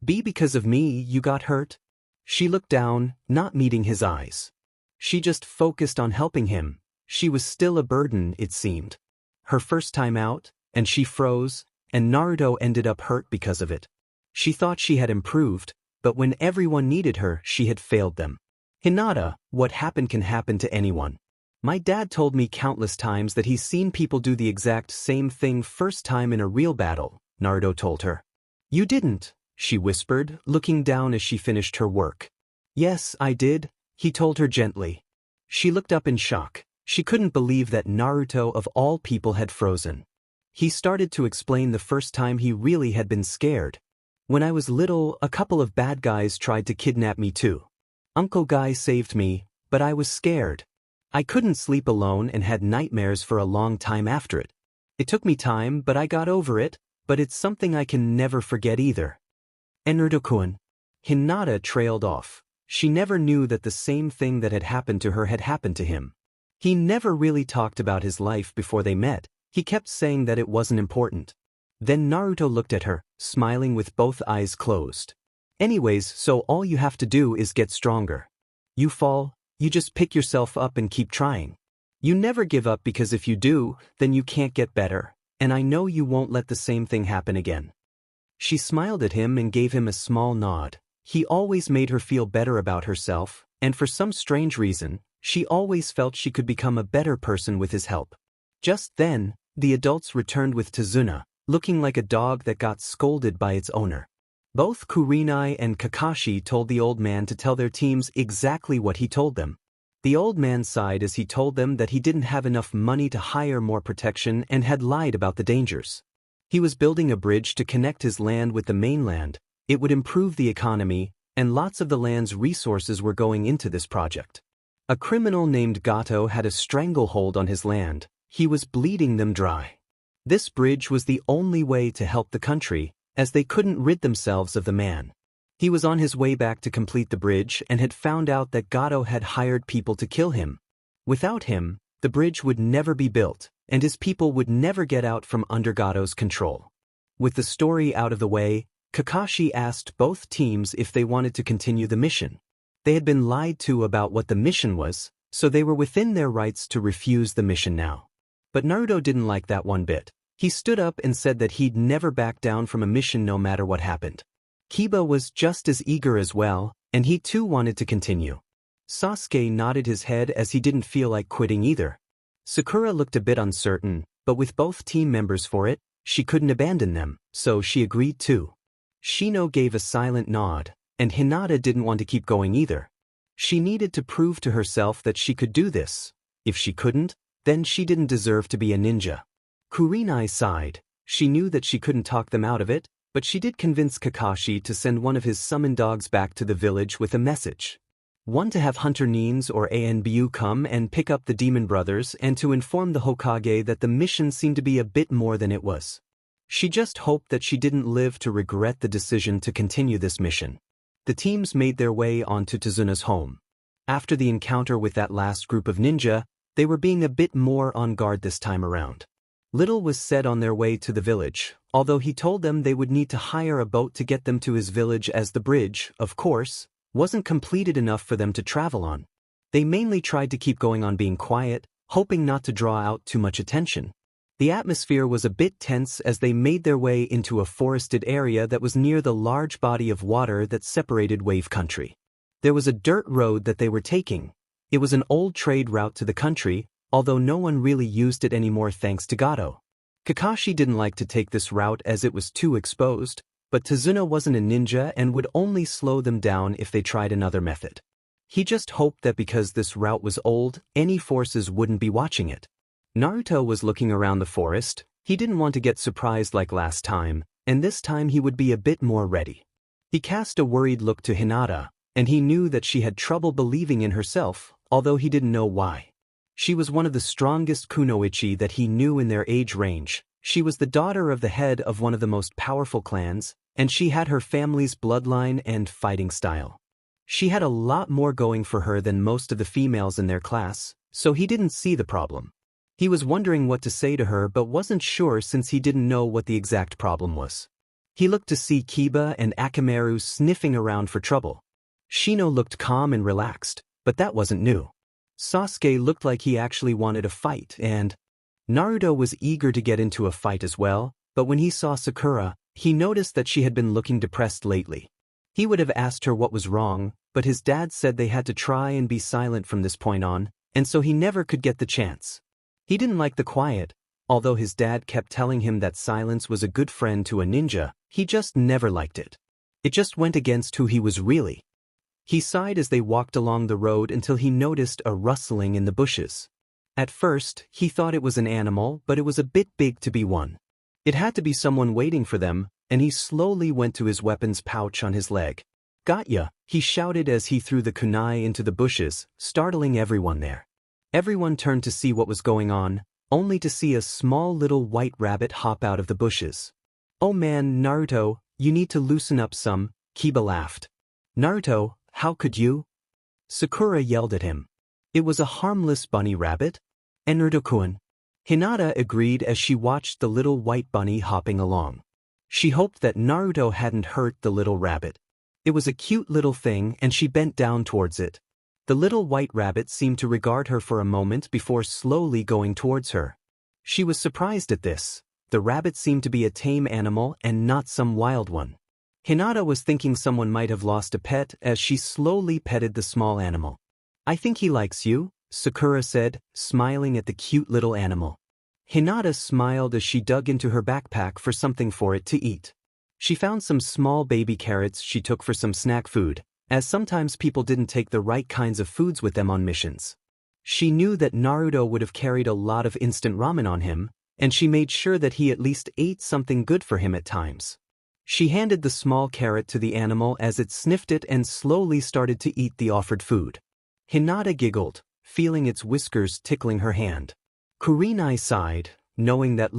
Because of me you got hurt? She looked down, not meeting his eyes. She just focused on helping him. she was still a burden, it seemed. Her first time out, and she froze, and Naruto ended up hurt because of it. She thought she had improved, but when everyone needed her, she had failed them. Hinata, what happened can happen to anyone. My dad told me countless times that he's seen people do the exact same thing first time in a real battle, Naruto told her. You didn't, she whispered, looking down as she finished her work. Yes, I did, he told her gently. She looked up in shock. She couldn't believe that Naruto of all people had frozen. He started to explain the first time he really had been scared. When I was little, a couple of bad guys tried to kidnap me too. Uncle Guy saved me, but I was scared. I couldn't sleep alone and had nightmares for a long time after it. It took me time, but I got over it, but it's something I can never forget either. Naruto-kun. Hinata trailed off. She never knew that the same thing that had happened to her had happened to him. He never really talked about his life before they met. He kept saying that it wasn't important. Then Naruto looked at her, smiling with both eyes closed. Anyways, so all you have to do is get stronger. You fall, you just pick yourself up and keep trying. You never give up because if you do, then you can't get better, and I know you won't let the same thing happen again. She smiled at him and gave him a small nod. He always made her feel better about herself, and for some strange reason, she always felt she could become a better person with his help. Just then, the adults returned with Tazuna, looking like a dog that got scolded by its owner. Both Kurenai and Kakashi told the old man to tell their teams exactly what he told them. The old man sighed as he told them that he didn't have enough money to hire more protection and had lied about the dangers. He was building a bridge to connect his land with the mainland. It would improve the economy, and lots of the land's resources were going into this project. A criminal named Gato had a stranglehold on his land. He was bleeding them dry. This bridge was the only way to help the country, as they couldn't rid themselves of the man. He was on his way back to complete the bridge and had found out that Gato had hired people to kill him. Without him, the bridge would never be built, and his people would never get out from under Gato's control. With the story out of the way, Kakashi asked both teams if they wanted to continue the mission. They had been lied to about what the mission was, so they were within their rights to refuse the mission now. But Naruto didn't like that one bit. He stood up and said that he'd never back down from a mission no matter what happened. Kiba was just as eager as well, and he too wanted to continue. Sasuke nodded his head as he didn't feel like quitting either. Sakura looked a bit uncertain, but with both team members for it, she couldn't abandon them, so she agreed too. Shino gave a silent nod, and Hinata didn't want to keep going either. She needed to prove to herself that she could do this. If she couldn't, then she didn't deserve to be a ninja. Kurenai sighed. She knew that she couldn't talk them out of it, but she did convince Kakashi to send one of his summoned dogs back to the village with a message. One to have Hunter Nines or Anbu come and pick up the Demon Brothers and to inform the Hokage that the mission seemed to be a bit more than it was. She just hoped that she didn't live to regret the decision to continue this mission. The teams made their way onto Tazuna's home. After the encounter with that last group of ninja, they were being a bit more on guard this time around. Little was said on their way to the village, although he told them they would need to hire a boat to get them to his village as the bridge, of course, wasn't completed enough for them to travel on. They mainly tried to keep going on being quiet, hoping not to draw out too much attention. The atmosphere was a bit tense as they made their way into a forested area that was near the large body of water that separated Wave Country. There was a dirt road that they were taking. It was an old trade route to the country, although no one really used it anymore thanks to Gato. Kakashi didn't like to take this route as it was too exposed, but Tazuna wasn't a ninja and would only slow them down if they tried another method. He just hoped that because this route was old, any forces wouldn't be watching it. Naruto was looking around the forest. He didn't want to get surprised like last time, and this time he would be a bit more ready. He cast a worried look to Hinata, and he knew that she had trouble believing in herself, although he didn't know why. She was one of the strongest kunoichi that he knew in their age range. She was the daughter of the head of one of the most powerful clans, and she had her family's bloodline and fighting style. She had a lot more going for her than most of the females in their class, so he didn't see the problem. He was wondering what to say to her but wasn't sure since he didn't know what the exact problem was. He looked to see Kiba and Akamaru sniffing around for trouble. Shino looked calm and relaxed, but that wasn't new. Sasuke looked like he actually wanted a fight, and Naruto was eager to get into a fight as well, but when he saw Sakura, he noticed that she had been looking depressed lately. He would have asked her what was wrong, but his dad said they had to try and be silent from this point on, and so he never could get the chance. He didn't like the quiet. Although his dad kept telling him that silence was a good friend to a ninja, he just never liked it. It just went against who he was really. He sighed as they walked along the road until he noticed a rustling in the bushes. At first, he thought it was an animal, but it was a bit big to be one. It had to be someone waiting for them, and he slowly went to his weapons pouch on his leg. "Got ya," he shouted as he threw the kunai into the bushes, startling everyone there. Everyone turned to see what was going on, only to see a small little white rabbit hop out of the bushes. "Oh man, Naruto, you need to loosen up some," Kiba laughed. "Naruto, how could you?" Sakura yelled at him. "It was a harmless bunny rabbit." "Naruto-kun." Hinata agreed as she watched the little white bunny hopping along. She hoped that Naruto hadn't hurt the little rabbit. It was a cute little thing and she bent down towards it. The little white rabbit seemed to regard her for a moment before slowly going towards her. She was surprised at this. The rabbit seemed to be a tame animal and not some wild one. Hinata was thinking someone might have lost a pet as she slowly petted the small animal. "I think he likes you," Sakura said, smiling at the cute little animal. Hinata smiled as she dug into her backpack for something for it to eat. She found some small baby carrots she took for some snack food, as sometimes people didn't take the right kinds of foods with them on missions. She knew that Naruto would have carried a lot of instant ramen on him, and she made sure that he at least ate something good for him at times. She handed the small carrot to the animal as it sniffed it and slowly started to eat the offered food. Hinata giggled, feeling its whiskers tickling her hand. Kurenai sighed, knowing that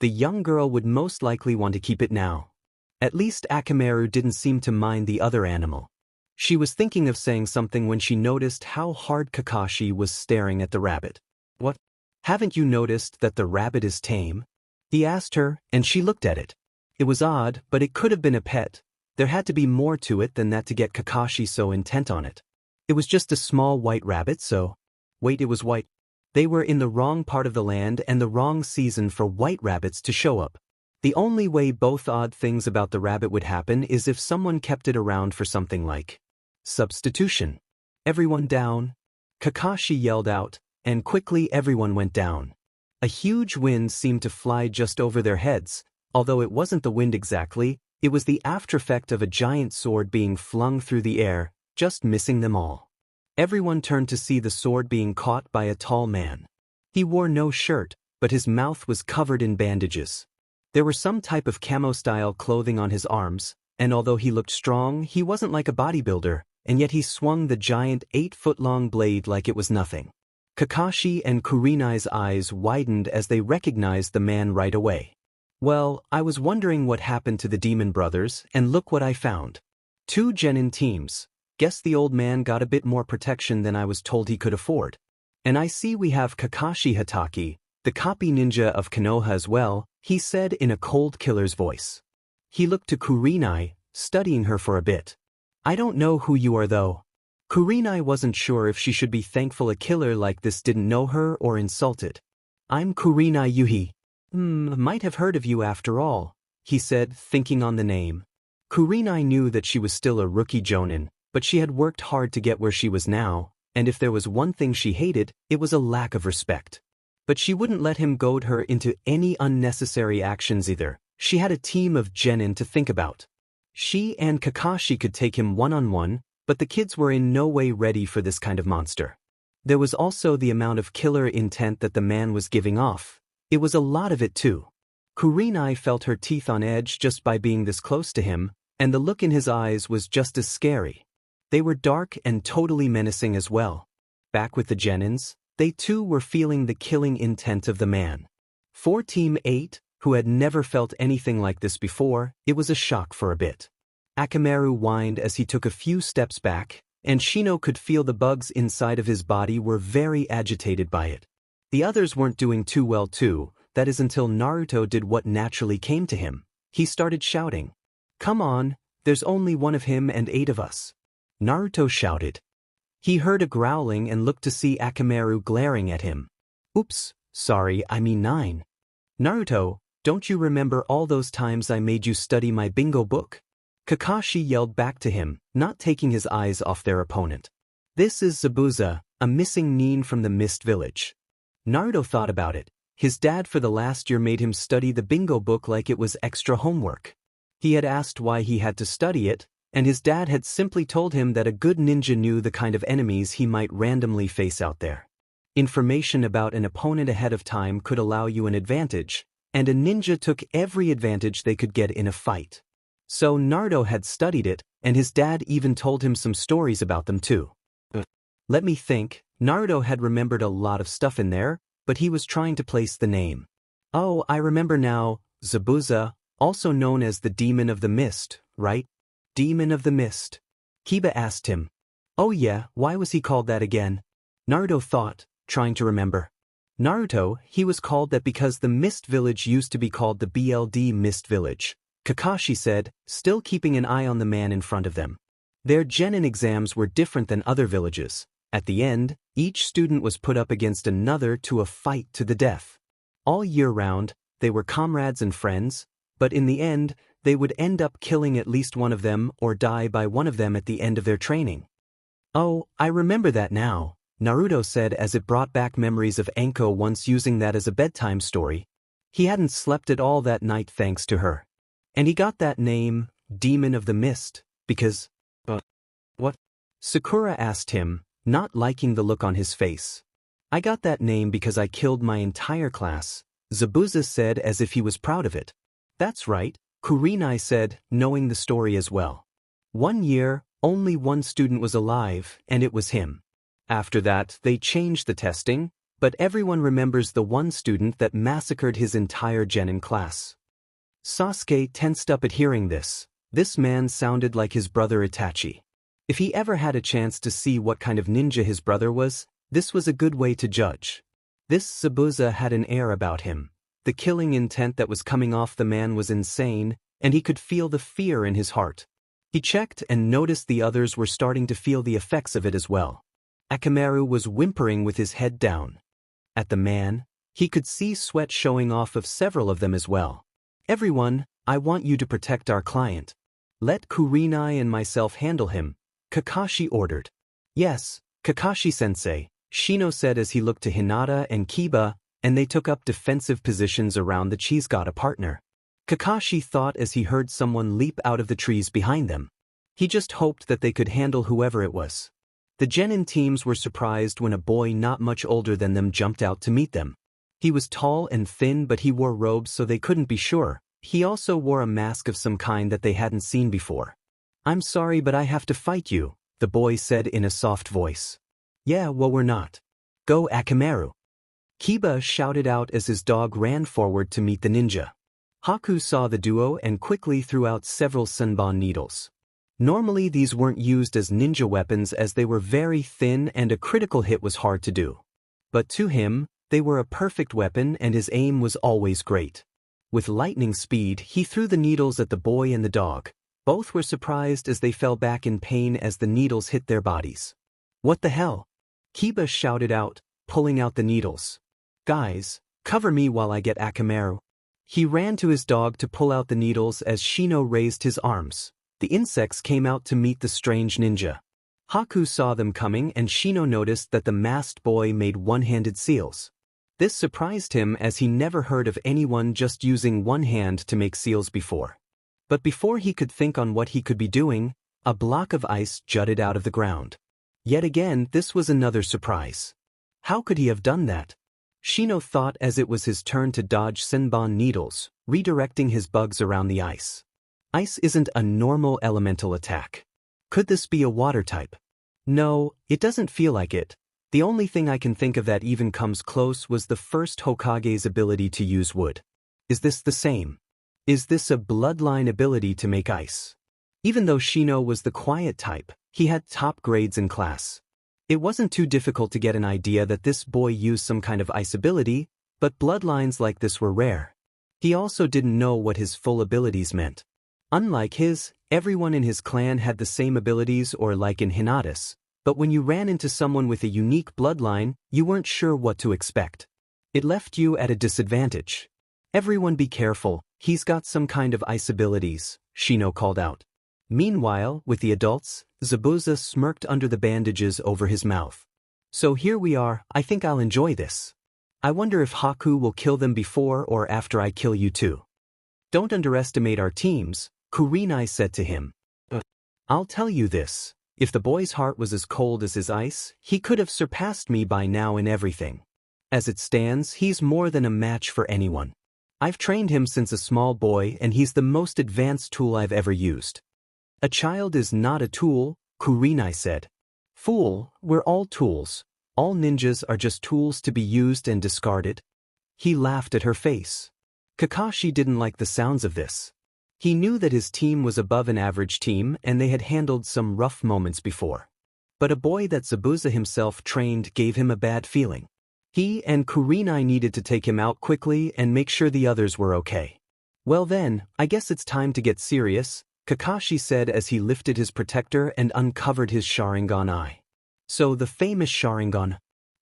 the young girl would most likely want to keep it now. At least Akamaru didn't seem to mind the other animal. She was thinking of saying something when she noticed how hard Kakashi was staring at the rabbit. "What? Haven't you noticed that the rabbit is tame?" he asked her, and she looked at it. It was odd, but it could have been a pet. There had to be more to it than that to get Kakashi so intent on it. It was just a small white rabbit, so... Wait, it was white. They were in the wrong part of the land and the wrong season for white rabbits to show up. The only way both odd things about the rabbit would happen is if someone kept it around for something like substitution. "Everyone down!" Kakashi yelled out, and quickly everyone went down. A huge wind seemed to fly just over their heads. Although it wasn't the wind exactly, it was the aftereffect of a giant sword being flung through the air, just missing them all. Everyone turned to see the sword being caught by a tall man. He wore no shirt, but his mouth was covered in bandages. There were some type of camo-style clothing on his arms, and although he looked strong, he wasn't like a bodybuilder, and yet he swung the giant 8-foot-long blade like it was nothing. Kakashi and Kurenai's eyes widened as they recognized the man right away. "Well, I was wondering what happened to the Demon Brothers, and look what I found. 2 genin teams. Guess the old man got a bit more protection than I was told he could afford. And I see we have Kakashi Hatake, the copy ninja of Konoha as well," he said in a cold killer's voice. He looked to Kurenai, studying her for a bit. "I don't know who you are though." Kurenai wasn't sure if she should be thankful a killer like this didn't know her or insulted. "I'm Kurenai Yuhi. Might have heard of you after all," he said, thinking on the name. Kurenai knew that she was still a rookie jonin, but she had worked hard to get where she was now, and if there was one thing she hated, it was a lack of respect. But she wouldn't let him goad her into any unnecessary actions either. She had a team of genin to think about. She and Kakashi could take him one-on-one, but the kids were in no way ready for this kind of monster. There was also the amount of killer intent that the man was giving off. It was a lot of it too. Kurenai felt her teeth on edge just by being this close to him, and the look in his eyes was just as scary. They were dark and totally menacing as well. Back with the genins, they too were feeling the killing intent of the man. For Team 8, who had never felt anything like this before, it was a shock for a bit. Akamaru whined as he took a few steps back, and Shino could feel the bugs inside of his body were very agitated by it. The others weren't doing too well too, that is until Naruto did what naturally came to him. He started shouting, "Come on, there's only one of him and 8 of us." Naruto shouted, He heard a growling and looked to see Akamaru glaring at him. Oops, sorry, I mean 9. Naruto, don't you remember all those times I made you study my bingo book? Kakashi yelled back to him, not taking his eyes off their opponent. This is Zabuza, a missing nin from the Mist Village. Naruto thought about it. His dad for the last year made him study the bingo book like it was extra homework. He had asked why he had to study it, and his dad had simply told him that a good ninja knew the kind of enemies he might randomly face out there. Information about an opponent ahead of time could allow you an advantage, and a ninja took every advantage they could get in a fight. So Naruto had studied it, and his dad even told him some stories about them too. Let me think, Naruto had remembered a lot of stuff in there, but he was trying to place the name. Oh, I remember now, Zabuza, also known as the Demon of the Mist, right? Demon of the Mist. Kiba asked him. Oh yeah, why was he called that again? Naruto thought, trying to remember. Naruto, he was called that because the Mist Village used to be called the BLD Mist Village, Kakashi said, still keeping an eye on the man in front of them. Their genin exams were different than other villages. At the end, each student was put up against another to a fight to the death. All year round, they were comrades and friends, but in the end, they would end up killing at least one of them or die by one of them at the end of their training. Oh, I remember that now, Naruto said as it brought back memories of Anko once using that as a bedtime story. He hadn't slept at all that night thanks to her. And he got that name, Demon of the Mist, because… What? Sakura asked him, not liking the look on his face. I got that name because I killed my entire class, Zabuza said as if he was proud of it. That's right, Kurenai said, knowing the story as well. 1 year, only one student was alive, and it was him. After that, they changed the testing, but everyone remembers the one student that massacred his entire genin class. Sasuke tensed up at hearing this. This man sounded like his brother Itachi. If he ever had a chance to see what kind of ninja his brother was, this was a good way to judge. This Zabuza had an air about him. The killing intent that was coming off the man was insane, and he could feel the fear in his heart. He checked and noticed the others were starting to feel the effects of it as well. Akamaru was whimpering with his head down. At the man, he could see sweat showing off of several of them as well. Everyone, I want you to protect our client. Let Kurenai and myself handle him, Kakashi ordered. Yes, Kakashi-sensei, Shino said as he looked to Hinata and Kiba, and they took up defensive positions around the Cheesegata partner. Kakashi thought as he heard someone leap out of the trees behind them. He just hoped that they could handle whoever it was. The genin teams were surprised when a boy not much older than them jumped out to meet them. He was tall and thin, but he wore robes so they couldn't be sure. He also wore a mask of some kind that they hadn't seen before. I'm sorry, but I have to fight you, the boy said in a soft voice. Yeah, well, we're not. Go Akamaru. Kiba shouted out as his dog ran forward to meet the ninja. Haku saw the duo and quickly threw out several senbon needles. Normally these weren't used as ninja weapons as they were very thin and a critical hit was hard to do. But to him, they were a perfect weapon and his aim was always great. With lightning speed, he threw the needles at the boy and the dog. Both were surprised as they fell back in pain as the needles hit their bodies. What the hell? Kiba shouted out, pulling out the needles. Guys, cover me while I get Akamaru. He ran to his dog to pull out the needles as Shino raised his arms. The insects came out to meet the strange ninja. Haku saw them coming and Shino noticed that the masked boy made one-handed seals. This surprised him as he never heard of anyone just using one hand to make seals before. But before he could think on what he could be doing, a block of ice jutted out of the ground. Yet again, this was another surprise. How could he have done that? Shino thought as it was his turn to dodge senbon needles, redirecting his bugs around the ice. Ice isn't a normal elemental attack. Could this be a water type? No, it doesn't feel like it. The only thing I can think of that even comes close was the first Hokage's ability to use wood. Is this the same? Is this a bloodline ability to make ice? Even though Shino was the quiet type, he had top grades in class. It wasn't too difficult to get an idea that this boy used some kind of ice ability, but bloodlines like this were rare. He also didn't know what his full abilities meant. Unlike his, everyone in his clan had the same abilities, or like in Hinata's, But when you ran into someone with a unique bloodline, you weren't sure what to expect. It left you at a disadvantage. Everyone be careful, he's got some kind of ice abilities, Shino called out. Meanwhile, with the adults, Zabuza smirked under the bandages over his mouth. So here we are, I think I'll enjoy this. I wonder if Haku will kill them before or after I kill you too. Don't underestimate our teams, Kurenai said to him. I'll tell you this, if the boy's heart was as cold as his ice, he could have surpassed me by now in everything. As it stands, he's more than a match for anyone. I've trained him since a small boy and he's the most advanced tool I've ever used. A child is not a tool, Kurenai said. Fool, we're all tools. All ninjas are just tools to be used and discarded. He laughed at her face. Kakashi didn't like the sounds of this. He knew that his team was above an average team and they had handled some rough moments before. But a boy that Zabuza himself trained gave him a bad feeling. He and Kurenai needed to take him out quickly and make sure the others were okay. Well then, I guess it's time to get serious, Kakashi said as he lifted his protector and uncovered his Sharingan eye. So the famous Sharingan.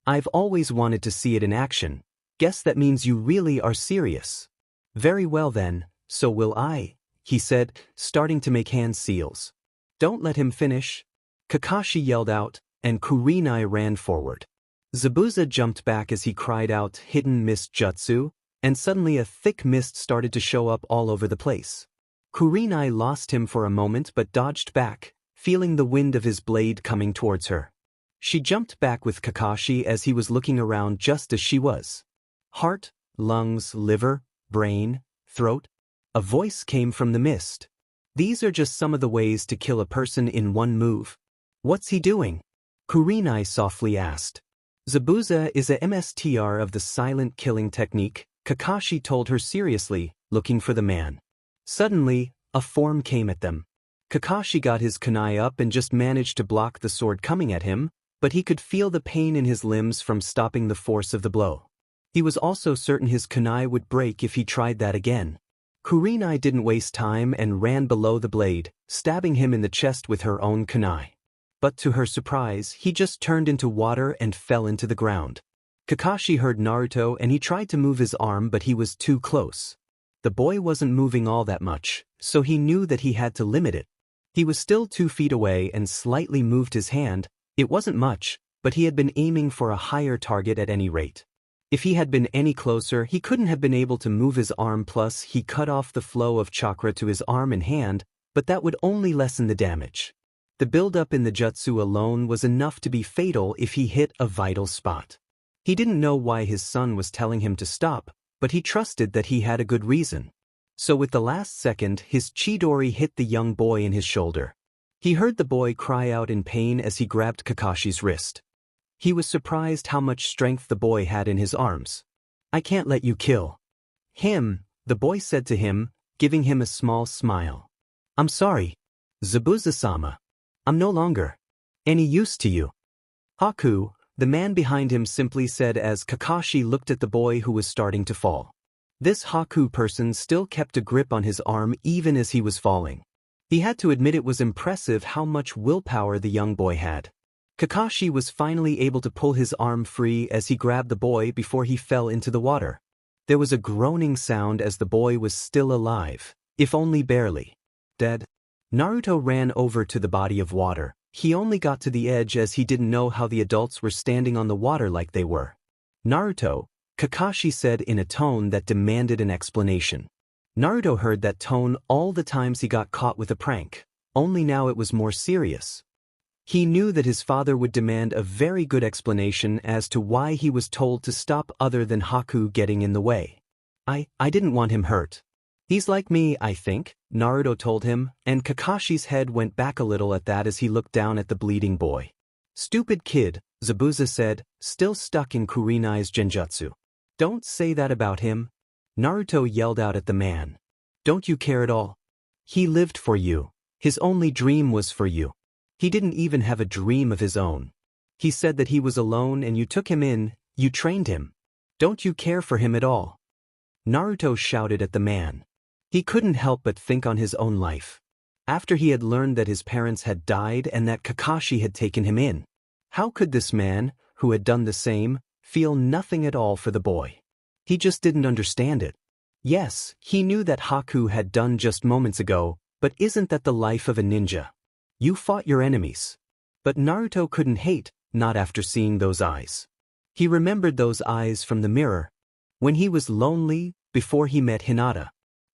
I've always wanted to see it in action. Guess that means you really are serious. Very well then, so will I, he said, starting to make hand seals. Don't let him finish. Kakashi yelled out, and Kurenai ran forward. Zabuza jumped back as he cried out hidden mist jutsu, and suddenly a thick mist started to show up all over the place. Kurenai lost him for a moment but dodged back, feeling the wind of his blade coming towards her. She jumped back with Kakashi as he was looking around just as she was. Heart, lungs, liver, brain, throat. A voice came from the mist. These are just some of the ways to kill a person in one move. What's he doing? Kurenai softly asked. Zabuza is a MSTR of the silent killing technique, Kakashi told her seriously, looking for the man. Suddenly, a form came at them. Kakashi got his kunai up and just managed to block the sword coming at him, but he could feel the pain in his limbs from stopping the force of the blow. He was also certain his kunai would break if he tried that again. Kurenai didn't waste time and ran below the blade, stabbing him in the chest with her own kunai. But to her surprise, he just turned into water and fell into the ground. Kakashi heard Naruto and he tried to move his arm but he was too close. The boy wasn't moving all that much, so he knew that he had to limit it. He was still 2 feet away and slightly moved his hand. It wasn't much, but he had been aiming for a higher target at any rate. If he had been any closer, he couldn't have been able to move his arm, plus he cut off the flow of chakra to his arm and hand, but that would only lessen the damage. The buildup in the jutsu alone was enough to be fatal if he hit a vital spot. He didn't know why his son was telling him to stop, but he trusted that he had a good reason. So with the last second, his Chidori hit the young boy in his shoulder. He heard the boy cry out in pain as he grabbed Kakashi's wrist. He was surprised how much strength the boy had in his arms. I can't let you kill him, the boy said to him, giving him a small smile. I'm sorry, Zabuza-sama. I'm no longer any use to you. Haku, the man behind him, simply said as Kakashi looked at the boy who was starting to fall. This Haku person still kept a grip on his arm even as he was falling. He had to admit it was impressive how much willpower the young boy had. Kakashi was finally able to pull his arm free as he grabbed the boy before he fell into the water. There was a groaning sound as the boy was still alive, if only barely dead. Naruto ran over to the body of water. He only got to the edge as he didn't know how the adults were standing on the water like they were. Naruto, Kakashi said in a tone that demanded an explanation. Naruto heard that tone all the times he got caught with a prank, only now it was more serious. He knew that his father would demand a very good explanation as to why he was told to stop other than Haku getting in the way. I didn't want him hurt. He's like me, I think, Naruto told him, and Kakashi's head went back a little at that as he looked down at the bleeding boy. Stupid kid, Zabuza said, still stuck in Kurenai's genjutsu. Don't say that about him. Naruto yelled out at the man. Don't you care at all? He lived for you. His only dream was for you. He didn't even have a dream of his own. He said that he was alone and you took him in, you trained him. Don't you care for him at all? Naruto shouted at the man. He couldn't help but think on his own life. After he had learned that his parents had died and that Kakashi had taken him in, How could this man, who had done the same, feel nothing at all for the boy? He just didn't understand it. Yes, he knew that Haku had done just moments ago, but isn't that the life of a ninja? You fought your enemies. But Naruto couldn't hate, not after seeing those eyes. He remembered those eyes from the mirror. When he was lonely, before he met Hinata.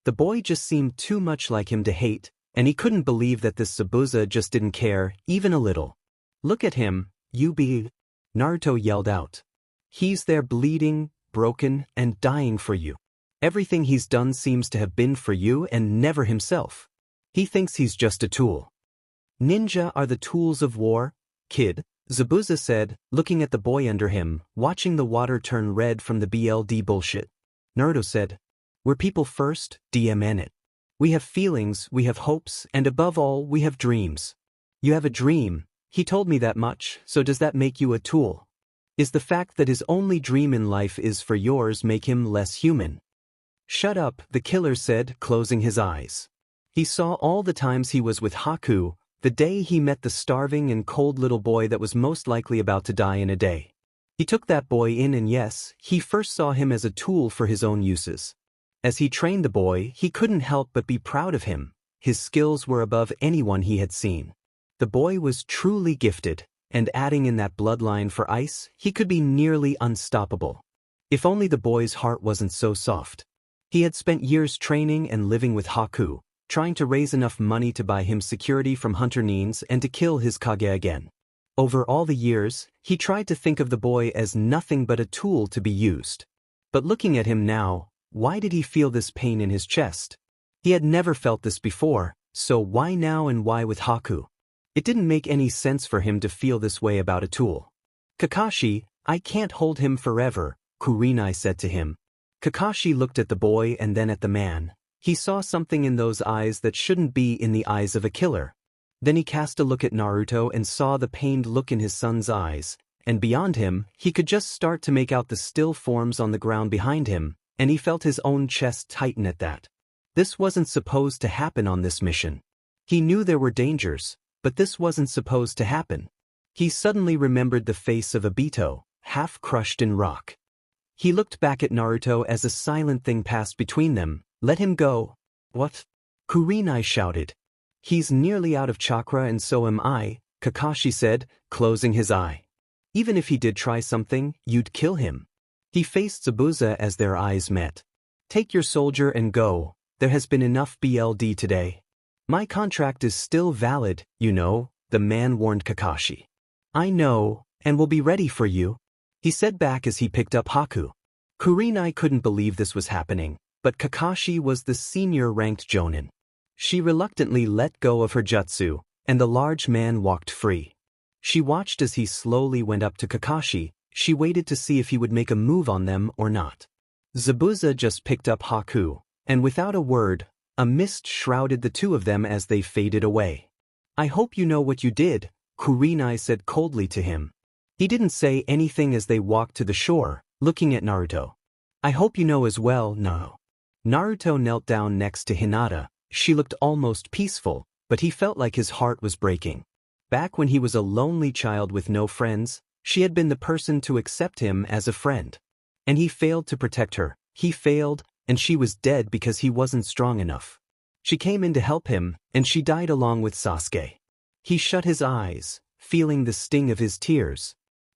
The boy just seemed too much like him to hate, and he couldn't believe that this Zabuza just didn't care, even a little. Look at him, Naruto yelled out. He's there bleeding, broken, and dying for you. Everything he's done seems to have been for you and never himself. He thinks he's just a tool. Ninja are the tools of war, kid, Zabuza said, looking at the boy under him, watching the water turn red from the BLD bullshit. Naruto said, we're people first, DMN it. We have feelings, we have hopes, and above all, we have dreams. You have a dream. He told me that much, so does that make you a tool? Is the fact that his only dream in life is for yours make him less human? Shut up, the killer said, closing his eyes. He saw all the times he was with Haku, the day he met the starving and cold little boy that was most likely about to die in a day. He took that boy in and yes, he first saw him as a tool for his own uses. As he trained the boy, he couldn't help but be proud of him. His skills were above anyone he had seen. The boy was truly gifted, and adding in that bloodline for ice, he could be nearly unstoppable. If only the boy's heart wasn't so soft. He had spent years training and living with Haku, trying to raise enough money to buy him security from Hunter Nines and to kill his Kage again. Over all the years, he tried to think of the boy as nothing but a tool to be used. But looking at him now, why did he feel this pain in his chest? He had never felt this before, so why now and why with Haku? It didn't make any sense for him to feel this way about a tool. Kakashi, I can't hold him forever, Kurenai said to him. Kakashi looked at the boy and then at the man. He saw something in those eyes that shouldn't be in the eyes of a killer. Then he cast a look at Naruto and saw the pained look in his son's eyes, and beyond him, he could just start to make out the still forms on the ground behind him, and he felt his own chest tighten at that. This wasn't supposed to happen on this mission. He knew there were dangers, but this wasn't supposed to happen. He suddenly remembered the face of Obito, half crushed in rock. He looked back at Naruto as a silent thing passed between them. Let him go. What? Kurenai shouted. He's nearly out of chakra and so am I, Kakashi said, closing his eye. Even if he did try something, you'd kill him. He faced Zabuza as their eyes met. Take your soldier and go, there has been enough BLD today. My contract is still valid, you know, the man warned Kakashi. I know, and will be ready for you, he said back as he picked up Haku. Kurenai couldn't believe this was happening, but Kakashi was the senior-ranked jonin. She reluctantly let go of her jutsu, and the large man walked free. She watched as he slowly went up to Kakashi. She waited to see if he would make a move on them or not. Zabuza just picked up Haku, and without a word, a mist shrouded the two of them as they faded away. I hope you know what you did, Kurenai said coldly to him. He didn't say anything as they walked to the shore, looking at Naruto. I hope you know as well, no. Naruto knelt down next to Hinata. She looked almost peaceful, but he felt like his heart was breaking. Back when he was a lonely child with no friends, she had been the person to accept him as a friend. And he failed to protect her. He failed, and she was dead because he wasn't strong enough. She came in to help him, and she died along with Sasuke. He shut his eyes, feeling the sting of his tears.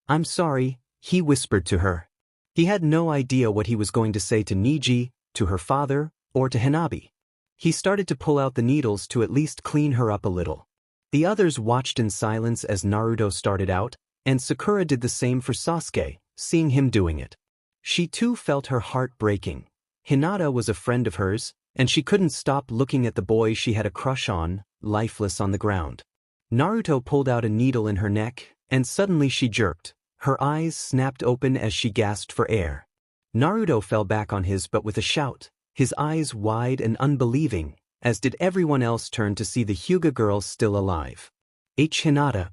I'm sorry, he whispered to her. He had no idea what he was going to say to Niji, to her father, or to Hanabi. He started to pull out the needles to at least clean her up a little. The others watched in silence as Naruto started out, and Sakura did the same for Sasuke, seeing him doing it. She too felt her heart breaking. Hinata was a friend of hers, and she couldn't stop looking at the boy she had a crush on, lifeless on the ground. Naruto pulled out a needle in her neck, and suddenly she jerked. Her eyes snapped open as she gasped for air. Naruto fell back on his butt with a shout, his eyes wide and unbelieving, as did everyone else turn to see the Hyuga girl still alive. Hinata.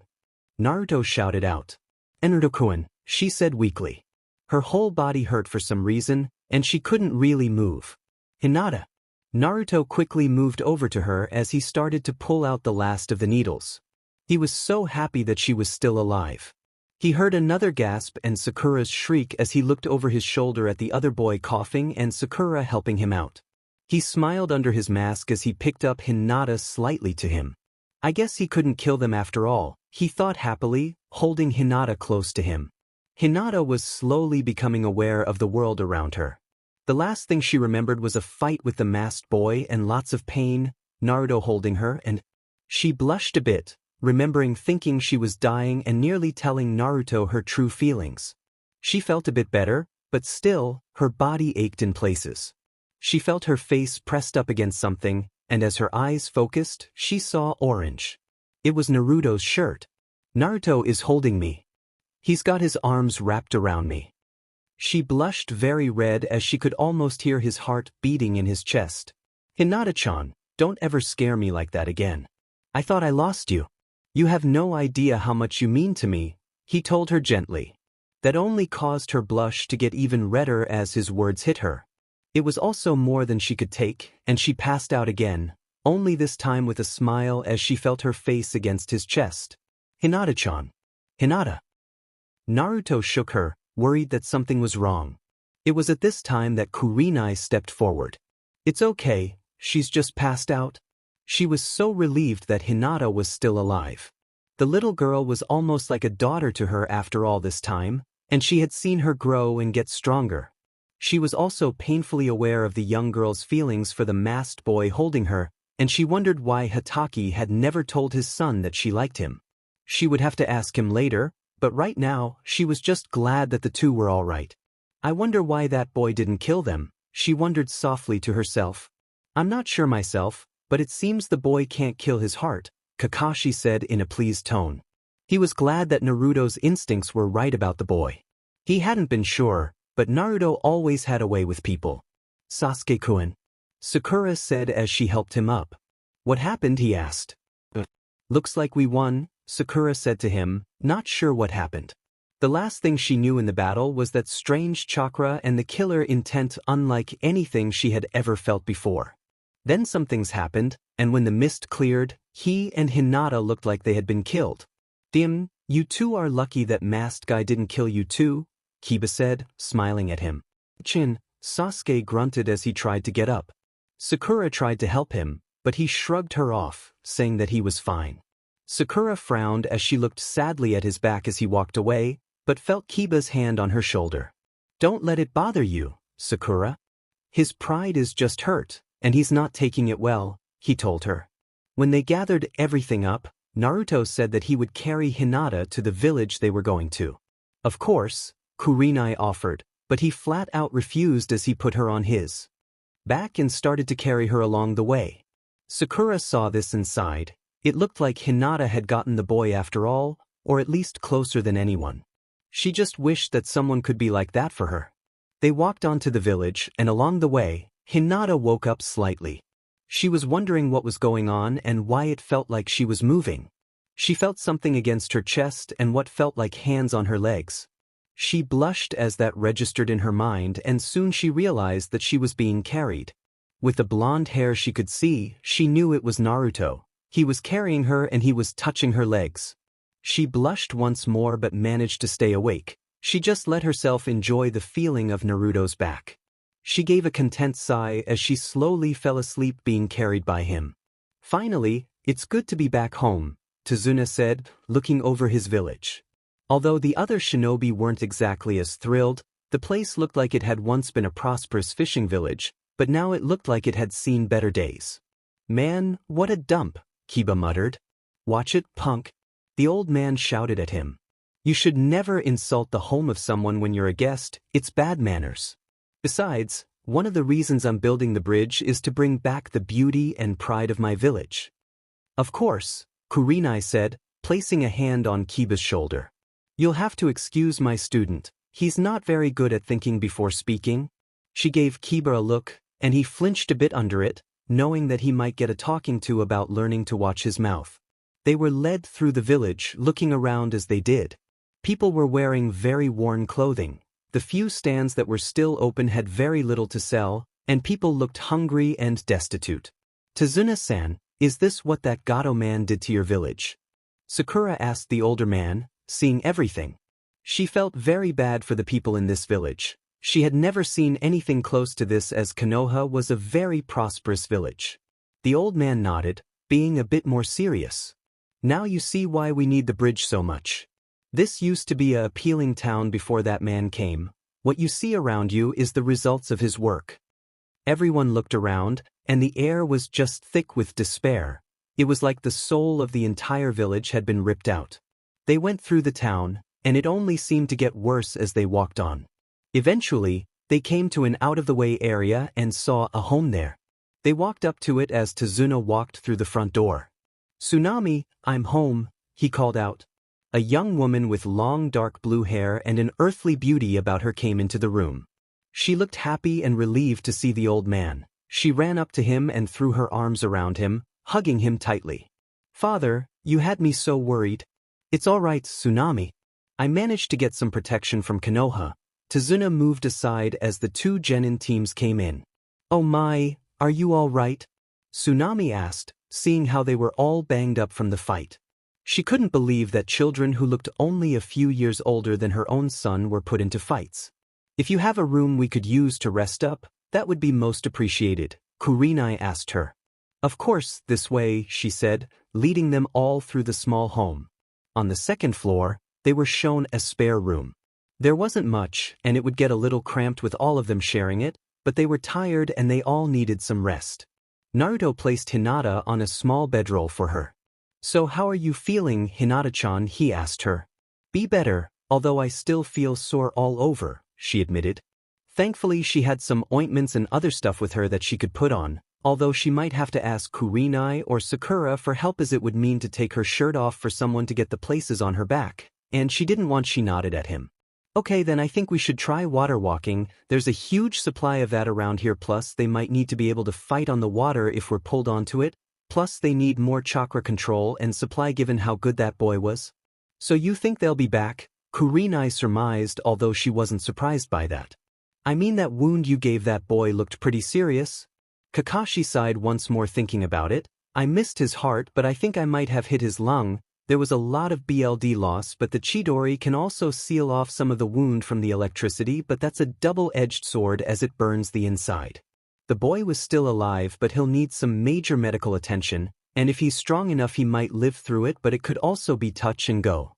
Naruto shouted out. Naruto-kun, she said weakly. Her whole body hurt for some reason, and she couldn't really move. Hinata. Naruto quickly moved over to her as he started to pull out the last of the needles. He was so happy that she was still alive. He heard another gasp and Sakura's shriek as he looked over his shoulder at the other boy coughing and Sakura helping him out. He smiled under his mask as he picked up Hinata slightly to him. I guess he couldn't kill them after all, he thought happily, holding Hinata close to him. Hinata was slowly becoming aware of the world around her. The last thing she remembered was a fight with the masked boy and lots of pain, Naruto holding her, and she blushed a bit, remembering thinking she was dying and nearly telling Naruto her true feelings. She felt a bit better, but still, her body ached in places. She felt her face pressed up against something, and as her eyes focused, she saw orange. It was Naruto's shirt. Naruto is holding me. He's got his arms wrapped around me. She blushed very red as she could almost hear his heart beating in his chest. Hinata-chan, don't ever scare me like that again. I thought I lost you. You have no idea how much you mean to me, he told her gently. That only caused her blush to get even redder as his words hit her. It was also more than she could take, and she passed out again, only this time with a smile as she felt her face against his chest. Hinata-chan. Hinata. Naruto shook her, worried that something was wrong. It was at this time that Kurenai stepped forward. It's okay, she's just passed out. She was so relieved that Hinata was still alive. The little girl was almost like a daughter to her after all this time, and she had seen her grow and get stronger. She was also painfully aware of the young girl's feelings for the masked boy holding her, and she wondered why Hatake had never told his son that she liked him. She would have to ask him later, but right now, she was just glad that the two were all right. I wonder why that boy didn't kill them, she wondered softly to herself. I'm not sure myself, but it seems the boy can't kill his heart, Kakashi said in a pleased tone. He was glad that Naruto's instincts were right about the boy. He hadn't been sure, but Naruto always had a way with people. Sasuke-kun. Sakura said as she helped him up. What happened, he asked. Looks like we won, Sakura said to him, not sure what happened. The last thing she knew in the battle was that strange chakra and the killer intent unlike anything she had ever felt before. Then some things happened, and when the mist cleared, he and Hinata looked like they had been killed. Dim, you two are lucky that masked guy didn't kill you too, Kiba said, smiling at him. Chin, Sasuke grunted as he tried to get up. Sakura tried to help him, but he shrugged her off, saying that he was fine. Sakura frowned as she looked sadly at his back as he walked away, but felt Kiba's hand on her shoulder. Don't let it bother you, Sakura. His pride is just hurt, and he's not taking it well, he told her. When they gathered everything up, Naruto said that he would carry Hinata to the village they were going to. Of course, Kurenai offered, but he flat out refused as he put her on his back and started to carry her along the way. Sakura saw this and sighed. It looked like Hinata had gotten the boy after all, or at least closer than anyone. She just wished that someone could be like that for her. They walked on to the village, and along the way, Hinata woke up slightly. She was wondering what was going on and why it felt like she was moving. She felt something against her chest and what felt like hands on her legs. She blushed as that registered in her mind, and soon she realized that she was being carried. With the blonde hair she could see, she knew it was Naruto. He was carrying her and he was touching her legs. She blushed once more but managed to stay awake. She just let herself enjoy the feeling of Naruto's back. She gave a content sigh as she slowly fell asleep being carried by him. Finally, it's good to be back home, Tazuna said, looking over his village. Although the other shinobi weren't exactly as thrilled, the place looked like it had once been a prosperous fishing village, but now it looked like it had seen better days. Man, what a dump, Kiba muttered. Watch it, punk. The old man shouted at him. You should never insult the home of someone when you're a guest, it's bad manners. Besides, one of the reasons I'm building the bridge is to bring back the beauty and pride of my village. Of course, Kurenai said, placing a hand on Kiba's shoulder. You'll have to excuse my student, he's not very good at thinking before speaking. She gave Kiba a look, and he flinched a bit under it, knowing that he might get a talking to about learning to watch his mouth. They were led through the village, looking around as they did. People were wearing very worn clothing. The few stands that were still open had very little to sell, and people looked hungry and destitute. Tazuna-san, is this what that Gato man did to your village? Sakura asked the older man, seeing everything. She felt very bad for the people in this village. She had never seen anything close to this, as Konoha was a very prosperous village. The old man nodded, being a bit more serious. Now you see why we need the bridge so much. This used to be a appealing town before that man came. What you see around you is the results of his work. Everyone looked around, and the air was just thick with despair. It was like the soul of the entire village had been ripped out. They went through the town, and it only seemed to get worse as they walked on. Eventually, they came to an out-of-the-way area and saw a home there. They walked up to it as Tazuna walked through the front door. "Tsunami, I'm home," he called out. A young woman with long dark blue hair and an earthly beauty about her came into the room. She looked happy and relieved to see the old man. She ran up to him and threw her arms around him, hugging him tightly. "Father, you had me so worried." "It's all right, Tsunami. I managed to get some protection from Konoha." Tazuna moved aside as the two genin teams came in. "Oh my, are you all right?" Tsunami asked, seeing how they were all banged up from the fight. She couldn't believe that children who looked only a few years older than her own son were put into fights. "If you have a room we could use to rest up, that would be most appreciated," Kurenai asked her. "Of course, this way," she said, leading them all through the small home. On the second floor, they were shown a spare room. There wasn't much, and it would get a little cramped with all of them sharing it, but they were tired and they all needed some rest. Naruto placed Hinata on a small bedroll for her. "So how are you feeling, Hinata-chan?" he asked her. "Be better, although I still feel sore all over," she admitted. Thankfully she had some ointments and other stuff with her that she could put on, although she might have to ask Kurenai or Sakura for help, as it would mean to take her shirt off for someone to get the places on her back, and she didn't want. She nodded at him. "Okay, then I think we should try water walking. There's a huge supply of that around here, plus they might need to be able to fight on the water if we're pulled onto it. Plus they need more chakra control and supply given how good that boy was." "So you think they'll be back?" Kurenai surmised, although she wasn't surprised by that. "I mean, that wound you gave that boy looked pretty serious." Kakashi sighed once more, thinking about it. "I missed his heart, but I think I might have hit his lung. There was a lot of BLD loss, but the Chidori can also seal off some of the wound from the electricity, but that's a double-edged sword as it burns the inside. The boy was still alive, but he'll need some major medical attention, and if he's strong enough he might live through it, but it could also be touch and go."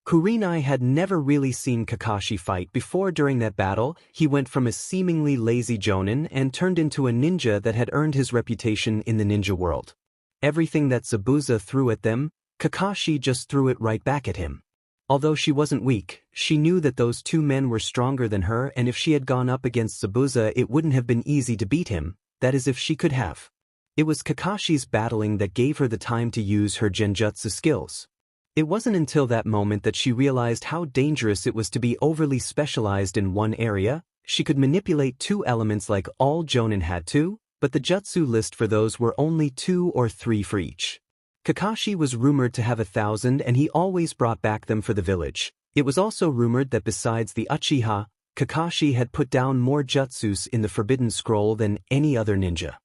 Kurenai had never really seen Kakashi fight before. During that battle, he went from a seemingly lazy jonin and turned into a ninja that had earned his reputation in the ninja world. Everything that Zabuza threw at them, Kakashi just threw it right back at him. Although she wasn't weak, she knew that those two men were stronger than her, and if she had gone up against Zabuza it wouldn't have been easy to beat him, that is if she could have. It was Kakashi's battling that gave her the time to use her genjutsu skills. It wasn't until that moment that she realized how dangerous it was to be overly specialized in one area. She could manipulate two elements like all jonin had to, but the jutsu list for those were only 2 or 3 for each. Kakashi was rumored to have 1,000 and he always brought back them for the village. It was also rumored that besides the Uchiha, Kakashi had put down more jutsus in the Forbidden Scroll than any other ninja.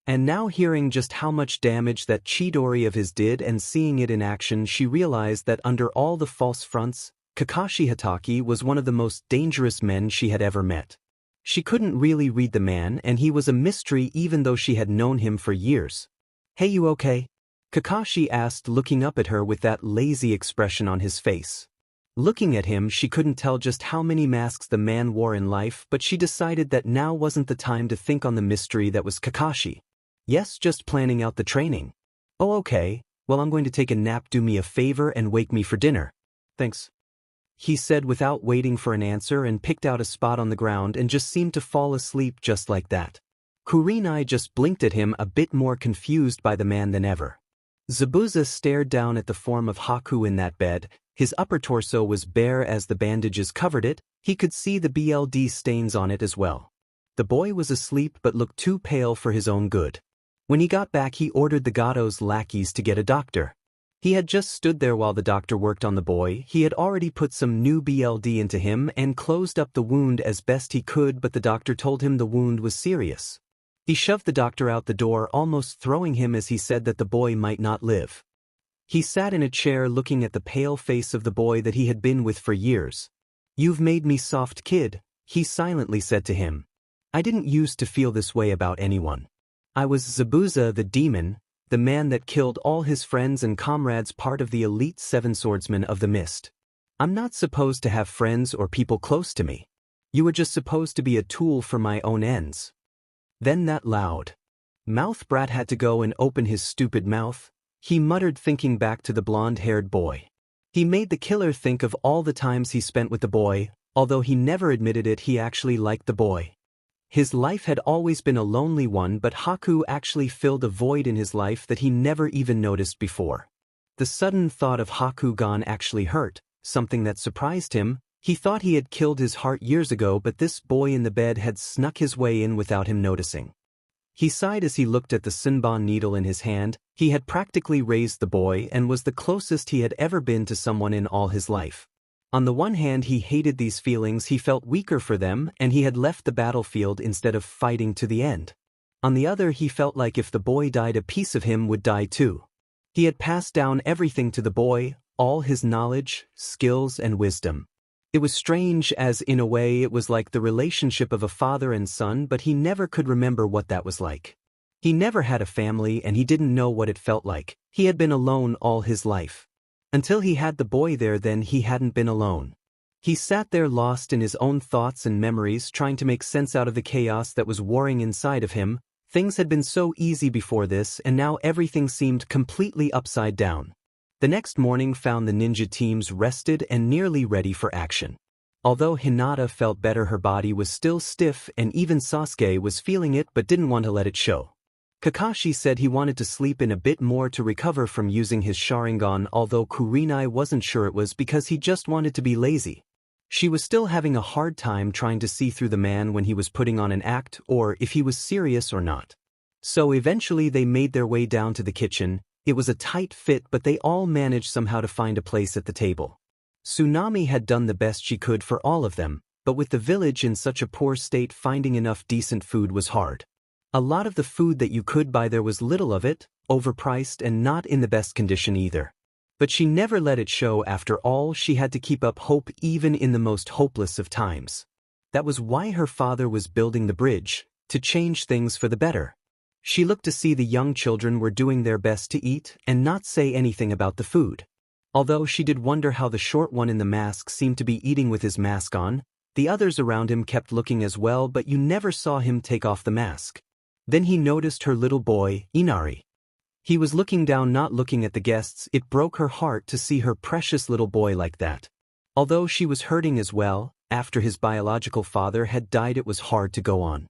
And now, hearing just how much damage that Chidori of his did and seeing it in action, she realized that under all the false fronts, Kakashi Hatake was one of the most dangerous men she had ever met. She couldn't really read the man, and he was a mystery even though she had known him for years. "Hey, you okay?" Kakashi asked, looking up at her with that lazy expression on his face. Looking at him, she couldn't tell just how many masks the man wore in life, but she decided that now wasn't the time to think on the mystery that was Kakashi. "Yes, just planning out the training." "Oh, okay, well, I'm going to take a nap. Do me a favor and wake me for dinner." "Thanks," he said without waiting for an answer, and picked out a spot on the ground and just seemed to fall asleep just like that. Kurenai just blinked at him, a bit more confused by the man than ever. Zabuza stared down at the form of Haku in that bed. His upper torso was bare as the bandages covered it. He could see the BLD stains on it as well. The boy was asleep but looked too pale for his own good. When he got back, he ordered the Gato's lackeys to get a doctor. He had just stood there while the doctor worked on the boy. He had already put some new BLD into him and closed up the wound as best he could, but the doctor told him the wound was serious. He shoved the doctor out the door, almost throwing him, as he said that the boy might not live. He sat in a chair looking at the pale face of the boy that he had been with for years. "You've made me soft, kid," he silently said to him. "I didn't used to feel this way about anyone. I was Zabuza the demon, the man that killed all his friends and comrades, part of the elite 7 swordsmen of the mist. I'm not supposed to have friends or people close to me. You were just supposed to be a tool for my own ends." Then that loud mouth brat had to go and open his stupid mouth, he muttered, thinking back to the blonde-haired boy. He made the killer think of all the times he spent with the boy, although he never admitted it. He actually liked the boy. His life had always been a lonely one, but Haku actually filled a void in his life that he never even noticed before. The sudden thought of Haku gone actually hurt, something that surprised him. He thought he had killed his heart years ago, but this boy in the bed had snuck his way in without him noticing. He sighed as he looked at the Sinbon needle in his hand. He had practically raised the boy and was the closest he had ever been to someone in all his life. On the one hand, he hated these feelings, he felt weaker for them, and he had left the battlefield instead of fighting to the end. On the other, he felt like if the boy died, a piece of him would die too. He had passed down everything to the boy, all his knowledge, skills, and wisdom. It was strange, as in a way it was like the relationship of a father and son, but he never could remember what that was like. He never had a family and he didn't know what it felt like. He had been alone all his life. Until he had the boy there, then he hadn't been alone. He sat there lost in his own thoughts and memories, trying to make sense out of the chaos that was warring inside of him. Things had been so easy before this, and now everything seemed completely upside down. The next morning found the ninja teams rested and nearly ready for action. Although Hinata felt better, her body was still stiff, and even Sasuke was feeling it but didn't want to let it show. Kakashi said he wanted to sleep in a bit more to recover from using his Sharingan, although Kurenai wasn't sure it was because he just wanted to be lazy. She was still having a hard time trying to see through the man when he was putting on an act, or if he was serious or not. So eventually they made their way down to the kitchen. It was a tight fit, but they all managed somehow to find a place at the table. Tsunami had done the best she could for all of them, but with the village in such a poor state, finding enough decent food was hard. A lot of the food that you could buy, there was little of it, overpriced and not in the best condition either. But she never let it show. After all, she had to keep up hope even in the most hopeless of times. That was why her father was building the bridge, to change things for the better. She looked to see the young children were doing their best to eat and not say anything about the food. Although she did wonder how the short one in the mask seemed to be eating with his mask on. The others around him kept looking as well, but you never saw him take off the mask. Then he noticed her little boy, Inari. He was looking down, not looking at the guests. It broke her heart to see her precious little boy like that. Although she was hurting as well, after his biological father had died, it was hard to go on.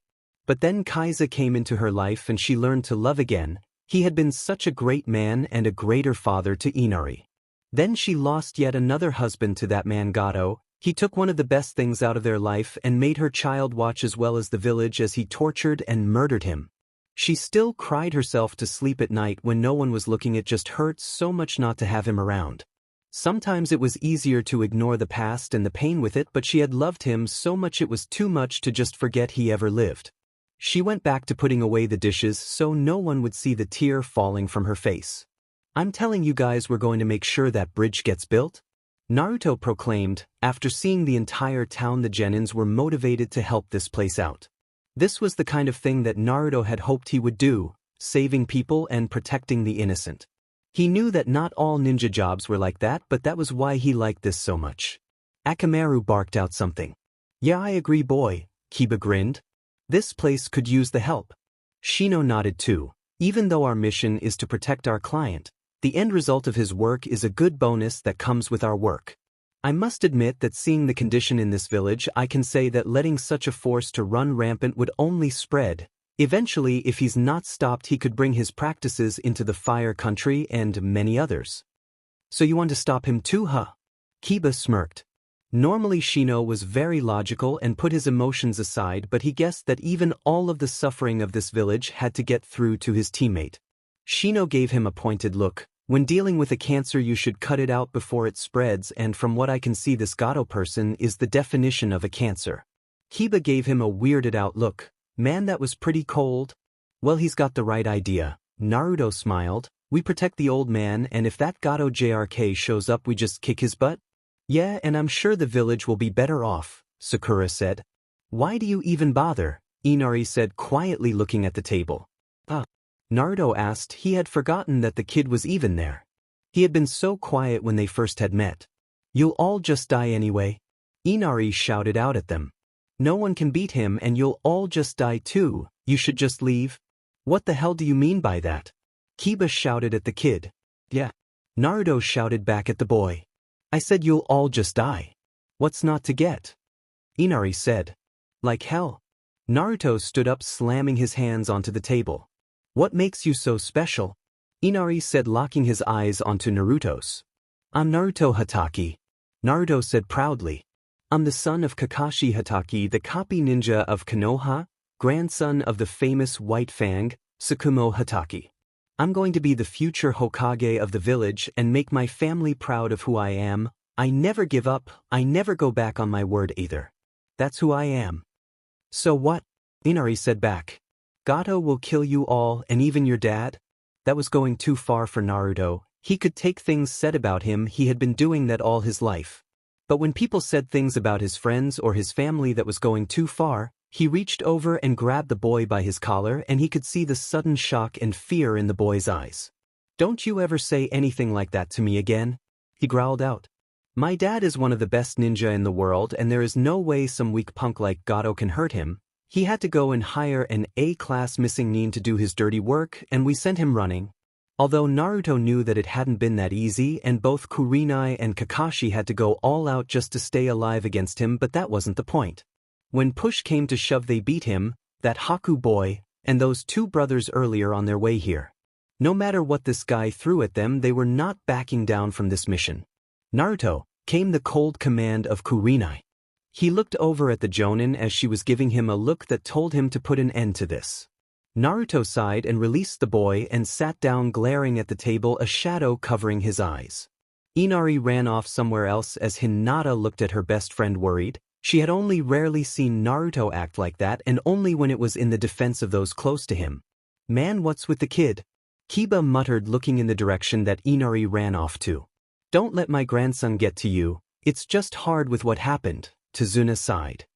But then Kaiza came into her life and she learned to love again. He had been such a great man and a greater father to Inari. Then she lost yet another husband to that man, Gato. He took one of the best things out of their life and made her child watch as well as the village as he tortured and murdered him. She still cried herself to sleep at night when no one was looking. It just hurt so much not to have him around. Sometimes it was easier to ignore the past and the pain with it, but she had loved him so much it was too much to just forget he ever lived. She went back to putting away the dishes so no one would see the tear falling from her face. "I'm telling you guys, we're going to make sure that bridge gets built," Naruto proclaimed. After seeing the entire town, the Genins were motivated to help this place out. This was the kind of thing that Naruto had hoped he would do, saving people and protecting the innocent. He knew that not all ninja jobs were like that, but that was why he liked this so much. Akamaru barked out something. "Yeah, I agree, boy," Kiba grinned. "This place could use the help." Shino nodded too. "Even though our mission is to protect our client, the end result of his work is a good bonus that comes with our work. I must admit that seeing the condition in this village, I can say that letting such a force to run rampant would only spread. Eventually, if he's not stopped, he could bring his practices into the Fire Country and many others." "So you want to stop him too, huh?" Kiba smirked. Normally Shino was very logical and put his emotions aside, but he guessed that even all of the suffering of this village had to get through to his teammate. Shino gave him a pointed look. "When dealing with a cancer, you should cut it out before it spreads, and from what I can see, this Gato person is the definition of a cancer." Kiba gave him a weirded out look. "Man, that was pretty cold." "Well, he's got the right idea." Naruto smiled. "We protect the old man, and if that Gato JRK shows up, we just kick his butt?" Yeah, and I'm sure the village will be better off, Sakura said. Why do you even bother? Inari said quietly looking at the table. Naruto asked. He had forgotten that the kid was even there. He had been so quiet when they first had met. You'll all just die anyway. Inari shouted out at them. No one can beat him and you'll all just die too, you should just leave. What the hell do you mean by that? Kiba shouted at the kid. Yeah. Naruto shouted back at the boy. I said you'll all just die. What's not to get? Inari said. Like hell. Naruto stood up slamming his hands onto the table. What makes you so special? Inari said locking his eyes onto Naruto's. I'm Naruto Hatake. Naruto said proudly. I'm the son of Kakashi Hatake, the copy ninja of Konoha, grandson of the famous White Fang, Tsukumo Hatake. I'm going to be the future Hokage of the village and make my family proud of who I am. I never give up, I never go back on my word either. That's who I am. So what? Inari said back. Gato will kill you all and even your dad? That was going too far for Naruto. He could take things said about him, he had been doing that all his life. But when people said things about his friends or his family that was going too far, he reached over and grabbed the boy by his collar and he could see the sudden shock and fear in the boy's eyes. Don't you ever say anything like that to me again? He growled out. My dad is one of the best ninja in the world and there is no way some weak punk like Gato can hurt him. He had to go and hire an A-class missing nin to do his dirty work and we sent him running. Although Naruto knew that it hadn't been that easy and both Kurenai and Kakashi had to go all out just to stay alive against him, but that wasn't the point. When push came to shove they beat him, that Haku boy, and those two brothers earlier on their way here. No matter what this guy threw at them, they were not backing down from this mission. Naruto, came the cold command of Kurenai. He looked over at the Jonin as she was giving him a look that told him to put an end to this. Naruto sighed and released the boy and sat down glaring at the table, a shadow covering his eyes. Inari ran off somewhere else as Hinata looked at her best friend worried. She had only rarely seen Naruto act like that and only when it was in the defense of those close to him. Man, what's with the kid? Kiba muttered looking in the direction that Inari ran off to. Don't let my grandson get to you, it's just hard with what happened, Tazuna sighed.